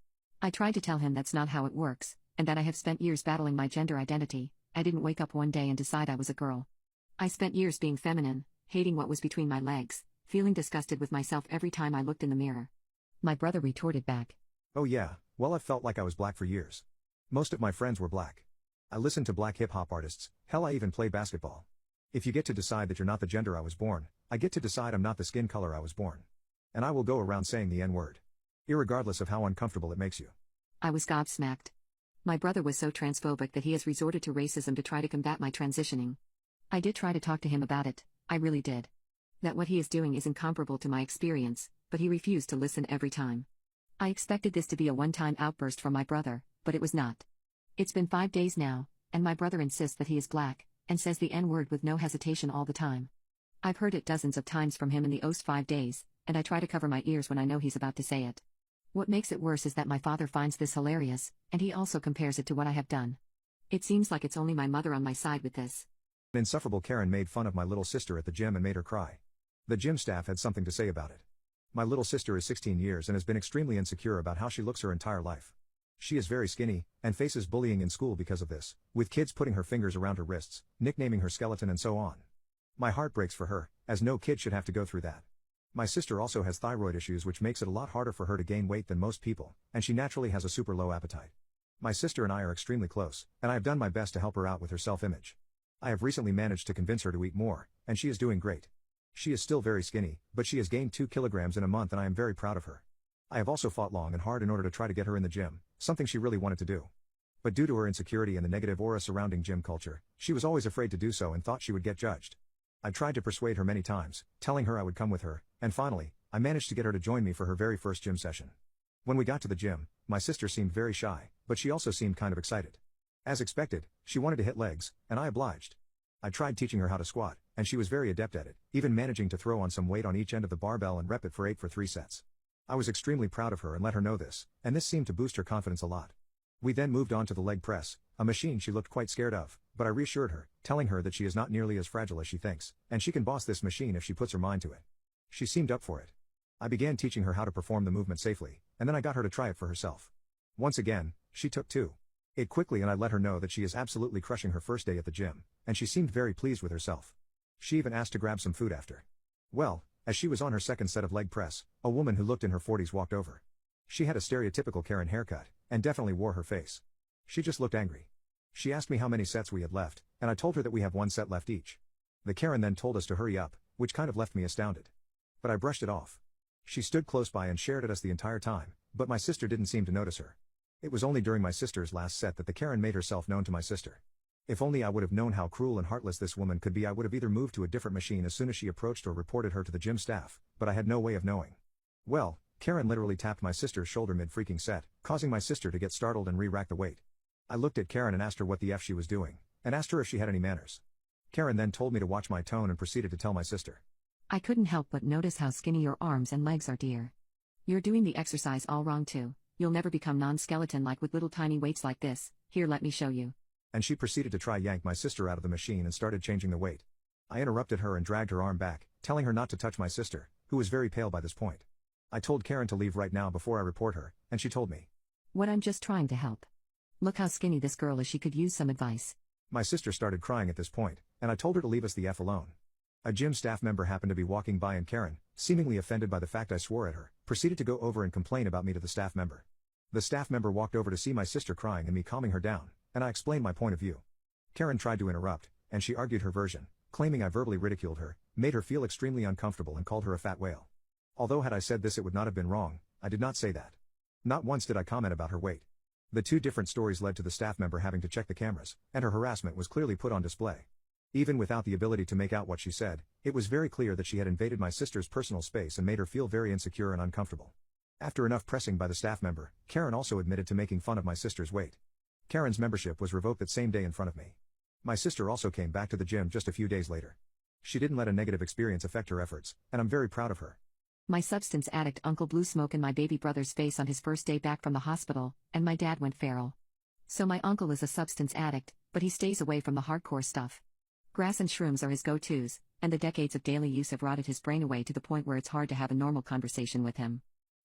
I tried to tell him that's not how it works, and that I have spent years battling my gender identity. I didn't wake up one day and decide I was a girl. I spent years being feminine, hating what was between my legs, feeling disgusted with myself every time I looked in the mirror. My brother retorted back. Oh yeah, well I felt like I was black for years. Most of my friends were black. I listened to black hip-hop artists, hell I even play basketball. If you get to decide that you're not the gender I was born, I get to decide I'm not the skin color I was born. And I will go around saying the N-word. Irregardless of how uncomfortable it makes you. I was gobsmacked. My brother was so transphobic that he has resorted to racism to try to combat my transitioning. I did try to talk to him about it, I really did. That what he is doing is incomparable to my experience, but he refused to listen every time. I expected this to be a one-time outburst from my brother, but it was not. It's been 5 days now, and my brother insists that he is black, and says the N-word with no hesitation all the time. I've heard it dozens of times from him in the 5 days, and I try to cover my ears when I know he's about to say it. What makes it worse is that my father finds this hilarious, and he also compares it to what I have done. It seems like it's only my mother on my side with this. An insufferable Karen made fun of my little sister at the gym and made her cry. The gym staff had something to say about it. My little sister is 16 years and has been extremely insecure about how she looks her entire life. She is very skinny, and faces bullying in school because of this, with kids putting her fingers around her wrists, nicknaming her skeleton and so on. My heart breaks for her, as no kid should have to go through that. My sister also has thyroid issues, which makes it a lot harder for her to gain weight than most people, and she naturally has a super low appetite. My sister and I are extremely close, and I have done my best to help her out with her self-image. I have recently managed to convince her to eat more, and she is doing great. She is still very skinny, but she has gained 2 kilograms in a month and I am very proud of her. I have also fought long and hard in order to try to get her in the gym, something she really wanted to do. But due to her insecurity and the negative aura surrounding gym culture, she was always afraid to do so and thought she would get judged. I tried to persuade her many times, telling her I would come with her, and finally, I managed to get her to join me for her very first gym session. When we got to the gym, my sister seemed very shy, but she also seemed kind of excited. As expected, she wanted to hit legs, and I obliged. I tried teaching her how to squat, and she was very adept at it, even managing to throw on some weight on each end of the barbell and rep it for 8 for 3 sets. I was extremely proud of her and let her know this, and this seemed to boost her confidence a lot. We then moved on to the leg press, a machine she looked quite scared of, but I reassured her, telling her that she is not nearly as fragile as she thinks, and she can boss this machine if she puts her mind to it. She seemed up for it. I began teaching her how to perform the movement safely, and then I got her to try it for herself. Once again, she took to it quickly and I let her know that she is absolutely crushing her first day at the gym, and she seemed very pleased with herself. She even asked to grab some food after. Well, as she was on her second set of leg press, a woman who looked in her 40s walked over. She had a stereotypical Karen haircut, and definitely wore her face. She just looked angry. She asked me how many sets we had left, and I told her that we have 1 set left each. The Karen then told us to hurry up, which kind of left me astounded. But I brushed it off. She stood close by and stared at us the entire time, but my sister didn't seem to notice her. It was only during my sister's last set that the Karen made herself known to my sister. If only I would have known how cruel and heartless this woman could be, I would have either moved to a different machine as soon as she approached or reported her to the gym staff, but I had no way of knowing. Well, Karen literally tapped my sister's shoulder mid-freaking set, causing my sister to get startled and re-rack the weight. I looked at Karen and asked her what the F she was doing, and asked her if she had any manners. Karen then told me to watch my tone and proceeded to tell my sister. I couldn't help but notice how skinny your arms and legs are, dear. You're doing the exercise all wrong too. You'll never become non-skeleton like with little tiny weights like this. Here, let me show you. And she proceeded to try yank my sister out of the machine and started changing the weight. I interrupted her and dragged her arm back, telling her not to touch my sister, who was very pale by this point. I told Karen to leave right now before I report her, and she told me. What, I'm just trying to help. Look how skinny this girl is, she could use some advice. My sister started crying at this point, and I told her to leave us the F alone. A gym staff member happened to be walking by and Karen, seemingly offended by the fact I swore at her, proceeded to go over and complain about me to the staff member. The staff member walked over to see my sister crying and me calming her down, and I explained my point of view. Karen tried to interrupt, and she argued her version, claiming I verbally ridiculed her, made her feel extremely uncomfortable and called her a fat whale. Although had I said this it would not have been wrong, I did not say that. Not once did I comment about her weight. The 2 different stories led to the staff member having to check the cameras, and her harassment was clearly put on display. Even without the ability to make out what she said, it was very clear that she had invaded my sister's personal space and made her feel very insecure and uncomfortable. After enough pressing by the staff member, Karen also admitted to making fun of my sister's weight. Karen's membership was revoked that same day in front of me. My sister also came back to the gym just a few days later. She didn't let a negative experience affect her efforts, and I'm very proud of her. My substance addict uncle blew smoke in my baby brother's face on his first day back from the hospital, and my dad went feral. So my uncle is a substance addict, but he stays away from the hardcore stuff. Grass and shrooms are his go-tos, and the decades of daily use have rotted his brain away to the point where it's hard to have a normal conversation with him.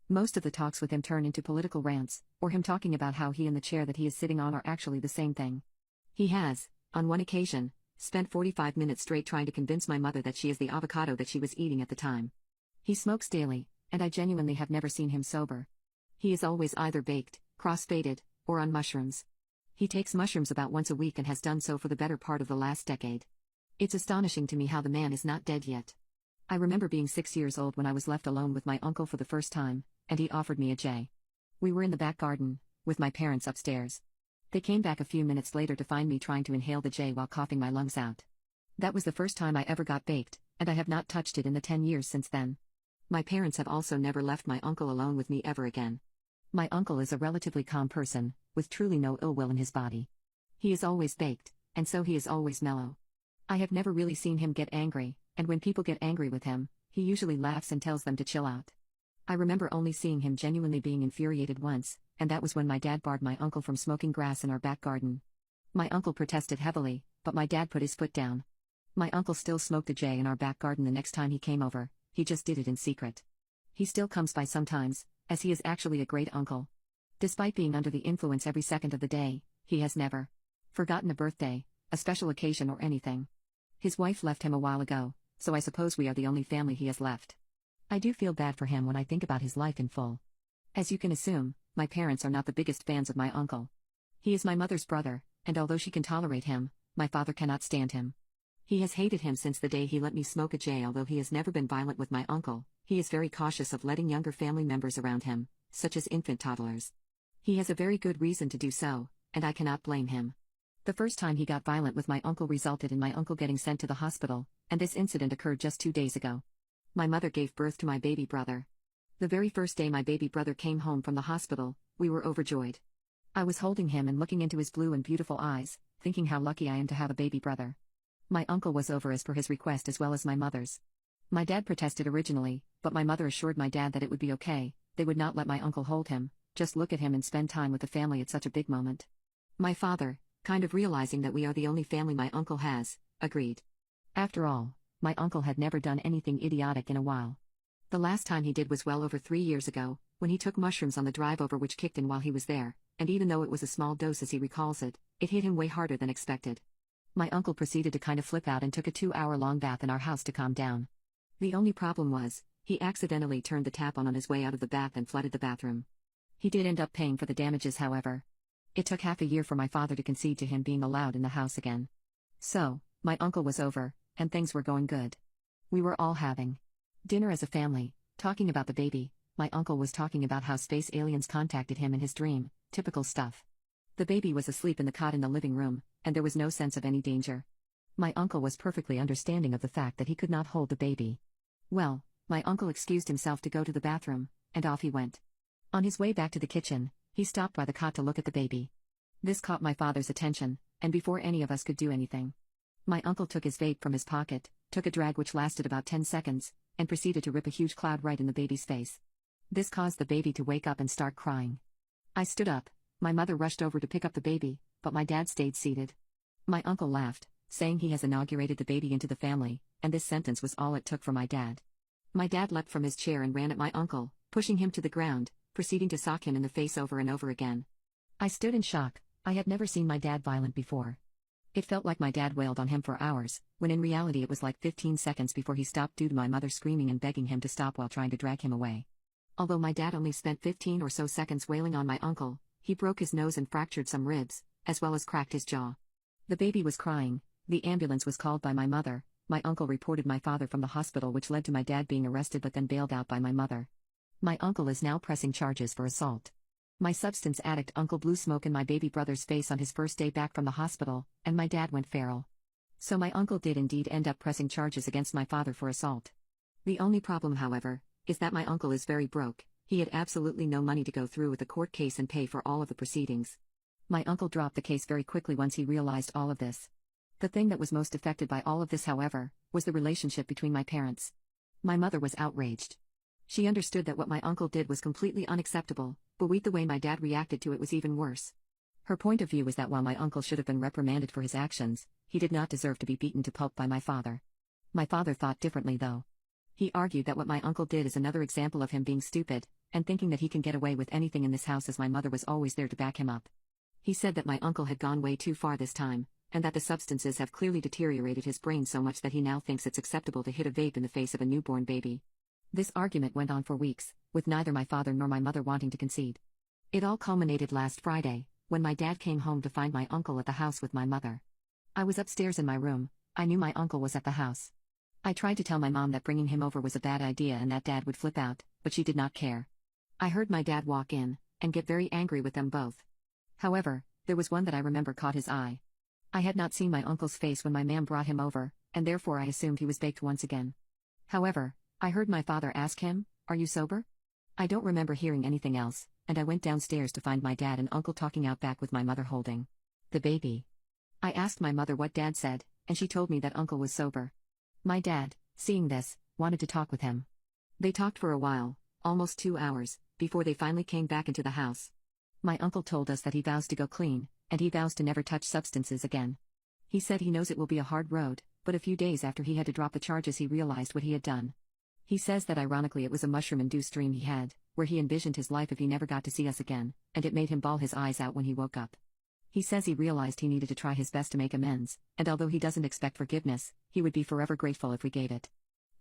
Most of the talks with him turn into political rants, or him talking about how he and the chair that he is sitting on are actually the same thing. He has, on one occasion, spent 45 minutes straight trying to convince my mother that she is the avocado that she was eating at the time. He smokes daily, and I genuinely have never seen him sober. He is always either baked, cross-faded, or on mushrooms. He takes mushrooms about once a week and has done so for the better part of the last decade. It's astonishing to me how the man is not dead yet. I remember being 6 years old when I was left alone with my uncle for the first time, and he offered me a J. We were in the back garden, with my parents upstairs. They came back a few minutes later to find me trying to inhale the J while coughing my lungs out. That was the first time I ever got baked, and I have not touched it in the 10 years since then. My parents have also never left my uncle alone with me ever again. My uncle is a relatively calm person, with truly no ill will in his body. He is always baked, and so he is always mellow. I have never really seen him get angry, and when people get angry with him, he usually laughs and tells them to chill out. I remember only seeing him genuinely being infuriated once, and that was when my dad barred my uncle from smoking grass in our back garden. My uncle protested heavily, but my dad put his foot down. My uncle still smoked a J in our back garden the next time he came over, he just did it in secret. He still comes by sometimes, as he is actually a great uncle. Despite being under the influence every second of the day, he has never forgotten a birthday, a special occasion or anything. His wife left him a while ago, so I suppose we are the only family he has left. I do feel bad for him when I think about his life in full. As you can assume, my parents are not the biggest fans of my uncle. He is my mother's brother, and although she can tolerate him, my father cannot stand him. He has hated him since the day he let me smoke a J. Although he has never been violent with my uncle, he is very cautious of letting younger family members around him, such as infant toddlers. He has a very good reason to do so, and I cannot blame him. The first time he got violent with my uncle resulted in my uncle getting sent to the hospital, and this incident occurred just 2 days ago. My mother gave birth to my baby brother. The very first day my baby brother came home from the hospital, we were overjoyed. I was holding him and looking into his blue and beautiful eyes, thinking how lucky I am to have a baby brother. My uncle was over as per his request as well as my mother's. My dad protested originally, but my mother assured my dad that it would be okay. They would not let my uncle hold him, just look at him and spend time with the family at such a big moment. My father, kind of realizing that we are the only family my uncle has, agreed. After all, my uncle had never done anything idiotic in a while. The last time he did was well over 3 years ago, when he took mushrooms on the drive over which kicked in while he was there, and even though it was a small dose as he recalls it, it hit him way harder than expected. My uncle proceeded to kind of flip out and took a 2-hour-long bath in our house to calm down. The only problem was, he accidentally turned the tap on his way out of the bath and flooded the bathroom. He did end up paying for the damages, however. It took half a year for my father to concede to him being allowed in the house again. So, my uncle was over, and things were going good. We were all having dinner as a family, talking about the baby. My uncle was talking about how space aliens contacted him in his dream, typical stuff. The baby was asleep in the cot in the living room, and there was no sense of any danger. My uncle was perfectly understanding of the fact that he could not hold the baby. Well, my uncle excused himself to go to the bathroom, and off he went. On his way back to the kitchen, he stopped by the cot to look at the baby. This caught my father's attention, and before any of us could do anything, my uncle took his vape from his pocket, took a drag which lasted about 10 seconds, and proceeded to rip a huge cloud right in the baby's face. This caused the baby to wake up and start crying. I stood up, my mother rushed over to pick up the baby, but my dad stayed seated. My uncle laughed, saying he has inaugurated the baby into the family, and this sentence was all it took for my dad. My dad leapt from his chair and ran at my uncle, pushing him to the ground, proceeding to sock him in the face over and over again. I stood in shock. I had never seen my dad violent before. It felt like my dad wailed on him for hours, when in reality it was like 15 seconds before he stopped due to my mother screaming and begging him to stop while trying to drag him away. Although my dad only spent 15 or so seconds wailing on my uncle, he broke his nose and fractured some ribs, as well as cracked his jaw. The baby was crying, the ambulance was called by my mother, my uncle reported my father from the hospital, which led to my dad being arrested but then bailed out by my mother. My uncle is now pressing charges for assault. My substance addict uncle blew smoke in my baby brother's face on his first day back from the hospital, and my dad went feral. So my uncle did indeed end up pressing charges against my father for assault. The only problem, however, is that my uncle is very broke. He had absolutely no money to go through with the court case and pay for all of the proceedings. My uncle dropped the case very quickly once he realized all of this. The thing that was most affected by all of this, however, was the relationship between my parents. My mother was outraged. She understood that what my uncle did was completely unacceptable, but the way my dad reacted to it was even worse. Her point of view was that while my uncle should have been reprimanded for his actions, he did not deserve to be beaten to pulp by my father. My father thought differently though. He argued that what my uncle did is another example of him being stupid, and thinking that he can get away with anything in this house as my mother was always there to back him up. He said that my uncle had gone way too far this time, and that the substances have clearly deteriorated his brain so much that he now thinks it's acceptable to hit a vape in the face of a newborn baby. This argument went on for weeks, with neither my father nor my mother wanting to concede. It all culminated last Friday, when my dad came home to find my uncle at the house with my mother. I was upstairs in my room. I knew my uncle was at the house. I tried to tell my mom that bringing him over was a bad idea and that dad would flip out, but she did not care. I heard my dad walk in, and get very angry with them both. However, there was one that I remember caught his eye. I had not seen my uncle's face when my mom brought him over, and therefore I assumed he was baked once again. However, I heard my father ask him, "Are you sober?" I don't remember hearing anything else, and I went downstairs to find my dad and uncle talking out back with my mother holding the baby. I asked my mother what dad said, and she told me that uncle was sober. My dad, seeing this, wanted to talk with him. They talked for a while, almost 2 hours, before they finally came back into the house. My uncle told us that he vows to go clean, and he vows to never touch substances again. He said he knows it will be a hard road, but a few days after he had to drop the charges he realized what he had done. He says that ironically it was a mushroom-induced dream he had, where he envisioned his life if he never got to see us again, and it made him bawl his eyes out when he woke up. He says he realized he needed to try his best to make amends, and although he doesn't expect forgiveness, he would be forever grateful if we gave it.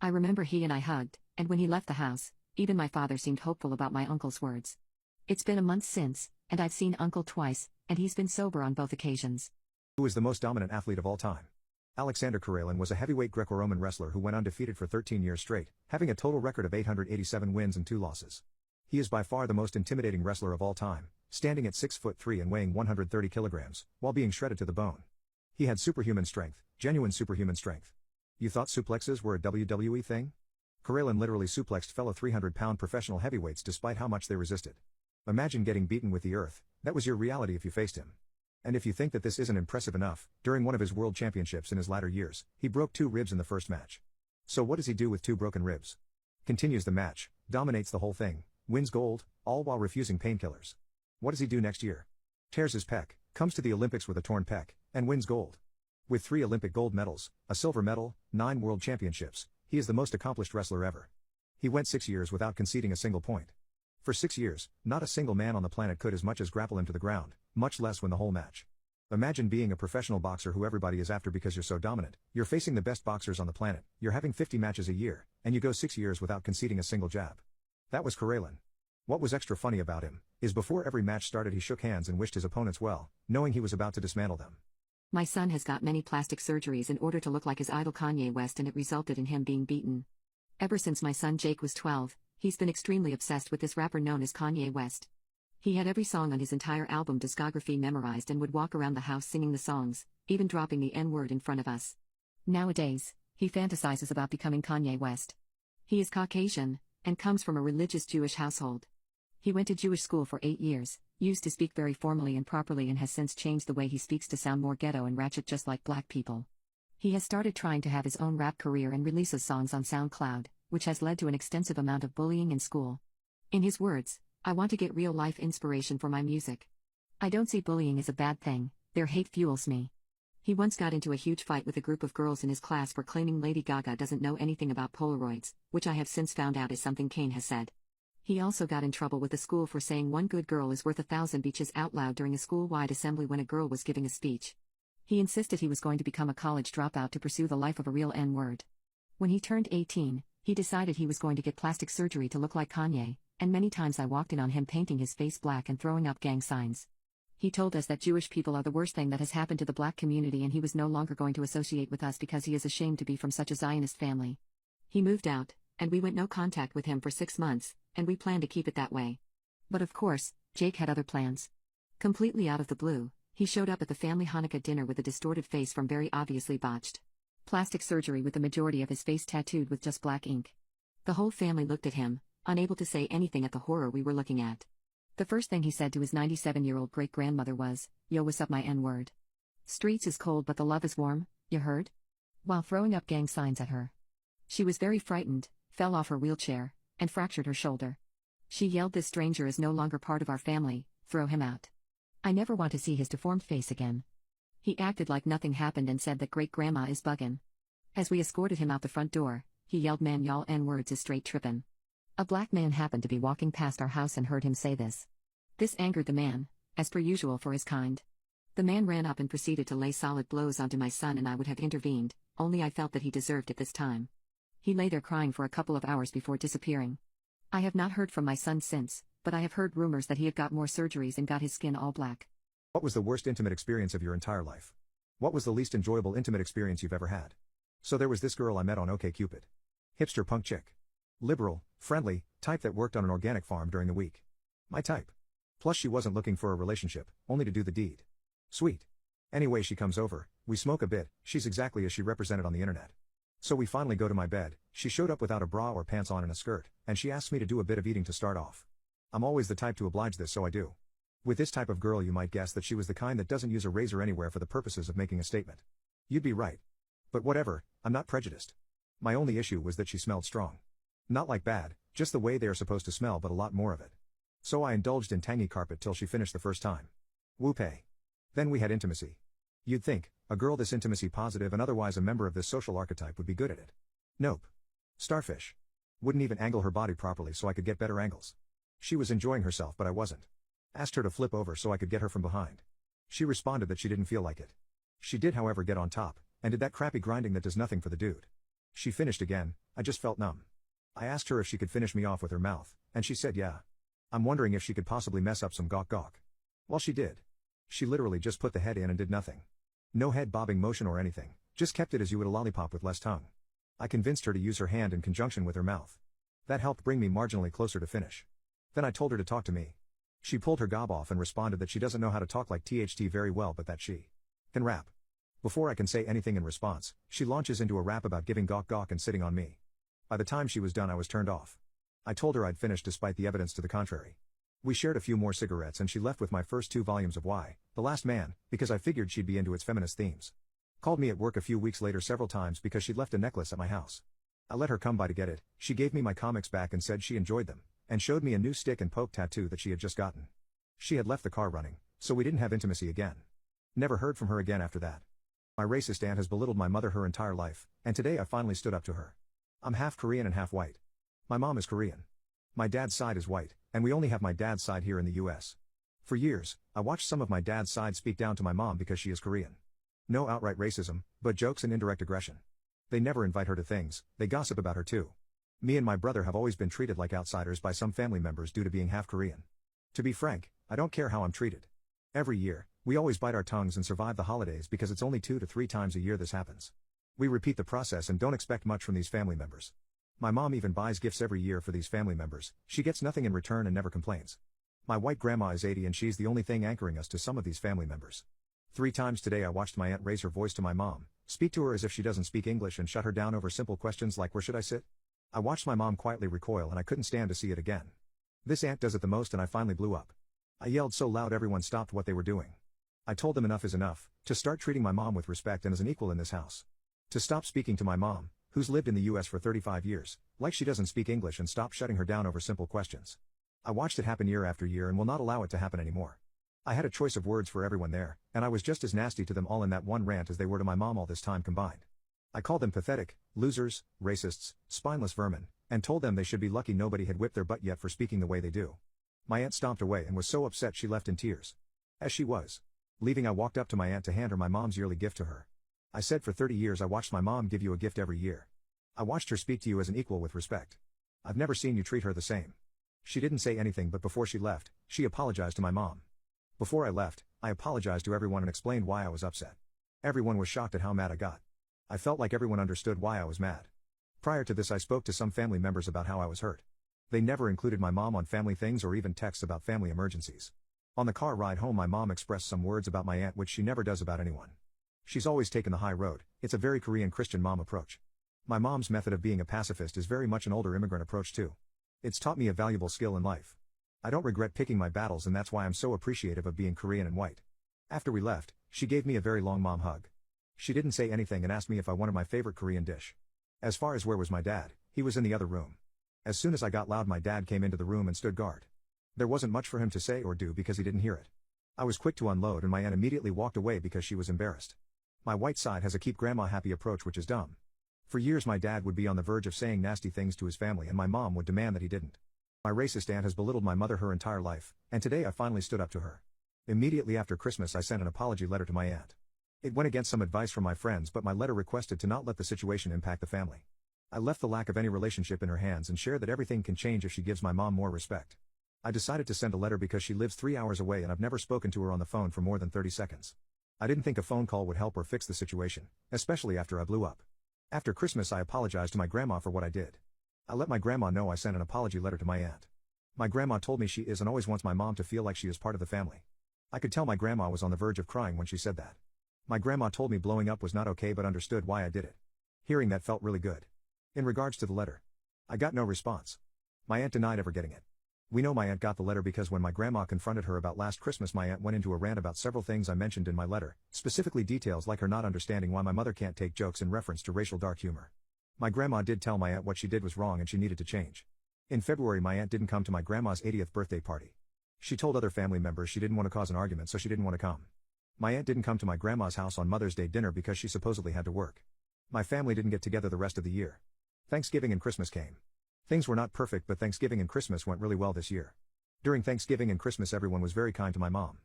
I remember he and I hugged, And when he left the house, even my father seemed hopeful about my uncle's words. It's been a month since, and I've seen Uncle twice, and he's been sober on both occasions. Who is the most dominant athlete of all time? Alexander Karelin was a heavyweight Greco-Roman wrestler who went undefeated for 13 years straight, having a total record of 887 wins and 2 losses. He is by far the most intimidating wrestler of all time, standing at 6'3" and weighing 130 kilograms, while being shredded to the bone. He had superhuman strength, genuine superhuman strength. You thought suplexes were a WWE thing? Karelin literally suplexed fellow 300-pound professional heavyweights despite how much they resisted. Imagine getting beaten with the earth. That was your reality if you faced him. And if you think that this isn't impressive enough, during one of his world championships in his latter years, he broke 2 ribs in the first match. So what does he do with 2 broken ribs? Continues the match, dominates the whole thing, wins gold, all while refusing painkillers. What does he do next year? Tears his pec, comes to the Olympics with a torn pec, and wins gold. With 3 Olympic gold medals, a silver medal, 9 world championships, he is the most accomplished wrestler ever. He went 6 years without conceding a single point. For 6 years, not a single man on the planet could as much as grapple him to the ground, much less win the whole match. Imagine being a professional boxer who everybody is after because you're so dominant, you're facing the best boxers on the planet, you're having 50 matches a year, and you go 6 years without conceding a single jab. That was Karelin. What was extra funny about him, is before every match started he shook hands and wished his opponents well, knowing he was about to dismantle them. My son has got many plastic surgeries in order to look like his idol Kanye West, and it resulted in him being beaten. Ever since my son Jake was 12, he's been extremely obsessed with this rapper known as Kanye West. He had every song on his entire album discography memorized and would walk around the house singing the songs, even dropping the N-word in front of us. Nowadays, he fantasizes about becoming Kanye West. He is Caucasian, and comes from a religious Jewish household. He went to Jewish school for 8 years, used to speak very formally and properly, and has since changed the way he speaks to sound more ghetto and ratchet just like black people. He has started trying to have his own rap career and releases songs on SoundCloud, which has led to an extensive amount of bullying in school. In his words, "I want to get real-life inspiration for my music. I don't see bullying as a bad thing, their hate fuels me." He once got into a huge fight with a group of girls in his class for claiming Lady Gaga doesn't know anything about Polaroids, which I have since found out is something Kane has said. He also got in trouble with the school for saying one good girl is worth 1,000 beaches out loud during a school-wide assembly when a girl was giving a speech. He insisted he was going to become a college dropout to pursue the life of a real N-word. When he turned 18, he decided he was going to get plastic surgery to look like Kanye, and many times I walked in on him painting his face black and throwing up gang signs. He told us that Jewish people are the worst thing that has happened to the black community, and he was no longer going to associate with us because he is ashamed to be from such a Zionist family. He moved out, and we went no contact with him for 6 months, and we plan to keep it that way. But of course, Jake had other plans. Completely out of the blue, he showed up at the family Hanukkah dinner with a distorted face from very obviously botched plastic surgery, with the majority of his face tattooed with just black ink. The whole family looked at him, unable to say anything at the horror we were looking at. The first thing he said to his 97-year-old great-grandmother was, "Yo, what's up my N-word? Streets is cold but the love is warm, you heard?" While throwing up gang signs at her. She was very frightened, fell off her wheelchair, and fractured her shoulder. She yelled, "This stranger is no longer part of our family, throw him out. I never want to see his deformed face again." He acted like nothing happened and said that great-grandma is buggin'. As we escorted him out the front door, he yelled, "Man, y'all N-words is straight trippin'." A black man happened to be walking past our house and heard him say this. This angered the man, as per usual for his kind. The man ran up and proceeded to lay solid blows onto my son, and I would have intervened, only I felt that he deserved it this time. He lay there crying for a couple of hours before disappearing. I have not heard from my son since, but I have heard rumors that he had got more surgeries and got his skin all black. What was the worst intimate experience of your entire life? What was the least enjoyable intimate experience you've ever had? So there was this girl I met on OkCupid. Hipster punk chick. Liberal, friendly, type that worked on an organic farm during the week. My type. Plus she wasn't looking for a relationship, only to do the deed. Sweet. Anyway, she comes over, we smoke a bit, she's exactly as she represented on the internet. So we finally go to my bed, she showed up without a bra or pants on and a skirt, and she asks me to do a bit of eating to start off. I'm always the type to oblige this, so I do. With this type of girl you might guess that she was the kind that doesn't use a razor anywhere for the purposes of making a statement. You'd be right. But whatever, I'm not prejudiced. My only issue was that she smelled strong. Not like bad, just the way they are supposed to smell, but a lot more of it. So I indulged in tangy carpet till she finished the first time. Whoopay. Then we had intimacy. You'd think, a girl this intimacy positive and otherwise a member of this social archetype would be good at it. Nope. Starfish. Wouldn't even angle her body properly so I could get better angles. She was enjoying herself but I wasn't. Asked her to flip over so I could get her from behind. She responded that she didn't feel like it. She did however get on top, and did that crappy grinding that does nothing for the dude. She finished again, I just felt numb. I asked her if she could finish me off with her mouth, and she said yeah. I'm wondering if she could possibly mess up some gawk gawk. Well, she did. She literally just put the head in and did nothing. No head bobbing motion or anything, just kept it as you would a lollipop with less tongue. I convinced her to use her hand in conjunction with her mouth. That helped bring me marginally closer to finish. Then I told her to talk to me. She pulled her gob off and responded that she doesn't know how to talk like THT very well but that she can rap. Before I can say anything in response, she launches into a rap about giving gawk gawk and sitting on me. By the time she was done I was turned off. I told her I'd finished despite the evidence to the contrary. We shared a few more cigarettes and she left with my first 2 volumes of Y, The Last Man, because I figured she'd be into its feminist themes. Called me at work a few weeks later several times because she'd left a necklace at my house. I let her come by to get it, she gave me my comics back and said she enjoyed them, and showed me a new stick and poke tattoo that she had just gotten. She had left the car running, so we didn't have intimacy again. Never heard from her again after that. My racist aunt has belittled my mother her entire life, and today I finally stood up to her. I'm half Korean and half white. My mom is Korean. My dad's side is white, and we only have my dad's side here in the US. For years, I watched some of my dad's side speak down to my mom because she is Korean. No outright racism, but jokes and indirect aggression. They never invite her to things, they gossip about her too. Me and my brother have always been treated like outsiders by some family members due to being half Korean. To be frank, I don't care how I'm treated. Every year, we always bite our tongues and survive the holidays because it's only 2 to 3 times a year this happens. We repeat the process and don't expect much from these family members. My mom even buys gifts every year for these family members, she gets nothing in return and never complains. My white grandma is 80 and she's the only thing anchoring us to some of these family members. 3 times today I watched my aunt raise her voice to my mom, speak to her as if she doesn't speak English and shut her down over simple questions like where should I sit? I watched my mom quietly recoil and I couldn't stand to see it again. This aunt does it the most and I finally blew up. I yelled so loud everyone stopped what they were doing. I told them enough is enough, to start treating my mom with respect and as an equal in this house. To stop speaking to my mom, who's lived in the US for 35 years, like she doesn't speak English and stop shutting her down over simple questions. I watched it happen year after year and will not allow it to happen anymore. I had a choice of words for everyone there, and I was just as nasty to them all in that one rant as they were to my mom all this time combined. I called them pathetic, losers, racists, spineless vermin, and told them they should be lucky nobody had whipped their butt yet for speaking the way they do. My aunt stomped away and was so upset she left in tears. As she was leaving I walked up to my aunt to hand her my mom's yearly gift to her. I said for 30 years I watched my mom give you a gift every year. I watched her speak to you as an equal with respect. I've never seen you treat her the same. She didn't say anything but before she left, she apologized to my mom. Before I left, I apologized to everyone and explained why I was upset. Everyone was shocked at how mad I got. I felt like everyone understood why I was mad. Prior to this I spoke to some family members about how I was hurt. They never included my mom on family things or even texts about family emergencies. On the car ride home my mom expressed some words about my aunt which she never does about anyone. She's always taken the high road, it's a very Korean Christian mom approach. My mom's method of being a pacifist is very much an older immigrant approach too. It's taught me a valuable skill in life. I don't regret picking my battles and that's why I'm so appreciative of being Korean and white. After we left, she gave me a very long mom hug. She didn't say anything and asked me if I wanted my favorite Korean dish. As far as where was my dad, he was in the other room. As soon as I got loud my dad came into the room and stood guard. There wasn't much for him to say or do because he didn't hear it. I was quick to unload and my aunt immediately walked away because she was embarrassed. My white side has a keep grandma happy approach which is dumb. For years my dad would be on the verge of saying nasty things to his family and my mom would demand that he didn't. My racist aunt has belittled my mother her entire life, and today I finally stood up to her. Immediately after Christmas I sent an apology letter to my aunt. It went against some advice from my friends but my letter requested to not let the situation impact the family. I left the lack of any relationship in her hands and shared that everything can change if she gives my mom more respect. I decided to send a letter because she lives 3 hours away and I've never spoken to her on the phone for more than 30 seconds. I didn't think a phone call would help or fix the situation, especially after I blew up. After Christmas I apologized to my grandma for what I did. I let my grandma know I sent an apology letter to my aunt. My grandma told me she is and always wants my mom to feel like she is part of the family. I could tell my grandma was on the verge of crying when she said that. My grandma told me blowing up was not okay but understood why I did it. Hearing that felt really good. In regards to the letter, I got no response. My aunt denied ever getting it. We know my aunt got the letter because when my grandma confronted her about last Christmas my aunt went into a rant about several things I mentioned in my letter, specifically details like her not understanding why my mother can't take jokes in reference to racial dark humor. My grandma did tell my aunt what she did was wrong and she needed to change. In February my aunt didn't come to my grandma's 80th birthday party. She told other family members she didn't want to cause an argument so she didn't want to come. My aunt didn't come to my grandma's house on Mother's Day dinner because she supposedly had to work. My family didn't get together the rest of the year. Thanksgiving and Christmas came. Things were not perfect but Thanksgiving and Christmas went really well this year. During Thanksgiving and Christmas everyone was very kind to my mom.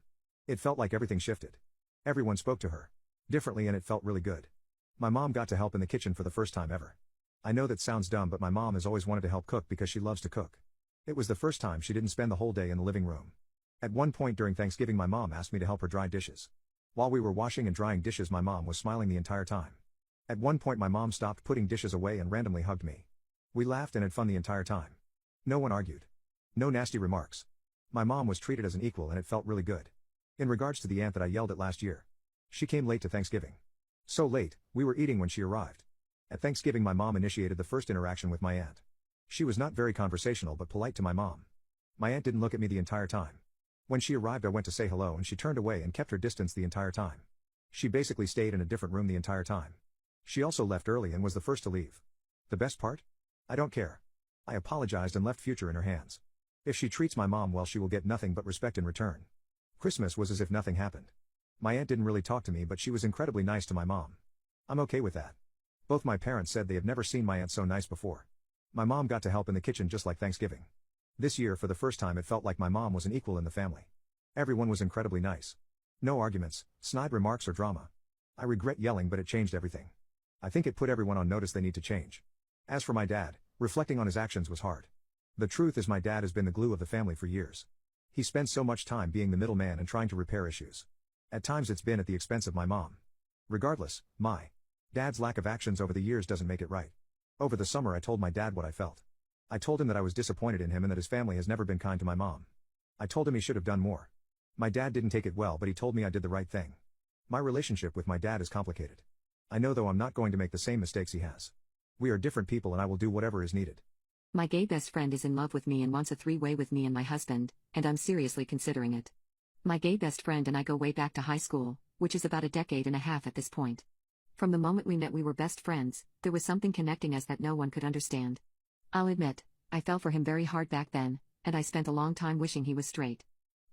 It felt like everything shifted. Everyone spoke to her differently and it felt really good. My mom got to help in the kitchen for the first time ever. I know that sounds dumb, but my mom has always wanted to help cook because she loves to cook. It was the first time she didn't spend the whole day in the living room. At one point during Thanksgiving, my mom asked me to help her dry dishes. While we were washing and drying dishes, my mom was smiling the entire time. At one point, my mom stopped putting dishes away and randomly hugged me. We laughed and had fun the entire time. No one argued. No nasty remarks. My mom was treated as an equal and it felt really good. In regards to the aunt that I yelled at last year, she came late to Thanksgiving. So late, we were eating when she arrived. At Thanksgiving, my mom initiated the first interaction with my aunt. She was not very conversational but polite to my mom. My aunt didn't look at me the entire time. When she arrived, I went to say hello and she turned away and kept her distance the entire time. She basically stayed in a different room the entire time. She also left early and was the first to leave. The best part? I don't care. I apologized and left future in her hands. If she treats my mom well, she will get nothing but respect in return. Christmas was as if nothing happened. My aunt didn't really talk to me, but she was incredibly nice to my mom. I'm okay with that. Both my parents said they have never seen my aunt so nice before. My mom got to help in the kitchen just like Thanksgiving. This year, for the first time, it felt like my mom was an equal in the family. Everyone was incredibly nice. No arguments, snide remarks or drama. I regret yelling, but it changed everything. I think it put everyone on notice they need to change. As for my dad, reflecting on his actions was hard. The truth is, my dad has been the glue of the family for years. He spends so much time being the middleman and trying to repair issues. At times it's been at the expense of my mom. Regardless, my dad's lack of actions over the years doesn't make it right. Over the summer, I told my dad what I felt. I told him that I was disappointed in him and that his family has never been kind to my mom. I told him he should have done more. My dad didn't take it well, but he told me I did the right thing. My relationship with my dad is complicated. I know, though, I'm not going to make the same mistakes he has. We are different people and I will do whatever is needed. My gay best friend is in love with me and wants a three-way with me and my husband, and I'm seriously considering it. My gay best friend and I go way back to high school, which is about a decade and a half at this point. From the moment we met, we were best friends. There was something connecting us that no one could understand. I'll admit, I fell for him very hard back then, and I spent a long time wishing he was straight.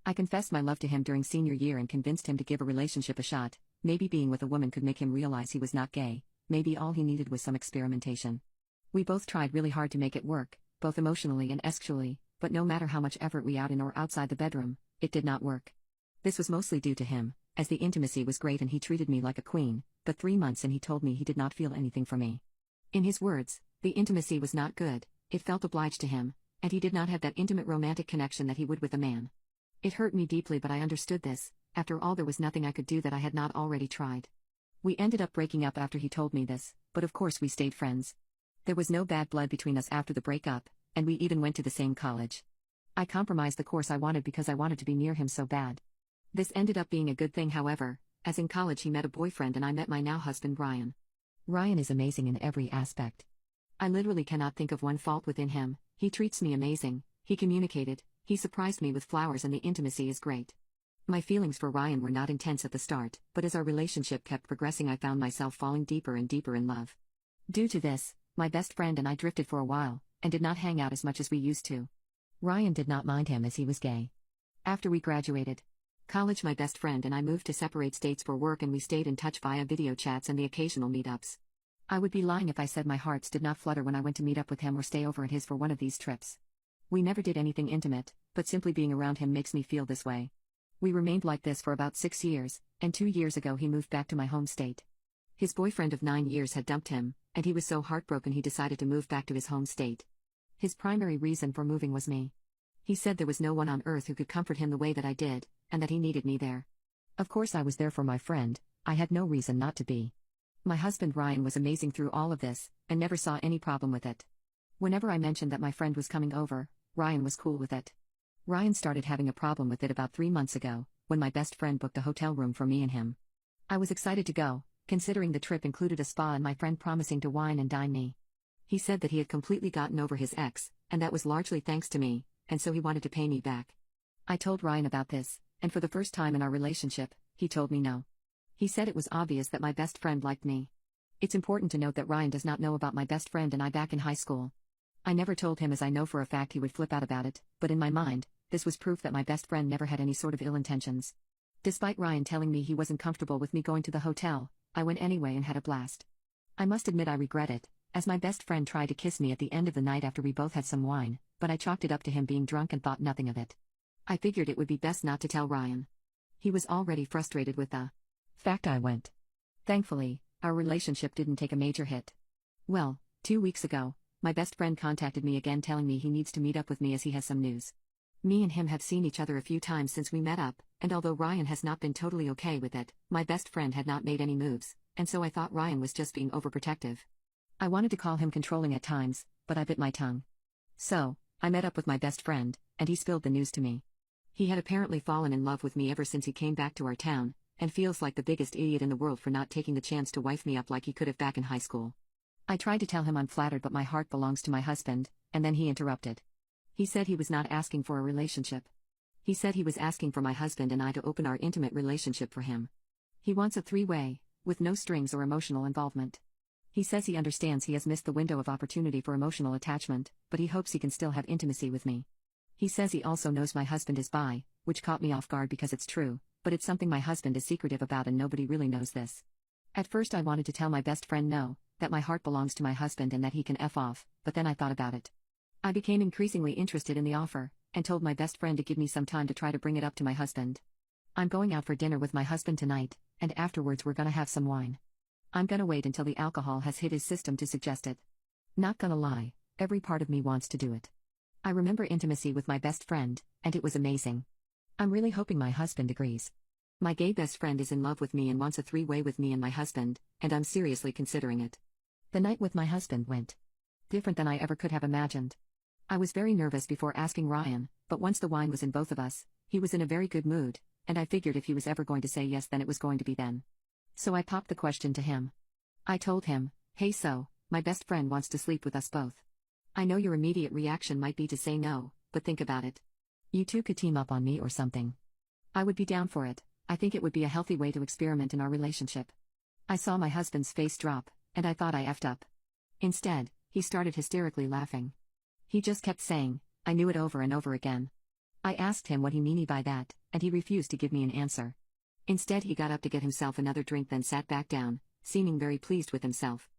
I confessed my love to him during senior year and convinced him to give a relationship a shot. Maybe being with a woman could make him realize he was not gay. Maybe all he needed was some experimentation. We both tried really hard to make it work, both emotionally and sexually, but no matter how much effort we out in or outside the bedroom, it did not work. This was mostly due to him, as the intimacy was great and he treated me like a queen, but 3 months and he told me he did not feel anything for me. In his words, the intimacy was not good, it felt obliged to him, and he did not have that intimate romantic connection that he would with a man. It hurt me deeply, but I understood this. After all, there was nothing I could do that I had not already tried. We ended up breaking up after he told me this, but of course we stayed friends. There was no bad blood between us after the breakup, and we even went to the same college. I compromised the course I wanted because I wanted to be near him so bad. This ended up being a good thing, however, as in college he met a boyfriend and I met my now husband Ryan. Ryan is amazing in every aspect. I literally cannot think of one fault within him. He treats me amazing, he communicated, he surprised me with flowers, and the intimacy is great. My feelings for Ryan were not intense at the start, but as our relationship kept progressing I found myself falling deeper and deeper in love. Due to this, my best friend and I drifted for a while, and did not hang out as much as we used to. Ryan did not mind him as he was gay. After we graduated college, my best friend and I moved to separate states for work, and we stayed in touch via video chats and the occasional meetups. I would be lying if I said my hearts did not flutter when I went to meet up with him or stay over at his for one of these trips. We never did anything intimate, but simply being around him makes me feel this way. We remained like this for about 6 years, and 2 years ago he moved back to my home state. His boyfriend of 9 years had dumped him, and he was so heartbroken he decided to move back to his home state. His primary reason for moving was me. He said there was no one on earth who could comfort him the way that I did, and that he needed me there. Of course I was there for my friend, I had no reason not to be. My husband Ryan was amazing through all of this, and never saw any problem with it. Whenever I mentioned that my friend was coming over, Ryan was cool with it. Ryan started having a problem with it about 3 months ago, when my best friend booked a hotel room for me and him. I was excited to go, considering the trip included a spa and my friend promising to wine and dine me. He said that he had completely gotten over his ex, and that was largely thanks to me, and so he wanted to pay me back. I told Ryan about this, and for the first time in our relationship, he told me no. He said it was obvious that my best friend liked me. It's important to note that Ryan does not know about my best friend and I back in high school. I never told him, as I know for a fact he would flip out about it, but in my mind, this was proof that my best friend never had any sort of ill intentions. Despite Ryan telling me he wasn't comfortable with me going to the hotel, I went anyway and had a blast. I must admit I regret it, as my best friend tried to kiss me at the end of the night after we both had some wine, but I chalked it up to him being drunk and thought nothing of it. I figured it would be best not to tell Ryan. He was already frustrated with the fact I went. Thankfully, our relationship didn't take a major hit. Well, 2 weeks ago, my best friend contacted me again telling me he needs to meet up with me as he has some news. Me and him have seen each other a few times since we met up, and although Ryan has not been totally okay with it, my best friend had not made any moves, and so I thought Ryan was just being overprotective. I wanted to call him controlling at times, but I bit my tongue. So, I met up with my best friend, and he spilled the news to me. He had apparently fallen in love with me ever since he came back to our town, and feels like the biggest idiot in the world for not taking the chance to wife me up like he could have back in high school. I tried to tell him I'm flattered but my heart belongs to my husband, and then he interrupted. He said he was not asking for a relationship. He said he was asking for my husband and I to open our intimate relationship for him. He wants a three-way, with no strings or emotional involvement. He says he understands he has missed the window of opportunity for emotional attachment, but he hopes he can still have intimacy with me. He says he also knows my husband is bi, which caught me off guard because it's true, but it's something my husband is secretive about and nobody really knows this. At first I wanted to tell my best friend no, that my heart belongs to my husband and that he can F off, but then I thought about it. I became increasingly interested in the offer, and told my best friend to give me some time to try to bring it up to my husband. I'm going out for dinner with my husband tonight, and afterwards we're gonna have some wine. I'm gonna wait until the alcohol has hit his system to suggest it. Not gonna lie, every part of me wants to do it. I remember intimacy with my best friend, and it was amazing. I'm really hoping my husband agrees. My gay best friend is in love with me and wants a three-way with me and my husband, and I'm seriously considering it. The night with my husband went different than I ever could have imagined. I was very nervous before asking Ryan, but once the wine was in both of us, he was in a very good mood, and I figured if he was ever going to say yes then it was going to be then. So I popped the question to him. I told him, hey so, my best friend wants to sleep with us both. I know your immediate reaction might be to say no, but think about it. You two could team up on me or something. I would be down for it. I think it would be a healthy way to experiment in our relationship. I saw my husband's face drop, and I thought I effed up. Instead, he started hysterically laughing. He just kept saying, I knew it over and over again. I asked him what he meant by that, and he refused to give me an answer. Instead he got up to get himself another drink then sat back down, seeming very pleased with himself.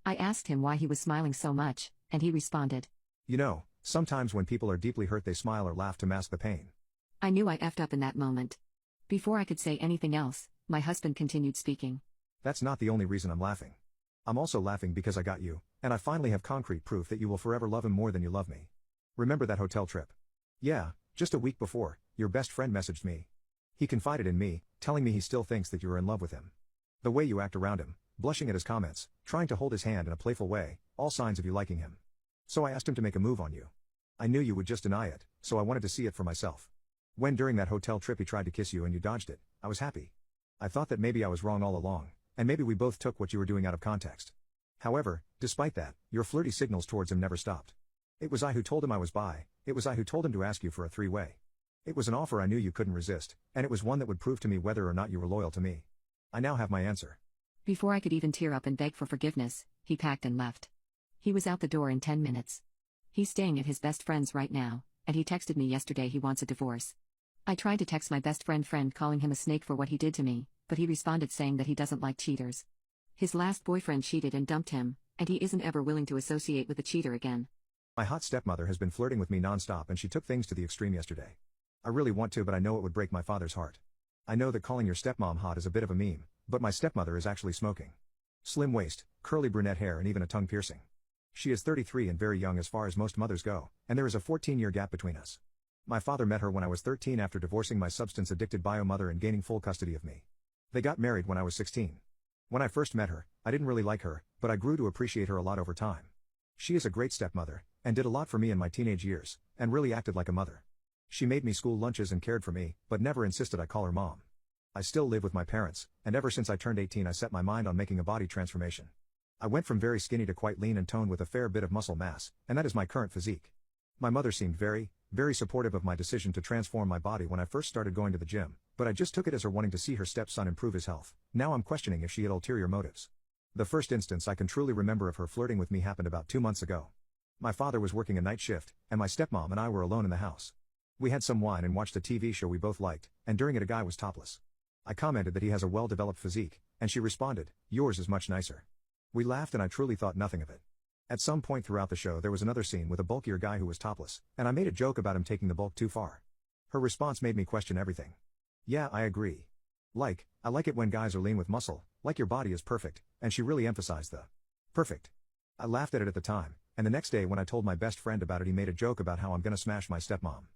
I asked him why he was smiling so much, and he responded. You know, sometimes when people are deeply hurt they smile or laugh to mask the pain. I knew I effed up in that moment. Before I could say anything else, my husband continued speaking. That's not the only reason I'm laughing. I'm also laughing because I got you, and I finally have concrete proof that you will forever love him more than you love me. Remember that hotel trip? Yeah, just a week before, your best friend messaged me. He confided in me, telling me he still thinks that you are in love with him. The way you act around him, blushing at his comments, trying to hold his hand in a playful way, all signs of you liking him. So I asked him to make a move on you. I knew you would just deny it, so I wanted to see it for myself. When during that hotel trip he tried to kiss you and you dodged it, I was happy. I thought that maybe I was wrong all along, and maybe we both took what you were doing out of context. However, despite that, your flirty signals towards him never stopped. It was I who told him I was bi, it was I who told him to ask you for a three-way. It was an offer I knew you couldn't resist, and it was one that would prove to me whether or not you were loyal to me. I now have my answer. Before I could even tear up and beg for forgiveness, he packed and left. He was out the door in 10 minutes. He's staying at his best friend's right now, and he texted me yesterday he wants a divorce. I tried to text my best friend calling him a snake for what he did to me, but he responded saying that he doesn't like cheaters. His last boyfriend cheated and dumped him, and he isn't ever willing to associate with a cheater again. My hot stepmother has been flirting with me non-stop and she took things to the extreme yesterday. I really want to, but I know it would break my father's heart. I know that calling your stepmom hot is a bit of a meme, but my stepmother is actually smoking. Slim waist, curly brunette hair and even a tongue piercing. She is 33 and very young as far as most mothers go, and there is a 14-year gap between us. My father met her when I was 13 after divorcing my substance-addicted bio mother and gaining full custody of me. They got married when I was 16. When I first met her, I didn't really like her, but I grew to appreciate her a lot over time. She is a great stepmother, and did a lot for me in my teenage years, and really acted like a mother. She made me school lunches and cared for me, but never insisted I call her mom. I still live with my parents, and ever since I turned 18 I set my mind on making a body transformation. I went from very skinny to quite lean and toned with a fair bit of muscle mass, and that is my current physique. My mother seemed very supportive of my decision to transform my body when I first started going to the gym, but I just took it as her wanting to see her stepson improve his health. Now I'm questioning if she had ulterior motives. The first instance I can truly remember of her flirting with me happened about 2 months ago. My father was working a night shift, and my stepmom and I were alone in the house. We had some wine and watched a TV show we both liked, and during it a guy was topless. I commented that he has a well-developed physique, and she responded, "Yours is much nicer." We laughed and I truly thought nothing of it. At some point throughout the show there was another scene with a bulkier guy who was topless, and I made a joke about him taking the bulk too far. Her response made me question everything. Yeah, I agree. I like it when guys are lean with muscle, like your body is perfect, and she really emphasized the perfect. I laughed at it at the time, and the next day when I told my best friend about it he made a joke about how I'm gonna smash my stepmom.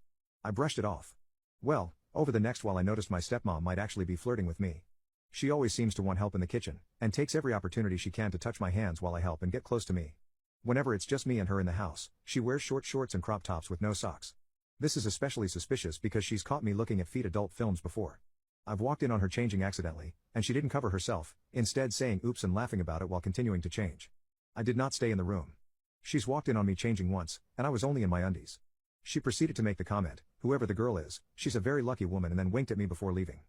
I brushed it off. Well, over the next while I noticed my stepmom might actually be flirting with me. She always seems to want help in the kitchen, and takes every opportunity she can to touch my hands while I help and get close to me. Whenever it's just me and her in the house, she wears short shorts and crop tops with no socks. This is especially suspicious because she's caught me looking at feet adult films before. I've walked in on her changing accidentally, and she didn't cover herself, instead saying oops and laughing about it while continuing to change. I did not stay in the room. She's walked in on me changing once, and I was only in my undies. She proceeded to make the comment, whoever the girl is, she's a very lucky woman, and then winked at me before leaving.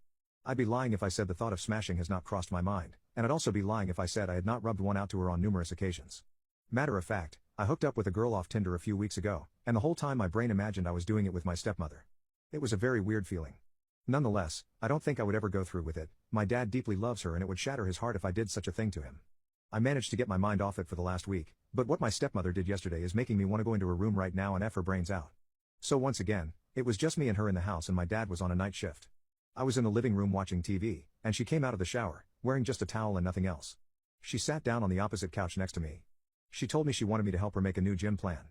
I'd be lying if I said the thought of smashing has not crossed my mind, and I'd also be lying if I said I had not rubbed one out to her on numerous occasions. Matter of fact, I hooked up with a girl off Tinder a few weeks ago, and the whole time my brain imagined I was doing it with my stepmother. It was a very weird feeling. Nonetheless, I don't think I would ever go through with it. My dad deeply loves her and it would shatter his heart if I did such a thing to him. I managed to get my mind off it for the last week, but what my stepmother did yesterday is making me want to go into her room right now and F her brains out. So once again, it was just me and her in the house and my dad was on a night shift. I was in the living room watching TV, and she came out of the shower, wearing just a towel and nothing else. She sat down on the opposite couch next to me. She told me she wanted me to help her make a new gym plan.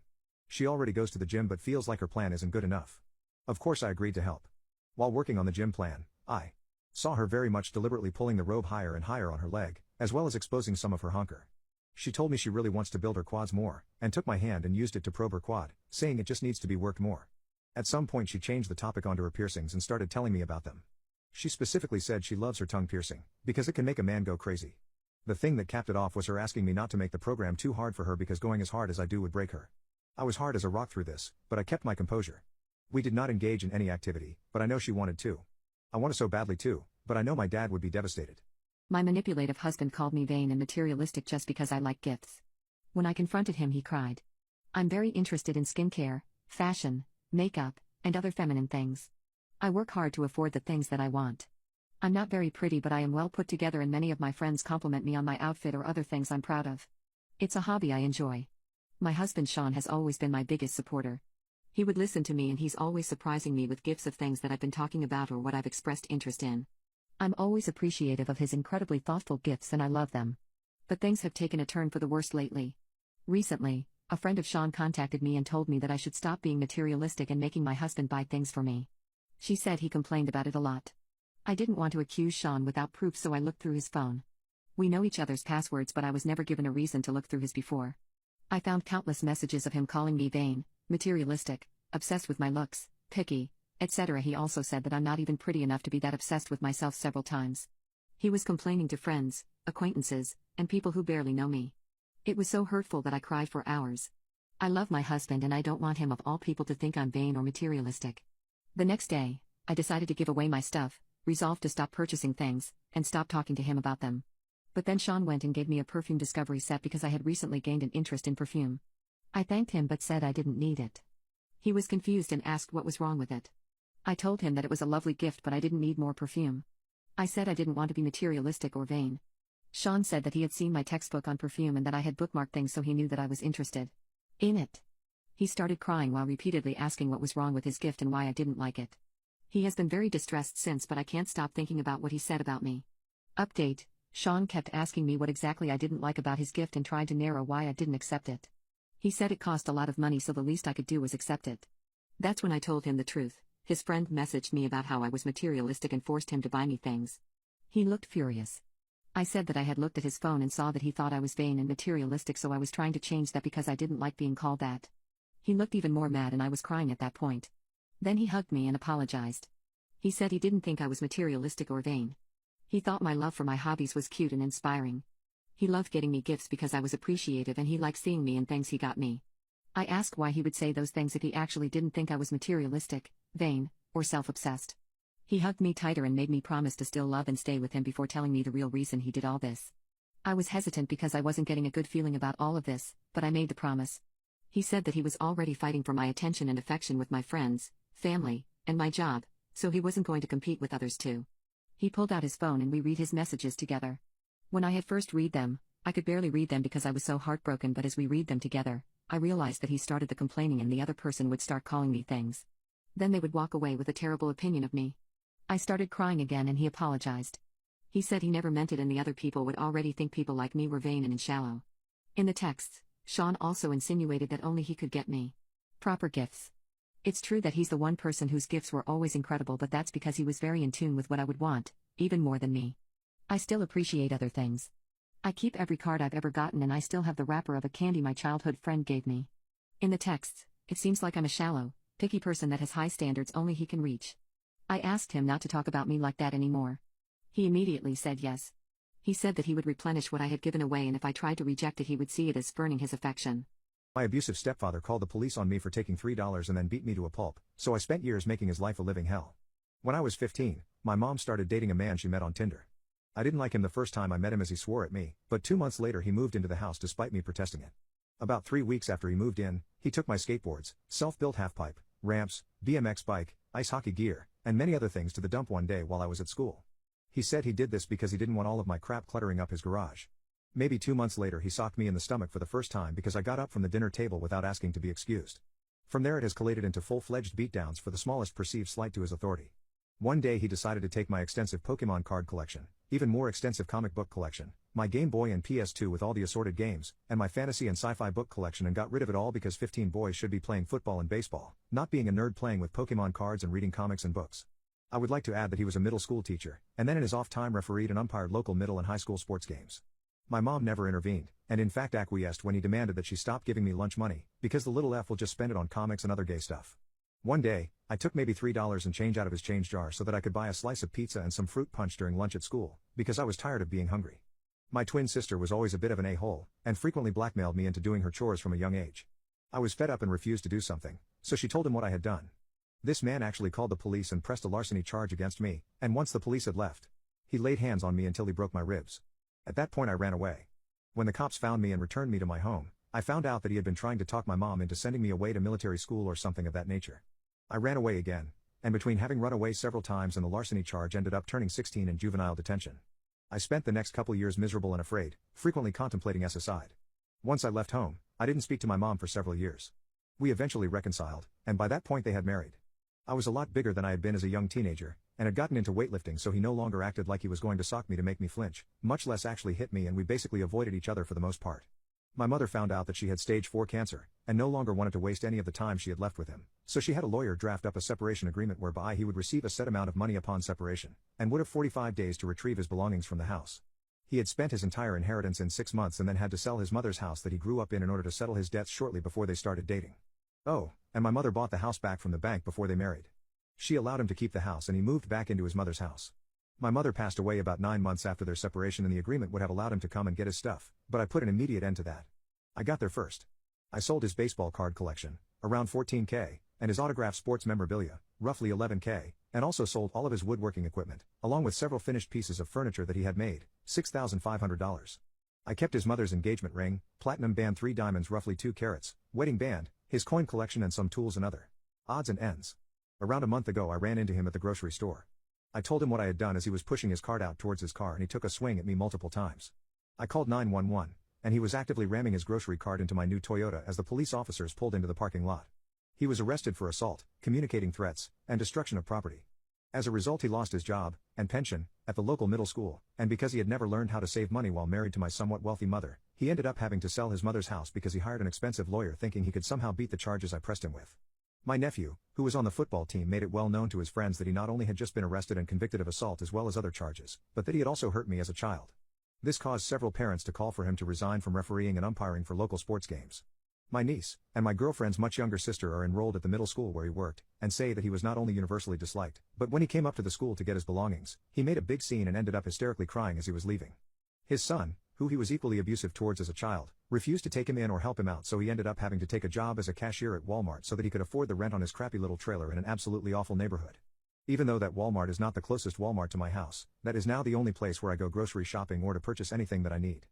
She already goes to the gym but feels like her plan isn't good enough. Of course I agreed to help. While working on the gym plan, I saw her very much deliberately pulling the robe higher and higher on her leg, as well as exposing some of her hunker. She told me she really wants to build her quads more, and took my hand and used it to probe her quad, saying it just needs to be worked more. At some point she changed the topic onto her piercings and started telling me about them. She specifically said she loves her tongue piercing, because it can make a man go crazy. The thing that capped it off was her asking me not to make the program too hard for her because going as hard as I do would break her. I was hard as a rock through this, but I kept my composure. We did not engage in any activity, but I know she wanted to. I want to so badly too, but I know my dad would be devastated. My manipulative husband called me vain and materialistic just because I like gifts. When I confronted him, he cried. I'm very interested in skincare, fashion, makeup, and other feminine things. I work hard to afford the things that I want. I'm not very pretty, but I am well put together, and many of my friends compliment me on my outfit or other things I'm proud of. It's a hobby I enjoy. My husband Sean has always been my biggest supporter. He would listen to me and he's always surprising me with gifts of things that I've been talking about or what I've expressed interest in. I'm always appreciative of his incredibly thoughtful gifts and I love them. But things have taken a turn for the worse lately. Recently, a friend of Sean contacted me and told me that I should stop being materialistic and making my husband buy things for me. She said he complained about it a lot. I didn't want to accuse Sean without proof, so I looked through his phone. We know each other's passwords, but I was never given a reason to look through his before. I found countless messages of him calling me vain, materialistic, obsessed with my looks, picky, etc. He also said that I'm not even pretty enough to be that obsessed with myself several times. He was complaining to friends, acquaintances, and people who barely know me. It was so hurtful that I cried for hours. I love my husband and I don't want him of all people to think I'm vain or materialistic. The next day, I decided to give away my stuff, resolved to stop purchasing things, and stop talking to him about them. But then Sean went and gave me a perfume discovery set because I had recently gained an interest in perfume. I thanked him but said I didn't need it. He was confused and asked what was wrong with it. I told him that it was a lovely gift but I didn't need more perfume. I said I didn't want to be materialistic or vain. Sean said that he had seen my textbook on perfume and that I had bookmarked things, so he knew that I was interested in it. He started crying while repeatedly asking what was wrong with his gift and why I didn't like it. He has been very distressed since, but I can't stop thinking about what he said about me. Update: Sean kept asking me what exactly I didn't like about his gift and tried to narrow why I didn't accept it. He said it cost a lot of money, so the least I could do was accept it. That's when I told him the truth. His friend messaged me about how I was materialistic and forced him to buy me things. He looked furious. I said that I had looked at his phone and saw that he thought I was vain and materialistic, so I was trying to change that because I didn't like being called that. He looked even more mad and I was crying at that point. Then he hugged me and apologized. He said he didn't think I was materialistic or vain. He thought my love for my hobbies was cute and inspiring. He loved getting me gifts because I was appreciative and he liked seeing me and things he got me. I asked why he would say those things if he actually didn't think I was materialistic, vain, or self-obsessed. He hugged me tighter and made me promise to still love and stay with him before telling me the real reason he did all this. I was hesitant because I wasn't getting a good feeling about all of this, but I made the promise. He said that he was already fighting for my attention and affection with my friends, family, and my job, so he wasn't going to compete with others too. He pulled out his phone and we read his messages together. When I had first read them, I could barely read them because I was so heartbroken, but as we read them together, I realized that he started the complaining and the other person would start calling me things. Then they would walk away with a terrible opinion of me. I started crying again and he apologized. He said he never meant it and the other people would already think people like me were vain and shallow. In the texts, Sean also insinuated that only he could get me proper gifts. It's true that he's the one person whose gifts were always incredible, but that's because he was very in tune with what I would want, even more than me. I still appreciate other things. I keep every card I've ever gotten, and I still have the wrapper of a candy my childhood friend gave me. In the texts, it seems like I'm a shallow, picky person that has high standards only he can reach. I asked him not to talk about me like that anymore. He immediately said yes. He said that he would replenish what I had given away, and if I tried to reject it he would see it as spurning his affection. My abusive stepfather called the police on me for taking $3 and then beat me to a pulp, so I spent years making his life a living hell. When I was 15, my mom started dating a man she met on Tinder. I didn't like him the first time I met him as he swore at me, but 2 months later he moved into the house despite me protesting it. About 3 weeks after he moved in, he took my skateboards, self-built halfpipe, ramps, BMX bike, ice hockey gear, and many other things to the dump one day while I was at school. He said he did this because he didn't want all of my crap cluttering up his garage. Maybe 2 months later he socked me in the stomach for the first time because I got up from the dinner table without asking to be excused. From there it has collated into full-fledged beatdowns for the smallest perceived slight to his authority. One day he decided to take my extensive Pokemon card collection, even more extensive comic book collection, my Game Boy and PS2 with all the assorted games, and my fantasy and sci-fi book collection, and got rid of it all because 15 boys should be playing football and baseball, not being a nerd playing with Pokemon cards and reading comics and books. I would like to add that he was a middle school teacher, and then in his off time refereed and umpired local middle and high school sports games. My mom never intervened, and in fact acquiesced when he demanded that she stop giving me lunch money, because the little F will just spend it on comics and other gay stuff. One day, I took maybe $3 and change out of his change jar so that I could buy a slice of pizza and some fruit punch during lunch at school, because I was tired of being hungry. My twin sister was always a bit of an a-hole, and frequently blackmailed me into doing her chores from a young age. I was fed up and refused to do something, so she told him what I had done. This man actually called the police and pressed a larceny charge against me, and once the police had left, he laid hands on me until he broke my ribs. At that point I ran away. When the cops found me and returned me to my home, I found out that he had been trying to talk my mom into sending me away to military school or something of that nature. I ran away again, and between having run away several times and the larceny charge ended up turning 16 in juvenile detention. I spent the next couple years miserable and afraid, frequently contemplating suicide. Once I left home, I didn't speak to my mom for several years. We eventually reconciled, and by that point they had married. I was a lot bigger than I had been as a young teenager, and had gotten into weightlifting, so he no longer acted like he was going to sock me to make me flinch, much less actually hit me, and we basically avoided each other for the most part. My mother found out that she had stage 4 cancer, and no longer wanted to waste any of the time she had left with him, so she had a lawyer draft up a separation agreement whereby he would receive a set amount of money upon separation, and would have 45 days to retrieve his belongings from the house. He had spent his entire inheritance in 6 months and then had to sell his mother's house that he grew up in order to settle his debts shortly before they started dating. Oh, and my mother bought the house back from the bank before they married. She allowed him to keep the house and he moved back into his mother's house. My mother passed away about 9 months after their separation, and the agreement would have allowed him to come and get his stuff, but I put an immediate end to that. I got there first. I sold his baseball card collection, around $14,000, and his autographed sports memorabilia, roughly $11,000, and also sold all of his woodworking equipment, along with several finished pieces of furniture that he had made, $6,500. I kept his mother's engagement ring, platinum band 3 diamonds roughly 2 carats, wedding band, his coin collection, and some tools and other odds and ends. Around a month ago I ran into him at the grocery store. I told him what I had done as he was pushing his cart out towards his car, and he took a swing at me multiple times. I called 911, and he was actively ramming his grocery cart into my new Toyota as the police officers pulled into the parking lot. He was arrested for assault, communicating threats, and destruction of property. As a result he lost his job, and pension, at the local middle school, and because he had never learned how to save money while married to my somewhat wealthy mother, he ended up having to sell his mother's house because he hired an expensive lawyer thinking he could somehow beat the charges I pressed him with. My nephew, who was on the football team, made it well known to his friends that he not only had just been arrested and convicted of assault as well as other charges, but that he had also hurt me as a child. This caused several parents to call for him to resign from refereeing and umpiring for local sports games. My niece, and my girlfriend's much younger sister are enrolled at the middle school where he worked, and say that he was not only universally disliked, but when he came up to the school to get his belongings, he made a big scene and ended up hysterically crying as he was leaving. His son, who he was equally abusive towards as a child, refused to take him in or help him out, so he ended up having to take a job as a cashier at Walmart so that he could afford the rent on his crappy little trailer in an absolutely awful neighborhood. Even though that Walmart is not the closest Walmart to my house, that is now the only place where I go grocery shopping or to purchase anything that I need.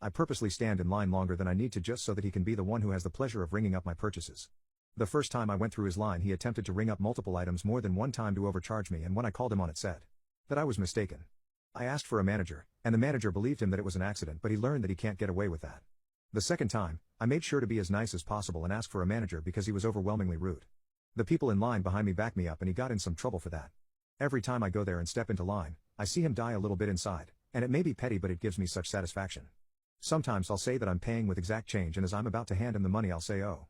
I purposely stand in line longer than I need to just so that he can be the one who has the pleasure of ringing up my purchases. The first time I went through his line he attempted to ring up multiple items more than one time to overcharge me, and when I called him on it said that I was mistaken. I asked for a manager, and the manager believed him that it was an accident, but he learned that he can't get away with that. The second time, I made sure to be as nice as possible and asked for a manager because he was overwhelmingly rude. The people in line behind me backed me up and he got in some trouble for that. Every time I go there and step into line, I see him die a little bit inside, and it may be petty but it gives me such satisfaction. Sometimes I'll say that I'm paying with exact change, and as I'm about to hand him the money I'll say, oh.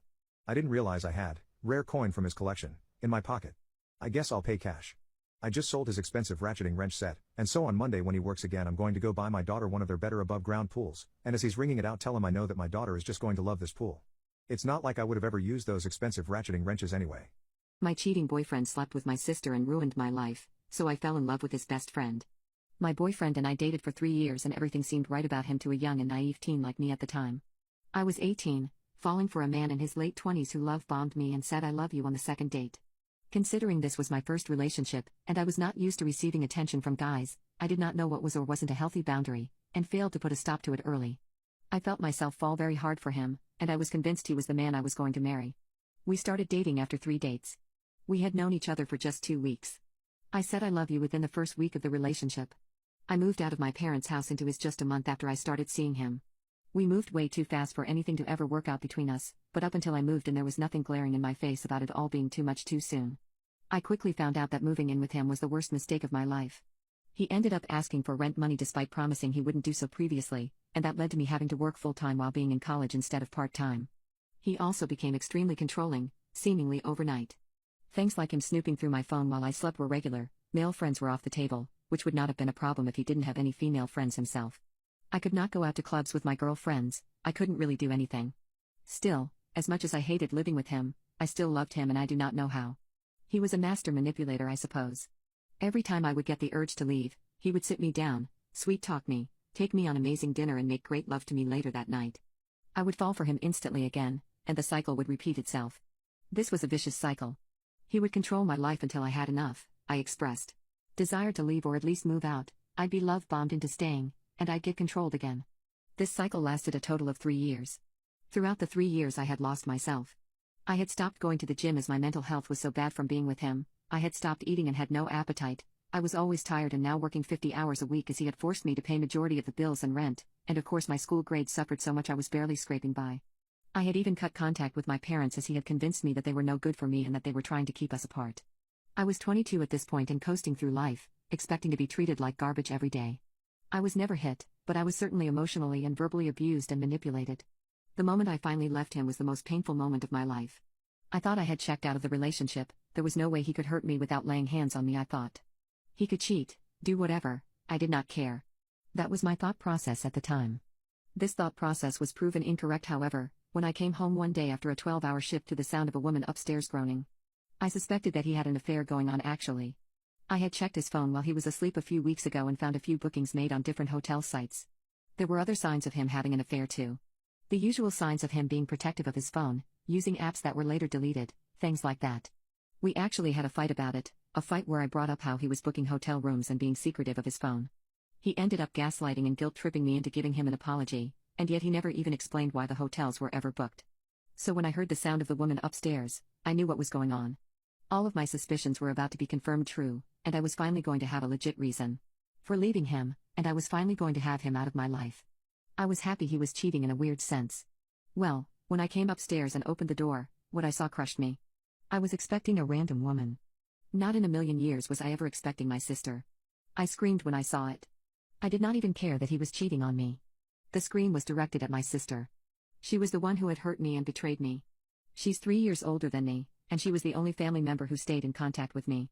I didn't realize I had rare coin from his collection in my pocket. I guess I'll pay cash. I just sold his expensive ratcheting wrench set, and so on Monday when he works again I'm going to go buy my daughter one of their better above ground pools, and as he's ringing it out tell him I know that my daughter is just going to love this pool. It's not like I would have ever used those expensive ratcheting wrenches anyway. My cheating boyfriend slept with my sister and ruined my life, so I fell in love with his best friend. My boyfriend and I dated for 3 years and everything seemed right about him to a young and naive teen like me at the time. I was 18, falling for a man in his late 20s who love-bombed me and said I love you on the second date. Considering this was my first relationship, and I was not used to receiving attention from guys, I did not know what was or wasn't a healthy boundary, and failed to put a stop to it early. I felt myself fall very hard for him, and I was convinced he was the man I was going to marry. We started dating after 3 dates. We had known each other for just 2 weeks. I said I love you within the first week of the relationship. I moved out of my parents' house into his just a month after I started seeing him. We moved way too fast for anything to ever work out between us, but up until I moved in there was nothing glaring in my face about it all being too much too soon. I quickly found out that moving in with him was the worst mistake of my life. He ended up asking for rent money despite promising he wouldn't do so previously, and that led to me having to work full-time while being in college instead of part-time. He also became extremely controlling, seemingly overnight. Things like him snooping through my phone while I slept were regular. Male friends were off the table, which would not have been a problem if he didn't have any female friends himself. I could not go out to clubs with my girlfriends. I couldn't really do anything. Still, as much as I hated living with him, I still loved him and I do not know how. He was a master manipulator, I suppose. Every time I would get the urge to leave, he would sit me down, sweet-talk me, take me on amazing dinner and make great love to me later that night. I would fall for him instantly again, and the cycle would repeat itself. This was a vicious cycle. He would control my life until I had enough. I expressed desire to leave or at least move out. I'd be love-bombed into staying, and I'd get controlled again. This cycle lasted a total of 3 years. Throughout the 3 years I had lost myself. I had stopped going to the gym as my mental health was so bad from being with him. I had stopped eating and had no appetite. I was always tired and now working 50 hours a week as he had forced me to pay majority of the bills and rent, and of course my school grades suffered so much I was barely scraping by. I had even cut contact with my parents as he had convinced me that they were no good for me and that they were trying to keep us apart. I was 22 at this point and coasting through life, expecting to be treated like garbage every day. I was never hit, but I was certainly emotionally and verbally abused and manipulated. The moment I finally left him was the most painful moment of my life. I thought I had checked out of the relationship. There was no way he could hurt me without laying hands on me, I thought. He could cheat, do whatever, I did not care. That was my thought process at the time. This thought process was proven incorrect, however, when I came home one day after a 12-hour shift to the sound of a woman upstairs groaning. I suspected that he had an affair going on actually. I had checked his phone while he was asleep a few weeks ago and found a few bookings made on different hotel sites. There were other signs of him having an affair too. The usual signs of him being protective of his phone, using apps that were later deleted, things like that. We actually had a fight about it, a fight where I brought up how he was booking hotel rooms and being secretive of his phone. He ended up gaslighting and guilt-tripping me into giving him an apology, and yet he never even explained why the hotels were ever booked. So when I heard the sound of the woman upstairs, I knew what was going on. All of my suspicions were about to be confirmed true, and I was finally going to have a legit reason for leaving him, and I was finally going to have him out of my life. I was happy he was cheating in a weird sense. Well, when I came upstairs and opened the door, what I saw crushed me. I was expecting a random woman. Not in a million years was I ever expecting my sister. I screamed when I saw it. I did not even care that he was cheating on me. The scream was directed at my sister. She was the one who had hurt me and betrayed me. She's 3 years older than me, and she was the only family member who stayed in contact with me.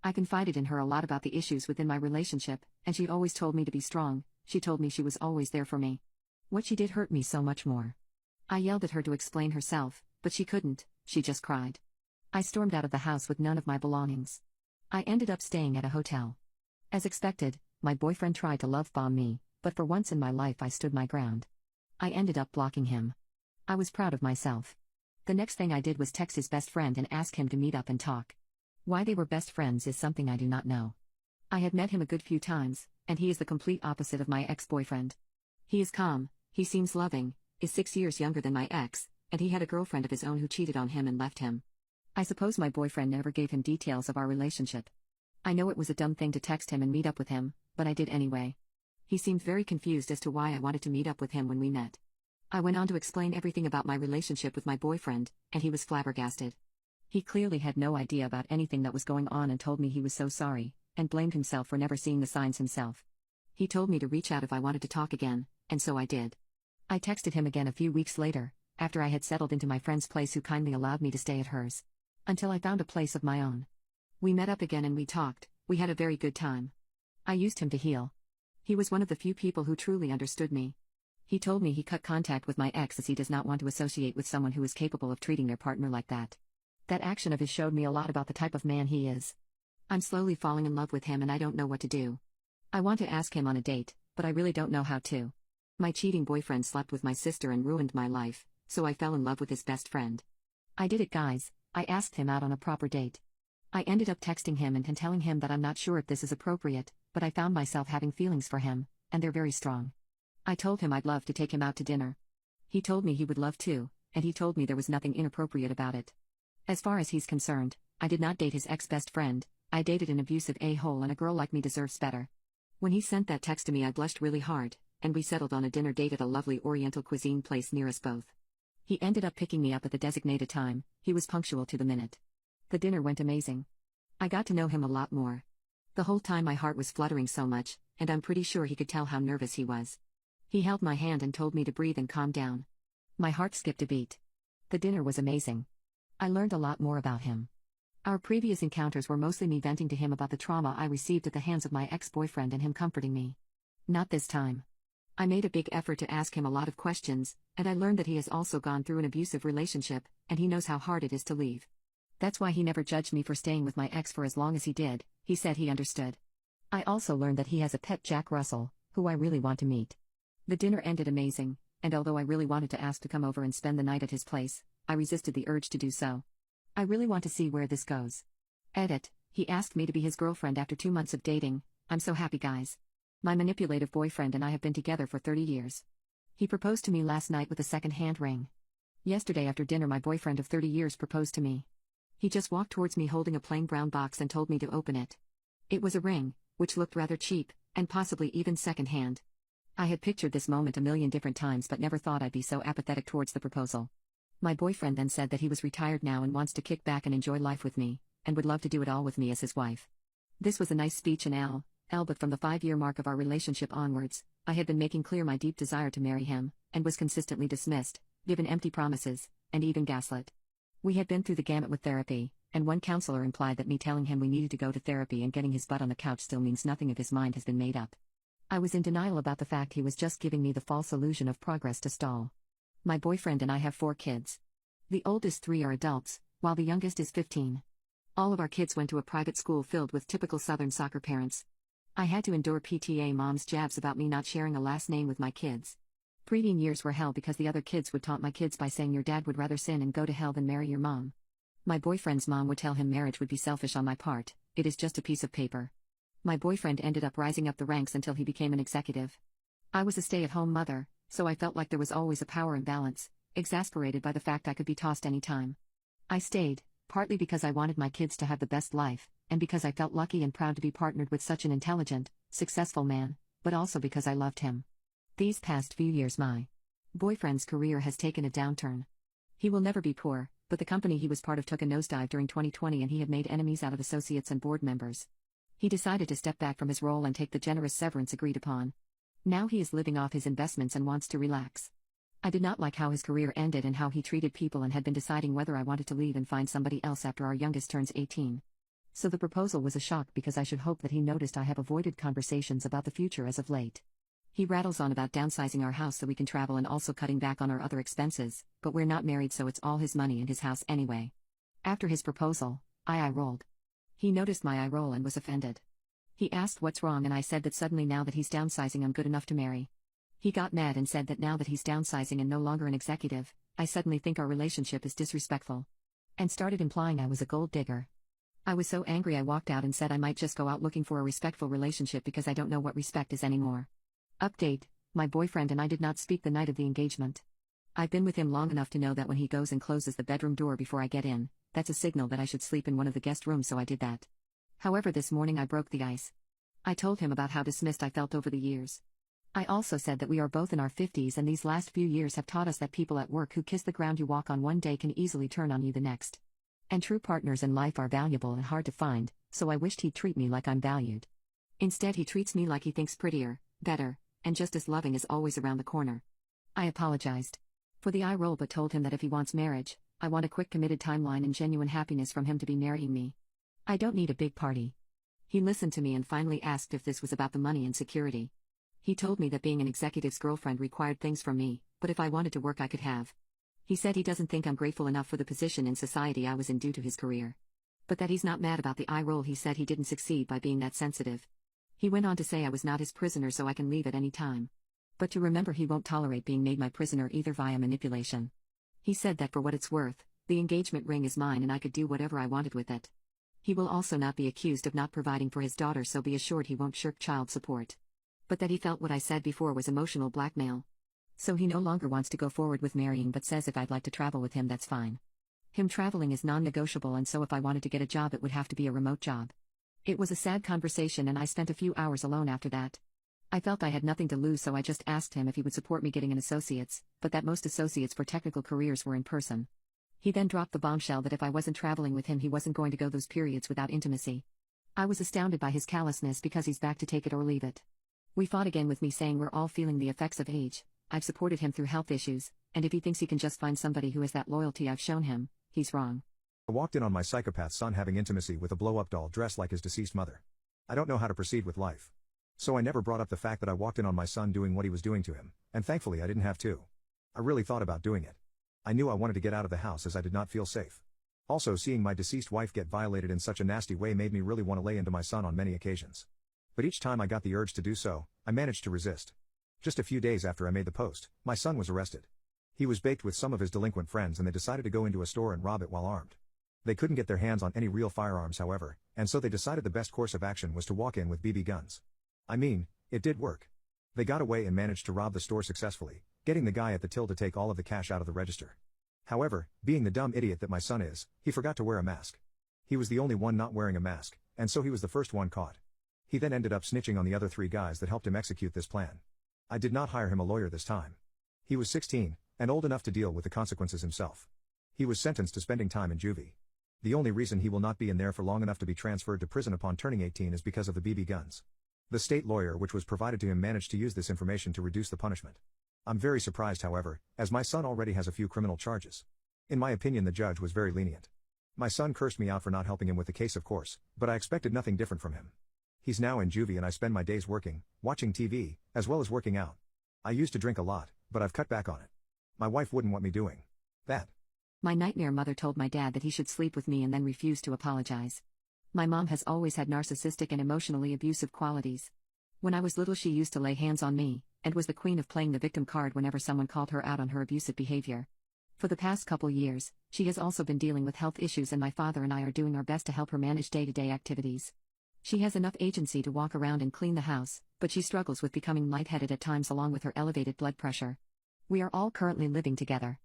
I confided in her a lot about the issues within my relationship, and she always told me to be strong. She told me she was always there for me. What she did hurt me so much more. I yelled at her to explain herself, but she couldn't, she just cried. I stormed out of the house with none of my belongings. I ended up staying at a hotel. As expected, my boyfriend tried to love-bomb me, but for once in my life I stood my ground. I ended up blocking him. I was proud of myself. The next thing I did was text his best friend and ask him to meet up and talk. Why they were best friends is something I do not know. I had met him a good few times, and he is the complete opposite of my ex-boyfriend. He is calm, he seems loving, is 6 years younger than my ex, and he had a girlfriend of his own who cheated on him and left him. I suppose my boyfriend never gave him details of our relationship. I know it was a dumb thing to text him and meet up with him, but I did anyway. He seemed very confused as to why I wanted to meet up with him when we met. I went on to explain everything about my relationship with my boyfriend, and he was flabbergasted. He clearly had no idea about anything that was going on and told me he was so sorry, and blamed himself for never seeing the signs himself. He told me to reach out if I wanted to talk again, and so I did. I texted him again a few weeks later, after I had settled into my friend's place who kindly allowed me to stay at hers. Until I found a place of my own. We met up again and we talked, we had a very good time. I used him to heal. He was one of the few people who truly understood me. He told me he cut contact with my ex as he does not want to associate with someone who is capable of treating their partner like that. That action of his showed me a lot about the type of man he is. I'm slowly falling in love with him and I don't know what to do. I want to ask him on a date, but I really don't know how to. My cheating boyfriend slept with my sister and ruined my life, so I fell in love with his best friend. I did it, guys. I asked him out on a proper date. I ended up texting him and telling him that I'm not sure if this is appropriate, but I found myself having feelings for him, and they're very strong. I told him I'd love to take him out to dinner. He told me he would love to, and he told me there was nothing inappropriate about it. As far as he's concerned, I did not date his ex-best friend, I dated an abusive a-hole, and a girl like me deserves better. When he sent that text to me I blushed really hard, and we settled on a dinner date at a lovely Oriental cuisine place near us both. He ended up picking me up at the designated time, he was punctual to the minute. The dinner went amazing. I got to know him a lot more. The whole time my heart was fluttering so much, and I'm pretty sure he could tell how nervous he was. He held my hand and told me to breathe and calm down. My heart skipped a beat. The dinner was amazing. I learned a lot more about him. Our previous encounters were mostly me venting to him about the trauma I received at the hands of my ex-boyfriend and him comforting me. Not this time. I made a big effort to ask him a lot of questions, and I learned that he has also gone through an abusive relationship, and he knows how hard it is to leave. That's why he never judged me for staying with my ex for as long as he did, he said he understood. I also learned that he has a pet Jack Russell, who I really want to meet. The dinner ended amazing, and although I really wanted to ask to come over and spend the night at his place, I resisted the urge to do so. I really want to see where this goes. Edit, he asked me to be his girlfriend after 2 months of dating. I'm so happy, guys. My manipulative boyfriend and I have been together for 30 years. He proposed to me last night with a second-hand ring. Yesterday after dinner my boyfriend of 30 years proposed to me. He just walked towards me holding a plain brown box and told me to open it. It was a ring, which looked rather cheap, and possibly even second-hand. I had pictured this moment a million different times but never thought I'd be so apathetic towards the proposal. My boyfriend then said that he was retired now and wants to kick back and enjoy life with me, and would love to do it all with me as his wife. This was a nice speech and but from the 5-year mark of our relationship onwards, I had been making clear my deep desire to marry him, and was consistently dismissed, given empty promises, and even gaslit. We had been through the gamut with therapy, and one counselor implied that me telling him we needed to go to therapy and getting his butt on the couch still means nothing if his mind has been made up. I was in denial about the fact he was just giving me the false illusion of progress to stall. My boyfriend and I have 4 kids. The oldest 3 are adults, while the youngest is 15. All of our kids went to a private school filled with typical Southern soccer parents. I had to endure PTA moms' jabs about me not sharing a last name with my kids. Preteen years were hell because the other kids would taunt my kids by saying your dad would rather sin and go to hell than marry your mom. My boyfriend's mom would tell him marriage would be selfish on my part, it is just a piece of paper. My boyfriend ended up rising up the ranks until he became an executive. I was a stay-at-home mother, so I felt like there was always a power imbalance, exasperated by the fact I could be tossed anytime. I stayed, partly because I wanted my kids to have the best life, and because I felt lucky and proud to be partnered with such an intelligent, successful man, but also because I loved him. These past few years my boyfriend's career has taken a downturn. He will never be poor, but the company he was part of took a nosedive during 2020 and he had made enemies out of associates and board members. He decided to step back from his role and take the generous severance agreed upon. Now he is living off his investments and wants to relax. I did not like how his career ended and how he treated people and had been deciding whether I wanted to leave and find somebody else after our youngest turns 18. So the proposal was a shock because I should hope that he noticed I have avoided conversations about the future as of late. He rattles on about downsizing our house so we can travel and also cutting back on our other expenses, but we're not married so it's all his money and his house anyway. After his proposal, I rolled. He noticed my eye roll and was offended. He asked what's wrong and I said that suddenly now that he's downsizing I'm good enough to marry. He got mad and said that now that he's downsizing and no longer an executive, I suddenly think our relationship is disrespectful. And started implying I was a gold digger. I was so angry I walked out and said I might just go out looking for a respectful relationship because I don't know what respect is anymore. Update, my boyfriend and I did not speak the night of the engagement. I've been with him long enough to know that when he goes and closes the bedroom door before I get in, that's a signal that I should sleep in one of the guest rooms so I did that. However this morning I broke the ice. I told him about how dismissed I felt over the years. I also said that we are both in our 50s and these last few years have taught us that people at work who kiss the ground you walk on one day can easily turn on you the next. And true partners in life are valuable and hard to find, so I wished he'd treat me like I'm valued. Instead he treats me like he thinks prettier, better, and just as loving is always around the corner. I apologized for the eye roll but told him that if he wants marriage, I want a quick committed timeline and genuine happiness from him to be marrying me. I don't need a big party. He listened to me and finally asked if this was about the money and security. He told me that being an executive's girlfriend required things from me, but if I wanted to work I could have. He said he doesn't think I'm grateful enough for the position in society I was in due to his career. But that he's not mad about the eye roll. He said he didn't succeed by being that sensitive. He went on to say I was not his prisoner so I can leave at any time. But to remember he won't tolerate being made my prisoner either via manipulation. He said that for what it's worth, the engagement ring is mine and I could do whatever I wanted with it. He will also not be accused of not providing for his daughter, so be assured he won't shirk child support. But that he felt what I said before was emotional blackmail. So he no longer wants to go forward with marrying but says if I'd like to travel with him that's fine. Him traveling is non-negotiable, and so if I wanted to get a job it would have to be a remote job. It was a sad conversation and I spent a few hours alone after that. I felt I had nothing to lose, so I just asked him if he would support me getting an associate's, but that most associates for technical careers were in person. He then dropped the bombshell that if I wasn't traveling with him he wasn't going to go those periods without intimacy. I was astounded by his callousness because he's back to take it or leave it. We fought again with me saying we're all feeling the effects of age. I've supported him through health issues, and if he thinks he can just find somebody who has that loyalty I've shown him, he's wrong. I walked in on my psychopath son having intimacy with a blow-up doll dressed like his deceased mother. I don't know how to proceed with life. So I never brought up the fact that I walked in on my son doing what he was doing to him, and thankfully I didn't have to. I really thought about doing it. I knew I wanted to get out of the house as I did not feel safe. Also, seeing my deceased wife get violated in such a nasty way made me really want to lay into my son on many occasions. But each time I got the urge to do so, I managed to resist. Just a few days after I made the post, my son was arrested. He was baked with some of his delinquent friends and they decided to go into a store and rob it while armed. They couldn't get their hands on any real firearms, however, and so they decided the best course of action was to walk in with BB guns. I mean, it did work. They got away and managed to rob the store successfully, getting the guy at the till to take all of the cash out of the register. However, being the dumb idiot that my son is, he forgot to wear a mask. He was the only one not wearing a mask, and so he was the first one caught. He then ended up snitching on the other 3 guys that helped him execute this plan. I did not hire him a lawyer this time. He was 16, and old enough to deal with the consequences himself. He was sentenced to spending time in juvie. The only reason he will not be in there for long enough to be transferred to prison upon turning 18 is because of the BB guns. The state lawyer which was provided to him managed to use this information to reduce the punishment. I'm very surprised, however, as my son already has a few criminal charges. In my opinion, the judge was very lenient. My son cursed me out for not helping him with the case, of course, but I expected nothing different from him. He's now in juvie and I spend my days working, watching TV, as well as working out. I used to drink a lot, but I've cut back on it. My wife wouldn't want me doing that. My nightmare mother told my dad that he should sleep with me and then refused to apologize. My mom has always had narcissistic and emotionally abusive qualities. When I was little she used to lay hands on me, and was the queen of playing the victim card whenever someone called her out on her abusive behavior. For the past couple years, she has also been dealing with health issues and my father and I are doing our best to help her manage day-to-day activities. She has enough agency to walk around and clean the house, but she struggles with becoming lightheaded at times along with her elevated blood pressure. We are all currently living together.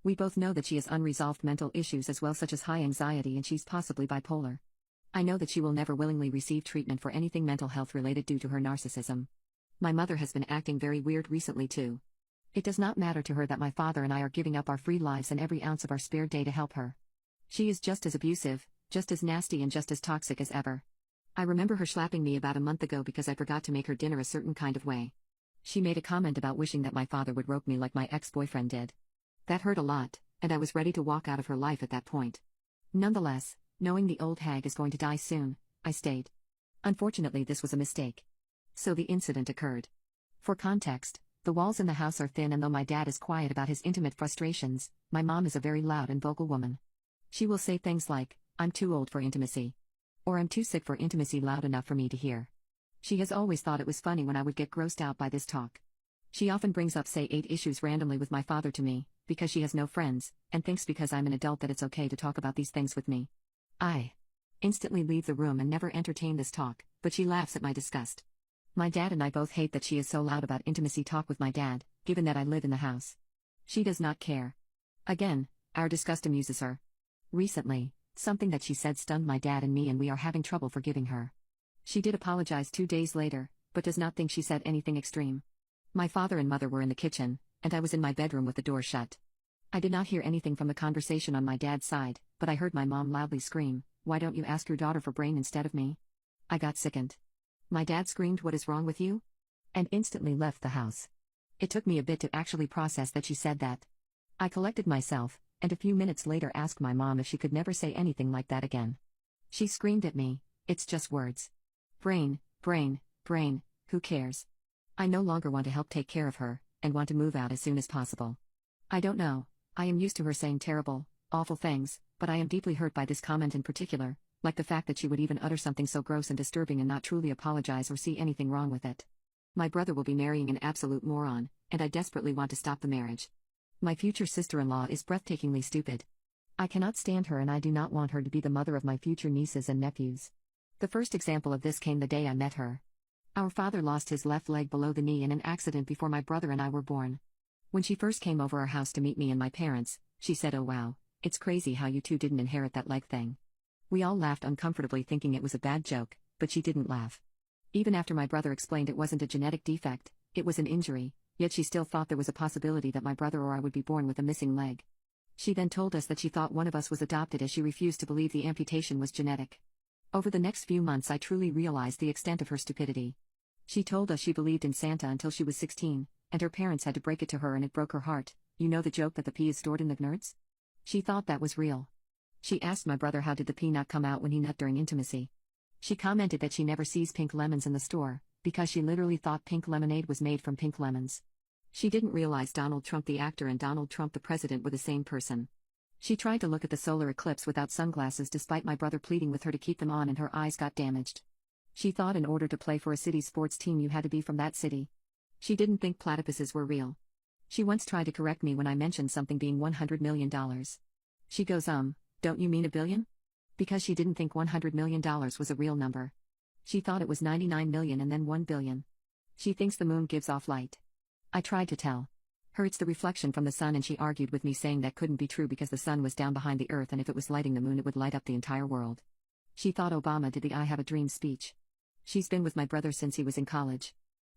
We both know that she has unresolved mental issues as well, such as high anxiety, and she's possibly bipolar. I know that she will never willingly receive treatment for anything mental health related due to her narcissism. My mother has been acting very weird recently too. It does not matter to her that my father and I are giving up our free lives and every ounce of our spare day to help her. She is just as abusive, just as nasty and just as toxic as ever. I remember her slapping me about a month ago because I forgot to make her dinner a certain kind of way. She made a comment about wishing that my father would rope me like my ex-boyfriend did. That hurt a lot, and I was ready to walk out of her life at that point. Nonetheless, knowing the old hag is going to die soon, I stayed. Unfortunately, this was a mistake. So the incident occurred. For context, the walls in the house are thin, and though my dad is quiet about his intimate frustrations, my mom is a very loud and vocal woman. She will say things like, "I'm too old for intimacy," or "I'm too sick for intimacy," loud enough for me to hear. She has always thought it was funny when I would get grossed out by this talk. She often brings up say 8 issues randomly with my father to me, because she has no friends, and thinks because I'm an adult that it's okay to talk about these things with me. I instantly leave the room and never entertain this talk, but she laughs at my disgust. My dad and I both hate that she is so loud about intimacy talk with my dad, given that I live in the house. She does not care. Again, our disgust amuses her. Recently, something that she said stunned my dad and me, and we are having trouble forgiving her. She did apologize 2 days later, but does not think she said anything extreme. My father and mother were in the kitchen, and I was in my bedroom with the door shut. I did not hear anything from the conversation on my dad's side, but I heard my mom loudly scream, "Why don't you ask your daughter for brain instead of me?" I got sickened. My dad screamed, "What is wrong with you?" and instantly left the house. It took me a bit to actually process that she said that. I collected myself, and a few minutes later asked my mom if she could never say anything like that again. She screamed at me, "It's just words. Brain, brain, brain, who cares?" I no longer want to help take care of her, and want to move out as soon as possible. I don't know, I am used to her saying terrible, awful things, but I am deeply hurt by this comment in particular, like the fact that she would even utter something so gross and disturbing and not truly apologize or see anything wrong with it. My brother will be marrying an absolute moron, and I desperately want to stop the marriage. My future sister-in-law is breathtakingly stupid. I cannot stand her and I do not want her to be the mother of my future nieces and nephews. The first example of this came the day I met her. Our father lost his left leg below the knee in an accident before my brother and I were born. When she first came over our house to meet me and my parents, she said, "Oh wow, it's crazy how you two didn't inherit that leg thing." We all laughed uncomfortably thinking it was a bad joke, but she didn't laugh. Even after my brother explained it wasn't a genetic defect, it was an injury, yet she still thought there was a possibility that my brother or I would be born with a missing leg. She then told us that she thought one of us was adopted as she refused to believe the amputation was genetic. Over the next few months I truly realized the extent of her stupidity. She told us she believed in Santa until she was 16, and her parents had to break it to her and it broke her heart. You know the joke that the pee is stored in the nerds? She thought that was real. She asked my brother how did the pee not come out when he nut during intimacy. She commented that she never sees pink lemons in the store, because she literally thought pink lemonade was made from pink lemons. She didn't realize Donald Trump the actor and Donald Trump the president were the same person. She tried to look at the solar eclipse without sunglasses despite my brother pleading with her to keep them on and her eyes got damaged. She thought in order to play for a city sports team you had to be from that city. She didn't think platypuses were real. She once tried to correct me when I mentioned something being $100 million. She goes, don't you mean $1 billion? Because she didn't think $100 million was a real number. She thought it was 99 million and then 1 billion. She thinks the moon gives off light. I tried to tell her it's the reflection from the sun and she argued with me saying that couldn't be true because the sun was down behind the earth and if it was lighting the moon it would light up the entire world. She thought Obama did the I have a dream speech. She's been with my brother since he was in college.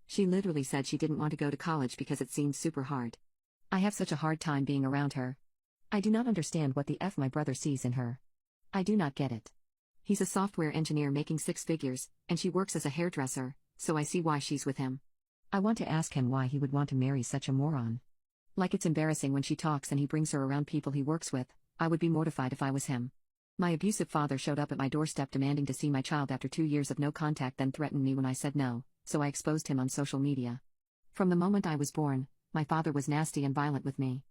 She literally said she didn't want to go to college because it seemed super hard. I have such a hard time being around her. I do not understand what the F my brother sees in her. I do not get it. He's a software engineer making 6 figures, and she works as a hairdresser, so I see why she's with him. I want to ask him why he would want to marry such a moron. Like it's embarrassing when she talks and he brings her around people he works with. I would be mortified if I was him. My abusive father showed up at my doorstep demanding to see my child after 2 years of no contact, then threatened me when I said no, so I exposed him on social media. From the moment I was born, my father was nasty and violent with me.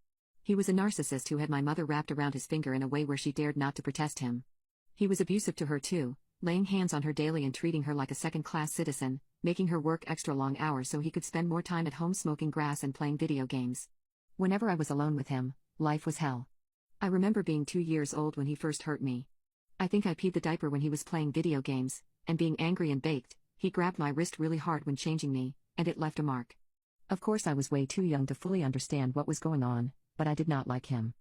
He was a narcissist who had my mother wrapped around his finger in a way where she dared not to protest him. He was abusive to her too, laying hands on her daily and treating her like a second-class citizen, making her work extra long hours so he could spend more time at home smoking grass and playing video games. Whenever I was alone with him, life was hell. I remember being 2 years old when he first hurt me. I think I peed the diaper when he was playing video games, and being angry and baked, he grabbed my wrist really hard when changing me, and it left a mark. Of course I was way too young to fully understand what was going on, but I did not like him.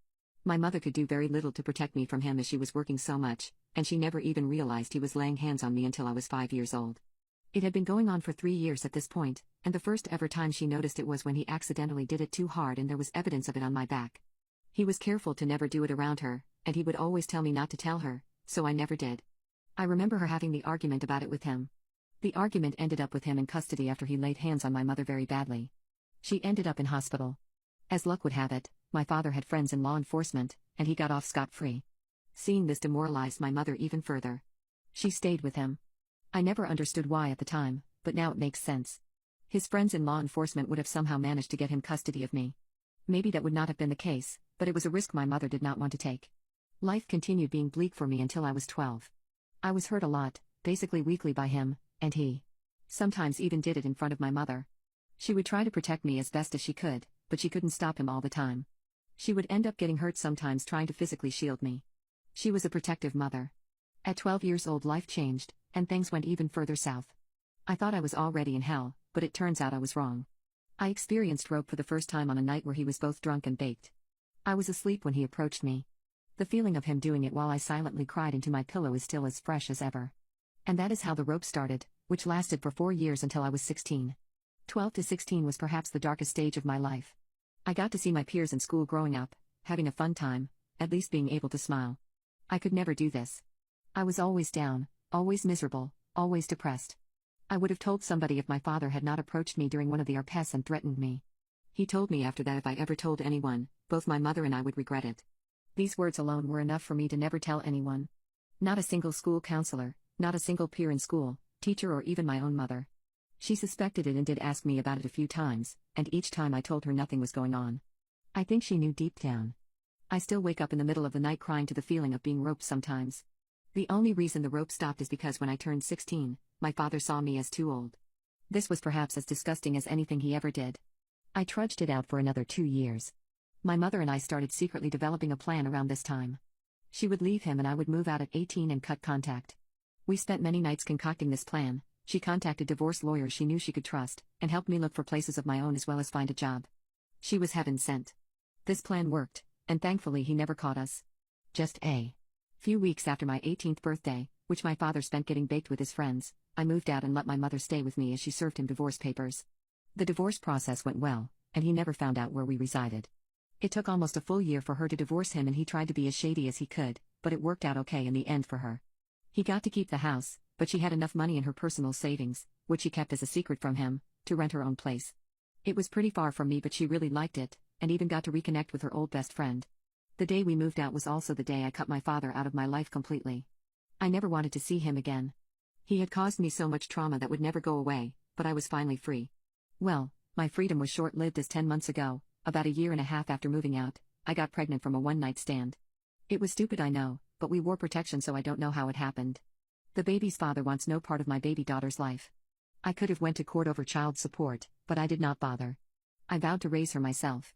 My mother could do very little to protect me from him as she was working so much, and she never even realized he was laying hands on me until I was 5 years old. It had been going on for 3 years at this point, and the first ever time she noticed it was when he accidentally did it too hard and there was evidence of it on my back. He was careful to never do it around her, and he would always tell me not to tell her, so I never did. I remember her having the argument about it with him. The argument ended up with him in custody after he laid hands on my mother very badly. She ended up in hospital. As luck would have it, my father had friends in law enforcement, and he got off scot-free. Seeing this demoralized my mother even further. She stayed with him. I never understood why at the time, but now it makes sense. His friends in law enforcement would have somehow managed to get him custody of me. Maybe that would not have been the case, but it was a risk my mother did not want to take. Life continued being bleak for me until I was 12. I was hurt a lot, basically weekly by him, and he sometimes even did it in front of my mother. She would try to protect me as best as she could, but she couldn't stop him all the time. She would end up getting hurt sometimes trying to physically shield me. She was a protective mother. At 12 years old life changed, and things went even further south. I thought I was already in hell, but it turns out I was wrong. I experienced rope for the first time on a night where he was both drunk and baked. I was asleep when he approached me. The feeling of him doing it while I silently cried into my pillow is still as fresh as ever. And that is how the rope started, which lasted for 4 years until I was 16. 12 to 16 was perhaps the darkest stage of my life. I got to see my peers in school growing up, having a fun time, at least being able to smile. I could never do this. I was always down, always miserable, always depressed. I would have told somebody if my father had not approached me during one of the RPS and threatened me. He told me after that if I ever told anyone, both my mother and I would regret it. These words alone were enough for me to never tell anyone. Not a single school counselor, not a single peer in school, teacher, or even my own mother. She suspected it and did ask me about it a few times, and each time I told her nothing was going on. I think she knew deep down. I still wake up in the middle of the night crying to the feeling of being roped sometimes. The only reason the rope stopped is because when I turned 16, my father saw me as too old. This was perhaps as disgusting as anything he ever did. I trudged it out for another 2 years. My mother and I started secretly developing a plan around this time. She would leave him and I would move out at 18 and cut contact. We spent many nights concocting this plan. She contacted divorce lawyers she knew she could trust, and helped me look for places of my own as well as find a job. She was heaven sent. This plan worked, and thankfully he never caught us. Just a few weeks after my 18th birthday, which my father spent getting baked with his friends, I moved out and let my mother stay with me as she served him divorce papers. The divorce process went well, and he never found out where we resided. It took almost a full year for her to divorce him and he tried to be as shady as he could, but it worked out okay in the end for her. He got to keep the house, but she had enough money in her personal savings, which she kept as a secret from him, to rent her own place. It was pretty far from me but she really liked it, and even got to reconnect with her old best friend. The day we moved out was also the day I cut my father out of my life completely. I never wanted to see him again. He had caused me so much trauma that would never go away, but I was finally free. Well, my freedom was short-lived as 10 months ago, about a year and a half after moving out, I got pregnant from a one-night stand. It was stupid, I know, but we wore protection so I don't know how it happened. The baby's father wants no part of my baby daughter's life. I could have went to court over child support, but I did not bother. I vowed to raise her myself.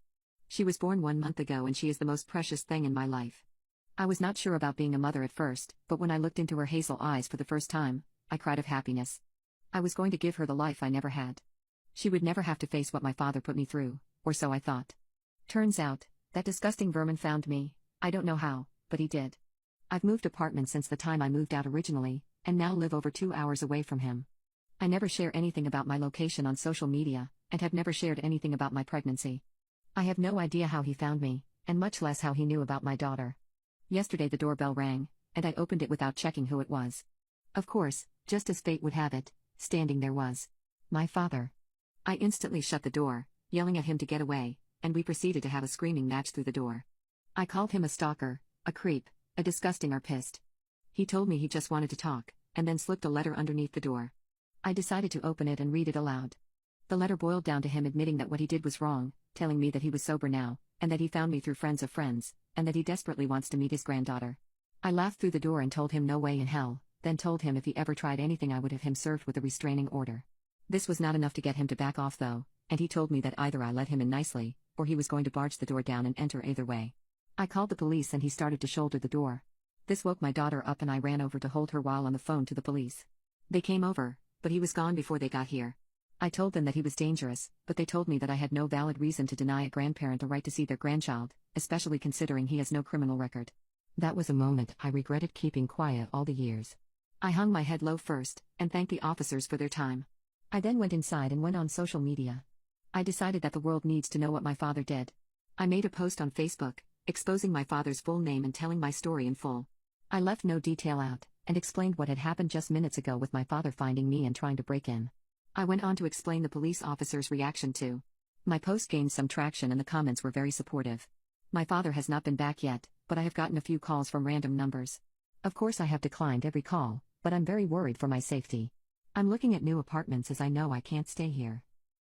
She was born 1 month ago and she is the most precious thing in my life. I was not sure about being a mother at first, but when I looked into her hazel eyes for the first time, I cried of happiness. I was going to give her the life I never had. She would never have to face what my father put me through, or so I thought. Turns out, that disgusting vermin found me. I don't know how, but he did. I've moved apartments since the time I moved out originally, and now live over 2 hours away from him. I never share anything about my location on social media, and have never shared anything about my pregnancy. I have no idea how he found me, and much less how he knew about my daughter. Yesterday the doorbell rang, and I opened it without checking who it was. Of course, just as fate would have it, standing there was my father. I instantly shut the door, yelling at him to get away, and we proceeded to have a screaming match through the door. I called him a stalker, a creep, a disgusting arpist. He told me he just wanted to talk, and then slipped a letter underneath the door. I decided to open it and read it aloud. The letter boiled down to him admitting that what he did was wrong, telling me that he was sober now, and that he found me through friends of friends, and that he desperately wants to meet his granddaughter. I laughed through the door and told him no way in hell, then told him if he ever tried anything I would have him served with a restraining order. This was not enough to get him to back off though, and he told me that either I let him in nicely, or he was going to barge the door down and enter either way. I called the police and he started to shoulder the door. This woke my daughter up and I ran over to hold her while on the phone to the police. They came over, but he was gone before they got here. I told them that he was dangerous, but they told me that I had no valid reason to deny a grandparent the right to see their grandchild, especially considering he has no criminal record. That was a moment I regretted keeping quiet all the years. I hung my head low first, and thanked the officers for their time. I then went inside and went on social media. I decided that the world needs to know what my father did. I made a post on Facebook, exposing my father's full name and telling my story in full. I left no detail out, and explained what had happened just minutes ago with my father finding me and trying to break in. I went on to explain the police officer's reaction too. My post gained some traction and the comments were very supportive. My father has not been back yet, but I have gotten a few calls from random numbers. Of course I have declined every call, but I'm very worried for my safety. I'm looking at new apartments as I know I can't stay here.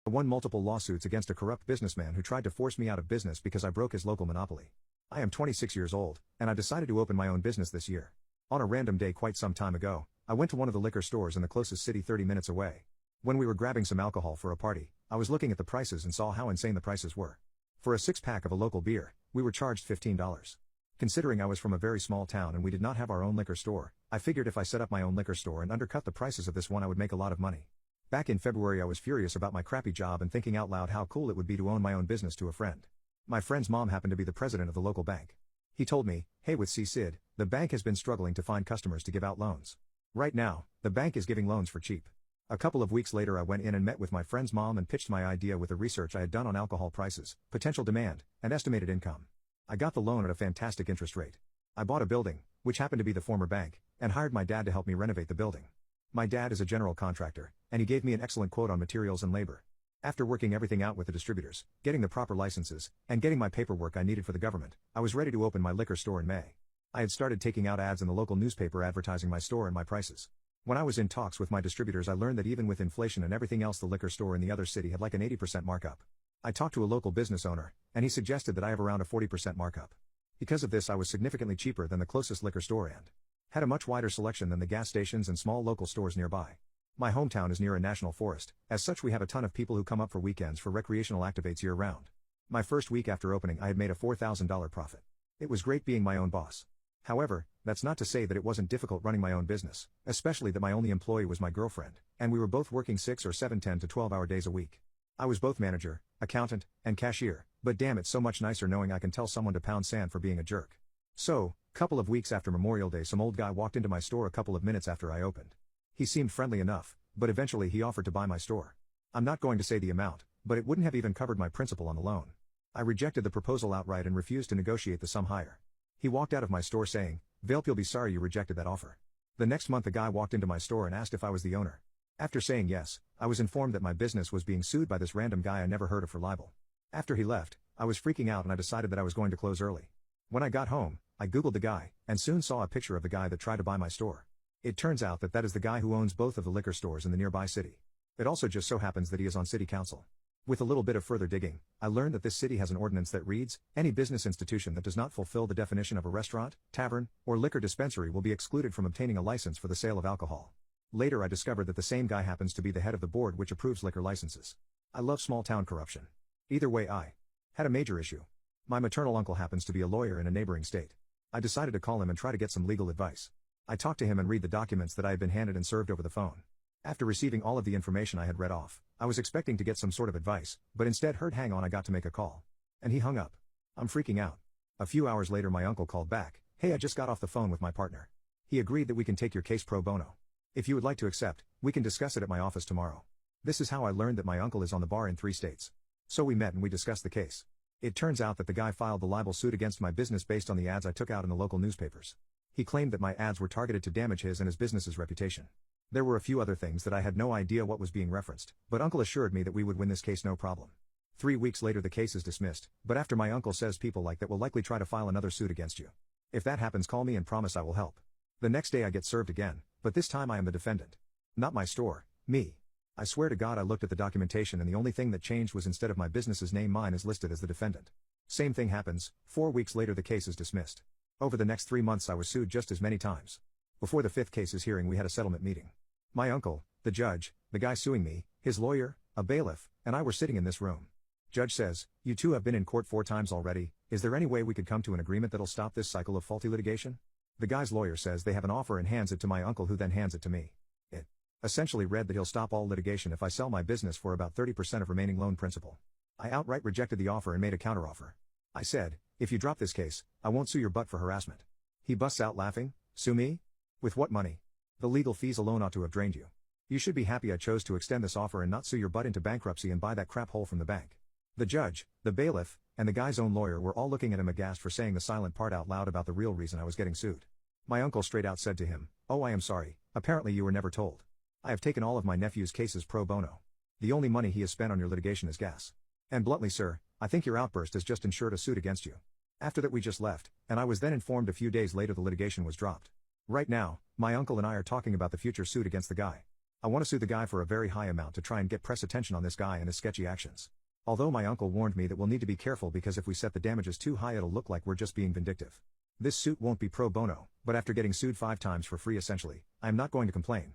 I won multiple lawsuits against a corrupt businessman who tried to force me out of business because I broke his local monopoly. I am 26 years old, and I decided to open my own business this year. On a random day quite some time ago, I went to one of the liquor stores in the closest city 30 minutes away. When we were grabbing some alcohol for a party, I was looking at the prices and saw how insane the prices were. For a 6-pack of a local beer, we were charged $15. Considering I was from a very small town and we did not have our own liquor store, I figured if I set up my own liquor store and undercut the prices of this one I would make a lot of money. Back in February I was furious about my crappy job and thinking out loud how cool it would be to own my own business to a friend. My friend's mom happened to be the president of the local bank. He told me, "Hey, with CSID, the bank has been struggling to find customers to give out loans. Right now, the bank is giving loans for cheap." A couple of weeks later I went in and met with my friend's mom and pitched my idea with the research I had done on alcohol prices, potential demand, and estimated income. I got the loan at a fantastic interest rate. I bought a building, which happened to be the former bank, and hired my dad to help me renovate the building. My dad is a general contractor, and he gave me an excellent quote on materials and labor. After working everything out with the distributors, getting the proper licenses, and getting my paperwork I needed for the government, I was ready to open my liquor store in May. I had started taking out ads in the local newspaper advertising my store and my prices. When I was in talks with my distributors, I learned that even with inflation and everything else, the liquor store in the other city had like an 80% markup. I talked to a local business owner, and he suggested that I have around a 40% markup. Because of this, I was significantly cheaper than the closest liquor store and had a much wider selection than the gas stations and small local stores nearby. My hometown is near a national forest, as such we have a ton of people who come up for weekends for recreational activities year-round. My first week after opening I had made a $4,000 profit. It was great being my own boss. However, that's not to say that it wasn't difficult running my own business, especially that my only employee was my girlfriend, and we were both working 6 or 7 10 to 12-hour days a week. I was both manager, accountant, and cashier, but damn, it's so much nicer knowing I can tell someone to pound sand for being a jerk. So, couple of weeks after Memorial Day, some old guy walked into my store a couple of minutes after I opened. He seemed friendly enough, but eventually he offered to buy my store. I'm not going to say the amount, but it wouldn't have even covered my principal on the loan. I rejected the proposal outright and refused to negotiate the sum higher. He walked out of my store saying, "Velp, you'll be sorry you rejected that offer." The next month a guy walked into my store and asked if I was the owner. After saying yes, I was informed that my business was being sued by this random guy I never heard of for libel. After he left, I was freaking out and I decided that I was going to close early. When I got home, I googled the guy, and soon saw a picture of the guy that tried to buy my store. It turns out that that is the guy who owns both of the liquor stores in the nearby city. It also just so happens that he is on city council. With a little bit of further digging, I learned that this city has an ordinance that reads, any business institution that does not fulfill the definition of a restaurant, tavern, or liquor dispensary will be excluded from obtaining a license for the sale of alcohol. Later I discovered that the same guy happens to be the head of the board which approves liquor licenses. I love small town corruption. Either way, I had a major issue. My maternal uncle happens to be a lawyer in a neighboring state. I decided to call him and try to get some legal advice. I talked to him and read the documents that I had been handed and served over the phone. After receiving all of the information I had read off, I was expecting to get some sort of advice, but instead heard hang on, I got to make a call. And he hung up. I'm freaking out. A few hours later my uncle called back, "Hey, I just got off the phone with my partner. He agreed that we can take your case pro bono. If you would like to accept, we can discuss it at my office tomorrow." This is how I learned that my uncle is on the bar in 3 states. So we met and we discussed the case. It turns out that the guy filed the libel suit against my business based on the ads I took out in the local newspapers. He claimed that my ads were targeted to damage his and his business's reputation. There were a few other things that I had no idea what was being referenced, but uncle assured me that we would win this case no problem. 3 weeks later the case is dismissed, but after my uncle says people like that will likely try to file another suit against you. If that happens, call me and promise I will help. The next day I get served again, but this time I am the defendant. Not my store, me. I swear to God I looked at the documentation and the only thing that changed was instead of my business's name mine is listed as the defendant. Same thing happens, 4 weeks later the case is dismissed. Over the next 3 months I was sued just as many times. Before the 5th case's hearing we had a settlement meeting. My uncle, the judge, the guy suing me, his lawyer, a bailiff, and I were sitting in this room. Judge says, "You two have been in court 4 times already, is there any way we could come to an agreement that'll stop this cycle of faulty litigation?" The guy's lawyer says they have an offer and hands it to my uncle who then hands it to me. It essentially read that he'll stop all litigation if I sell my business for about 30% of remaining loan principal. I outright rejected the offer and made a counteroffer. I said, "If you drop this case, I won't sue your butt for harassment." He busts out laughing, "Sue me? With what money? The legal fees alone ought to have drained you. You should be happy I chose to extend this offer and not sue your butt into bankruptcy and buy that crap hole from the bank." The judge, the bailiff, and the guy's own lawyer were all looking at him aghast for saying the silent part out loud about the real reason I was getting sued. My uncle straight out said to him, "Oh, I am sorry, apparently you were never told. I have taken all of my nephew's cases pro bono. The only money he has spent on your litigation is gas. And bluntly, sir, I think your outburst has just ensured a suit against you." After that we just left, and I was then informed a few days later the litigation was dropped. Right now, my uncle and I are talking about the future suit against the guy. I want to sue the guy for a very high amount to try and get press attention on this guy and his sketchy actions. Although my uncle warned me that we'll need to be careful because if we set the damages too high it'll look like we're just being vindictive. This suit won't be pro bono, but after getting sued 5 times for free essentially, I am not going to complain.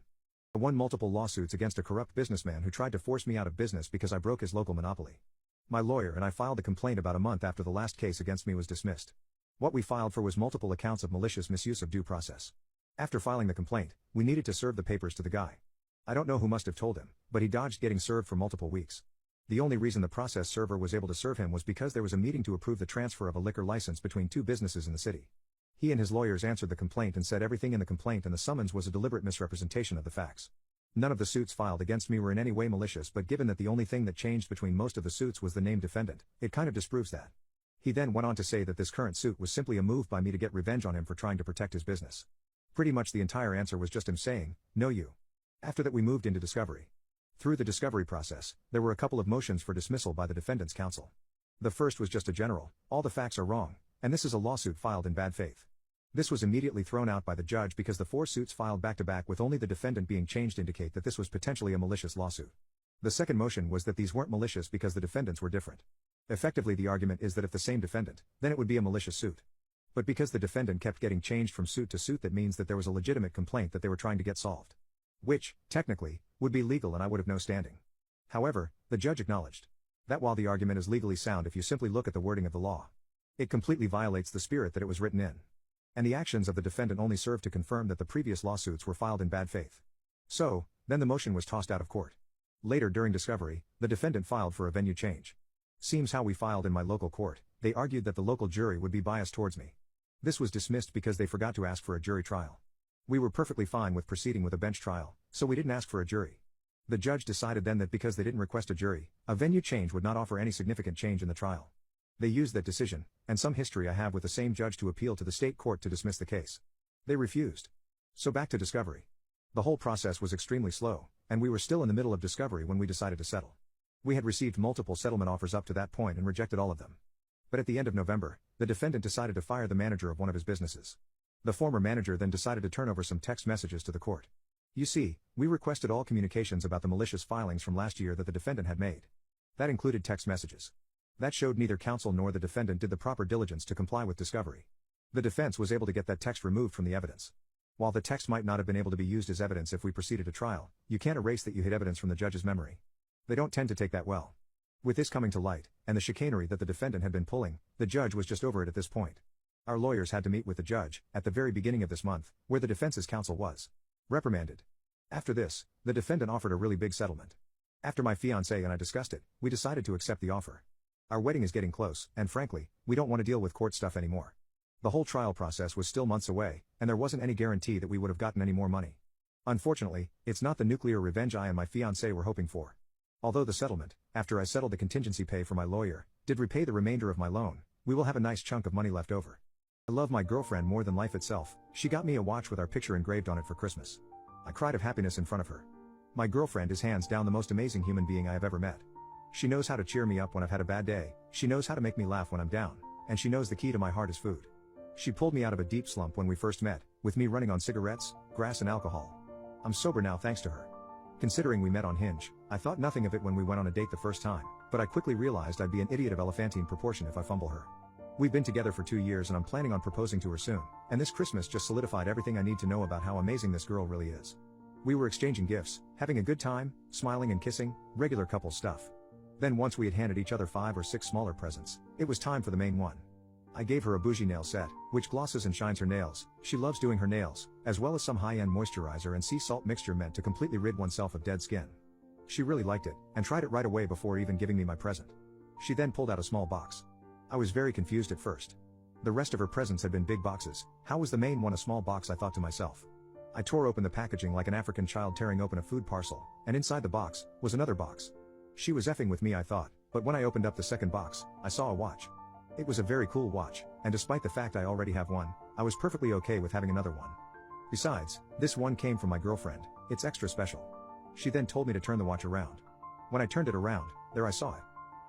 I won multiple lawsuits against a corrupt businessman who tried to force me out of business because I broke his local monopoly. My lawyer and I filed a complaint about a month after the last case against me was dismissed. What we filed for was multiple accounts of malicious misuse of due process. After filing the complaint, we needed to serve the papers to the guy. I don't know who must have told him, but he dodged getting served for multiple weeks. The only reason the process server was able to serve him was because there was a meeting to approve the transfer of a liquor license between 2 businesses in the city. He and his lawyers answered the complaint and said everything in the complaint and the summons was a deliberate misrepresentation of the facts. None of the suits filed against me were in any way malicious, but given that the only thing that changed between most of the suits was the named defendant, it kind of disproves that. He then went on to say that this current suit was simply a move by me to get revenge on him for trying to protect his business. Pretty much the entire answer was just him saying, "No you." After that we moved into discovery. Through the discovery process, there were a couple of motions for dismissal by the defendant's counsel. The first was just a general, all the facts are wrong, and this is a lawsuit filed in bad faith. This was immediately thrown out by the judge because the 4 suits filed back-to-back with only the defendant being changed indicate that this was potentially a malicious lawsuit. The second motion was that these weren't malicious because the defendants were different. Effectively, the argument is that if the same defendant, then it would be a malicious suit. But because the defendant kept getting changed from suit to suit, that means that there was a legitimate complaint that they were trying to get solved. Which, technically, would be legal and I would have no standing. However, the judge acknowledged that while the argument is legally sound if you simply look at the wording of the law, it completely violates the spirit that it was written in. And the actions of the defendant only serve to confirm that the previous lawsuits were filed in bad faith. So, then the motion was tossed out of court. Later during discovery, the defendant filed for a venue change. Seems how we filed in my local court, they argued that the local jury would be biased towards me. This was dismissed because they forgot to ask for a jury trial. We were perfectly fine with proceeding with a bench trial, so we didn't ask for a jury. The judge decided then that because they didn't request a jury, a venue change would not offer any significant change in the trial. They used that decision, and some history I have with the same judge to appeal to the state court to dismiss the case. They refused. So back to discovery. The whole process was extremely slow, and we were still in the middle of discovery when we decided to settle. We had received multiple settlement offers up to that point and rejected all of them. But at the end of November, the defendant decided to fire the manager of one of his businesses. The former manager then decided to turn over some text messages to the court. You see, we requested all communications about the malicious filings from last year that the defendant had made. That included text messages. That showed neither counsel nor the defendant did the proper diligence to comply with discovery. The defense was able to get that text removed from the evidence. While the text might not have been able to be used as evidence if we proceeded to trial, you can't erase that you hid evidence from the judge's memory. They don't tend to take that well. With this coming to light, and the chicanery that the defendant had been pulling, the judge was just over it at this point. Our lawyers had to meet with the judge, at the very beginning of this month, where the defense's counsel was reprimanded. After this, the defendant offered a really big settlement. After my fiancée and I discussed it, we decided to accept the offer. Our wedding is getting close, and frankly, we don't want to deal with court stuff anymore. The whole trial process was still months away, and there wasn't any guarantee that we would have gotten any more money. Unfortunately, it's not the nuclear revenge I and my fiancée were hoping for. Although the settlement, after I settled the contingency pay for my lawyer, did repay the remainder of my loan, we will have a nice chunk of money left over. I love my girlfriend more than life itself. She got me a watch with our picture engraved on it for Christmas. I cried of happiness in front of her. My girlfriend is hands down the most amazing human being I have ever met. She knows how to cheer me up when I've had a bad day, she knows how to make me laugh when I'm down, and she knows the key to my heart is food. She pulled me out of a deep slump when we first met, with me running on cigarettes, grass and alcohol. I'm sober now thanks to her. Considering we met on Hinge, I thought nothing of it when we went on a date the first time, but I quickly realized I'd be an idiot of elephantine proportion if I fumble her. We've been together for 2 years and I'm planning on proposing to her soon, and this Christmas just solidified everything I need to know about how amazing this girl really is. We were exchanging gifts, having a good time, smiling and kissing, regular couple stuff. Then once we had handed each other 5 or 6 smaller presents, it was time for the main one. I gave her a bougie nail set, which glosses and shines her nails. She loves doing her nails, as well as some high-end moisturizer and sea salt mixture meant to completely rid oneself of dead skin. She really liked it, and tried it right away before even giving me my present. She then pulled out a small box. I was very confused at first. The rest of her presents had been big boxes. How was the main one a small box, I thought to myself. I tore open the packaging like an African child tearing open a food parcel, and inside the box was another box. She was effing with me, I thought, but when I opened up the second box, I saw a watch. It was a very cool watch, and despite the fact I already have one, I was perfectly okay with having another one. Besides, this one came from my girlfriend, it's extra special. She then told me to turn the watch around. When I turned it around, there I saw it.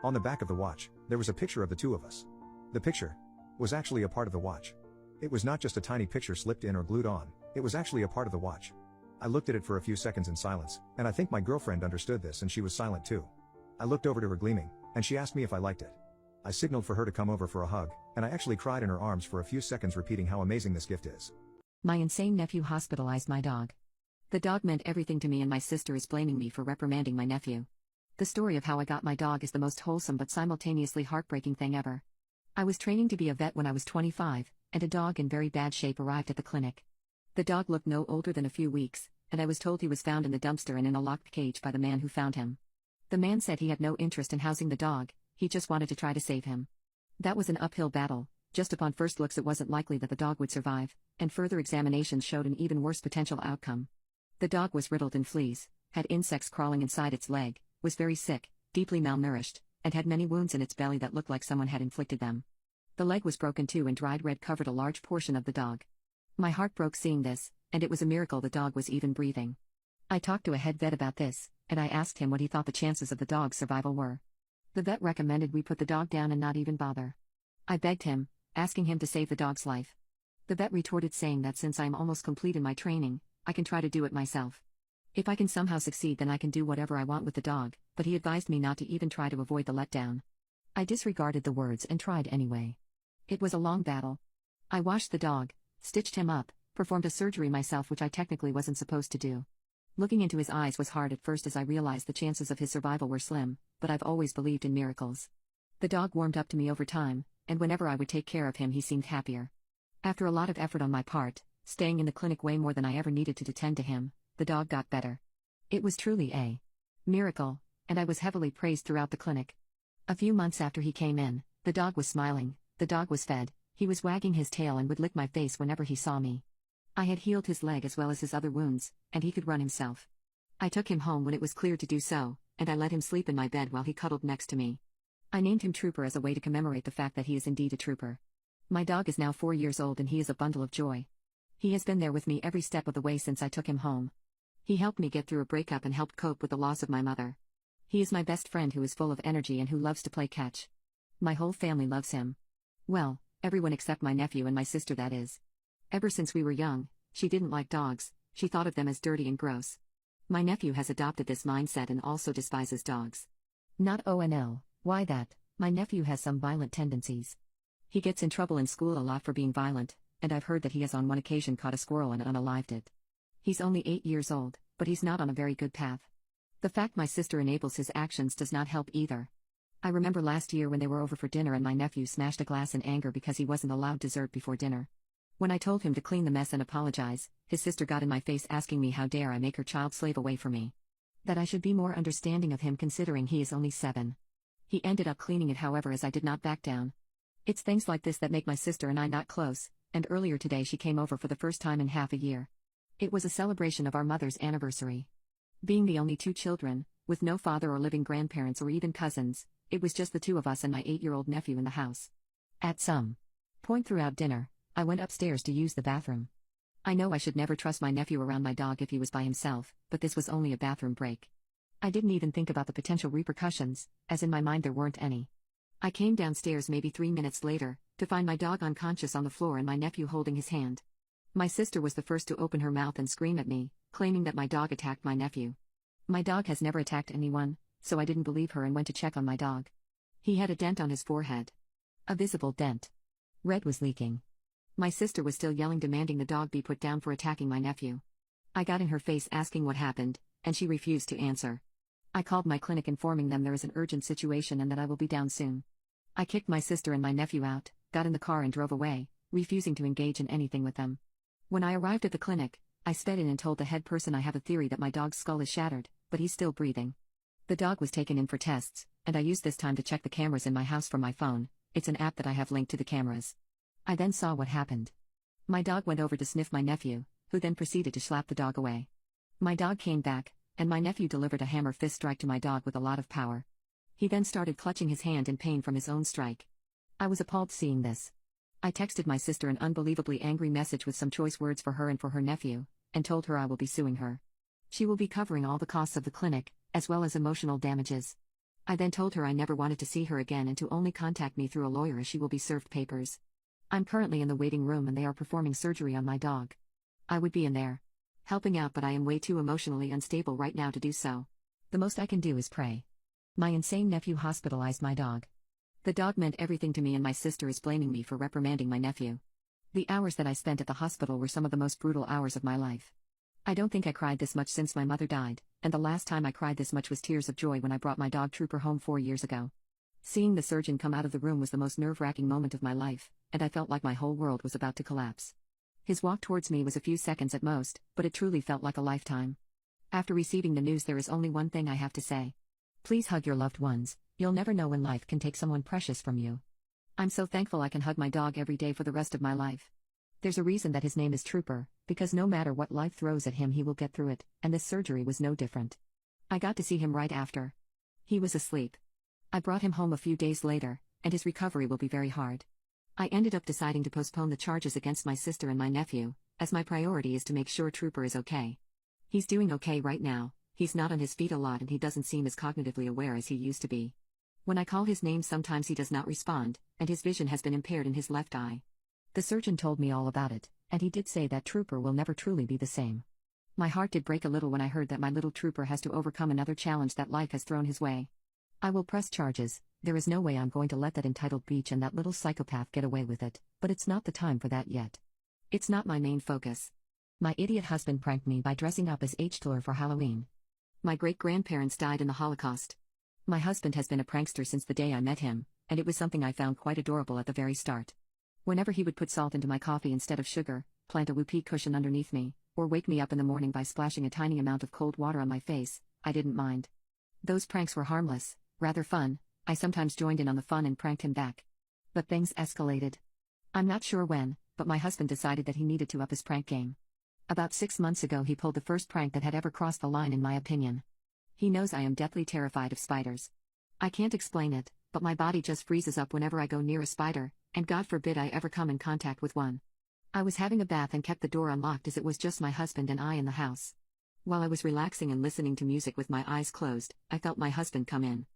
On the back of the watch, there was a picture of the two of us. The picture was actually a part of the watch. It was not just a tiny picture slipped in or glued on, it was actually a part of the watch. I looked at it for a few seconds in silence, and I think my girlfriend understood this and she was silent too. I looked over to her gleaming, and she asked me if I liked it. I signaled for her to come over for a hug, and I actually cried in her arms for a few seconds repeating how amazing this gift is. My insane nephew hospitalized my dog. The dog meant everything to me and my sister is blaming me for reprimanding my nephew. The story of how I got my dog is the most wholesome but simultaneously heartbreaking thing ever. I was training to be a vet when I was 25, and a dog in very bad shape arrived at the clinic. The dog looked no older than a few weeks, and I was told he was found in the dumpster and in a locked cage by the man who found him. The man said he had no interest in housing the dog, he just wanted to try to save him. That was an uphill battle. Just upon first looks it wasn't likely that the dog would survive, and further examinations showed an even worse potential outcome. The dog was riddled in fleas, had insects crawling inside its leg, was very sick, deeply malnourished, and had many wounds in its belly that looked like someone had inflicted them. The leg was broken too and dried red covered a large portion of the dog. My heart broke seeing this, and it was a miracle the dog was even breathing. I talked to a head vet about this, and I asked him what he thought the chances of the dog's survival were. The vet recommended we put the dog down and not even bother. I begged him, asking him to save the dog's life. The vet retorted saying that since I am almost complete in my training, I can try to do it myself. If I can somehow succeed, then I can do whatever I want with the dog, but he advised me not to even try to avoid the letdown. I disregarded the words and tried anyway. It was a long battle. I washed the dog, stitched him up, performed a surgery myself, which I technically wasn't supposed to do. Looking into his eyes was hard at first, as I realized the chances of his survival were slim, but I've always believed in miracles. The dog warmed up to me over time, and whenever I would take care of him, he seemed happier. After a lot of effort on my part, staying in the clinic way more than I ever needed to tend to him, the dog got better. It was truly a miracle, and I was heavily praised throughout the clinic. A few months after he came in, the dog was smiling, the dog was fed, he was wagging his tail and would lick my face whenever he saw me. I had healed his leg as well as his other wounds, and he could run himself. I took him home when it was clear to do so, and I let him sleep in my bed while he cuddled next to me. I named him Trooper as a way to commemorate the fact that he is indeed a trooper. My dog is now 4 years old and he is a bundle of joy. He has been there with me every step of the way since I took him home. He helped me get through a breakup and helped cope with the loss of my mother. He is my best friend who is full of energy and who loves to play catch. My whole family loves him. Well, everyone except my nephew and my sister, that is. Ever since we were young, she didn't like dogs, she thought of them as dirty and gross. My nephew has adopted this mindset and also despises dogs. Not ONL, why that? My nephew has some violent tendencies. He gets in trouble in school a lot for being violent, and I've heard that he has on one occasion caught a squirrel and unalived it. He's only 8 years old, but he's not on a very good path. The fact my sister enables his actions does not help either. I remember last year when they were over for dinner and my nephew smashed a glass in anger because he wasn't allowed dessert before dinner. When I told him to clean the mess and apologize, his sister got in my face asking me how dare I make her child slave away from me. That I should be more understanding of him considering he is only 7. He ended up cleaning it, however, as I did not back down. It's things like this that make my sister and I not close, and earlier today she came over for the first time in half a year. It was a celebration of our mother's anniversary. Being the only 2 children, with no father or living grandparents or even cousins, it was just the 2 of us and my 8-year-old nephew in the house. At some point throughout dinner, I went upstairs to use the bathroom. I know I should never trust my nephew around my dog if he was by himself, but this was only a bathroom break. I didn't even think about the potential repercussions, as in my mind there weren't any. I came downstairs maybe 3 minutes later, to find my dog unconscious on the floor and my nephew holding his hand. My sister was the first to open her mouth and scream at me, claiming that my dog attacked my nephew. My dog has never attacked anyone, so I didn't believe her and went to check on my dog. He had a dent on his forehead. A visible dent. Red was leaking. My sister was still yelling, demanding the dog be put down for attacking my nephew. I got in her face asking what happened, and she refused to answer. I called my clinic informing them there is an urgent situation and that I will be down soon. I kicked my sister and my nephew out, got in the car and drove away, refusing to engage in anything with them. When I arrived at the clinic, I sped in and told the head person I have a theory that my dog's skull is shattered, but he's still breathing. The dog was taken in for tests, and I used this time to check the cameras in my house from my phone. It's an app that I have linked to the cameras. I then saw what happened. My dog went over to sniff my nephew, who then proceeded to slap the dog away. My dog came back, and my nephew delivered a hammer fist strike to my dog with a lot of power. He then started clutching his hand in pain from his own strike. I was appalled seeing this. I texted my sister an unbelievably angry message with some choice words for her and for her nephew, and told her I will be suing her. She will be covering all the costs of the clinic, as well as emotional damages. I then told her I never wanted to see her again and to only contact me through a lawyer as she will be served papers. I'm currently in the waiting room and they are performing surgery on my dog. I would be in there, helping out, but I am way too emotionally unstable right now to do so. The most I can do is pray. My insane nephew hospitalized my dog. The dog meant everything to me and my sister is blaming me for reprimanding my nephew. The hours that I spent at the hospital were some of the most brutal hours of my life. I don't think I cried this much since my mother died, and the last time I cried this much was tears of joy when I brought my dog Trooper home 4 years ago. Seeing the surgeon come out of the room was the most nerve-wracking moment of my life, and I felt like my whole world was about to collapse. His walk towards me was a few seconds at most, but it truly felt like a lifetime. After receiving the news, there is only one thing I have to say. Please hug your loved ones. You'll never know when life can take someone precious from you. I'm so thankful I can hug my dog every day for the rest of my life. There's a reason that his name is Trooper, because no matter what life throws at him he will get through it, and this surgery was no different. I got to see him right after. He was asleep. I brought him home a few days later, and his recovery will be very hard. I ended up deciding to postpone the charges against my sister and my nephew, as my priority is to make sure Trooper is okay. He's doing okay right now. He's not on his feet a lot and he doesn't seem as cognitively aware as he used to be. When I call his name sometimes he does not respond, and his vision has been impaired in his left eye. The surgeon told me all about it, and he did say that Trooper will never truly be the same. My heart did break a little when I heard that my little Trooper has to overcome another challenge that life has thrown his way. I will press charges. There is no way I'm going to let that entitled beach and that little psychopath get away with it, but it's not the time for that yet. It's not my main focus. My idiot husband pranked me by dressing up as Hitler for Halloween. My great-grandparents died in the Holocaust. My husband has been a prankster since the day I met him, and it was something I found quite adorable at the very start. Whenever he would put salt into my coffee instead of sugar, plant a whoopee cushion underneath me, or wake me up in the morning by splashing a tiny amount of cold water on my face, I didn't mind. Those pranks were harmless, rather fun. I sometimes joined in on the fun and pranked him back. But things escalated. I'm not sure when, but my husband decided that he needed to up his prank game. About 6 months ago he pulled the first prank that had ever crossed the line in my opinion. He knows I am deathly terrified of spiders. I can't explain it, but my body just freezes up whenever I go near a spider, and God forbid I ever come in contact with one. I was having a bath and kept the door unlocked as it was just my husband and I in the house. While I was relaxing and listening to music with my eyes closed, I felt my husband come in.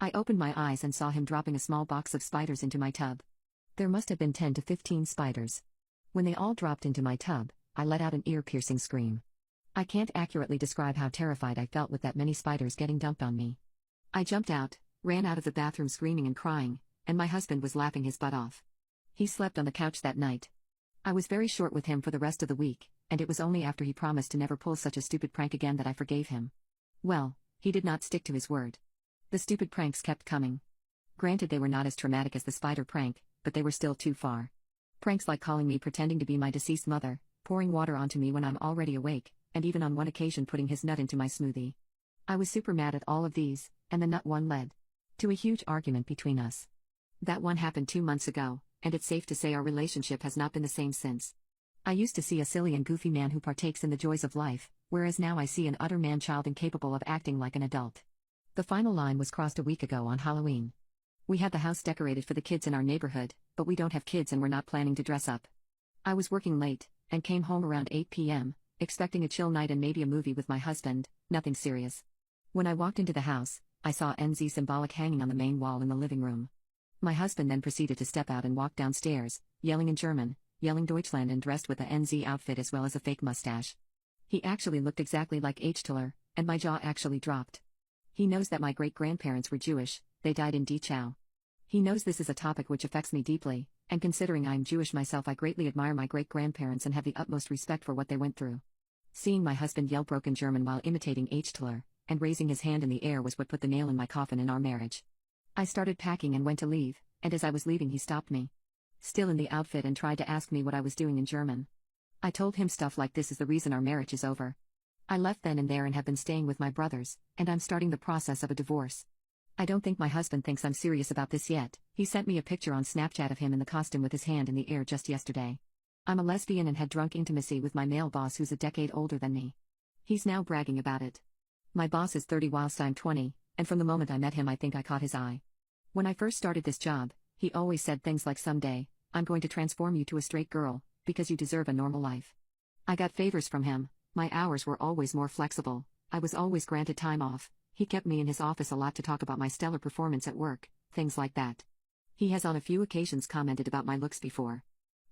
I opened my eyes and saw him dropping a small box of spiders into my tub. There must have been 10 to 15 spiders. When they all dropped into my tub, I let out an ear-piercing scream. I can't accurately describe how terrified I felt with that many spiders getting dumped on me. I jumped out, ran out of the bathroom screaming and crying, and my husband was laughing his butt off. He slept on the couch that night. I was very short with him for the rest of the week, and it was only after he promised to never pull such a stupid prank again that I forgave him. Well, he did not stick to his word. The stupid pranks kept coming. Granted, they were not as traumatic as the spider prank, but they were still too far. Pranks like calling me pretending to be my deceased mother, pouring water onto me when I'm already awake, and even on one occasion putting his nut into my smoothie. I was super mad at all of these, and the nut one led to a huge argument between us. That one happened 2 months ago, and it's safe to say our relationship has not been the same since. I used to see a silly and goofy man who partakes in the joys of life, whereas now I see an utter man-child incapable of acting like an adult. The final line was crossed a week ago on Halloween. We had the house decorated for the kids in our neighborhood, but we don't have kids and we're not planning to dress up. I was working late, and came home around 8 p.m., expecting a chill night and maybe a movie with my husband, nothing serious. When I walked into the house, I saw NZ symbolic hanging on the main wall in the living room. My husband then proceeded to step out and walk downstairs, yelling in German, yelling Deutschland, and dressed with a NZ outfit as well as a fake mustache. He actually looked exactly like Hitler, and my jaw actually dropped. He knows that my great-grandparents were Jewish, they died in Dachau. He knows this is a topic which affects me deeply, and considering I'm Jewish myself, I greatly admire my great-grandparents and have the utmost respect for what they went through. Seeing my husband yell broken German while imitating Hitler, and raising his hand in the air was what put the nail in my coffin in our marriage. I started packing and went to leave, and as I was leaving he stopped me. Still in the outfit, and tried to ask me what I was doing in German. I told him stuff like, "This is the reason our marriage is over." I left then and there and have been staying with my brothers, and I'm starting the process of a divorce. I don't think my husband thinks I'm serious about this yet. He sent me a picture on Snapchat of him in the costume with his hand in the air just yesterday. I'm a lesbian and had drunk intimacy with my male boss who's a decade older than me. He's now bragging about it. My boss is 30 whilst I'm 20, and from the moment I met him I think I caught his eye. When I first started this job, he always said things like, "Someday, I'm going to transform you to a straight girl, because you deserve a normal life." I got favors from him. My hours were always more flexible, I was always granted time off. He kept me in his office a lot to talk about my stellar performance at work, things like that. He has on a few occasions commented about my looks before.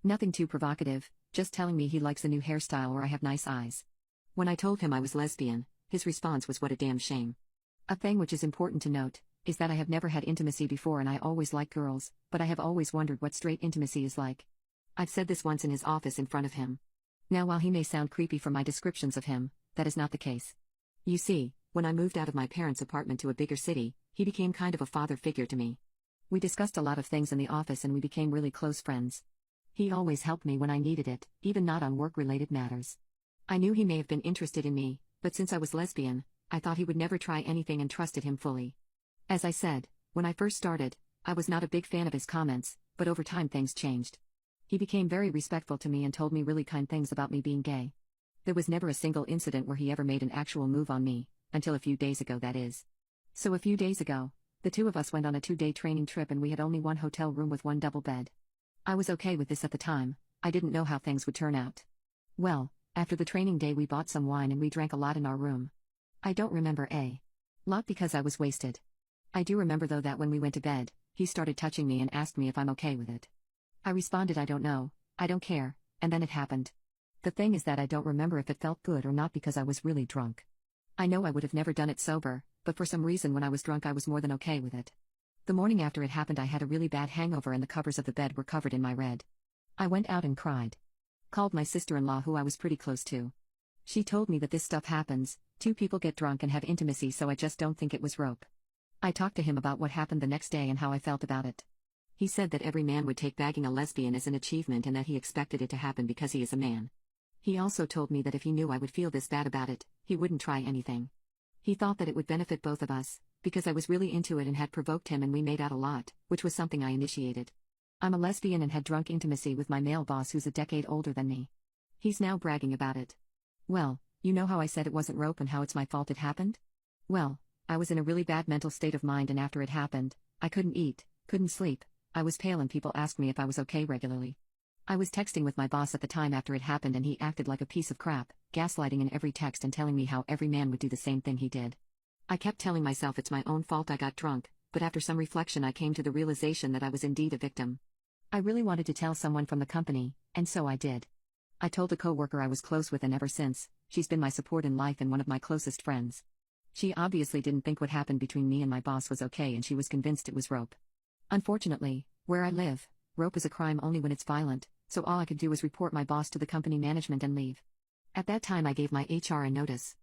Nothing too provocative, just telling me he likes a new hairstyle or I have nice eyes. When I told him I was lesbian, his response was, "What a damn shame." A thing which is important to note is that I have never had intimacy before and I always like girls, but I have always wondered what straight intimacy is like. I've said this once in his office in front of him. Now, while he may sound creepy from my descriptions of him, that is not the case. You see, when I moved out of my parents' apartment to a bigger city, he became kind of a father figure to me. We discussed a lot of things in the office and we became really close friends. He always helped me when I needed it, even not on work-related matters. I knew he may have been interested in me, but since I was lesbian, I thought he would never try anything and trusted him fully. As I said, when I first started, I was not a big fan of his comments, but over time things changed. He became very respectful to me and told me really kind things about me being gay. There was never a single incident where he ever made an actual move on me, until a few days ago, that is. So a few days ago, the two of us went on a 2-day training trip and we had only one hotel room with one double bed. I was okay with this at the time, I didn't know how things would turn out. Well, after the training day we bought some wine and we drank a lot in our room. I don't remember a lot because I was wasted. I do remember though that when we went to bed, he started touching me and asked me if I'm okay with it. I responded I don't know, I don't care, and then it happened. The thing is that I don't remember if it felt good or not because I was really drunk. I know I would have never done it sober, but for some reason when I was drunk I was more than okay with it. The morning after it happened I had a really bad hangover and the covers of the bed were covered in my red. I went out and cried. Called my sister-in-law who I was pretty close to. She told me that this stuff happens, two people get drunk and have intimacy, so I just don't think it was rope. I talked to him about what happened the next day and how I felt about it. He said that every man would take bagging a lesbian as an achievement and that he expected it to happen because he is a man. He also told me that if he knew I would feel this bad about it, he wouldn't try anything. He thought that it would benefit both of us, because I was really into it and had provoked him and we made out a lot, which was something I initiated. I'm a lesbian and had drunk intimacy with my male boss who's a decade older than me. He's now bragging about it. Well, you know how I said it wasn't rope and how it's my fault it happened? Well, I was in a really bad mental state of mind and after it happened, I couldn't eat, couldn't sleep, I was pale and people asked me if I was okay regularly. I was texting with my boss at the time after it happened and he acted like a piece of crap, gaslighting in every text and telling me how every man would do the same thing he did. I kept telling myself it's my own fault I got drunk, but after some reflection I came to the realization that I was indeed a victim. I really wanted to tell someone from the company, and so I did. I told a coworker I was close with and ever since, she's been my support in life and one of my closest friends. She obviously didn't think what happened between me and my boss was okay and she was convinced it was rope. Unfortunately, where I live, rope is a crime only when it's violent, so all I could do was report my boss to the company management and leave. At that time I gave my HR a notice.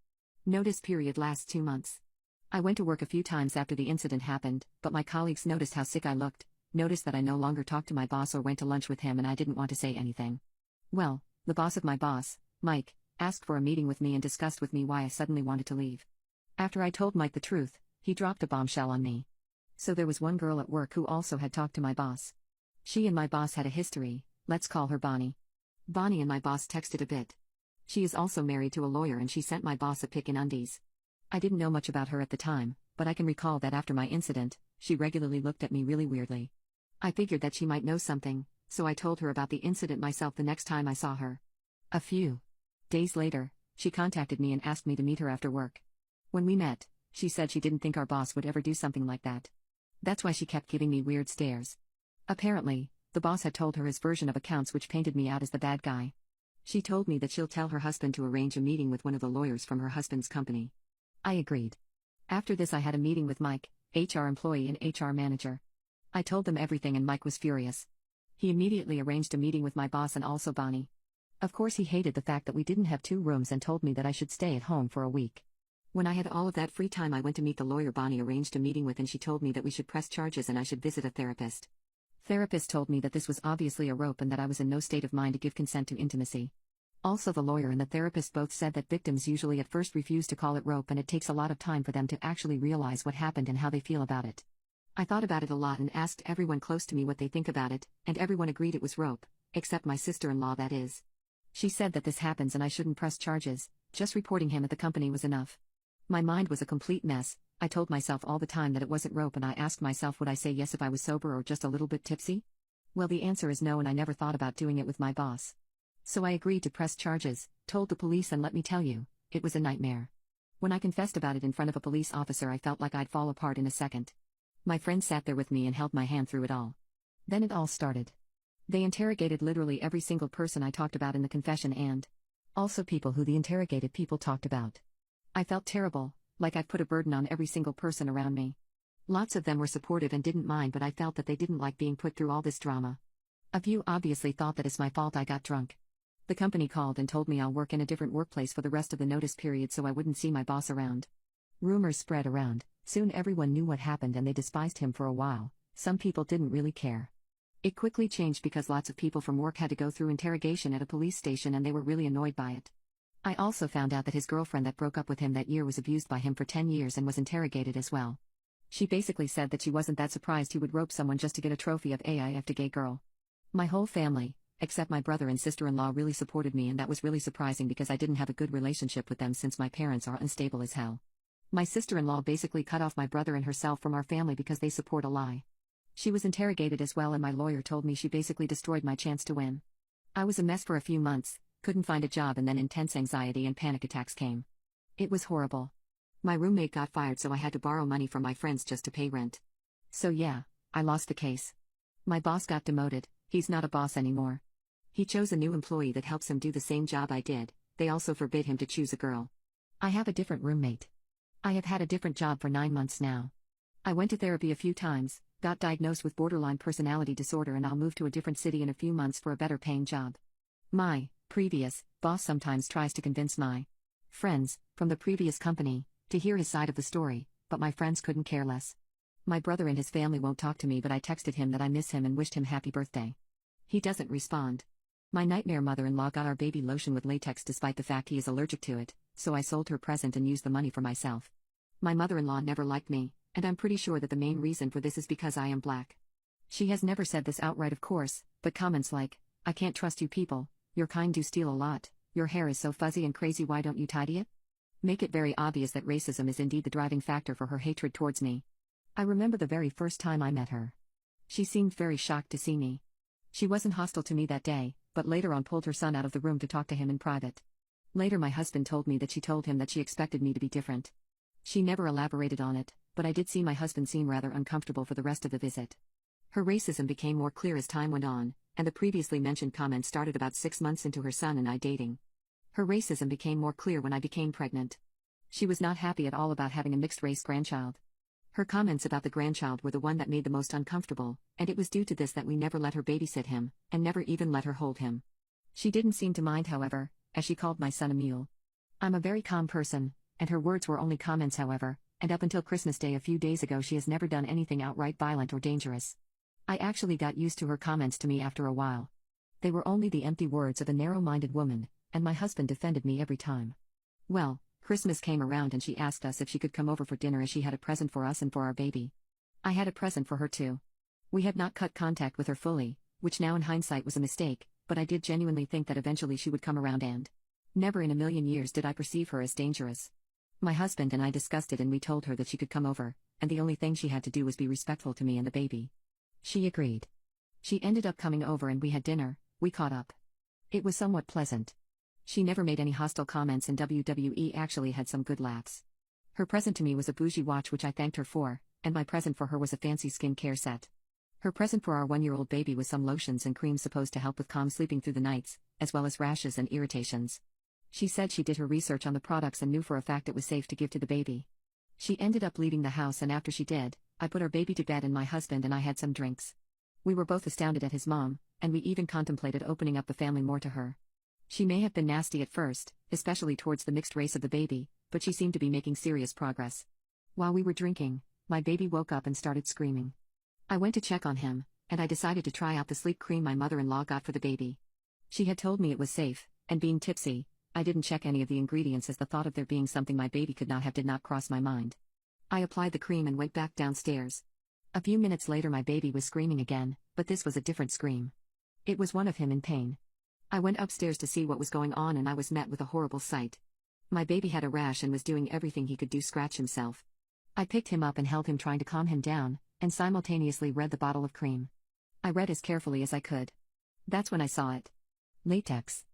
Notice period lasts 2 months. I went to work a few times after the incident happened, but my colleagues noticed how sick I looked, noticed that I no longer talked to my boss or went to lunch with him and I didn't want to say anything. Well, the boss of my boss, Mike, asked for a meeting with me and discussed with me why I suddenly wanted to leave. After I told Mike the truth, he dropped a bombshell on me. So there was one girl at work who also had talked to my boss. She and my boss had a history, let's call her Bonnie. Bonnie and my boss texted a bit. She is also married to a lawyer and she sent my boss a pic in undies. I didn't know much about her at the time, but I can recall that after my incident, she regularly looked at me really weirdly. I figured that she might know something, so I told her about the incident myself the next time I saw her. A few days later, she contacted me and asked me to meet her after work. When we met, she said she didn't think our boss would ever do something like that. That's why she kept giving me weird stares. Apparently, the boss had told her his version of accounts which painted me out as the bad guy. She told me that she'll tell her husband to arrange a meeting with one of the lawyers from her husband's company. I agreed. After this I had a meeting with Mike, HR employee and HR manager. I told them everything and Mike was furious. He immediately arranged a meeting with my boss and also Bonnie. Of course he hated the fact that we didn't have 2 rooms and told me that I should stay at home for a week. When I had all of that free time I went to meet the lawyer Bonnie arranged a meeting with and she told me that we should press charges and I should visit a therapist. Therapist told me that this was obviously a rope and that I was in no state of mind to give consent to intimacy. Also the lawyer and the therapist both said that victims usually at first refuse to call it rope and it takes a lot of time for them to actually realize what happened and how they feel about it. I thought about it a lot and asked everyone close to me what they think about it, and everyone agreed it was rope, except my sister-in-law that is. She said that this happens and I shouldn't press charges, just reporting him at the company was enough. My mind was a complete mess. I told myself all the time that it wasn't rope and I asked myself would I say yes if I was sober or just a little bit tipsy? Well the answer is no and I never thought about doing it with my boss. So I agreed to press charges, told the police and let me tell you, it was a nightmare. When I confessed about it in front of a police officer I felt like I'd fall apart in a second. My friend sat there with me and held my hand through it all. Then it all started. They interrogated literally every single person I talked about in the confession and also people who the interrogated people talked about. I felt terrible, like I'd put a burden on every single person around me. Lots of them were supportive and didn't mind but I felt that they didn't like being put through all this drama. A few obviously thought that it's my fault I got drunk. The company called and told me I'll work in a different workplace for the rest of the notice period so I wouldn't see my boss around. Rumors spread around, soon everyone knew what happened and they despised him for a while. Some people didn't really care. It quickly changed because lots of people from work had to go through interrogation at a police station and they were really annoyed by it. I also found out that his girlfriend that broke up with him that year was abused by him for 10 years and was interrogated as well. She basically said that she wasn't that surprised he would rope someone just to get a trophy of AIF to gay girl. My whole family, except my brother and sister-in-law, really supported me and that was really surprising because I didn't have a good relationship with them since my parents are unstable as hell. My sister-in-law basically cut off my brother and herself from our family because they support a lie. She was interrogated as well and my lawyer told me she basically destroyed my chance to win. I was a mess for a few months, couldn't find a job and then intense anxiety and panic attacks came. It was horrible. My roommate got fired, so I had to borrow money from my friends just to pay rent. So yeah, I lost the case. My boss got demoted, he's not a boss anymore. He chose a new employee that helps him do the same job I did. They also forbid him to choose a girl. I have a different roommate. I have had a different job for 9 months now. I went to therapy a few times, got diagnosed with borderline personality disorder, and I'll move to a different city in a few months for a better paying job. My previous boss sometimes tries to convince my friends from the previous company to hear his side of the story, but my friends couldn't care less. My brother and his family won't talk to me, but I texted him that I miss him and wished him happy birthday. He doesn't respond. My nightmare mother-in-law got our baby lotion with latex despite the fact he is allergic to it, so I sold her present and used the money for myself. My mother-in-law never liked me, and I'm pretty sure that the main reason for this is because I am black. She has never said this outright, of course, but comments like, "I can't trust you people, your kind do steal a lot, your hair is so fuzzy and crazy, why don't you tidy it?" make it very obvious that racism is indeed the driving factor for her hatred towards me. I remember the very first time I met her. She seemed very shocked to see me. She wasn't hostile to me that day, but later on pulled her son out of the room to talk to him in private. Later my husband told me that she told him that she expected me to be different. She never elaborated on it, but I did see my husband seem rather uncomfortable for the rest of the visit. Her racism became more clear as time went on, and the previously mentioned comments started about 6 months into her son and I dating. Her racism became more clear when I became pregnant. She was not happy at all about having a mixed-race grandchild. Her comments about the grandchild were the one that made the most uncomfortable, and it was due to this that we never let her babysit him, and never even let her hold him. She didn't seem to mind, however, as she called my son a mule. I'm a very calm person, and her words were only comments, however, and up until Christmas Day a few days ago she has never done anything outright violent or dangerous. I actually got used to her comments to me after a while. They were only the empty words of a narrow-minded woman, and my husband defended me every time. Well, Christmas came around and she asked us if she could come over for dinner as she had a present for us and for our baby. I had a present for her too. We had not cut contact with her fully, which now in hindsight was a mistake, but I did genuinely think that eventually she would come around, and never in a million years did I perceive her as dangerous. My husband and I discussed it and we told her that she could come over, and the only thing she had to do was be respectful to me and the baby. She agreed. She ended up coming over and we had dinner, we caught up. It was somewhat pleasant. She never made any hostile comments and WWE actually had some good laughs. Her present to me was a bougie watch which I thanked her for, and my present for her was a fancy skincare set. Her present for our 1-year-old baby was some lotions and creams supposed to help with calm sleeping through the nights, as well as rashes and irritations. She said she did her research on the products and knew for a fact it was safe to give to the baby. She ended up leaving the house, and after she did, I put our baby to bed and my husband and I had some drinks. We were both astounded at his mom, and we even contemplated opening up the family more to her. She may have been nasty at first, especially towards the mixed race of the baby, but she seemed to be making serious progress. While we were drinking, my baby woke up and started screaming. I went to check on him, and I decided to try out the sleep cream my mother-in-law got for the baby. She had told me it was safe, and being tipsy, I didn't check any of the ingredients as the thought of there being something my baby could not have did not cross my mind. I applied the cream and went back downstairs. A few minutes later my baby was screaming again, but this was a different scream. It was one of him in pain. I went upstairs to see what was going on and I was met with a horrible sight. My baby had a rash and was doing everything he could do to scratch himself. I picked him up and held him trying to calm him down, and simultaneously read the bottle of cream. I read as carefully as I could. That's when I saw it. Latex.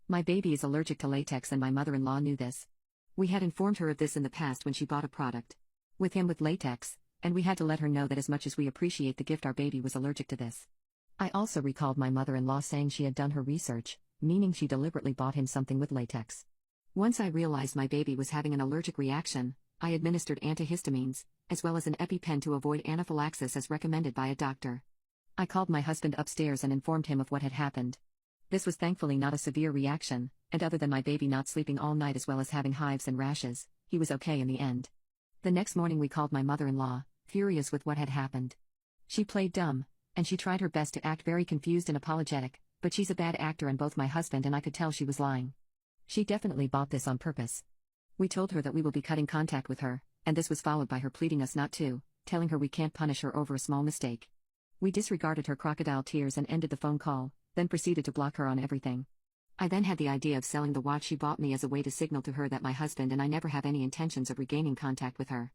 My baby is allergic to latex and my mother-in-law knew this. We had informed her of this in the past when she bought a product with him with latex, and we had to let her know that as much as we appreciate the gift, our baby was allergic to this. I also recalled my mother-in-law saying she had done her research, meaning she deliberately bought him something with latex. Once I realized my baby was having an allergic reaction, I administered antihistamines, as well as an EpiPen to avoid anaphylaxis as recommended by a doctor. I called my husband upstairs and informed him of what had happened. This was thankfully not a severe reaction, and other than my baby not sleeping all night as well as having hives and rashes, he was okay in the end. The next morning we called my mother-in-law, furious with what had happened. She played dumb, and she tried her best to act very confused and apologetic, but she's a bad actor and both my husband and I could tell she was lying. She definitely bought this on purpose. We told her that we will be cutting contact with her, and this was followed by her pleading us not to, telling her we can't punish her over a small mistake. We disregarded her crocodile tears and ended the phone call, then proceeded to block her on everything. I then had the idea of selling the watch she bought me as a way to signal to her that my husband and I never have any intentions of regaining contact with her.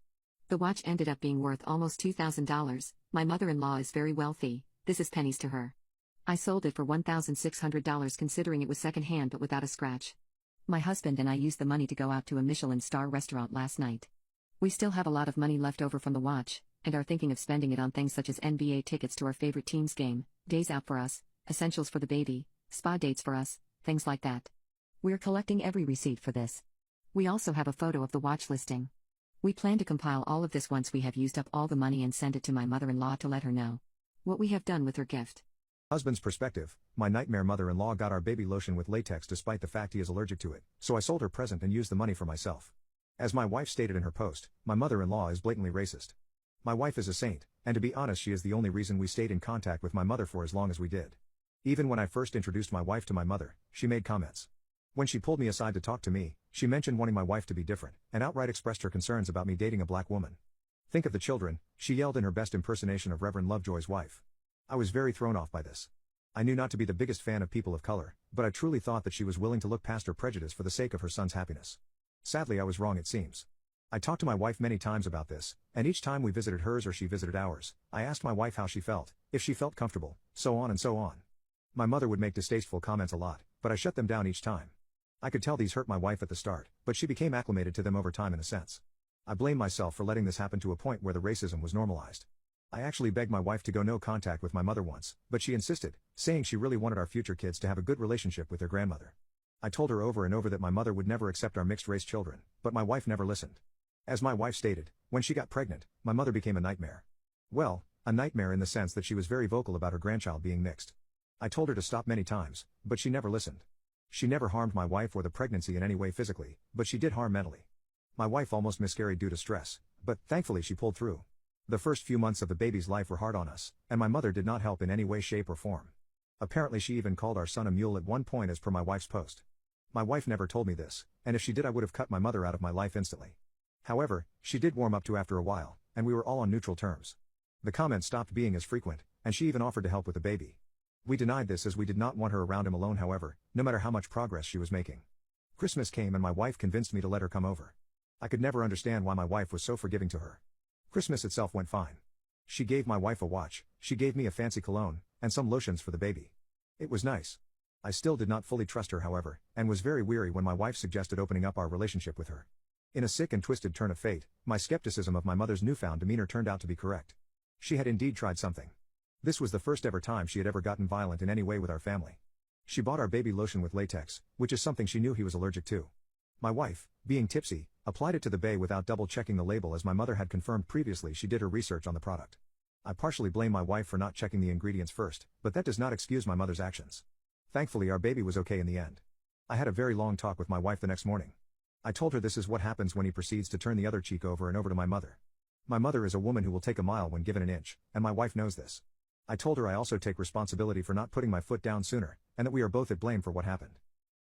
The watch ended up being worth almost $2,000. My mother-in-law is very wealthy, this is pennies to her. I sold it for $1,600 considering it was second-hand but without a scratch. My husband and I used the money to go out to a Michelin star restaurant last night. We still have a lot of money left over from the watch, and are thinking of spending it on things such as NBA tickets to our favorite team's game, days out for us, essentials for the baby, spa dates for us, things like that. We're collecting every receipt for this. We also have a photo of the watch listing. We plan to compile all of this once we have used up all the money and send it to my mother-in-law to let her know what we have done with her gift. Husband's perspective: my nightmare mother-in-law got our baby lotion with latex despite the fact he is allergic to it, so I sold her present and used the money for myself. As my wife stated in her post, my mother-in-law is blatantly racist. My wife is a saint, and to be honest, she is the only reason we stayed in contact with my mother for as long as we did. Even when I first introduced my wife to my mother, she made comments. When she pulled me aside to talk to me, she mentioned wanting my wife to be different, and outright expressed her concerns about me dating a black woman. Think of the children, she yelled in her best impersonation of Reverend Lovejoy's wife. I was very thrown off by this. I knew not to be the biggest fan of people of color, but I truly thought that she was willing to look past her prejudice for the sake of her son's happiness. Sadly, I was wrong, it seems. I talked to my wife many times about this, and each time we visited hers or she visited ours, I asked my wife how she felt, if she felt comfortable, so on and so on. My mother would make distasteful comments a lot, but I shut them down each time. I could tell these hurt my wife at the start, but she became acclimated to them over time in a sense. I blame myself for letting this happen to a point where the racism was normalized. I actually begged my wife to go no contact with my mother once, but she insisted, saying she really wanted our future kids to have a good relationship with their grandmother. I told her over and over that my mother would never accept our mixed-race children, but my wife never listened. As my wife stated, when she got pregnant, my mother became a nightmare. Well, a nightmare in the sense that she was very vocal about her grandchild being mixed. I told her to stop many times, but she never listened. She never harmed my wife or the pregnancy in any way physically, but she did harm mentally. My wife almost miscarried due to stress, but thankfully she pulled through. The first few months of the baby's life were hard on us, and my mother did not help in any way, shape or form. Apparently she even called our son a mule at one point as per my wife's post. My wife never told me this, and if she did I would have cut my mother out of my life instantly. However, she did warm up to after a while, and we were all on neutral terms. The comments stopped being as frequent, and she even offered to help with the baby. We denied this as we did not want her around him alone, however, no matter how much progress she was making. Christmas came and my wife convinced me to let her come over. I could never understand why my wife was so forgiving to her. Christmas itself went fine. She gave my wife a watch, she gave me a fancy cologne, and some lotions for the baby. It was nice. I still did not fully trust her, however, and was very weary when my wife suggested opening up our relationship with her. In a sick and twisted turn of fate, my skepticism of my mother's newfound demeanor turned out to be correct. She had indeed tried something. This was the first ever time she had ever gotten violent in any way with our family. She bought our baby lotion with latex, which is something she knew he was allergic to. My wife, being tipsy, applied it to the baby without double checking the label as my mother had confirmed previously she did her research on the product. I partially blame my wife for not checking the ingredients first, but that does not excuse my mother's actions. Thankfully our baby was okay in the end. I had a very long talk with my wife the next morning. I told her this is what happens when he proceeds to turn the other cheek over and over to my mother. My mother is a woman who will take a mile when given an inch, and my wife knows this. I told her I also take responsibility for not putting my foot down sooner, and that we are both at blame for what happened.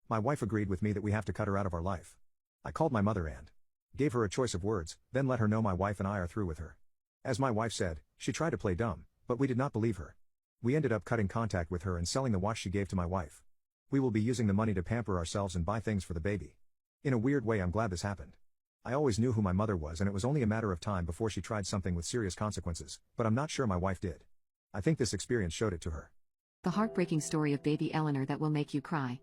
My wife agreed with me that we have to cut her out of our life. I called my mother and gave her a choice of words, then let her know my wife and I are through with her. As my wife said, she tried to play dumb, but we did not believe her. We ended up cutting contact with her and selling the watch she gave to my wife. We will be using the money to pamper ourselves and buy things for the baby. In a weird way I'm glad this happened. I always knew who my mother was and it was only a matter of time before she tried something with serious consequences, but I'm not sure my wife did. I think this experience showed it to her. The heartbreaking story of baby Eleanor that will make you cry.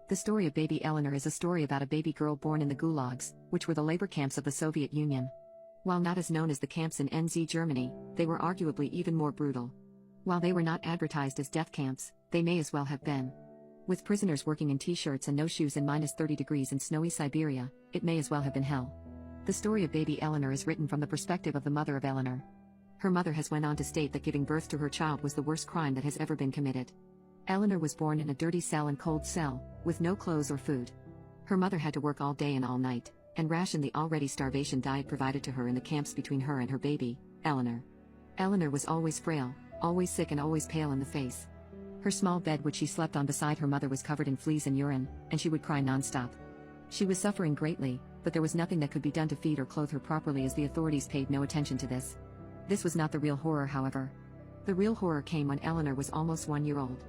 The story of baby Eleanor is a story about a baby girl born in the gulags, which were the labor camps of the Soviet Union. While not as known as the camps in NZ Germany, they were arguably even more brutal. While they were not advertised as death camps, they may as well have been. With prisoners working in t-shirts and no shoes in -30 degrees in snowy Siberia, it may as well have been hell. The story of baby Eleanor is written from the perspective of the mother of Eleanor. Her mother has went on to state that giving birth to her child was the worst crime that has ever been committed. Eleanor was born in a dirty cell and cold cell, with no clothes or food. Her mother had to work all day and all night, and ration the already starvation diet provided to her in the camps between her and her baby, Eleanor. Eleanor was always frail, always sick and always pale in the face. Her small bed which she slept on beside her mother was covered in fleas and urine, and she would cry non-stop. She was suffering greatly, but there was nothing that could be done to feed or clothe her properly as the authorities paid no attention to this. This was not the real horror, however. The real horror came when Eleanor was almost 1 year old.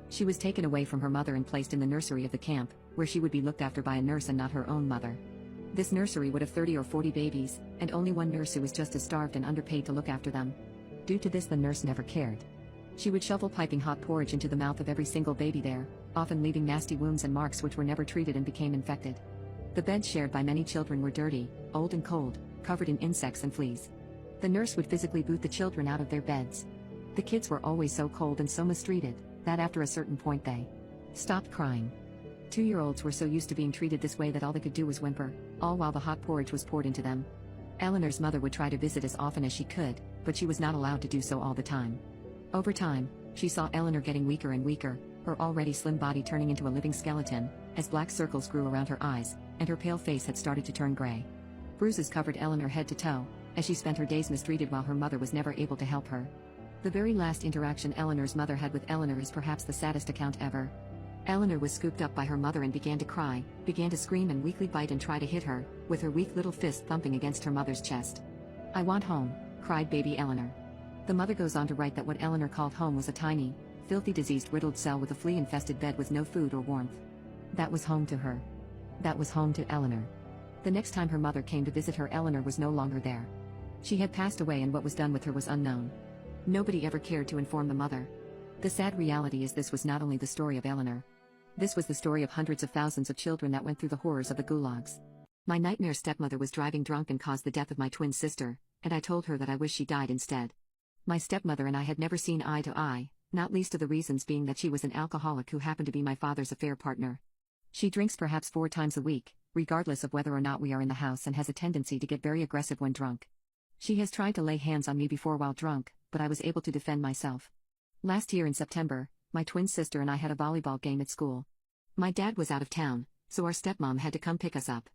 She was taken away from her mother and placed in the nursery of the camp, where she would be looked after by a nurse and not her own mother. This nursery would have 30 or 40 babies, and only one nurse who was just as starved and underpaid to look after them. Due to this, the nurse never cared. She would shovel piping hot porridge into the mouth of every single baby there, often leaving nasty wounds and marks which were never treated and became infected. The beds shared by many children were dirty, old and cold, covered in insects and fleas. The nurse would physically boot the children out of their beds. The kids were always so cold and so mistreated, that after a certain point they stopped crying. 2-year-olds were so used to being treated this way that all they could do was whimper, all while the hot porridge was poured into them. Eleanor's mother would try to visit as often as she could, but she was not allowed to do so all the time. Over time, she saw Eleanor getting weaker and weaker, her already slim body turning into a living skeleton, as black circles grew around her eyes, and her pale face had started to turn gray. Bruises covered Eleanor head to toe, as she spent her days mistreated while her mother was never able to help her. The very last interaction Eleanor's mother had with Eleanor is perhaps the saddest account ever. Eleanor was scooped up by her mother and began to cry, began to scream and weakly bite and try to hit her, with her weak little fist thumping against her mother's chest. "I want home," cried baby Eleanor. The mother goes on to write that what Eleanor called home was a tiny, filthy disease-riddled cell with a flea-infested bed with no food or warmth. That was home to her. That was home to Eleanor. The next time her mother came to visit her, Eleanor was no longer there. She had passed away and what was done with her was unknown. Nobody ever cared to inform the mother. The sad reality is this was not only the story of Eleanor. This was the story of hundreds of thousands of children that went through the horrors of the gulags. My nightmare stepmother was driving drunk and caused the death of my twin sister, and I told her that I wish she died instead. My stepmother and I had never seen eye to eye, not least of the reasons being that she was an alcoholic who happened to be my father's affair partner. She drinks perhaps 4 times a week, regardless of whether or not we are in the house, and has a tendency to get very aggressive when drunk. She has tried to lay hands on me before while drunk, but I was able to defend myself. Last year in September, my twin sister and I had a volleyball game at school. My dad was out of town, so our stepmom had to come pick us up.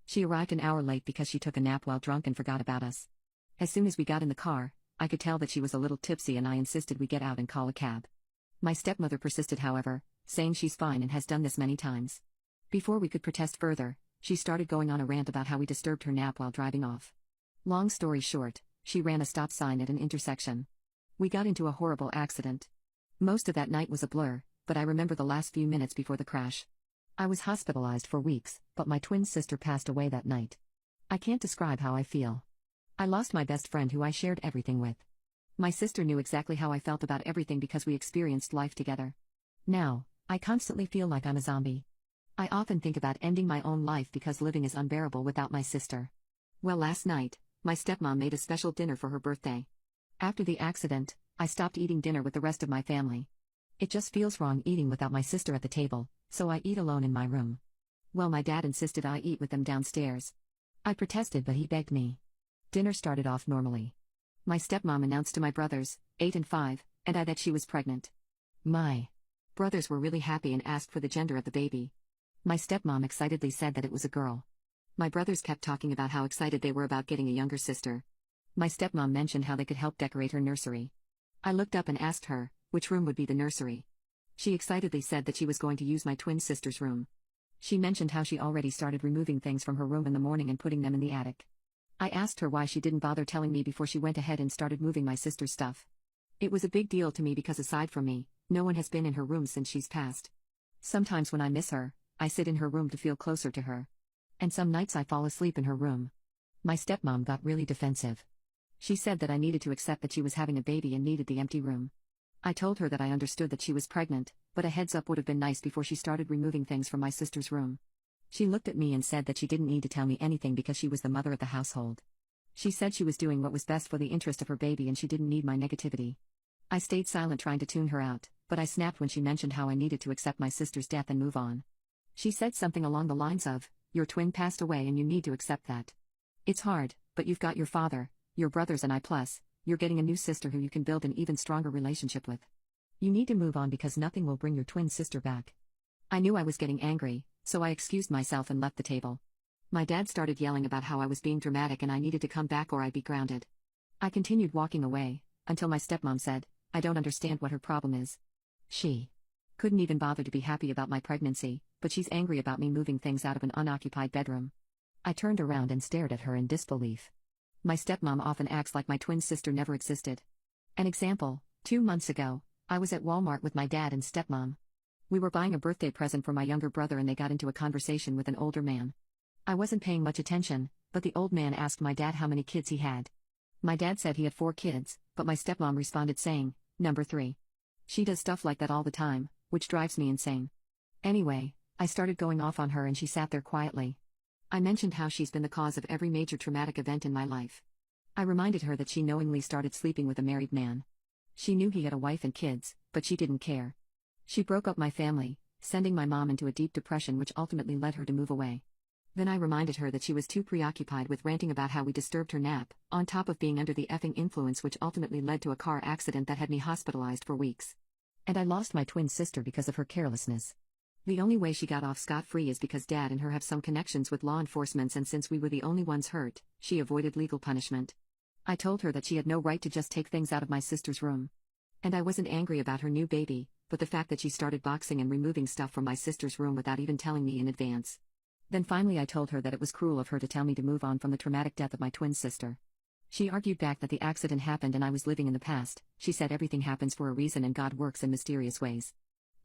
She arrived an hour late because she took a nap while drunk and forgot about us. As soon as we got in the car, I could tell that she was a little tipsy and I insisted we get out and call a cab. My stepmother persisted, however, saying she's fine and has done this many times. Before we could protest further, she started going on a rant about how we disturbed her nap while driving off. Long story short, she ran a stop sign at an intersection. We got into a horrible accident. Most of that night was a blur, but I remember the last few minutes before the crash. I was hospitalized for weeks, but my twin sister passed away that night. I can't describe how I feel. I lost my best friend who I shared everything with. My sister knew exactly how I felt about everything because we experienced life together. Now, I constantly feel like I'm a zombie. I often think about ending my own life because living is unbearable without my sister. Well, last night, my stepmom made a special dinner for her birthday. After the accident, I stopped eating dinner with the rest of my family. It just feels wrong eating without my sister at the table, so I eat alone in my room. Well, my dad insisted I eat with them downstairs. I protested, but he begged me. Dinner started off normally. My stepmom announced to my brothers, 8 and 5, and I that she was pregnant. My brothers were really happy and asked for the gender of the baby. My stepmom excitedly said that it was a girl. My brothers kept talking about how excited they were about getting a younger sister. My stepmom mentioned how they could help decorate her nursery. I looked up and asked her, which room would be the nursery. She excitedly said that she was going to use my twin sister's room. She mentioned how she already started removing things from her room in the morning and putting them in the attic. I asked her why she didn't bother telling me before she went ahead and started moving my sister's stuff. It was a big deal to me because aside from me, no one has been in her room since she's passed. Sometimes when I miss her, I sit in her room to feel closer to her. And some nights I fall asleep in her room. My stepmom got really defensive. She said that I needed to accept that she was having a baby and needed the empty room. I told her that I understood that she was pregnant, but a heads up would have been nice before she started removing things from my sister's room. She looked at me and said that she didn't need to tell me anything because she was the mother of the household. She said she was doing what was best for the interest of her baby and she didn't need my negativity. I stayed silent trying to tune her out, but I snapped when she mentioned how I needed to accept my sister's death and move on. She said something along the lines of, "Your twin passed away and you need to accept that. It's hard, but you've got your father, your brothers and I plus, you're getting a new sister who you can build an even stronger relationship with. You need to move on because nothing will bring your twin sister back." I knew I was getting angry, so I excused myself and left the table. My dad started yelling about how I was being dramatic and I needed to come back or I'd be grounded. I continued walking away, until my stepmom said, "I don't understand what her problem is. She couldn't even bother to be happy about my pregnancy, but she's angry about me moving things out of an unoccupied bedroom." I turned around and stared at her in disbelief. My stepmom often acts like my twin sister never existed. An example, 2 months ago, I was at Walmart with my dad and stepmom. We were buying a birthday present for my younger brother and they got into a conversation with an older man. I wasn't paying much attention, but the old man asked my dad how many kids he had. My dad said he had 4 kids, but my stepmom responded saying, "Number 3. She does stuff like that all the time, which drives me insane." Anyway, I started going off on her and she sat there quietly. I mentioned how she's been the cause of every major traumatic event in my life. I reminded her that she knowingly started sleeping with a married man. She knew he had a wife and kids, but she didn't care. She broke up my family, sending my mom into a deep depression which ultimately led her to move away. Then I reminded her that she was too preoccupied with ranting about how we disturbed her nap, on top of being under the effing influence, which ultimately led to a car accident that had me hospitalized for weeks. And I lost my twin sister because of her carelessness. The only way she got off scot-free is because Dad and her have some connections with law enforcement, and since we were the only ones hurt, she avoided legal punishment. I told her that she had no right to just take things out of my sister's room. And I wasn't angry about her new baby, but the fact that she started boxing and removing stuff from my sister's room without even telling me in advance. Then finally I told her that it was cruel of her to tell me to move on from the traumatic death of my twin sister. She argued back that the accident happened and I was living in the past. She said everything happens for a reason and God works in mysterious ways.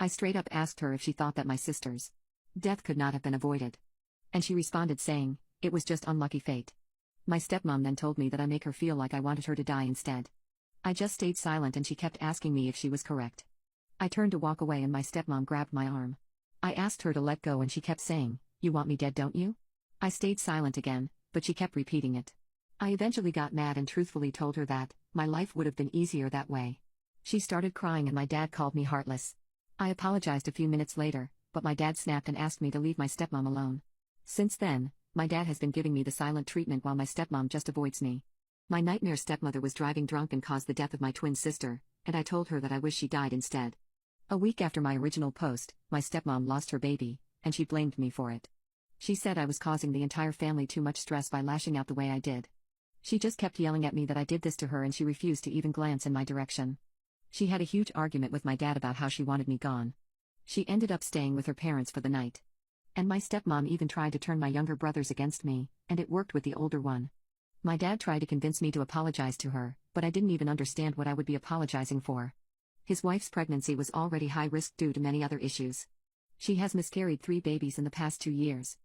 I straight up asked her if she thought that my sister's death could not have been avoided. And she responded saying, it was just unlucky fate. My stepmom then told me that I make her feel like I wanted her to die instead. I just stayed silent and she kept asking me if she was correct. I turned to walk away and my stepmom grabbed my arm. I asked her to let go and she kept saying, you want me dead, don't you? I stayed silent again, but she kept repeating it. I eventually got mad and truthfully told her that my life would have been easier that way. She started crying and my dad called me heartless. I apologized a few minutes later, but my dad snapped and asked me to leave my stepmom alone. Since then, my dad has been giving me the silent treatment while my stepmom just avoids me. My nightmare stepmother was driving drunk and caused the death of my twin sister, and I told her that I wish she died instead. A week after my original post, my stepmom lost her baby, and she blamed me for it. She said I was causing the entire family too much stress by lashing out the way I did. She just kept yelling at me that I did this to her and she refused to even glance in my direction. She had a huge argument with my dad about how she wanted me gone. She ended up staying with her parents for the night. And my stepmom even tried to turn my younger brothers against me, and it worked with the older one. My dad tried to convince me to apologize to her, but I didn't even understand what I would be apologizing for. His wife's pregnancy was already high risk due to many other issues. She has miscarried 3 babies in the past 2 years.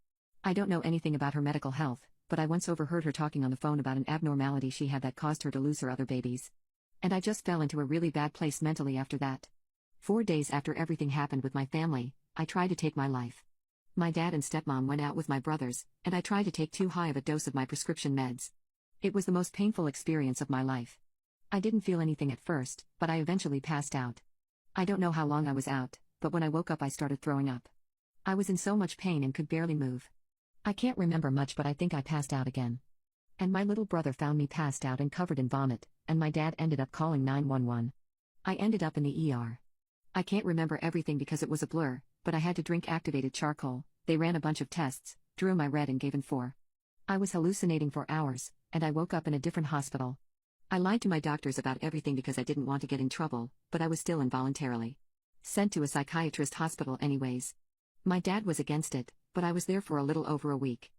I don't know anything about her medical health, but I once overheard her talking on the phone about an abnormality she had that caused her to lose her other babies. And I just fell into a really bad place mentally after that. 4 days after everything happened with my family, I tried to take my life. My dad and stepmom went out with my brothers, and I tried to take too high of a dose of my prescription meds. It was the most painful experience of my life. I didn't feel anything at first, but I eventually passed out. I don't know how long I was out, but when I woke up I started throwing up. I was in so much pain and could barely move. I can't remember much, but I think I passed out again. And my little brother found me passed out and covered in vomit, and my dad ended up calling 911. I ended up in the ER. I can't remember everything because it was a blur, but I had to drink activated charcoal. They ran a bunch of tests, drew my red and gave an 4. I was hallucinating for hours, and I woke up in a different hospital. I lied to my doctors about everything because I didn't want to get in trouble, but I was still involuntarily sent to a psychiatrist hospital anyways. My dad was against it, but I was there for a little over a week.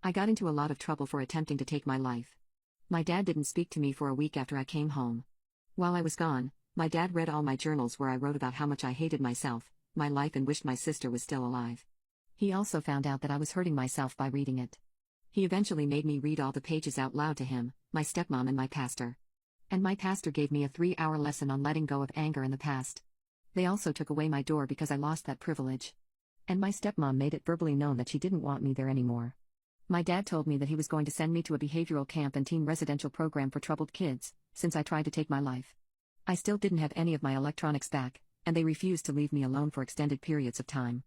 I got into a lot of trouble for attempting to take my life. My dad didn't speak to me for a week after I came home. While I was gone, my dad read all my journals where I wrote about how much I hated myself, my life, and wished my sister was still alive. He also found out that I was hurting myself by reading it. He eventually made me read all the pages out loud to him, my stepmom, and my pastor. And my pastor gave me a 3-hour lesson on letting go of anger in the past. They also took away my door because I lost that privilege. And my stepmom made it verbally known that she didn't want me there anymore. My dad told me that he was going to send me to a behavioral camp and teen residential program for troubled kids, since I tried to take my life. I still didn't have any of my electronics back, and they refused to leave me alone for extended periods of time.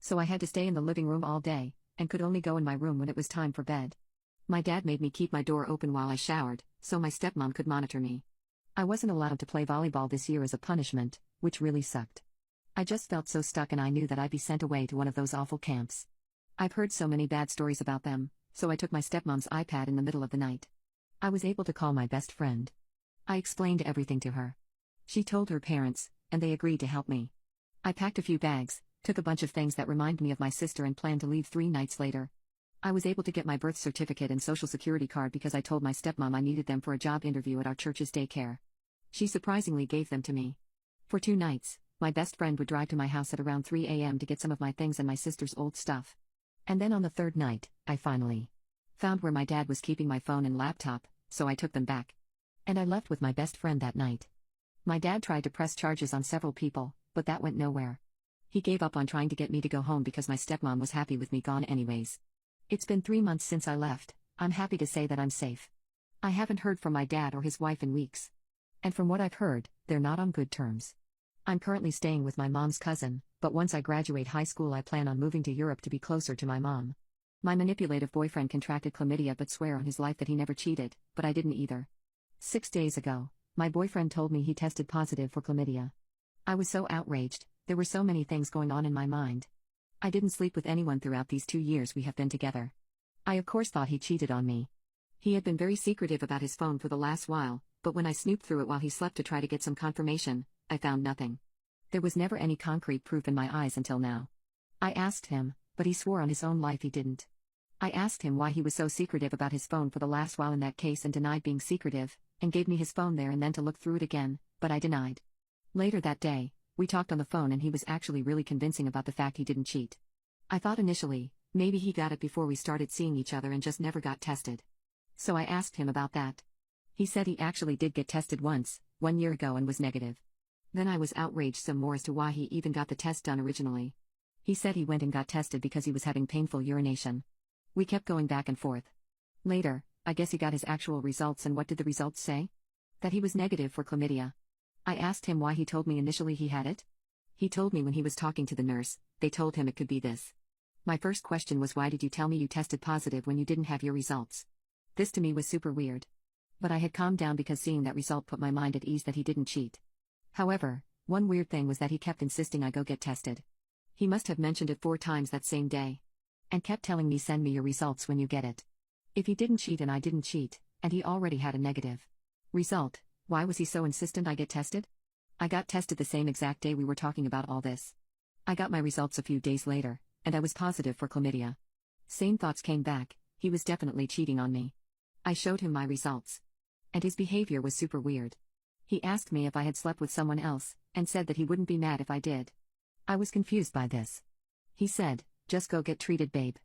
So I had to stay in the living room all day, and could only go in my room when it was time for bed. My dad made me keep my door open while I showered, so my stepmom could monitor me. I wasn't allowed to play volleyball this year as a punishment, which really sucked. I just felt so stuck and I knew that I'd be sent away to one of those awful camps. I've heard so many bad stories about them, so I took my stepmom's iPad in the middle of the night. I was able to call my best friend. I explained everything to her. She told her parents, and they agreed to help me. I packed a few bags, took a bunch of things that remind me of my sister, and planned to leave 3 nights later. I was able to get my birth certificate and social security card because I told my stepmom I needed them for a job interview at our church's daycare. She surprisingly gave them to me. For 2 nights, my best friend would drive to my house at around 3 a.m. to get some of my things and my sister's old stuff. And then on the 3rd night, I finally found where my dad was keeping my phone and laptop, so I took them back. And I left with my best friend that night. My dad tried to press charges on several people, but that went nowhere. He gave up on trying to get me to go home because my stepmom was happy with me gone anyways. It's been 3 months since I left. I'm happy to say that I'm safe. I haven't heard from my dad or his wife in weeks. And from what I've heard, they're not on good terms. I'm currently staying with my mom's cousin, but once I graduate high school I plan on moving to Europe to be closer to my mom. My manipulative boyfriend contracted chlamydia but swear on his life that he never cheated, but I didn't either. 6 days ago, my boyfriend told me he tested positive for chlamydia. I was so outraged, there were so many things going on in my mind. I didn't sleep with anyone throughout these 2 years we have been together. I of course thought he cheated on me. He had been very secretive about his phone for the last while, but when I snooped through it while he slept to try to get some confirmation, I found nothing. There was never any concrete proof in my eyes until now. I asked him, but he swore on his own life he didn't. I asked him why he was so secretive about his phone for the last while in that case and denied being secretive, and gave me his phone there and then to look through it again, but I denied. Later that day, we talked on the phone and he was actually really convincing about the fact he didn't cheat. I thought initially, maybe he got it before we started seeing each other and just never got tested. So I asked him about that. He said he actually did get tested once, 1 year ago, and was negative. Then I was outraged some more as to why he even got the test done originally. He said he went and got tested because he was having painful urination. We kept going back and forth. Later, I guess he got his actual results, and what did the results say? That he was negative for chlamydia. I asked him why he told me initially he had it. He told me when he was talking to the nurse, they told him it could be this. My first question was, why did you tell me you tested positive when you didn't have your results? This to me was super weird. But I had calmed down because seeing that result put my mind at ease that he didn't cheat. However, one weird thing was that he kept insisting I go get tested. He must have mentioned it 4 times that same day. And kept telling me, send me your results when you get it. If he didn't cheat and I didn't cheat, and he already had a negative result, why was he so insistent I get tested? I got tested the same exact day we were talking about all this. I got my results a few days later, and I was positive for chlamydia. Same thoughts came back, he was definitely cheating on me. I showed him my results. And his behavior was super weird. He asked me if I had slept with someone else, and said that he wouldn't be mad if I did. I was confused by this. He said, just go get treated, babe.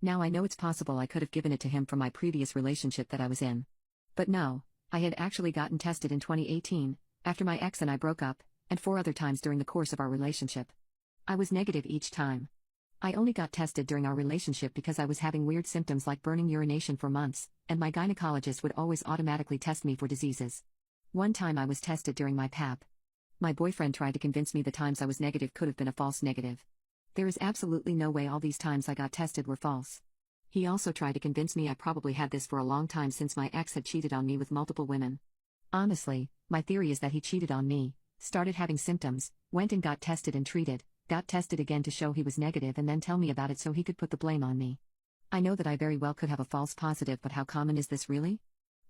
Now I know it's possible I could have given it to him from my previous relationship that I was in. But no, I had actually gotten tested in 2018, after my ex and I broke up, and 4 other times during the course of our relationship. I was negative each time. I only got tested during our relationship because I was having weird symptoms like burning urination for months, and my gynecologist would always automatically test me for diseases. One time I was tested during my PAP. My boyfriend tried to convince me the times I was negative could have been a false negative. There is absolutely no way all these times I got tested were false. He also tried to convince me I probably had this for a long time since my ex had cheated on me with multiple women. Honestly, my theory is that he cheated on me, started having symptoms, went and got tested and treated, got tested again to show he was negative and then tell me about it so he could put the blame on me. I know that I very well could have a false positive, but how common is this really?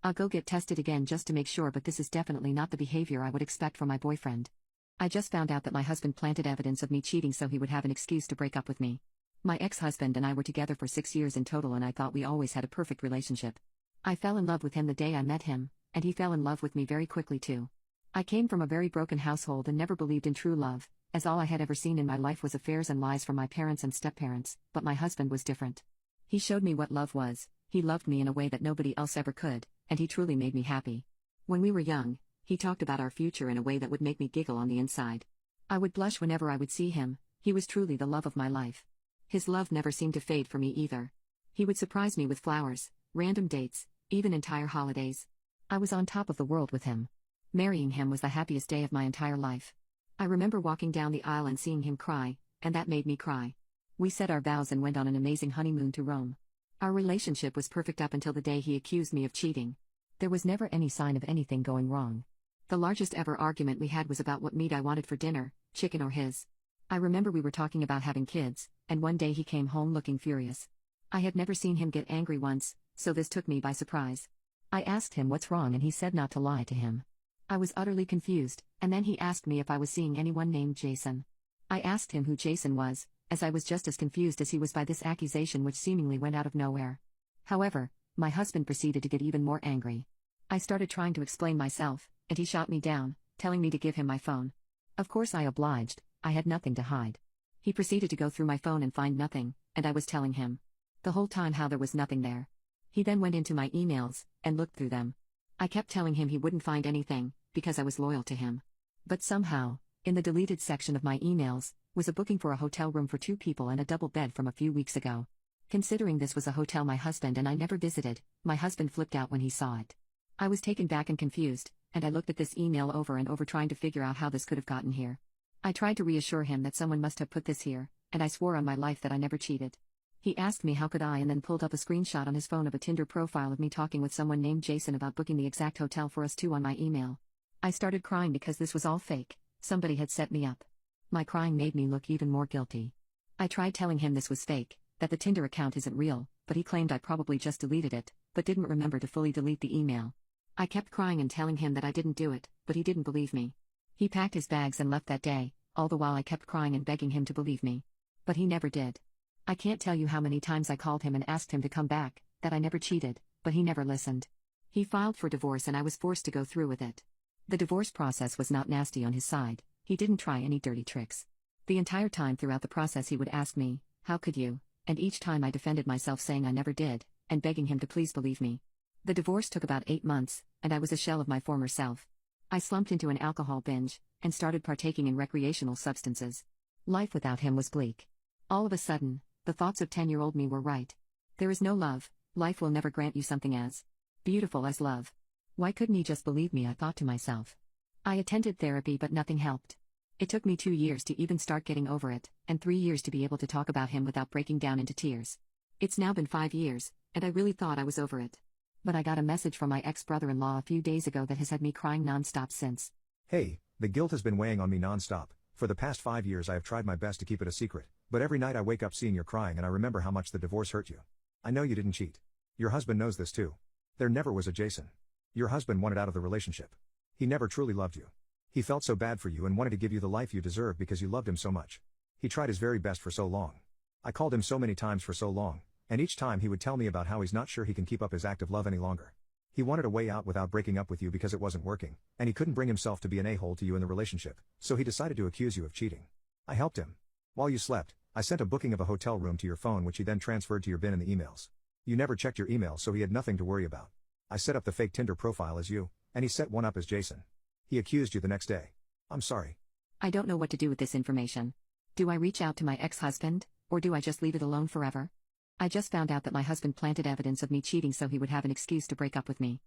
I'll go get tested again just to make sure, but this is definitely not the behavior I would expect from my boyfriend. I just found out that my husband planted evidence of me cheating so he would have an excuse to break up with me. My ex-husband and I were together for 6 years in total, and I thought we always had a perfect relationship. I fell in love with him the day I met him, and he fell in love with me very quickly too. I came from a very broken household and never believed in true love, as all I had ever seen in my life was affairs and lies from my parents and step-parents, but my husband was different. He showed me what love was, he loved me in a way that nobody else ever could, and he truly made me happy. When we were young, he talked about our future in a way that would make me giggle on the inside. I would blush whenever I would see him. He was truly the love of my life. His love never seemed to fade for me either. He would surprise me with flowers, random dates, even entire holidays. I was on top of the world with him. Marrying him was the happiest day of my entire life. I remember walking down the aisle and seeing him cry, and that made me cry. We said our vows and went on an amazing honeymoon to Rome. Our relationship was perfect up until the day he accused me of cheating. There was never any sign of anything going wrong. The largest ever argument we had was about what meat I wanted for dinner, chicken or his. I remember we were talking about having kids, and one day he came home looking furious. I had never seen him get angry once, so this took me by surprise. I asked him what's wrong and he said not to lie to him. I was utterly confused, and then he asked me if I was seeing anyone named Jason. I asked him who Jason was, as I was just as confused as he was by this accusation which seemingly went out of nowhere. However, my husband proceeded to get even more angry. I started trying to explain myself, and he shot me down, telling me to give him my phone. Of course I obliged, I had nothing to hide. He proceeded to go through my phone and find nothing, and I was telling him the whole time how there was nothing there. He then went into my emails, and looked through them. I kept telling him he wouldn't find anything, because I was loyal to him. But somehow, in the deleted section of my emails, was a booking for a hotel room for 2 people and a double bed from a few weeks ago. Considering this was a hotel my husband and I never visited, my husband flipped out when he saw it. I was taken back and confused, and I looked at this email over and over trying to figure out how this could have gotten here. I tried to reassure him that someone must have put this here, and I swore on my life that I never cheated. He asked me how could I and then pulled up a screenshot on his phone of a Tinder profile of me talking with someone named Jason about booking the exact hotel for us two on my email. I started crying because this was all fake, somebody had set me up. My crying made me look even more guilty. I tried telling him this was fake, that the Tinder account isn't real, but he claimed I probably just deleted it, but didn't remember to fully delete the email. I kept crying and telling him that I didn't do it, but he didn't believe me. He packed his bags and left that day, all the while I kept crying and begging him to believe me. But he never did. I can't tell you how many times I called him and asked him to come back, that I never cheated, but he never listened. He filed for divorce and I was forced to go through with it. The divorce process was not nasty on his side, he didn't try any dirty tricks. The entire time throughout the process he would ask me, "How could you?" And each time I defended myself saying I never did, and begging him to please believe me. The divorce took about 8 months, and I was a shell of my former self. I slumped into an alcohol binge, and started partaking in recreational substances. Life without him was bleak. All of a sudden, the thoughts of 10-year-old me were right. There is no love, life will never grant you something as beautiful as love. Why couldn't he just believe me, I thought to myself. I attended therapy but nothing helped. It took me 2 years to even start getting over it, and 3 years to be able to talk about him without breaking down into tears. It's now been 5 years, and I really thought I was over it. But I got a message from my ex-brother-in-law a few days ago that has had me crying non-stop since. Hey, the guilt has been weighing on me non-stop. For the past 5 years I have tried my best to keep it a secret, but every night I wake up seeing you crying and I remember how much the divorce hurt you. I know you didn't cheat. Your husband knows this too. There never was a Jason. Your husband wanted out of the relationship. He never truly loved you. He felt so bad for you and wanted to give you the life you deserve because you loved him so much. He tried his very best for so long. I called him so many times for so long, and each time he would tell me about how he's not sure he can keep up his active love any longer. He wanted a way out without breaking up with you because it wasn't working, and he couldn't bring himself to be an a-hole to you in the relationship, so he decided to accuse you of cheating. I helped him. While you slept, I sent a booking of a hotel room to your phone which he then transferred to your bin in the emails. You never checked your email so he had nothing to worry about. I set up the fake Tinder profile as you, and he set one up as Jason. He accused you the next day. I'm sorry. I don't know what to do with this information. Do I reach out to my ex-husband, or do I just leave it alone forever? I just found out that my husband planted evidence of me cheating so he would have an excuse to break up with me.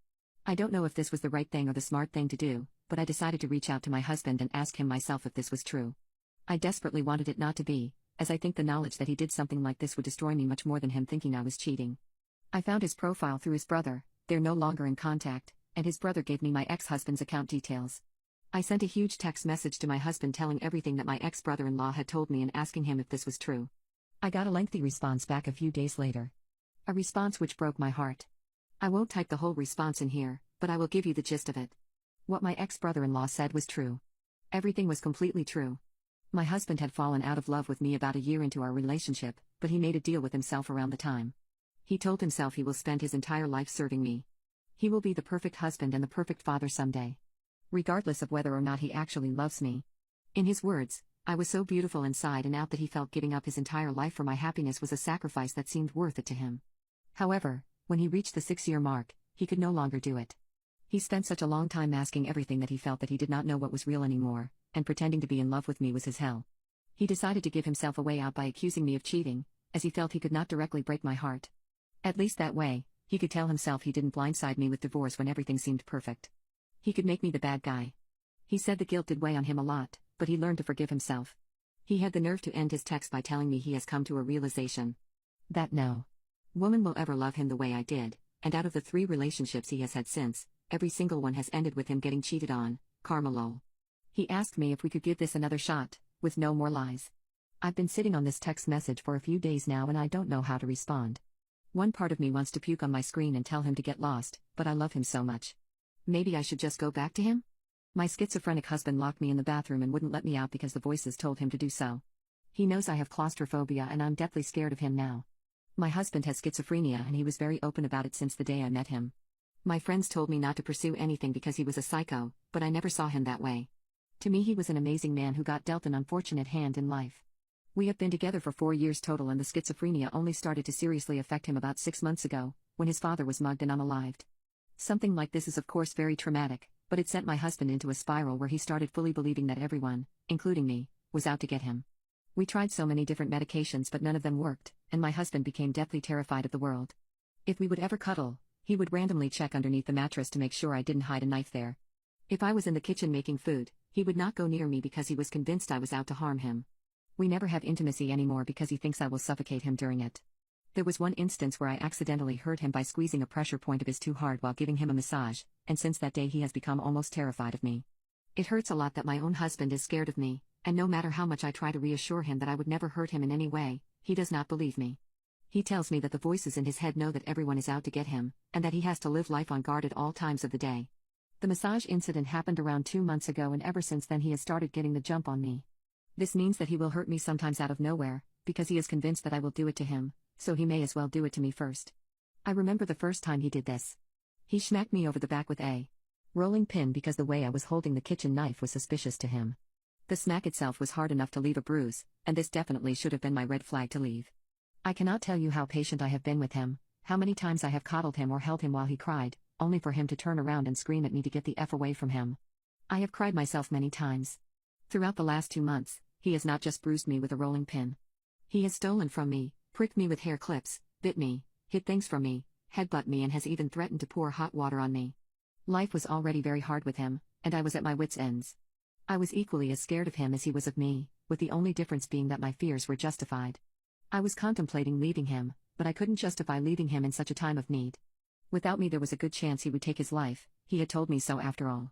I don't know if this was the right thing or the smart thing to do, but I decided to reach out to my husband and ask him myself if this was true. I desperately wanted it not to be, as I think the knowledge that he did something like this would destroy me much more than him thinking I was cheating. I found his profile through his brother, they're no longer in contact, and his brother gave me my ex-husband's account details. I sent a huge text message to my husband telling everything that my ex-brother-in-law had told me and asking him if this was true. I got a lengthy response back a few days later. A response which broke my heart. I won't type the whole response in here, but I will give you the gist of it. What my ex-brother-in-law said was true. Everything was completely true. My husband had fallen out of love with me about a year into our relationship, but he made a deal with himself around the time. He told himself he will spend his entire life serving me. He will be the perfect husband and the perfect father someday. Regardless of whether or not he actually loves me. In his words, I was so beautiful inside and out that he felt giving up his entire life for my happiness was a sacrifice that seemed worth it to him. However, when he reached the 6-year mark, he could no longer do it. He spent such a long time masking everything that he felt that he did not know what was real anymore, and pretending to be in love with me was his hell. He decided to give himself a way out by accusing me of cheating, as he felt he could not directly break my heart. At least that way, he could tell himself he didn't blindside me with divorce when everything seemed perfect. He could make me the bad guy. He said the guilt did weigh on him a lot, but he learned to forgive himself. He had the nerve to end his text by telling me he has come to a realization that no woman will ever love him the way I did, and out of the 3 relationships he has had since, every single one has ended with him getting cheated on, karma lol. He asked me if we could give this another shot, with no more lies. I've been sitting on this text message for a few days now and I don't know how to respond. One part of me wants to puke on my screen and tell him to get lost, but I love him so much. Maybe I should just go back to him? My schizophrenic husband locked me in the bathroom and wouldn't let me out because the voices told him to do so. He knows I have claustrophobia and I'm deathly scared of him now. My husband has schizophrenia and he was very open about it since the day I met him. My friends told me not to pursue anything because he was a psycho, but I never saw him that way. To me he was an amazing man who got dealt an unfortunate hand in life. We have been together for 4 years total and the schizophrenia only started to seriously affect him about 6 months ago, when his father was mugged and unalived. Something like this is of course very traumatic, but it sent my husband into a spiral where he started fully believing that everyone, including me, was out to get him. We tried so many different medications but none of them worked, and my husband became deathly terrified of the world. If we would ever cuddle, he would randomly check underneath the mattress to make sure I didn't hide a knife there. If I was in the kitchen making food, he would not go near me because he was convinced I was out to harm him. We never have intimacy anymore because he thinks I will suffocate him during it. There was one instance where I accidentally hurt him by squeezing a pressure point of his too hard while giving him a massage, and since that day he has become almost terrified of me. It hurts a lot that my own husband is scared of me, and no matter how much I try to reassure him that I would never hurt him in any way, he does not believe me. He tells me that the voices in his head know that everyone is out to get him, and that he has to live life on guard at all times of the day. The massage incident happened around 2 months ago, and ever since then he has started getting the jump on me. This means that he will hurt me sometimes out of nowhere, because he is convinced that I will do it to him, so he may as well do it to me first. I remember the first time he did this. He smacked me over the back with a rolling pin because the way I was holding the kitchen knife was suspicious to him. The smack itself was hard enough to leave a bruise, and this definitely should have been my red flag to leave. I cannot tell you how patient I have been with him, how many times I have coddled him or held him while he cried, only for him to turn around and scream at me to get the F away from him. I have cried myself many times. Throughout the last 2 months, he has not just bruised me with a rolling pin. He has stolen from me, pricked me with hair clips, bit me, hid things from me, headbutt me, and has even threatened to pour hot water on me. Life was already very hard with him, and I was at my wits' ends. I was equally as scared of him as he was of me, with the only difference being that my fears were justified. I was contemplating leaving him, but I couldn't justify leaving him in such a time of need. Without me there was a good chance he would take his life, he had told me so after all.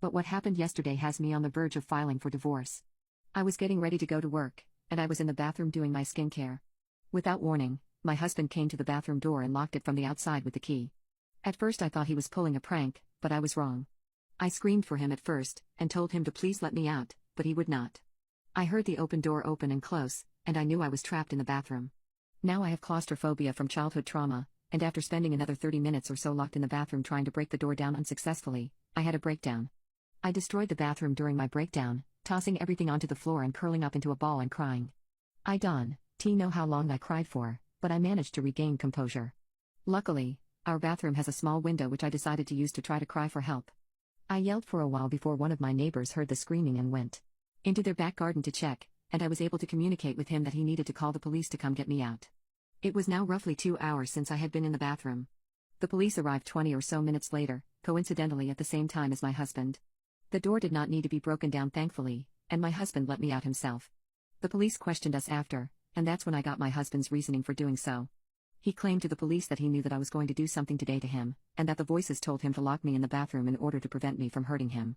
But what happened yesterday has me on the verge of filing for divorce. I was getting ready to go to work, and I was in the bathroom doing my skincare. Without warning, my husband came to the bathroom door and locked it from the outside with the key. At first I thought he was pulling a prank, but I was wrong. I screamed for him at first, and told him to please let me out, but he would not. I heard the open door open and close, and I knew I was trapped in the bathroom. Now I have claustrophobia from childhood trauma, and after spending another 30 minutes or so locked in the bathroom trying to break the door down unsuccessfully, I had a breakdown. I destroyed the bathroom during my breakdown, tossing everything onto the floor and curling up into a ball and crying. I don't know how long I cried for, but I managed to regain composure. Luckily, our bathroom has a small window which I decided to use to try to cry for help. I yelled for a while before one of my neighbors heard the screaming and went into their back garden to check, and I was able to communicate with him that he needed to call the police to come get me out. It was now roughly 2 hours since I had been in the bathroom. The police arrived 20 or so minutes later, coincidentally at the same time as my husband. The door did not need to be broken down thankfully, and my husband let me out himself. The police questioned us after, and that's when I got my husband's reasoning for doing so. He claimed to the police that he knew that I was going to do something today to him, and that the voices told him to lock me in the bathroom in order to prevent me from hurting him.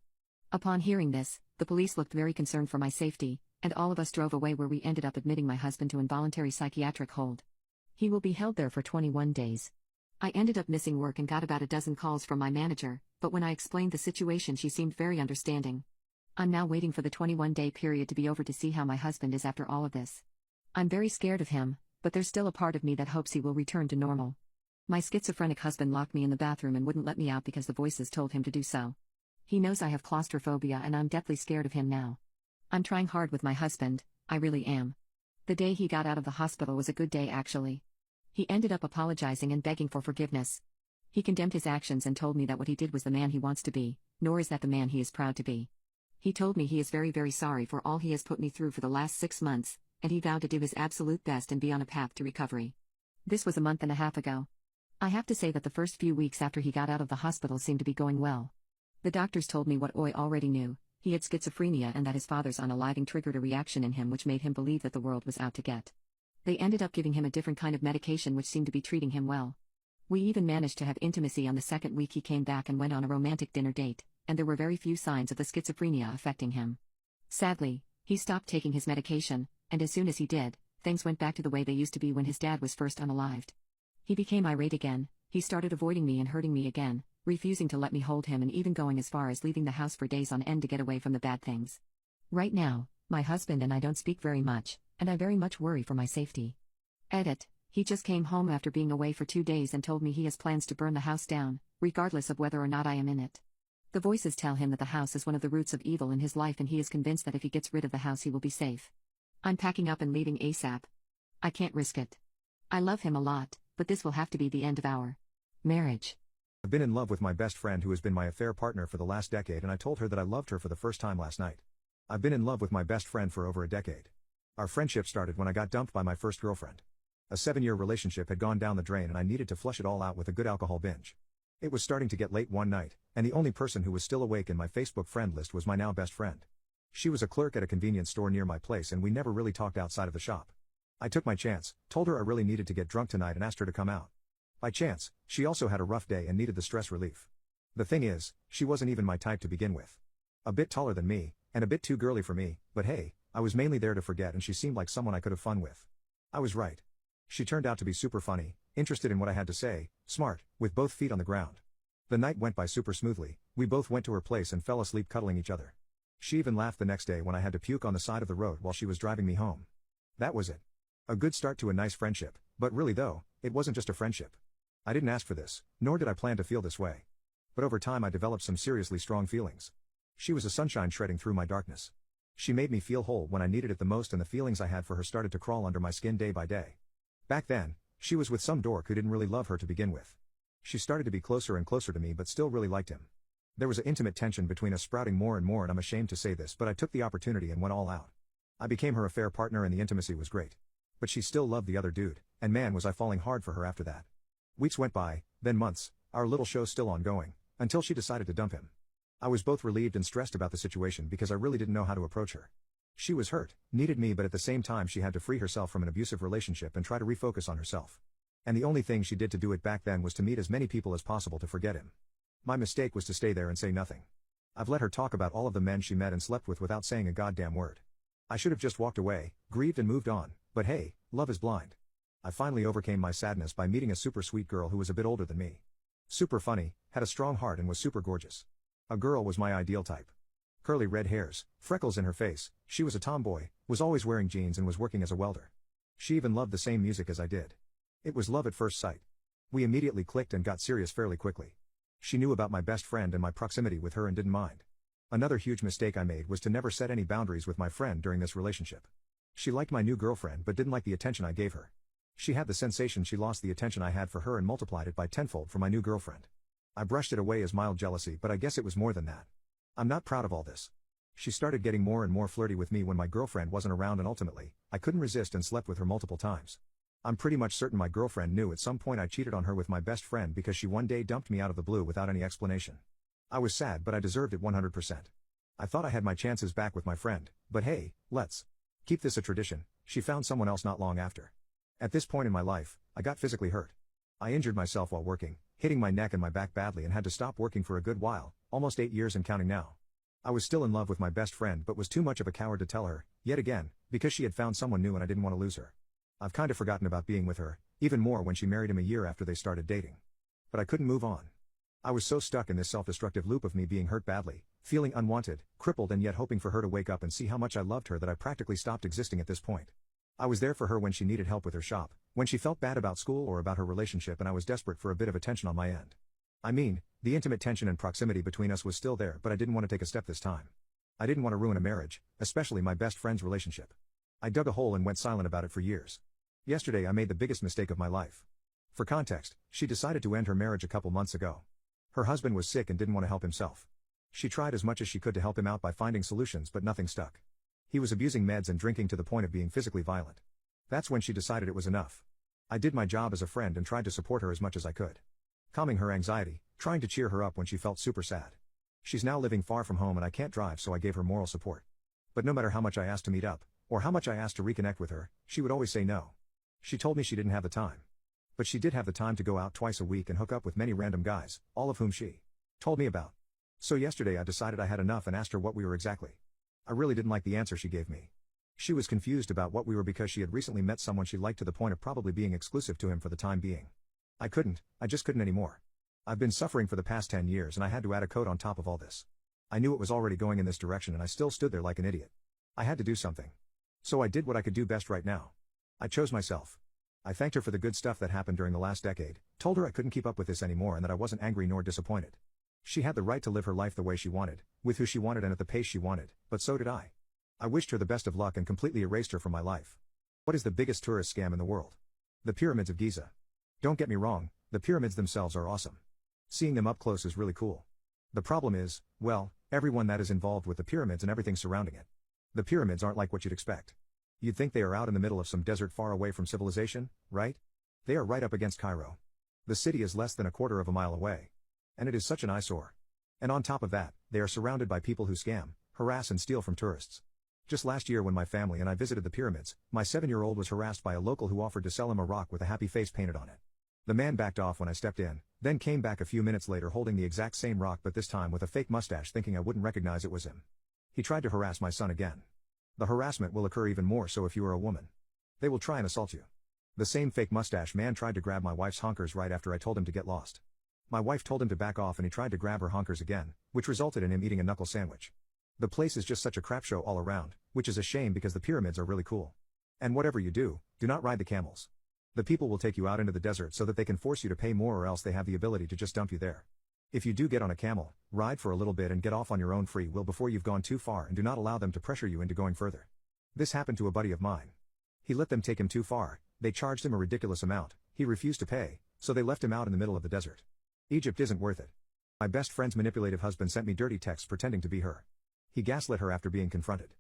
Upon hearing this, the police looked very concerned for my safety, and all of us drove away where we ended up admitting my husband to involuntary psychiatric hold. He will be held there for 21 days. I ended up missing work and got about a dozen calls from my manager, but when I explained the situation she seemed very understanding. I'm now waiting for the 21-day period to be over to see how my husband is after all of this. I'm very scared of him, but there's still a part of me that hopes he will return to normal. My schizophrenic husband locked me in the bathroom and wouldn't let me out because the voices told him to do so. He knows I have claustrophobia and I'm deathly scared of him now. I'm trying hard with my husband, I really am. The day he got out of the hospital was a good day actually. He ended up apologizing and begging for forgiveness. He condemned his actions and told me that what he did was the man he wants to be, nor is that the man he is proud to be. He told me he is very, very sorry for all he has put me through for the last 6 months, and he vowed to do his absolute best and be on a path to recovery. This was a month and a half ago. I have to say that the first few weeks after he got out of the hospital seemed to be going well. The doctors told me what I already knew, he had schizophrenia and that his father's unaliving triggered a reaction in him which made him believe that the world was out to get. They ended up giving him a different kind of medication which seemed to be treating him well. We even managed to have intimacy on the second week he came back and went on a romantic dinner date, and there were very few signs of the schizophrenia affecting him. Sadly, he stopped taking his medication, and as soon as he did, things went back to the way they used to be when his dad was first unalived. He became irate again, he started avoiding me and hurting me again, refusing to let me hold him and even going as far as leaving the house for days on end to get away from the bad things. Right now, my husband and I don't speak very much, and I very much worry for my safety. Edit. He just came home after being away for 2 days and told me he has plans to burn the house down, regardless of whether or not I am in it. The voices tell him that the house is one of the roots of evil in his life and he is convinced that if he gets rid of the house he will be safe. I'm packing up and leaving ASAP. I can't risk it. I love him a lot, but this will have to be the end of our marriage. I've been in love with my best friend who has been my affair partner for the last decade, and I told her that I loved her for the first time last night. I've been in love with my best friend for over a decade. Our friendship started when I got dumped by my first girlfriend. A 7-year relationship had gone down the drain and I needed to flush it all out with a good alcohol binge. It was starting to get late one night, and the only person who was still awake in my Facebook friend list was my now best friend. She was a clerk at a convenience store near my place and we never really talked outside of the shop. I took my chance, told her I really needed to get drunk tonight and asked her to come out. By chance, she also had a rough day and needed the stress relief. The thing is, she wasn't even my type to begin with. A bit taller than me, and a bit too girly for me, but hey, I was mainly there to forget and she seemed like someone I could have fun with. I was right. She turned out to be super funny, interested in what I had to say, smart, with both feet on the ground. The night went by super smoothly, we both went to her place and fell asleep cuddling each other. She even laughed the next day when I had to puke on the side of the road while she was driving me home. That was it. A good start to a nice friendship, but really though, it wasn't just a friendship. I didn't ask for this, nor did I plan to feel this way. But over time I developed some seriously strong feelings. She was a sunshine shredding through my darkness. She made me feel whole when I needed it the most and the feelings I had for her started to crawl under my skin day by day. Back then, she was with some dork who didn't really love her to begin with. She started to be closer and closer to me but still really liked him. There was an intimate tension between us sprouting more and more and I'm ashamed to say this but I took the opportunity and went all out. I became her affair partner and the intimacy was great. But she still loved the other dude, and man was I falling hard for her after that. Weeks went by, then months, our little show still ongoing, until she decided to dump him. I was both relieved and stressed about the situation because I really didn't know how to approach her. She was hurt, needed me but at the same time she had to free herself from an abusive relationship and try to refocus on herself. And the only thing she did to do it back then was to meet as many people as possible to forget him. My mistake was to stay there and say nothing. I've let her talk about all of the men she met and slept with without saying a goddamn word. I should have just walked away, grieved and moved on, but hey, love is blind. I finally overcame my sadness by meeting a super sweet girl who was a bit older than me. Super funny, had a strong heart and was super gorgeous. A girl was my ideal type. Curly red hairs, freckles in her face, she was a tomboy, was always wearing jeans and was working as a welder. She even loved the same music as I did. It was love at first sight. We immediately clicked and got serious fairly quickly. She knew about my best friend and my proximity with her and didn't mind. Another huge mistake I made was to never set any boundaries with my friend during this relationship. She liked my new girlfriend but didn't like the attention I gave her. She had the sensation she lost the attention I had for her and multiplied it by tenfold for my new girlfriend. I brushed it away as mild jealousy but I guess it was more than that. I'm not proud of all this. She started getting more and more flirty with me when my girlfriend wasn't around and ultimately, I couldn't resist and slept with her multiple times. I'm pretty much certain my girlfriend knew at some point I cheated on her with my best friend because she one day dumped me out of the blue without any explanation. I was sad but I deserved it 100%. I thought I had my chances back with my friend, but hey, let's keep this a tradition. She found someone else not long after. At this point in my life, I got physically hurt. I injured myself while working, hitting my neck and my back badly and had to stop working for a good while, almost 8 years and counting now. I was still in love with my best friend but was too much of a coward to tell her, yet again, because she had found someone new and I didn't want to lose her. I've kind of forgotten about being with her, even more when she married him a year after they started dating. But I couldn't move on. I was so stuck in this self-destructive loop of me being hurt badly, feeling unwanted, crippled and yet hoping for her to wake up and see how much I loved her that I practically stopped existing at this point. I was there for her when she needed help with her shop, when she felt bad about school or about her relationship and I was desperate for a bit of attention on my end. I mean, the intimate tension and proximity between us was still there but I didn't want to take a step this time. I didn't want to ruin a marriage, especially my best friend's relationship. I dug a hole and went silent about it for years. Yesterday I made the biggest mistake of my life. For context, she decided to end her marriage a couple months ago. Her husband was sick and didn't want to help himself. She tried as much as she could to help him out by finding solutions but nothing stuck. He was abusing meds and drinking to the point of being physically violent. That's when she decided it was enough. I did my job as a friend and tried to support her as much as I could. Calming her anxiety, trying to cheer her up when she felt super sad. She's now living far from home and I can't drive so I gave her moral support. But no matter how much I asked to meet up, or how much I asked to reconnect with her, she would always say no. She told me she didn't have the time. But she did have the time to go out twice a week and hook up with many random guys, all of whom she told me about. So yesterday I decided I had enough and asked her what we were exactly. I really didn't like the answer she gave me. She was confused about what we were because she had recently met someone she liked to the point of probably being exclusive to him for the time being. I just couldn't anymore. I've been suffering for the past 10 years and I had to add a coat on top of all this. I knew it was already going in this direction and I still stood there like an idiot. I had to do something. So I did what I could do best right now. I chose myself. I thanked her for the good stuff that happened during the last decade, told her I couldn't keep up with this anymore and that I wasn't angry nor disappointed. She had the right to live her life the way she wanted, with who she wanted and at the pace she wanted, but so did I. I wished her the best of luck and completely erased her from my life. What is the biggest tourist scam in the world? The pyramids of Giza. Don't get me wrong, the pyramids themselves are awesome. Seeing them up close is really cool. The problem is, well, everyone that is involved with the pyramids and everything surrounding it. The pyramids aren't like what you'd expect. You'd think they are out in the middle of some desert far away from civilization, right? They are right up against Cairo. The city is less than a quarter of a mile away. And it is such an eyesore. And on top of that, they are surrounded by people who scam, harass and steal from tourists. Just last year when my family and I visited the pyramids, my 7-year-old was harassed by a local who offered to sell him a rock with a happy face painted on it. The man backed off when I stepped in, then came back a few minutes later holding the exact same rock but this time with a fake mustache thinking I wouldn't recognize it was him. He tried to harass my son again. The harassment will occur even more so if you are a woman. They will try and assault you. The same fake mustache man tried to grab my wife's honkers right after I told him to get lost. My wife told him to back off and he tried to grab her honkers again, which resulted in him eating a knuckle sandwich. The place is just such a crap show all around, which is a shame because the pyramids are really cool. And whatever you do not ride the camels. The people will take you out into the desert so that they can force you to pay more or else they have the ability to just dump you there. If you do get on a camel, ride for a little bit and get off on your own free will before you've gone too far and do not allow them to pressure you into going further. This happened to a buddy of mine. He let them take him too far, they charged him a ridiculous amount, he refused to pay, so they left him out in the middle of the desert. Egypt isn't worth it. My best friend's manipulative husband sent me dirty texts pretending to be her. He gaslit her after being confronted.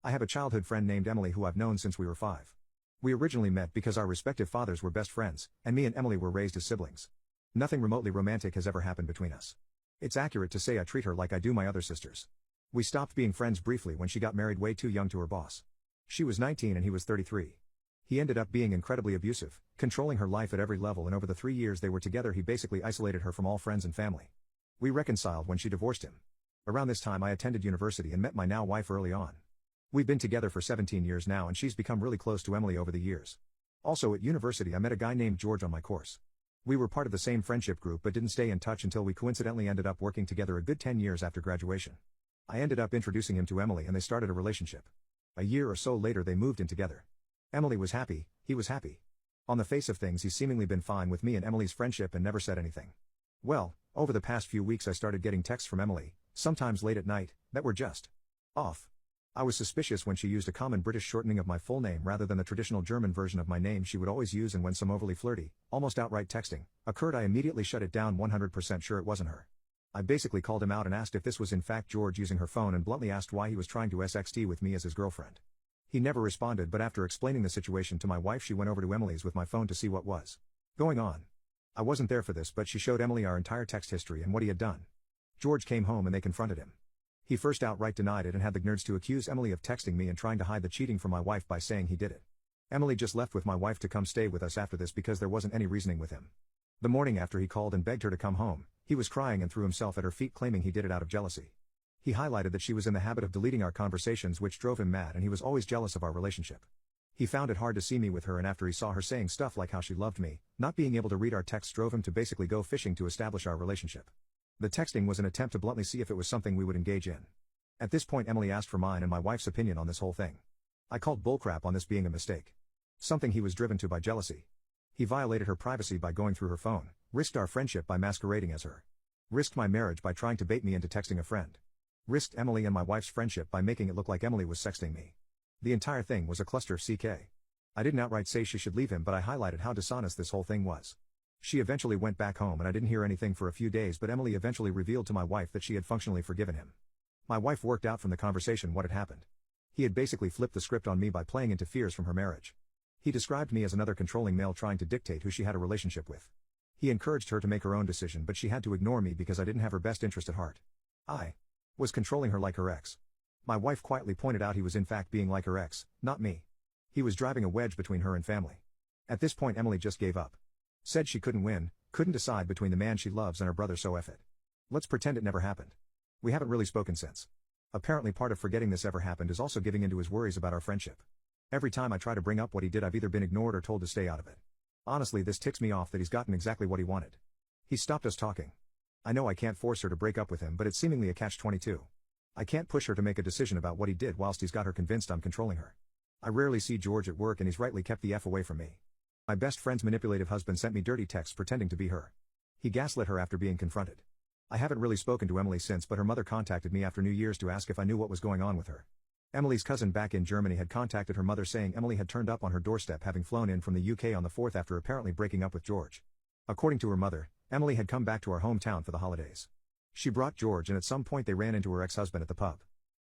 I have a childhood friend named Emily who I've known since we were 5. We originally met because our respective fathers were best friends, and me and Emily were raised as siblings. Nothing remotely romantic has ever happened between us. It's accurate to say I treat her like I do my other sisters. We stopped being friends briefly when she got married way too young to her boss. She was 19 and he was 33. He ended up being incredibly abusive, controlling her life at every level, and over the 3 years they were together he basically isolated her from all friends and family. We reconciled when she divorced him. Around this time I attended university and met my now wife early on. We've been together for 17 years now and she's become really close to Emily over the years. Also at university I met a guy named George on my course. We were part of the same friendship group but didn't stay in touch until we coincidentally ended up working together a good 10 years after graduation. I ended up introducing him to Emily and they started a relationship. A year or so later they moved in together. Emily was happy, he was happy. On the face of things he's seemingly been fine with me and Emily's friendship and never said anything. Well, over the past few weeks I started getting texts from Emily, sometimes late at night, that were just off. I was suspicious when she used a common British shortening of my full name rather than the traditional German version of my name she would always use, and when some overly flirty, almost outright texting occurred I immediately shut it down, 100% sure it wasn't her. I basically called him out and asked if this was in fact George using her phone and bluntly asked why he was trying to SXT with me as his girlfriend. He never responded, but after explaining the situation to my wife she went over to Emily's with my phone to see what was going on. I wasn't there for this but she showed Emily our entire text history and what he had done. George came home and they confronted him. He first outright denied it and had the nerds to accuse Emily of texting me and trying to hide the cheating from my wife by saying he did it. Emily just left with my wife to come stay with us after this because there wasn't any reasoning with him. The morning after he called and begged her to come home, he was crying and threw himself at her feet claiming he did it out of jealousy. He highlighted that she was in the habit of deleting our conversations, which drove him mad, and he was always jealous of our relationship. He found it hard to see me with her, and after he saw her saying stuff like how she loved me, not being able to read our texts drove him to basically go fishing to establish our relationship. The texting was an attempt to bluntly see if it was something we would engage in. At this point Emily asked for mine and my wife's opinion on this whole thing. I called bullcrap on this being a mistake. Something he was driven to by jealousy. He violated her privacy by going through her phone, risked our friendship by masquerading as her. Risked my marriage by trying to bait me into texting a friend. Risked Emily and my wife's friendship by making it look like Emily was sexting me. The entire thing was a cluster of CK. I didn't outright say she should leave him, but I highlighted how dishonest this whole thing was. She eventually went back home and I didn't hear anything for a few days, but Emily eventually revealed to my wife that she had functionally forgiven him. My wife worked out from the conversation what had happened. He had basically flipped the script on me by playing into fears from her marriage. He described me as another controlling male trying to dictate who she had a relationship with. He encouraged her to make her own decision, but she had to ignore me because I didn't have her best interest at heart. I was controlling her like her ex. My wife quietly pointed out he was in fact being like her ex, not me. He was driving a wedge between her and family. At this point Emily just gave up. Said she couldn't win, couldn't decide between the man she loves and her brother, so F it. Let's pretend it never happened. We haven't really spoken since. Apparently part of forgetting this ever happened is also giving into his worries about our friendship. Every time I try to bring up what he did I've either been ignored or told to stay out of it. Honestly, this ticks me off that he's gotten exactly what he wanted. He stopped us talking. I know I can't force her to break up with him, but it's seemingly a catch-22. I can't push her to make a decision about what he did whilst he's got her convinced I'm controlling her. I rarely see George at work and he's rightly kept the F away from me. My best friend's manipulative husband sent me dirty texts pretending to be her. He gaslit her after being confronted. I haven't really spoken to Emily since, but her mother contacted me after New Year's to ask if I knew what was going on with her. Emily's cousin back in Germany had contacted her mother saying Emily had turned up on her doorstep having flown in from the UK on the 4th after apparently breaking up with George. According to her mother, Emily had come back to our hometown for the holidays. She brought George and at some point they ran into her ex-husband at the pub.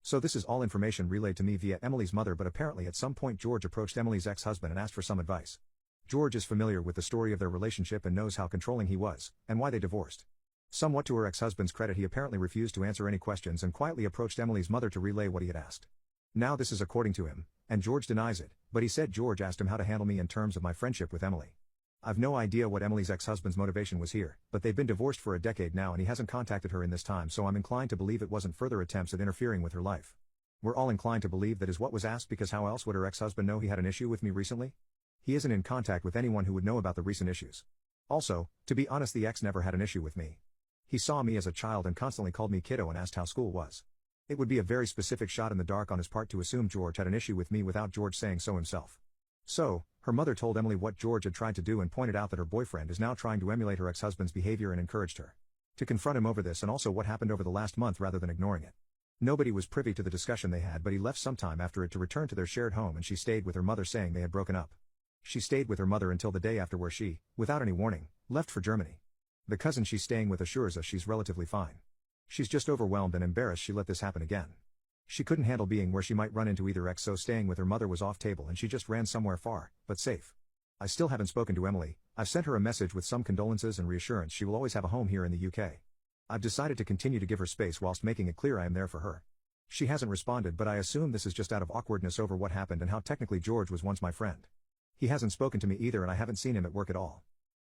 So this is all information relayed to me via Emily's mother, but apparently at some point George approached Emily's ex-husband and asked for some advice. George is familiar with the story of their relationship and knows how controlling he was, and why they divorced. Somewhat to her ex-husband's credit, he apparently refused to answer any questions and quietly approached Emily's mother to relay what he had asked. Now this is according to him, and George denies it, but he said George asked him how to handle me in terms of my friendship with Emily. I've no idea what Emily's ex-husband's motivation was here, but they've been divorced for a decade now and he hasn't contacted her in this time, so I'm inclined to believe it wasn't further attempts at interfering with her life. We're all inclined to believe that is what was asked, because how else would her ex-husband know he had an issue with me recently? He isn't in contact with anyone who would know about the recent issues. Also, to be honest, the ex never had an issue with me. He saw me as a child and constantly called me kiddo and asked how school was. It would be a very specific shot in the dark on his part to assume George had an issue with me without George saying so himself. So, her mother told Emily what George had tried to do and pointed out that her boyfriend is now trying to emulate her ex-husband's behavior and encouraged her to confront him over this and also what happened over the last month rather than ignoring it. Nobody was privy to the discussion they had, but he left sometime after it to return to their shared home, and she stayed with her mother, saying they had broken up. She stayed with her mother until the day after, where she, without any warning, left for Germany. The cousin she's staying with assures us she's relatively fine. She's just overwhelmed and embarrassed she let this happen again. She couldn't handle being where she might run into either ex, so staying with her mother was off table and she just ran somewhere far, but safe. I still haven't spoken to Emily. I've sent her a message with some condolences and reassurance she will always have a home here in the UK. I've decided to continue to give her space whilst making it clear I am there for her. She hasn't responded, but I assume this is just out of awkwardness over what happened and how technically George was once my friend. He hasn't spoken to me either and I haven't seen him at work at all.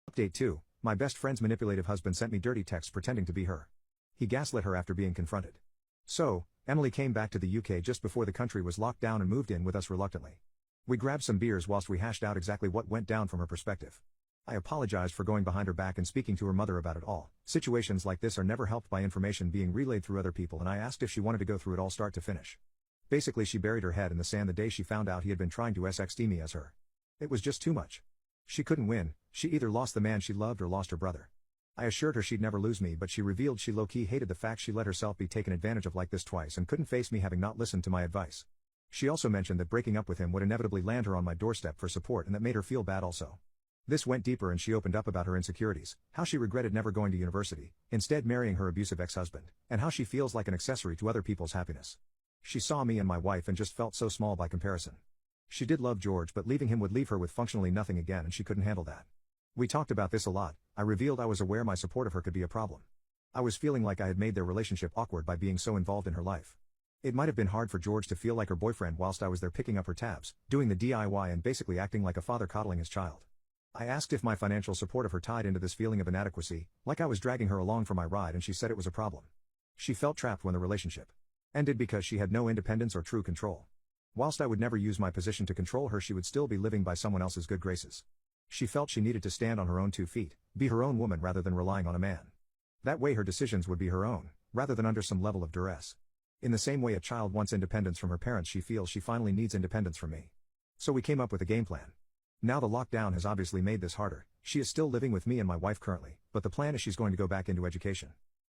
Update 2. My best friend's manipulative husband sent me dirty texts pretending to be her. He gaslit her after being confronted. So, Emily came back to the UK just before the country was locked down and moved in with us reluctantly. We grabbed some beers whilst we hashed out exactly what went down from her perspective. I apologized for going behind her back and speaking to her mother about it all. Situations like this are never helped by information being relayed through other people, and I asked if she wanted to go through it all start to finish. Basically, she buried her head in the sand the day she found out he had been trying to SXD me as her. It was just too much. She couldn't win. She either lost the man she loved or lost her brother. I assured her she'd never lose me, but she revealed she low-key hated the fact she let herself be taken advantage of like this twice and couldn't face me having not listened to my advice. She also mentioned that breaking up with him would inevitably land her on my doorstep for support, and that made her feel bad also. This went deeper and she opened up about her insecurities, how she regretted never going to university, instead marrying her abusive ex-husband, and how she feels like an accessory to other people's happiness. She saw me and my wife and just felt so small by comparison. She did love George, but leaving him would leave her with functionally nothing again, and she couldn't handle that. We talked about this a lot. I revealed I was aware my support of her could be a problem. I was feeling like I had made their relationship awkward by being so involved in her life. It might have been hard for George to feel like her boyfriend whilst I was there picking up her tabs, doing the DIY and basically acting like a father coddling his child. I asked if my financial support of her tied into this feeling of inadequacy, like I was dragging her along for my ride, and she said it was a problem. She felt trapped when the relationship ended because she had no independence or true control. Whilst I would never use my position to control her, she would still be living by someone else's good graces. She felt she needed to stand on her own 2 feet, be her own woman rather than relying on a man. That way her decisions would be her own, rather than under some level of duress. In the same way a child wants independence from her parents, she feels she finally needs independence from me. So we came up with a game plan. Now the lockdown has obviously made this harder. She is still living with me and my wife currently, but the plan is she's going to go back into education.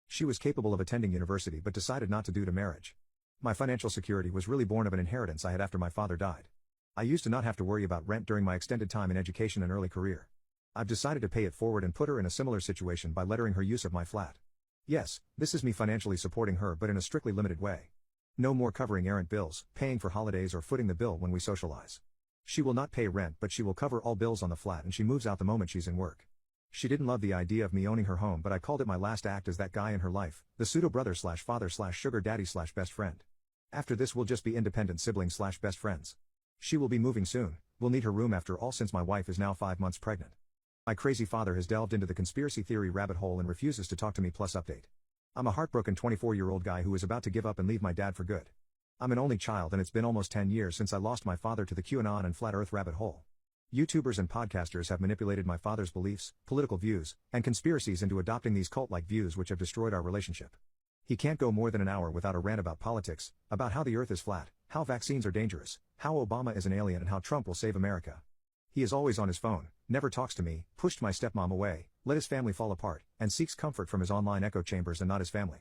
She was capable of attending university but decided not to due to marriage. My financial security was really born of an inheritance I had after my father died. I used to not have to worry about rent during my extended time in education and early career. I've decided to pay it forward and put her in a similar situation by lettering her use of my flat. Yes, this is me financially supporting her, but in a strictly limited way. No more covering errant bills, paying for holidays, or footing the bill when we socialize. She will not pay rent, but she will cover all bills on the flat, and she moves out the moment she's in work. She didn't love the idea of me owning her home, but I called it my last act as that guy in her life, the pseudo-brother/father/sugar daddy/best friend. After this we'll just be independent siblings/best friends. She will be moving soon. We'll need her room after all, since my wife is now 5 months pregnant. My crazy father has delved into the conspiracy theory rabbit hole and refuses to talk to me. Plus update. I'm a heartbroken 24-year-old guy who is about to give up and leave my dad for good. I'm an only child and it's been almost 10 years since I lost my father to the QAnon and flat earth rabbit hole. YouTubers and podcasters have manipulated my father's beliefs, political views, and conspiracies into adopting these cult-like views which have destroyed our relationship. He can't go more than an hour without a rant about politics, about how the earth is flat, how vaccines are dangerous, how Obama is an alien, and how Trump will save America. He is always on his phone, never talks to me, pushed my stepmom away, let his family fall apart, and seeks comfort from his online echo chambers and not his family.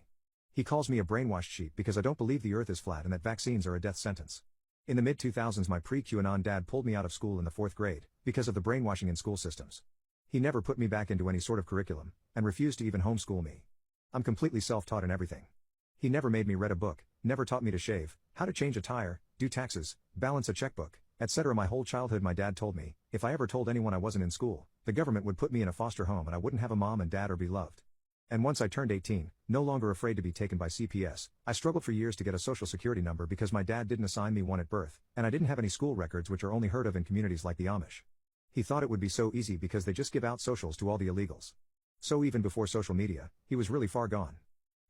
He calls me a brainwashed sheep because I don't believe the earth is flat and that vaccines are a death sentence. In the mid-2000s my pre-QAnon dad pulled me out of school in the 4th grade, because of the brainwashing in school systems. He never put me back into any sort of curriculum, and refused to even homeschool me. I'm completely self-taught in everything. He never made me read a book, never taught me to shave, how to change a tire, do taxes, balance a checkbook, etc. My whole childhood my dad told me, if I ever told anyone I wasn't in school, the government would put me in a foster home and I wouldn't have a mom and dad or be loved. And once I turned 18, no longer afraid to be taken by CPS, I struggled for years to get a social security number because my dad didn't assign me one at birth, and I didn't have any school records, which are only heard of in communities like the Amish. He thought it would be so easy because they just give out socials to all the illegals. So even before social media, he was really far gone.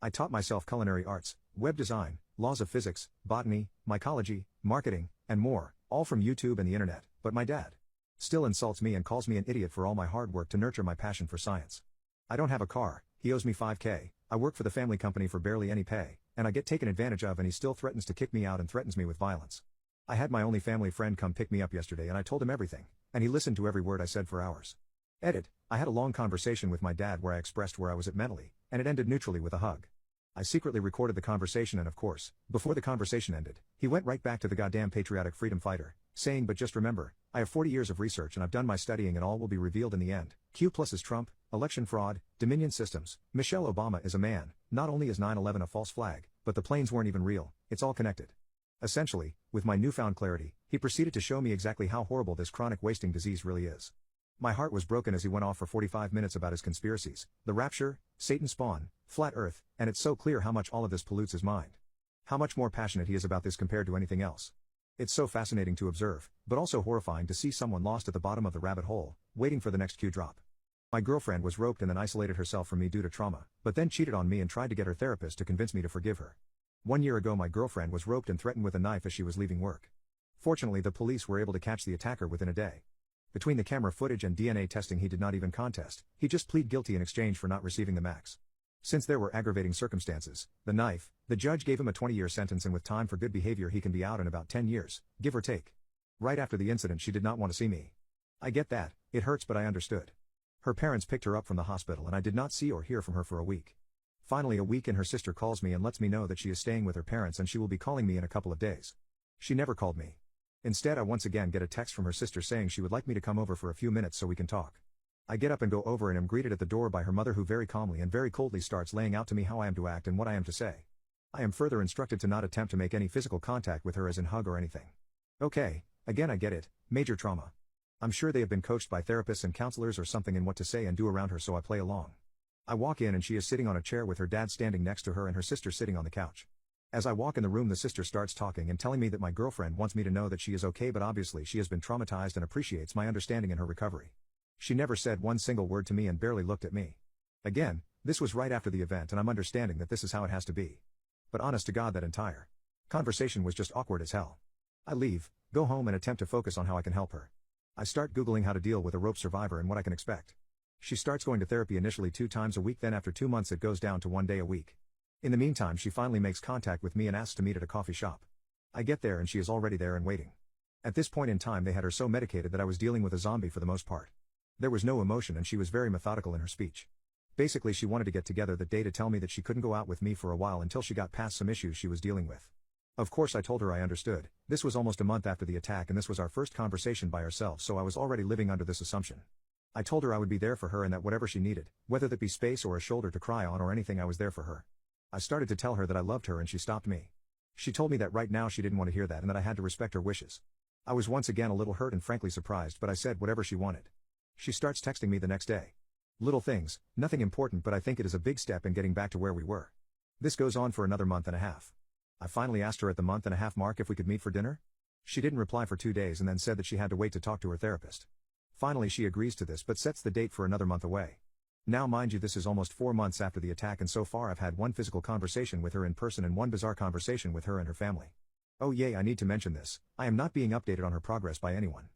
I taught myself culinary arts, web design, laws of physics, botany, mycology, marketing, and more, all from YouTube and the internet, but my dad still insults me and calls me an idiot for all my hard work to nurture my passion for science. I don't have a car, he owes me $5,000, I work for the family company for barely any pay, and I get taken advantage of, and he still threatens to kick me out and threatens me with violence. I had my only family friend come pick me up yesterday and I told him everything, and he listened to every word I said for hours. Edit, I had a long conversation with my dad where I expressed where I was at mentally, and it ended neutrally with a hug. I secretly recorded the conversation and of course, before the conversation ended, he went right back to the goddamn patriotic freedom fighter, saying, but just remember, I have 40 years of research and I've done my studying and all will be revealed in the end. Q plus is Trump, election fraud, Dominion systems, Michelle Obama is a man, not only is 9/11 a false flag, but the planes weren't even real, it's all connected. Essentially, with my newfound clarity, he proceeded to show me exactly how horrible this chronic wasting disease really is. My heart was broken as he went off for 45 minutes about his conspiracies, the rapture, Satan's spawn, flat earth, and it's so clear how much all of this pollutes his mind. How much more passionate he is about this compared to anything else. It's so fascinating to observe, but also horrifying to see someone lost at the bottom of the rabbit hole, waiting for the next cue drop. My girlfriend was roped and then isolated herself from me due to trauma, but then cheated on me and tried to get her therapist to convince me to forgive her. 1 year ago my girlfriend was roped and threatened with a knife as she was leaving work. Fortunately the police were able to catch the attacker within a day. Between the camera footage and DNA testing he did not even contest, he just plead guilty in exchange for not receiving the max. Since there were aggravating circumstances, the knife, the judge gave him a 20-year sentence, and with time for good behavior he can be out in about 10 years, give or take. Right after the incident she did not want to see me. I get that, it hurts, but I understood. Her parents picked her up from the hospital and I did not see or hear from her for a week. Finally a week and her sister calls me and lets me know that she is staying with her parents and she will be calling me in a couple of days. She never called me. Instead I once again get a text from her sister saying she would like me to come over for a few minutes so we can talk. I get up and go over and am greeted at the door by her mother, who very calmly and very coldly starts laying out to me how I am to act and what I am to say. I am further instructed to not attempt to make any physical contact with her, as in hug or anything. Okay, again I get it, major trauma. I'm sure they have been coached by therapists and counselors or something in what to say and do around her, so I play along. I walk in and she is sitting on a chair with her dad standing next to her and her sister sitting on the couch. As I walk in the room the sister starts talking and telling me that my girlfriend wants me to know that she is okay, but obviously she has been traumatized and appreciates my understanding in her recovery. She never said one single word to me and barely looked at me. Again, this was right after the event and I'm understanding that this is how it has to be. But honest to God, that entire conversation was just awkward as hell. I leave, go home and attempt to focus on how I can help her. I start Googling how to deal with a rope survivor and what I can expect. She starts going to therapy initially 2 times a week, then after 2 months it goes down to 1 day a week. In the meantime she finally makes contact with me and asks to meet at a coffee shop. I get there and she is already there and waiting. At this point in time they had her so medicated that I was dealing with a zombie for the most part. There was no emotion and she was very methodical in her speech. Basically she wanted to get together that day to tell me that she couldn't go out with me for a while until she got past some issues she was dealing with. Of course I told her I understood. This was almost a month after the attack and this was our first conversation by ourselves, so I was already living under this assumption. I told her I would be there for her and that whatever she needed, whether that be space or a shoulder to cry on or anything, I was there for her. I started to tell her that I loved her and she stopped me. She told me that right now she didn't want to hear that and that I had to respect her wishes. I was once again a little hurt and frankly surprised, but I said whatever she wanted. She starts texting me the next day. Little things, nothing important, but I think it is a big step in getting back to where we were. This goes on for another month and a half. I finally asked her at the month and a half mark if we could meet for dinner. She didn't reply for 2 days and then said that she had to wait to talk to her therapist. Finally she agrees to this but sets the date for another month away. Now mind you, this is almost 4 months after the attack and so far I've had one physical conversation with her in person and one bizarre conversation with her and her family. Oh yay, I need to mention this, I am not being updated on her progress by anyone.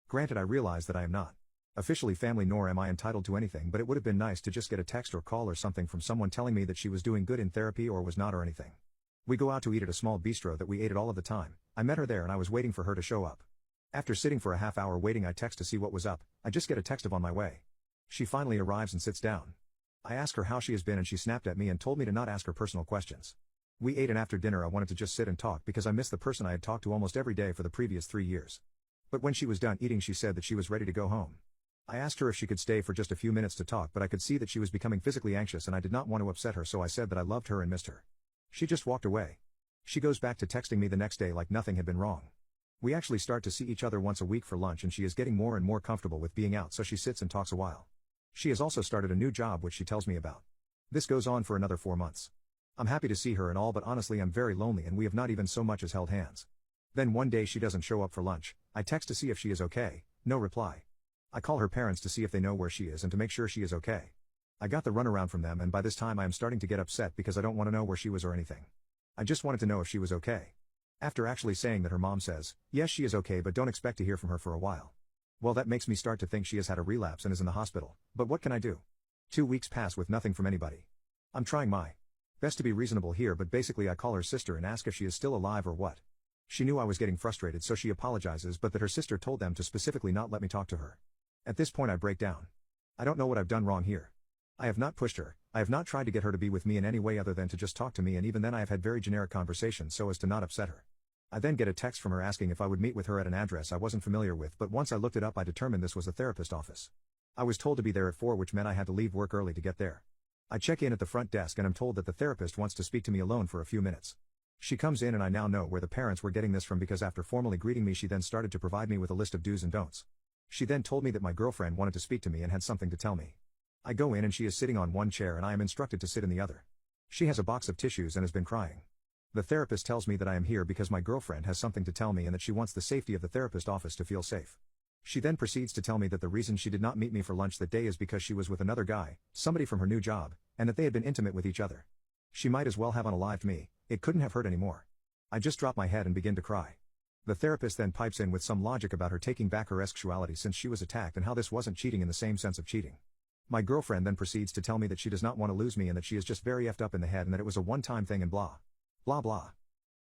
Granted, I realize that I am not officially family nor am I entitled to anything, but it would have been nice to just get a text or call or something from someone telling me that she was doing good in therapy or was not or anything. We go out to eat at a small bistro that we ate at all of the time. I met her there and I was waiting for her to show up. After sitting for a half hour waiting I text to see what was up. I just get a text of on my way. She finally arrives and sits down. I ask her how she has been and she snapped at me and told me to not ask her personal questions. We ate and after dinner I wanted to just sit and talk because I missed the person I had talked to almost every day for the previous 3 years. But when she was done eating she said that she was ready to go home. I asked her if she could stay for just a few minutes to talk, but I could see that she was becoming physically anxious and I did not want to upset her, so I said that I loved her and missed her. She just walked away. She goes back to texting me the next day like nothing had been wrong. We actually start to see each other once a week for lunch and she is getting more and more comfortable with being out, so she sits and talks a while. She has also started a new job which she tells me about. This goes on for another 4 months. I'm happy to see her and all, but honestly I'm very lonely and we have not even so much as held hands. Then one day she doesn't show up for lunch. I text to see if she is okay, no reply. I call her parents to see if they know where she is and to make sure she is okay. I got the runaround from them and by this time I am starting to get upset because I don't want to know where she was or anything. I just wanted to know if she was okay. After actually saying that, her mom says, yes, she is okay, but don't expect to hear from her for a while. Well, that makes me start to think she has had a relapse and is in the hospital, but what can I do? 2 weeks pass with nothing from anybody. I'm trying my best to be reasonable here, but basically I call her sister and ask if she is still alive or what. She knew I was getting frustrated, so she apologizes, but that her sister told them to specifically not let me talk to her. At this point I break down. I don't know what I've done wrong here. I have not pushed her, I have not tried to get her to be with me in any way other than to just talk to me, and even then I have had very generic conversations so as to not upset her. I then get a text from her asking if I would meet with her at an address I wasn't familiar with, but once I looked it up I determined this was a therapist office. I was told to be there at 4, which meant I had to leave work early to get there. I check in at the front desk and I'm told that the therapist wants to speak to me alone for a few minutes. She comes in and I now know where the parents were getting this from, because after formally greeting me she then started to provide me with a list of do's and don'ts. She then told me that my girlfriend wanted to speak to me and had something to tell me. I go in and she is sitting on one chair and I am instructed to sit in the other. She has a box of tissues and has been crying. The therapist tells me that I am here because my girlfriend has something to tell me and that she wants the safety of the therapist office to feel safe. She then proceeds to tell me that the reason she did not meet me for lunch that day is because she was with another guy, somebody from her new job, and that they had been intimate with each other. She might as well have unalived me, it couldn't have hurt anymore. I just drop my head and begin to cry. The therapist then pipes in with some logic about her taking back her sexuality since she was attacked and how this wasn't cheating in the same sense of cheating. My girlfriend then proceeds to tell me that she does not want to lose me and that she is just very effed up in the head and that it was a one-time thing and blah. Blah blah.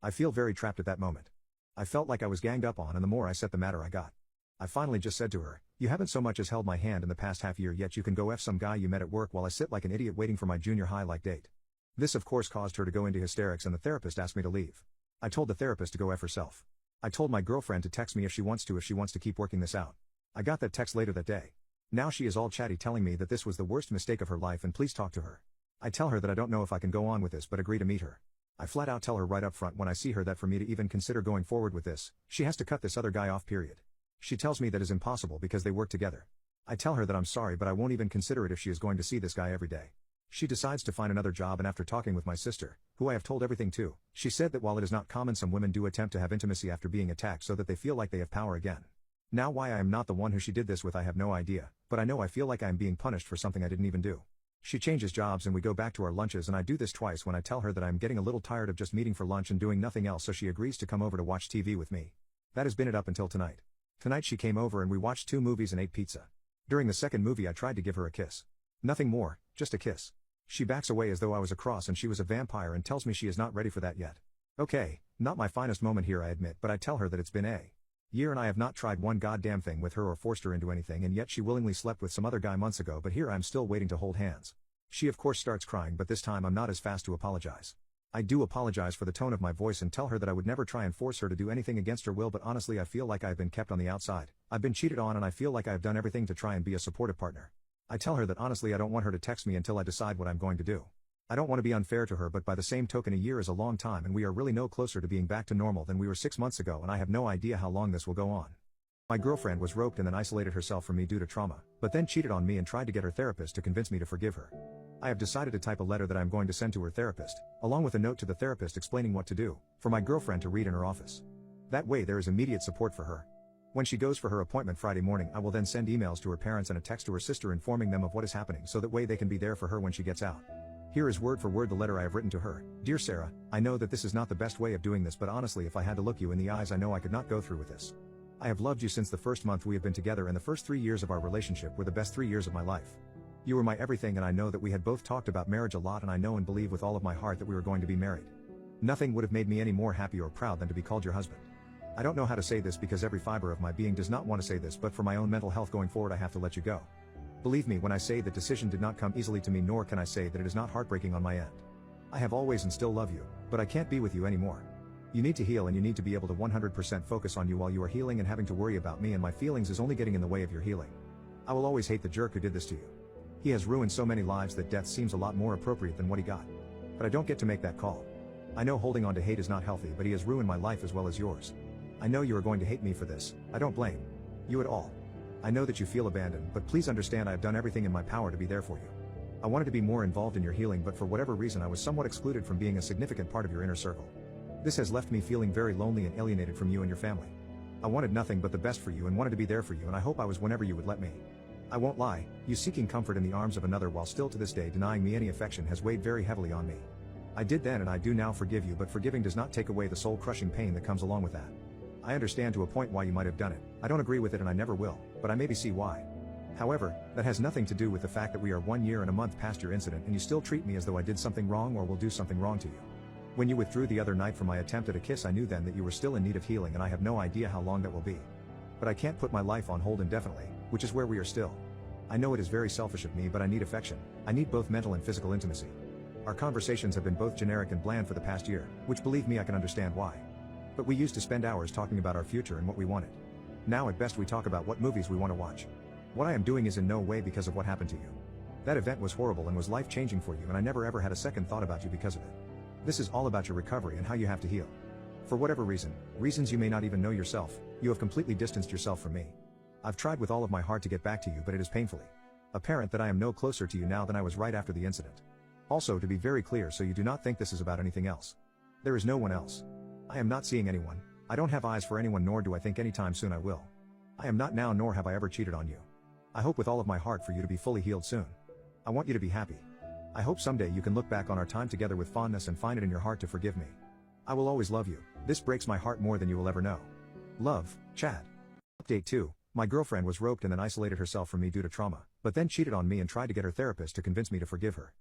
I feel very trapped at that moment. I felt like I was ganged up on, and the more I set the matter I got. I finally just said to her, you haven't so much as held my hand in the past half year yet you can go F some guy you met at work while I sit like an idiot waiting for my junior high like date. This of course caused her to go into hysterics and the therapist asked me to leave. I told the therapist to go F herself. I told my girlfriend to text me if she wants to keep working this out. I got that text later that day. Now she is all chatty telling me that this was the worst mistake of her life and please talk to her. I tell her that I don't know if I can go on with this but agree to meet her. I flat out tell her right up front when I see her that for me to even consider going forward with this, she has to cut this other guy off, period. She tells me that is impossible because they work together. I tell her that I'm sorry but I won't even consider it if she is going to see this guy every day. She decides to find another job, and after talking with my sister, who I have told everything to, she said that while it is not common, some women do attempt to have intimacy after being attacked so that they feel like they have power again. Now why I am not the one who she did this with I have no idea, but I know I feel like I am being punished for something I didn't even do. She changes jobs and we go back to our lunches, and I do this twice when I tell her that I am getting a little tired of just meeting for lunch and doing nothing else, so she agrees to come over to watch TV with me. That has been it up until tonight. Tonight she came over and we watched 2 movies and ate pizza. During the second movie I tried to give her a kiss. Nothing more, just a kiss. She backs away as though I was a cross and she was a vampire and tells me she is not ready for that yet. Okay, not my finest moment here I admit, but I tell her that it's been a year and I have not tried one goddamn thing with her or forced her into anything, and yet she willingly slept with some other guy months ago, but here I'm still waiting to hold hands. She of course starts crying, but this time I'm not as fast to apologize. I do apologize for the tone of my voice and tell her that I would never try and force her to do anything against her will, but honestly I feel like I've been kept on the outside. I've been cheated on and I feel like I've done everything to try and be a supportive partner. I tell her that honestly I don't want her to text me until I decide what I'm going to do. I don't want to be unfair to her, but by the same token a year is a long time and we are really no closer to being back to normal than we were 6 months ago, and I have no idea how long this will go on. My girlfriend was roped and then isolated herself from me due to trauma, but then cheated on me and tried to get her therapist to convince me to forgive her. I have decided to type a letter that I am going to send to her therapist, along with a note to the therapist explaining what to do, for my girlfriend to read in her office. That way there is immediate support for her. When she goes for her appointment Friday morning, I will then send emails to her parents and a text to her sister informing them of what is happening so that way they can be there for her when she gets out. Here is word for word the letter I have written to her. Dear Sarah, I know that this is not the best way of doing this, but honestly if I had to look you in the eyes I know I could not go through with this. I have loved you since the first month we have been together, and the first 3 years of our relationship were the best 3 years of my life. You were my everything, and I know that we had both talked about marriage a lot, and I know and believe with all of my heart that we were going to be married. Nothing would have made me any more happy or proud than to be called your husband. I don't know how to say this because every fiber of my being does not want to say this, but for my own mental health going forward I have to let you go. Believe me when I say that decision did not come easily to me, nor can I say that it is not heartbreaking on my end. I have always and still love you, but I can't be with you anymore. You need to heal and you need to be able to 100% focus on you while you are healing, and having to worry about me and my feelings is only getting in the way of your healing. I will always hate the jerk who did this to you. He has ruined so many lives that death seems a lot more appropriate than what he got. But I don't get to make that call. I know holding on to hate is not healthy, but he has ruined my life as well as yours. I know you are going to hate me for this. I don't blame you at all. I know that you feel abandoned, but please understand I have done everything in my power to be there for you. I wanted to be more involved in your healing, but for whatever reason I was somewhat excluded from being a significant part of your inner circle. This has left me feeling very lonely and alienated from you and your family. I wanted nothing but the best for you and wanted to be there for you, and I hope I was whenever you would let me. I won't lie, you seeking comfort in the arms of another while still to this day denying me any affection has weighed very heavily on me. I did then and I do now forgive you, but forgiving does not take away the soul-crushing pain that comes along with that. I understand to a point why you might have done it. I don't agree with it and I never will, but I maybe see why. However, that has nothing to do with the fact that we are 1 year and a month past your incident and you still treat me as though I did something wrong or will do something wrong to you. When you withdrew the other night from my attempt at a kiss, I knew then that you were still in need of healing, and I have no idea how long that will be. But I can't put my life on hold indefinitely, which is where we are still. I know it is very selfish of me, but I need affection. I need both mental and physical intimacy. Our conversations have been both generic and bland for the past year, which believe me I can understand why. But we used to spend hours talking about our future and what we wanted. Now at best we talk about what movies we want to watch. What I am doing is in no way because of what happened to you. That event was horrible and was life-changing for you, and I never ever had a second thought about you because of it. This is all about your recovery and how you have to heal. For whatever reasons you may not even know yourself, you have completely distanced yourself from me. I've tried with all of my heart to get back to you, but it is painfully apparent that I am no closer to you now than I was right after the incident. Also, to be very clear so you do not think this is about anything else. There is no one else. I am not seeing anyone. I don't have eyes for anyone, nor do I think anytime soon I will. I am not now, nor have I ever cheated on you. I hope with all of my heart for you to be fully healed soon. I want you to be happy. I hope someday you can look back on our time together with fondness and find it in your heart to forgive me. I will always love you. This breaks my heart more than you will ever know. Love, Chad. Update 2. My girlfriend was roped and then isolated herself from me due to trauma, but then cheated on me and tried to get her therapist to convince me to forgive her.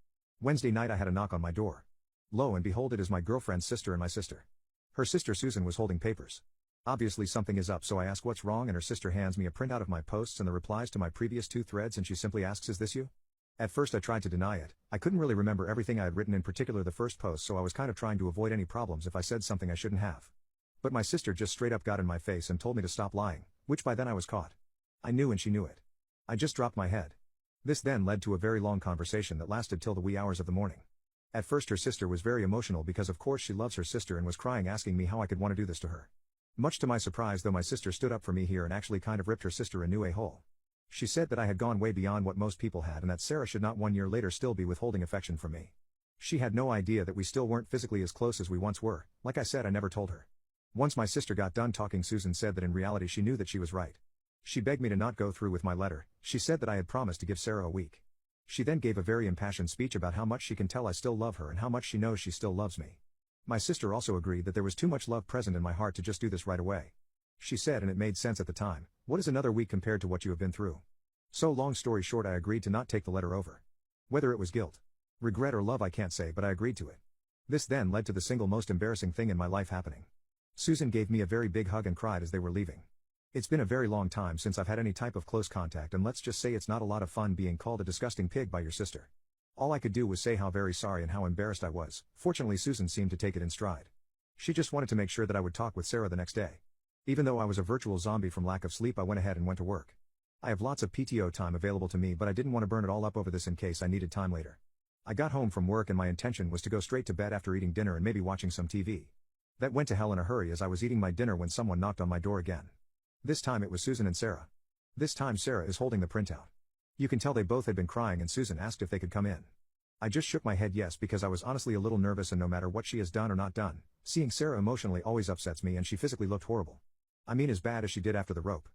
Wednesday night I had a knock on my door. Lo and behold, it is my girlfriend's sister and my sister. Her sister Susan was holding papers. Obviously something is up, so I ask what's wrong, and her sister hands me a printout of my posts and the replies to my previous 2 threads, and she simply asks, "Is this you?" At first I tried to deny it. I couldn't really remember everything I had written, in particular the first post, so I was kind of trying to avoid any problems if I said something I shouldn't have. But my sister just straight up got in my face and told me to stop lying, which by then I was caught. I knew and she knew it. I just dropped my head. This then led to a very long conversation that lasted till the wee hours of the morning. At first her sister was very emotional because of course she loves her sister and was crying asking me how I could want to do this to her. Much to my surprise though, my sister stood up for me here and actually kind of ripped her sister a new a-hole. She said that I had gone way beyond what most people had and that Sarah should not 1 year later still be withholding affection from me. She had no idea that we still weren't physically as close as we once were. Like I said, I never told her. Once my sister got done talking, Susan said that in reality she knew that she was right. She begged me to not go through with my letter. She said that I had promised to give Sarah a week. She then gave a very impassioned speech about how much she can tell I still love her and how much she knows she still loves me. My sister also agreed that there was too much love present in my heart to just do this right away. She said, and it made sense at the time, "What is another week compared to what you have been through?" So long story short, I agreed to not take the letter over. Whether it was guilt, regret or love I can't say, but I agreed to it. This then led to the single most embarrassing thing in my life happening. Susan gave me a very big hug and cried as they were leaving. It's been a very long time since I've had any type of close contact, and let's just say it's not a lot of fun being called a disgusting pig by your sister. All I could do was say how very sorry and how embarrassed I was. Fortunately Susan seemed to take it in stride. She just wanted to make sure that I would talk with Sarah the next day. Even though I was a virtual zombie from lack of sleep, I went ahead and went to work. I have lots of PTO time available to me, but I didn't want to burn it all up over this in case I needed time later. I got home from work and my intention was to go straight to bed after eating dinner and maybe watching some TV. That went to hell in a hurry as I was eating my dinner when someone knocked on my door again. This time it was Susan and Sarah. This time Sarah is holding the printout. You can tell they both had been crying and Susan asked if they could come in. I just shook my head yes, because I was honestly a little nervous, and no matter what she has done or not done, seeing Sarah emotionally always upsets me, and she physically looked horrible. I mean as bad as she did after the rope.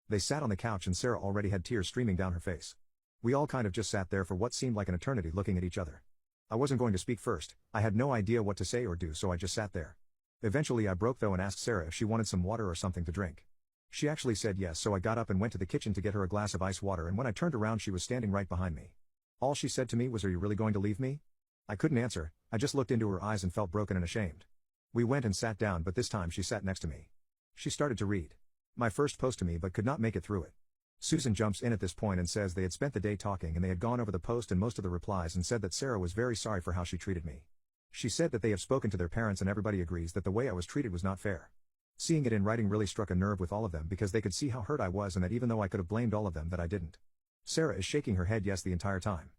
They sat on the couch and Sarah already had tears streaming down her face. We all kind of just sat there for what seemed like an eternity looking at each other. I wasn't going to speak first. I had no idea what to say or do, so I just sat there. Eventually I broke though and asked Sarah if she wanted some water or something to drink. She actually said yes, so I got up and went to the kitchen to get her a glass of ice water, and when I turned around she was standing right behind me. All she said to me was, "Are you really going to leave me?" I couldn't answer. I just looked into her eyes and felt broken and ashamed. We went and sat down, but this time she sat next to me. She started to read my first post to me but could not make it through it. Susan jumps in at this point and says they had spent the day talking and they had gone over the post and most of the replies, and said that Sarah was very sorry for how she treated me. She said that they have spoken to their parents and everybody agrees that the way I was treated was not fair. Seeing it in writing really struck a nerve with all of them because they could see how hurt I was, and that even though I could have blamed all of them, that I didn't. Sarah is shaking her head yes the entire time.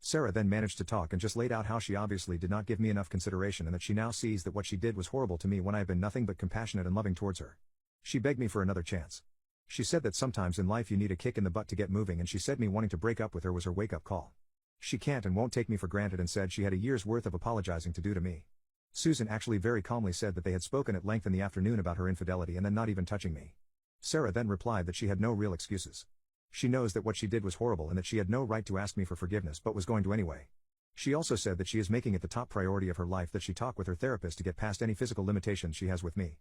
Sarah then managed to talk and just laid out how she obviously did not give me enough consideration and that she now sees that what she did was horrible to me when I have been nothing but compassionate and loving towards her. She begged me for another chance. She said that sometimes in life you need a kick in the butt to get moving, and she said me wanting to break up with her was her wake-up call. She can't and won't take me for granted and said she had a year's worth of apologizing to do to me. Susan actually very calmly said that they had spoken at length in the afternoon about her infidelity and then not even touching me. Sarah then replied that she had no real excuses. She knows that what she did was horrible and that she had no right to ask me for forgiveness but was going to anyway. She also said that she is making it the top priority of her life that she talk with her therapist to get past any physical limitations she has with me.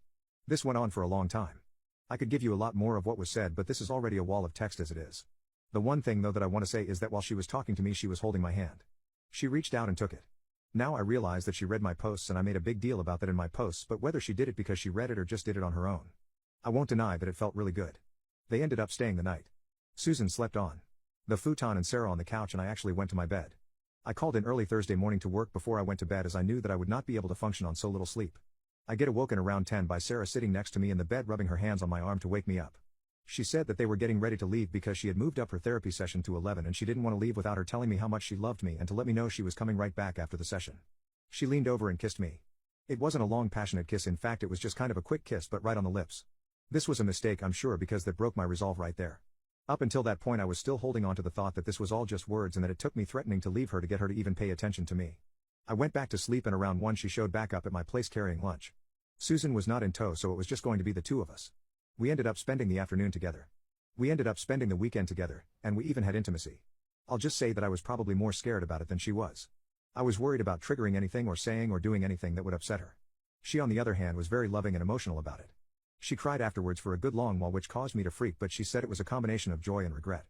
This went on for a long time. I could give you a lot more of what was said, but this is already a wall of text as it is. The one thing though that I want to say is that while she was talking to me she was holding my hand. She reached out and took it. Now I realize that she read my posts and I made a big deal about that in my posts, but whether she did it because she read it or just did it on her own, I won't deny that it felt really good. They ended up staying the night. Susan slept on the futon and Sarah on the couch, and I actually went to my bed. I called in early Thursday morning to work before I went to bed as I knew that I would not be able to function on so little sleep. I get awoken around 10 by Sarah sitting next to me in the bed rubbing her hands on my arm to wake me up. She said that they were getting ready to leave because she had moved up her therapy session to 11 and she didn't want to leave without her telling me how much she loved me and to let me know she was coming right back after the session. She leaned over and kissed me. It wasn't a long passionate kiss, in fact it was just kind of a quick kiss but right on the lips. This was a mistake, I'm sure, because that broke my resolve right there. Up until that point I was still holding on to the thought that this was all just words and that it took me threatening to leave her to get her to even pay attention to me. I went back to sleep and around 1 she showed back up at my place carrying lunch. Susan was not in tow, so it was just going to be the two of us. We ended up spending the afternoon together. We ended up spending the weekend together, and we even had intimacy. I'll just say that I was probably more scared about it than she was. I was worried about triggering anything or saying or doing anything that would upset her. She on the other hand was very loving and emotional about it. She cried afterwards for a good long while, which caused me to freak, but she said it was a combination of joy and regret.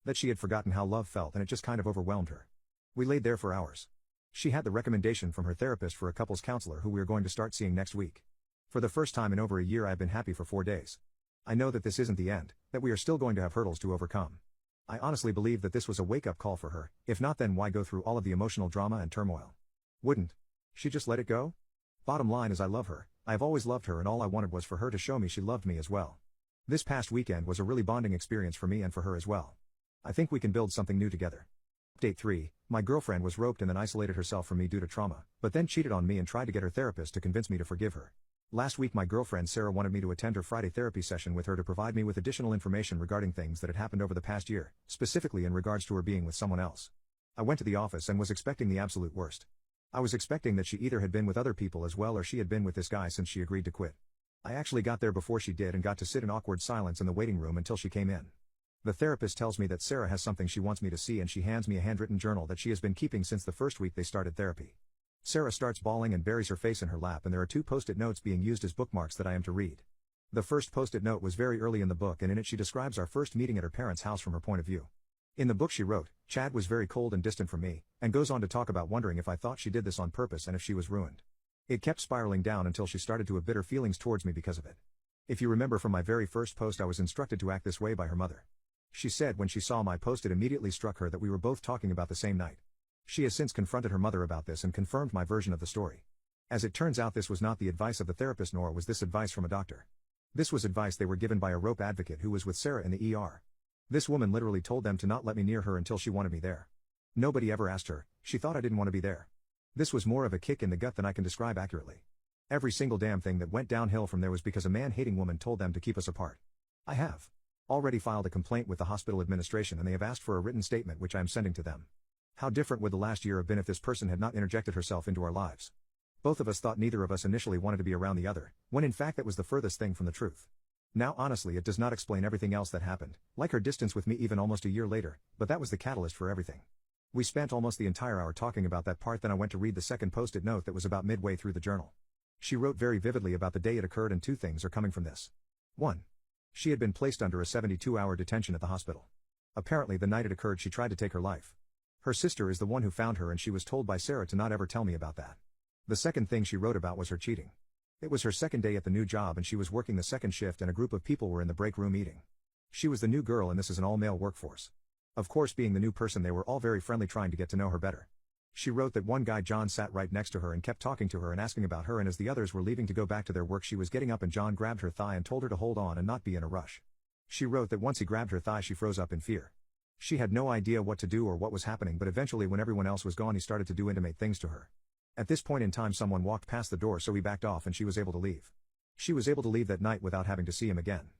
That she had forgotten how love felt and it just kind of overwhelmed her. We laid there for hours. She had the recommendation from her therapist for a couples counselor who we are going to start seeing next week. For the first time in over a year I have been happy for 4 days. I know that this isn't the end, that we are still going to have hurdles to overcome. I honestly believe that this was a wake-up call for her. If not, then why go through all of the emotional drama and turmoil? Wouldn't she just let it go? Bottom line is I love her. I have always loved her, and all I wanted was for her to show me she loved me as well. This past weekend was a really bonding experience for me and for her as well. I think we can build something new together. Update 3. My girlfriend was roped and then isolated herself from me due to trauma, but then cheated on me and tried to get her therapist to convince me to forgive her. Last week my girlfriend Sarah wanted me to attend her Friday therapy session with her to provide me with additional information regarding things that had happened over the past year, specifically in regards to her being with someone else. I went to the office and was expecting the absolute worst. I was expecting that she either had been with other people as well or she had been with this guy since she agreed to quit. I actually got there before she did and got to sit in awkward silence in the waiting room until she came in. The therapist tells me that Sarah has something she wants me to see and she hands me a handwritten journal that she has been keeping since the first week they started therapy. Sarah starts bawling and buries her face in her lap, and there are 2 post-it notes being used as bookmarks that I am to read. The first post-it note was very early in the book, and in it she describes our first meeting at her parents' house from her point of view. In the book she wrote, "Chad was very cold and distant from me," and goes on to talk about wondering if I thought she did this on purpose and if she was ruined. It kept spiraling down until she started to have bitter feelings towards me because of it. If you remember from my very first post, I was instructed to act this way by her mother. She said when she saw my post it immediately struck her that we were both talking about the same night. She has since confronted her mother about this and confirmed my version of the story. As it turns out, this was not the advice of the therapist, nor was this advice from a doctor. This was advice they were given by a rope advocate who was with Sarah in the ER. This woman literally told them to not let me near her until she wanted me there. Nobody ever asked her, she thought I didn't want to be there. This was more of a kick in the gut than I can describe accurately. Every single damn thing that went downhill from there was because a man-hating woman told them to keep us apart. I have already filed a complaint with the hospital administration and they have asked for a written statement which I am sending to them. How different would the last year have been if this person had not interjected herself into our lives? Both of us thought neither of us initially wanted to be around the other, when in fact that was the furthest thing from the truth. Now honestly it does not explain everything else that happened, like her distance with me even almost a year later, but that was the catalyst for everything. We spent almost the entire hour talking about that part, then I went to read the second post-it note that was about midway through the journal. She wrote very vividly about the day it occurred, and 2 things are coming from this. 1. She had been placed under a 72-hour detention at the hospital. Apparently the night it occurred she tried to take her life. Her sister is the one who found her and she was told by Sarah to not ever tell me about that. The second thing she wrote about was her cheating. It was her second day at the new job and she was working the second shift and a group of people were in the break room eating. She was the new girl and this is an all-male workforce. Of course, being the new person, they were all very friendly trying to get to know her better. She wrote that one guy John sat right next to her and kept talking to her and asking about her, and as the others were leaving to go back to their work she was getting up and John grabbed her thigh and told her to hold on and not be in a rush. She wrote that once he grabbed her thigh she froze up in fear. She had no idea what to do or what was happening, but eventually when everyone else was gone he started to do intimate things to her. At this point in time someone walked past the door, so he backed off and she was able to leave. She was able to leave that night without having to see him again.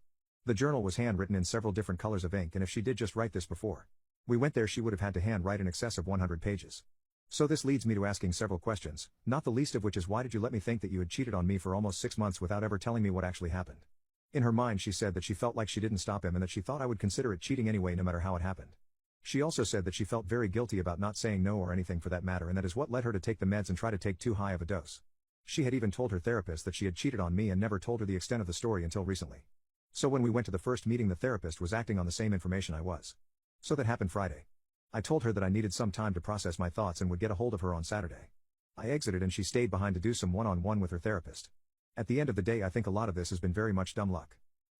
The journal was handwritten in several different colors of ink, and if she did just write this before we went there she would have had to hand write in excess of 100 pages. So this leads me to asking several questions, not the least of which is, why did you let me think that you had cheated on me for almost 6 months without ever telling me what actually happened? In her mind she said that she felt like she didn't stop him and that she thought I would consider it cheating anyway no matter how it happened. She also said that she felt very guilty about not saying no or anything for that matter, and that is what led her to take the meds and try to take too high of a dose. She had even told her therapist that she had cheated on me and never told her the extent of the story until recently. So when we went to the first meeting the therapist was acting on the same information I was. So that happened Friday. I told her that I needed some time to process my thoughts and would get a hold of her on Saturday. I exited and she stayed behind to do some one-on-one with her therapist. At the end of the day I think a lot of this has been very much dumb luck.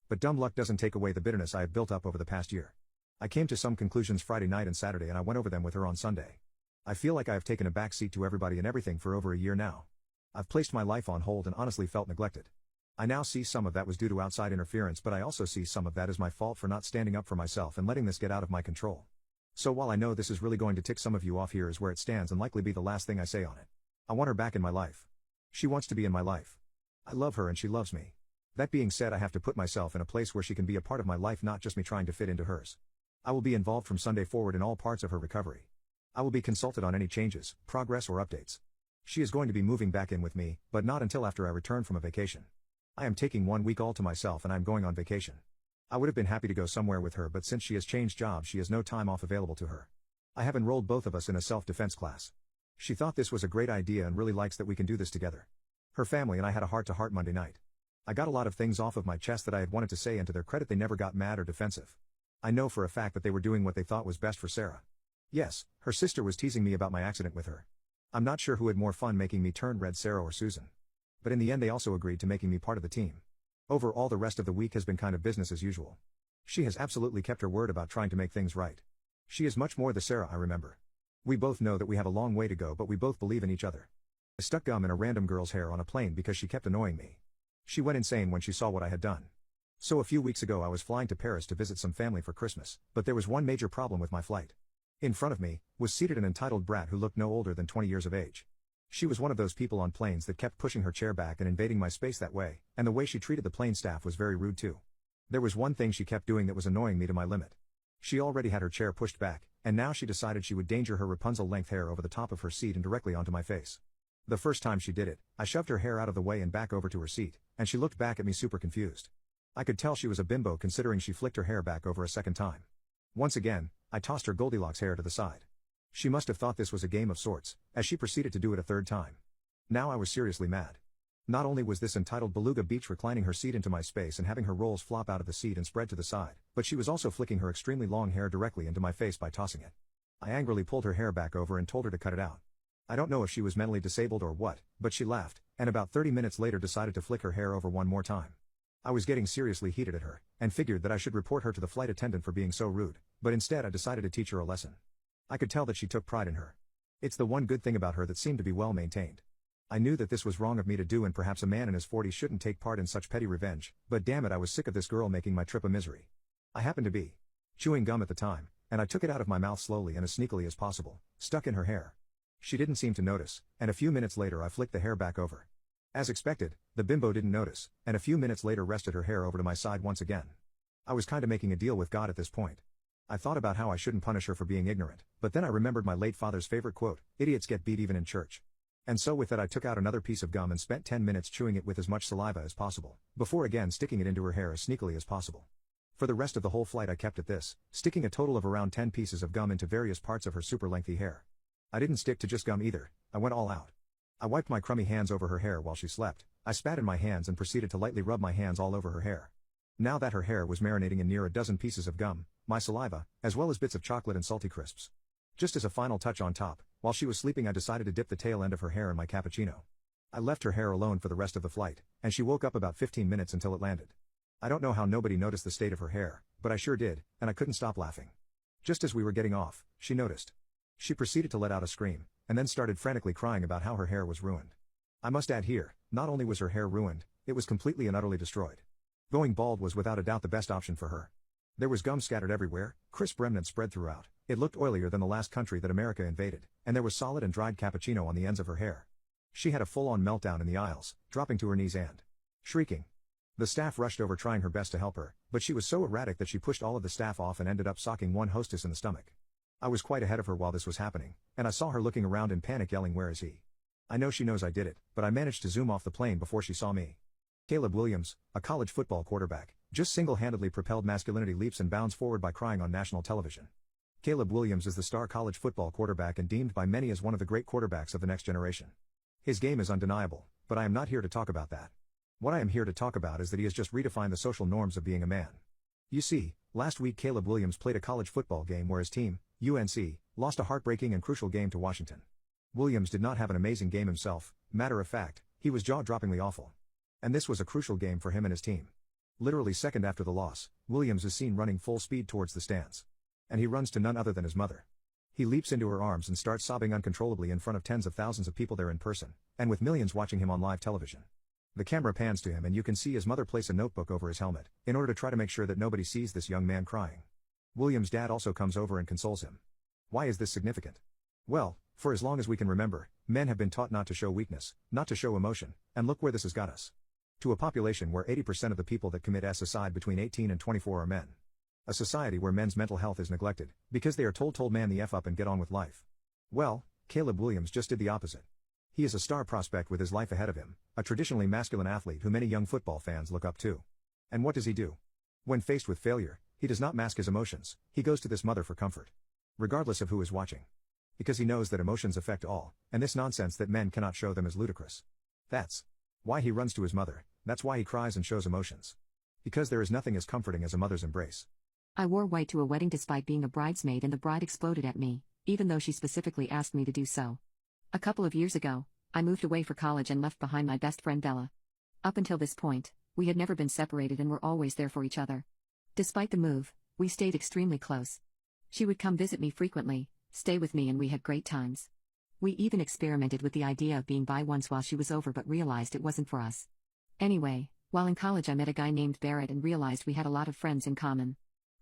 But dumb luck doesn't take away the bitterness I have built up over the past year. I came to some conclusions Friday night and Saturday and I went over them with her on Sunday. I feel like I have taken a back seat to everybody and everything for over a year now. I've placed my life on hold and honestly felt neglected. I now see some of that was due to outside interference, but I also see some of that as my fault for not standing up for myself and letting this get out of my control. So while I know this is really going to tick some of you off, here is where it stands and likely be the last thing I say on it. I want her back in my life. She wants to be in my life. I love her and she loves me. That being said, I have to put myself in a place where she can be a part of my life, not just me trying to fit into hers. I will be involved from Sunday forward in all parts of her recovery. I will be consulted on any changes, progress or updates. She is going to be moving back in with me, but not until after I return from a vacation. I am taking 1 week all to myself and I am going on vacation. I would have been happy to go somewhere with her, but since she has changed jobs she has no time off available to her. I have enrolled both of us in a self-defense class. She thought this was a great idea and really likes that we can do this together. Her family and I had a heart-to-heart Monday night. I got a lot of things off of my chest that I had wanted to say, and to their credit they never got mad or defensive. I know for a fact that they were doing what they thought was best for Sarah. Yes, her sister was teasing me about my accident with her. I'm not sure who had more fun making me turn red, Sarah or Susan. But in the end they also agreed to making me part of the team. Overall the rest of the week has been kind of business as usual. She has absolutely kept her word about trying to make things right. She is much more the Sarah I remember. We both know that we have a long way to go, but we both believe in each other. I stuck gum in a random girl's hair on a plane because she kept annoying me. She went insane when she saw what I had done. So a few weeks ago I was flying to Paris to visit some family for Christmas, but there was one major problem with my flight. In front of me was seated an entitled brat who looked no older than 20 years of age. She was one of those people on planes that kept pushing her chair back and invading my space that way, and the way she treated the plane staff was very rude too. There was one thing she kept doing that was annoying me to my limit. She already had her chair pushed back, and now she decided she would danger her Rapunzel-length hair over the top of her seat and directly onto my face. The first time she did it, I shoved her hair out of the way and back over to her seat, and she looked back at me super confused. I could tell she was a bimbo considering she flicked her hair back over a second time. Once again, I tossed her Goldilocks hair to the side. She must have thought this was a game of sorts, as she proceeded to do it a third time. Now I was seriously mad. Not only was this entitled beluga beach reclining her seat into my space and having her rolls flop out of the seat and spread to the side, but she was also flicking her extremely long hair directly into my face by tossing it. I angrily pulled her hair back over and told her to cut it out. I don't know if she was mentally disabled or what, but she laughed, and about 30 minutes later decided to flick her hair over one more time. I was getting seriously heated at her, and figured that I should report her to the flight attendant for being so rude, but instead I decided to teach her a lesson. I could tell that she took pride in her. It's the one good thing about her that seemed to be well maintained. I knew that this was wrong of me to do, and perhaps a man in his 40s shouldn't take part in such petty revenge, but damn it, I was sick of this girl making my trip a misery. I happened to be chewing gum at the time, and I took it out of my mouth slowly and as sneakily as possible, stuck in her hair. She didn't seem to notice, and a few minutes later I flicked the hair back over. As expected, the bimbo didn't notice, and a few minutes later rested her hair over to my side once again. I was kinda making a deal with God at this point. I thought about how I shouldn't punish her for being ignorant, but then I remembered my late father's favorite quote, "Idiots get beat even in church." And so with that I took out another piece of gum and spent 10 minutes chewing it with as much saliva as possible, before again sticking it into her hair as sneakily as possible. For the rest of the whole flight I kept at this, sticking a total of around 10 pieces of gum into various parts of her super lengthy hair. I didn't stick to just gum either, I went all out. I wiped my crummy hands over her hair while she slept, I spat in my hands and proceeded to lightly rub my hands all over her hair. Now that her hair was marinating in near a dozen pieces of gum, my saliva, as well as bits of chocolate and salty crisps. Just as a final touch on top, while she was sleeping I decided to dip the tail end of her hair in my cappuccino. I left her hair alone for the rest of the flight, and she woke up about 15 minutes until it landed. I don't know how nobody noticed the state of her hair, but I sure did, and I couldn't stop laughing. Just as we were getting off, she noticed. She proceeded to let out a scream, and then started frantically crying about how her hair was ruined. I must add here, not only was her hair ruined, it was completely and utterly destroyed. Going bald was without a doubt the best option for her. There was gum scattered everywhere, crisp remnants spread throughout. It looked oilier than the last country that America invaded, and there was solid and dried cappuccino on the ends of her hair. She had a full-on meltdown in the aisles, dropping to her knees and shrieking. The staff rushed over trying her best to help her, but she was so erratic that she pushed all of the staff off and ended up socking one hostess in the stomach. I was quite ahead of her while this was happening, and I saw her looking around in panic yelling, "Where is he?" I know she knows I did it, but I managed to zoom off the plane before she saw me. Caleb Williams, a college football quarterback, just single-handedly propelled masculinity leaps and bounds forward by crying on national television. Caleb Williams is the star college football quarterback and deemed by many as one of the great quarterbacks of the next generation. His game is undeniable, but I am not here to talk about that. What I am here to talk about is that he has just redefined the social norms of being a man. You see, last week Caleb Williams played a college football game where his team, UNC, lost a heartbreaking and crucial game to Washington. Williams did not have an amazing game himself, matter of fact, he was jaw-droppingly awful. And this was a crucial game for him and his team. Literally second after the loss, Williams is seen running full speed towards the stands. And he runs to none other than his mother. He leaps into her arms and starts sobbing uncontrollably in front of tens of thousands of people there in person, and with millions watching him on live television. The camera pans to him and you can see his mother place a notebook over his helmet, in order to try to make sure that nobody sees this young man crying. Williams' dad also comes over and consoles him. Why is this significant? Well, for as long as we can remember, men have been taught not to show weakness, not to show emotion, and look where this has got us. To a population where 80% of the people that commit suicide between 18 and 24 are men. A society where men's mental health is neglected, because they are told man the F up and get on with life. Well, Caleb Williams just did the opposite. He is a star prospect with his life ahead of him, a traditionally masculine athlete who many young football fans look up to. And what does he do? When faced with failure, he does not mask his emotions, he goes to this mother for comfort. Regardless of who is watching. Because he knows that emotions affect all, and this nonsense that men cannot show them is ludicrous. That's why he runs to his mother, that's why he cries and shows emotions. Because there is nothing as comforting as a mother's embrace. I wore white to a wedding despite being a bridesmaid and the bride exploded at me, even though she specifically asked me to do so. A couple of years ago, I moved away for college and left behind my best friend Bella. Up until this point, we had never been separated and were always there for each other. Despite the move, we stayed extremely close. She would come visit me frequently, stay with me, and we had great times. We even experimented with the idea of being bi once while she was over but realized it wasn't for us. Anyway, while in college I met a guy named Barrett and realized we had a lot of friends in common.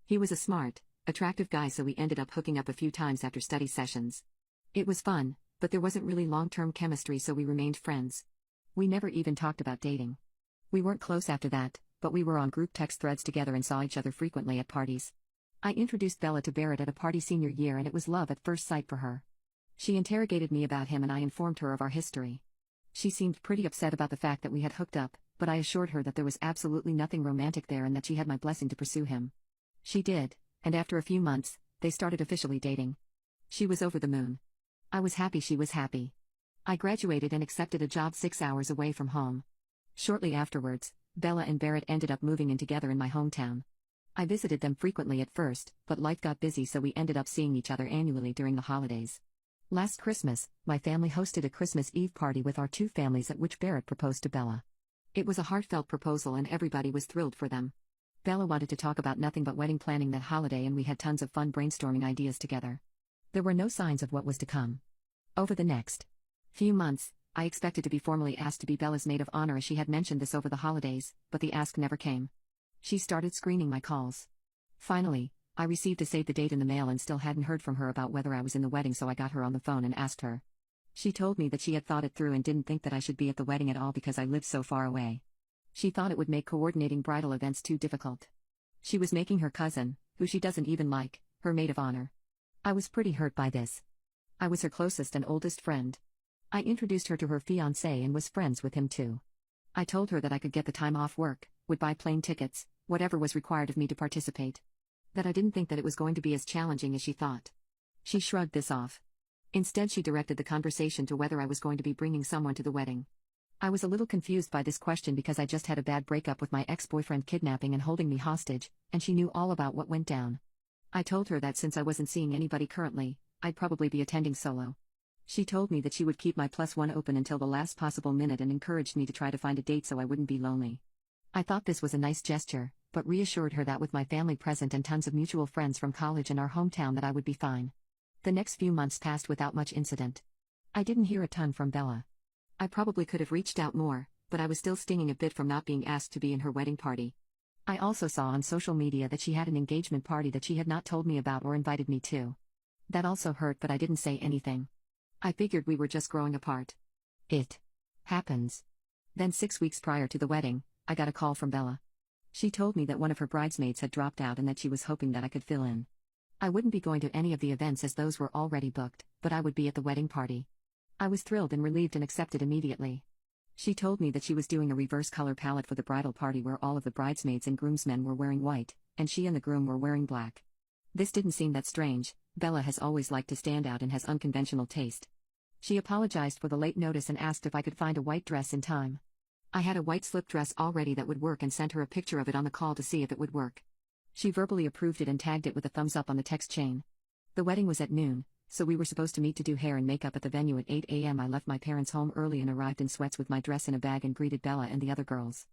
He was a smart, attractive guy, so we ended up hooking up a few times after study sessions. It was fun, but there wasn't really long-term chemistry, so we remained friends. We never even talked about dating. We weren't close after that, but we were on group text threads together and saw each other frequently at parties. I introduced Bella to Barrett at a party senior year and it was love at first sight for her. She interrogated me about him and I informed her of our history. She seemed pretty upset about the fact that we had hooked up, but I assured her that there was absolutely nothing romantic there and that she had my blessing to pursue him. She did, and after a few months, they started officially dating. She was over the moon. I was happy she was happy. I graduated and accepted a job 6 hours away from home. Shortly afterwards, Bella and Barrett ended up moving in together in my hometown. I visited them frequently at first, but life got busy, so we ended up seeing each other annually during the holidays. Last Christmas, my family hosted a Christmas Eve party with our two families at which Barrett proposed to Bella. It was a heartfelt proposal and everybody was thrilled for them. Bella wanted to talk about nothing but wedding planning that holiday and we had tons of fun brainstorming ideas together. There were no signs of what was to come. Over the next few months, I expected to be formally asked to be Bella's maid of honor as she had mentioned this over the holidays, but the ask never came. She started screening my calls. Finally, I received a save the date in the mail and still hadn't heard from her about whether I was in the wedding, so I got her on the phone and asked her. She told me that she had thought it through and didn't think that I should be at the wedding at all because I lived so far away. She thought it would make coordinating bridal events too difficult. She was making her cousin, who she doesn't even like, her maid of honor. I was pretty hurt by this. I was her closest and oldest friend. I introduced her to her fiancé and was friends with him too. I told her that I could get the time off work, would buy plane tickets, whatever was required of me to participate. That I didn't think that it was going to be as challenging as she thought. She shrugged this off. Instead, she directed the conversation to whether I was going to be bringing someone to the wedding. I was a little confused by this question because I just had a bad breakup with my ex-boyfriend kidnapping and holding me hostage, and she knew all about what went down. I told her that since I wasn't seeing anybody currently, I'd probably be attending solo. She told me that she would keep my +1 open until the last possible minute and encouraged me to try to find a date so I wouldn't be lonely. I thought this was a nice gesture, but reassured her that with my family present and tons of mutual friends from college and our hometown that I would be fine. The next few months passed without much incident. I didn't hear a ton from Bella. I probably could have reached out more, but I was still stinging a bit from not being asked to be in her wedding party. I also saw on social media that she had an engagement party that she had not told me about or invited me to. That also hurt, but I didn't say anything. I figured we were just growing apart. It happens. Then 6 weeks prior to the wedding, I got a call from Bella. She told me that one of her bridesmaids had dropped out and that she was hoping that I could fill in. I wouldn't be going to any of the events as those were already booked, but I would be at the wedding party. I was thrilled and relieved and accepted immediately. She told me that she was doing a reverse color palette for the bridal party where all of the bridesmaids and groomsmen were wearing white, and she and the groom were wearing black. This didn't seem that strange. Bella has always liked to stand out and has unconventional taste. She apologized for the late notice and asked if I could find a white dress in time. I had a white slip dress already that would work and sent her a picture of it on the call to see if it would work. She verbally approved it and tagged it with a thumbs up on the text chain. The wedding was at noon, so we were supposed to meet to do hair and makeup at the venue at 8 a.m. I left my parents' home early and arrived in sweats with my dress in a bag and greeted Bella and the other girls.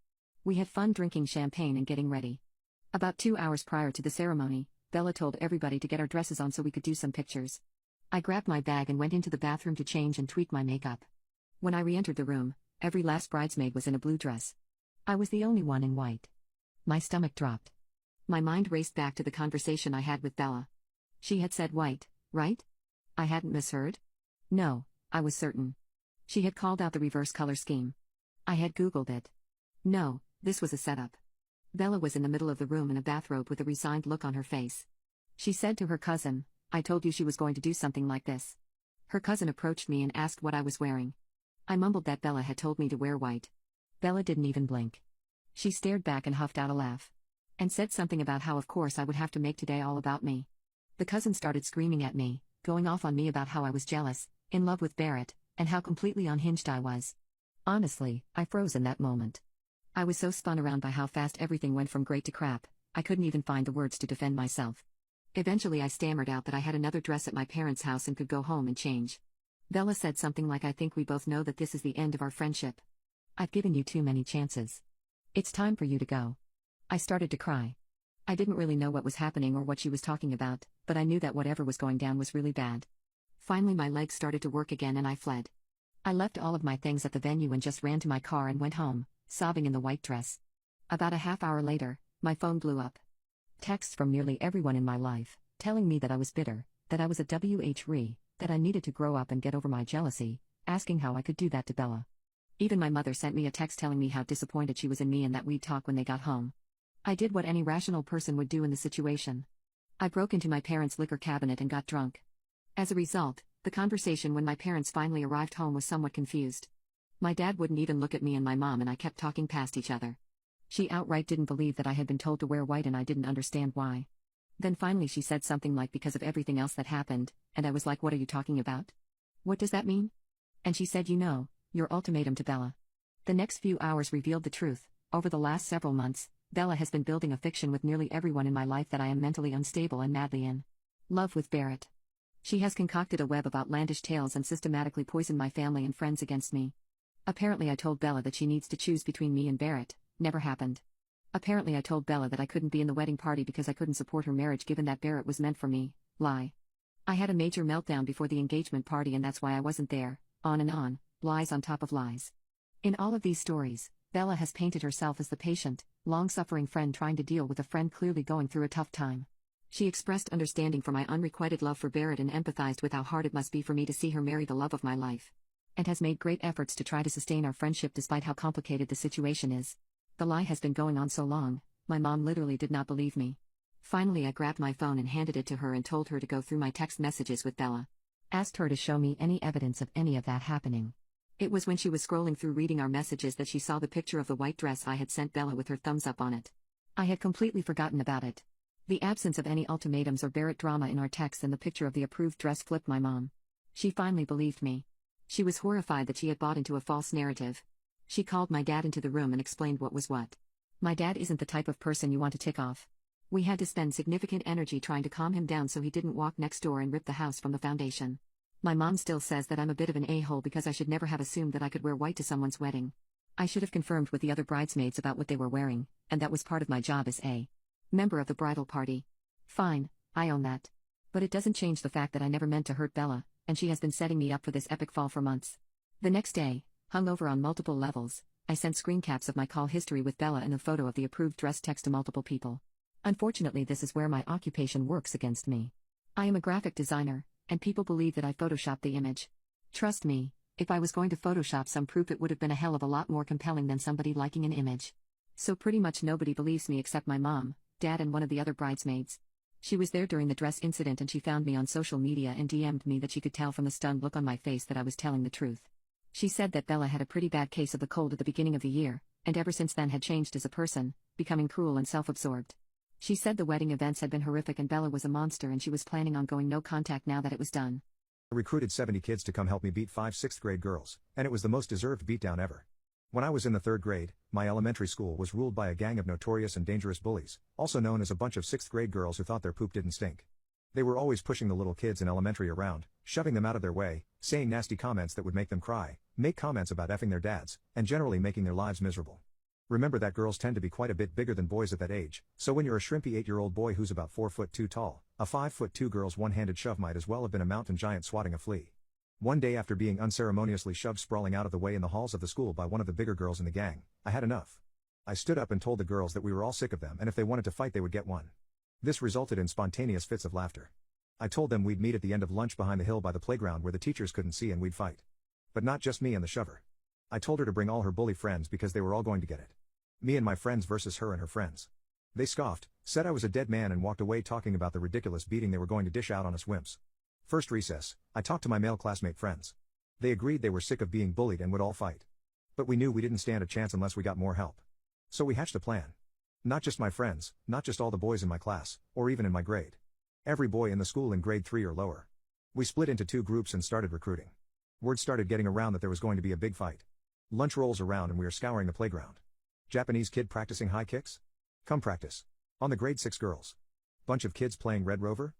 We had fun drinking champagne and getting ready. About 2 hours prior to the ceremony, Bella told everybody to get our dresses on so we could do some pictures. I grabbed my bag and went into the bathroom to change and tweak my makeup. When I re-entered the room, every last bridesmaid was in a blue dress. I was the only one in white. My stomach dropped. My mind raced back to the conversation I had with Bella. She had said white, right? I hadn't misheard? No, I was certain. She had called out the reverse color scheme. I had Googled it. No, this was a setup. Bella was in the middle of the room in a bathrobe with a resigned look on her face. She said to her cousin, "I told you she was going to do something like this." Her cousin approached me and asked what I was wearing. I mumbled that Bella had told me to wear white. Bella didn't even blink. She stared back and huffed out a laugh. And said something about how of course I would have to make today all about me. The cousin started screaming at me, going off on me about how I was jealous, in love with Barrett, and how completely unhinged I was. Honestly, I froze in that moment. I was so spun around by how fast everything went from great to crap, I couldn't even find the words to defend myself. Eventually I stammered out that I had another dress at my parents' house and could go home and change. Bella said something like, "I think we both know that this is the end of our friendship. I've given you too many chances. It's time for you to go." I started to cry. I didn't really know what was happening or what she was talking about, but I knew that whatever was going down was really bad. Finally my legs started to work again and I fled. I left all of my things at the venue and just ran to my car and went home, sobbing in the white dress. About a half hour later, my phone blew up. Texts from nearly everyone in my life, telling me that I was bitter, that I was a WHRE, that I needed to grow up and get over my jealousy, asking how I could do that to Bella. Even my mother sent me a text telling me how disappointed she was in me and that we'd talk when they got home. I did what any rational person would do in the situation. I broke into my parents' liquor cabinet and got drunk. As a result, the conversation when my parents finally arrived home was somewhat confused. My dad wouldn't even look at me and my mom and I kept talking past each other. She outright didn't believe that I had been told to wear white and I didn't understand why. Then finally she said something like because of everything else that happened, and I was like, "What are you talking about? What does that mean?" And she said, your ultimatum to Bella." The next few hours revealed the truth. Over the last several months, Bella has been building a fiction with nearly everyone in my life that I am mentally unstable and madly in love with Barrett. She has concocted a web of outlandish tales and systematically poisoned my family and friends against me. Apparently I told Bella that she needs to choose between me and Barrett. Never happened. Apparently I told Bella that I couldn't be in the wedding party because I couldn't support her marriage given that Barrett was meant for me. Lie. I had a major meltdown before the engagement party and that's why I wasn't there. On and on, lies on top of lies. In all of these stories, Bella has painted herself as the patient, long-suffering friend trying to deal with a friend clearly going through a tough time. She expressed understanding for my unrequited love for Barrett and empathized with how hard it must be for me to see her marry the love of my life. And has made great efforts to try to sustain our friendship despite how complicated the situation is. The lie has been going on so long, my mom literally did not believe me. Finally I grabbed my phone and handed it to her and told her to go through my text messages with Bella. Asked her to show me any evidence of any of that happening. It was when she was scrolling through reading our messages that she saw the picture of the white dress I had sent Bella with her thumbs up on it. I had completely forgotten about it. The absence of any ultimatums or Barrett drama in our texts and the picture of the approved dress flipped my mom. She finally believed me. She was horrified that she had bought into a false narrative. She called my dad into the room and explained what was what. My dad isn't the type of person you want to tick off. We had to spend significant energy trying to calm him down so he didn't walk next door and rip the house from the foundation. My mom still says that I'm a bit of an a-hole because I should never have assumed that I could wear white to someone's wedding. I should have confirmed with the other bridesmaids about what they were wearing, and that was part of my job as a member of the bridal party. Fine, I own that. But it doesn't change the fact that I never meant to hurt Bella, and she has been setting me up for this epic fall for months. The next day, hungover on multiple levels, I sent screen caps of my call history with Bella and a photo of the approved dress text to multiple people. Unfortunately, this is where my occupation works against me. I am a graphic designer, and people believe that I photoshopped the image. Trust me, if I was going to Photoshop some proof, it would have been a hell of a lot more compelling than somebody liking an image. So pretty much nobody believes me except my mom, dad, and one of the other bridesmaids. She was there during the dress incident and she found me on social media and DM'd me that she could tell from the stunned look on my face that I was telling the truth. She said that Bella had a pretty bad case of the cold at the beginning of the year, and ever since then had changed as a person, becoming cruel and self-absorbed. She said the wedding events had been horrific and Bella was a monster and she was planning on going no contact now that it was done. I recruited 70 kids to come help me beat 5 6th grade girls, and it was the most deserved beatdown ever. When I was in the 3rd grade, my elementary school was ruled by a gang of notorious and dangerous bullies, also known as a bunch of 6th grade girls who thought their poop didn't stink. They were always pushing the little kids in elementary around, shoving them out of their way, saying nasty comments that would make them cry, make comments about effing their dads, and generally making their lives miserable. Remember that girls tend to be quite a bit bigger than boys at that age, so when you're a shrimpy 8-year-old boy who's about 4'2" tall, a 5'2" girl's one-handed shove might as well have been a mountain giant swatting a flea. One day, after being unceremoniously shoved sprawling out of the way in the halls of the school by one of the bigger girls in the gang, I had enough. I stood up and told the girls that we were all sick of them and if they wanted to fight they would get one. This resulted in spontaneous fits of laughter. I told them we'd meet at the end of lunch behind the hill by the playground where the teachers couldn't see and we'd fight. But not just me and the shover. I told her to bring all her bully friends because they were all going to get it. Me and my friends versus her and her friends. They scoffed, said I was a dead man and walked away talking about the ridiculous beating they were going to dish out on us wimps. First recess, I talked to my male classmate friends. They agreed they were sick of being bullied and would all fight. But we knew we didn't stand a chance unless we got more help. So we hatched a plan. Not just my friends, not just all the boys in my class, or even in my grade. Every boy in the school in grade 3 or lower. We split into 2 groups and started recruiting. Word started getting around that there was going to be a big fight. Lunch rolls around and we are scouring the playground. Japanese kid practicing high kicks? Come practice. On the grade 6 girls. Bunch of kids playing Red Rover?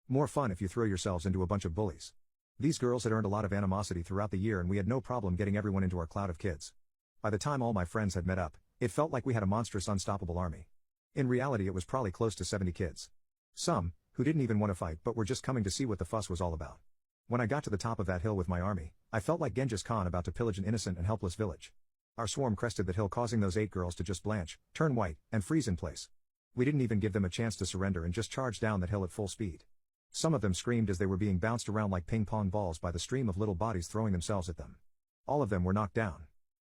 More fun if you throw yourselves into a bunch of bullies. These girls had earned a lot of animosity throughout the year and we had no problem getting everyone into our cloud of kids. By the time all my friends had met up, it felt like we had a monstrous unstoppable army. In reality it was probably close to 70 kids. Some, who didn't even want to fight but were just coming to see what the fuss was all about. When I got to the top of that hill with my army, I felt like Genghis Khan about to pillage an innocent and helpless village. Our swarm crested that hill causing those 8 girls to just blanch, turn white, and freeze in place. We didn't even give them a chance to surrender and just charged down that hill at full speed. Some of them screamed as they were being bounced around like ping pong balls by the stream of little bodies throwing themselves at them. All of them were knocked down.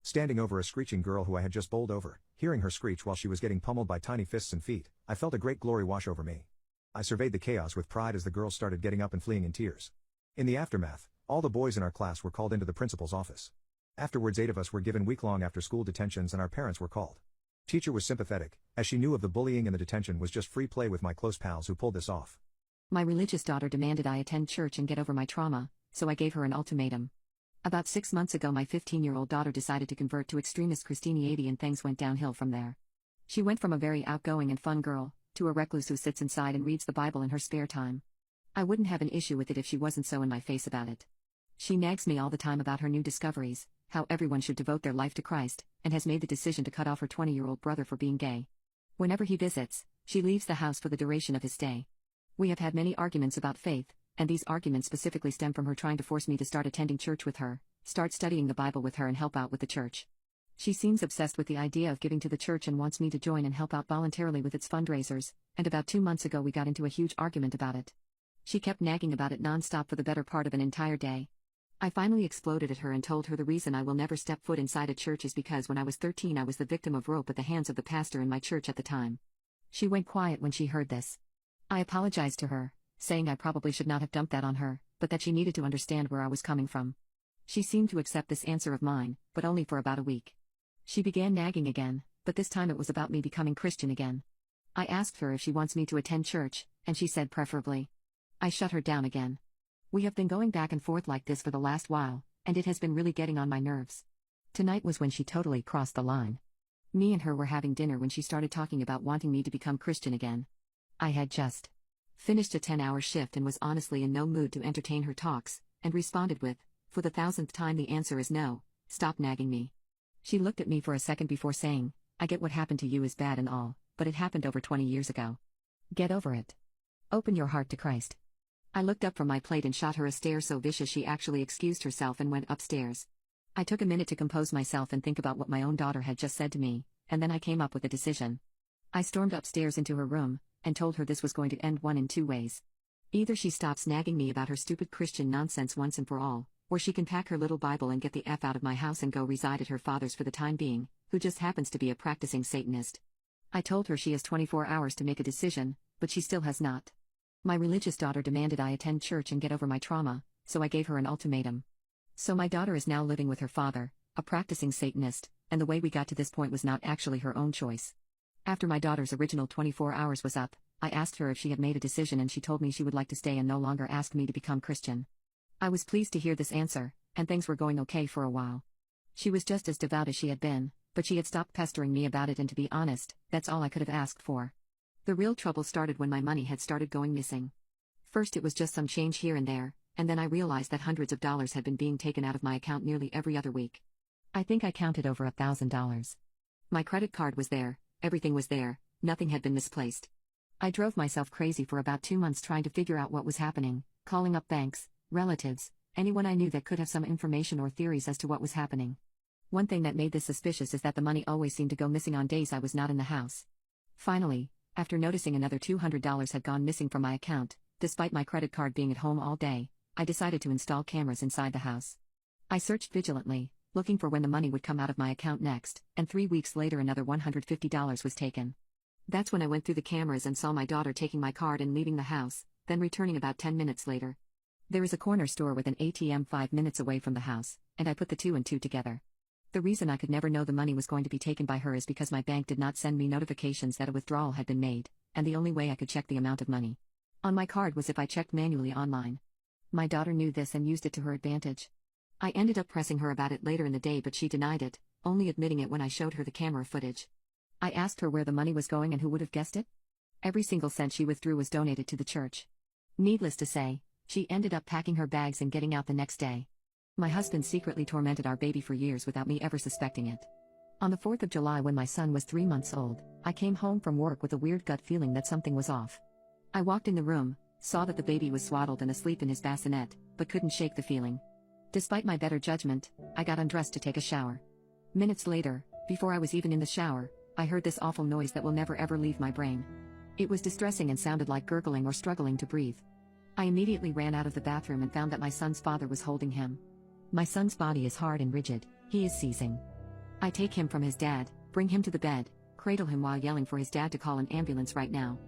Standing over a screeching girl who I had just bowled over, hearing her screech while she was getting pummeled by tiny fists and feet, I felt a great glory wash over me. I surveyed the chaos with pride as the girls started getting up and fleeing in tears. In the aftermath, all the boys in our class were called into the principal's office. Afterwards 8 of us were given week-long after-school detentions and our parents were called. Teacher was sympathetic, as she knew of the bullying and the detention was just free play with my close pals who pulled this off. My religious daughter demanded I attend church and get over my trauma, so I gave her an ultimatum. About 6 months ago my 15-year-old daughter decided to convert to extremist Christianity and things went downhill from there. She went from a very outgoing and fun girl, to a recluse who sits inside and reads the Bible in her spare time. I wouldn't have an issue with it if she wasn't so in my face about it. She nags me all the time about her new discoveries, how everyone should devote their life to Christ, and has made the decision to cut off her 20-year-old brother for being gay. Whenever he visits, she leaves the house for the duration of his stay. We have had many arguments about faith, and these arguments specifically stem from her trying to force me to start attending church with her, start studying the Bible with her and help out with the church. She seems obsessed with the idea of giving to the church and wants me to join and help out voluntarily with its fundraisers, and about 2 months ago we got into a huge argument about it. She kept nagging about it nonstop for the better part of an entire day. I finally exploded at her and told her the reason I will never step foot inside a church is because when I was 13 I was the victim of rape at the hands of the pastor in my church at the time. She went quiet when she heard this. I apologized to her, saying I probably should not have dumped that on her, but that she needed to understand where I was coming from. She seemed to accept this answer of mine, but only for about a week. She began nagging again, but this time it was about me becoming Christian again. I asked her if she wants me to attend church, and she said preferably. I shut her down again. We have been going back and forth like this for the last while, and it has been really getting on my nerves. Tonight was when she totally crossed the line. Me and her were having dinner when she started talking about wanting me to become Christian again. I had just finished a 10-hour shift and was honestly in no mood to entertain her talks, and responded with, for the 1000th time the answer is no, stop nagging me. She looked at me for a second before saying, I get what happened to you is bad and all, but it happened over 20 years ago. Get over it. Open your heart to Christ. I looked up from my plate and shot her a stare so vicious she actually excused herself and went upstairs. I took a minute to compose myself and think about what my own daughter had just said to me, and then I came up with a decision. I stormed upstairs into her room, and told her this was going to end one in two ways. Either she stops nagging me about her stupid Christian nonsense once and for all, or she can pack her little Bible and get the F out of my house and go reside at her father's for the time being, who just happens to be a practicing Satanist. I told her she has 24 hours to make a decision, but she still has not. My religious daughter demanded I attend church and get over my trauma, so I gave her an ultimatum. So my daughter is now living with her father, a practicing Satanist, and the way we got to this point was not actually her own choice. After my daughter's original 24 hours was up, I asked her if she had made a decision and she told me she would like to stay and no longer ask me to become Christian. I was pleased to hear this answer, and things were going okay for a while. She was just as devout as she had been, but she had stopped pestering me about it, and to be honest, that's all I could have asked for. The real trouble started when my money had started going missing. First it was just some change here and there, and then I realized that hundreds of dollars had been being taken out of my account nearly every other week. I think I counted over $1,000. My credit card was there, everything was there, nothing had been misplaced. I drove myself crazy for about 2 months trying to figure out what was happening, calling up banks, relatives, anyone I knew that could have some information or theories as to what was happening. One thing that made this suspicious is that the money always seemed to go missing on days I was not in the house. Finally, after noticing another $200 had gone missing from my account, despite my credit card being at home all day, I decided to install cameras inside the house. I searched vigilantly, looking for when the money would come out of my account next, and 3 weeks later another $150 was taken. That's when I went through the cameras and saw my daughter taking my card and leaving the house, then returning about 10 minutes later. There is a corner store with an ATM 5 minutes away from the house, and I put the two and two together. The reason I could never know the money was going to be taken by her is because my bank did not send me notifications that a withdrawal had been made, and the only way I could check the amount of money on my card was if I checked manually online. My daughter knew this and used it to her advantage. I ended up pressing her about it later in the day, but she denied it, only admitting it when I showed her the camera footage. I asked her where the money was going and who would have guessed it? Every single cent she withdrew was donated to the church. Needless to say, she ended up packing her bags and getting out the next day. My husband secretly tormented our baby for years without me ever suspecting it. On the 4th of July, when my son was 3 months old, I came home from work with a weird gut feeling that something was off. I walked in the room, saw that the baby was swaddled and asleep in his bassinet, but couldn't shake the feeling. Despite my better judgment, I got undressed to take a shower. Minutes later, before I was even in the shower, I heard this awful noise that will never ever leave my brain. It was distressing and sounded like gurgling or struggling to breathe. I immediately ran out of the bathroom and found that my son's father was holding him. My son's body is hard and rigid, he is seizing. I take him from his dad, bring him to the bed, cradle him while yelling for his dad to call an ambulance right now.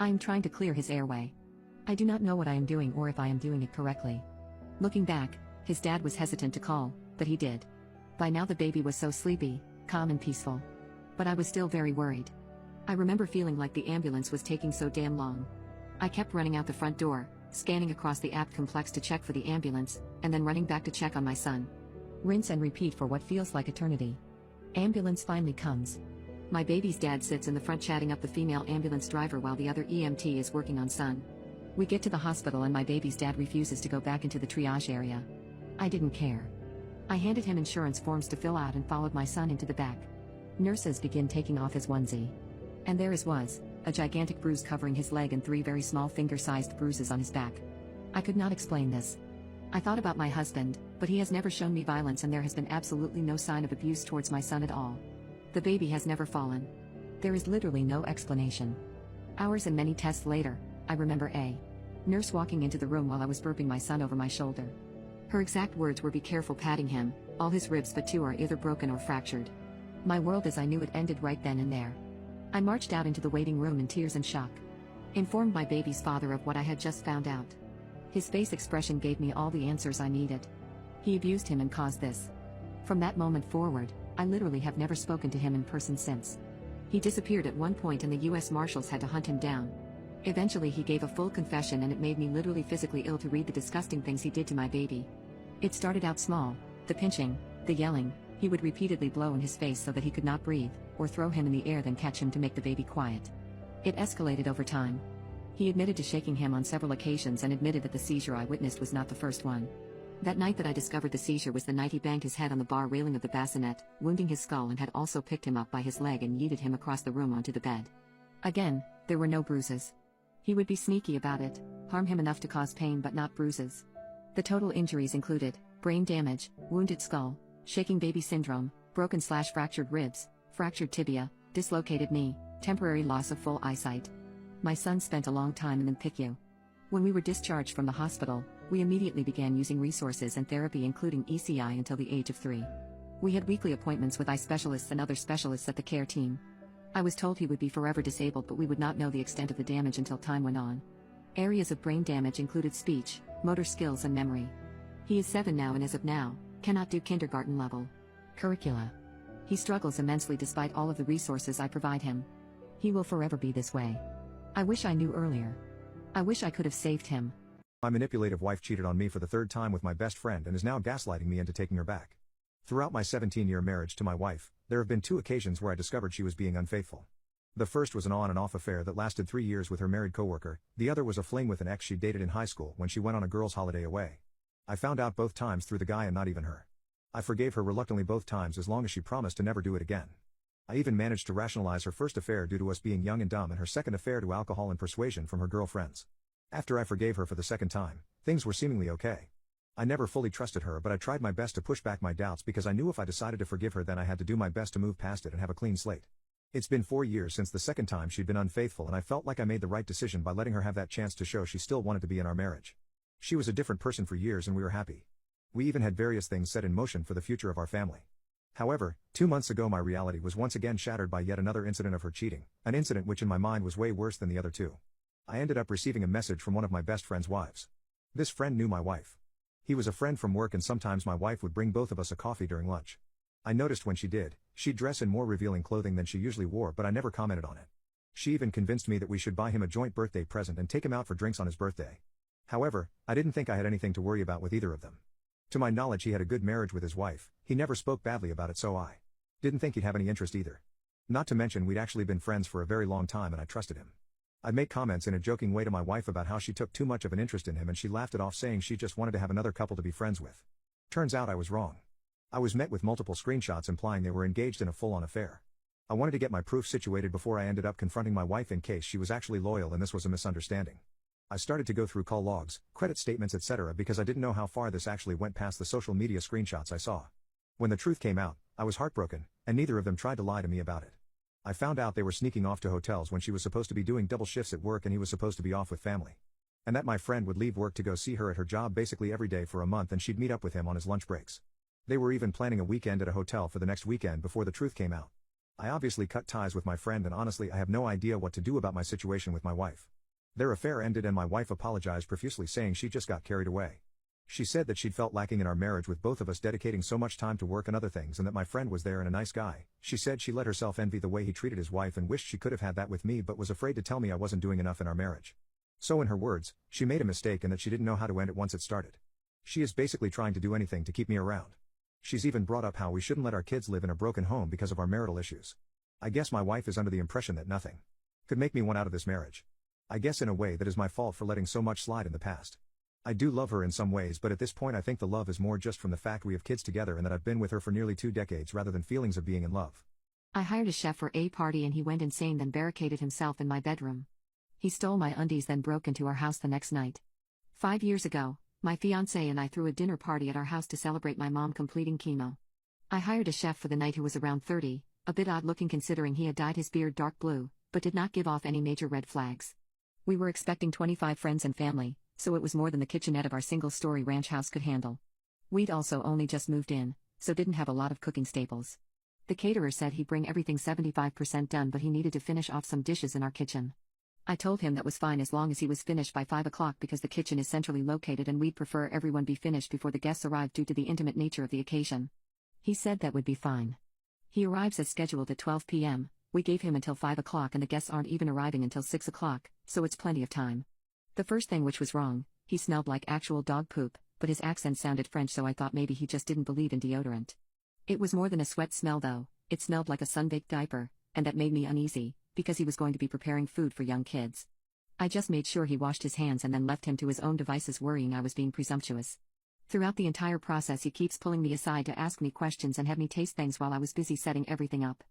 I am trying to clear his airway. I do not know what I am doing or if I am doing it correctly. Looking back, his dad was hesitant to call, but he did. By now the baby was so sleepy, calm and peaceful. But I was still very worried. I remember feeling like the ambulance was taking so damn long. I kept running out the front door, scanning across the app complex to check for the ambulance, and then running back to check on my son. Rinse and repeat for what feels like eternity. Ambulance finally comes. My baby's dad sits in the front chatting up the female ambulance driver while the other EMT is working on son. We get to the hospital and my baby's dad refuses to go back into the triage area. I didn't care. I handed him insurance forms to fill out and followed my son into the back. Nurses begin taking off his onesie. And there his was, a gigantic bruise covering his leg and 3 very small finger-sized bruises on his back. I could not explain this. I thought about my husband, but he has never shown me violence and there has been absolutely no sign of abuse towards my son at all. The baby has never fallen. There is literally no explanation. Hours and many tests later, I remember a nurse walking into the room while I was burping my son over my shoulder. Her exact words were, "Be careful patting him, all his ribs but 2 are either broken or fractured." My world as I knew it ended right then and there. I marched out into the waiting room in tears and shock. Informed my baby's father of what I had just found out. His face expression gave me all the answers I needed. He abused him and caused this. From that moment forward, I literally have never spoken to him in person since. He disappeared at one point and the US Marshals had to hunt him down. Eventually he gave a full confession and it made me literally physically ill to read the disgusting things he did to my baby. It started out small, the pinching, the yelling. He would repeatedly blow in his face so that he could not breathe, or throw him in the air then catch him to make the baby quiet. It escalated over time. He admitted to shaking him on several occasions and admitted that the seizure I witnessed was not the first one. That night that I discovered the seizure was the night he banged his head on the bar railing of the bassinet, wounding his skull, and had also picked him up by his leg and yeeted him across the room onto the bed. Again, there were no bruises. He would be sneaky about it, harm him enough to cause pain but not bruises. The total injuries included brain damage, wounded skull, shaking baby syndrome, broken/fractured ribs, fractured tibia, dislocated knee, temporary loss of full eyesight. My son spent a long time in the PICU. When we were discharged from the hospital, we immediately began using resources and therapy including ECI until the age of 3. We had weekly appointments with eye specialists and other specialists at the care team. I was told he would be forever disabled, but we would not know the extent of the damage until time went on. Areas of brain damage included speech, motor skills and memory. He is 7 now and as of now, cannot do kindergarten level curricula. He struggles immensely despite all of the resources I provide him. He will forever be this way. I wish I knew earlier. I wish I could have saved him. My manipulative wife cheated on me for the 3rd time with my best friend and is now gaslighting me into taking her back. Throughout my 17-year marriage to my wife, there have been 2 occasions where I discovered she was being unfaithful. The first was an on and off affair that lasted 3 years with her married coworker, the other was a fling with an ex she dated in high school when she went on a girls' holiday away. I found out both times through the guy and not even her. I forgave her reluctantly both times as long as she promised to never do it again. I even managed to rationalize her first affair due to us being young and dumb and her second affair to alcohol and persuasion from her girlfriends. After I forgave her for the 2nd time, things were seemingly okay. I never fully trusted her, but I tried my best to push back my doubts because I knew if I decided to forgive her then I had to do my best to move past it and have a clean slate. It's been 4 years since the 2nd time she'd been unfaithful and I felt like I made the right decision by letting her have that chance to show she still wanted to be in our marriage. She was a different person for years and we were happy. We even had various things set in motion for the future of our family. However, 2 months ago my reality was once again shattered by yet another incident of her cheating, an incident which in my mind was way worse than the other 2. I ended up receiving a message from one of my best friend's wives. This friend knew my wife. He was a friend from work and sometimes my wife would bring both of us a coffee during lunch. I noticed when she did, she'd dress in more revealing clothing than she usually wore, but I never commented on it. She even convinced me that we should buy him a joint birthday present and take him out for drinks on his birthday. However, I didn't think I had anything to worry about with either of them. To my knowledge he had a good marriage with his wife, he never spoke badly about it, so I didn't think he'd have any interest either. Not to mention we'd actually been friends for a very long time and I trusted him. I'd make comments in a joking way to my wife about how she took too much of an interest in him and she laughed it off saying she just wanted to have another couple to be friends with. Turns out I was wrong. I was met with multiple screenshots implying they were engaged in a full-on affair. I wanted to get my proof situated before I ended up confronting my wife in case she was actually loyal and this was a misunderstanding. I started to go through call logs, credit statements etc. because I didn't know how far this actually went past the social media screenshots I saw. When the truth came out, I was heartbroken, and neither of them tried to lie to me about it. I found out they were sneaking off to hotels when she was supposed to be doing double shifts at work and he was supposed to be off with family. And that my friend would leave work to go see her at her job basically every day for a month and she'd meet up with him on his lunch breaks. They were even planning a weekend at a hotel for the next weekend before the truth came out. I obviously cut ties with my friend and honestly I have no idea what to do about my situation with my wife. Their affair ended and my wife apologized profusely saying she just got carried away. She said that she'd felt lacking in our marriage with both of us dedicating so much time to work and other things and that my friend was there and a nice guy. She said she let herself envy the way he treated his wife and wished she could have had that with me but was afraid to tell me I wasn't doing enough in our marriage. So in her words, she made a mistake and that she didn't know how to end it once it started. She is basically trying to do anything to keep me around. She's even brought up how we shouldn't let our kids live in a broken home because of our marital issues. I guess my wife is under the impression that nothing could make me want out of this marriage. I guess in a way that is my fault for letting so much slide in the past. I do love her in some ways but at this point I think the love is more just from the fact we have kids together and that I've been with her for nearly 2 decades rather than feelings of being in love. I hired a chef for a party and he went insane then barricaded himself in my bedroom. He stole my undies then broke into our house the next night. 5 years ago, my fiancé and I threw a dinner party at our house to celebrate my mom completing chemo. I hired a chef for the night who was around 30, a bit odd looking considering he had dyed his beard dark blue, but did not give off any major red flags. We were expecting 25 friends and family, so it was more than the kitchenette of our single-story ranch house could handle. We'd also only just moved in, so didn't have a lot of cooking staples. The caterer said he'd bring everything 75% done but he needed to finish off some dishes in our kitchen. I told him that was fine as long as he was finished by 5 o'clock because the kitchen is centrally located and we'd prefer everyone be finished before the guests arrived due to the intimate nature of the occasion. He said that would be fine. He arrives as scheduled at 12 p.m., we gave him until 5 o'clock and the guests aren't even arriving until 6 o'clock, so it's plenty of time. The first thing which was wrong, he smelled like actual dog poop, but his accent sounded French so I thought maybe he just didn't believe in deodorant. It was more than a sweat smell though, it smelled like a sun-baked diaper, and that made me uneasy, because he was going to be preparing food for young kids. I just made sure he washed his hands and then left him to his own devices worrying I was being presumptuous. Throughout the entire process he keeps pulling me aside to ask me questions and have me taste things while I was busy setting everything up.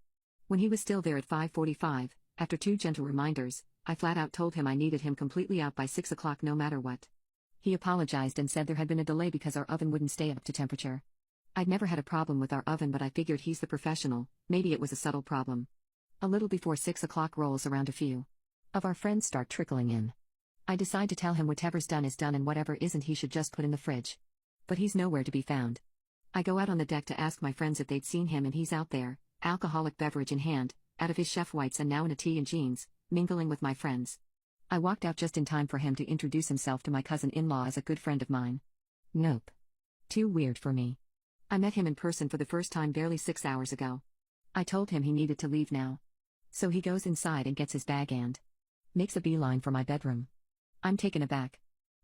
When he was still there at 5:45, after 2 gentle reminders, I flat out told him I needed him completely out by 6 o'clock no matter what. He apologized and said there had been a delay because our oven wouldn't stay up to temperature. I'd never had a problem with our oven, but I figured he's the professional, maybe it was a subtle problem. A little before 6 o'clock rolls around, a few of our friends start trickling in. I decide to tell him whatever's done is done and whatever isn't he should just put in the fridge. But he's nowhere to be found. I go out on the deck to ask my friends if they'd seen him, and he's out there, alcoholic beverage in hand, out of his chef whites and now in a tee and jeans, mingling with my friends. I walked out just in time for him to introduce himself to my cousin-in-law as a good friend of mine. Nope. Too weird for me. I met him in person for the first time barely 6 hours ago. I told him he needed to leave now. So he goes inside and gets his bag and makes a beeline for my bedroom. I'm taken aback.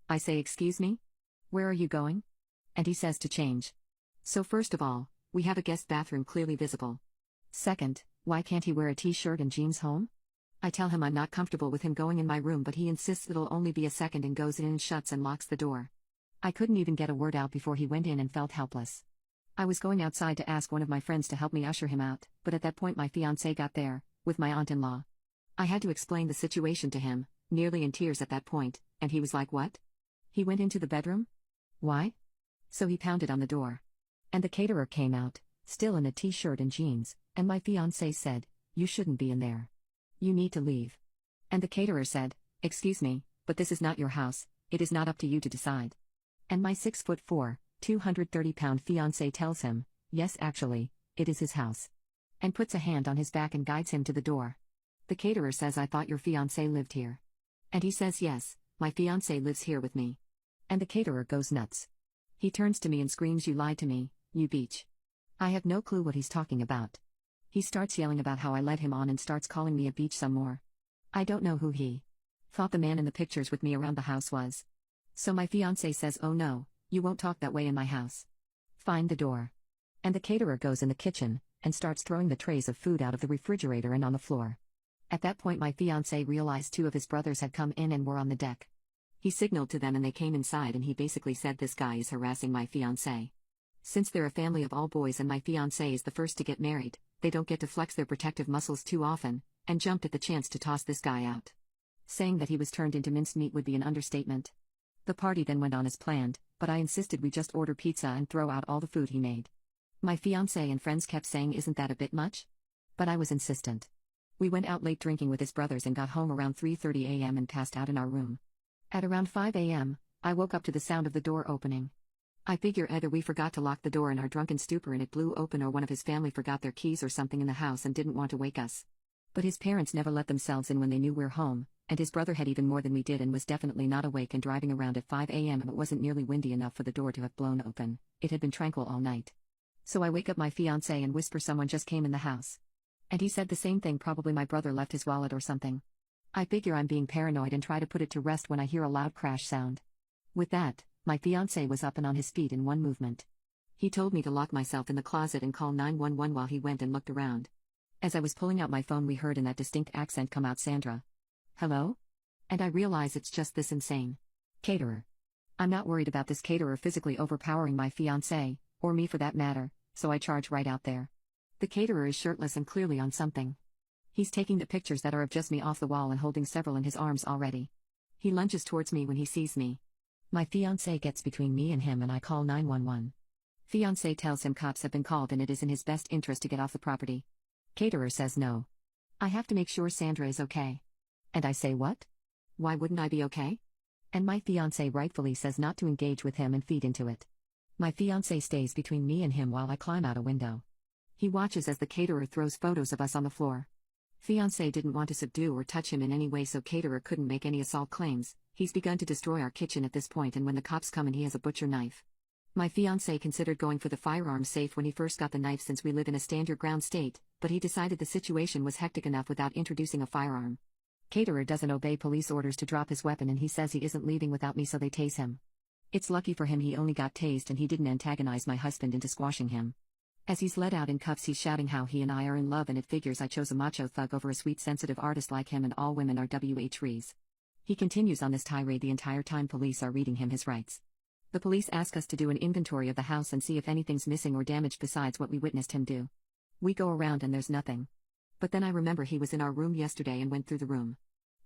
I say, "Excuse me? Where are you going?" And he says to change. So first of all, we have a guest bathroom clearly visible. Second, why can't he wear a t-shirt and jeans home? I tell him I'm not comfortable with him going in my room, but he insists it'll only be a second and goes in and shuts and locks the door. I couldn't even get a word out before he went in and felt helpless. I was going outside to ask one of my friends to help me usher him out, but at that point my fiancé got there, with my aunt-in-law. I had to explain the situation to him, nearly in tears at that point, and he was like, "What? He went into the bedroom? Why?" So he pounded on the door. And the caterer came out, still in a t-shirt and jeans, and my fiancé said, "You shouldn't be in there. You need to leave." And the caterer said, "Excuse me, but this is not your house, it is not up to you to decide." And my 6'4", 230-pound fiancé tells him, "Yes, actually, it is his house." And puts a hand on his back and guides him to the door. The caterer says, "I thought your fiancé lived here." And he says, "Yes, my fiancé lives here with me." And the caterer goes nuts. He turns to me and screams, "You lied to me, you beach." I have no clue what he's talking about. He starts yelling about how I led him on and starts calling me a beach some more. I don't know who he thought the man in the pictures with me around the house was. So my fiancé says, "Oh no, you won't talk that way in my house. Find the door." And the caterer goes in the kitchen and starts throwing the trays of food out of the refrigerator and on the floor. At that point my fiancé realized 2 of his brothers had come in and were on the deck. He signaled to them and they came inside, and he basically said, "This guy is harassing my fiancé." Since they're a family of all boys and my fiancé is the first to get married, they don't get to flex their protective muscles too often, and jumped at the chance to toss this guy out. Saying that he was turned into mincemeat would be an understatement. The party then went on as planned, but I insisted we just order pizza and throw out all the food he made. My fiancé and friends kept saying, "Isn't that a bit much?" But I was insistent. We went out late drinking with his brothers and got home around 3:30 a.m. and passed out in our room. At around 5 a.m., I woke up to the sound of the door opening. I figure either we forgot to lock the door in our drunken stupor and it blew open, or one of his family forgot their keys or something in the house and didn't want to wake us. But his parents never let themselves in when they knew we're home, and his brother had even more than we did and was definitely not awake and driving around at 5 a.m. and it wasn't nearly windy enough for the door to have blown open. It had been tranquil all night. So I wake up my fiancé and whisper someone just came in the house. And he said the same thing, probably my brother left his wallet or something. I figure I'm being paranoid and try to put it to rest when I hear a loud crash sound. With that, my fiancé was up and on his feet in one movement. He told me to lock myself in the closet and call 911 while he went and looked around. As I was pulling out my phone, we heard in that distinct accent come out, "Sandra. Hello?" And I realize it's just this insane caterer. I'm not worried about this caterer physically overpowering my fiancé, or me for that matter, so I charge right out there. The caterer is shirtless and clearly on something. He's taking the pictures that are of just me off the wall and holding several in his arms already. He lunges towards me when he sees me. My fiancé gets between me and him and I call 911. Fiancé tells him cops have been called and it is in his best interest to get off the property. Caterer says no. I have to make sure Sandra is okay. And I say, "What? Why wouldn't I be okay?" And my fiancé rightfully says not to engage with him and feed into it. My fiancé stays between me and him while I climb out a window. He watches as the caterer throws photos of us on the floor. Fiancé didn't want to subdue or touch him in any way, so caterer couldn't make any assault claims. He's begun to destroy our kitchen at this point, and when the cops come in he has a butcher knife. My fiancé considered going for the firearm safe when he first got the knife, since we live in a stand-your-ground state, but he decided the situation was hectic enough without introducing a firearm. Caterer doesn't obey police orders to drop his weapon and he says he isn't leaving without me, so they tase him. It's lucky for him he only got tased and he didn't antagonize my husband into squashing him. As he's led out in cuffs he's shouting how he and I are in love, and it figures I chose a macho thug over a sweet sensitive artist like him, and all women are WHRs. He continues on this tirade the entire time police are reading him his rights. The police ask us to do an inventory of the house and see if anything's missing or damaged besides what we witnessed him do. We go around and there's nothing. But then I remember he was in our room yesterday and went through the room.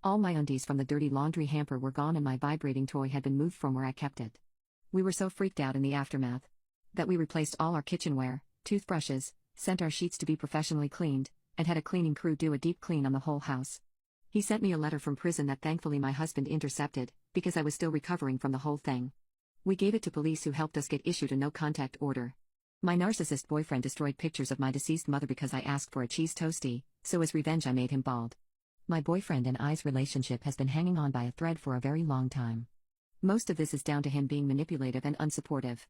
All my undies from the dirty laundry hamper were gone and my vibrating toy had been moved from where I kept it. We were so freaked out in the aftermath. That we replaced all our kitchenware, toothbrushes, sent our sheets to be professionally cleaned, and had a cleaning crew do a deep clean on the whole house. He sent me a letter from prison that thankfully my husband intercepted, because I was still recovering from the whole thing. We gave it to police who helped us get issued a no-contact order. My narcissist boyfriend destroyed pictures of my deceased mother because I asked for a cheese toastie, so as revenge I made him bald. My boyfriend and I's relationship has been hanging on by a thread for a very long time. Most of this is down to him being manipulative and unsupportive.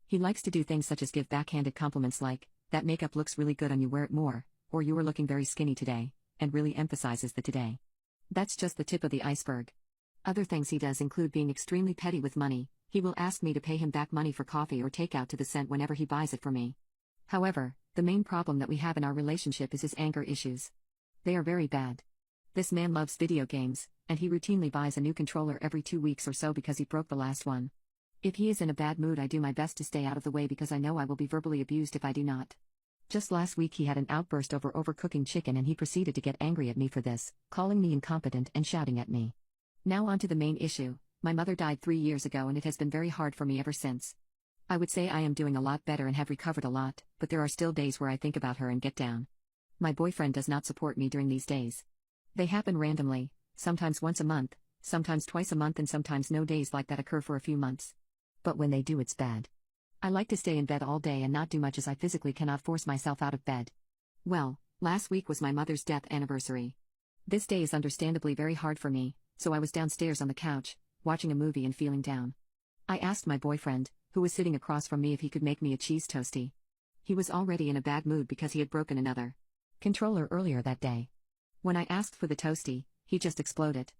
He likes to do things such as give backhanded compliments like, "That makeup looks really good on you, wear it more," or "You were looking very skinny today," and really emphasizes the today. That's just the tip of the iceberg. Other things he does include being extremely petty with money. He will ask me to pay him back money for coffee or takeout to the cent whenever he buys it for me. However, the main problem that we have in our relationship is his anger issues. They are very bad. This man loves video games, and he routinely buys a new controller every 2 weeks or so because he broke the last one. If he is in a bad mood, I do my best to stay out of the way because I know I will be verbally abused if I do not. Just last week he had an outburst over overcooking chicken and he proceeded to get angry at me for this, calling me incompetent and shouting at me. Now on to the main issue. My mother died 3 years ago and it has been very hard for me ever since. I would say I am doing a lot better and have recovered a lot, but there are still days where I think about her and get down. My boyfriend does not support me during these days. They happen randomly, sometimes once a month, sometimes twice a month, and sometimes no days like that occur for a few months. But when they do, it's bad. I like to stay in bed all day and not do much as I physically cannot force myself out of bed. Well, last week was my mother's death anniversary. This day is understandably very hard for me, so I was downstairs on the couch, watching a movie and feeling down. I asked my boyfriend, who was sitting across from me, if he could make me a cheese toastie. He was already in a bad mood because he had broken another controller earlier that day. When I asked for the toastie, he just exploded.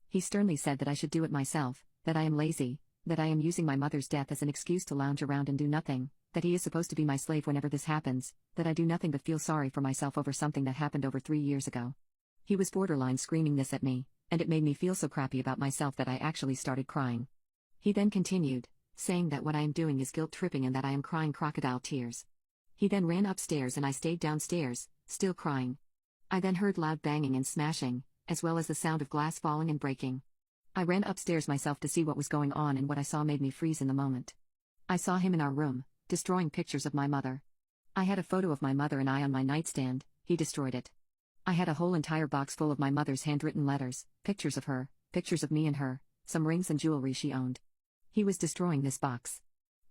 He sternly said that I should do it myself, that I am lazy, that I am using my mother's death as an excuse to lounge around and do nothing, that he is supposed to be my slave whenever this happens, that I do nothing but feel sorry for myself over something that happened over 3 years ago. He was borderline screaming this at me, and it made me feel so crappy about myself that I actually started crying. He then continued, saying that what I am doing is guilt-tripping and that I am crying crocodile tears. He then ran upstairs and I stayed downstairs, still crying. I then heard loud banging and smashing, as well as the sound of glass falling and breaking. I ran upstairs myself to see what was going on, and what I saw made me freeze in the moment. I saw him in our room, destroying pictures of my mother. I had a photo of my mother and I on my nightstand. He destroyed it. I had a whole entire box full of my mother's handwritten letters, pictures of her, pictures of me and her, some rings and jewelry she owned. He was destroying this box.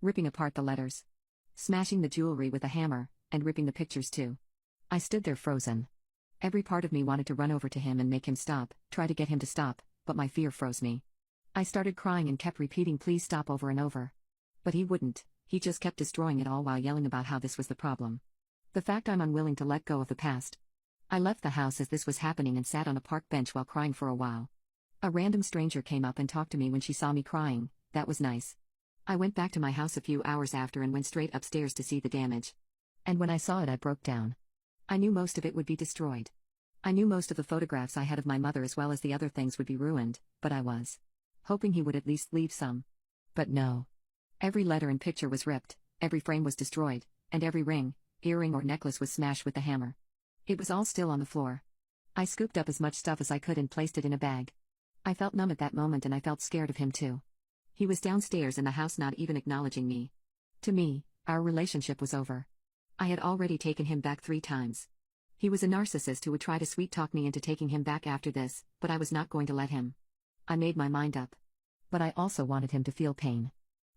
Ripping apart the letters. Smashing the jewelry with a hammer, and ripping the pictures too. I stood there frozen. Every part of me wanted to run over to him and make him stop, try to get him to stop, but my fear froze me. I started crying and kept repeating "please stop" over and over. But he wouldn't, he just kept destroying it all while yelling about how this was the problem. The fact I'm unwilling to let go of the past. I left the house as this was happening and sat on a park bench while crying for a while. A random stranger came up and talked to me when she saw me crying. That was nice. I went back to my house a few hours after and went straight upstairs to see the damage. And when I saw it, I broke down. I knew most of it would be destroyed. I knew most of the photographs I had of my mother as well as the other things would be ruined, but I was hoping he would at least leave some. But no. Every letter and picture was ripped, every frame was destroyed, and every ring, earring or necklace was smashed with the hammer. It was all still on the floor. I scooped up as much stuff as I could and placed it in a bag. I felt numb at that moment and I felt scared of him too. He was downstairs in the house not even acknowledging me. To me, our relationship was over. I had already taken him back 3 times. He was a narcissist who would try to sweet-talk me into taking him back after this, but I was not going to let him. I made my mind up. But I also wanted him to feel pain.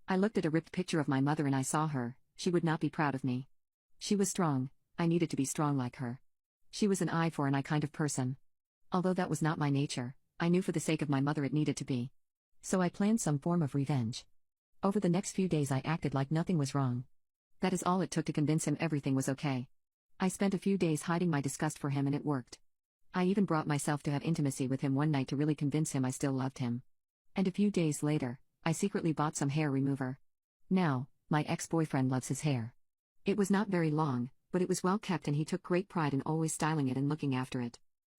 I looked at a ripped picture of my mother and I saw her. She would not be proud of me. She was strong. I needed to be strong like her. She was an eye for an eye kind of person. Although that was not my nature, I knew for the sake of my mother it needed to be. So I planned some form of revenge. Over the next few days I acted like nothing was wrong. That is all it took to convince him everything was okay. I spent a few days hiding my disgust for him and it worked. I even brought myself to have intimacy with him one night to really convince him I still loved him. And a few days later, I secretly bought some hair remover. Now, my ex-boyfriend loves his hair. It was not very long, but it was well kept and he took great pride in always styling it and looking after it.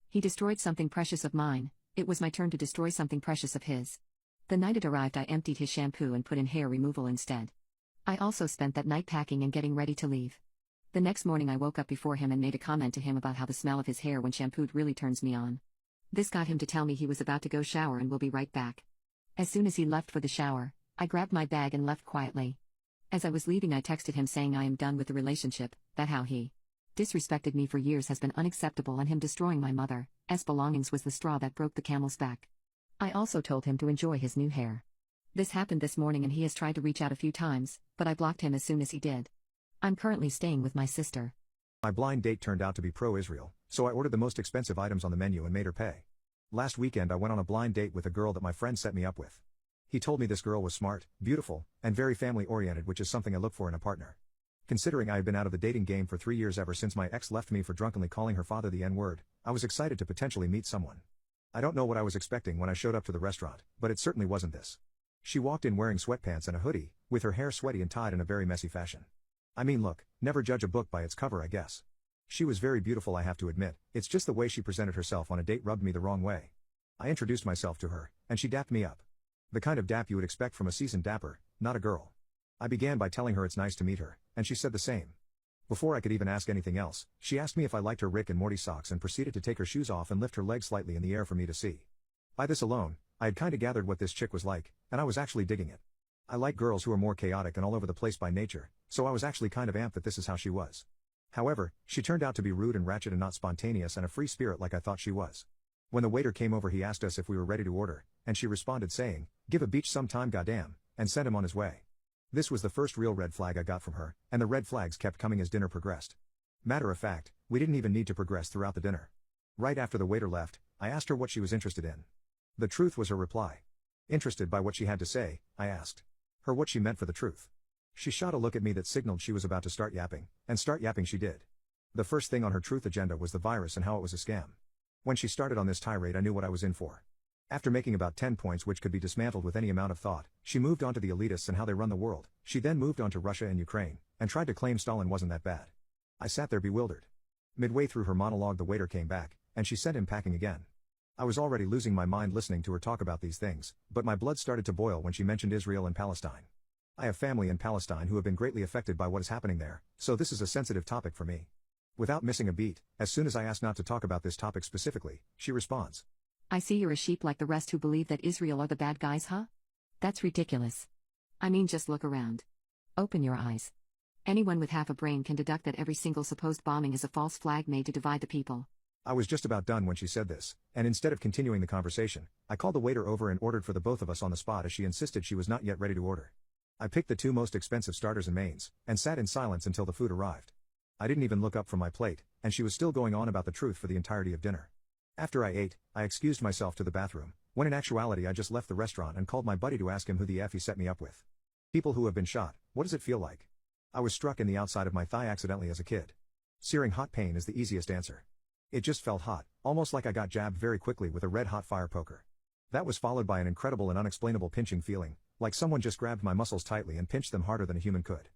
He destroyed something precious of mine. It was my turn to destroy something precious of his. The night it arrived I emptied his shampoo and put in hair removal instead. I also spent that night packing and getting ready to leave. The next morning I woke up before him and made a comment to him about how the smell of his hair when shampooed really turns me on. This got him to tell me he was about to go shower and will be right back. As soon as he left for the shower, I grabbed my bag and left quietly. As I was leaving, I texted him saying I am done with the relationship, that how he disrespected me for years has been unacceptable, and him destroying my mother's belongings was the straw that broke the camel's back. I also told him to enjoy his new hair. This happened this morning and he has tried to reach out a few times, but I blocked him as soon as he did. I'm currently staying with my sister. My blind date turned out to be pro-Israel, so I ordered the most expensive items on the menu and made her pay. Last weekend I went on a blind date with a girl that my friend set me up with. He told me this girl was smart, beautiful, and very family-oriented, which is something I look for in a partner. Considering I had been out of the dating game for 3 years ever since my ex left me for drunkenly calling her father the N-word, I was excited to potentially meet someone. I don't know what I was expecting when I showed up to the restaurant, but it certainly wasn't this. She walked in wearing sweatpants and a hoodie, with her hair sweaty and tied in a very messy fashion. I mean, look, never judge a book by its cover, I guess. She was very beautiful, I have to admit, it's just the way she presented herself on a date rubbed me the wrong way. I introduced myself to her, and she dapped me up. The kind of dap you would expect from a seasoned dapper, not a girl. I began by telling her it's nice to meet her, and she said the same. Before I could even ask anything else, she asked me if I liked her Rick and Morty socks and proceeded to take her shoes off and lift her legs slightly in the air for me to see. By this alone, I had kinda gathered what this chick was like, and I was actually digging it. I like girls who are more chaotic and all over the place by nature, so I was actually kind of amped that this is how she was. However, she turned out to be rude and ratchet and not spontaneous and a free spirit like I thought she was. When the waiter came over, he asked us if we were ready to order, and she responded saying, "Give a beach some time, goddamn," and sent him on his way. This was the first real red flag I got from her, and the red flags kept coming as dinner progressed. Matter of fact, we didn't even need to progress throughout the dinner. Right after the waiter left, I asked her what she was interested in. The truth was her reply. Interested by what she had to say, I asked her what she meant for the truth. She shot a look at me that signaled she was about to start yapping, and start yapping she did. The first thing on her truth agenda was the virus and how it was a scam. When she started on this tirade, I knew what I was in for. After making about 10 points which could be dismantled with any amount of thought, she moved on to the elitists and how they run the world. She then moved on to Russia and Ukraine, and tried to claim Stalin wasn't that bad. I sat there bewildered. Midway through her monologue, the waiter came back, and she sent him packing again. I was already losing my mind listening to her talk about these things, but my blood started to boil when she mentioned Israel and Palestine. I have family in Palestine who have been greatly affected by what is happening there, so this is a sensitive topic for me. Without missing a beat, as soon as I ask not to talk about this topic specifically, she responds, I see you're a sheep like the rest who believe that Israel are the bad guys, huh? That's ridiculous. I mean, just look around. Open your eyes. Anyone with half a brain can deduct that every single supposed bombing is a false flag made to divide the people. I was just about done when she said this, and instead of continuing the conversation, I called the waiter over and ordered for the both of us on the spot as she insisted she was not yet ready to order. I picked the 2 most expensive starters and mains, and sat in silence until the food arrived. I didn't even look up from my plate, and she was still going on about the truth for the entirety of dinner. After I ate, I excused myself to the bathroom, when in actuality I just left the restaurant and called my buddy to ask him who the F he set me up with. People who have been shot, what does it feel like? I was struck in the outside of my thigh accidentally as a kid. Searing hot pain is the easiest answer. It just felt hot, almost like I got jabbed very quickly with a red-hot fire poker. That was followed by an incredible and unexplainable pinching feeling, like someone just grabbed my muscles tightly and pinched them harder than a human could.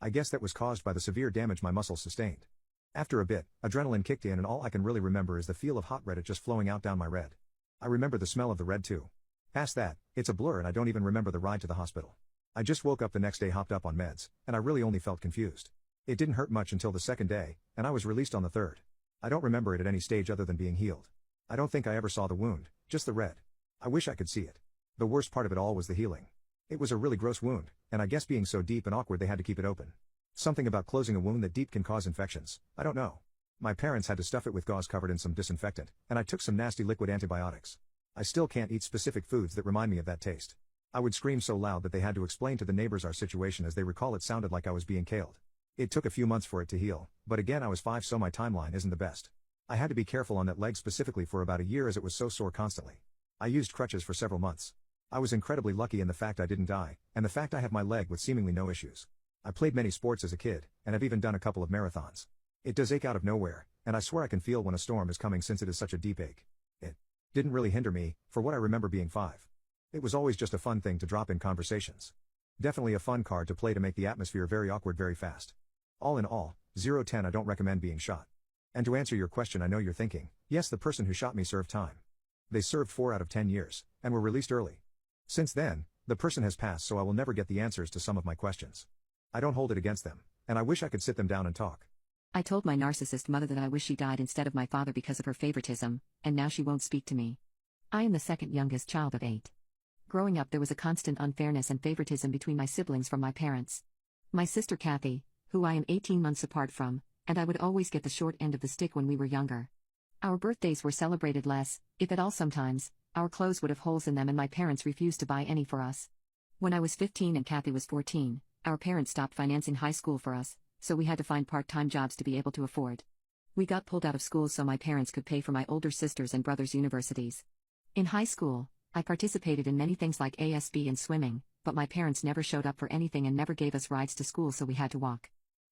I guess that was caused by the severe damage my muscles sustained. After a bit, adrenaline kicked in and all I can really remember is the feel of hot Reddit just flowing out down my red. I remember the smell of the red too. Past that, it's a blur and I don't even remember the ride to the hospital. I just woke up the next day, hopped up on meds, and I really only felt confused. It didn't hurt much until the second day, and I was released on the third. I don't remember it at any stage other than being healed. I don't think I ever saw the wound, just the red. I wish I could see it. The worst part of it all was the healing. It was a really gross wound, and I guess being so deep and awkward they had to keep it open. Something about closing a wound that deep can cause infections, I don't know. My parents had to stuff it with gauze covered in some disinfectant, and I took some nasty liquid antibiotics. I still can't eat specific foods that remind me of that taste. I would scream so loud that they had to explain to the neighbors our situation as they recall it sounded like I was being killed. It took a few months for it to heal, but again I was 5 so my timeline isn't the best. I had to be careful on that leg specifically for about a year as it was so sore constantly. I used crutches for several months. I was incredibly lucky in the fact I didn't die, and the fact I have my leg with seemingly no issues. I played many sports as a kid, and have even done a couple of marathons. It does ache out of nowhere, and I swear I can feel when a storm is coming since it is such a deep ache. It didn't really hinder me, for what I remember being 5. It was always just a fun thing to drop in conversations. Definitely a fun card to play to make the atmosphere very awkward very fast. All in all, 0-10 I don't recommend being shot. And to answer your question, I know you're thinking, yes, the person who shot me served time. They served 4 out of 10 years, and were released early. Since then, the person has passed, so I will never get the answers to some of my questions. I don't hold it against them, and I wish I could sit them down and talk. I told my narcissist mother that I wish she died instead of my father because of her favoritism, and now she won't speak to me. I am the second youngest child of 8. Growing up there was a constant unfairness and favoritism between my siblings from my parents. My sister Kathy, who I am 18 months apart from, and I would always get the short end of the stick when we were younger. Our birthdays were celebrated less, if at all sometimes, our clothes would have holes in them and my parents refused to buy any for us. When I was 15 and Kathy was 14, our parents stopped financing high school for us, so we had to find part-time jobs to be able to afford. We got pulled out of school so my parents could pay for my older sisters and brothers' universities. In high school, I participated in many things like ASB and swimming, but my parents never showed up for anything and never gave us rides to school, so we had to walk.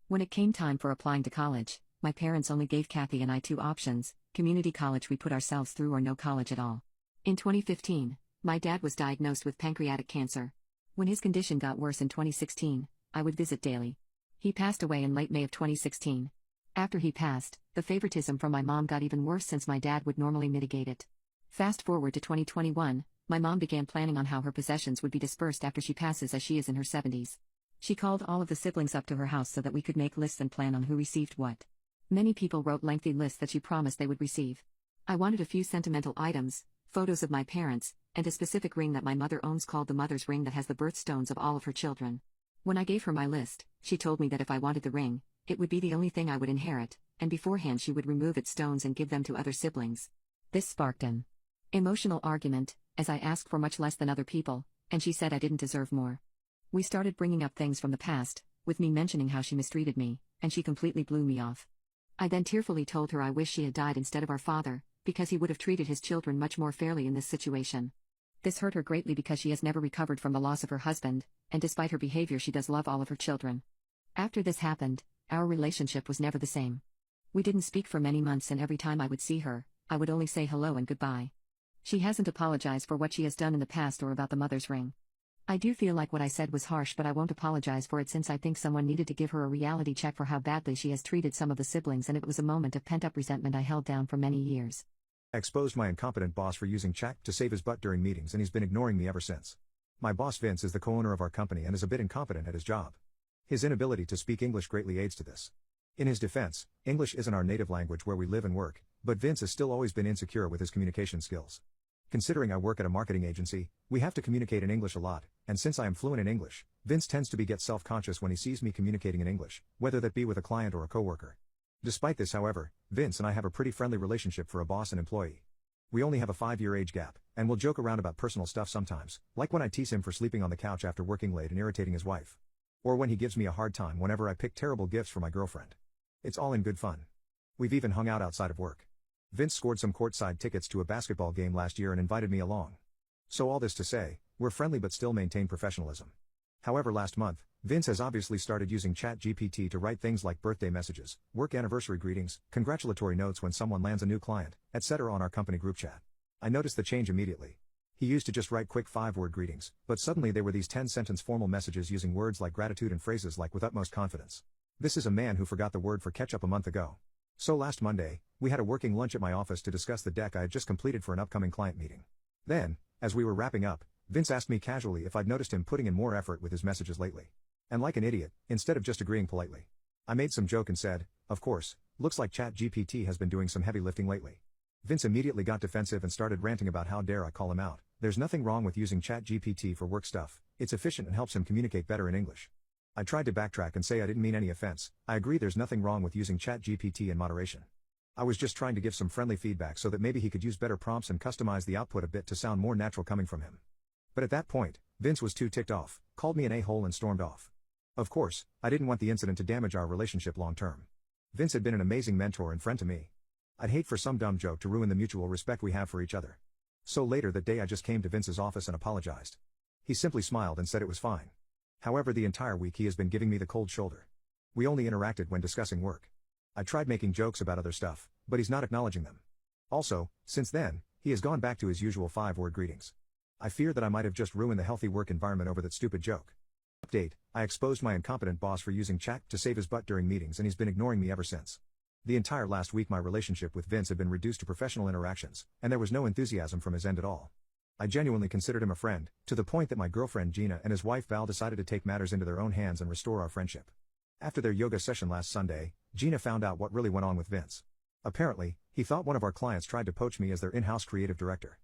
When it came time for applying to college, my parents only gave Kathy and I two options: community college we put ourselves through or no college at all. In 2015, my dad was diagnosed with pancreatic cancer. When his condition got worse in 2016, I would visit daily. He passed away in late May of 2016. After he passed, the favoritism from my mom got even worse since my dad would normally mitigate it. Fast forward to 2021, my mom began planning on how her possessions would be dispersed after she passes, as she is in her 70s. She called all of the siblings up to her house so that we could make lists and plan on who received what. Many people wrote lengthy lists that she promised they would receive. I wanted a few sentimental items, photos of my parents, and a specific ring that my mother owns called the mother's ring that has the birthstones of all of her children. When I gave her my list, she told me that if I wanted the ring, it would be the only thing I would inherit, and beforehand she would remove its stones and give them to other siblings. This sparked an emotional argument, as I asked for much less than other people, and she said I didn't deserve more. We started bringing up things from the past, with me mentioning how she mistreated me, and she completely blew me off. I then tearfully told her I wish she had died instead of our father, because he would have treated his children much more fairly in this situation. This hurt her greatly because she has never recovered from the loss of her husband, and despite her behavior she does love all of her children. After this happened, our relationship was never the same. We didn't speak for many months, and every time I would see her, I would only say hello and goodbye. She hasn't apologized for what she has done in the past or about the mother's ring. I do feel like what I said was harsh, but I won't apologize for it since I think someone needed to give her a reality check for how badly she has treated some of the siblings, and it was a moment of pent-up resentment I held down for many years. I exposed my incompetent boss for using chat to save his butt during meetings, and he's been ignoring me ever since. My boss Vince is the co-owner of our company and is a bit incompetent at his job. His inability to speak English greatly aids to this. In his defense, English isn't our native language where we live and work, but Vince has still always been insecure with his communication skills. Considering I work at a marketing agency, we have to communicate in English a lot, and since I am fluent in English, Vince tends to get self-conscious when he sees me communicating in English, whether that be with a client or a coworker. Despite this, however, Vince and I have a pretty friendly relationship for a boss and employee. We only have a 5-year age gap, and we'll joke around about personal stuff sometimes, like when I tease him for sleeping on the couch after working late and irritating his wife. Or when he gives me a hard time whenever I pick terrible gifts for my girlfriend. It's all in good fun. We've even hung out outside of work. Vince scored some courtside tickets to a basketball game last year and invited me along. So all this to say, we're friendly but still maintain professionalism. However, last month, Vince has obviously started using ChatGPT to write things like birthday messages, work anniversary greetings, congratulatory notes when someone lands a new client, etc. on our company group chat. I noticed the change immediately. He used to just write quick 5-word greetings, but suddenly they were these 10-sentence formal messages using words like gratitude and phrases like with utmost confidence. This is a man who forgot the word for ketchup a month ago. So last Monday, we had a working lunch at my office to discuss the deck I had just completed for an upcoming client meeting. Then, as we were wrapping up, Vince asked me casually if I'd noticed him putting in more effort with his messages lately. And like an idiot, instead of just agreeing politely, I made some joke and said, "Of course, looks like ChatGPT has been doing some heavy lifting lately." Vince immediately got defensive and started ranting about how dare I call him out. There's nothing wrong with using ChatGPT for work stuff, it's efficient and helps him communicate better in English. I tried to backtrack and say I didn't mean any offense. I agree there's nothing wrong with using ChatGPT in moderation. I was just trying to give some friendly feedback so that maybe he could use better prompts and customize the output a bit to sound more natural coming from him. But at that point, Vince was too ticked off, called me an a-hole and stormed off. Of course, I didn't want the incident to damage our relationship long term. Vince had been an amazing mentor and friend to me. I'd hate for some dumb joke to ruin the mutual respect we have for each other. So later that day I just came to Vince's office and apologized. He simply smiled and said it was fine. However, the entire week he has been giving me the cold shoulder. We only interacted when discussing work. I tried making jokes about other stuff, but he's not acknowledging them. Also, since then, he has gone back to his usual 5-word greetings. I fear that I might have just ruined the healthy work environment over that stupid joke. Update: I exposed my incompetent boss for using chat to save his butt during meetings, and he's been ignoring me ever since. The entire last week my relationship with Vince had been reduced to professional interactions, and there was no enthusiasm from his end at all. I genuinely considered him a friend, to the point that my girlfriend Gina and his wife Val decided to take matters into their own hands and restore our friendship. After their yoga session last Sunday, Gina found out what really went on with Vince. Apparently, he thought one of our clients tried to poach me as their in-house creative director.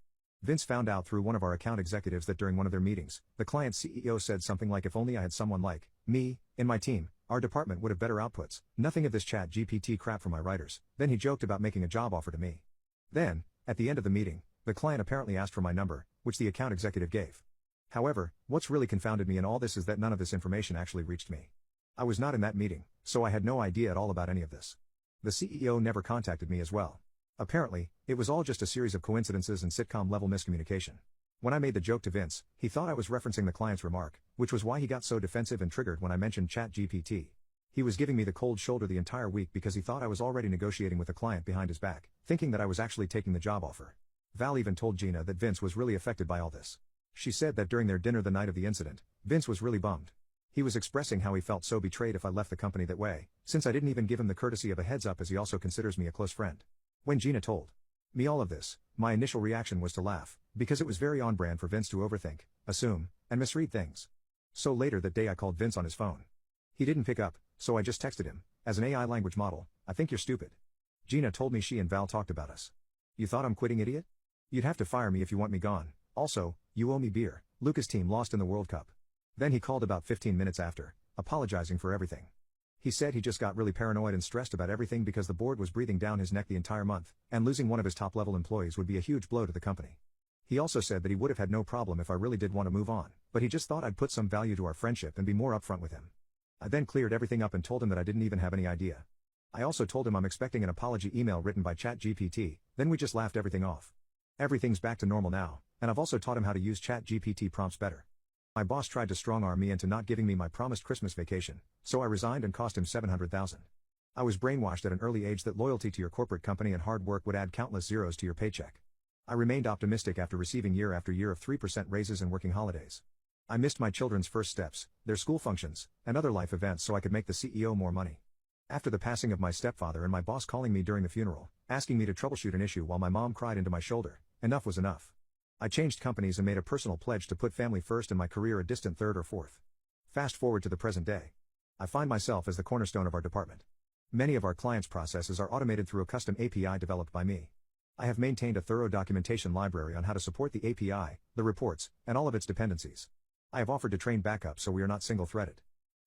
Vince found out through one of our account executives that during one of their meetings, the client's CEO said something like, if only I had someone like me in my team, our department would have better outputs, nothing of this chat GPT crap for my writers. Then he joked about making a job offer to me. Then, at the end of the meeting, the client apparently asked for my number, which the account executive gave. However, what's really confounded me in all this is that none of this information actually reached me. I was not in that meeting, so I had no idea at all about any of this. The CEO never contacted me as well. Apparently, it was all just a series of coincidences and sitcom-level miscommunication. When I made the joke to Vince, he thought I was referencing the client's remark, which was why he got so defensive and triggered when I mentioned ChatGPT. He was giving me the cold shoulder the entire week because he thought I was already negotiating with the client behind his back, thinking that I was actually taking the job offer. Val even told Gina that Vince was really affected by all this. She said that during their dinner the night of the incident, Vince was really bummed. He was expressing how he felt so betrayed if I left the company that way, since I didn't even give him the courtesy of a heads up, as he also considers me a close friend. When Gina told me all of this, my initial reaction was to laugh, because it was very on brand for Vince to overthink, assume, and misread things. So later that day I called Vince on his phone. He didn't pick up, so I just texted him, as an AI language model, I think you're stupid. Gina told me she and Val talked about us. You thought I'm quitting, idiot? You'd have to fire me if you want me gone. Also, you owe me beer. Lucas' team lost in the World Cup. Then he called about 15 minutes after, apologizing for everything. He said he just got really paranoid and stressed about everything because the board was breathing down his neck the entire month, and losing one of his top-level employees would be a huge blow to the company. He also said that he would have had no problem if I really did want to move on, but he just thought I'd put some value to our friendship and be more upfront with him. I then cleared everything up and told him that I didn't even have any idea. I also told him I'm expecting an apology email written by ChatGPT, then we just laughed everything off. Everything's back to normal now, and I've also taught him how to use ChatGPT prompts better. My boss tried to strong-arm me into not giving me my promised Christmas vacation, so I resigned and cost him $700,000. I was brainwashed at an early age that loyalty to your corporate company and hard work would add countless zeros to your paycheck. I remained optimistic after receiving year after year of 3% raises and working holidays. I missed my children's first steps, their school functions, and other life events so I could make the CEO more money. After the passing of my stepfather and my boss calling me during the funeral, asking me to troubleshoot an issue while my mom cried into my shoulder, enough was enough. I changed companies and made a personal pledge to put family first and my career a distant third or fourth. Fast forward to the present day. I find myself as the cornerstone of our department. Many of our clients' processes are automated through a custom API developed by me. I have maintained a thorough documentation library on how to support the API, the reports, and all of its dependencies. I have offered to train backup so we are not single-threaded.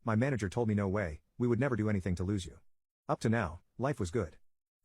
My manager told me no way, we would never do anything to lose you. Up to now, life was good.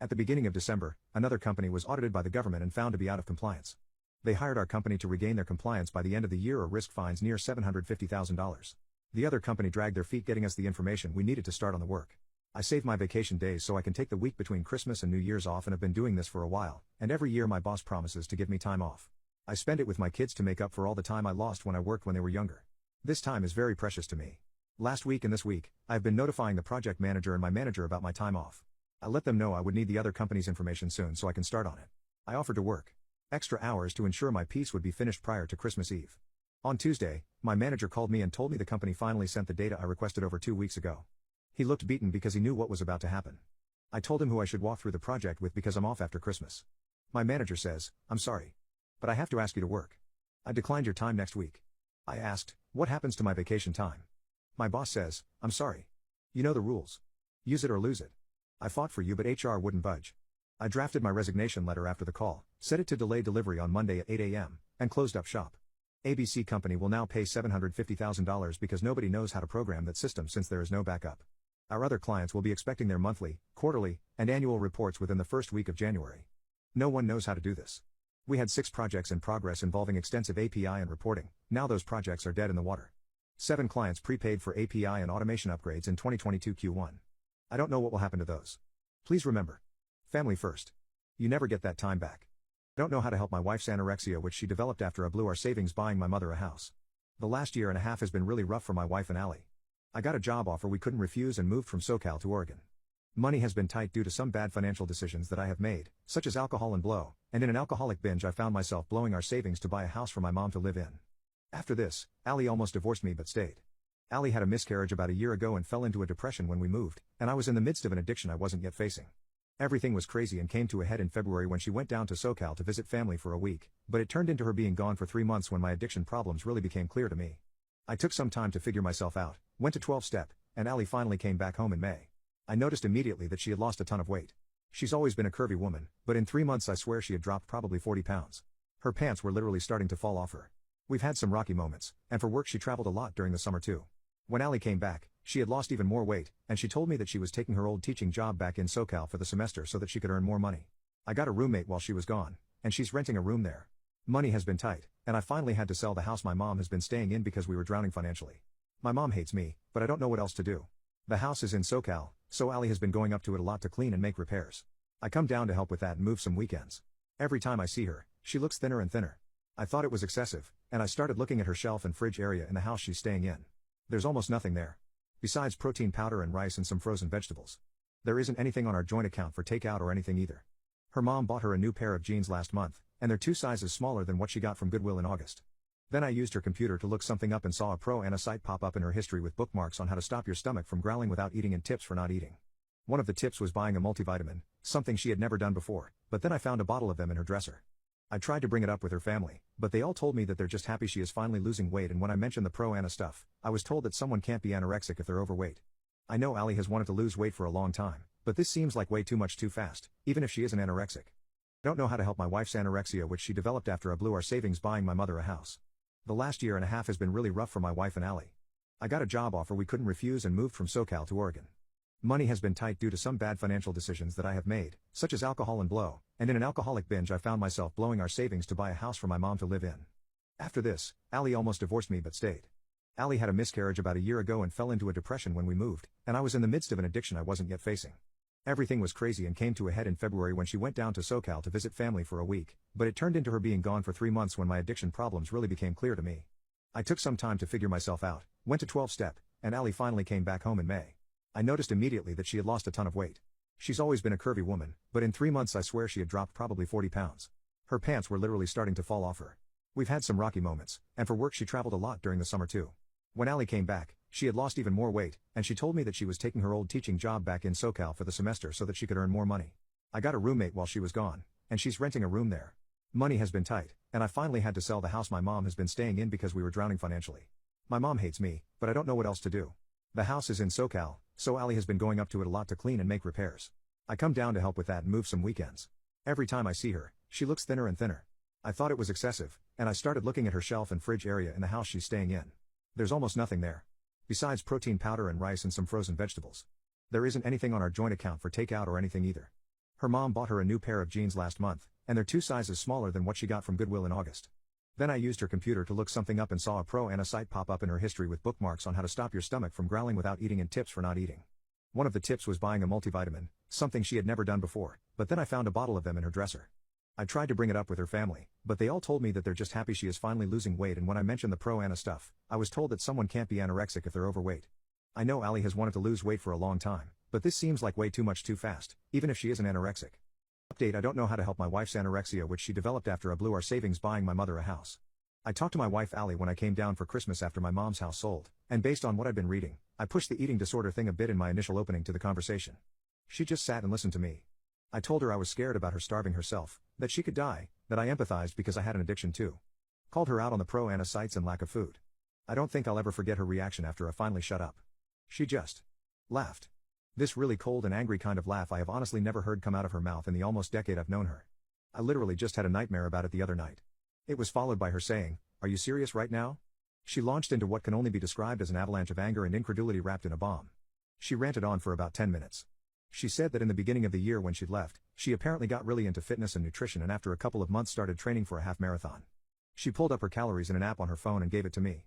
At the beginning of December, another company was audited by the government and found to be out of compliance. They hired our company to regain their compliance by the end of the year or risk fines near $750,000. The other company dragged their feet getting us the information we needed to start on the work. I saved my vacation days so I can take the week between Christmas and New Year's off and have been doing this for a while, and every year my boss promises to give me time off. I spend it with my kids to make up for all the time I lost when I worked when they were younger. This time is very precious to me. Last week and this week, I have been notifying the project manager and my manager about my time off. I let them know I would need the other company's information soon so I can start on it. I offered to work extra hours to ensure my piece would be finished prior to Christmas Eve. On Tuesday, my manager called me and told me the company finally sent the data I requested over 2 weeks ago. He looked beaten because he knew what was about to happen. I told him who I should walk through the project with because I'm off after Christmas. My manager says, I'm sorry, but I have to ask you to work. I declined your time next week. I asked, what happens to my vacation time? My boss says, I'm sorry. You know the rules. Use it or lose it. I fought for you but HR wouldn't budge. I drafted my resignation letter after the call, set it to delay delivery on Monday at 8 a.m., and closed up shop. ABC Company will now pay $750,000 because nobody knows how to program that system since there is no backup. Our other clients will be expecting their monthly, quarterly, and annual reports within the first week of January. No one knows how to do this. We had 6 projects in progress involving extensive API and reporting, now those projects are dead in the water. 7 clients prepaid for API and automation upgrades in 2022 Q1. I don't know what will happen to those. Please remember. Family first. You never get that time back. I don't know how to help my wife's anorexia which she developed after I blew our savings buying my mother a house. The last year and a half has been really rough for my wife and Allie. I got a job offer we couldn't refuse and moved from SoCal to Oregon. Money has been tight due to some bad financial decisions that I have made, such as alcohol and blow, and in an alcoholic binge I found myself blowing our savings to buy a house for my mom to live in. After this, Allie almost divorced me but stayed. Allie had a miscarriage about a year ago and fell into a depression when we moved, and I was in the midst of an addiction I wasn't yet facing. Everything was crazy and came to a head in February when she went down to SoCal to visit family for a week, but it turned into her being gone for 3 months when my addiction problems really became clear to me. I took some time to figure myself out, went to 12-step, and Allie finally came back home in May. I noticed immediately that she had lost a ton of weight. She's always been a curvy woman, but in 3 months I swear she had dropped probably 40 pounds. Her pants were literally starting to fall off her. We've had some rocky moments, and for work she traveled a lot during the summer too. When Allie came back, she had lost even more weight, and she told me that she was taking her old teaching job back in SoCal for the semester so that she could earn more money. I got a roommate while she was gone, and she's renting a room there. Money has been tight, and I finally had to sell the house my mom has been staying in because we were drowning financially. My mom hates me, but I don't know what else to do. The house is in SoCal, so Allie has been going up to it a lot to clean and make repairs. I come down to help with that and move some weekends. Every time I see her, she looks thinner and thinner. I thought it was excessive, and I started looking at her shelf and fridge area in the house she's staying in. There's almost nothing there. Besides protein powder and rice and some frozen vegetables. There isn't anything on our joint account for takeout or anything either. Her mom bought her a new pair of jeans last month, and they're 2 sizes smaller than what she got from Goodwill in August. Then I used her computer to look something up and saw a pro-Ana site pop up in her history with bookmarks on how to stop your stomach from growling without eating and tips for not eating. One of the tips was buying a multivitamin, something she had never done before, but then I found a bottle of them in her dresser. I tried to bring it up with her family, but they all told me that they're just happy she is finally losing weight, and when I mentioned the pro-Ana stuff, I was told that someone can't be anorexic if they're overweight. I know Allie has wanted to lose weight for a long time, but this seems like way too much too fast, even if she isn't anorexic. I don't know how to help my wife's anorexia, which she developed after I blew our savings buying my mother a house. The last year and a half has been really rough for my wife and Allie. I got a job offer we couldn't refuse and moved from SoCal to Oregon. Money has been tight due to some bad financial decisions that I have made, such as alcohol and blow, and in an alcoholic binge I found myself blowing our savings to buy a house for my mom to live in. After this, Allie almost divorced me but stayed. Allie had a miscarriage about a year ago and fell into a depression when we moved, and I was in the midst of an addiction I wasn't yet facing. Everything was crazy and came to a head in February when she went down to SoCal to visit family for a week, but it turned into her being gone for 3 months when my addiction problems really became clear to me. I took some time to figure myself out, went to 12-step, and Allie finally came back home in May. I noticed immediately that she had lost a ton of weight. She's always been a curvy woman, but in 3 months I swear she had dropped probably 40 pounds. Her pants were literally starting to fall off her. We've had some rocky moments, and for work she traveled a lot during the summer too. When Allie came back, she had lost even more weight, and she told me that she was taking her old teaching job back in SoCal for the semester so that she could earn more money. I got a roommate while she was gone, and she's renting a room there. Money has been tight, and I finally had to sell the house my mom has been staying in because we were drowning financially. My mom hates me, but I don't know what else to do. The house is in SoCal, so Allie has been going up to it a lot to clean and make repairs. I come down to help with that and move some weekends. Every time I see her, she looks thinner and thinner. I thought it was excessive, and I started looking at her shelf and fridge area in the house she's staying in. There's almost nothing there. Besides protein powder and rice and some frozen vegetables. There isn't anything on our joint account for takeout or anything either. Her mom bought her a new pair of jeans last month, and they're 2 sizes smaller than what she got from Goodwill in August. Then I used her computer to look something up and saw a pro-Ana site pop up in her history with bookmarks on how to stop your stomach from growling without eating and tips for not eating. One of the tips was buying a multivitamin, something she had never done before, but then I found a bottle of them in her dresser. I tried to bring it up with her family, but they all told me that they're just happy she is finally losing weight, and when I mentioned the pro-Ana stuff, I was told that someone can't be anorexic if they're overweight. I know Allie has wanted to lose weight for a long time, but this seems like way too much too fast, even if she isn't anorexic. Update: I don't know how to help my wife's anorexia, which she developed after I blew our savings buying my mother a house. I talked to my wife Allie when I came down for Christmas after my mom's house sold, and based on what I'd been reading, I pushed the eating disorder thing a bit in my initial opening to the conversation. She just sat and listened to me. I told her I was scared about her starving herself, that she could die, that I empathized because I had an addiction too. Called her out on the pro-Ana sites and lack of food. I don't think I'll ever forget her reaction after I finally shut up. She just laughed. This really cold and angry kind of laugh I have honestly never heard come out of her mouth in the almost decade I've known her. I literally just had a nightmare about it the other night. It was followed by her saying, "Are you serious right now?" She launched into what can only be described as an avalanche of anger and incredulity wrapped in a bomb. She ranted on for about 10 minutes. She said that in the beginning of the year when she'd left, she apparently got really into fitness and nutrition, and after a couple of months started training for a half marathon. She pulled up her calories in an app on her phone and gave it to me.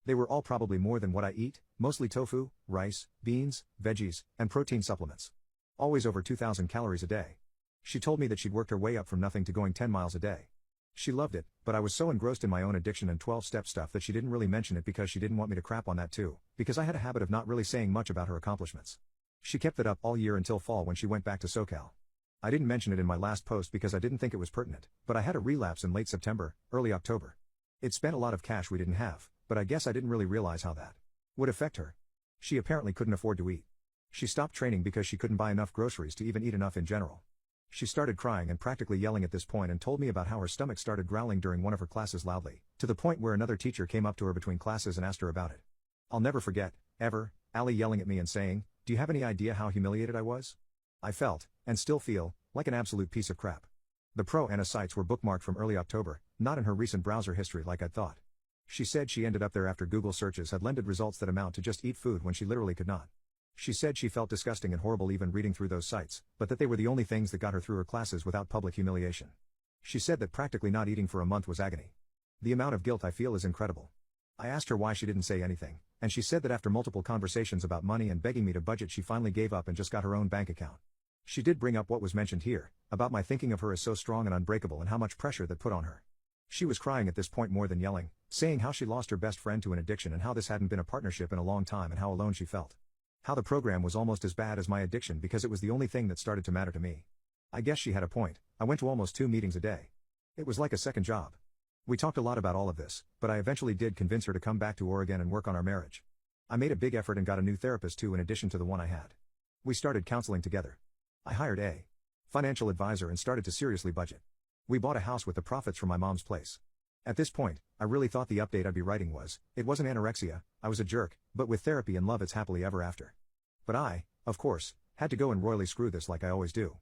They were all probably more than what I eat, mostly tofu, rice, beans, veggies, and protein supplements. Always over 2,000 calories a day. She told me that she'd worked her way up from nothing to going 10 miles a day. She loved it, but I was so engrossed in my own addiction and 12-step stuff that she didn't really mention it because she didn't want me to crap on that too, because I had a habit of not really saying much about her accomplishments. She kept it up all year until fall when she went back to SoCal. I didn't mention it in my last post because I didn't think it was pertinent, but I had a relapse in late September, early October. It spent a lot of cash we didn't have, but I guess I didn't really realize how that would affect her. She apparently couldn't afford to eat. She stopped training because she couldn't buy enough groceries to even eat enough in general. She started crying and practically yelling at this point and told me about how her stomach started growling during one of her classes loudly, to the point where another teacher came up to her between classes and asked her about it. I'll never forget, ever, Allie yelling at me and saying, "Do you have any idea how humiliated I was?" I felt, and still feel, like an absolute piece of crap. The pro-Ana sites were bookmarked from early October, not in her recent browser history like I'd thought. She said she ended up there after Google searches had landed results that amount to just eat food when she literally could not. She said she felt disgusting and horrible even reading through those sites, but that they were the only things that got her through her classes without public humiliation. She said that practically not eating for a month was agony. The amount of guilt I feel is incredible. I asked her why she didn't say anything, and she said that after multiple conversations about money and begging me to budget, she finally gave up and just got her own bank account. She did bring up what was mentioned here, about my thinking of her as so strong and unbreakable and how much pressure that put on her. She was crying at this point more than yelling, saying how she lost her best friend to an addiction and how this hadn't been a partnership in a long time and how alone she felt. How the program was almost as bad as my addiction because it was the only thing that started to matter to me. I guess she had a point. I went to almost 2 meetings a day. It was like a second job. We talked a lot about all of this, but I eventually did convince her to come back to Oregon and work on our marriage. I made a big effort and got a new therapist too in addition to the one I had. We started counseling together. I hired a financial advisor and started to seriously budget. We bought a house with the profits from my mom's place. At this point, I really thought the update I'd be writing was, it wasn't anorexia, I was a jerk, but with therapy and love it's happily ever after. But I, of course, had to go and royally screw this like I always do.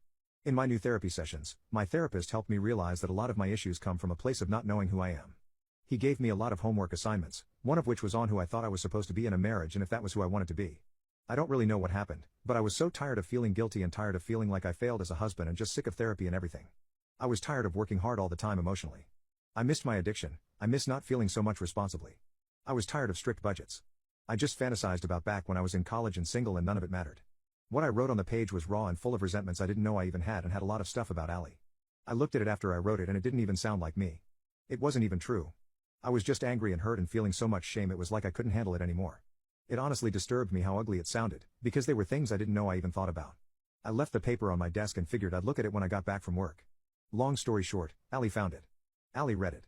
In my new therapy sessions, my therapist helped me realize that a lot of my issues come from a place of not knowing who I am. He gave me a lot of homework assignments, one of which was on who I thought I was supposed to be in a marriage and if that was who I wanted to be. I don't really know what happened, but I was so tired of feeling guilty and tired of feeling like I failed as a husband and just sick of therapy and everything. I was tired of working hard all the time emotionally. I missed my addiction, I missed not feeling so much responsibly. I was tired of strict budgets. I just fantasized about back when I was in college and single and none of it mattered. What I wrote on the page was raw and full of resentments I didn't know I even had and had a lot of stuff about Allie. I looked at it after I wrote it and it didn't even sound like me. It wasn't even true. I was just angry and hurt and feeling so much shame it was like I couldn't handle it anymore. It honestly disturbed me how ugly it sounded, because they were things I didn't know I even thought about. I left the paper on my desk and figured I'd look at it when I got back from work. Long story short, Allie found it. Allie read it.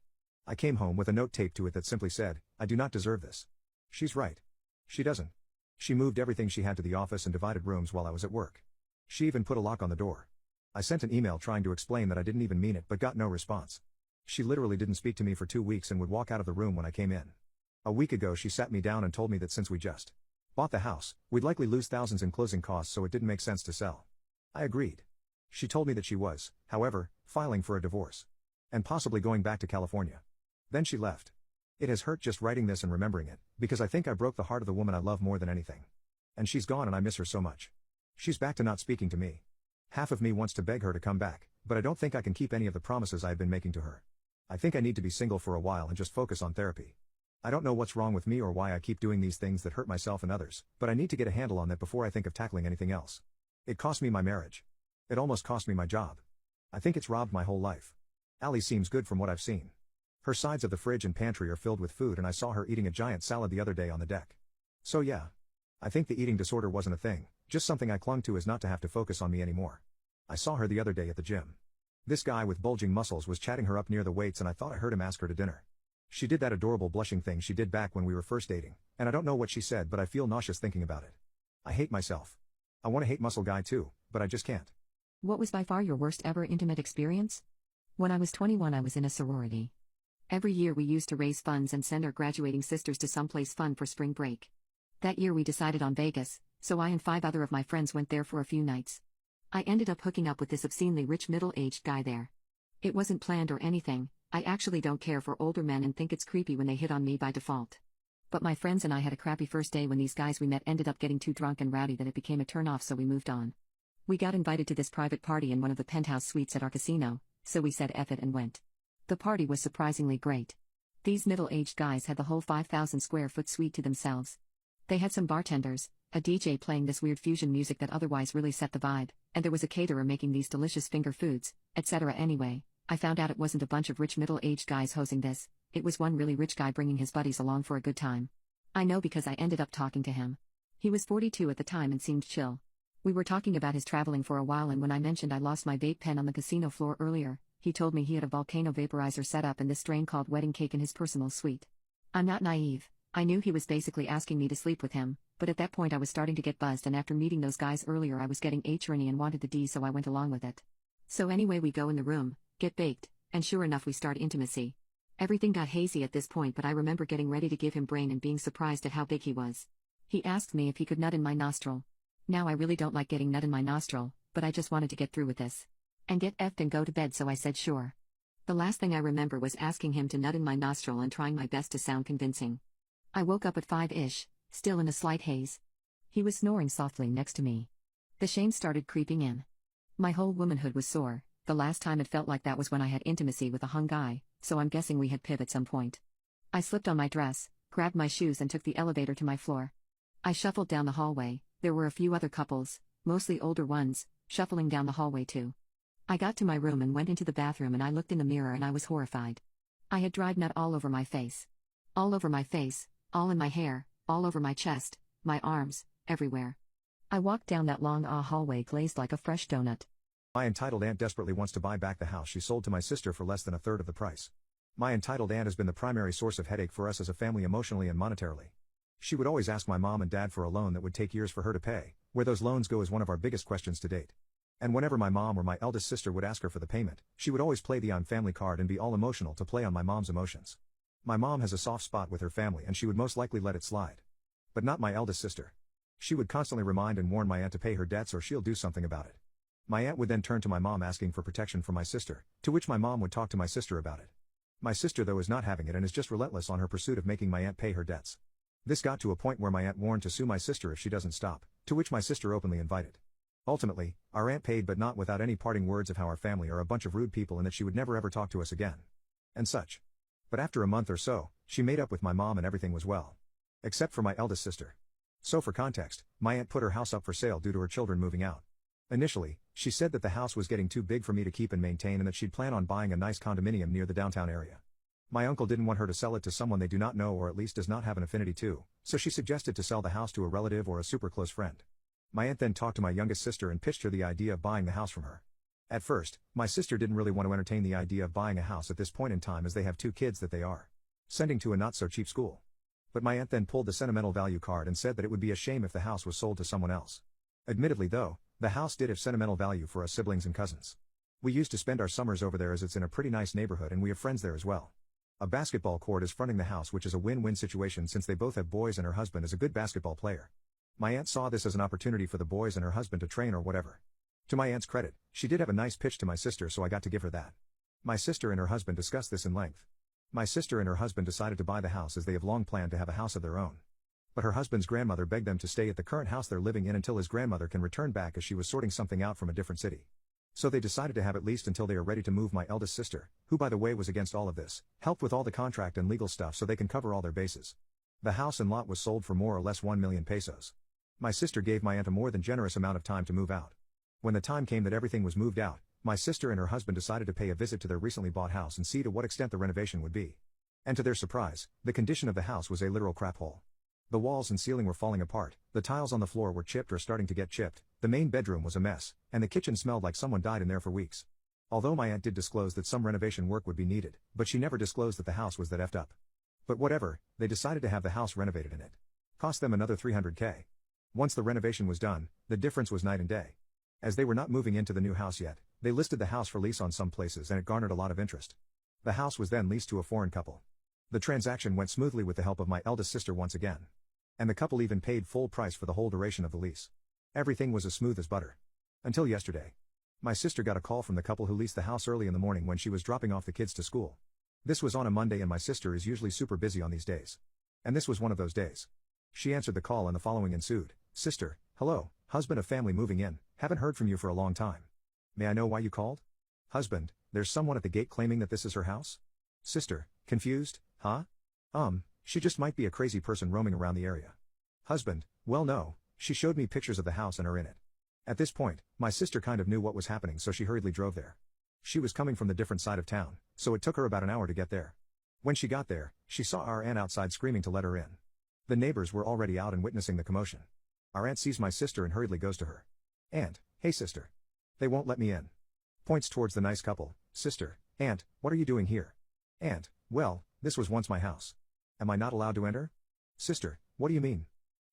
I came home with a note taped to it that simply said, I do not deserve this. She's right. She doesn't. She moved everything she had to the office and divided rooms while I was at work. She even put a lock on the door. I sent an email trying to explain that I didn't even mean it but got no response. She literally didn't speak to me for 2 weeks and would walk out of the room when I came in. A week ago she sat me down and told me that since we just bought the house, we'd likely lose thousands in closing costs so it didn't make sense to sell. I agreed. She told me that she was, however, filing for a divorce. And possibly going back to California. Then she left. It has hurt just writing this and remembering it, because I think I broke the heart of the woman I love more than anything. And she's gone and I miss her so much. She's back to not speaking to me. Half of me wants to beg her to come back, but I don't think I can keep any of the promises I have been making to her. I think I need to be single for a while and just focus on therapy. I don't know what's wrong with me or why I keep doing these things that hurt myself and others, but I need to get a handle on that before I think of tackling anything else. It cost me my marriage. It almost cost me my job. I think it's robbed my whole life. Allie seems good from what I've seen. Her sides of the fridge and pantry are filled with food and I saw her eating a giant salad the other day on the deck. So yeah. I think the eating disorder wasn't a thing, just something I clung to as not to have to focus on me anymore. I saw her the other day at the gym. This guy with bulging muscles was chatting her up near the weights and I thought I heard him ask her to dinner. She did that adorable blushing thing she did back when we were first dating, and I don't know what she said but I feel nauseous thinking about it. I hate myself. I want to hate muscle guy too, but I just can't. What was by far your worst ever intimate experience? When I was 21 I was in a sorority. Every year we used to raise funds and send our graduating sisters to someplace fun for spring break. That year we decided on Vegas, so I and 5 other of my friends went there for a few nights. I ended up hooking up with this obscenely rich middle-aged guy there. It wasn't planned or anything. I actually don't care for older men and think it's creepy when they hit on me by default. But my friends and I had a crappy first day when these guys we met ended up getting too drunk and rowdy that it became a turn-off, so we moved on. We got invited to this private party in one of the penthouse suites at our casino, so we said F it and went. The party was surprisingly great. These middle-aged guys had the whole 5,000 square foot suite to themselves. They had some bartenders, a DJ playing this weird fusion music that otherwise really set the vibe, and there was a caterer making these delicious finger foods, etc. Anyway, I found out it wasn't a bunch of rich middle-aged guys hosting this, it was one really rich guy bringing his buddies along for a good time. I know because I ended up talking to him. He was 42 at the time and seemed chill. We were talking about his traveling for a while, and when I mentioned I lost my vape pen on the casino floor earlier, he told me he had a volcano vaporizer set up in this strain called wedding cake in his personal suite. I'm not naive. I knew he was basically asking me to sleep with him, but at that point I was starting to get buzzed, and after meeting those guys earlier I was getting H-rny and wanted the D, so I went along with it. So anyway, we go in the room, get baked, and sure enough we start intimacy. Everything got hazy at this point, but I remember getting ready to give him brain and being surprised at how big he was. He asked me if he could nut in my nostril. Now I really don't like getting nut in my nostril, but I just wanted to get through with this. And get effed and go to bed, so I said sure. The last thing I remember was asking him to nut in my nostril and trying my best to sound convincing. I woke up at 5-ish, still in a slight haze. He was snoring softly next to me. The shame started creeping in. My whole womanhood was sore. The last time it felt like that was when I had intimacy with a hung guy, so I'm guessing we had piv at some point. I slipped on my dress, grabbed my shoes and took the elevator to my floor. I shuffled down the hallway. There were a few other couples, mostly older ones, shuffling down the hallway too. I got to my room and went into the bathroom and I looked in the mirror and I was horrified. I had dried nut all over my face. All over my face, all in my hair, all over my chest, my arms, everywhere. I walked down that long hallway glazed like a fresh donut. My entitled aunt desperately wants to buy back the house she sold to my sister for less than a third of the price. My entitled aunt has been the primary source of headache for us as a family emotionally and monetarily. She would always ask my mom and dad for a loan that would take years for her to pay. Where those loans go is one of our biggest questions to date. And whenever my mom or my eldest sister would ask her for the payment, she would always play the I'm family card and be all emotional to play on my mom's emotions. My mom has a soft spot with her family and she would most likely let it slide. But not my eldest sister. She would constantly remind and warn my aunt to pay her debts or she'll do something about it. My aunt would then turn to my mom asking for protection from my sister, to which my mom would talk to my sister about it. My sister though is not having it and is just relentless on her pursuit of making my aunt pay her debts. This got to a point where my aunt warned to sue my sister if she doesn't stop, to which my sister openly invited. Ultimately, our aunt paid but not without any parting words of how our family are a bunch of rude people and that she would never ever talk to us again. And such. But after a month or so, she made up with my mom and everything was well. Except for my eldest sister. So for context, my aunt put her house up for sale due to her children moving out. Initially, she said that the house was getting too big for me to keep and maintain and that she'd plan on buying a nice condominium near the downtown area. My uncle didn't want her to sell it to someone they do not know or at least does not have an affinity to, so she suggested to sell the house to a relative or a super close friend. My aunt then talked to my youngest sister and pitched her the idea of buying the house from her. At first, my sister didn't really want to entertain the idea of buying a house at this point in time as they have 2 kids that they are sending to a not-so-cheap school. But my aunt then pulled the sentimental value card and said that it would be a shame if the house was sold to someone else. Admittedly though, the house did have sentimental value for us siblings and cousins. We used to spend our summers over there as it's in a pretty nice neighborhood and we have friends there as well. A basketball court is fronting the house which is a win-win situation since they both have boys and her husband is a good basketball player. My aunt saw this as an opportunity for the boys and her husband to train or whatever. To my aunt's credit, she did have a nice pitch to my sister so I got to give her that. My sister and her husband discussed this in length. My sister and her husband decided to buy the house as they have long planned to have a house of their own. But her husband's grandmother begged them to stay at the current house they're living in until his grandmother can return back as she was sorting something out from a different city. So they decided to have at least until they are ready to move. My eldest sister, who by the way was against all of this, helped with all the contract and legal stuff so they can cover all their bases. The house and lot was sold for more or less 1 million pesos. My sister gave my aunt a more than generous amount of time to move out. When the time came that everything was moved out, my sister and her husband decided to pay a visit to their recently bought house and see to what extent the renovation would be. And to their surprise, the condition of the house was a literal crap hole. The walls and ceiling were falling apart, the tiles on the floor were chipped or starting to get chipped, the main bedroom was a mess, and the kitchen smelled like someone died in there for weeks. Although my aunt did disclose that some renovation work would be needed, but she never disclosed that the house was that effed up. But whatever, they decided to have the house renovated in it. Cost them another 300k. Once the renovation was done, the difference was night and day. As they were not moving into the new house yet, they listed the house for lease on some places and it garnered a lot of interest. The house was then leased to a foreign couple. The transaction went smoothly with the help of my eldest sister once again. And the couple even paid full price for the whole duration of the lease. Everything was as smooth as butter. Until yesterday. My sister got a call from the couple who leased the house early in the morning when she was dropping off the kids to school. This was on a Monday and my sister is usually super busy on these days. And this was one of those days. She answered the call and the following ensued. Sister, hello, husband of family moving in, haven't heard from you for a long time. May I know why you called? Husband, there's someone at the gate claiming that this is her house? Sister, confused, huh? She just might be a crazy person roaming around the area. Husband, well no, she showed me pictures of the house and are in it. At this point, my sister kind of knew what was happening so she hurriedly drove there. She was coming from the different side of town, so it took her about an hour to get there. When she got there, she saw our aunt outside screaming to let her in. The neighbors were already out and witnessing the commotion. Our aunt sees my sister and hurriedly goes to her. Aunt, hey sister. They won't let me in. Points towards the nice couple. Sister, aunt, what are you doing here? Aunt, well, this was once my house. Am I not allowed to enter? Sister, what do you mean?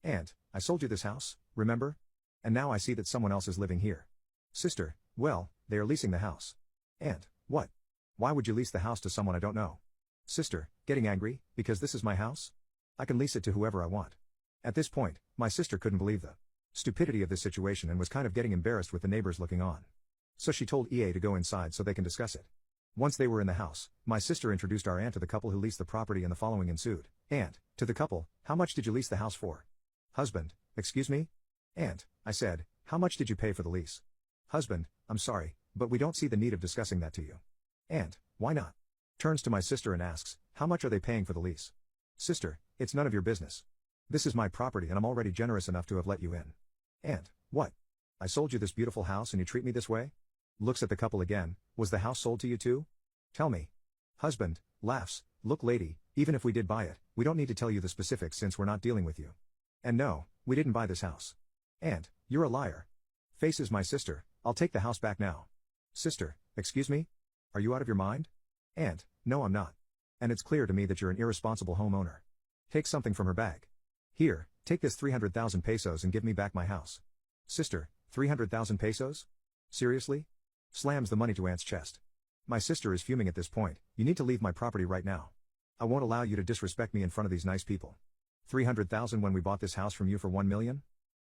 Aunt, I sold you this house, remember? And now I see that someone else is living here. Sister, well, they are leasing the house. Aunt, what? Why would you lease the house to someone I don't know? Sister, getting angry, because this is my house? I can lease it to whoever I want. At this point, my sister couldn't believe the stupidity of this situation and was kind of getting embarrassed with the neighbors looking on. So she told EA to go inside so they can discuss it. Once they were in the house, my sister introduced our aunt to the couple who leased the property and the following ensued. Aunt, to the couple, how much did you lease the house for? Husband, excuse me? Aunt, I said, how much did you pay for the lease? Husband, I'm sorry, but we don't see the need of discussing that to you. Aunt, why not? Turns to my sister and asks, how much are they paying for the lease? Sister, it's none of your business. This is my property and I'm already generous enough to have let you in. Aunt, what? I sold you this beautiful house and you treat me this way? Looks at the couple again, was the house sold to you too? Tell me. Husband, laughs, look lady, even if we did buy it, we don't need to tell you the specifics since we're not dealing with you. And no, we didn't buy this house. Aunt, you're a liar. Faces my sister, I'll take the house back now. Sister, excuse me? Are you out of your mind? Aunt, no I'm not. And it's clear to me that you're an irresponsible homeowner. Take something from her bag. Here, take this 300,000 pesos and give me back my house. Sister, 300,000 pesos? Seriously? Slams the money to Aunt's chest. My sister is fuming at this point, you need to leave my property right now. I won't allow you to disrespect me in front of these nice people. 300,000 when we bought this house from you for 1 million?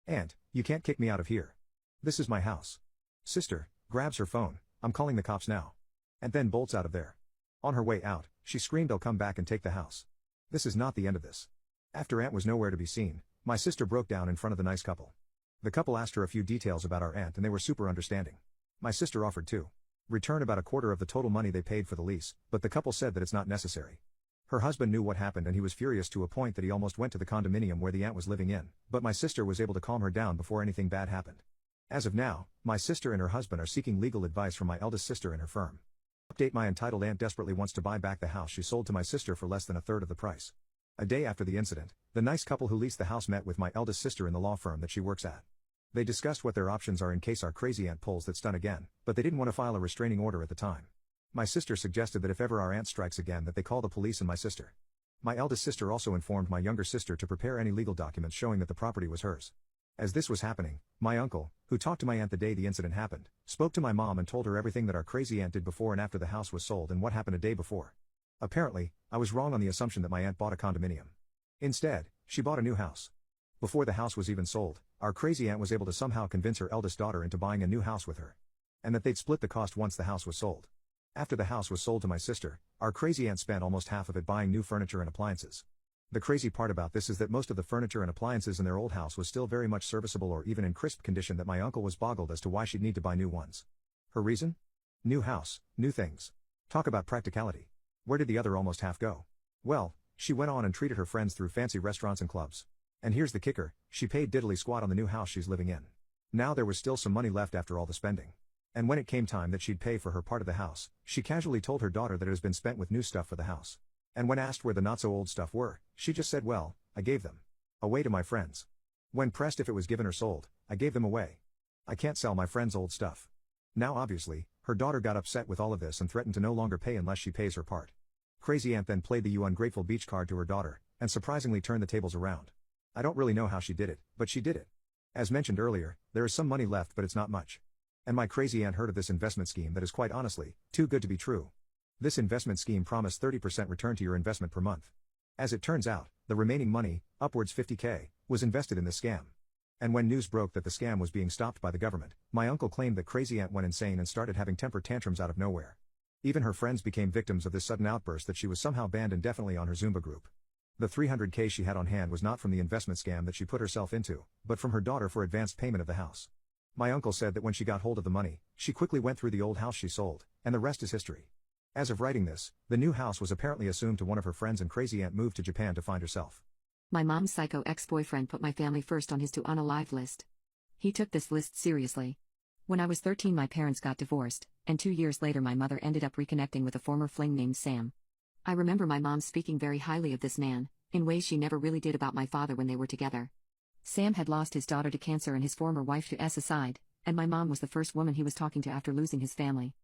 Aunt, you can't kick me out of here. This is my house. Sister, grabs her phone, I'm calling the cops now. And then bolts out of there. On her way out, she screamed I'll come back and take the house. This is not the end of this. After Aunt was nowhere to be seen, my sister broke down in front of the nice couple. The couple asked her a few details about our aunt and they were super understanding. My sister offered to return about a quarter of the total money they paid for the lease, but the couple said that it's not necessary. Her husband knew what happened and he was furious to a point that he almost went to the condominium where the aunt was living in, but my sister was able to calm her down before anything bad happened. As of now, my sister and her husband are seeking legal advice from my eldest sister and her firm. Update: my entitled aunt desperately wants to buy back the house she sold to my sister for less than a third of the price. A day after the incident, the nice couple who leased the house met with my eldest sister in the law firm that she works at. They discussed what their options are in case our crazy aunt pulls that stunt again, but they didn't want to file a restraining order at the time. My sister suggested that if ever our aunt strikes again that they call the police and my sister. My eldest sister also informed my younger sister to prepare any legal documents showing that the property was hers. As this was happening, my uncle, who talked to my aunt the day the incident happened, spoke to my mom and told her everything that our crazy aunt did before and after the house was sold and what happened a day before. Apparently, I was wrong on the assumption that my aunt bought a condominium. Instead, she bought a new house. Before the house was even sold, our crazy aunt was able to somehow convince her eldest daughter into buying a new house with her. And that they'd split the cost once the house was sold. After the house was sold to my sister, our crazy aunt spent almost half of it buying new furniture and appliances. The crazy part about this is that most of the furniture and appliances in their old house was still very much serviceable or even in crisp condition that my uncle was boggled as to why she'd need to buy new ones. Her reason? New house, new things. Talk about practicality. Where did the other almost half go? Well, she went on and treated her friends through fancy restaurants and clubs. And here's the kicker, she paid diddly squat on the new house she's living in. Now there was still some money left after all the spending. And when it came time that she'd pay for her part of the house, she casually told her daughter that it has been spent with new stuff for the house. And when asked where the not-so-old stuff were, she just said, well, I gave them away to my friends. When pressed if it was given or sold, I gave them away. I can't sell my friends' old stuff. Now obviously, her daughter got upset with all of this and threatened to no longer pay unless she pays her part. Crazy aunt then played the "you ungrateful beach" card to her daughter, and surprisingly turned the tables around. I don't really know how she did it, but she did it. As mentioned earlier, there is some money left but it's not much. And my crazy aunt heard of this investment scheme that is quite honestly, too good to be true. This investment scheme promised 30% return to your investment per month. As it turns out, the remaining money, upwards 50k, was invested in this scam. And when news broke that the scam was being stopped by the government, my uncle claimed that crazy aunt went insane and started having temper tantrums out of nowhere. Even her friends became victims of this sudden outburst that she was somehow banned indefinitely on her Zumba group. The 300k she had on hand was not from the investment scam that she put herself into, but from her daughter for advanced payment of the house. My uncle said that when she got hold of the money, she quickly went through the old house she sold, and the rest is history. As of writing this, the new house was apparently assumed to one of her friends and crazy aunt moved to Japan to find herself. My mom's psycho ex-boyfriend put my family first on his to unalive list. He took this list seriously. When I was 13 my parents got divorced, and 2 years later my mother ended up reconnecting with a former fling named Sam. I remember my mom speaking very highly of this man, in ways she never really did about my father when they were together. Sam had lost his daughter to cancer and his former wife to suicide, and my mom was the first woman he was talking to after losing his family.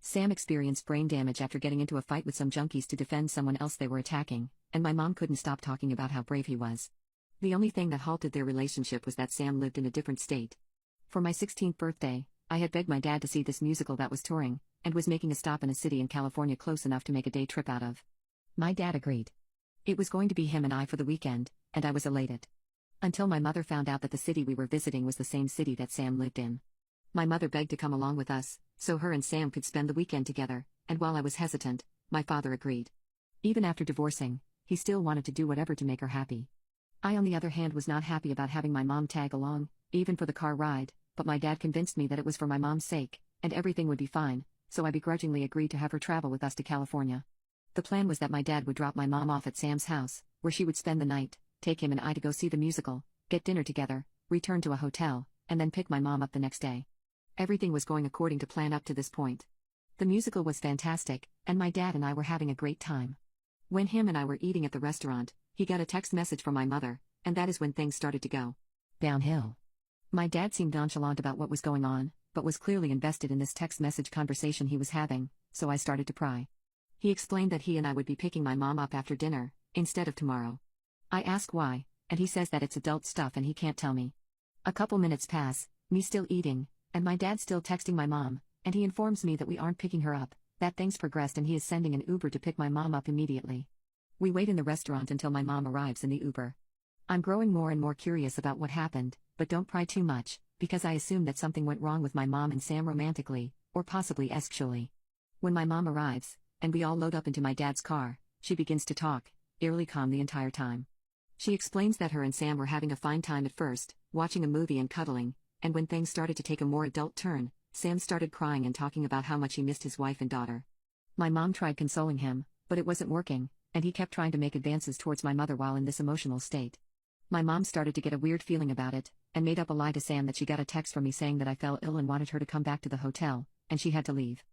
Sam experienced brain damage after getting into a fight with some junkies to defend someone else they were attacking, and my mom couldn't stop talking about how brave he was. The only thing that halted their relationship was that Sam lived in a different state. For my 16th birthday, I had begged my dad to see this musical that was touring, and was making a stop in a city in California close enough to make a day trip out of. My dad agreed. It was going to be him and I for the weekend, and I was elated. Until my mother found out that the city we were visiting was the same city that Sam lived in. My mother begged to come along with us, so her and Sam could spend the weekend together, and while I was hesitant, my father agreed. Even after divorcing, he still wanted to do whatever to make her happy. I, on the other hand, was not happy about having my mom tag along, even for the car ride, but my dad convinced me that it was for my mom's sake, and everything would be fine, so I begrudgingly agreed to have her travel with us to California. The plan was that my dad would drop my mom off at Sam's house, where she would spend the night, take him and I to go see the musical, get dinner together, return to a hotel, and then pick my mom up the next day. Everything was going according to plan up to this point. The musical was fantastic, and my dad and I were having a great time. When him and I were eating at the restaurant, he got a text message from my mother, and that is when things started to go downhill. My dad seemed nonchalant about what was going on, but was clearly invested in this text message conversation he was having, so I started to pry. He explained that he and I would be picking my mom up after dinner, instead of tomorrow. I ask why, and he says that it's adult stuff and he can't tell me. A couple minutes pass, me still eating, and my dad still texting my mom, and he informs me that we aren't picking her up, that things progressed and he is sending an Uber to pick my mom up immediately. We wait in the restaurant until my mom arrives in the Uber. I'm growing more and more curious about what happened, but don't pry too much, because I assume that something went wrong with my mom and Sam romantically, or possibly sexually. When my mom arrives, and we all load up into my dad's car, she begins to talk, eerily calm the entire time. She explains that her and Sam were having a fine time at first, watching a movie and cuddling, and when things started to take a more adult turn, Sam started crying and talking about how much he missed his wife and daughter. My mom tried consoling him, but it wasn't working, and he kept trying to make advances towards my mother while in this emotional state. My mom started to get a weird feeling about it, and made up a lie to Sam that she got a text from me saying that I fell ill and wanted her to come back to the hotel, and she had to leave.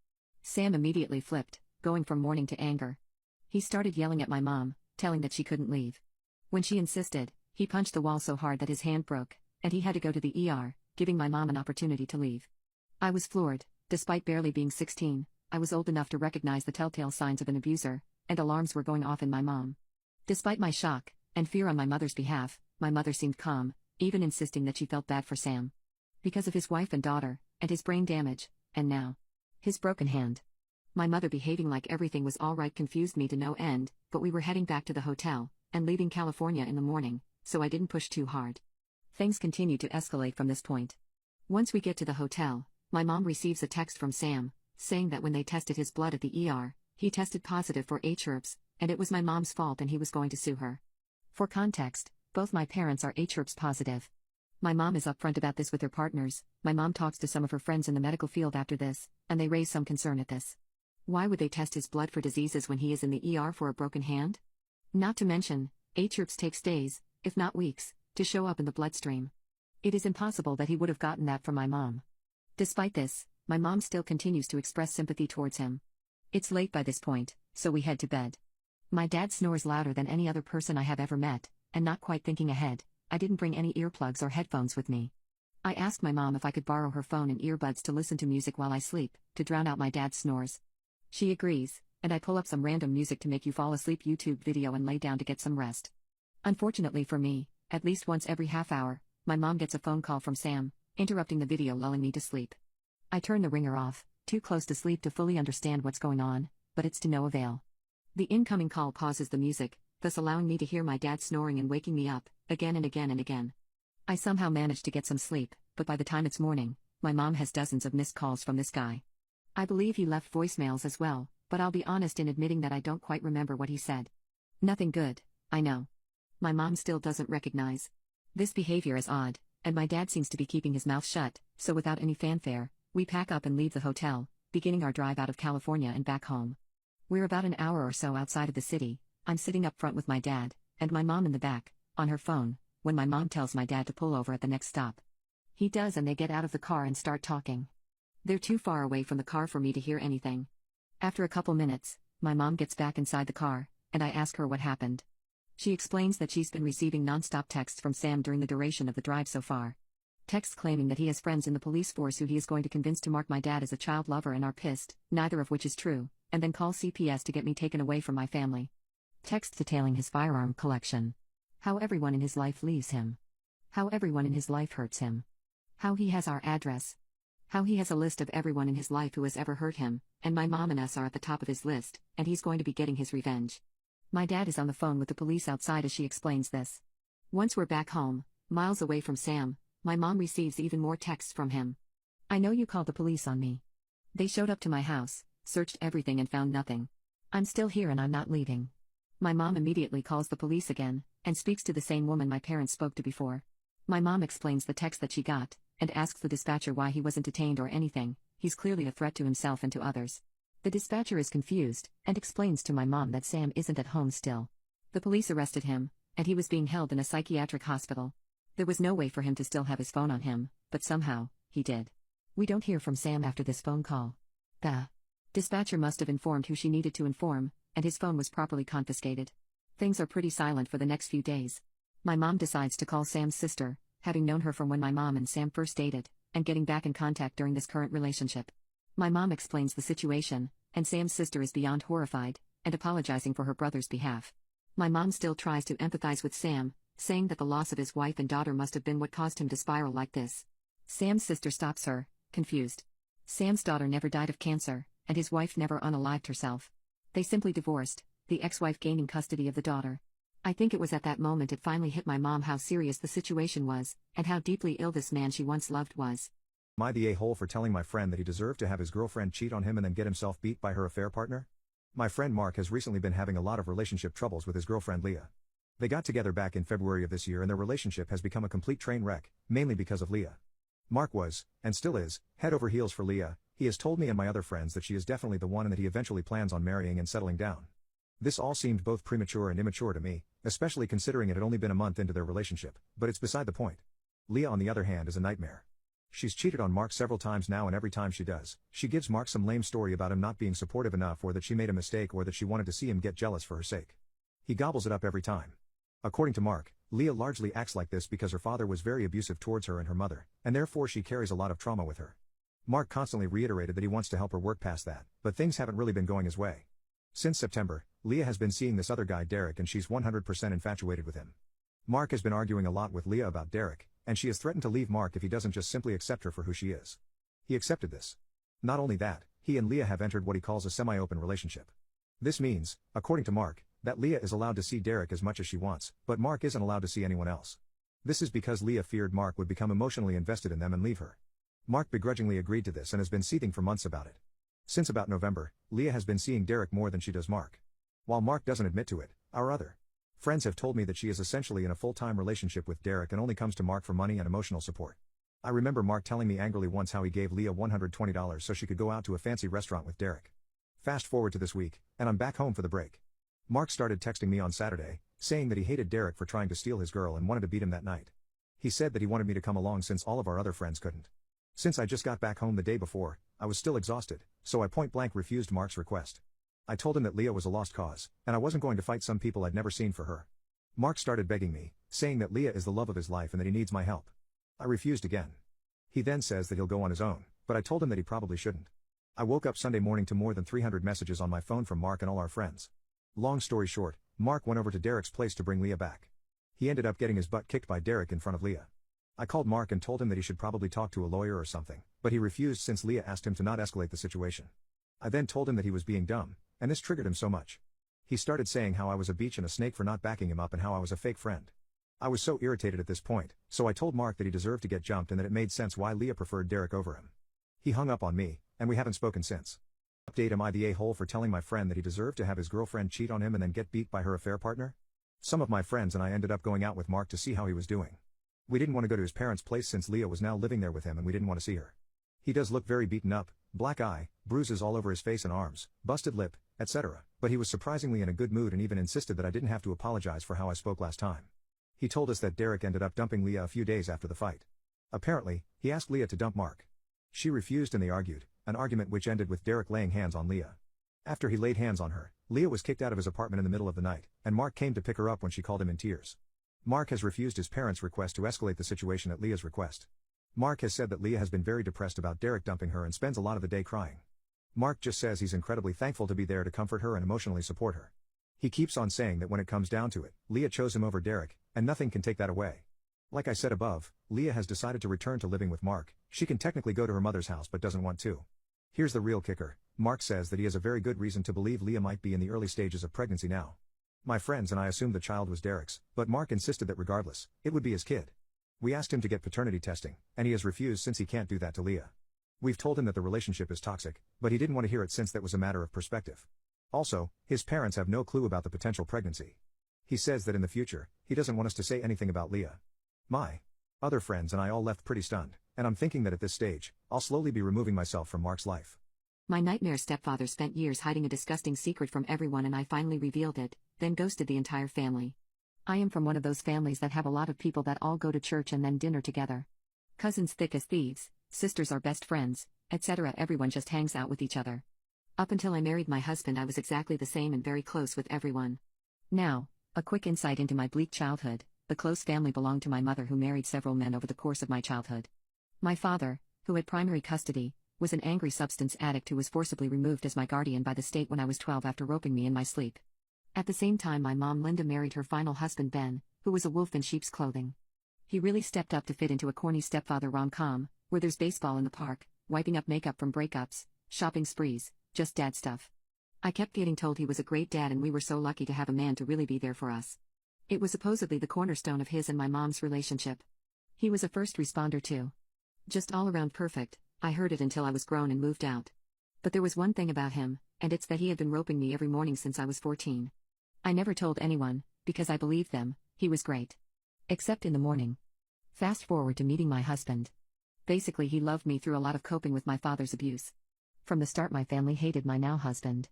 Sam immediately flipped, going from mourning to anger. He started yelling at my mom, telling that she couldn't leave. When she insisted, he punched the wall so hard that his hand broke, and he had to go to the ER, giving my mom an opportunity to leave. I was floored. Despite barely being 16, I was old enough to recognize the telltale signs of an abuser, and alarms were going off in my mom. Despite my shock, and fear on my mother's behalf, my mother seemed calm, even insisting that she felt bad for Sam. Because of his wife and daughter, and his brain damage, and now, his broken hand. My mother behaving like everything was alright confused me to no end, but we were heading back to the hotel, and leaving California in the morning, so I didn't push too hard. Things continued to escalate from this point. Once we get to the hotel, my mom receives a text from Sam, saying that when they tested his blood at the ER, he tested positive for H-herpes, and it was my mom's fault and he was going to sue her. For context, both my parents are H-herpes positive. My mom is upfront about this with her partners. My mom talks to some of her friends in the medical field after this, and they raise some concern at this. Why would they test his blood for diseases when he is in the ER for a broken hand? Not to mention, H-herpes takes days, if not weeks, to show up in the bloodstream. It is impossible that he would have gotten that from my mom. Despite this, my mom still continues to express sympathy towards him. It's late by this point, so we head to bed. My dad snores louder than any other person I have ever met, and not quite thinking ahead, I didn't bring any earplugs or headphones with me. I asked my mom if I could borrow her phone and earbuds to listen to music while I sleep, to drown out my dad's snores. She agrees, and I pull up some random music to make you fall asleep YouTube video and lay down to get some rest. Unfortunately for me, at least once every half hour, my mom gets a phone call from Sam, interrupting the video, lulling me to sleep. I turn the ringer off, too close to sleep to fully understand what's going on, but it's to no avail. The incoming call pauses the music, thus allowing me to hear my dad snoring and waking me up, again and again and again. I somehow manage to get some sleep, but by the time it's morning, my mom has dozens of missed calls from this guy. I believe he left voicemails as well, but I'll be honest in admitting that I don't quite remember what he said. Nothing good, I know. My mom still doesn't recognize. This behavior is odd, and my dad seems to be keeping his mouth shut, so without any fanfare, we pack up and leave the hotel, beginning our drive out of California and back home. We're about an hour or so outside of the city. I'm sitting up front with my dad, and my mom in the back, on her phone, when my mom tells my dad to pull over at the next stop. He does, and they get out of the car and start talking. They're too far away from the car for me to hear anything. After a couple minutes, my mom gets back inside the car, and I ask her what happened. She explains that she's been receiving non-stop texts from Sam during the duration of the drive so far. Texts claiming that he has friends in the police force who he is going to convince to mark my dad as a child lover and are pissed, neither of which is true, and then call CPS to get me taken away from my family. Texts detailing his firearm collection. How everyone in his life leaves him. How everyone in his life hurts him. How he has our address. How he has a list of everyone in his life who has ever hurt him, and my mom and us are at the top of his list, and he's going to be getting his revenge. My dad is on the phone with the police outside as she explains this. Once we're back home, miles away from Sam, my mom receives even more texts from him. I know you called the police on me. They showed up to my house, Searched everything and found nothing. I'm still here and I'm not leaving. My mom immediately calls the police again, and speaks to the same woman my parents spoke to before. My mom explains the text that she got, and asks the dispatcher why he wasn't detained or anything. He's clearly a threat to himself and to others. The dispatcher is confused, and explains to my mom that Sam isn't at home still. The police arrested him, and he was being held in a psychiatric hospital. There was no way for him to still have his phone on him, but somehow, he did. We don't hear from Sam after this phone call. The dispatcher must have informed who she needed to inform, and his phone was properly confiscated. Things are pretty silent for the next few days. My mom decides to call Sam's sister, having known her from when my mom and Sam first dated, and getting back in contact during this current relationship. My mom explains the situation, and Sam's sister is beyond horrified, and apologizing for her brother's behalf. My mom still tries to empathize with Sam, saying that the loss of his wife and daughter must have been what caused him to spiral like this. Sam's sister stops her, confused. Sam's daughter never died of cancer, and his wife never unalived herself. They simply divorced, the ex-wife gaining custody of the daughter. I think it was at that moment it finally hit my mom how serious the situation was, and how deeply ill this man she once loved was. Am I the a-hole for telling my friend that he deserved to have his girlfriend cheat on him and then get himself beat by her affair partner? My friend Mark has recently been having a lot of relationship troubles with his girlfriend Leah. They got together back in February of this year and their relationship has become a complete train wreck, mainly because of Leah. Mark was, and still is, head over heels for Leah. He has told me and my other friends that she is definitely the one and that he eventually plans on marrying and settling down. This all seemed both premature and immature to me, especially considering it had only been a month into their relationship, but it's beside the point. Leah on the other hand is a nightmare. She's cheated on Mark several times now and every time she does, she gives Mark some lame story about him not being supportive enough or that she made a mistake or that she wanted to see him get jealous for her sake. He gobbles it up every time. According to Mark, Leah largely acts like this because her father was very abusive towards her and her mother, and therefore she carries a lot of trauma with her. Mark constantly reiterated that he wants to help her work past that, but things haven't really been going his way. Since September, Leah has been seeing this other guy Derek and she's 100% infatuated with him. Mark has been arguing a lot with Leah about Derek, and she has threatened to leave Mark if he doesn't just simply accept her for who she is. He accepted this. Not only that, he and Leah have entered what he calls a semi-open relationship. This means, according to Mark, that Leah is allowed to see Derek as much as she wants, but Mark isn't allowed to see anyone else. This is because Leah feared Mark would become emotionally invested in them and leave her. Mark begrudgingly agreed to this and has been seething for months about it. Since about November, Leah has been seeing Derek more than she does Mark. While Mark doesn't admit to it, our other friends have told me that she is essentially in a full-time relationship with Derek and only comes to Mark for money and emotional support. I remember Mark telling me angrily once how he gave Leah $120 so she could go out to a fancy restaurant with Derek. Fast forward to this week, and I'm back home for the break. Mark started texting me on Saturday, saying that he hated Derek for trying to steal his girl and wanted to beat him that night. He said that he wanted me to come along since all of our other friends couldn't. Since I just got back home the day before, I was still exhausted, so I point-blank refused Mark's request. I told him that Leah was a lost cause, and I wasn't going to fight some people I'd never seen for her. Mark started begging me, saying that Leah is the love of his life and that he needs my help. I refused again. He then says that he'll go on his own, but I told him that he probably shouldn't. I woke up Sunday morning to more than 300 messages on my phone from Mark and all our friends. Long story short, Mark went over to Derek's place to bring Leah back. He ended up getting his butt kicked by Derek in front of Leah. I called Mark and told him that he should probably talk to a lawyer or something, but he refused since Leah asked him to not escalate the situation. I then told him that he was being dumb, and this triggered him so much. He started saying how I was a bitch and a snake for not backing him up and how I was a fake friend. I was so irritated at this point, so I told Mark that he deserved to get jumped and that it made sense why Leah preferred Derek over him. He hung up on me, and we haven't spoken since. Update: am I the a-hole for telling my friend that he deserved to have his girlfriend cheat on him and then get beat by her affair partner? Some of my friends and I ended up going out with Mark to see how he was doing. We didn't want to go to his parents' place since Leah was now living there with him and we didn't want to see her. He does look very beaten up, black eye, bruises all over his face and arms, busted lip, etc., but he was surprisingly in a good mood and even insisted that I didn't have to apologize for how I spoke last time. He told us that Derek ended up dumping Leah a few days after the fight. Apparently, he asked Leah to dump Mark. She refused and they argued, an argument which ended with Derek laying hands on Leah. After he laid hands on her, Leah was kicked out of his apartment in the middle of the night, and Mark came to pick her up when she called him in tears. Mark has refused his parents' request to escalate the situation at Leah's request. Mark has said that Leah has been very depressed about Derek dumping her and spends a lot of the day crying. Mark just says he's incredibly thankful to be there to comfort her and emotionally support her. He keeps on saying that when it comes down to it, Leah chose him over Derek, and nothing can take that away. Like I said above, Leah has decided to return to living with Mark. She can technically go to her mother's house but doesn't want to. Here's the real kicker: Mark says that he has a very good reason to believe Leah might be in the early stages of pregnancy now. My friends and I assumed the child was Derek's, but Mark insisted that regardless, it would be his kid. We asked him to get paternity testing, and he has refused since he can't do that to Leah. We've told him that the relationship is toxic, but he didn't want to hear it since that was a matter of perspective. Also, his parents have no clue about the potential pregnancy. He says that in the future, he doesn't want us to say anything about Leah. My other friends and I all left pretty stunned, and I'm thinking that at this stage, I'll slowly be removing myself from Mark's life. My nightmare stepfather spent years hiding a disgusting secret from everyone and I finally revealed it, then ghosted the entire family. I am from one of those families that have a lot of people that all go to church and then dinner together. Cousins thick as thieves, sisters are best friends, etc. Everyone just hangs out with each other. Up until I married my husband I was exactly the same and very close with everyone. Now, a quick insight into my bleak childhood. The close family belonged to my mother who married several men over the course of my childhood. My father, who had primary custody, was an angry substance addict who was forcibly removed as my guardian by the state when I was 12 after roping me in my sleep. At the same time my mom Linda married her final husband Ben, who was a wolf in sheep's clothing. He really stepped up to fit into a corny stepfather rom-com, where there's baseball in the park, wiping up makeup from breakups, shopping sprees, just dad stuff. I kept getting told he was a great dad and we were so lucky to have a man to really be there for us. It was supposedly the cornerstone of his and my mom's relationship. He was a first responder too. Just all around perfect. I heard it until I was grown and moved out. But there was one thing about him, and it's that he had been roping me every morning since I was 14. I never told anyone, because I believed them, he was great. Except in the morning. Fast forward to meeting my husband. Basically he loved me through a lot of coping with my father's abuse. From the start my family hated my now husband.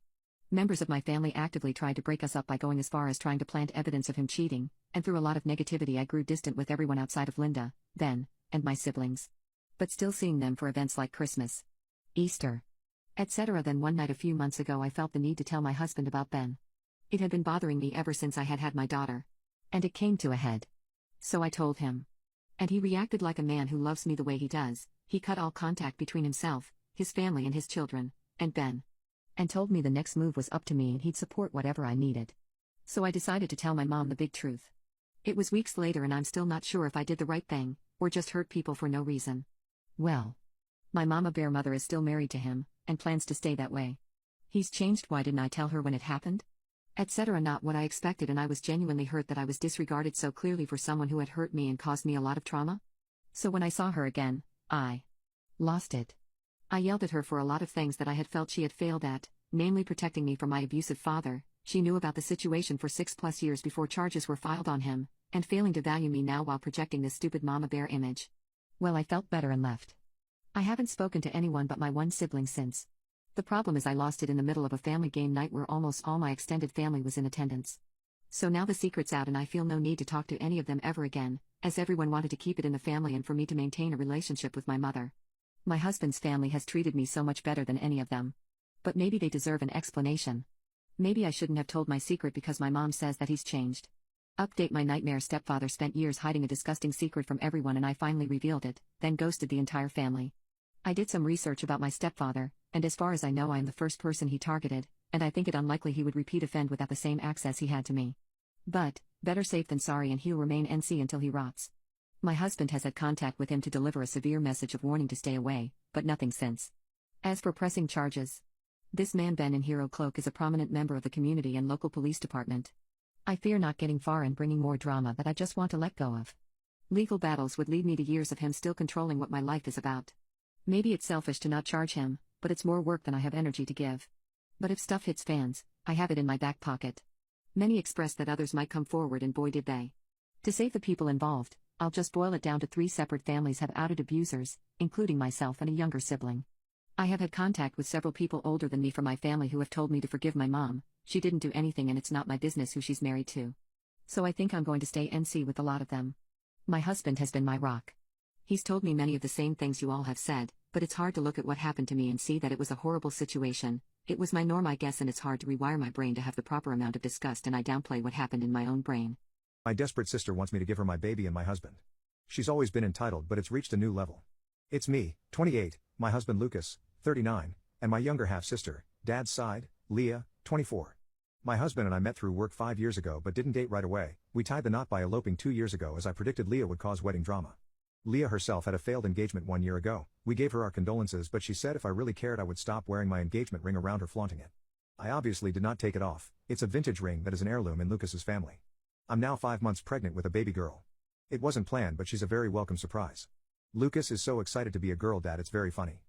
Members of my family actively tried to break us up by going as far as trying to plant evidence of him cheating, and through a lot of negativity I grew distant with everyone outside of Linda, Ben, and my siblings. But still seeing them for events like Christmas, Easter, etc. Then one night a few months ago I felt the need to tell my husband about Ben. It had been bothering me ever since I had had my daughter. And it came to a head. So I told him. And he reacted like a man who loves me the way he does. He cut all contact between himself, his family and his children, and Ben. And told me the next move was up to me and he'd support whatever I needed. So I decided to tell my mom the big truth. It was weeks later and I'm still not sure if I did the right thing, or just hurt people for no reason. Well, my mama bear mother is still married to him, and plans to stay that way. He's changed, why didn't I tell her when it happened? Etc. Not what I expected and I was genuinely hurt that I was disregarded so clearly for someone who had hurt me and caused me a lot of trauma. So when I saw her again, I lost it. I yelled at her for a lot of things that I had felt she had failed at, namely protecting me from my abusive father. She knew about the situation for 6+ years before charges were filed on him, and failing to value me now while projecting this stupid mama bear image. Well, I felt better and left. I haven't spoken to anyone but my one sibling since. The problem is I lost it in the middle of a family game night where almost all my extended family was in attendance. So now the secret's out and I feel no need to talk to any of them ever again, as everyone wanted to keep it in the family and for me to maintain a relationship with my mother. My husband's family has treated me so much better than any of them. But maybe they deserve an explanation. Maybe I shouldn't have told my secret because my mom says that he's changed. Update: my nightmare stepfather spent years hiding a disgusting secret from everyone and I finally revealed it, then ghosted the entire family. I did some research about my stepfather, and as far as I know I am the first person he targeted, and I think it unlikely he would repeat offend without the same access he had to me. But, better safe than sorry, and he'll remain NC until he rots. My husband has had contact with him to deliver a severe message of warning to stay away, but nothing since. As for pressing charges, this man Ben in Hero Cloak is a prominent member of the community and local police department. I fear not getting far and bringing more drama that I just want to let go of. Legal battles would lead me to years of him still controlling what my life is about. Maybe it's selfish to not charge him, but it's more work than I have energy to give. But if stuff hits fans, I have it in my back pocket. Many expressed that others might come forward and boy did they. To save the people involved, I'll just boil it down to 3 separate families have outed abusers, including myself and a younger sibling. I have had contact with several people older than me from my family who have told me to forgive my mom. She didn't do anything and it's not my business who she's married to. So I think I'm going to stay NC with a lot of them. My husband has been my rock. He's told me many of the same things you all have said, but it's hard to look at what happened to me and see that it was a horrible situation. It was my norm, I guess, and it's hard to rewire my brain to have the proper amount of disgust, and I downplay what happened in my own brain. My desperate sister wants me to give her my baby and my husband. She's always been entitled, but it's reached a new level. It's me, 28, my husband Lucas, 39, and my younger half-sister, Dad's side, Leah, 24. My husband and I met through work 5 years ago but didn't date right away. We tied the knot by eloping 2 years ago as I predicted Leah would cause wedding drama. Leah herself had a failed engagement 1 year ago. We gave her our condolences, but she said if I really cared I would stop wearing my engagement ring around her, flaunting it. I obviously did not take it off. It's a vintage ring that is an heirloom in Lucas's family. I'm now 5 months pregnant with a baby girl. It wasn't planned, but she's a very welcome surprise. Lucas is so excited to be a girl dad, it's very funny.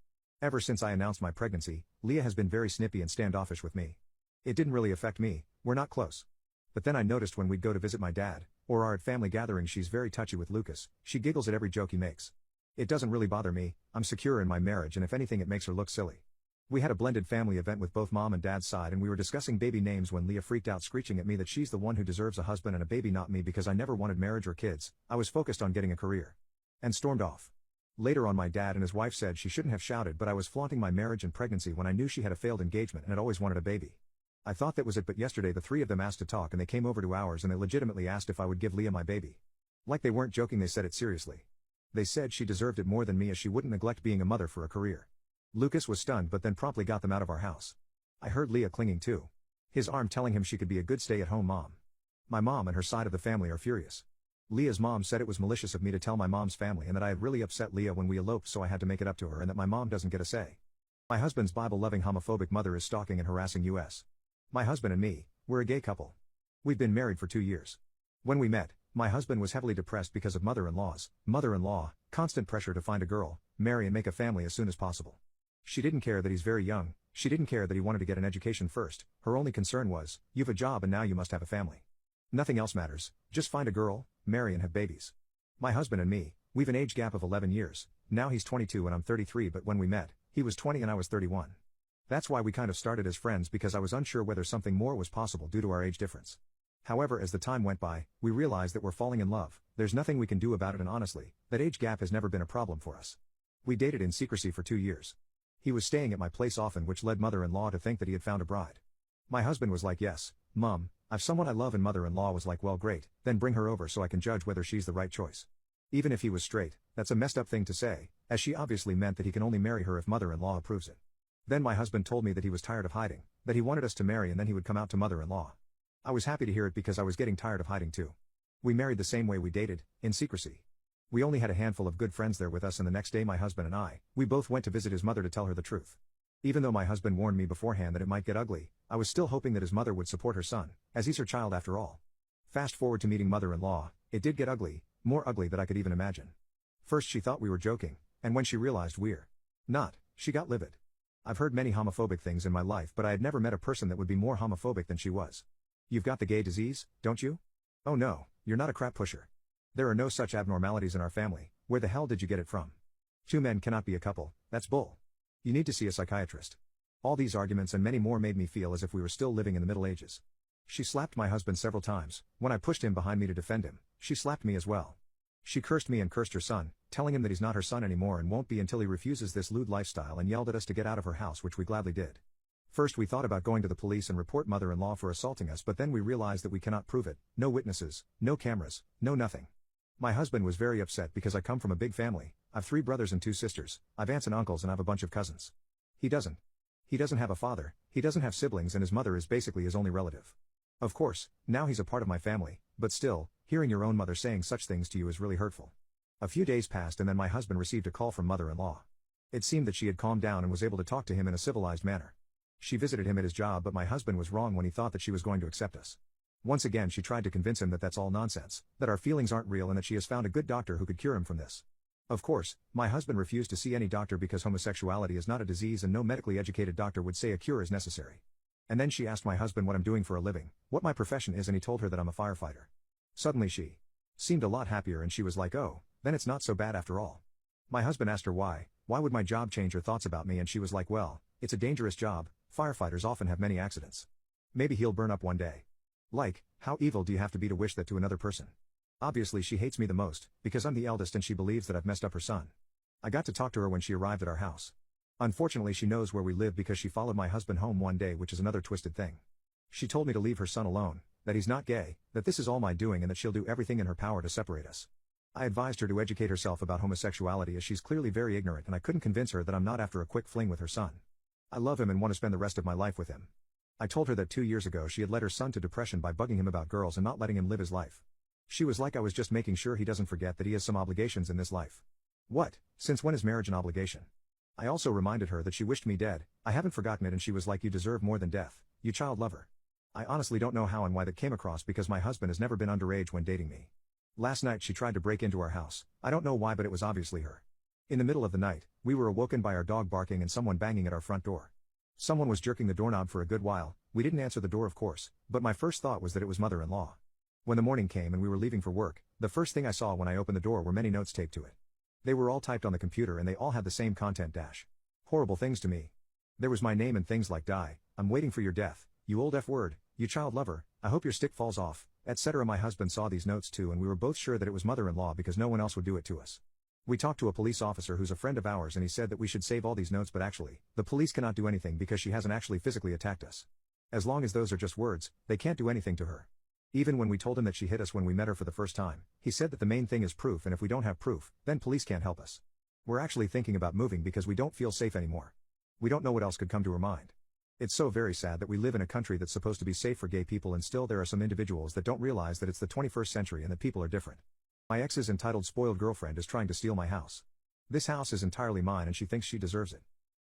Ever since I announced my pregnancy, Leah has been very snippy and standoffish with me. It didn't really affect me, we're not close. But then I noticed when we'd go to visit my dad, or are at family gatherings, she's very touchy with Lucas. She giggles at every joke he makes. It doesn't really bother me, I'm secure in my marriage, and if anything it makes her look silly. We had a blended family event with both mom and dad's side, and we were discussing baby names when Leah freaked out, screeching at me that she's the one who deserves a husband and a baby, not me, because I never wanted marriage or kids. I was focused on getting a career. And stormed off. Later on, my dad and his wife said she shouldn't have shouted, but I was flaunting my marriage and pregnancy when I knew she had a failed engagement and had always wanted a baby. I thought that was it, but yesterday the three of them asked to talk, and they came over to ours, and they legitimately asked if I would give Leah my baby. Like they weren't joking, they said it seriously. They said she deserved it more than me, as she wouldn't neglect being a mother for a career. Lucas was stunned, but then promptly got them out of our house. I heard Leah clinging to his arm, telling him she could be a good stay-at-home mom. My mom and her side of the family are furious. Leah's mom said it was malicious of me to tell my mom's family, and that I had really upset Leah when we eloped, so I had to make it up to her, and that my mom doesn't get a say. My husband's Bible-loving homophobic mother is stalking and harassing us. My husband and me, we're a gay couple. We've been married for 2 years. When we met, my husband was heavily depressed because of mother-in-law, constant pressure to find a girl, marry and make a family as soon as possible. She didn't care that he's very young, she didn't care that he wanted to get an education first, her only concern was, you've a job and now you must have a family. Nothing else matters, just find a girl, marry and have babies. My husband and me, we've an age gap of 11 years, now he's 22 and I'm 33, but when we met, he was 20 and I was 31. That's why we kind of started as friends, because I was unsure whether something more was possible due to our age difference. However, as the time went by, we realized that we're falling in love, there's nothing we can do about it, and honestly, that age gap has never been a problem for us. We dated in secrecy for 2 years. He was staying at my place often, which led mother-in-law to think that he had found a bride. My husband was like, yes, Mom, I've someone I love, and mother-in-law was like, well great, then bring her over so I can judge whether she's the right choice. Even if he was straight, that's a messed up thing to say, as she obviously meant that he can only marry her if mother-in-law approves it. Then my husband told me that he was tired of hiding, that he wanted us to marry and then he would come out to mother-in-law. I was happy to hear it because I was getting tired of hiding too. We married the same way we dated, in secrecy. We only had a handful of good friends there with us, and the next day my husband and we both went to visit his mother to tell her the truth. Even though my husband warned me beforehand that it might get ugly, I was still hoping that his mother would support her son, as he's her child after all. Fast forward to meeting mother-in-law, it did get ugly, more ugly than I could even imagine. First she thought we were joking, and when she realized we're not, she got livid. I've heard many homophobic things in my life, but I had never met a person that would be more homophobic than she was. You've got the gay disease, don't you? Oh no, you're not a crap pusher. There are no such abnormalities in our family, where the hell did you get it from? 2 men cannot be a couple, that's bull. You need to see a psychiatrist. All these arguments and many more made me feel as if we were still living in the Middle Ages. She slapped my husband several times. When I pushed him behind me to defend him, she slapped me as well. She cursed me and cursed her son, telling him that he's not her son anymore and won't be until he refuses this lewd lifestyle, and yelled at us to get out of her house, which we gladly did. First we thought about going to the police and report mother-in-law for assaulting us, but then we realized that we cannot prove it, no witnesses, no cameras, no nothing. My husband was very upset because I come from a big family, I've 3 brothers and 2 sisters, I've aunts and uncles, and I've a bunch of cousins. He doesn't have a father, he doesn't have siblings, and his mother is basically his only relative. Of course, now he's a part of my family, but still, hearing your own mother saying such things to you is really hurtful. A few days passed and then my husband received a call from mother-in-law. It seemed that she had calmed down and was able to talk to him in a civilized manner. She visited him at his job, but my husband was wrong when he thought that she was going to accept us. Once again she tried to convince him that that's all nonsense, that our feelings aren't real, and that she has found a good doctor who could cure him from this. Of course, my husband refused to see any doctor because homosexuality is not a disease and no medically educated doctor would say a cure is necessary. And then she asked my husband what I'm doing for a living, what my profession is, and he told her that I'm a firefighter. Suddenly she seemed a lot happier and she was like, oh, then it's not so bad after all. My husband asked her why would my job change her thoughts about me, and she was like, well, it's a dangerous job, firefighters often have many accidents. Maybe he'll burn up one day. Like, how evil do you have to be to wish that to another person? Obviously she hates me the most, because I'm the eldest and she believes that I've messed up her son. I got to talk to her when she arrived at our house. Unfortunately she knows where we live because she followed my husband home one day, which is another twisted thing. She told me to leave her son alone, that he's not gay, that this is all my doing, and that she'll do everything in her power to separate us. I advised her to educate herself about homosexuality, as she's clearly very ignorant, and I couldn't convince her that I'm not after a quick fling with her son. I love him and want to spend the rest of my life with him. I told her that 2 years ago she had led her son to depression by bugging him about girls and not letting him live his life. She was like, I was just making sure he doesn't forget that he has some obligations in this life. What? Since when is marriage an obligation? I also reminded her that she wished me dead. I haven't forgotten it, and she was like, you deserve more than death, you child lover. I honestly don't know how and why that came across, because my husband has never been underage when dating me. Last night she tried to break into our house. I don't know why, but it was obviously her In the middle of the night, we were awoken by our dog barking and someone banging at our front door. Someone was jerking the doorknob for a good while. We didn't answer the door, of course, but my first thought was that it was mother-in-law. When the morning came and we were leaving for work, the first thing I saw when I opened the door were many notes taped to it. They were all typed on the computer and they all had the same content dash. Horrible things to me. There was my name and things like "Die, I'm waiting for your death, you old F word, you child lover, I hope your stick falls off," etc. My husband saw these notes too and we were both sure that it was mother-in-law because no one else would do it to us. We talked to a police officer who's a friend of ours and he said that we should save all these notes, but actually, the police cannot do anything because she hasn't actually physically attacked us. As long as those are just words, they can't do anything to her. Even when we told him that she hit us when we met her for the first time, he said that the main thing is proof, and if we don't have proof, then police can't help us. We're actually thinking about moving because we don't feel safe anymore. We don't know what else could come to her mind. It's so very sad that we live in a country that's supposed to be safe for gay people and still there are some individuals that don't realize that it's the 21st century and that people are different. My ex's entitled spoiled girlfriend is trying to steal my house. This house is entirely mine and she thinks she deserves it.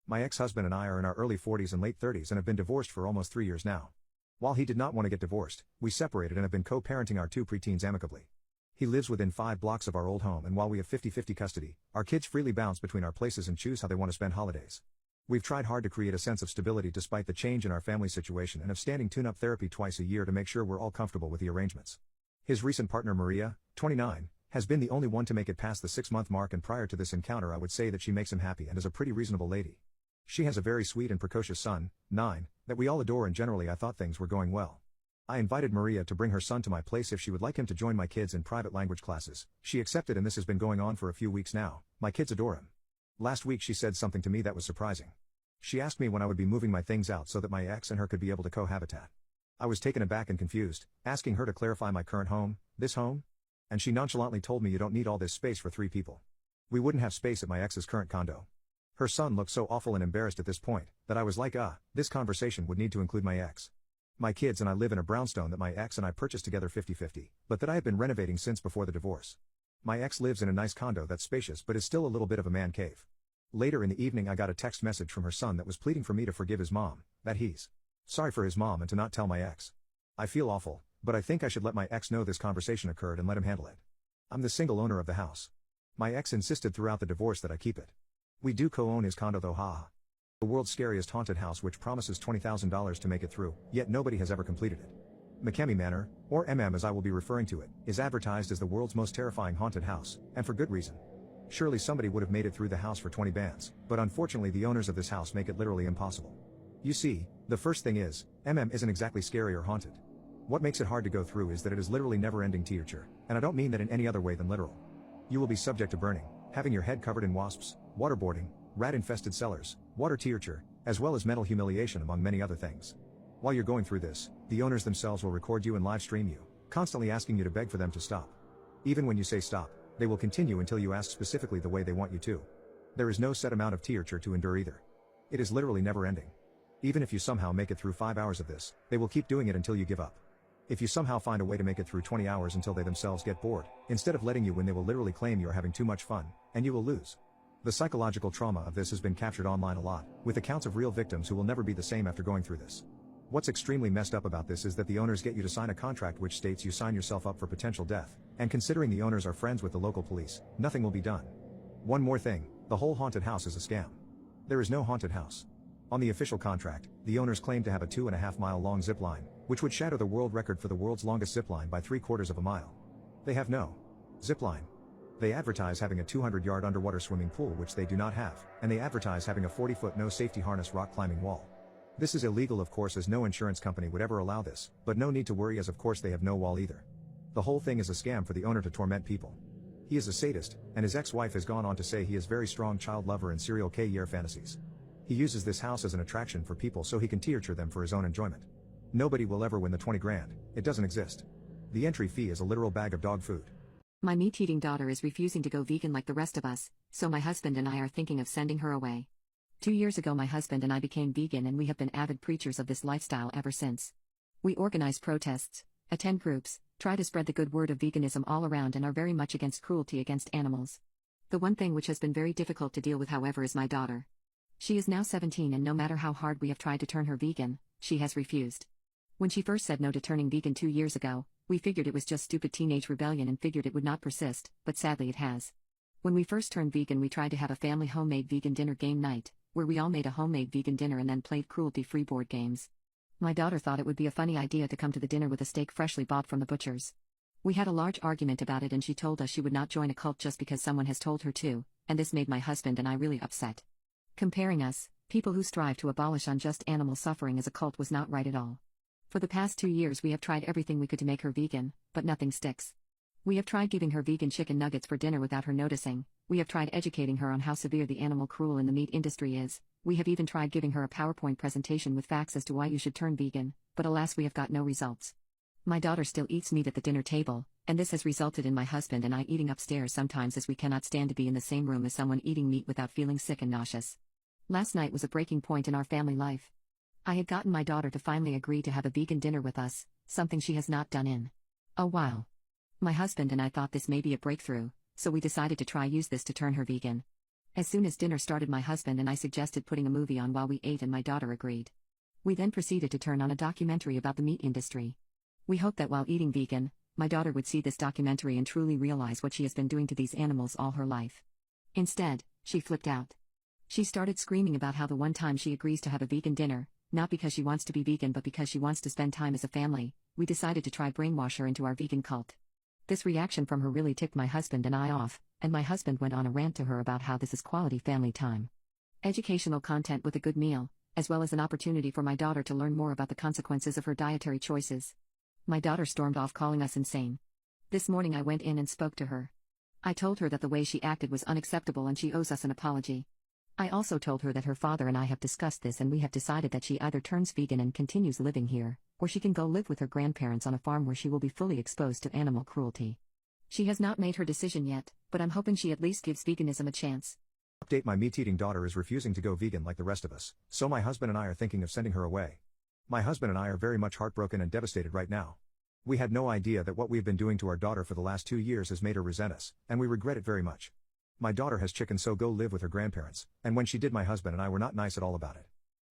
My ex-husband and I are in our early 40s and late 30s and have been divorced for almost 3 years now. While he did not want to get divorced, we separated and have been co-parenting our 2 preteens amicably. He lives within 5 blocks of our old home and while we have 50-50 custody, our kids freely bounce between our places and choose how they want to spend holidays. We've tried hard to create a sense of stability despite the change in our family situation and have standing tune-up therapy twice a year to make sure we're all comfortable with the arrangements. His recent partner Maria, 29, has been the only one to make it past the 6-month mark, and prior to this encounter I would say that she makes him happy and is a pretty reasonable lady. She has a very sweet and precocious son, 9, that we all adore and generally I thought things were going well. I invited Maria to bring her son to my place if she would like him to join my kids in private language classes. She accepted and this has been going on for a few weeks now. My kids adore him. Last week she said something to me that was surprising. She asked me when I would be moving my things out so that my ex and her could be able to cohabitat. I was taken aback and confused, asking her to clarify my current home, this home? And she nonchalantly told me you don't need all this space for 3 people. We wouldn't have space at my ex's current condo. Her son looked so awful and embarrassed at this point, that I was like this conversation would need to include my ex. My kids and I live in a brownstone that my ex and I purchased together 50-50, but that I have been renovating since before the divorce. My ex lives in a nice condo that's spacious but is still a little bit of a man cave. Later in the evening I got a text message from her son that was pleading for me to forgive his mom, that he's sorry for his mom and to not tell my ex. I feel awful, but I think I should let my ex know this conversation occurred and let him handle it. I'm the single owner of the house. My ex insisted throughout the divorce that I keep it. We do co-own his condo though, haha. The world's scariest haunted house which promises $20,000 to make it through, yet nobody has ever completed it. McKemmy Manor, or MM as I will be referring to it, is advertised as the world's most terrifying haunted house, and for good reason. Surely somebody would have made it through the house for 20 bands, but unfortunately the owners of this house make it literally impossible. You see, the first thing is, MM isn't exactly scary or haunted. What makes it hard to go through is that it is literally never-ending torture, and I don't mean that in any other way than literal. You will be subject to burning, having your head covered in wasps, waterboarding, rat-infested cellars, water torture, as well as mental humiliation among many other things. While you're going through this, the owners themselves will record you and live stream you, constantly asking you to beg for them to stop. Even when you say stop, they will continue until you ask specifically the way they want you to. There is no set amount of torture to endure either. It is literally never-ending. Even if you somehow make it through 5 hours of this, they will keep doing it until you give up. If you somehow find a way to make it through 20 hours until they themselves get bored, instead of letting you win they will literally claim you are having too much fun, and you will lose. The psychological trauma of this has been captured online a lot, with accounts of real victims who will never be the same after going through this. What's extremely messed up about this is that the owners get you to sign a contract which states you sign yourself up for potential death, and considering the owners are friends with the local police, nothing will be done. One more thing, the whole haunted house is a scam. There is no haunted house. On the official contract, the owners claim to have a 2.5-mile long zip line, which would shatter the world record for the world's longest zip line by 3/4 of a mile. They have no zip line. They advertise having a 200-yard underwater swimming pool which they do not have, and they advertise having a 40-foot no safety harness rock climbing wall. This is illegal of course as no insurance company would ever allow this, but no need to worry as of course they have no wall either. The whole thing is a scam for the owner to torment people. He is a sadist, and his ex-wife has gone on to say he is very strong child lover and serial killer fantasies. He uses this house as an attraction for people so he can torture them for his own enjoyment. Nobody will ever win the 20 grand, it doesn't exist. The entry fee is a literal bag of dog food. My meat-eating daughter is refusing to go vegan like the rest of us, so my husband and I are thinking of sending her away. 2 years ago my husband and I became vegan and we have been avid preachers of this lifestyle ever since. We organize protests, attend groups, try to spread the good word of veganism all around and are very much against cruelty against animals. The one thing which has been very difficult to deal with however is my daughter. She is now 17 and no matter how hard we have tried to turn her vegan, she has refused. When she first said no to turning vegan 2 years ago, we figured it was just stupid teenage rebellion and figured it would not persist, but sadly it has. When we first turned vegan, we tried to have a family homemade vegan dinner game night, where we all made a homemade vegan dinner and then played cruelty-free board games. My daughter thought it would be a funny idea to come to the dinner with a steak freshly bought from the butcher's. We had a large argument about it and she told us she would not join a cult just because someone has told her to, and this made my husband and I really upset. Comparing us, people who strive to abolish unjust animal suffering as a cult was not right at all. For the past 2 years we have tried everything we could to make her vegan, but nothing sticks. We have tried giving her vegan chicken nuggets for dinner without her noticing, we have tried educating her on how severe the animal cruel in the meat industry is, we have even tried giving her a PowerPoint presentation with facts as to why you should turn vegan, but alas we have got no results. My daughter still eats meat at the dinner table, and this has resulted in my husband and I eating upstairs sometimes as we cannot stand to be in the same room as someone eating meat without feeling sick and nauseous. Last night was a breaking point in our family life. I had gotten my daughter to finally agree to have a vegan dinner with us, something she has not done in a while. My husband and I thought this may be a breakthrough, so we decided to use this to turn her vegan. As soon as dinner started, my husband and I suggested putting a movie on while we ate and my daughter agreed. We then proceeded to turn on a documentary about the meat industry. We hoped that while eating vegan, my daughter would see this documentary and truly realize what she has been doing to these animals all her life. Instead, she flipped out. She started screaming about how the one time she agrees to have a vegan dinner, not because she wants to be vegan but because she wants to spend time as a family, we decided to try brainwash her into our vegan cult. This reaction from her really ticked my husband and I off, and my husband went on a rant to her about how this is quality family time. Educational content with a good meal, as well as an opportunity for my daughter to learn more about the consequences of her dietary choices. My daughter stormed off calling us insane. This morning I went in and spoke to her. I told her that the way she acted was unacceptable and she owes us an apology. I also told her that her father and I have discussed this and we have decided that she either turns vegan and continues living here, or she can go live with her grandparents on a farm where she will be fully exposed to animal cruelty. She has not made her decision yet, but I'm hoping she at least gives veganism a chance. Update: my meat-eating daughter is refusing to go vegan like the rest of us, so my husband and I are thinking of sending her away. My husband and I are very much heartbroken and devastated right now. We had no idea that what we've been doing to our daughter for the last 2 years has made her resent us, and we regret it very much. My daughter has chicken, so go live with her grandparents, and when she did, my husband and I were not nice at all about it.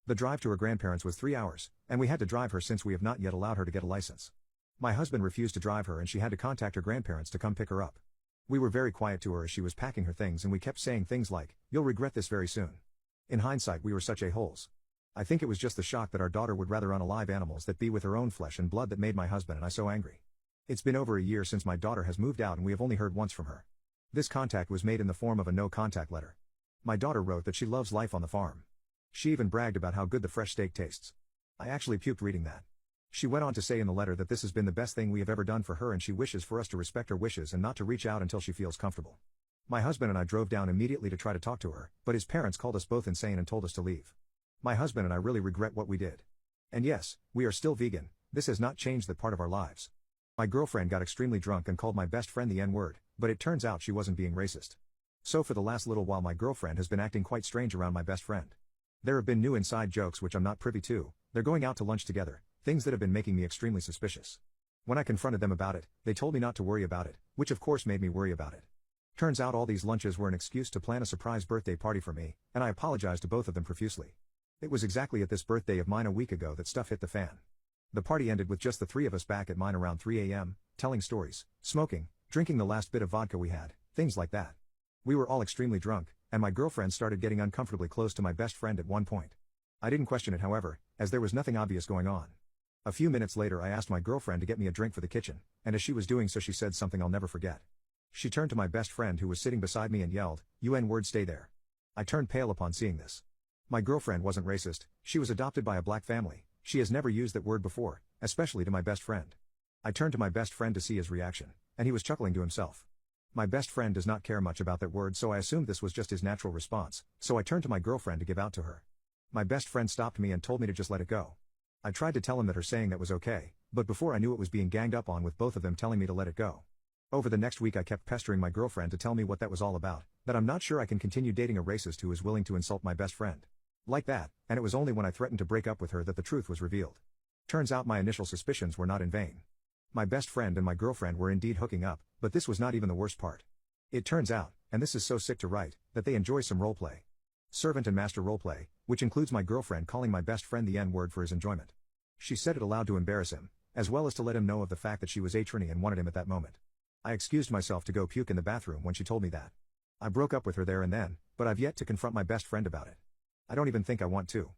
The drive to her grandparents was 3 hours, and we had to drive her since we have not yet allowed her to get a license. My husband refused to drive her and she had to contact her grandparents to come pick her up. We were very quiet to her as she was packing her things and we kept saying things like, "You'll regret this very soon." In hindsight, we were such a-holes. I think it was just the shock that our daughter would rather unalive animals that be with her own flesh and blood that made my husband and I so angry. It's been over a year since my daughter has moved out and we have only heard once from her. This contact was made in the form of a no-contact letter. My daughter wrote that she loves life on the farm. She even bragged about how good the fresh steak tastes. I actually puked reading that. She went on to say in the letter that this has been the best thing we have ever done for her and she wishes for us to respect her wishes and not to reach out until she feels comfortable. My husband and I drove down immediately to try to talk to her, but his parents called us both insane and told us to leave. My husband and I really regret what we did. And yes, we are still vegan, this has not changed that part of our lives. My girlfriend got extremely drunk and called my best friend the N-word, but it turns out she wasn't being racist. So for the last little while my girlfriend has been acting quite strange around my best friend. There have been new inside jokes which I'm not privy to, they're going out to lunch together, things that have been making me extremely suspicious. When I confronted them about it, they told me not to worry about it, which of course made me worry about it. Turns out all these lunches were an excuse to plan a surprise birthday party for me, and I apologized to both of them profusely. It was exactly at this birthday of mine a week ago that stuff hit the fan. The party ended with just the three of us back at mine around 3 a.m., telling stories, smoking, drinking the last bit of vodka we had, things like that. We were all extremely drunk, and my girlfriend started getting uncomfortably close to my best friend at one point. I didn't question it, however, as there was nothing obvious going on. A few minutes later I asked my girlfriend to get me a drink for the kitchen, and as she was doing so she said something I'll never forget. She turned to my best friend who was sitting beside me and yelled, "You N-word, stay there." I turned pale upon seeing this. My girlfriend wasn't racist, she was adopted by a black family, she has never used that word before, especially to my best friend. I turned to my best friend to see his reaction, and he was chuckling to himself. My best friend does not care much about that word, so I assumed this was just his natural response, so I turned to my girlfriend to give out to her. My best friend stopped me and told me to just let it go. I tried to tell him that her saying that was okay, but before I knew it was being ganged up on with both of them telling me to let it go. Over the next week I kept pestering my girlfriend to tell me what that was all about, that I'm not sure I can continue dating a racist who is willing to insult my best friend. Like that, and it was only when I threatened to break up with her that the truth was revealed. Turns out my initial suspicions were not in vain. My best friend and my girlfriend were indeed hooking up, but this was not even the worst part. It turns out, and this is so sick to write, that they enjoy some roleplay. Servant and master roleplay, which includes my girlfriend calling my best friend the N-word for his enjoyment. She said it aloud to embarrass him, as well as to let him know of the fact that she was a tranny and wanted him at that moment. I excused myself to go puke in the bathroom when she told me that. I broke up with her there and then, but I've yet to confront my best friend about it. I don't even think I want to.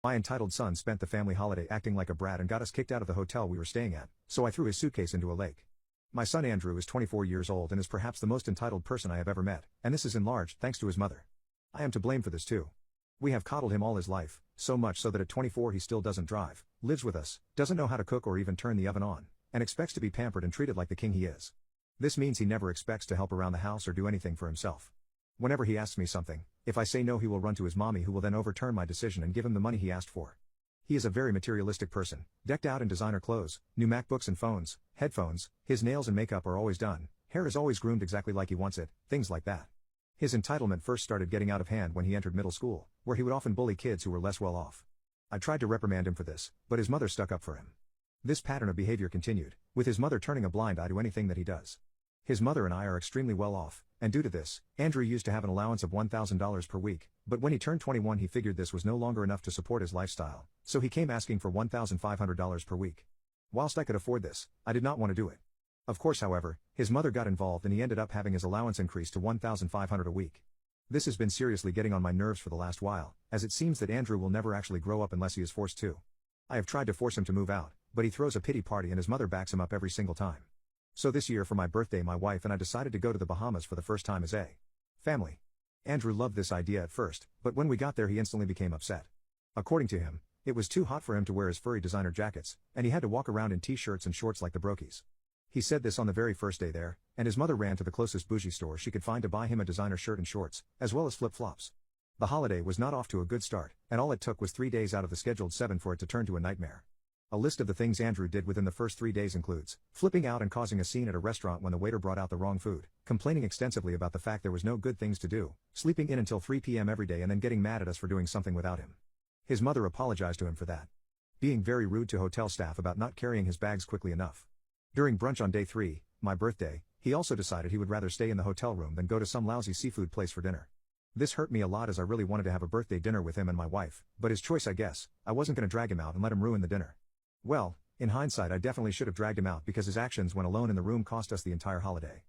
My entitled son spent the family holiday acting like a brat and got us kicked out of the hotel we were staying at, so I threw his suitcase into a lake. My son Andrew is 24 years old and is perhaps the most entitled person I have ever met, and this is in large thanks to his mother. I am to blame for this too. We have coddled him all his life, so much so that at 24 he still doesn't drive, lives with us, doesn't know how to cook or even turn the oven on, and expects to be pampered and treated like the king he is. This means he never expects to help around the house or do anything for himself. Whenever he asks me something, if I say no he will run to his mommy who will then overturn my decision and give him the money he asked for. He is a very materialistic person, decked out in designer clothes, new MacBooks and phones, headphones, his nails and makeup are always done, hair is always groomed exactly like he wants it, things like that. His entitlement first started getting out of hand when he entered middle school, where he would often bully kids who were less well off. I tried to reprimand him for this, but his mother stuck up for him. This pattern of behavior continued, with his mother turning a blind eye to anything that he does. His mother and I are extremely well off, and due to this, Andrew used to have an allowance of $1,000 per week, but when he turned 21 he figured this was no longer enough to support his lifestyle, so he came asking for $1,500 per week. Whilst I could afford this, I did not want to do it. Of course, however, his mother got involved and he ended up having his allowance increased to $1,500 a week. This has been seriously getting on my nerves for the last while, as it seems that Andrew will never actually grow up unless he is forced to. I have tried to force him to move out, but he throws a pity party and his mother backs him up every single time. So this year for my birthday my wife and I decided to go to the Bahamas for the first time as a family. Andrew loved this idea at first, but when we got there he instantly became upset. According to him, it was too hot for him to wear his furry designer jackets, and he had to walk around in t-shirts and shorts like the brokies. He said this on the very first day there, and his mother ran to the closest bougie store she could find to buy him a designer shirt and shorts, as well as flip-flops. The holiday was not off to a good start, and all it took was 3 days out of the scheduled 7 for it to turn to a nightmare. A list of the things Andrew did within the first 3 days includes flipping out and causing a scene at a restaurant when the waiter brought out the wrong food, complaining extensively about the fact there was no good things to do, sleeping in until 3 p.m. every day and then getting mad at us for doing something without him. His mother apologized to him for that. Being very rude to hotel staff about not carrying his bags quickly enough. During brunch on day 3, my birthday, he also decided he would rather stay in the hotel room than go to some lousy seafood place for dinner. This hurt me a lot as I really wanted to have a birthday dinner with him and my wife, but his choice I guess, I wasn't gonna drag him out and let him ruin the dinner. Well, in hindsight I definitely should have dragged him out because his actions when alone in the room cost us the entire holiday.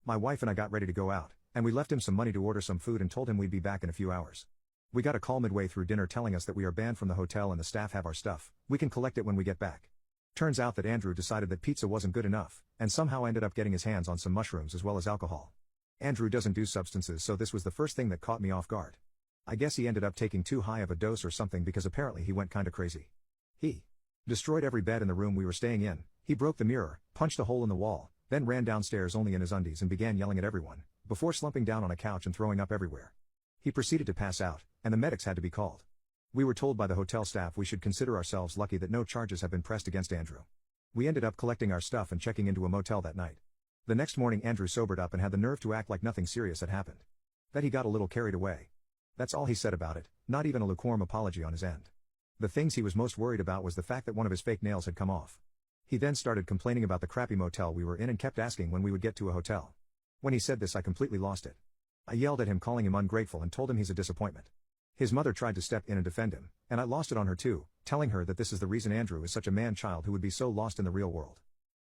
My wife and I got ready to go out, and we left him some money to order some food and told him we'd be back in a few hours. We got a call midway through dinner telling us that we are banned from the hotel and the staff have our stuff, we can collect it when we get back. Turns out that Andrew decided that pizza wasn't good enough, and somehow ended up getting his hands on some mushrooms as well as alcohol. Andrew doesn't do substances, so this was the first thing that caught me off guard. I guess he ended up taking too high of a dose or something because apparently he went kinda crazy. He destroyed every bed in the room we were staying in, he broke the mirror, punched a hole in the wall, then ran downstairs only in his undies and began yelling at everyone, before slumping down on a couch and throwing up everywhere. He proceeded to pass out, and the medics had to be called. We were told by the hotel staff we should consider ourselves lucky that no charges have been pressed against Andrew. We ended up collecting our stuff and checking into a motel that night. The next morning Andrew sobered up and had the nerve to act like nothing serious had happened. That he got a little carried away. That's all he said about it, not even a lukewarm apology on his end. The things he was most worried about was the fact that one of his fake nails had come off. He then started complaining about the crappy motel we were in and kept asking when we would get to a hotel. When he said this I completely lost it. I yelled at him calling him ungrateful and told him he's a disappointment. His mother tried to step in and defend him, and I lost it on her too, telling her that this is the reason Andrew is such a man-child who would be so lost in the real world.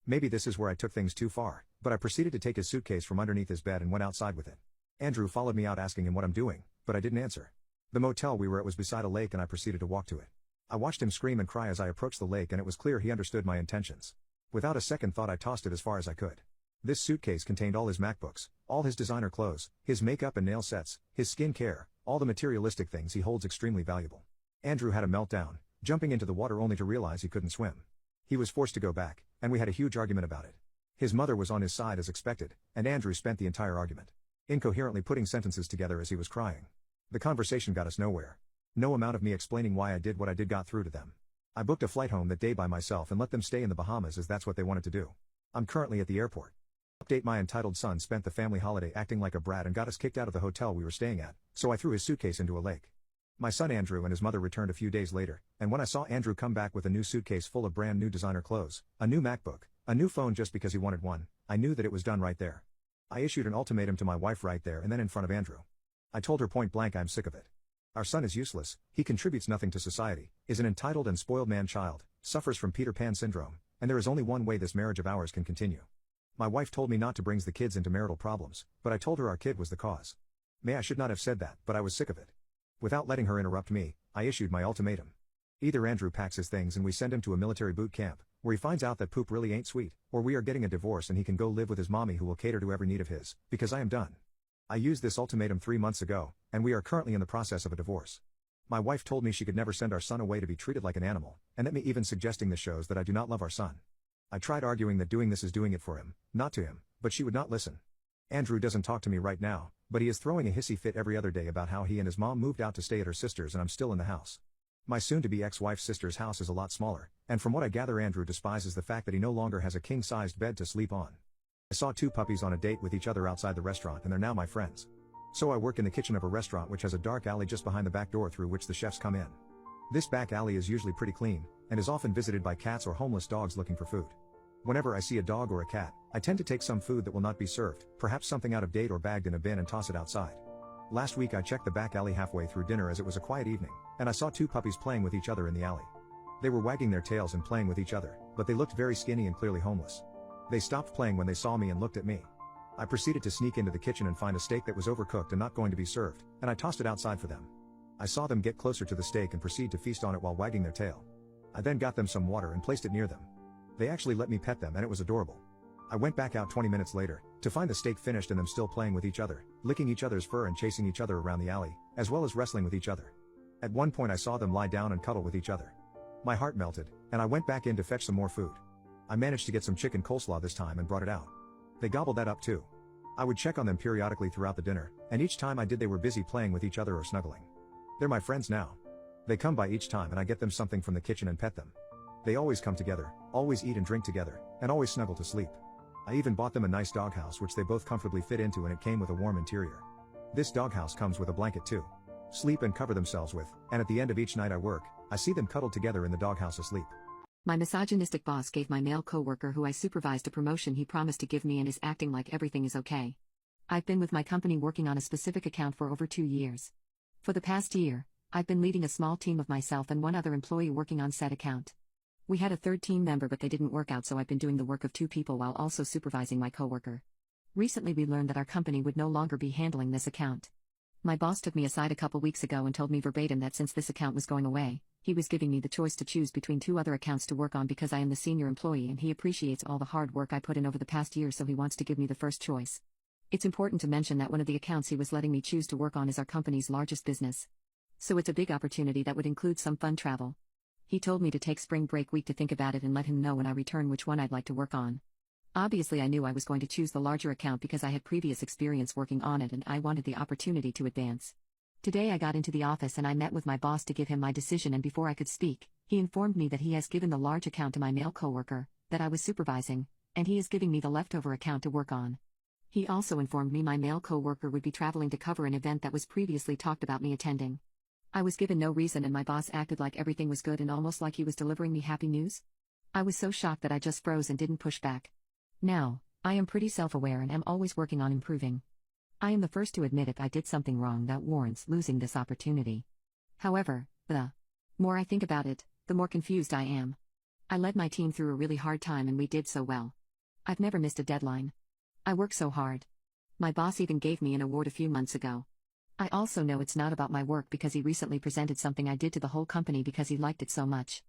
Maybe this is where I took things too far, but I proceeded to take his suitcase from underneath his bed and went outside with it. Andrew followed me out asking him what I'm doing, but I didn't answer. The motel we were at was beside a lake and I proceeded to walk to it. I watched him scream and cry as I approached the lake and it was clear he understood my intentions. Without a second thought I tossed it as far as I could. This suitcase contained all his MacBooks, all his designer clothes, his makeup and nail sets, his skin care, all the materialistic things he holds extremely valuable. Andrew had a meltdown, jumping into the water only to realize he couldn't swim. He was forced to go back, and we had a huge argument about it. His mother was on his side as expected, and Andrew spent the entire argument incoherently putting sentences together as he was crying. The conversation got us nowhere. No amount of me explaining why I did what I did got through to them. I booked a flight home that day by myself and let them stay in the Bahamas as that's what they wanted to do. I'm currently at the airport. Update: my entitled son spent the family holiday acting like a brat and got us kicked out of the hotel we were staying at, so I threw his suitcase into a lake. My son Andrew and his mother returned a few days later, and when I saw Andrew come back with a new suitcase full of brand new designer clothes, a new MacBook, a new phone just because he wanted one, I knew that it was done right there. I issued an ultimatum to my wife right there and then in front of Andrew. I told her point blank I'm sick of it. Our son is useless, he contributes nothing to society, is an entitled and spoiled man-child, suffers from Peter Pan syndrome, and there is only one way this marriage of ours can continue. My wife told me not to bring the kids into marital problems, but I told her our kid was the cause. I should not have said that, but I was sick of it. Without letting her interrupt me, I issued my ultimatum. Either Andrew packs his things and we send him to a military boot camp, where he finds out that poop really ain't sweet, or we are getting a divorce and he can go live with his mommy who will cater to every need of his, because I am done. I used this ultimatum 3 months ago, and we are currently in the process of a divorce. My wife told me she could never send our son away to be treated like an animal, and that me even suggesting this shows that I do not love our son. I tried arguing that doing this is doing it for him, not to him, but she would not listen. Andrew doesn't talk to me right now, but he is throwing a hissy fit every other day about how he and his mom moved out to stay at her sister's and I'm still in the house. My soon-to-be ex-wife's sister's house is a lot smaller, and from what I gather Andrew despises the fact that he no longer has a king-sized bed to sleep on. I saw 2 puppies on a date with each other outside the restaurant and they're now my friends. So I work in the kitchen of a restaurant which has a dark alley just behind the back door through which the chefs come in. This back alley is usually pretty clean, and is often visited by cats or homeless dogs looking for food. Whenever I see a dog or a cat, I tend to take some food that will not be served, perhaps something out of date or bagged in a bin and toss it outside. Last week I checked the back alley halfway through dinner as it was a quiet evening, and I saw 2 puppies playing with each other in the alley. They were wagging their tails and playing with each other, but they looked very skinny and clearly homeless. They stopped playing when they saw me and looked at me. I proceeded to sneak into the kitchen and find a steak that was overcooked and not going to be served, and I tossed it outside for them. I saw them get closer to the steak and proceed to feast on it while wagging their tail. I then got them some water and placed it near them. They actually let me pet them and it was adorable. I went back out 20 minutes later, to find the steak finished and them still playing with each other, licking each other's fur and chasing each other around the alley, as well as wrestling with each other. At one point I saw them lie down and cuddle with each other. My heart melted, and I went back in to fetch some more food. I managed to get some chicken coleslaw this time and brought it out. They gobbled that up too. I would check on them periodically throughout the dinner, and each time I did they were busy playing with each other or snuggling. They're my friends now. They come by each time and I get them something from the kitchen and pet them. They always come together, always eat and drink together, and always snuggle to sleep. I even bought them a nice doghouse which they both comfortably fit into and it came with a warm interior. This doghouse comes with a blanket too. Sleep and cover themselves with, and at the end of each night I work, I see them cuddled together in the doghouse asleep. My misogynistic boss gave my male coworker who I supervised a promotion he promised to give me and is acting like everything is okay. I've been with my company working on a specific account for over 2 years. For the past year, I've been leading a small team of myself and one other employee working on said account. We had a third team member but they didn't work out, so I've been doing the work of 2 people while also supervising my coworker. Recently we learned that our company would no longer be handling this account. My boss took me aside a couple weeks ago and told me verbatim that since this account was going away, he was giving me the choice to choose between 2 other accounts to work on because I am the senior employee and he appreciates all the hard work I put in over the past year, so he wants to give me the first choice. It's important to mention that one of the accounts he was letting me choose to work on is our company's largest business. So it's a big opportunity that would include some fun travel. He told me to take spring break week to think about it and let him know when I return which one I'd like to work on. Obviously I knew I was going to choose the larger account because I had previous experience working on it and I wanted the opportunity to advance. Today I got into the office and I met with my boss to give him my decision, and before I could speak, he informed me that he has given the large account to my male coworker, that I was supervising, and he is giving me the leftover account to work on. He also informed me my male coworker would be traveling to cover an event that was previously talked about me attending. I was given no reason and my boss acted like everything was good and almost like he was delivering me happy news. I was so shocked that I just froze and didn't push back. Now, I am pretty self-aware and am always working on improving. I am the first to admit if I did something wrong that warrants losing this opportunity. However, the more I think about it, the more confused I am. I led my team through a really hard time and we did so well. I've never missed a deadline. I work so hard. My boss even gave me an award a few months ago. I also know it's not about my work because he recently presented something I did to the whole company because he liked it so much.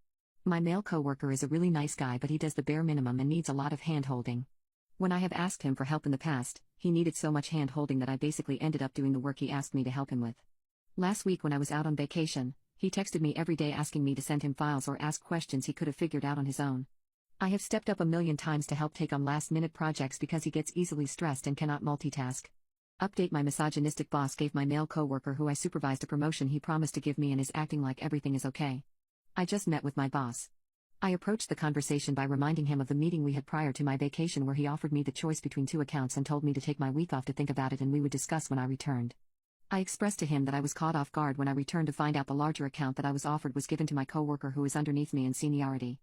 My male coworker is a really nice guy but he does the bare minimum and needs a lot of hand-holding. When I have asked him for help in the past, he needed so much hand-holding that I basically ended up doing the work he asked me to help him with. Last week when I was out on vacation, he texted me every day asking me to send him files or ask questions he could have figured out on his own. I have stepped up a million times to help take on last-minute projects because he gets easily stressed and cannot multitask. Update: my misogynistic boss gave my male coworker who I supervised a promotion he promised to give me and is acting like everything is okay. I just met with my boss. I approached the conversation by reminding him of the meeting we had prior to my vacation where he offered me the choice between 2 accounts and told me to take my week off to think about it and we would discuss when I returned. I expressed to him that I was caught off guard when I returned to find out the larger account that I was offered was given to my coworker who is underneath me in seniority.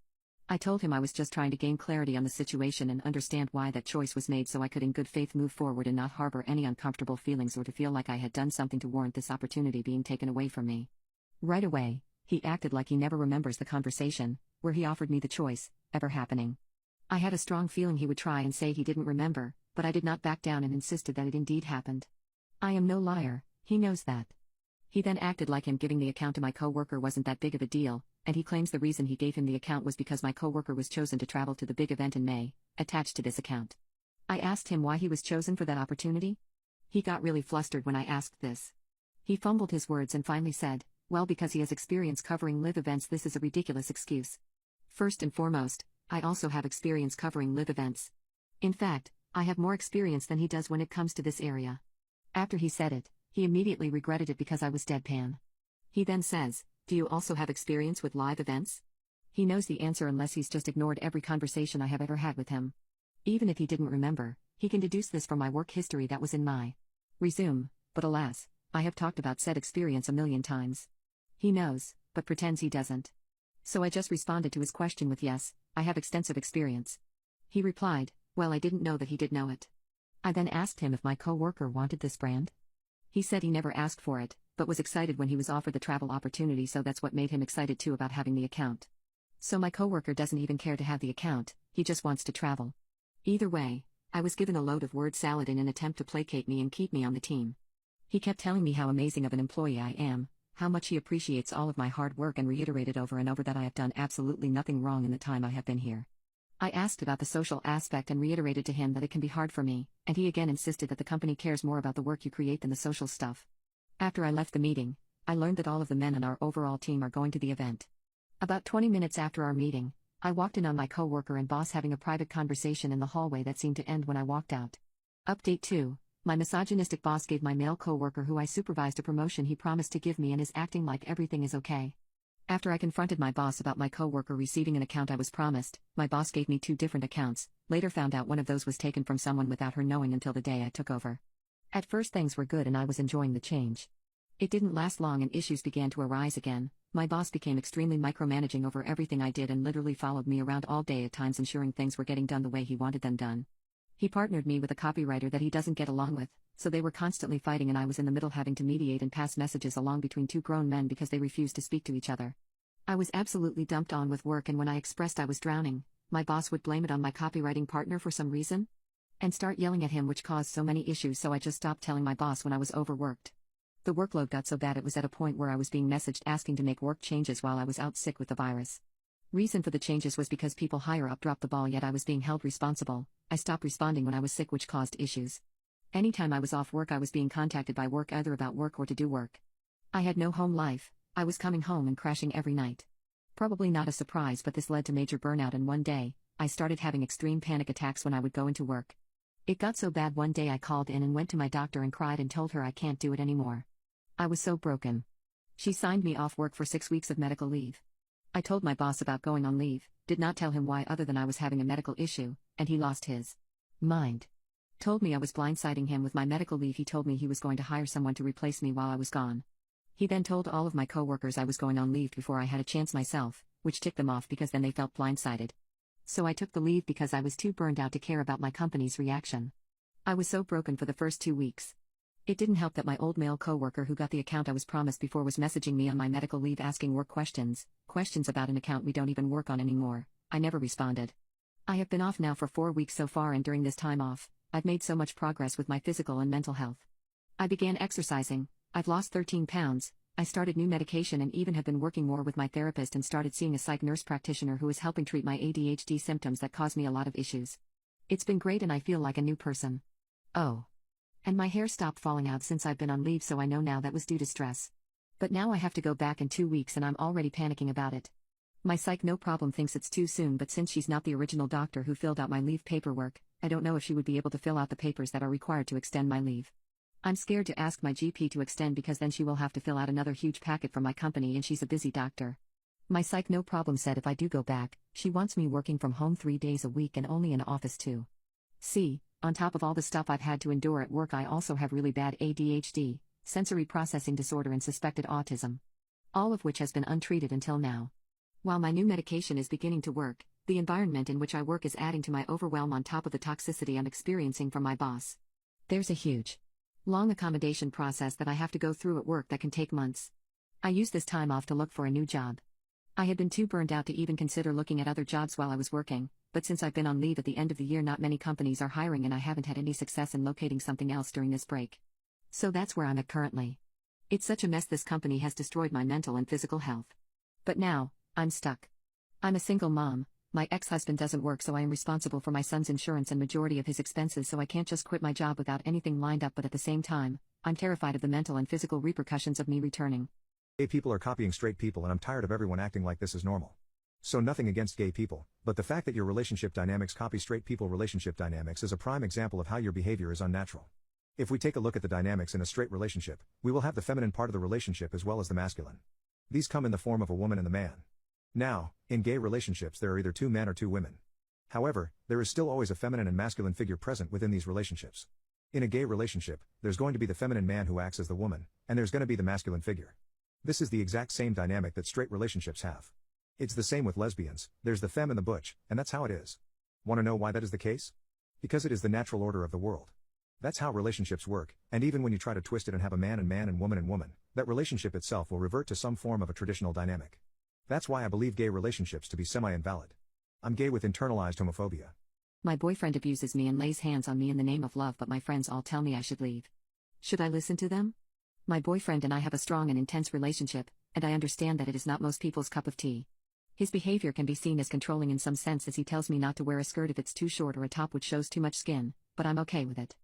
I told him I was just trying to gain clarity on the situation and understand why that choice was made so I could in good faith move forward and not harbor any uncomfortable feelings or to feel like I had done something to warrant this opportunity being taken away from me. Right away, he acted like he never remembers the conversation, where he offered me the choice, ever happening. I had a strong feeling he would try and say he didn't remember, but I did not back down and insisted that it indeed happened. I am no liar, he knows that. He then acted like him giving the account to my coworker wasn't that big of a deal, and he claims the reason he gave him the account was because my coworker was chosen to travel to the big event in May, attached to this account. I asked him why he was chosen for that opportunity. He got really flustered when I asked this. He fumbled his words and finally said, well, because he has experience covering live events. This is a ridiculous excuse. First and foremost, I also have experience covering live events. In fact, I have more experience than he does when it comes to this area. After he said it, he immediately regretted it because I was deadpan. He then says, do you also have experience with live events? He knows the answer unless he's just ignored every conversation I have ever had with him. Even if he didn't remember, he can deduce this from my work history that was in my resume, but alas, I have talked about said experience a million times. He knows, but pretends he doesn't. So I just responded to his question with yes, I have extensive experience. He replied, well, I didn't know that he did know it. I then asked him if my coworker wanted this brand. He said he never asked for it, but was excited when he was offered the travel opportunity, so that's what made him excited too about having the account. So my coworker doesn't even care to have the account, he just wants to travel. Either way, I was given a load of word salad in an attempt to placate me and keep me on the team. He kept telling me how amazing of an employee I am, how much he appreciates all of my hard work, and reiterated over and over that I have done absolutely nothing wrong in the time I have been here. I asked about the social aspect and reiterated to him that it can be hard for me, and he again insisted that the company cares more about the work you create than the social stuff. After I left the meeting, I learned that all of the men on our overall team are going to the event. About 20 minutes after our meeting, I walked in on my coworker and boss having a private conversation in the hallway that seemed to end when I walked out. Update 2. My misogynistic boss gave my male coworker who I supervised a promotion he promised to give me and is acting like everything is okay. After I confronted my boss about my coworker receiving an account I was promised, my boss gave me 2 different accounts, later found out one of those was taken from someone without her knowing until the day I took over. At first things were good and I was enjoying the change. It didn't last long and issues began to arise again. My boss became extremely micromanaging over everything I did and literally followed me around all day, at times ensuring things were getting done the way he wanted them done. He partnered me with a copywriter that he doesn't get along with, so they were constantly fighting and I was in the middle having to mediate and pass messages along between 2 grown men because they refused to speak to each other. I was absolutely dumped on with work, and when I expressed I was drowning, my boss would blame it on my copywriting partner for some reason and start yelling at him, which caused so many issues, so I just stopped telling my boss when I was overworked. The workload got so bad it was at a point where I was being messaged asking to make work changes while I was out sick with the virus. Reason for the changes was because people higher up dropped the ball, yet I was being held responsible. I stopped responding when I was sick, which caused issues. Anytime I was off work I was being contacted by work either about work or to do work. I had no home life. I was coming home and crashing every night. Probably not a surprise, but this led to major burnout, and one day, I started having extreme panic attacks when I would go into work. It got so bad one day I called in and went to my doctor and cried and told her I can't do it anymore. I was so broken. She signed me off work for 6 weeks of medical leave. I told my boss about going on leave, did not tell him why other than I was having a medical issue, and he lost his mind. Told me I was blindsiding him with my medical leave. He told me he was going to hire someone to replace me while I was gone. He then told all of my coworkers I was going on leave before I had a chance myself, which ticked them off because then they felt blindsided. So I took the leave because I was too burned out to care about my company's reaction. I was so broken for the first 2 weeks. It didn't help that my old male coworker who got the account I was promised before was messaging me on my medical leave asking work questions about an account we don't even work on anymore. I never responded. I have been off now for 4 weeks so far, and during this time off, I've made so much progress with my physical and mental health. I began exercising, I've lost 13 pounds, I started new medication and even have been working more with my therapist and started seeing a psych nurse practitioner who is helping treat my ADHD symptoms that cause me a lot of issues. It's been great and I feel like a new person. Oh. And my hair stopped falling out since I've been on leave, so I know now that was due to stress. But now I have to go back in 2 weeks and I'm already panicking about it. My psych no problem thinks it's too soon, but since she's not the original doctor who filled out my leave paperwork, I don't know if she would be able to fill out the papers that are required to extend my leave. I'm scared to ask my GP to extend because then she will have to fill out another huge packet from my company and she's a busy doctor. My psych no problem said if I do go back, she wants me working from home 3 days a week and only in office 2. See, on top of all the stuff I've had to endure at work, I also have really bad ADHD, sensory processing disorder and suspected autism. All of which has been untreated until now. While my new medication is beginning to work, the environment in which I work is adding to my overwhelm on top of the toxicity I'm experiencing from my boss. There's a huge, long accommodation process that I have to go through at work that can take months. I used this time off to look for a new job. I had been too burned out to even consider looking at other jobs while I was working, but since I've been on leave at the end of the year, not many companies are hiring and I haven't had any success in locating something else during this break. So that's where I'm at currently. It's such a mess. This company has destroyed my mental and physical health. But now, I'm stuck. I'm a single mom. My ex-husband doesn't work, so I am responsible for my son's insurance and majority of his expenses, so I can't just quit my job without anything lined up, but at the same time, I'm terrified of the mental and physical repercussions of me returning. Gay people are copying straight people, and I'm tired of everyone acting like this is normal. So nothing against gay people, but the fact that your relationship dynamics copy straight people relationship dynamics is a prime example of how your behavior is unnatural. If we take a look at the dynamics in a straight relationship, we will have the feminine part of the relationship as well as the masculine. These come in the form of a woman and the man. Now, in gay relationships there are either two men or two women. However, there is still always a feminine and masculine figure present within these relationships. In a gay relationship, there's going to be the feminine man who acts as the woman, and there's going to be the masculine figure. This is the exact same dynamic that straight relationships have. It's the same with lesbians, there's the femme and the butch, and that's how it is. Want to know why that is the case? Because it is the natural order of the world. That's how relationships work, and even when you try to twist it and have a man and woman, that relationship itself will revert to some form of a traditional dynamic. That's why I believe gay relationships to be semi-invalid. I'm gay with internalized homophobia. My boyfriend abuses me and lays hands on me in the name of love, but my friends all tell me I should leave. Should I listen to them? My boyfriend and I have a strong and intense relationship, and I understand that it is not most people's cup of tea. His behavior can be seen as controlling in some sense, as he tells me not to wear a skirt if it's too short or a top which shows too much skin, but I'm okay with it.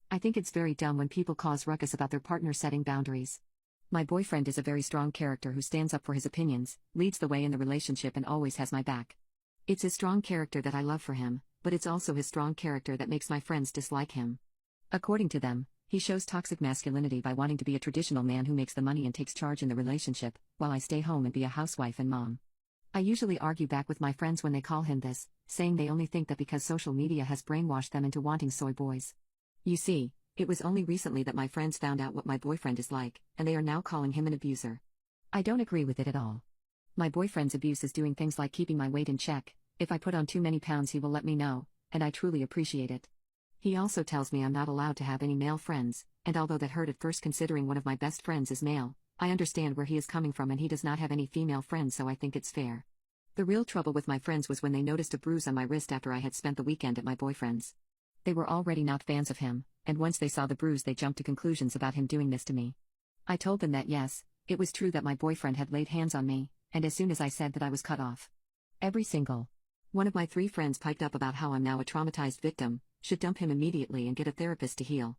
I think it's very dumb when people cause ruckus about their partner setting boundaries. My boyfriend is a very strong character who stands up for his opinions, leads the way in the relationship, and always has my back. It's his strong character that I love for him, but it's also his strong character that makes my friends dislike him. According to them, he shows toxic masculinity by wanting to be a traditional man who makes the money and takes charge in the relationship, while I stay home and be a housewife and mom. I usually argue back with my friends when they call him this, saying they only think that because social media has brainwashed them into wanting soy boys. You see, it was only recently that my friends found out what my boyfriend is like, and they are now calling him an abuser. I don't agree with it at all. My boyfriend's abuse is doing things like keeping my weight in check. If I put on too many pounds, he will let me know, and I truly appreciate it. He also tells me I'm not allowed to have any male friends, and although that hurt at first considering one of my best friends is male, I understand where he is coming from, and he does not have any female friends, so I think it's fair. The real trouble with my friends was when they noticed a bruise on my wrist after I had spent the weekend at my boyfriend's. They were already not fans of him, and once they saw the bruise they jumped to conclusions about him doing this to me. I told them that yes, it was true that my boyfriend had laid hands on me, and as soon as I said that, I was cut off. Every single one of my 3 friends piped up about how I'm now a traumatized victim, should dump him immediately and get a therapist to heal.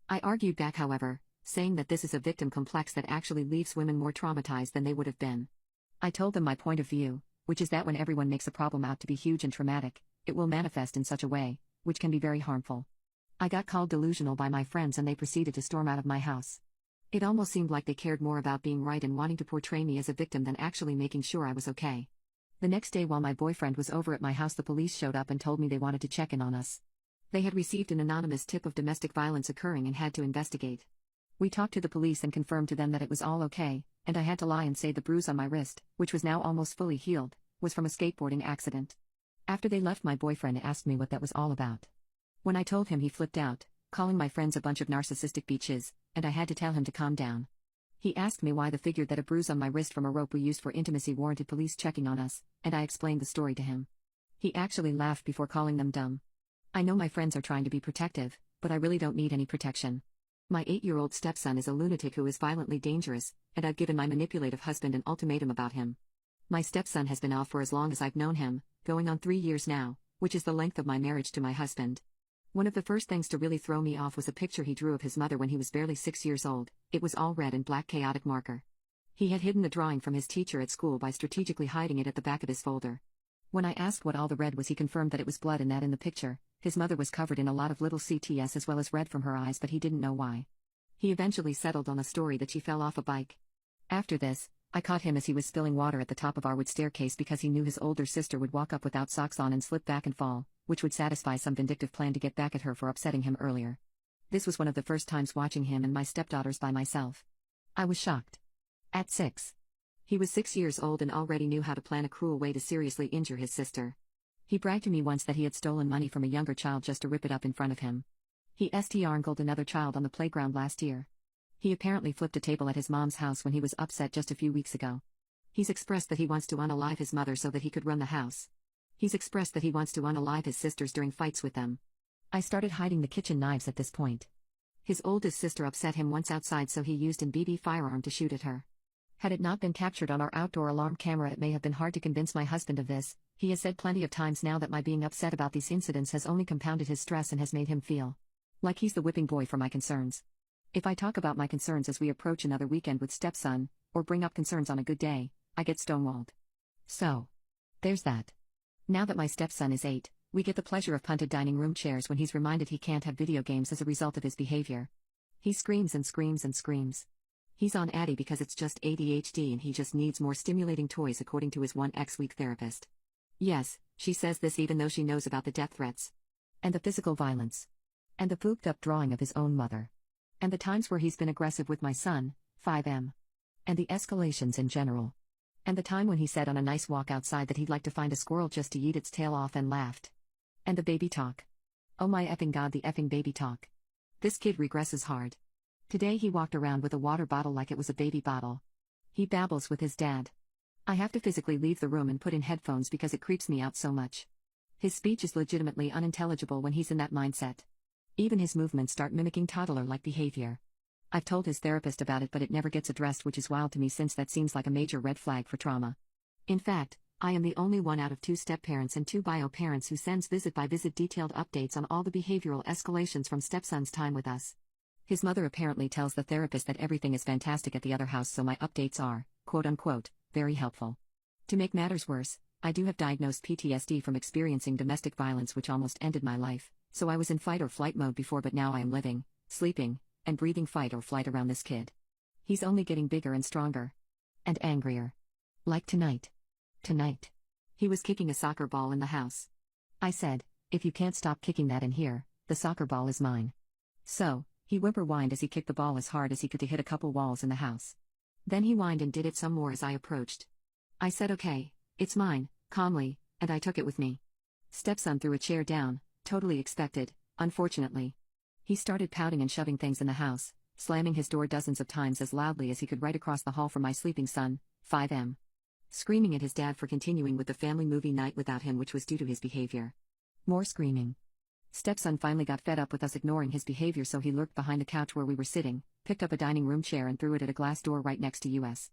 I argued back, however, saying that this is a victim complex that actually leaves women more traumatized than they would have been. I told them my point of view, which is that when everyone makes a problem out to be huge and traumatic, it will manifest in such a way, which can be very harmful. I got called delusional by my friends and they proceeded to storm out of my house. It almost seemed like they cared more about being right and wanting to portray me as a victim than actually making sure I was okay. The next day, while my boyfriend was over at my house, the police showed up and told me they wanted to check in on us. They had received an anonymous tip of domestic violence occurring and had to investigate. We talked to the police and confirmed to them that it was all okay, and I had to lie and say the bruise on my wrist, which was now almost fully healed, was from a skateboarding accident. After they left, my boyfriend asked me what that was all about. When I told him, he flipped out, calling my friends a bunch of narcissistic bitches, and I had to tell him to calm down. He asked me why the figured that a bruise on my wrist from a rope we used for intimacy warranted police checking on us, and I explained the story to him. He actually laughed before calling them dumb. I know my friends are trying to be protective, but I really don't need any protection. My 8-year-old stepson is a lunatic who is violently dangerous, and I've given my manipulative husband an ultimatum about him. My stepson has been off for as long as I've known him, going on 3 years now, which is the length of my marriage to my husband. One of the first things to really throw me off was a picture he drew of his mother when he was barely 6 years old. It was all red and black chaotic marker. He had hidden the drawing from his teacher at school by strategically hiding it at the back of his folder. When I asked what all the red was, he confirmed that it was blood and that in the picture, his mother was covered in a lot of little CTS as well as red from her eyes, but he didn't know why. He eventually settled on a story that she fell off a bike. After this, I caught him as he was spilling water at the top of our wood staircase because he knew his older sister would walk up without socks on and slip back and fall, which would satisfy some vindictive plan to get back at her for upsetting him earlier. This was one of the first times watching him and my stepdaughters by myself. I was shocked. At 6. He was 6 years old and already knew how to plan a cruel way to seriously injure his sister. He bragged to me once that he had stolen money from a younger child just to rip it up in front of him. He strangled another child on the playground last year. He apparently flipped a table at his mom's house when he was upset just a few weeks ago. He's expressed that he wants to unalive his mother so that he could run the house. He's expressed that he wants to unalive his sisters during fights with them. I started hiding the kitchen knives at this point. His oldest sister upset him once outside, so he used an BB firearm to shoot at her. Had it not been captured on our outdoor alarm camera, it may have been hard to convince my husband of this. He has said plenty of times now that my being upset about these incidents has only compounded his stress and has made him feel like he's the whipping boy for my concerns. If I talk about my concerns as we approach another weekend with stepson, or bring up concerns on a good day, I get stonewalled. So, there's that. Now that my stepson is 8, we get the pleasure of punted dining room chairs when he's reminded he can't have video games as a result of his behavior. He screams and screams and screams. He's on Addy because it's just ADHD and he just needs more stimulating toys, according to his 1X-week therapist. Yes, she says this even though she knows about the death threats. And the physical violence. And the pooped up drawing of his own mother. And the times where he's been aggressive with my son, 5M. And the escalations in general. And the time when he said on a nice walk outside that he'd like to find a squirrel just to yeet its tail off and laughed. And the baby talk. Oh my effing god, the effing baby talk. This kid regresses hard. Today he walked around with a water bottle like it was a baby bottle. He babbles with his dad. I have to physically leave the room and put in headphones because it creeps me out so much. His speech is legitimately unintelligible when he's in that mindset. Even his movements start mimicking toddler-like behavior. I've told his therapist about it, but it never gets addressed, which is wild to me since that seems like a major red flag for trauma. In fact, I am the only one out of 2 step-parents and 2 bio-parents who sends visit-by-visit detailed updates on all the behavioral escalations from stepson's time with us. His mother apparently tells the therapist that everything is fantastic at the other house, so my updates are, quote-unquote, very helpful. To make matters worse, I do have diagnosed PTSD from experiencing domestic violence, which almost ended my life, so I was in fight or flight mode before, but now I am living, sleeping, and breathing fight or flight around this kid. He's only getting bigger and stronger. And angrier. Like tonight. Tonight. He was kicking a soccer ball in the house. I said, if you can't stop kicking that in here, the soccer ball is mine. So, he whimper-whined as he kicked the ball as hard as he could to hit a couple walls in the house. Then he whined and did it some more as I approached. I said okay, it's mine, calmly, and I took it with me. Stepson threw a chair down, totally expected, unfortunately. He started pouting and shoving things in the house, slamming his door dozens of times as loudly as he could right across the hall from my sleeping son, 5M. Screaming at his dad for continuing with the family movie night without him, which was due to his behavior. More screaming. Stepson finally got fed up with us ignoring his behavior, so he lurked behind the couch where we were sitting, picked up a dining room chair and threw it at a glass door right next to us.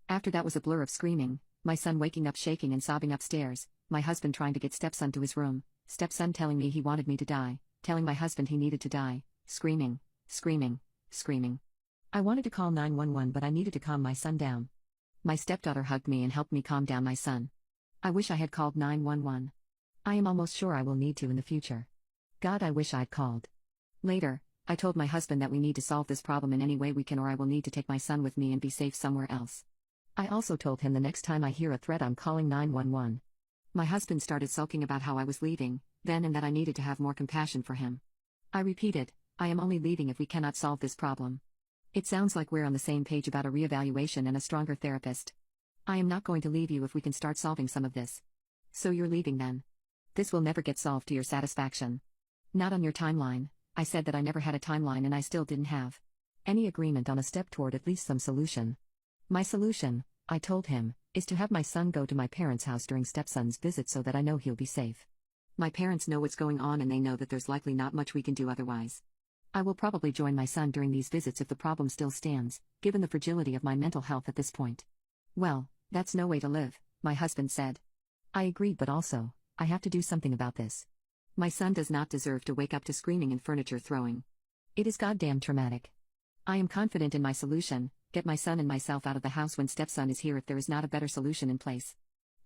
After that was a blur of screaming, my son waking up shaking and sobbing upstairs, my husband trying to get stepson to his room, stepson telling me he wanted me to die, telling my husband he needed to die, screaming, screaming, screaming. I wanted to call 911, but I needed to calm my son down. My stepdaughter hugged me and helped me calm down my son. I wish I had called 911. I am almost sure I will need to in the future. God, I wish I'd called. Later, I told my husband that we need to solve this problem in any way we can, or I will need to take my son with me and be safe somewhere else. I also told him the next time I hear a threat, I'm calling 911. My husband started sulking about how I was leaving, then, and that I needed to have more compassion for him. I repeated, I am only leaving if we cannot solve this problem. It sounds like we're on the same page about a reevaluation and a stronger therapist. I am not going to leave you if we can start solving some of this. So you're leaving then? This will never get solved to your satisfaction. Not on your timeline. I said that I never had a timeline and I still didn't have any agreement on a step toward at least some solution. My solution, I told him, is to have my son go to my parents' house during stepson's visit so that I know he'll be safe. My parents know what's going on and they know that there's likely not much we can do otherwise. I will probably join my son during these visits if the problem still stands, given the fragility of my mental health at this point. Well, that's no way to live, my husband said. I agreed, but also, I have to do something about this. My son does not deserve to wake up to screaming and furniture throwing. It is goddamn traumatic. I am confident in my solution: get my son and myself out of the house when stepson is here if there is not a better solution in place.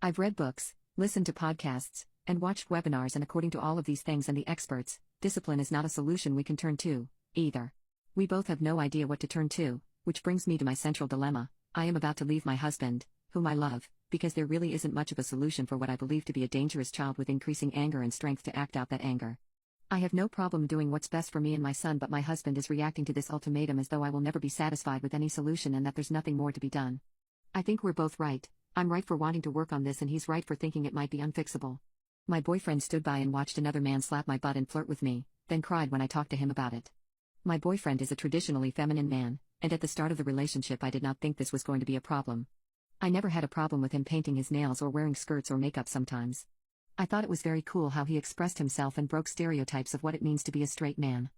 I've read books, listened to podcasts, and watched webinars, and according to all of these things and the experts, discipline is not a solution we can turn to, either. We both have no idea what to turn to, which brings me to my central dilemma. I am about to leave my husband, whom I love, because there really isn't much of a solution for what I believe to be a dangerous child with increasing anger and strength to act out that anger. I have no problem doing what's best for me and my son, but my husband is reacting to this ultimatum as though I will never be satisfied with any solution and that there's nothing more to be done. I think we're both right. I'm right for wanting to work on this and he's right for thinking it might be unfixable. My boyfriend stood by and watched another man slap my butt and flirt with me, then cried when I talked to him about it. My boyfriend is a traditionally feminine man, and at the start of the relationship I did not think this was going to be a problem. I never had a problem with him painting his nails or wearing skirts or makeup sometimes. I thought it was very cool how he expressed himself and broke stereotypes of what it means to be a straight man.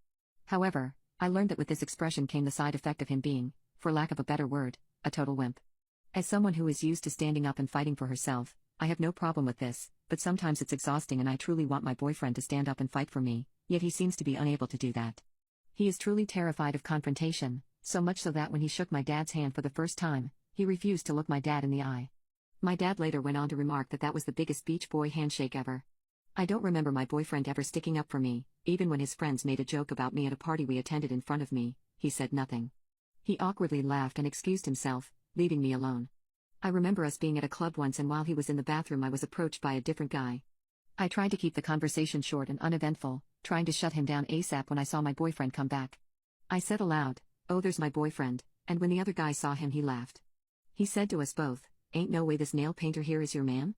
However, I learned that with this expression came the side effect of him being, for lack of a better word, a total wimp. As someone who is used to standing up and fighting for herself, I have no problem with this, but sometimes it's exhausting and I truly want my boyfriend to stand up and fight for me, yet he seems to be unable to do that. He is truly terrified of confrontation, so much so that when he shook my dad's hand for the first time, he refused to look my dad in the eye. My dad later went on to remark that that was the biggest beach boy handshake ever. I don't remember my boyfriend ever sticking up for me, even when his friends made a joke about me at a party we attended in front of me, he said nothing. He awkwardly laughed and excused himself, leaving me alone. I remember us being at a club once and while he was in the bathroom I was approached by a different guy. I tried to keep the conversation short and uneventful, trying to shut him down ASAP when I saw my boyfriend come back. I said aloud, "Oh, there's my boyfriend," and when the other guy saw him he laughed. He said to us both, "Ain't no way this nail painter here is your man?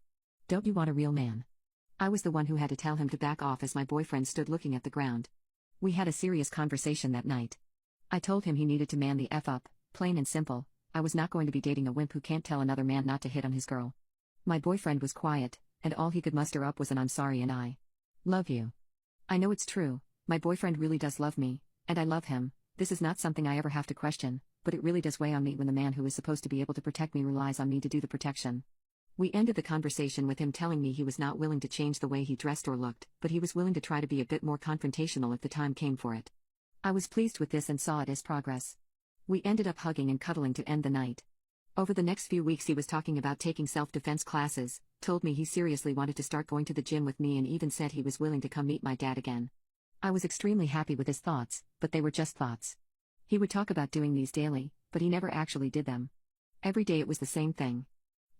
Don't you want a real man?" I was the one who had to tell him to back off as my boyfriend stood looking at the ground. We had a serious conversation that night. I told him he needed to man the F up, plain and simple. I was not going to be dating a wimp who can't tell another man not to hit on his girl. My boyfriend was quiet, and all he could muster up was an "I'm sorry" and "I love you." I know it's true, my boyfriend really does love me, and I love him. This is not something I ever have to question, but it really does weigh on me when the man who is supposed to be able to protect me relies on me to do the protection. We ended the conversation with him telling me he was not willing to change the way he dressed or looked, but he was willing to try to be a bit more confrontational if the time came for it. I was pleased with this and saw it as progress. We ended up hugging and cuddling to end the night. Over the next few weeks he was talking about taking self-defense classes, told me he seriously wanted to start going to the gym with me and even said he was willing to come meet my dad again. I was extremely happy with his thoughts, but they were just thoughts. He would talk about doing these daily, but he never actually did them. Every day it was the same thing.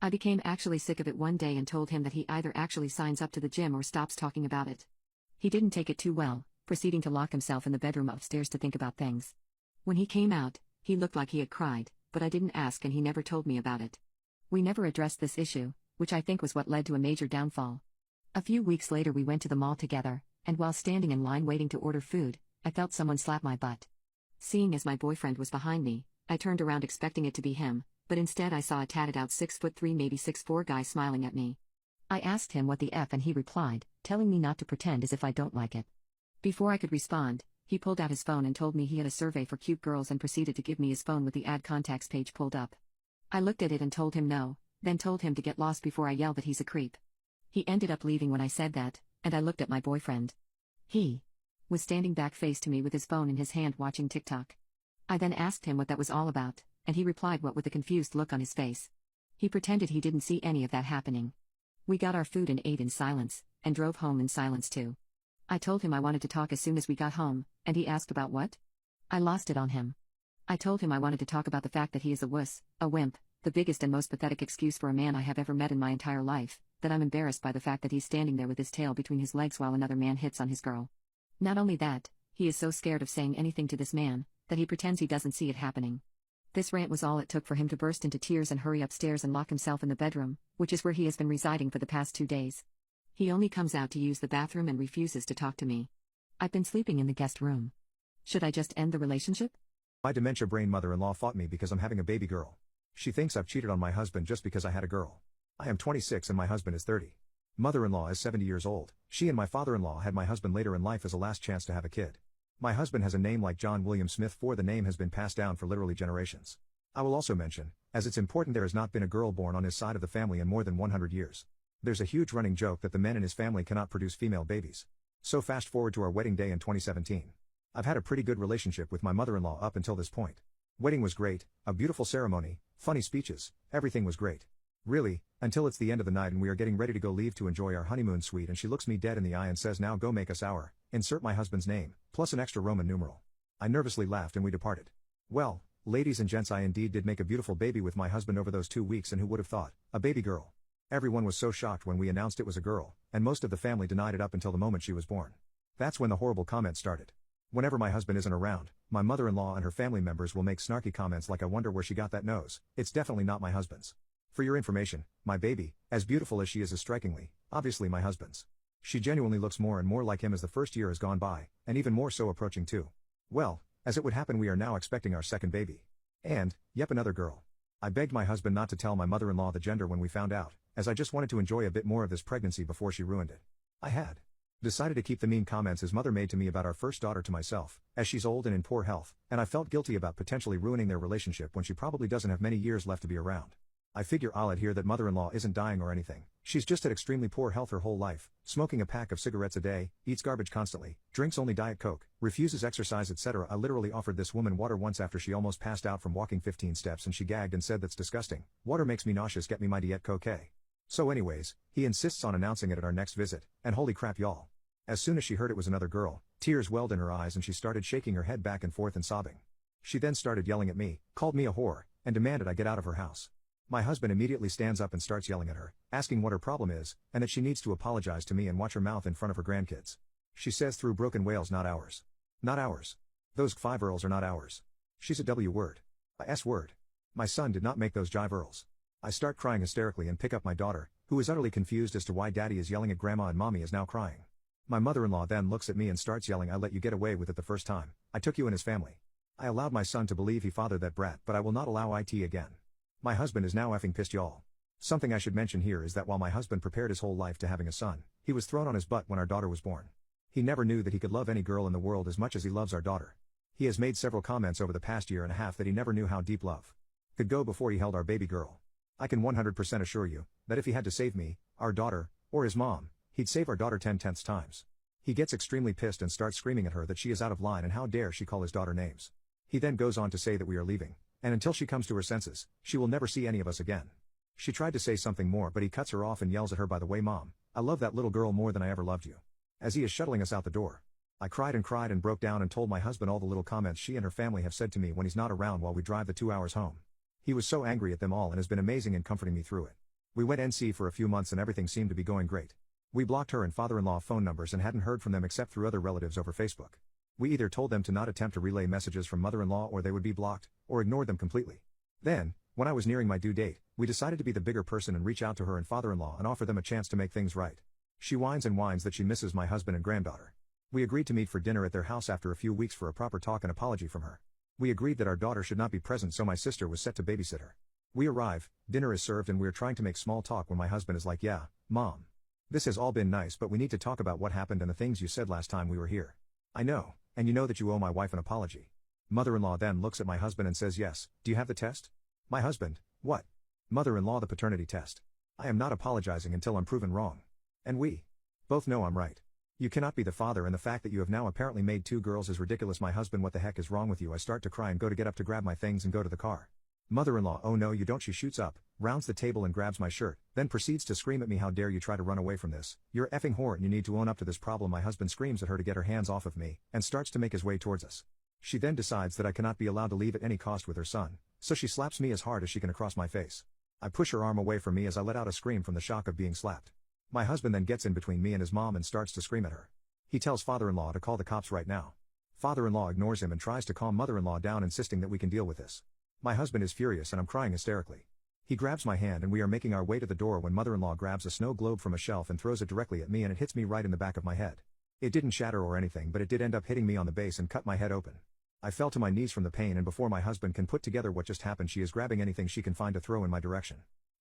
I became actually sick of it one day and told him that he either actually signs up to the gym or stops talking about it. He didn't take it too well, proceeding to lock himself in the bedroom upstairs to think about things. When he came out, he looked like he had cried, but I didn't ask and he never told me about it. We never addressed this issue, which I think was what led to a major downfall. A few weeks later we went to the mall together, and while standing in line waiting to order food, I felt someone slap my butt. Seeing as my boyfriend was behind me, I turned around expecting it to be him, but instead I saw a tatted out 6'3" maybe 6'4" guy smiling at me. I asked him what the F and he replied, telling me not to pretend as if I don't like it. Before I could respond, he pulled out his phone and told me he had a survey for cute girls and proceeded to give me his phone with the add contacts page pulled up. I looked at it and told him no, then told him to get lost before I yelled that he's a creep. He ended up leaving when I said that, and I looked at my boyfriend. He was standing back face to me with his phone in his hand watching TikTok. I then asked him what that was all about, and he replied what with a confused look on his face. He pretended he didn't see any of that happening. We got our food and ate in silence, and drove home in silence too. I told him I wanted to talk as soon as we got home, and he asked about what? I lost it on him. I told him I wanted to talk about the fact that he is a wuss, a wimp, the biggest and most pathetic excuse for a man I have ever met in my entire life, that I'm embarrassed by the fact that he's standing there with his tail between his legs while another man hits on his girl. Not only that, he is so scared of saying anything to this man, that he pretends he doesn't see it happening. This rant was all it took for him to burst into tears and hurry upstairs and lock himself in the bedroom, which is where he has been residing for the past 2 days. He only comes out to use the bathroom and refuses to talk to me. I've been sleeping in the guest room. Should I just end the relationship? My dementia brain mother-in-law fought me because I'm having a baby girl. She thinks I've cheated on my husband just because I had a girl. I am 26 and my husband is 30. Mother-in-law is 70 years old. She and my father-in-law had my husband later in life as a last chance to have a kid. My husband has a name like John William Smith, for the name has been passed down for literally generations. I will also mention, as it's important, there has not been a girl born on his side of the family in more than 100 years. There's a huge running joke that the men in his family cannot produce female babies. So fast forward to our wedding day in 2017. I've had a pretty good relationship with my mother-in-law up until this point. Wedding was great, a beautiful ceremony, funny speeches, everything was great. Really, until it's the end of the night and we are getting ready to go leave to enjoy our honeymoon suite and she looks me dead in the eye and says, "Now go make us our," insert my husband's name, plus an extra Roman numeral. I nervously laughed and we departed. Well, ladies and gents, I indeed did make a beautiful baby with my husband over those 2 weeks, and who would have thought, a baby girl. Everyone was so shocked when we announced it was a girl, and most of the family denied it up until the moment she was born. That's when the horrible comments started. Whenever my husband isn't around, my mother-in-law and her family members will make snarky comments like, "I wonder where she got that nose, it's definitely not my husband's." For your information, my baby, as beautiful as she is strikingly, obviously my husband's. She genuinely looks more and more like him as the first year has gone by, and even more so approaching 2. Well, as it would happen, we are now expecting our second baby. And, yep, another girl. I begged my husband not to tell my mother-in-law the gender when we found out, as I just wanted to enjoy a bit more of this pregnancy before she ruined it. I had Decided to keep the mean comments his mother made to me about our first daughter to myself, as she's old and in poor health, and I felt guilty about potentially ruining their relationship when she probably doesn't have many years left to be around. I figure I'll add here that mother-in-law isn't dying or anything. She's just had extremely poor health her whole life, smoking a pack of cigarettes a day, eats garbage constantly, drinks only Diet Coke, refuses exercise etc. I literally offered this woman water once after she almost passed out from walking 15 steps and she gagged and said that's disgusting. Water makes me nauseous, get me my Diet Coke. So anyways, he insists on announcing it at our next visit, and holy crap y'all. As soon as she heard it was another girl, tears welled in her eyes and she started shaking her head back and forth and sobbing. She then started yelling at me, called me a whore, and demanded I get out of her house. My husband immediately stands up and starts yelling at her, asking what her problem is, and that she needs to apologize to me and watch her mouth in front of her grandkids. She says through broken wails, not ours. Not ours. Those 5 earls are not ours. She's a W word. A S word. My son did not make those jive earls. I start crying hysterically and pick up my daughter, who is utterly confused as to why daddy is yelling at grandma and mommy is now crying. My mother-in-law then looks at me and starts yelling, I let you get away with it the first time. I took you in his family. I allowed my son to believe he fathered that brat, but I will not allow it again. My husband is now effing pissed y'all. Something I should mention here is that while my husband prepared his whole life to having a son, he was thrown on his butt when our daughter was born. He never knew that he could love any girl in the world as much as he loves our daughter. He has made several comments over the past year and a half that he never knew how deep love could go before he held our baby girl. I can 100% assure you that if he had to save me, our daughter, or his mom, he'd save our daughter 10 tenths times. He gets extremely pissed and starts screaming at her that she is out of line and how dare she call his daughter names. He then goes on to say that we are leaving, and until she comes to her senses, she will never see any of us again. She tried to say something more but he cuts her off and yells at her, by the way mom, I love that little girl more than I ever loved you. As he is shuttling us out the door. I cried and broke down and told my husband all the little comments she and her family have said to me when he's not around while we drive the 2 hours home. He was so angry at them all and has been amazing in comforting me through it. We went NC for a few months and everything seemed to be going great. We blocked her and father-in-law phone numbers and hadn't heard from them except through other relatives over Facebook. We either told them to not attempt to relay messages from mother-in-law or they would be blocked, or ignored them completely. Then, when I was nearing my due date, we decided to be the bigger person and reach out to her and father-in-law and offer them a chance to make things right. She whines and whines that she misses my husband and granddaughter. We agreed to meet for dinner at their house after a few weeks for a proper talk and apology from her. We agreed that our daughter should not be present, so my sister was set to babysit her. We arrive, dinner is served and we're trying to make small talk when my husband is like, yeah, mom. This has all been nice but we need to talk about what happened and the things you said last time we were here. I know, and you know that you owe my wife an apology. Mother-in-law then looks at my husband and says yes, do you have the test? My husband, what? Mother-in-law, the paternity test. I am not apologizing until I'm proven wrong. And we both know I'm right. You cannot be the father and the fact that you have now apparently made 2 girls is ridiculous. My husband, what the heck is wrong with you? I start to cry and go to get up to grab my things and go to the car. Mother-in-law, oh no you don't. She shoots up, rounds the table and grabs my shirt, then proceeds to scream at me, how dare you try to run away from this, you're a effing whore and you need to own up to this problem. My husband screams at her to get her hands off of me, and starts to make his way towards us. She then decides that I cannot be allowed to leave at any cost with her son, so she slaps me as hard as she can across my face. I push her arm away from me as I let out a scream from the shock of being slapped. My husband then gets in between me and his mom and starts to scream at her. He tells father-in-law to call the cops right now. Father-in-law ignores him and tries to calm mother-in-law down, insisting that we can deal with this. My husband is furious and I'm crying hysterically. He grabs my hand and we are making our way to the door when mother-in-law grabs a snow globe from a shelf and throws it directly at me, and it hits me right in the back of my head. It didn't shatter or anything, but it did end up hitting me on the base and cut my head open. I fell to my knees from the pain, and before my husband can put together what just happened, she is grabbing anything she can find to throw in my direction.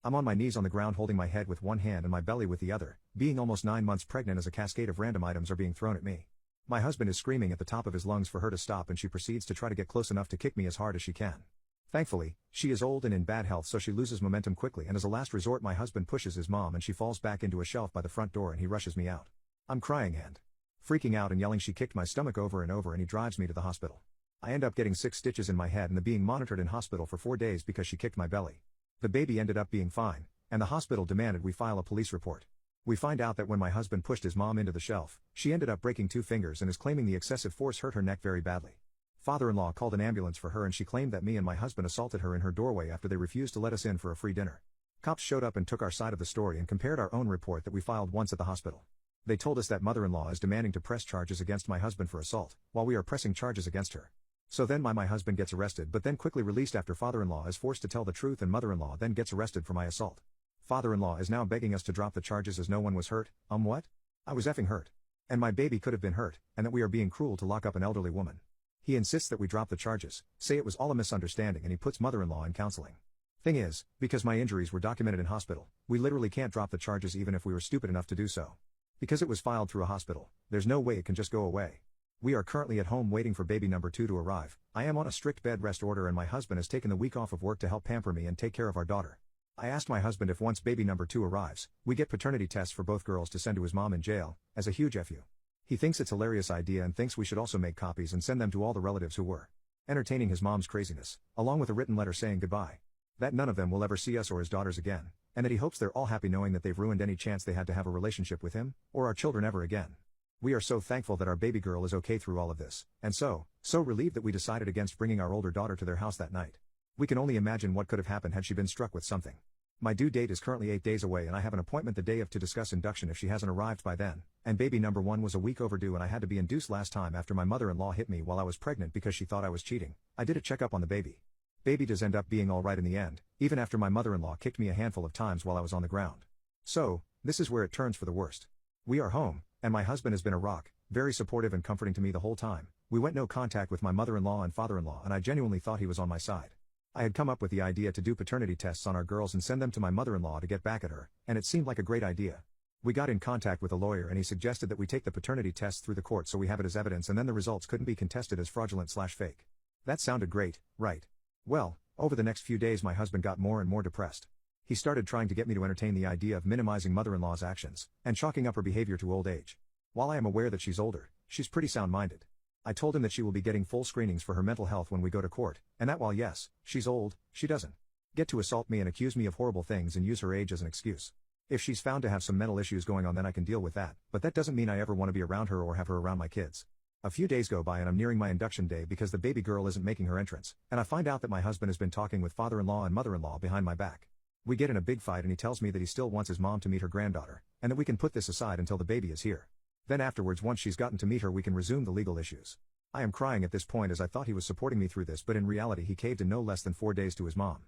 I'm on my knees on the ground holding my head with one hand and my belly with the other, being almost 9 months pregnant as a cascade of random items are being thrown at me. My husband is screaming at the top of his lungs for her to stop, and she proceeds to try to get close enough to kick me as hard as she can. Thankfully, she is old and in bad health, so she loses momentum quickly, and as a last resort my husband pushes his mom and she falls back into a shelf by the front door and he rushes me out. I'm crying and freaking out and yelling. She kicked my stomach over and over and he drives me to the hospital. I end up getting 6 stitches in my head and being monitored in hospital for 4 days because she kicked my belly. The baby ended up being fine, and the hospital demanded we file a police report. We find out that when my husband pushed his mom into the shelf, she ended up breaking 2 fingers and is claiming the excessive force hurt her neck very badly. Father-in-law called an ambulance for her and she claimed that me and my husband assaulted her in her doorway after they refused to let us in for a free dinner. Cops showed up and took our side of the story and compared our own report that we filed once at the hospital. They told us that mother-in-law is demanding to press charges against my husband for assault, while we are pressing charges against her. So then my husband gets arrested but then quickly released after father-in-law is forced to tell the truth, and mother-in-law then gets arrested for my assault. Father-in-law is now begging us to drop the charges as no one was hurt. What? I was effing hurt. And my baby could have been hurt, and that we are being cruel to lock up an elderly woman. He insists that we drop the charges, say it was all a misunderstanding, and he puts mother-in-law in counseling. Thing is, because my injuries were documented in hospital, we literally can't drop the charges even if we were stupid enough to do so. Because it was filed through a hospital, there's no way it can just go away. We are currently at home waiting for baby number 2 to arrive. I am on a strict bed rest order and my husband has taken the week off of work to help pamper me and take care of our daughter. I asked my husband if once baby number 2 arrives, we get paternity tests for both girls to send to his mom in jail, as a huge FU. He thinks it's a hilarious idea and thinks we should also make copies and send them to all the relatives who were entertaining his mom's craziness, along with a written letter saying goodbye. That none of them will ever see us or his daughters again, and that he hopes they're all happy knowing that they've ruined any chance they had to have a relationship with him, or our children ever again. We are so thankful that our baby girl is okay through all of this, and so relieved that we decided against bringing our older daughter to their house that night. We can only imagine what could have happened had she been struck with something. My due date is currently 8 days away and I have an appointment the day of to discuss induction if she hasn't arrived by then, and baby number 1 was a week overdue and I had to be induced last time after my mother-in-law hit me while I was pregnant because she thought I was cheating. I did a checkup on the baby. Baby does end up being alright in the end, even after my mother-in-law kicked me a handful of times while I was on the ground. So, this is where it turns for the worst. We are home, and my husband has been a rock, very supportive and comforting to me the whole time. We went no contact with my mother-in-law and father-in-law and I genuinely thought he was on my side. I had come up with the idea to do paternity tests on our girls and send them to my mother-in-law to get back at her, and it seemed like a great idea. We got in contact with a lawyer and he suggested that we take the paternity tests through the court so we have it as evidence and then the results couldn't be contested as fraudulent/fake. That sounded great, right? Well, over the next few days my husband got more and more depressed. He started trying to get me to entertain the idea of minimizing mother-in-law's actions, and chalking up her behavior to old age. While I am aware that she's older, she's pretty sound-minded. I told him that she will be getting full screenings for her mental health when we go to court, and that while yes, she's old, she doesn't get to assault me and accuse me of horrible things and use her age as an excuse. If she's found to have some mental issues going on then I can deal with that, but that doesn't mean I ever want to be around her or have her around my kids. A few days go by and I'm nearing my induction day because the baby girl isn't making her entrance, and I find out that my husband has been talking with father-in-law and mother-in-law behind my back. We get in a big fight and he tells me that he still wants his mom to meet her granddaughter, and that we can put this aside until the baby is here. Then afterwards once she's gotten to meet her we can resume the legal issues. I am crying at this point as I thought he was supporting me through this but in reality he caved in no less than 4 days to his mom.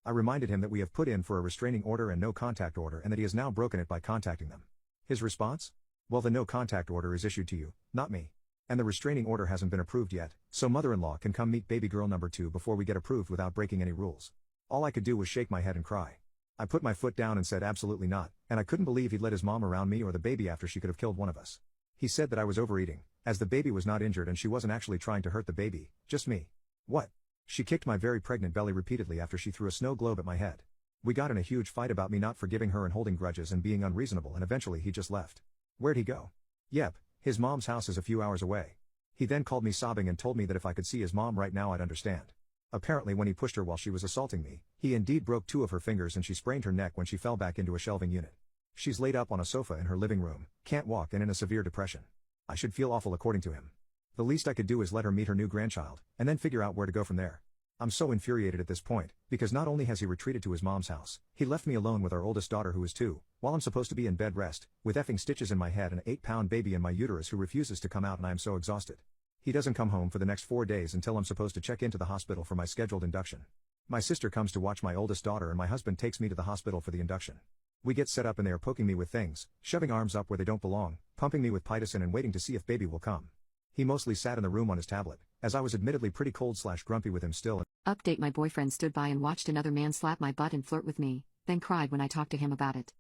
I reminded him that we have put in for a restraining order and no contact order and that he has now broken it by contacting them. His response? Well, the no contact order is issued to you, not me. And the restraining order hasn't been approved yet, so mother-in-law can come meet baby girl number 2 before we get approved without breaking any rules. All I could do was shake my head and cry. I put my foot down and said absolutely not, and I couldn't believe he'd let his mom around me or the baby after she could have killed one of us. He said that I was overeating, as the baby was not injured and she wasn't actually trying to hurt the baby, just me. What? She kicked my very pregnant belly repeatedly after she threw a snow globe at my head. We got in a huge fight about me not forgiving her and holding grudges and being unreasonable and eventually he just left. Where'd he go? Yep, his mom's house is a few hours away. He then called me sobbing and told me that if I could see his mom right now I'd understand. Apparently when he pushed her while she was assaulting me, he indeed broke 2 of her fingers and she sprained her neck when she fell back into a shelving unit. She's laid up on a sofa in her living room, can't walk and in a severe depression. I should feel awful according to him. The least I could do is let her meet her new grandchild, and then figure out where to go from there. I'm so infuriated at this point, because not only has he retreated to his mom's house, he left me alone with our oldest daughter who is 2, while I'm supposed to be in bed rest, with effing stitches in my head and an 8-pound baby in my uterus who refuses to come out and I am so exhausted. He doesn't come home for the next 4 days until I'm supposed to check into the hospital for my scheduled induction. My sister comes to watch my oldest daughter and my husband takes me to the hospital for the induction. We get set up and they are poking me with things, shoving arms up where they don't belong, pumping me with pitocin and waiting to see if baby will come. He mostly sat in the room on his tablet, as I was admittedly pretty cold/grumpy with him still. Update: my boyfriend stood by and watched another man slap my butt and flirt with me, then cried when I talked to him about it.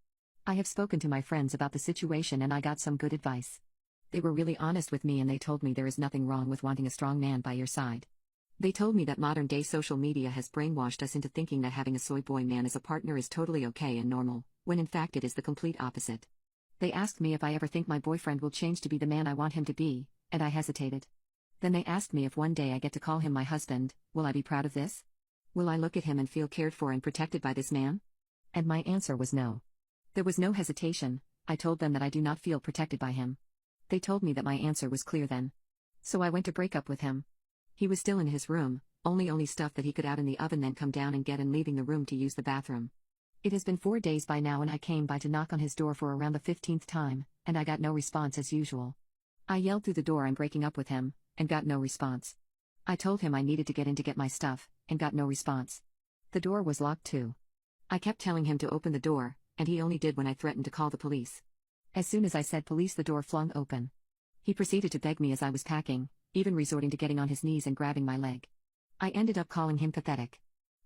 I have spoken to my friends about the situation and I got some good advice. They were really honest with me and they told me there is nothing wrong with wanting a strong man by your side. They told me that modern-day social media has brainwashed us into thinking that having a soy boy man as a partner is totally okay and normal, when in fact it is the complete opposite. They asked me if I ever think my boyfriend will change to be the man I want him to be, and I hesitated. Then they asked me if one day I get to call him my husband, will I be proud of this? Will I look at him and feel cared for and protected by this man? And my answer was no. There was no hesitation. I told them that I do not feel protected by him. They told me that my answer was clear then. So I went to break up with him. He was still in his room, only stuff that he could out in the oven then come down and get and leaving the room to use the bathroom. It has been 4 days by now and I came by to knock on his door for around the 15th time, and I got no response as usual. I yelled through the door I'm breaking up with him, and got no response. I told him I needed to get in to get my stuff, and got no response. The door was locked too. I kept telling him to open the door, and he only did when I threatened to call the police. As soon as I said police, the door flung open. He proceeded to beg me as I was packing, even resorting to getting on his knees and grabbing my leg. I ended up calling him pathetic.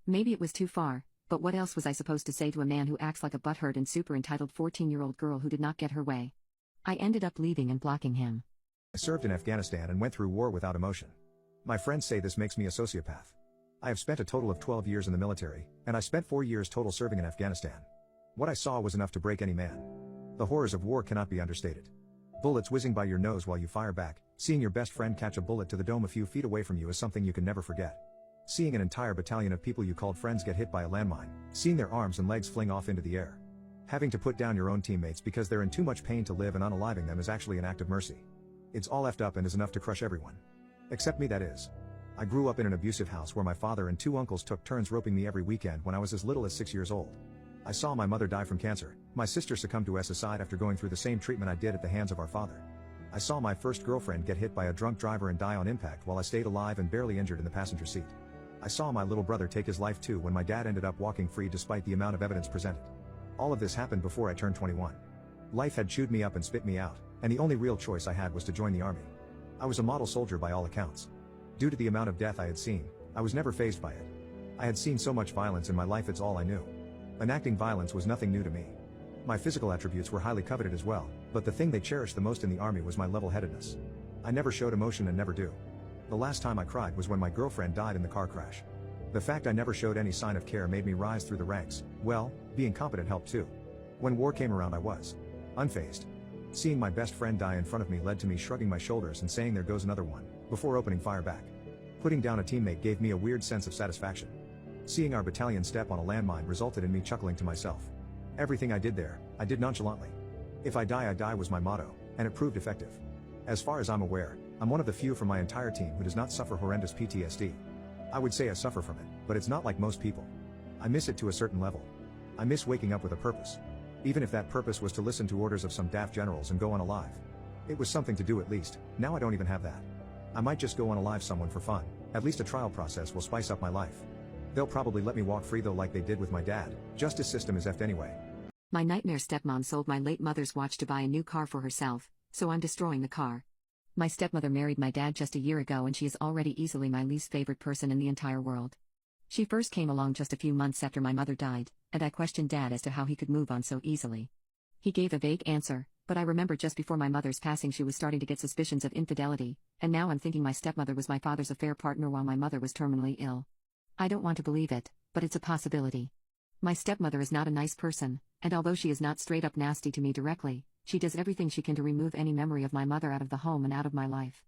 Maybe it was too far, but what else was I supposed to say to a man who acts like a butthurt and super entitled 14-year-old girl who did not get her way? I ended up leaving and blocking him. I served in Afghanistan and went through war without emotion. My friends say this makes me a sociopath. I have spent a total of 12 years in the military, and I spent 4 years total serving in Afghanistan. What I saw was enough to break any man. The horrors of war cannot be understated. Bullets whizzing by your nose while you fire back, seeing your best friend catch a bullet to the dome a few feet away from you is something you can never forget. Seeing an entire battalion of people you called friends get hit by a landmine, seeing their arms and legs fling off into the air. Having to put down your own teammates because they're in too much pain to live and unaliving them is actually an act of mercy. It's all effed up and is enough to crush everyone. Except me, that is. I grew up in an abusive house where my father and 2 uncles took turns roping me every weekend when I was as little as 6 years old. I saw my mother die from cancer, my sister succumb to suicide after going through the same treatment I did at the hands of our father. I saw my first girlfriend get hit by a drunk driver and die on impact while I stayed alive and barely injured in the passenger seat. I saw my little brother take his life too when my dad ended up walking free despite the amount of evidence presented. All of this happened before I turned 21. Life had chewed me up and spit me out, and the only real choice I had was to join the army. I was a model soldier by all accounts. Due to the amount of death I had seen, I was never fazed by it. I had seen so much violence in my life, it's all I knew. Enacting violence was nothing new to me. My physical attributes were highly coveted as well, but the thing they cherished the most in the army was my level-headedness. I never showed emotion and never do. The last time I cried was when my girlfriend died in the car crash. The fact I never showed any sign of care made me rise through the ranks. Well, being competent helped too. When war came around, I was unfazed. Seeing my best friend die in front of me led to me shrugging my shoulders and saying there goes another one, before opening fire back. Putting down a teammate gave me a weird sense of satisfaction. Seeing our battalion step on a landmine resulted in me chuckling to myself. Everything I did there, I did nonchalantly. If I die was my motto, and it proved effective. As far as I'm aware, I'm one of the few from my entire team who does not suffer horrendous PTSD. I would say I suffer from it, but it's not like most people. I miss it to a certain level. I miss waking up with a purpose. Even if that purpose was to listen to orders of some daft generals and go unalive. It was something to do at least. Now I don't even have that. I might just go unalive someone for fun. At least a trial process will spice up my life. They'll probably let me walk free though, like they did with my dad. Justice system is effed anyway. My nightmare stepmom sold my late mother's watch to buy a new car for herself, so I'm destroying the car. My stepmother married my dad just a year ago and she is already easily my least favorite person in the entire world. She first came along just a few months after my mother died, and I questioned Dad as to how he could move on so easily. He gave a vague answer, but I remember just before my mother's passing she was starting to get suspicions of infidelity, and now I'm thinking my stepmother was my father's affair partner while my mother was terminally ill. I don't want to believe it, but it's a possibility. My stepmother is not a nice person, and although she is not straight up nasty to me directly, she does everything she can to remove any memory of my mother out of the home and out of my life.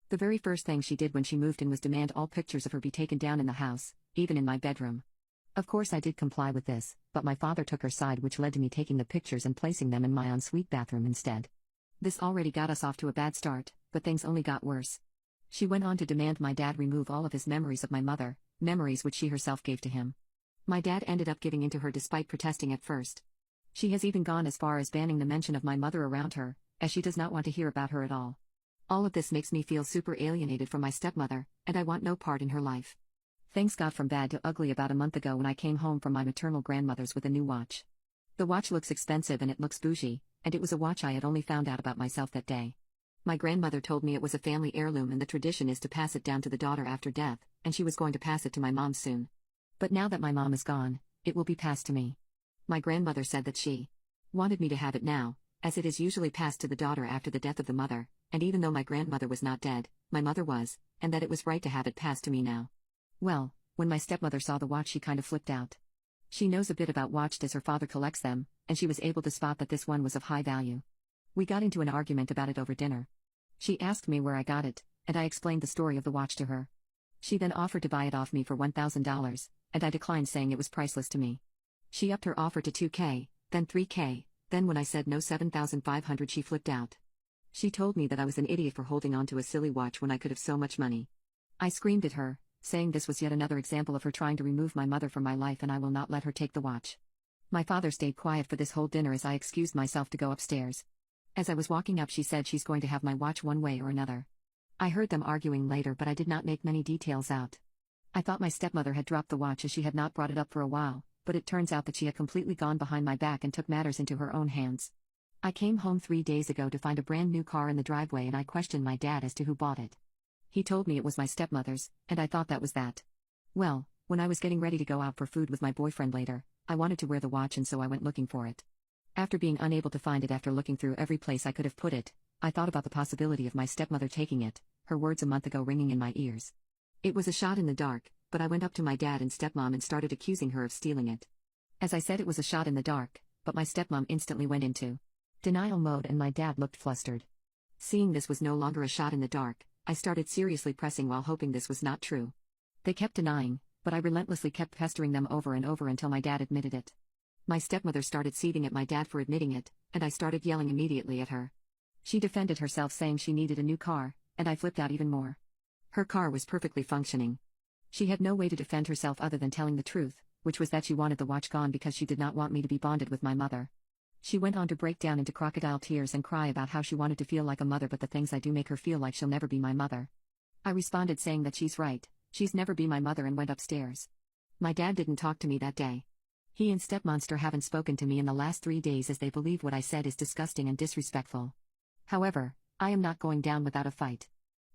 The very first thing she did when she moved in was demand all pictures of her be taken down in the house, even in my bedroom. Of course I did comply with this, but my father took her side, which led to me taking the pictures and placing them in my ensuite bathroom instead. This already got us off to a bad start, but things only got worse. She went on to demand my dad remove all of his memories of my mother, memories which she herself gave to him. My dad ended up giving in to her despite protesting at first. She has even gone as far as banning the mention of my mother around her, as she does not want to hear about her at all. All of this makes me feel super alienated from my stepmother, and I want no part in her life. Things got from bad to ugly about a month ago when I came home from my maternal grandmother's with a new watch. The watch looks expensive and it looks bougie, and it was a watch I had only found out about myself that day. My grandmother told me it was a family heirloom and the tradition is to pass it down to the daughter after death, and she was going to pass it to my mom soon. But now that my mom is gone, it will be passed to me. My grandmother said that she wanted me to have it now, as it is usually passed to the daughter after the death of the mother, and even though my grandmother was not dead, my mother was, and that it was right to have it passed to me now. Well, when my stepmother saw the watch she kind of flipped out. She knows a bit about watches as her father collects them, and she was able to spot that this one was of high value. We got into an argument about it over dinner. She asked me where I got it, and I explained the story of the watch to her. She then offered to buy it off me for $1,000, and I declined, saying it was priceless to me. She upped her offer to $2,000, then $3,000, then when I said no, $7,500, she flipped out. She told me that I was an idiot for holding on to a silly watch when I could have so much money. I screamed at her, saying this was yet another example of her trying to remove my mother from my life and I will not let her take the watch. My father stayed quiet for this whole dinner as I excused myself to go upstairs. As I was walking up, she said she's going to have my watch one way or another. I heard them arguing later, but I did not make many details out. I thought my stepmother had dropped the watch as she had not brought it up for a while, but it turns out that she had completely gone behind my back and took matters into her own hands. I came home 3 days ago to find a brand new car in the driveway and I questioned my dad as to who bought it. He told me it was my stepmother's, and I thought that was that. Well, when I was getting ready to go out for food with my boyfriend later, I wanted to wear the watch and so I went looking for it. After being unable to find it after looking through every place I could have put it, I thought about the possibility of my stepmother taking it, her words a month ago ringing in my ears. It was a shot in the dark, but I went up to my dad and stepmom and started accusing her of stealing it. As I said, it was a shot in the dark, but my stepmom instantly went into denial mode and my dad looked flustered. Seeing this was no longer a shot in the dark, I started seriously pressing while hoping this was not true. They kept denying, but I relentlessly kept pestering them over and over until my dad admitted it. My stepmother started seething at my dad for admitting it, and I started yelling immediately at her. She defended herself saying she needed a new car, and I flipped out even more. Her car was perfectly functioning. She had no way to defend herself other than telling the truth, which was that she wanted the watch gone because she did not want me to be bonded with my mother. She went on to break down into crocodile tears and cry about how she wanted to feel like a mother, but the things I do make her feel like she'll never be my mother. I responded saying that she's right, she's never be my mother, and went upstairs. My dad didn't talk to me that day. He and stepmonster haven't spoken to me in the last 3 days as they believe what I said is disgusting and disrespectful. However, I am not going down without a fight.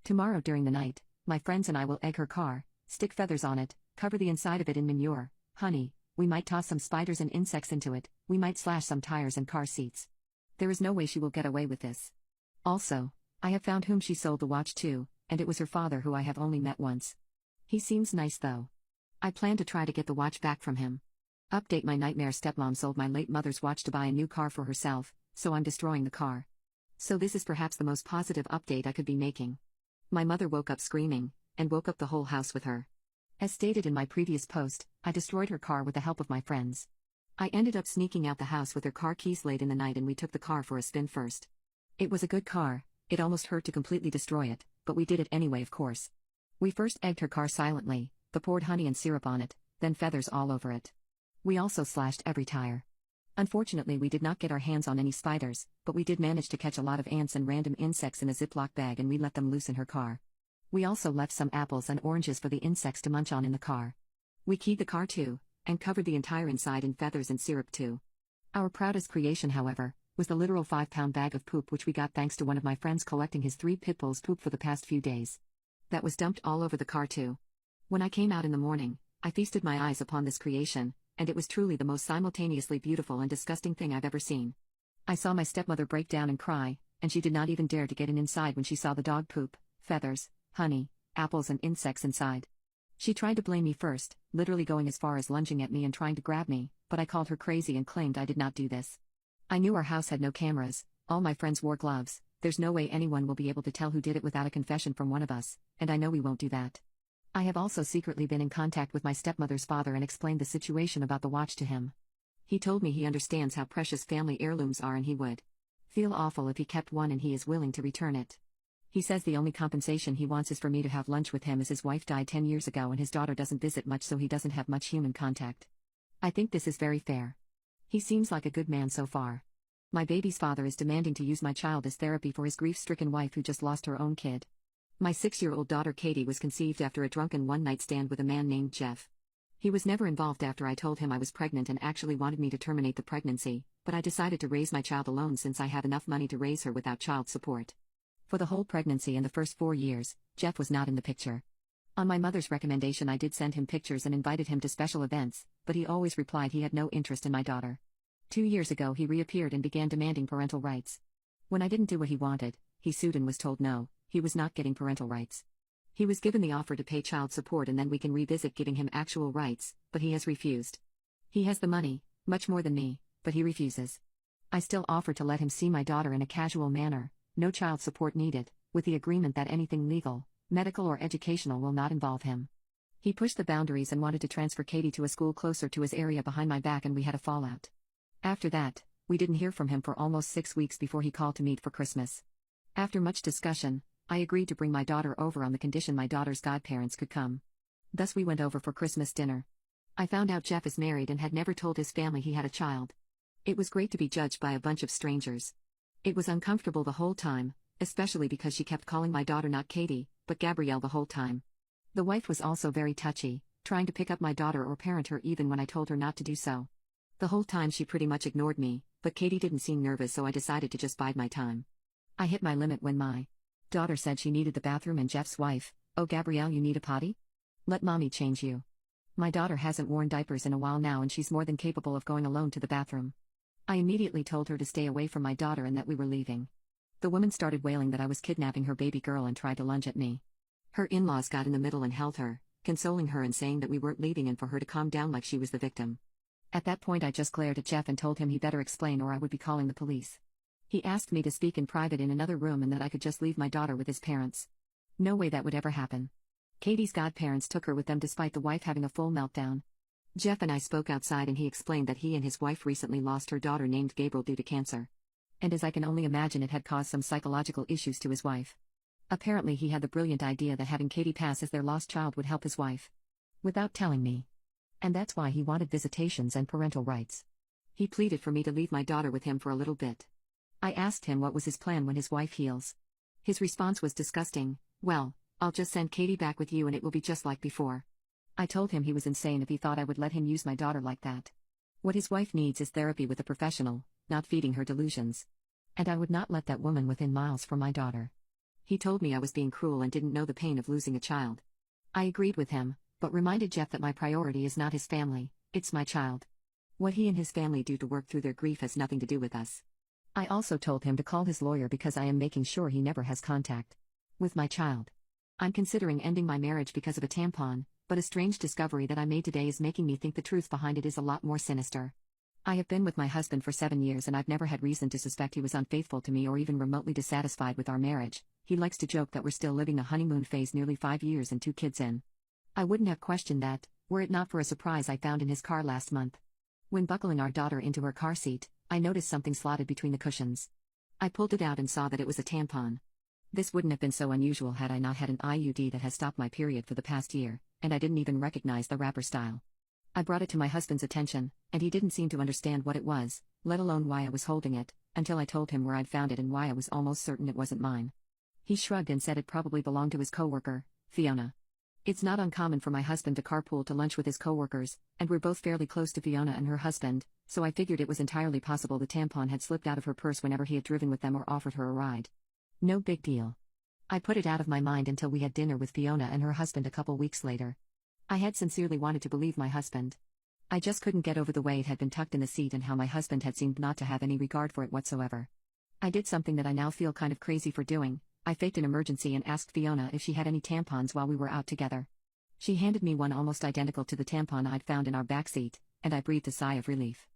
Tomorrow during the night, my friends and I will egg her car, stick feathers on it, cover the inside of it in manure, honey, we might toss some spiders and insects into it, we might slash some tires and car seats. There is no way she will get away with this. Also, I have found whom she sold the watch to, and it was her father, who I have only met once. He seems nice though. I plan to try to get the watch back from him. Update: my nightmare stepmom sold my late mother's watch to buy a new car for herself, so I'm destroying the car. So this is perhaps the most positive update I could be making. My mother woke up screaming, and woke up the whole house with her. As stated in my previous post, I destroyed her car with the help of my friends. I ended up sneaking out the house with her car keys late in the night, and we took the car for a spin first. It was a good car, it almost hurt to completely destroy it, but we did it anyway, of course. We first egged her car silently, but poured honey and syrup on it, then feathers all over it. We also slashed every tire. Unfortunately, we did not get our hands on any spiders, but we did manage to catch a lot of ants and random insects in a Ziploc bag, and we let them loose in her car. We also left some apples and oranges for the insects to munch on in the car. We keyed the car too, and covered the entire inside in feathers and syrup too. Our proudest creation, however, was the literal 5-pound bag of poop, which we got thanks to one of my friends collecting his 3 pit bulls' poop for the past few days. That was dumped all over the car too. When I came out in the morning, I feasted my eyes upon this creation, and it was truly the most simultaneously beautiful and disgusting thing I've ever seen. I saw my stepmother break down and cry, and she did not even dare to get inside when she saw the dog poop, feathers, honey, apples and insects inside. She tried to blame me first, literally going as far as lunging at me and trying to grab me, but I called her crazy and claimed I did not do this. I knew our house had no cameras, all my friends wore gloves, there's no way anyone will be able to tell who did it without a confession from one of us, and I know we won't do that. I have also secretly been in contact with my stepmother's father and explained the situation about the watch to him. He told me he understands how precious family heirlooms are and he would feel awful if he kept one, and he is willing to return it. He says the only compensation he wants is for me to have lunch with him, as his wife died 10 years ago and his daughter doesn't visit much, so he doesn't have much human contact. I think this is very fair. He seems like a good man so far. My baby's father is demanding to use my child as therapy for his grief-stricken wife who just lost her own kid. My 6-year-old daughter Katie was conceived after a drunken one-night stand with a man named Jeff. He was never involved after I told him I was pregnant and actually wanted me to terminate the pregnancy, but I decided to raise my child alone since I have enough money to raise her without child support. For the whole pregnancy and the first 4 years, Jeff was not in the picture. On my mother's recommendation, I did send him pictures and invited him to special events, but he always replied he had no interest in my daughter. 2 years ago he reappeared and began demanding parental rights. When I didn't do what he wanted, he sued and was told no, he was not getting parental rights. He was given the offer to pay child support and then we can revisit giving him actual rights, but he has refused. He has the money, much more than me, but he refuses. I still offer to let him see my daughter in a casual manner, no child support needed, with the agreement that anything legal, medical or educational will not involve him. He pushed the boundaries and wanted to transfer Katie to a school closer to his area behind my back, and we had a fallout. After that, we didn't hear from him for almost 6 weeks before he called to meet for Christmas. After much discussion, I agreed to bring my daughter over on the condition my daughter's godparents could come. Thus we went over for Christmas dinner. I found out Jeff is married and had never told his family he had a child. It was great to be judged by a bunch of strangers. It was uncomfortable the whole time, especially because she kept calling my daughter not Katie, but Gabrielle the whole time. The wife was also very touchy, trying to pick up my daughter or parent her even when I told her not to do so. The whole time she pretty much ignored me, but Katie didn't seem nervous, so I decided to just bide my time. I hit my limit when my daughter said she needed the bathroom and Jeff's wife, "Oh Gabrielle, you need a potty? Let mommy change you." My daughter hasn't worn diapers in a while now and she's more than capable of going alone to the bathroom. I immediately told her to stay away from my daughter and that we were leaving. The woman started wailing that I was kidnapping her baby girl and tried to lunge at me. Her in-laws got in the middle and held her, consoling her and saying that we weren't leaving and for her to calm down like she was the victim. At that point I just glared at Jeff and told him he better explain or I would be calling the police. He asked me to speak in private in another room and that I could just leave my daughter with his parents. No way that would ever happen. Katie's godparents took her with them despite the wife having a full meltdown. Jeff and I spoke outside and he explained that he and his wife recently lost her daughter named Gabriel due to cancer. And as I can only imagine, it had caused some psychological issues to his wife. Apparently he had the brilliant idea that having Katie pass as their lost child would help his wife. Without telling me. And that's why he wanted visitations and parental rights. He pleaded for me to leave my daughter with him for a little bit. I asked him what was his plan when his wife heals. His response was disgusting. Well, I'll just send Katie back with you and it will be just like before. I told him he was insane if he thought I would let him use my daughter like that. What his wife needs is therapy with a professional, not feeding her delusions. And I would not let that woman within miles for my daughter. He told me I was being cruel and didn't know the pain of losing a child. I agreed with him, but reminded Jeff that my priority is not his family, it's my child. What he and his family do to work through their grief has nothing to do with us. I also told him to call his lawyer because I am making sure he never has contact with my child. I'm considering ending my marriage because of a tampon, but a strange discovery that I made today is making me think the truth behind it is a lot more sinister. I have been with my husband for 7 years and I've never had reason to suspect he was unfaithful to me or even remotely dissatisfied with our marriage. He likes to joke that we're still living the honeymoon phase nearly 5 years and 2 kids in. I wouldn't have questioned that, were it not for a surprise I found in his car last month. When buckling our daughter into her car seat, I noticed something slotted between the cushions. I pulled it out and saw that it was a tampon. This wouldn't have been so unusual had I not had an IUD that has stopped my period for the past year, and I didn't even recognize the wrapper style. I brought it to my husband's attention, and he didn't seem to understand what it was, let alone why I was holding it, until I told him where I'd found it and why I was almost certain it wasn't mine. He shrugged and said it probably belonged to his coworker, Fiona. It's not uncommon for my husband to carpool to lunch with his coworkers, and we're both fairly close to Fiona and her husband, so I figured it was entirely possible the tampon had slipped out of her purse whenever he had driven with them or offered her a ride. No big deal. I put it out of my mind until we had dinner with Fiona and her husband a couple weeks later. I had sincerely wanted to believe my husband. I just couldn't get over the way it had been tucked in the seat and how my husband had seemed not to have any regard for it whatsoever. I did something that I now feel kind of crazy for doing. I faked an emergency and asked Fiona if she had any tampons while we were out together. She handed me one almost identical to the tampon I'd found in our backseat, and I breathed a sigh of relief.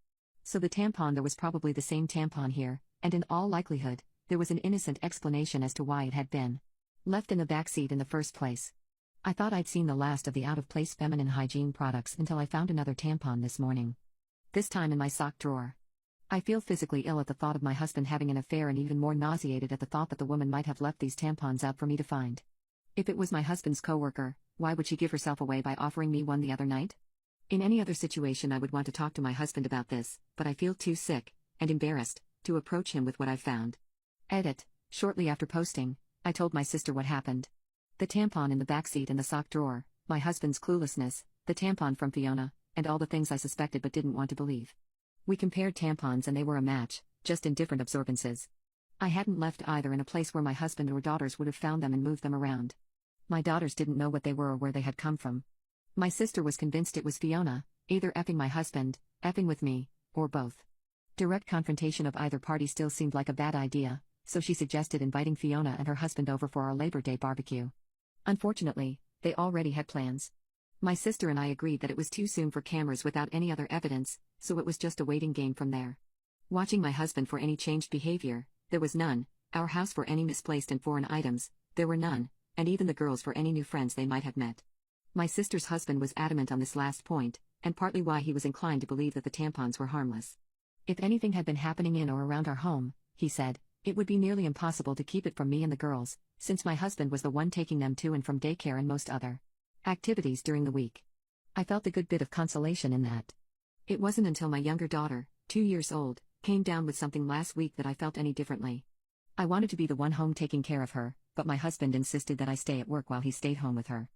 So the tampon, there was probably the same tampon here, and in all likelihood, there was an innocent explanation as to why it had been left in the backseat in the first place. I thought I'd seen the last of the out-of-place feminine hygiene products until I found another tampon this morning. This time in my sock drawer. I feel physically ill at the thought of my husband having an affair and even more nauseated at the thought that the woman might have left these tampons out for me to find. If it was my husband's coworker, why would she give herself away by offering me one the other night? In any other situation I would want to talk to my husband about this, but I feel too sick, and embarrassed, to approach him with what I've found. Edit. Shortly after posting, I told my sister what happened. The tampon in the backseat and the sock drawer, my husband's cluelessness, the tampon from Fiona, and all the things I suspected but didn't want to believe. We compared tampons and they were a match, just in different absorbences. I hadn't left either in a place where my husband or daughters would have found them and moved them around. My daughters didn't know what they were or where they had come from. My sister was convinced it was Fiona, either effing my husband, effing with me, or both. Direct confrontation of either party still seemed like a bad idea, so she suggested inviting Fiona and her husband over for our Labor Day barbecue. Unfortunately, they already had plans. My sister and I agreed that it was too soon for cameras without any other evidence, so it was just a waiting game from there. Watching my husband for any changed behavior, there was none. Our house for any misplaced and foreign items, there were none, and even the girls for any new friends they might have met. My sister's husband was adamant on this last point, and partly why he was inclined to believe that the tampons were harmless. If anything had been happening in or around our home, he said, it would be nearly impossible to keep it from me and the girls, since my husband was the one taking them to and from daycare and most other activities during the week. I felt a good bit of consolation in that. It wasn't until my younger daughter, 2 years old, came down with something last week that I felt any differently. I wanted to be the one home taking care of her, but my husband insisted that I stay at work while he stayed home with her.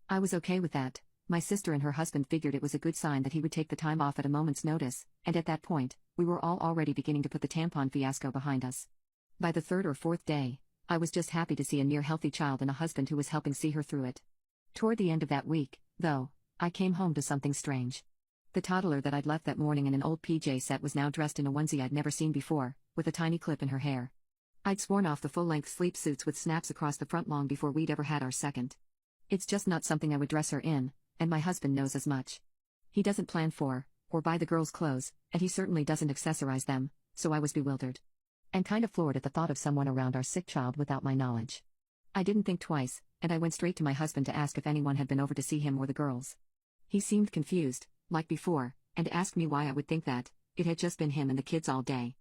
I was okay with that. My sister and her husband figured it was a good sign that he would take the time off at a moment's notice, and at that point, we were all already beginning to put the tampon fiasco behind us. By the 3rd or 4th day, I was just happy to see a near-healthy child and a husband who was helping see her through it. Toward the end of that week, though, I came home to something strange. The toddler that I'd left that morning in an old PJ set was now dressed in a onesie I'd never seen before, with a tiny clip in her hair. I'd sworn off the full-length sleep suits with snaps across the front long before we'd ever had our second. It's just not something I would dress her in, and my husband knows as much. He doesn't plan for, or buy the girls' clothes, and he certainly doesn't accessorize them, so I was bewildered. And kind of floored at the thought of someone around our sick child without my knowledge. I didn't think twice, and I went straight to my husband to ask if anyone had been over to see him or the girls. He seemed confused, like before, and asked me why I would think that. It had just been him and the kids all day.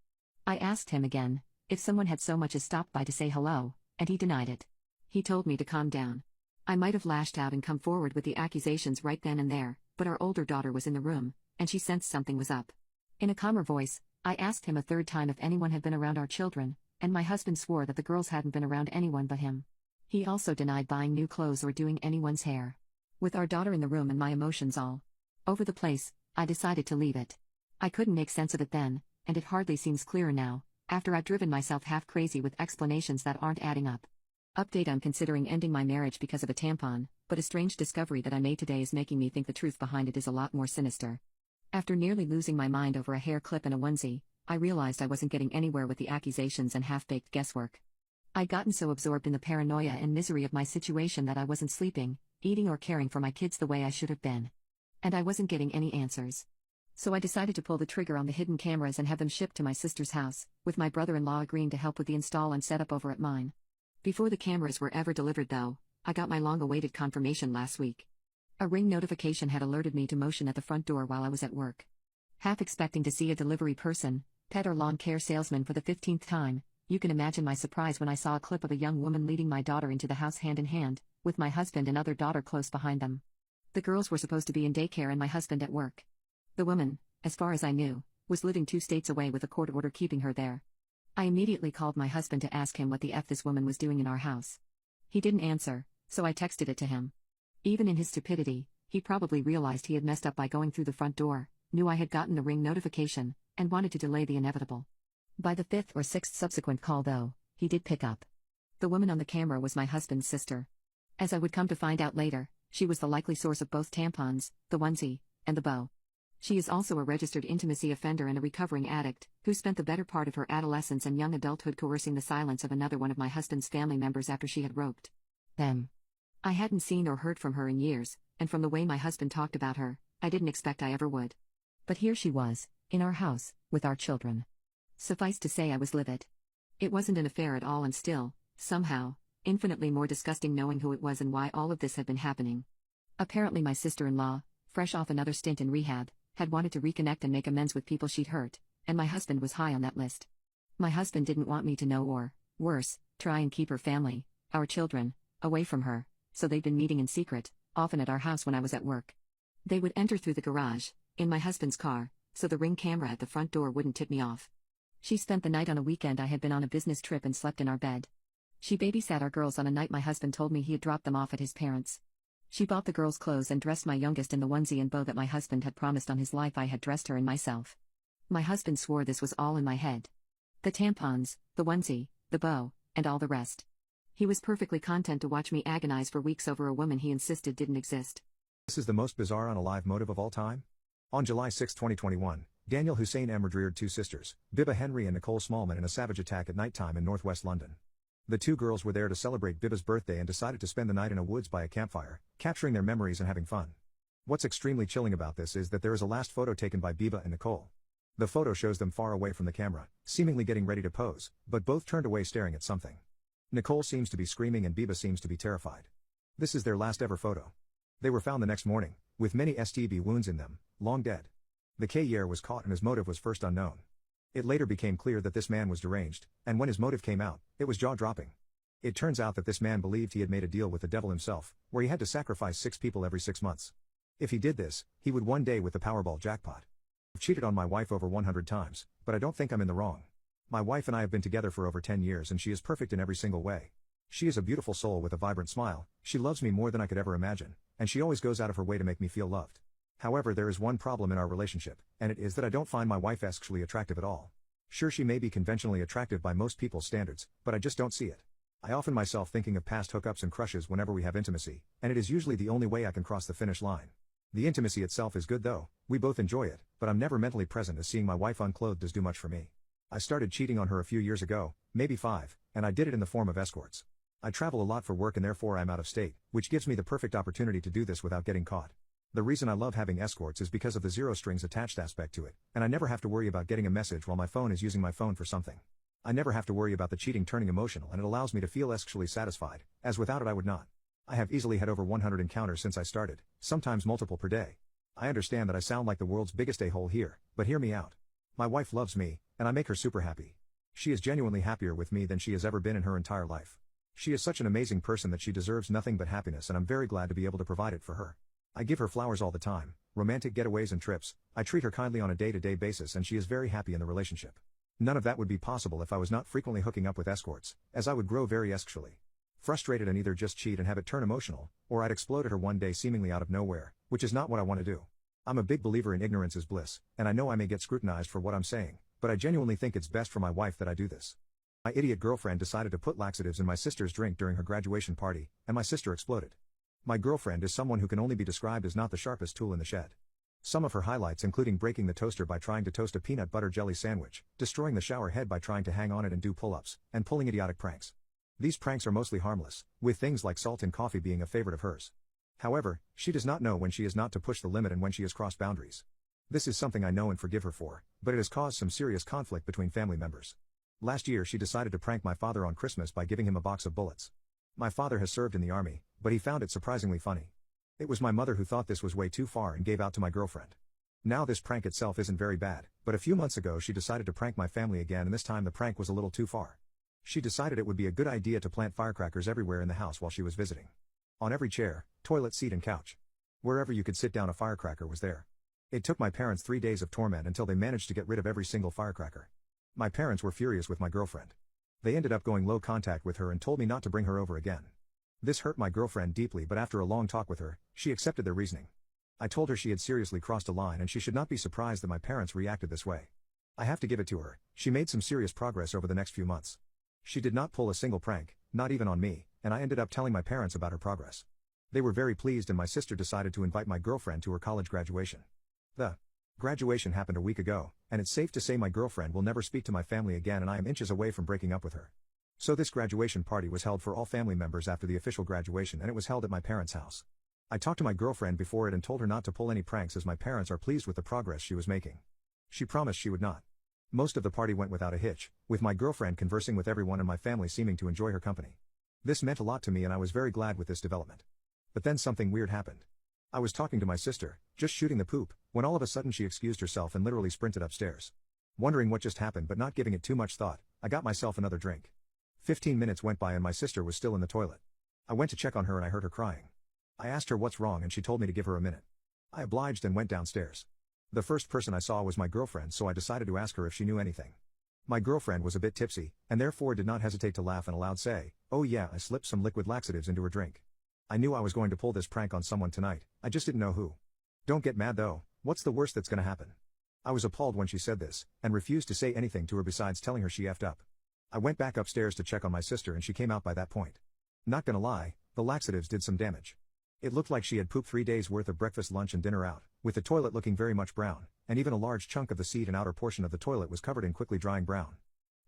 I asked him again if someone had so much as stopped by to say hello, and he denied it. He told me to calm down. I might have lashed out and come forward with the accusations right then and there, but our older daughter was in the room, and she sensed something was up. In a calmer voice, I asked him a third time if anyone had been around our children, and my husband swore that the girls hadn't been around anyone but him. He also denied buying new clothes or doing anyone's hair. With our daughter in the room and my emotions all over the place, I decided to leave it. I couldn't make sense of it then, and it hardly seems clearer now, after I've driven myself half crazy with explanations that aren't adding up. Update: I'm considering ending my marriage because of a tampon, but a strange discovery that I made today is making me think the truth behind it is a lot more sinister. After nearly losing my mind over a hair clip and a onesie, I realized I wasn't getting anywhere with the accusations and half-baked guesswork. I'd gotten so absorbed in the paranoia and misery of my situation that I wasn't sleeping, eating or caring for my kids the way I should have been. And I wasn't getting any answers. So I decided to pull the trigger on the hidden cameras and have them shipped to my sister's house, with my brother-in-law agreeing to help with the install and setup over at mine. Before the cameras were ever delivered though, I got my long-awaited confirmation last week. A ring notification had alerted me to motion at the front door while I was at work. Half expecting to see a delivery person, pet or lawn care salesman for the 15th time, you can imagine my surprise when I saw a clip of a young woman leading my daughter into the house hand in hand, with my husband and other daughter close behind them. The girls were supposed to be in daycare and my husband at work. The woman, as far as I knew, was living 2 states away with a court order keeping her there. I immediately called my husband to ask him what the F this woman was doing in our house. He didn't answer, so I texted it to him. Even in his stupidity, he probably realized he had messed up by going through the front door, knew I had gotten the ring notification, and wanted to delay the inevitable. By the 5th or 6th subsequent call though, he did pick up. The woman on the camera was my husband's sister. As I would come to find out later, she was the likely source of both tampons, the onesie, and the bow. She is also a registered intimacy offender and a recovering addict, who spent the better part of her adolescence and young adulthood coercing the silence of another one of my husband's family members after she had roped them. I hadn't seen or heard from her in years, and from the way my husband talked about her, I didn't expect I ever would. But here she was, in our house, with our children. Suffice to say I was livid. It wasn't an affair at all and still, somehow, infinitely more disgusting knowing who it was and why all of this had been happening. Apparently my sister-in-law, fresh off another stint in rehab, had wanted to reconnect and make amends with people she'd hurt, and my husband was high on that list. My husband didn't want me to know or, worse, try and keep her family, our children, away from her, so they'd been meeting in secret, often at our house when I was at work. They would enter through the garage, in my husband's car, so the ring camera at the front door wouldn't tip me off. She spent the night on a weekend I had been on a business trip and slept in our bed. She babysat our girls on a night my husband told me he had dropped them off at his parents'. She bought the girls' clothes and dressed my youngest in the onesie and bow that my husband had promised on his life I had dressed her and myself. My husband swore this was all in my head. The tampons, the onesie, the bow, and all the rest. He was perfectly content to watch me agonize for weeks over a woman he insisted didn't exist. This is the most bizarre unalive motive of all time? On July 6, 2021, Daniel Hussein Emmer reared 2 sisters, Biba Henry and Nicole Smallman, in a savage attack at nighttime in northwest London. The 2 girls were there to celebrate Biba's birthday and decided to spend the night in a woods by a campfire, capturing their memories and having fun. What's extremely chilling about this is that there is a last photo taken by Biba and Nicole. The photo shows them far away from the camera, seemingly getting ready to pose, but both turned away staring at something. Nicole seems to be screaming and Biba seems to be terrified. This is their last ever photo. They were found the next morning, with many STB wounds in them, long dead. The K-Yer was caught and his motive was first unknown. It later became clear that this man was deranged, and when his motive came out, it was jaw-dropping. It turns out that this man believed he had made a deal with the devil himself, where he had to sacrifice 6 people every 6 months. If he did this, he would one day with the Powerball jackpot. I've cheated on my wife over 100 times, but I don't think I'm in the wrong. My wife and I have been together for over 10 years and she is perfect in every single way. She is a beautiful soul with a vibrant smile, she loves me more than I could ever imagine, and she always goes out of her way to make me feel loved. However, there is one problem in our relationship, and it is that I don't find my wife sexually attractive at all. Sure, she may be conventionally attractive by most people's standards, but I just don't see it. I often myself thinking of past hookups and crushes whenever we have intimacy, and it is usually the only way I can cross the finish line. The intimacy itself is good though, we both enjoy it, but I'm never mentally present as seeing my wife unclothed does do much for me. I started cheating on her a few years ago, maybe 5, and I did it in the form of escorts. I travel a lot for work and therefore I'm out of state, which gives me the perfect opportunity to do this without getting caught. The reason I love having escorts is because of the zero strings attached aspect to it, and I never have to worry about getting a message while my phone is using my phone for something. I never have to worry about the cheating turning emotional, and it allows me to feel sexually satisfied, as without it I would not. I have easily had over 100 encounters since I started, sometimes multiple per day. I understand that I sound like the world's biggest a-hole here, but hear me out. My wife loves me, and I make her super happy. She is genuinely happier with me than she has ever been in her entire life. She is such an amazing person that she deserves nothing but happiness, and I'm very glad to be able to provide it for her. I give her flowers all the time, romantic getaways and trips, I treat her kindly on a day-to-day basis, and she is very happy in the relationship. None of that would be possible if I was not frequently hooking up with escorts, as I would grow very sexually frustrated and either just cheat and have it turn emotional, or I'd explode at her one day seemingly out of nowhere, which is not what I want to do. I'm a big believer in ignorance is bliss, and I know I may get scrutinized for what I'm saying, but I genuinely think it's best for my wife that I do this. My idiot girlfriend decided to put laxatives in my sister's drink during her graduation party, and my sister exploded. My girlfriend is someone who can only be described as not the sharpest tool in the shed. Some of her highlights including breaking the toaster by trying to toast a peanut butter jelly sandwich, destroying the shower head by trying to hang on it and do pull-ups, and pulling idiotic pranks. These pranks are mostly harmless, with things like salt in coffee being a favorite of hers. However, she does not know when she is not to push the limit and when she has crossed boundaries. This is something I know and forgive her for, but it has caused some serious conflict between family members. Last year she decided to prank my father on Christmas by giving him a box of bullets. My father has served in the army, but he found it surprisingly funny. It was my mother who thought this was way too far and gave out to my girlfriend. Now this prank itself isn't very bad, but a few months ago she decided to prank my family again, and this time the prank was a little too far. She decided it would be a good idea to plant firecrackers everywhere in the house while she was visiting. On every chair, toilet seat and couch. Wherever you could sit down a firecracker was there. It took my parents 3 days of torment until they managed to get rid of every single firecracker. My parents were furious with my girlfriend. They ended up going low contact with her and told me not to bring her over again. This hurt my girlfriend deeply, but after a long talk with her, she accepted their reasoning. I told her she had seriously crossed a line and she should not be surprised that my parents reacted this way. I have to give it to her, she made some serious progress over the next few months. She did not pull a single prank, not even on me, and I ended up telling my parents about her progress. They were very pleased and my sister decided to invite my girlfriend to her college graduation. The graduation happened a week ago, and it's safe to say my girlfriend will never speak to my family again and I am inches away from breaking up with her. So this graduation party was held for all family members after the official graduation, and it was held at my parents' house. I talked to my girlfriend before it and told her not to pull any pranks as my parents are pleased with the progress she was making. She promised she would not. Most of the party went without a hitch, with my girlfriend conversing with everyone and my family seeming to enjoy her company. This meant a lot to me and I was very glad with this development. But then something weird happened. I was talking to my sister, just shooting the poop, when all of a sudden she excused herself and literally sprinted upstairs. Wondering what just happened but not giving it too much thought, I got myself another drink. 15 minutes went by and my sister was still in the toilet. I went to check on her and I heard her crying. I asked her what's wrong and she told me to give her a minute. I obliged and went downstairs. The first person I saw was my girlfriend, so I decided to ask her if she knew anything. My girlfriend was a bit tipsy, and therefore did not hesitate to laugh and aloud say, "Oh yeah, I slipped some liquid laxatives into her drink." I knew I was going to pull this prank on someone tonight, I just didn't know who. Don't get mad though, what's the worst that's gonna happen? I was appalled when she said this, and refused to say anything to her besides telling her she effed up. I went back upstairs to check on my sister and she came out by that point. Not gonna lie, the laxatives did some damage. It looked like she had pooped 3 days worth of breakfast, lunch and dinner out, with the toilet looking very much brown, and even a large chunk of the seat and outer portion of the toilet was covered in quickly drying brown.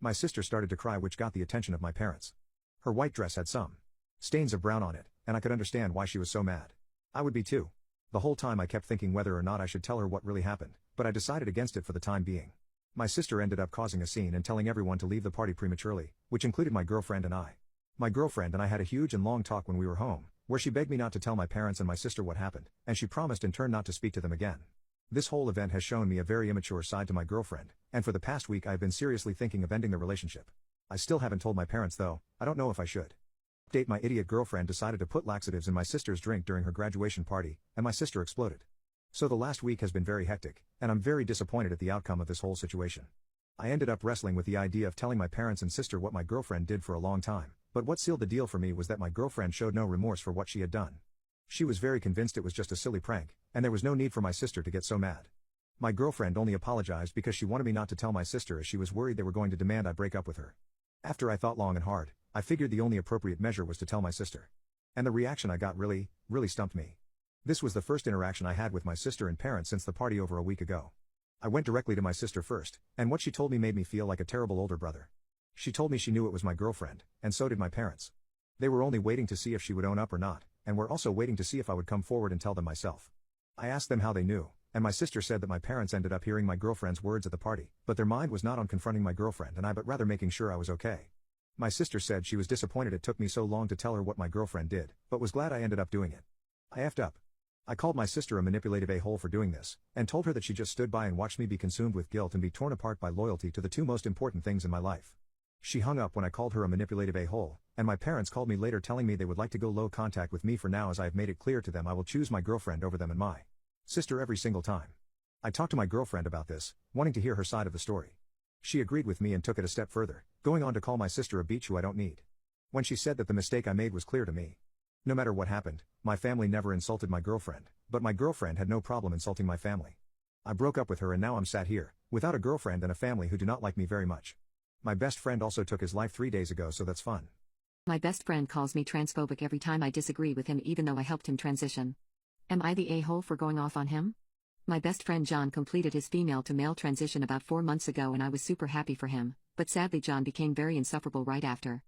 My sister started to cry, which got the attention of my parents. Her white dress had some stains of brown on it, and I could understand why she was so mad. I would be too. The whole time I kept thinking whether or not I should tell her what really happened, but I decided against it for the time being. My sister ended up causing a scene and telling everyone to leave the party prematurely, which included my girlfriend and I. My girlfriend and I had a huge and long talk when we were home, where she begged me not to tell my parents and my sister what happened, and she promised in turn not to speak to them again. This whole event has shown me a very immature side to my girlfriend, and for the past week I have been seriously thinking of ending the relationship. I still haven't told my parents though, I don't know if I should. Update: my idiot girlfriend decided to put laxatives in my sister's drink during her graduation party, and my sister exploded. So the last week has been very hectic, and I'm very disappointed at the outcome of this whole situation. I ended up wrestling with the idea of telling my parents and sister what my girlfriend did for a long time, but what sealed the deal for me was that my girlfriend showed no remorse for what she had done. She was very convinced it was just a silly prank, and there was no need for my sister to get so mad. My girlfriend only apologized because she wanted me not to tell my sister as she was worried they were going to demand I break up with her. After I thought long and hard, I figured the only appropriate measure was to tell my sister. And the reaction I got really stumped me. This was the first interaction I had with my sister and parents since the party over a week ago. I went directly to my sister first, and what she told me made me feel like a terrible older brother. She told me she knew it was my girlfriend, and so did my parents. They were only waiting to see if she would own up or not, and were also waiting to see if I would come forward and tell them myself. I asked them how they knew, and my sister said that my parents ended up hearing my girlfriend's words at the party, but their mind was not on confronting my girlfriend and I but rather making sure I was okay. My sister said she was disappointed it took me so long to tell her what my girlfriend did, but was glad I ended up doing it. I effed up. I called my sister a manipulative a-hole for doing this, and told her that she just stood by and watched me be consumed with guilt and be torn apart by loyalty to the two most important things in my life. She hung up when I called her a manipulative a-hole, and my parents called me later telling me they would like to go low contact with me for now as I have made it clear to them I will choose my girlfriend over them and my sister every single time. I talked to my girlfriend about this, wanting to hear her side of the story. She agreed with me and took it a step further, going on to call my sister a bitch who I don't need. When she said that the mistake I made was clear to me. No matter what happened, my family never insulted my girlfriend, but my girlfriend had no problem insulting my family. I broke up with her and now I'm sat here, without a girlfriend and a family who do not like me very much. My best friend also took his life 3 days ago, so that's fun. My best friend calls me transphobic every time I disagree with him even though I helped him transition. Am I the a-hole for going off on him? My best friend John completed his female to male transition about 4 months ago and I was super happy for him, but sadly John became very insufferable right after.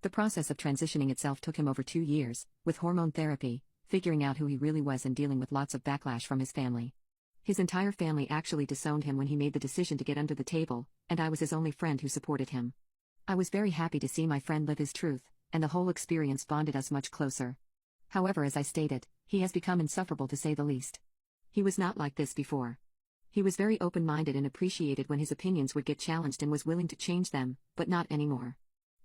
The process of transitioning itself took him over 2 years, with hormone therapy, figuring out who he really was and dealing with lots of backlash from his family. His entire family actually disowned him when he made the decision to get under the table, and I was his only friend who supported him. I was very happy to see my friend live his truth, and the whole experience bonded us much closer. However, as I stated, he has become insufferable to say the least. He was not like this before. He was very open-minded and appreciated when his opinions would get challenged and was willing to change them, but not anymore.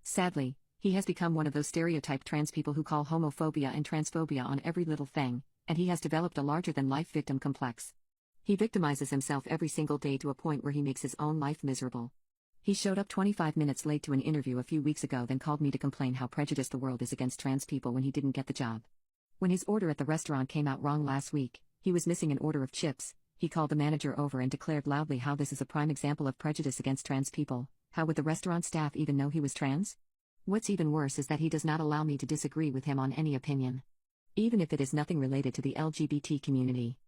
Sadly, he has become one of those stereotyped trans people who call homophobia and transphobia on every little thing, and he has developed a larger-than-life victim complex. He victimizes himself every single day to a point where he makes his own life miserable. He showed up 25 minutes late to an interview a few weeks ago, then called me to complain how prejudiced the world is against trans people when he didn't get the job. When his order at the restaurant came out wrong last week, he was missing an order of chips. He called the manager over and declared loudly how this is a prime example of prejudice against trans people. How would the restaurant staff even know he was trans? What's even worse is that he does not allow me to disagree with him on any opinion, even if it is nothing related to the LGBT community.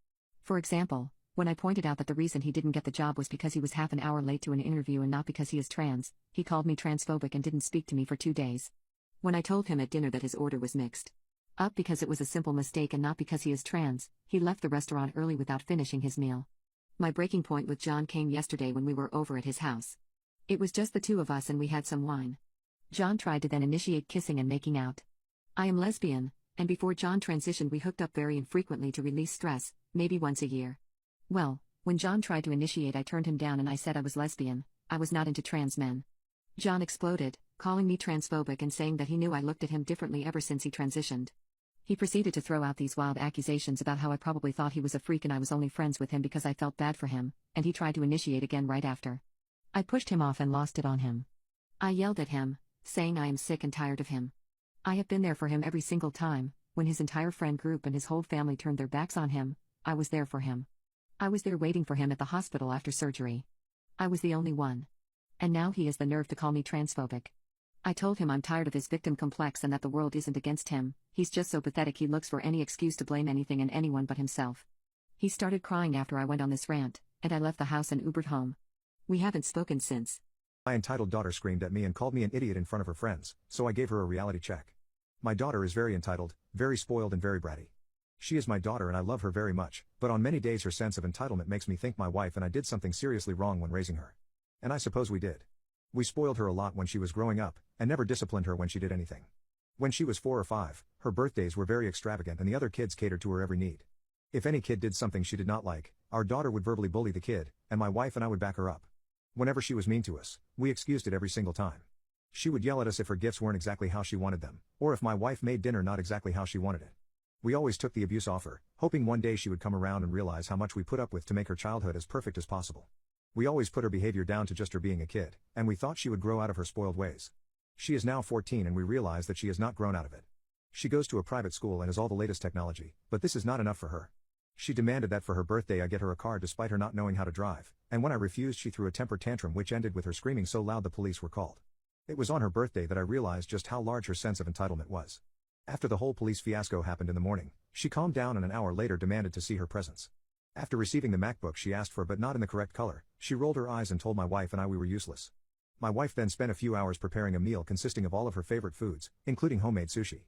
For example, when I pointed out that the reason he didn't get the job was because he was half an hour late to an interview and not because he is trans, he called me transphobic and didn't speak to me for 2 days. When I told him at dinner that his order was mixed up because it was a simple mistake and not because he is trans, he left the restaurant early without finishing his meal. My breaking point with John came yesterday when we were over at his house. It was just the two of us and we had some wine. John tried to then initiate kissing and making out. I am lesbian, and before John transitioned we hooked up very infrequently to release stress, maybe once a year. Well, when John tried to initiate I turned him down and I said I was lesbian, I was not into trans men. John exploded, calling me transphobic and saying that he knew I looked at him differently ever since he transitioned. He proceeded to throw out these wild accusations about how I probably thought he was a freak and I was only friends with him because I felt bad for him, and he tried to initiate again right after. I pushed him off and lost it on him. I yelled at him, saying I am sick and tired of him. I have been there for him every single time. When his entire friend group and his whole family turned their backs on him, I was there for him. I was there waiting for him at the hospital after surgery. I was the only one. And now he has the nerve to call me transphobic. I told him I'm tired of his victim complex and that the world isn't against him. He's just so pathetic he looks for any excuse to blame anything and anyone but himself. He started crying after I went on this rant, and I left the house and Ubered home. We haven't spoken since. My entitled daughter screamed at me and called me an idiot in front of her friends, so I gave her a reality check. My daughter is very entitled, very spoiled and very bratty. She is my daughter and I love her very much, but on many days her sense of entitlement makes me think my wife and I did something seriously wrong when raising her. And I suppose we did. We spoiled her a lot when she was growing up, and never disciplined her when she did anything. When she was 4 or 5, her birthdays were very extravagant and the other kids catered to her every need. If any kid did something she did not like, our daughter would verbally bully the kid, and my wife and I would back her up. Whenever she was mean to us, we excused it every single time. She would yell at us if her gifts weren't exactly how she wanted them, or if my wife made dinner not exactly how she wanted it. We always took the abuse off her, hoping one day she would come around and realize how much we put up with to make her childhood as perfect as possible. We always put her behavior down to just her being a kid, and we thought she would grow out of her spoiled ways. She is now 14 and we realize that she has not grown out of it. She goes to a private school and has all the latest technology, but this is not enough for her. She demanded that for her birthday I get her a car despite her not knowing how to drive, and when I refused she threw a temper tantrum which ended with her screaming so loud the police were called. It was on her birthday that I realized just how large her sense of entitlement was. After the whole police fiasco happened in the morning, she calmed down and an hour later demanded to see her presents. After receiving the MacBook she asked for but not in the correct color, she rolled her eyes and told my wife and I we were useless. My wife then spent a few hours preparing a meal consisting of all of her favorite foods, including homemade sushi.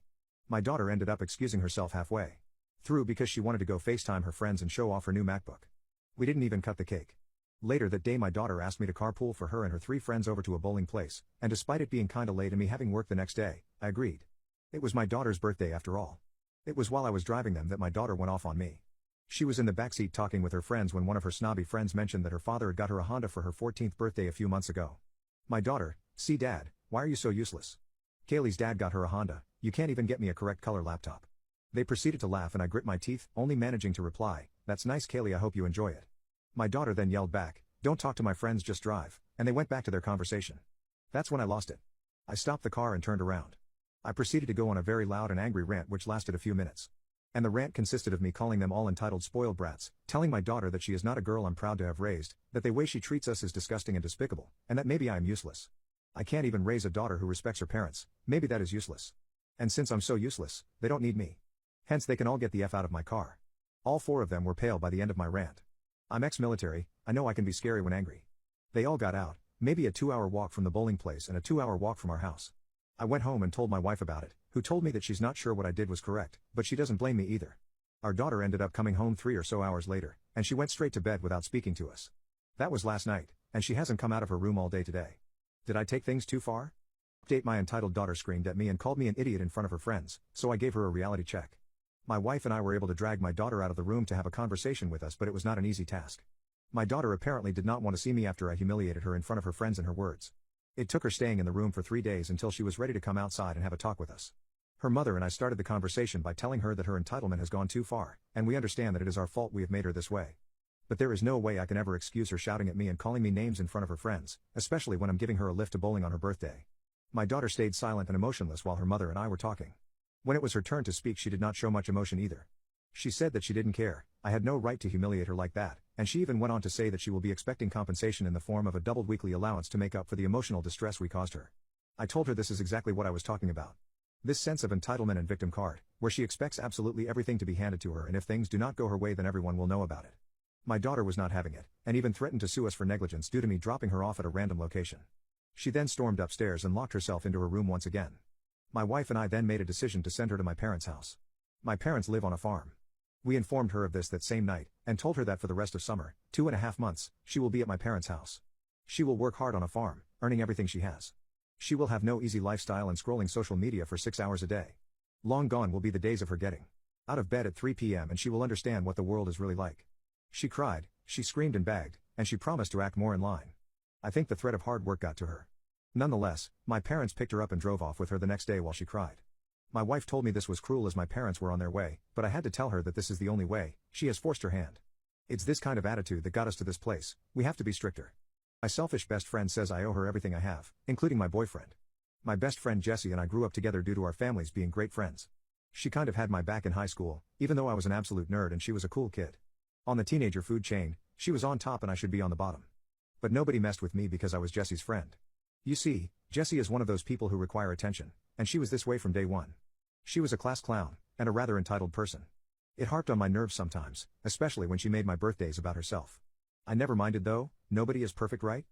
My daughter ended up excusing herself halfway through because she wanted to go FaceTime her friends and show off her new MacBook. We didn't even cut the cake. Later that day my daughter asked me to carpool for her and her 3 friends over to a bowling place, and despite it being kinda late and me having work the next day, I agreed. It was my daughter's birthday after all. It was while I was driving them that my daughter went off on me. She was in the backseat talking with her friends when one of her snobby friends mentioned that her father had got her a Honda for her 14th birthday a few months ago. My daughter, "See Dad, why are you so useless? Kaylee's dad got her a Honda, you can't even get me a correct color laptop." They proceeded to laugh and I grit my teeth, only managing to reply, "That's nice Kaylee, I hope you enjoy it." My daughter then yelled back, "Don't talk to my friends, just drive," and they went back to their conversation. That's when I lost it. I stopped the car and turned around. I proceeded to go on a very loud and angry rant which lasted a few minutes. And the rant consisted of me calling them all entitled spoiled brats, telling my daughter that she is not a girl I'm proud to have raised, that the way she treats us is disgusting and despicable, and that maybe I am useless. I can't even raise a daughter who respects her parents, maybe that is useless. And since I'm so useless, they don't need me. Hence they can all get the F out of my car. All 4 of them were pale by the end of my rant. I'm ex-military, I know I can be scary when angry. They all got out, maybe a 2-hour walk from the bowling place and a 2-hour walk from our house. I went home and told my wife about it, who told me that she's not sure what I did was correct, but she doesn't blame me either. Our daughter ended up coming home 3 or so hours later, and she went straight to bed without speaking to us. That was last night, and she hasn't come out of her room all day today. Did I take things too far? Update: my entitled daughter screamed at me and called me an idiot in front of her friends, so I gave her a reality check. My wife and I were able to drag my daughter out of the room to have a conversation with us, but it was not an easy task. My daughter apparently did not want to see me after I humiliated her in front of her friends in her words. It took her staying in the room for 3 days until she was ready to come outside and have a talk with us. Her mother and I started the conversation by telling her that her entitlement has gone too far, and we understand that it is our fault we have made her this way. But there is no way I can ever excuse her shouting at me and calling me names in front of her friends, especially when I'm giving her a lift to bowling on her birthday. My daughter stayed silent and emotionless while her mother and I were talking. When it was her turn to speak she did not show much emotion either. She said that she didn't care, I had no right to humiliate her like that, and she even went on to say that she will be expecting compensation in the form of a doubled weekly allowance to make up for the emotional distress we caused her. I told her this is exactly what I was talking about. This sense of entitlement and victim card, where she expects absolutely everything to be handed to her, and if things do not go her way then everyone will know about it. My daughter was not having it, and even threatened to sue us for negligence due to me dropping her off at a random location. She then stormed upstairs and locked herself into her room once again. My wife and I then made a decision to send her to my parents' house. My parents live on a farm. We informed her of this that same night, and told her that for the rest of summer, 2.5 months, she will be at my parents' house. She will work hard on a farm, earning everything she has. She will have no easy lifestyle and scrolling social media for 6 hours a day. Long gone will be the days of her getting out of bed at 3 p.m. and she will understand what the world is really like. She cried, she screamed and begged, and she promised to act more in line. I think the threat of hard work got to her. Nonetheless, my parents picked her up and drove off with her the next day while she cried. My wife told me this was cruel as my parents were on their way, but I had to tell her that this is the only way. She has forced her hand. It's this kind of attitude that got us to this place, we have to be stricter. My selfish best friend says I owe her everything I have, including my boyfriend. My best friend Jessie and I grew up together due to our families being great friends. She kind of had my back in high school, even though I was an absolute nerd and she was a cool kid. On the teenager food chain, she was on top and I should be on the bottom. But nobody messed with me because I was Jessie's friend. You see, Jessie is one of those people who require attention, and she was this way from day one. She was a class clown, and a rather entitled person. It harped on my nerves sometimes, especially when she made my birthdays about herself. I never minded though, nobody is perfect, right?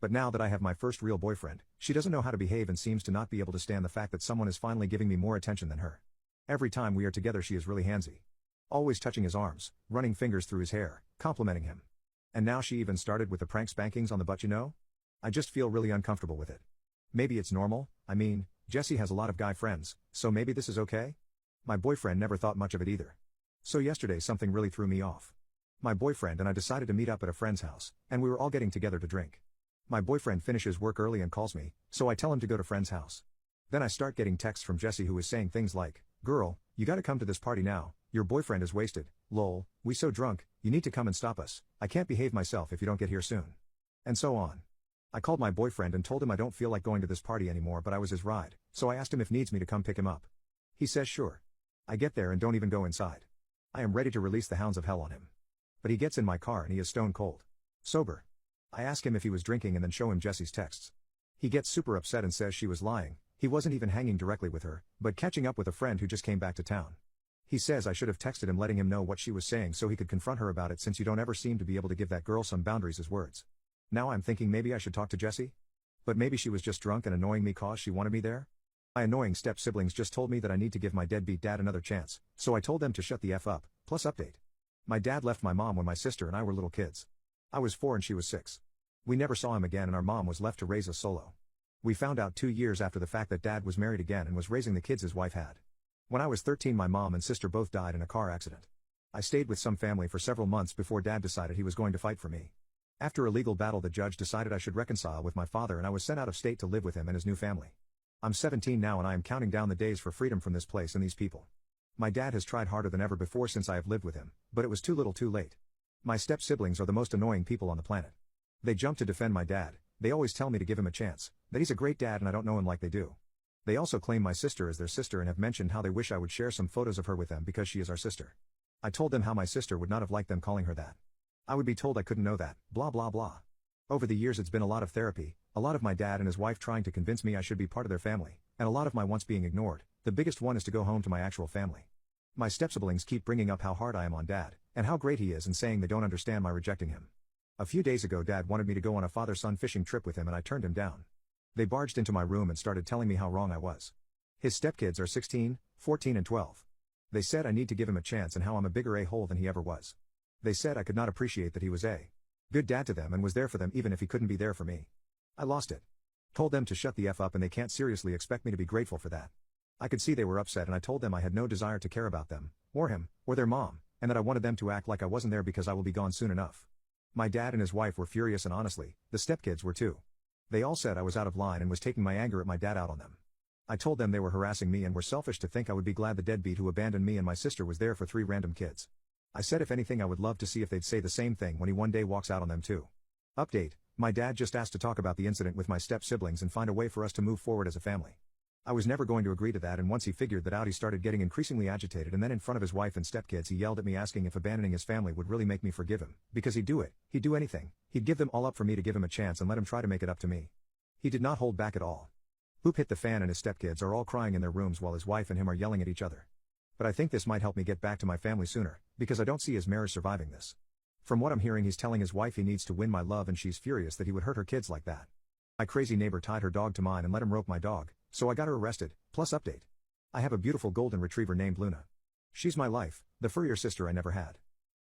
But now that I have my first real boyfriend, she doesn't know how to behave and seems to not be able to stand the fact that someone is finally giving me more attention than her. Every time we are together she is really handsy. Always touching his arms, running fingers through his hair, complimenting him. And now she even started with the prank spankings on the butt, you know? I just feel really uncomfortable with it. Maybe it's normal, I mean, Jessie has a lot of guy friends, so maybe this is okay? My boyfriend never thought much of it either. So yesterday something really threw me off. My boyfriend and I decided to meet up at a friend's house, and we were all getting together to drink. My boyfriend finishes work early and calls me, so I tell him to go to friend's house. Then I start getting texts from Jessie who is saying things like, "Girl, you gotta come to this party now, your boyfriend is wasted, lol, we so drunk, you need to come and stop us, I can't behave myself if you don't get here soon." And so on. I called my boyfriend and told him I don't feel like going to this party anymore, but I was his ride, so I asked him if needs me to come pick him up. He says sure. I get there and don't even go inside. I am ready to release the hounds of hell on him. But he gets in my car and he is stone cold sober. I ask him if he was drinking and then show him Jessie's texts. He gets super upset and says she was lying, He wasn't even hanging directly with her, but catching up with a friend who just came back to town. He says I should have texted him letting him know what she was saying so he could confront her about it, since you don't ever seem to be able to give that girl some boundaries. His words. Now I'm thinking maybe I should talk to Jessie? But maybe she was just drunk and annoying me cause she wanted me there? My annoying step-siblings just told me that I need to give my deadbeat dad another chance, so I told them to shut the F up, plus update. My dad left my mom when my sister and I were little kids. I was 4 and she was 6. We never saw him again and our mom was left to raise us solo. We found out 2 years after the fact that dad was married again and was raising the kids his wife had. When I was 13, my mom and sister both died in a car accident. I stayed with some family for several months before dad decided he was going to fight for me. After a legal battle, the judge decided I should reconcile with my father and I was sent out of state to live with him and his new family. I'm 17 now and I am counting down the days for freedom from this place and these people. My dad has tried harder than ever before since I have lived with him, but it was too little too late. My step-siblings are the most annoying people on the planet. They jump to defend my dad, they always tell me to give him a chance, that he's a great dad and I don't know him like they do. They also claim my sister is their sister and have mentioned how they wish I would share some photos of her with them because she is our sister. I told them how my sister would not have liked them calling her that. I would be told I couldn't know that, blah blah blah. Over the years it's been a lot of therapy, a lot of my dad and his wife trying to convince me I should be part of their family, and a lot of my wants being ignored. The biggest one is to go home to my actual family. My step-siblings keep bringing up how hard I am on dad, and how great he is, and saying they don't understand my rejecting him. A few days ago dad wanted me to go on a father-son fishing trip with him and I turned him down. They barged into my room and started telling me how wrong I was. His stepkids are 16, 14 and 12. They said I need to give him a chance and how I'm a bigger a-hole than he ever was. They said I could not appreciate that he was a good dad to them and was there for them even if he couldn't be there for me. I lost it. Told them to shut the F up and they can't seriously expect me to be grateful for that. I could see they were upset and I told them I had no desire to care about them, or him, or their mom, and that I wanted them to act like I wasn't there because I will be gone soon enough. My dad and his wife were furious and honestly, the stepkids were too. They all said I was out of line and was taking my anger at my dad out on them. I told them they were harassing me and were selfish to think I would be glad the deadbeat who abandoned me and my sister was there for 3 random kids. I said if anything I would love to see if they'd say the same thing when he one day walks out on them too. Update, my dad just asked to talk about the incident with my step-siblings and find a way for us to move forward as a family. I was never going to agree to that, and once he figured that out he started getting increasingly agitated, and then in front of his wife and stepkids he yelled at me asking if abandoning his family would really make me forgive him, because he'd do it, he'd do anything, he'd give them all up for me to give him a chance and let him try to make it up to me. He did not hold back at all. Poop hit the fan and his stepkids are all crying in their rooms while his wife and him are yelling at each other. But I think this might help me get back to my family sooner, because I don't see his marriage surviving this. From what I'm hearing he's telling his wife he needs to win my love and she's furious that he would hurt her kids like that. My crazy neighbor tied her dog to mine and let him rope my dog, so I got her arrested, plus update. I have a beautiful golden retriever named Luna. She's my life, the furrier sister I never had.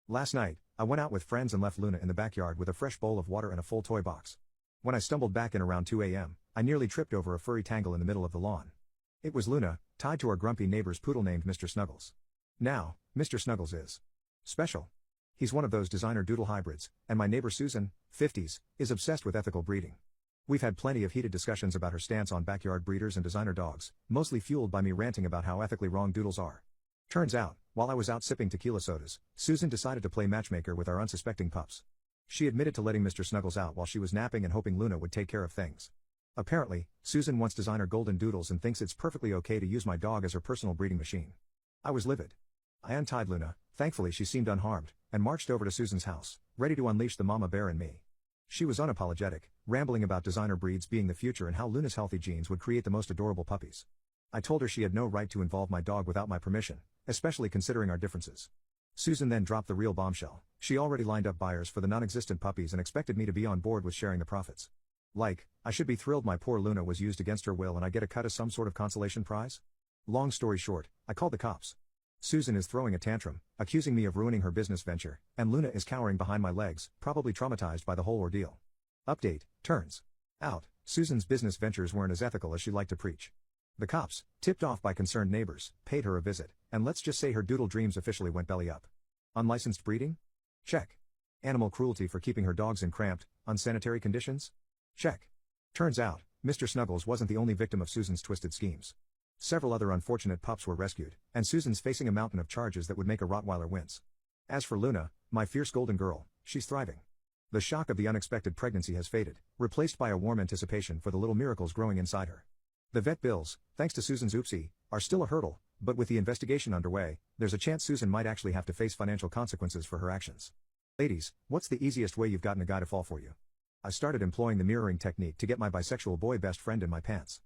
Last night, I went out with friends and left Luna in the backyard with a fresh bowl of water and a full toy box. When I stumbled back in around 2 a.m., I nearly tripped over a furry tangle in the middle of the lawn. It was Luna, tied to our grumpy neighbor's poodle named Mr. Snuggles. Now, Mr. Snuggles is special. He's one of those designer doodle hybrids, and my neighbor Susan, 50s, is obsessed with ethical breeding. We've had plenty of heated discussions about her stance on backyard breeders and designer dogs, mostly fueled by me ranting about how ethically wrong doodles are. Turns out, while I was out sipping tequila sodas, Susan decided to play matchmaker with our unsuspecting pups. She admitted to letting Mr. Snuggles out while she was napping and hoping Luna would take care of things. Apparently, Susan wants designer golden doodles and thinks it's perfectly okay to use my dog as her personal breeding machine. I was livid. I untied Luna, thankfully she seemed unharmed, and marched over to Susan's house, ready to unleash the mama bear in me. She was unapologetic, rambling about designer breeds being the future and how Luna's healthy genes would create the most adorable puppies. I told her she had no right to involve my dog without my permission, especially considering our differences. Susan then dropped the real bombshell. She already lined up buyers for the non-existent puppies and expected me to be on board with sharing the profits. Like, I should be thrilled my poor Luna was used against her will and I get a cut as some sort of consolation prize? Long story short, I called the cops. Susan is throwing a tantrum, accusing me of ruining her business venture, and Luna is cowering behind my legs, probably traumatized by the whole ordeal. Update, turns out, Susan's business ventures weren't as ethical as she liked to preach. The cops, tipped off by concerned neighbors, paid her a visit, and let's just say her doodle dreams officially went belly up. Unlicensed breeding? Check. Animal cruelty for keeping her dogs in cramped, unsanitary conditions? Check. Turns out, Mr. Snuggles wasn't the only victim of Susan's twisted schemes. Several other unfortunate pups were rescued, and Susan's facing a mountain of charges that would make a Rottweiler wince. As for Luna, my fierce golden girl, she's thriving. The shock of the unexpected pregnancy has faded, replaced by a warm anticipation for the little miracles growing inside her. The vet bills, thanks to Susan's oopsie, are still a hurdle, but with the investigation underway, there's a chance Susan might actually have to face financial consequences for her actions. Ladies, what's the easiest way you've gotten a guy to fall for you? I started employing the mirroring technique to get my bisexual boy best friend in my pants.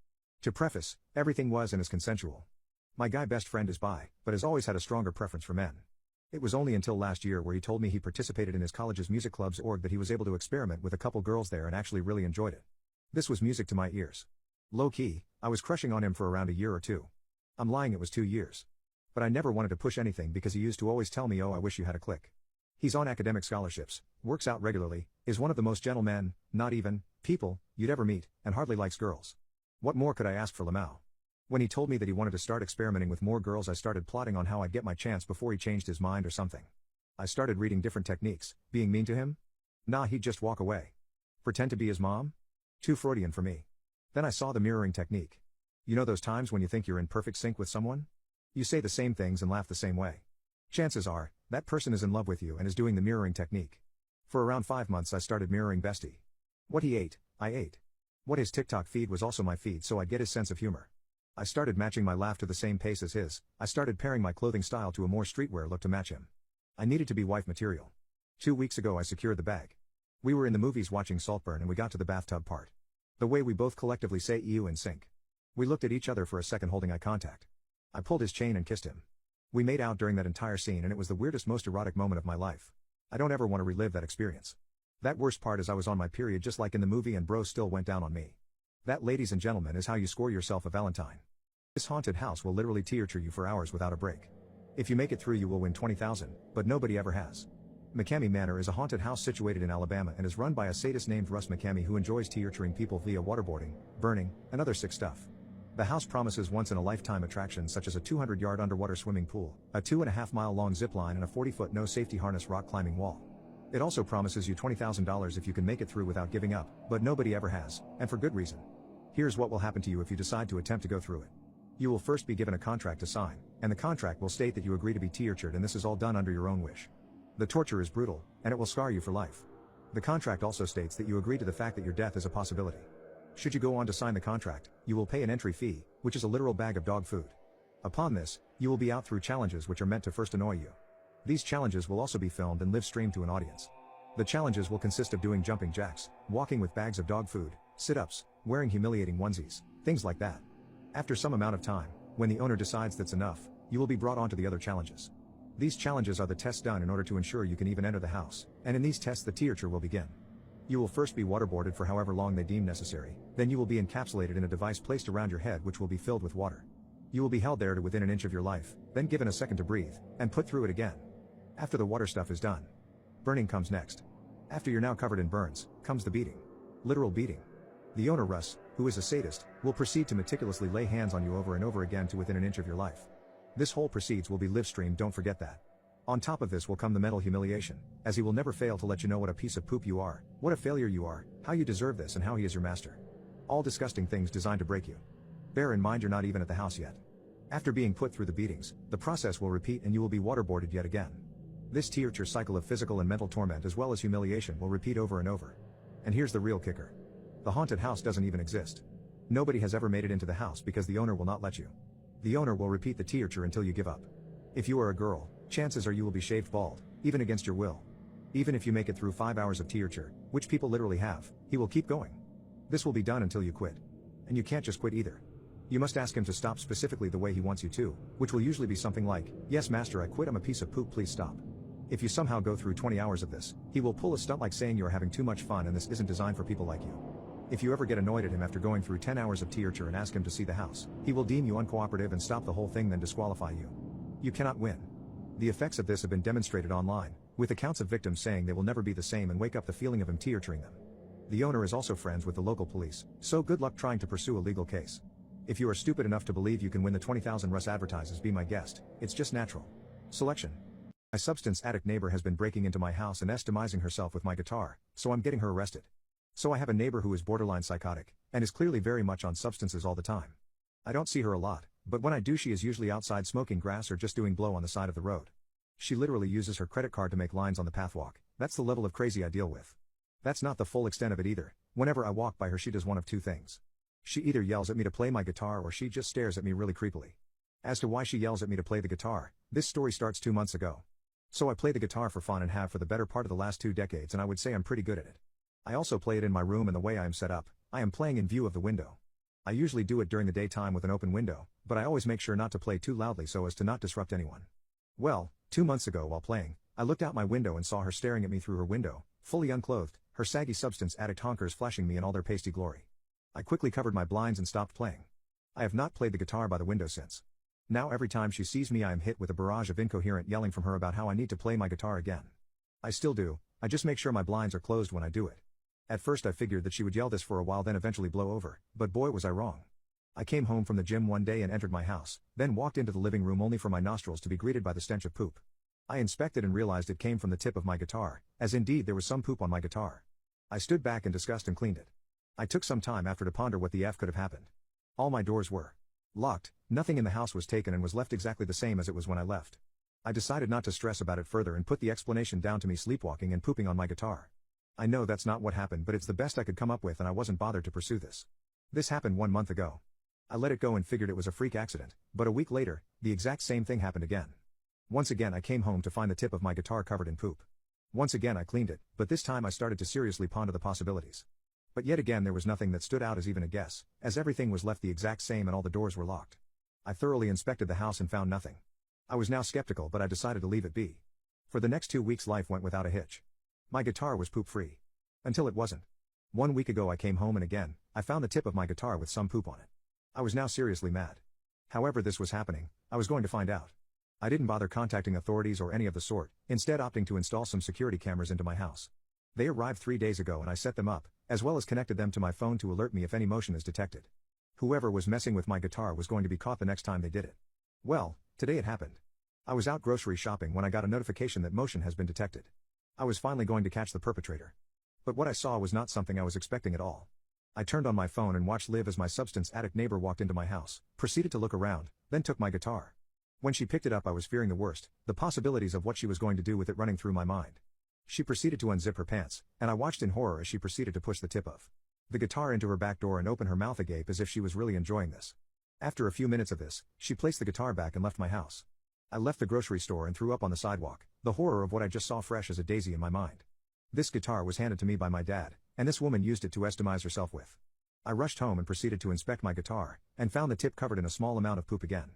To preface, everything was and is consensual. My guy best friend is bi, but has always had a stronger preference for men. It was only until last year where he told me he participated in his college's music club's org that he was able to experiment with a couple girls there and actually really enjoyed it. This was music to my ears. Low-key, I was crushing on him for around a year or two. I'm lying, it was 2 years. But I never wanted to push anything because he used to always tell me, oh, I wish you had a clique. He's on academic scholarships, works out regularly, is one of the most gentle men, not even, people, you'd ever meet, and hardly likes girls. What more could I ask for Lamau? When he told me that he wanted to start experimenting with more girls, I started plotting on how I'd get my chance before he changed his mind or something. I started reading different techniques. Being mean to him? Nah, he'd just walk away. Pretend to be his mom? Too Freudian for me. Then I saw the mirroring technique. You know those times when you think you're in perfect sync with someone? You say the same things and laugh the same way. Chances are, that person is in love with you and is doing the mirroring technique. For around 5 months I started mirroring Bestie. What he ate, I ate. What his TikTok feed was also my feed, so I'd get his sense of humor. I started matching my laugh to the same pace as his. I started pairing my clothing style to a more streetwear look to match him. I needed to be wife material. 2 weeks ago I secured the bag. We were in the movies watching Saltburn and we got to the bathtub part. The way we both collectively say ew in sync. We looked at each other for a second holding eye contact. I pulled his chain and kissed him. We made out during that entire scene and it was the weirdest, most erotic moment of my life. I don't ever want to relive that experience. That worst part is I was on my period just like in the movie and bro still went down on me. That, ladies and gentlemen, is how you score yourself a Valentine. This haunted house will literally torture you for hours without a break. If you make it through you will win 20,000, but nobody ever has. McCamey Manor is a haunted house situated in Alabama and is run by a sadist named Russ McCamey who enjoys torturing people via waterboarding, burning, and other sick stuff. The house promises once-in-a-lifetime attractions such as a 200-yard underwater swimming pool, a 2.5-mile-long zip line and a 40-foot no-safety harness rock climbing wall. It also promises you $20,000 if you can make it through without giving up, but nobody ever has, and for good reason. Here's what will happen to you if you decide to attempt to go through it. You will first be given a contract to sign, and the contract will state that you agree to be tortured, and this is all done under your own wish. The torture is brutal, and it will scar you for life. The contract also states that you agree to the fact that your death is a possibility. Should you go on to sign the contract, you will pay an entry fee, which is a literal bag of dog food. Upon this, you will be out through challenges which are meant to first annoy you. These challenges will also be filmed and live streamed to an audience. The challenges will consist of doing jumping jacks, walking with bags of dog food, sit-ups, wearing humiliating onesies, things like that. After some amount of time, when the owner decides that's enough, you will be brought on to the other challenges. These challenges are the tests done in order to ensure you can even enter the house, and in these tests the torture will begin. You will first be waterboarded for however long they deem necessary, then you will be encapsulated in a device placed around your head which will be filled with water. You will be held there to within an inch of your life, then given a second to breathe, and put through it again. After the water stuff is done, burning comes next. After you're now covered in burns, comes the beating. Literal beating. The owner Russ, who is a sadist, will proceed to meticulously lay hands on you over and over again to within an inch of your life. This whole proceeds will be live streamed, don't forget that. On top of this will come the mental humiliation, as he will never fail to let you know what a piece of poop you are, what a failure you are, how you deserve this and how he is your master. All disgusting things designed to break you. Bear in mind you're not even at the house yet. After being put through the beatings, the process will repeat and you will be waterboarded yet again. This torture cycle of physical and mental torment as well as humiliation will repeat over and over. And here's the real kicker. The haunted house doesn't even exist. Nobody has ever made it into the house because the owner will not let you. The owner will repeat the torture until you give up. If you are a girl, chances are you will be shaved bald, even against your will. Even if you make it through 5 hours of torture, which people literally have, he will keep going. This will be done until you quit. And you can't just quit either. You must ask him to stop specifically the way he wants you to, which will usually be something like, "Yes master, I quit, I'm a piece of poop, please stop." If you somehow go through 20 hours of this, he will pull a stunt like saying you are having too much fun and this isn't designed for people like you. If you ever get annoyed at him after going through 10 hours of torture and ask him to see the house, he will deem you uncooperative and stop the whole thing, then disqualify you. You cannot win. The effects of this have been demonstrated online, with accounts of victims saying they will never be the same and wake up the feeling of him torturing them. The owner is also friends with the local police, so good luck trying to pursue a legal case. If you are stupid enough to believe you can win the 20,000 Russ advertises, be my guest, it's just natural selection. My substance addict neighbor has been breaking into my house and estimizing herself with my guitar, so I'm getting her arrested. So I have a neighbor who is borderline psychotic, and is clearly very much on substances all the time. I don't see her a lot, but when I do she is usually outside smoking grass or just doing blow on the side of the road. She literally uses her credit card to make lines on the pathwalk. That's the level of crazy I deal with. That's not the full extent of it either. Whenever I walk by her she does one of two things. She either yells at me to play my guitar or she just stares at me really creepily. As to why she yells at me to play the guitar, this story starts 2 months ago. So I play the guitar for fun and have for the better part of the last 2 decades, and I would say I'm pretty good at it. I also play it in my room, and the way I am set up, I am playing in view of the window. I usually do it during the daytime with an open window, but I always make sure not to play too loudly so as to not disrupt anyone. Well, 2 months ago while playing, I looked out my window and saw her staring at me through her window, fully unclothed, her saggy substance addict honkers flashing me in all their pasty glory. I quickly covered my blinds and stopped playing. I have not played the guitar by the window since. Now every time she sees me I am hit with a barrage of incoherent yelling from her about how I need to play my guitar again. I still do, I just make sure my blinds are closed when I do it. At first I figured that she would yell this for a while then eventually blow over, but boy was I wrong. I came home from the gym one day and entered my house, then walked into the living room only for my nostrils to be greeted by the stench of poop. I inspected and realized it came from the tip of my guitar, as indeed there was some poop on my guitar. I stood back in disgust and cleaned it. I took some time after to ponder what the F could have happened. All my doors were locked, nothing in the house was taken and was left exactly the same as it was when I left. I decided not to stress about it further and put the explanation down to me sleepwalking and pooping on my guitar. I know that's not what happened, but it's the best I could come up with and I wasn't bothered to pursue this. This happened 1 month ago. I let it go and figured it was a freak accident, but a week later, the exact same thing happened again. Once again I came home to find the tip of my guitar covered in poop. Once again I cleaned it, but this time I started to seriously ponder the possibilities. But yet again there was nothing that stood out as even a guess, as everything was left the exact same and all the doors were locked. I thoroughly inspected the house and found nothing. I was now skeptical, but I decided to leave it be. For the next 2 weeks life went without a hitch. My guitar was poop-free. Until it wasn't. 1 week ago I came home and again, I found the tip of my guitar with some poop on it. I was now seriously mad. However this was happening, I was going to find out. I didn't bother contacting authorities or any of the sort, instead opting to install some security cameras into my house. They arrived 3 days ago and I set them up, as well as connected them to my phone to alert me if any motion is detected. Whoever was messing with my guitar was going to be caught the next time they did it. Well, today it happened. I was out grocery shopping when I got a notification that motion has been detected. I was finally going to catch the perpetrator. But what I saw was not something I was expecting at all. I turned on my phone and watched Liv as my substance addict neighbor walked into my house, proceeded to look around, then took my guitar. When she picked it up I was fearing the worst, the possibilities of what she was going to do with it running through my mind. She proceeded to unzip her pants, and I watched in horror as she proceeded to push the tip of the guitar into her back door and open her mouth agape as if she was really enjoying this. After a few minutes of this, she placed the guitar back and left my house. I left the grocery store and threw up on the sidewalk, the horror of what I just saw fresh as a daisy in my mind. This guitar was handed to me by my dad, and this woman used it to estimize herself with. I rushed home and proceeded to inspect my guitar, and found the tip covered in a small amount of poop again.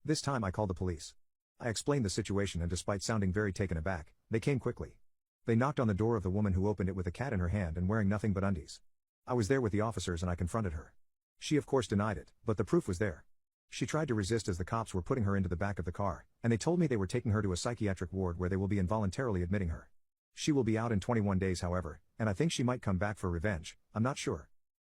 This time I called the police. I explained the situation and despite sounding very taken aback, they came quickly. They knocked on the door of the woman who opened it with a cat in her hand and wearing nothing but undies. I was there with the officers and I confronted her. She of course denied it, but the proof was there. She tried to resist as the cops were putting her into the back of the car, and they told me they were taking her to a psychiatric ward where they will be involuntarily admitting her. She will be out in 21 days however, and I think she might come back for revenge, I'm not sure.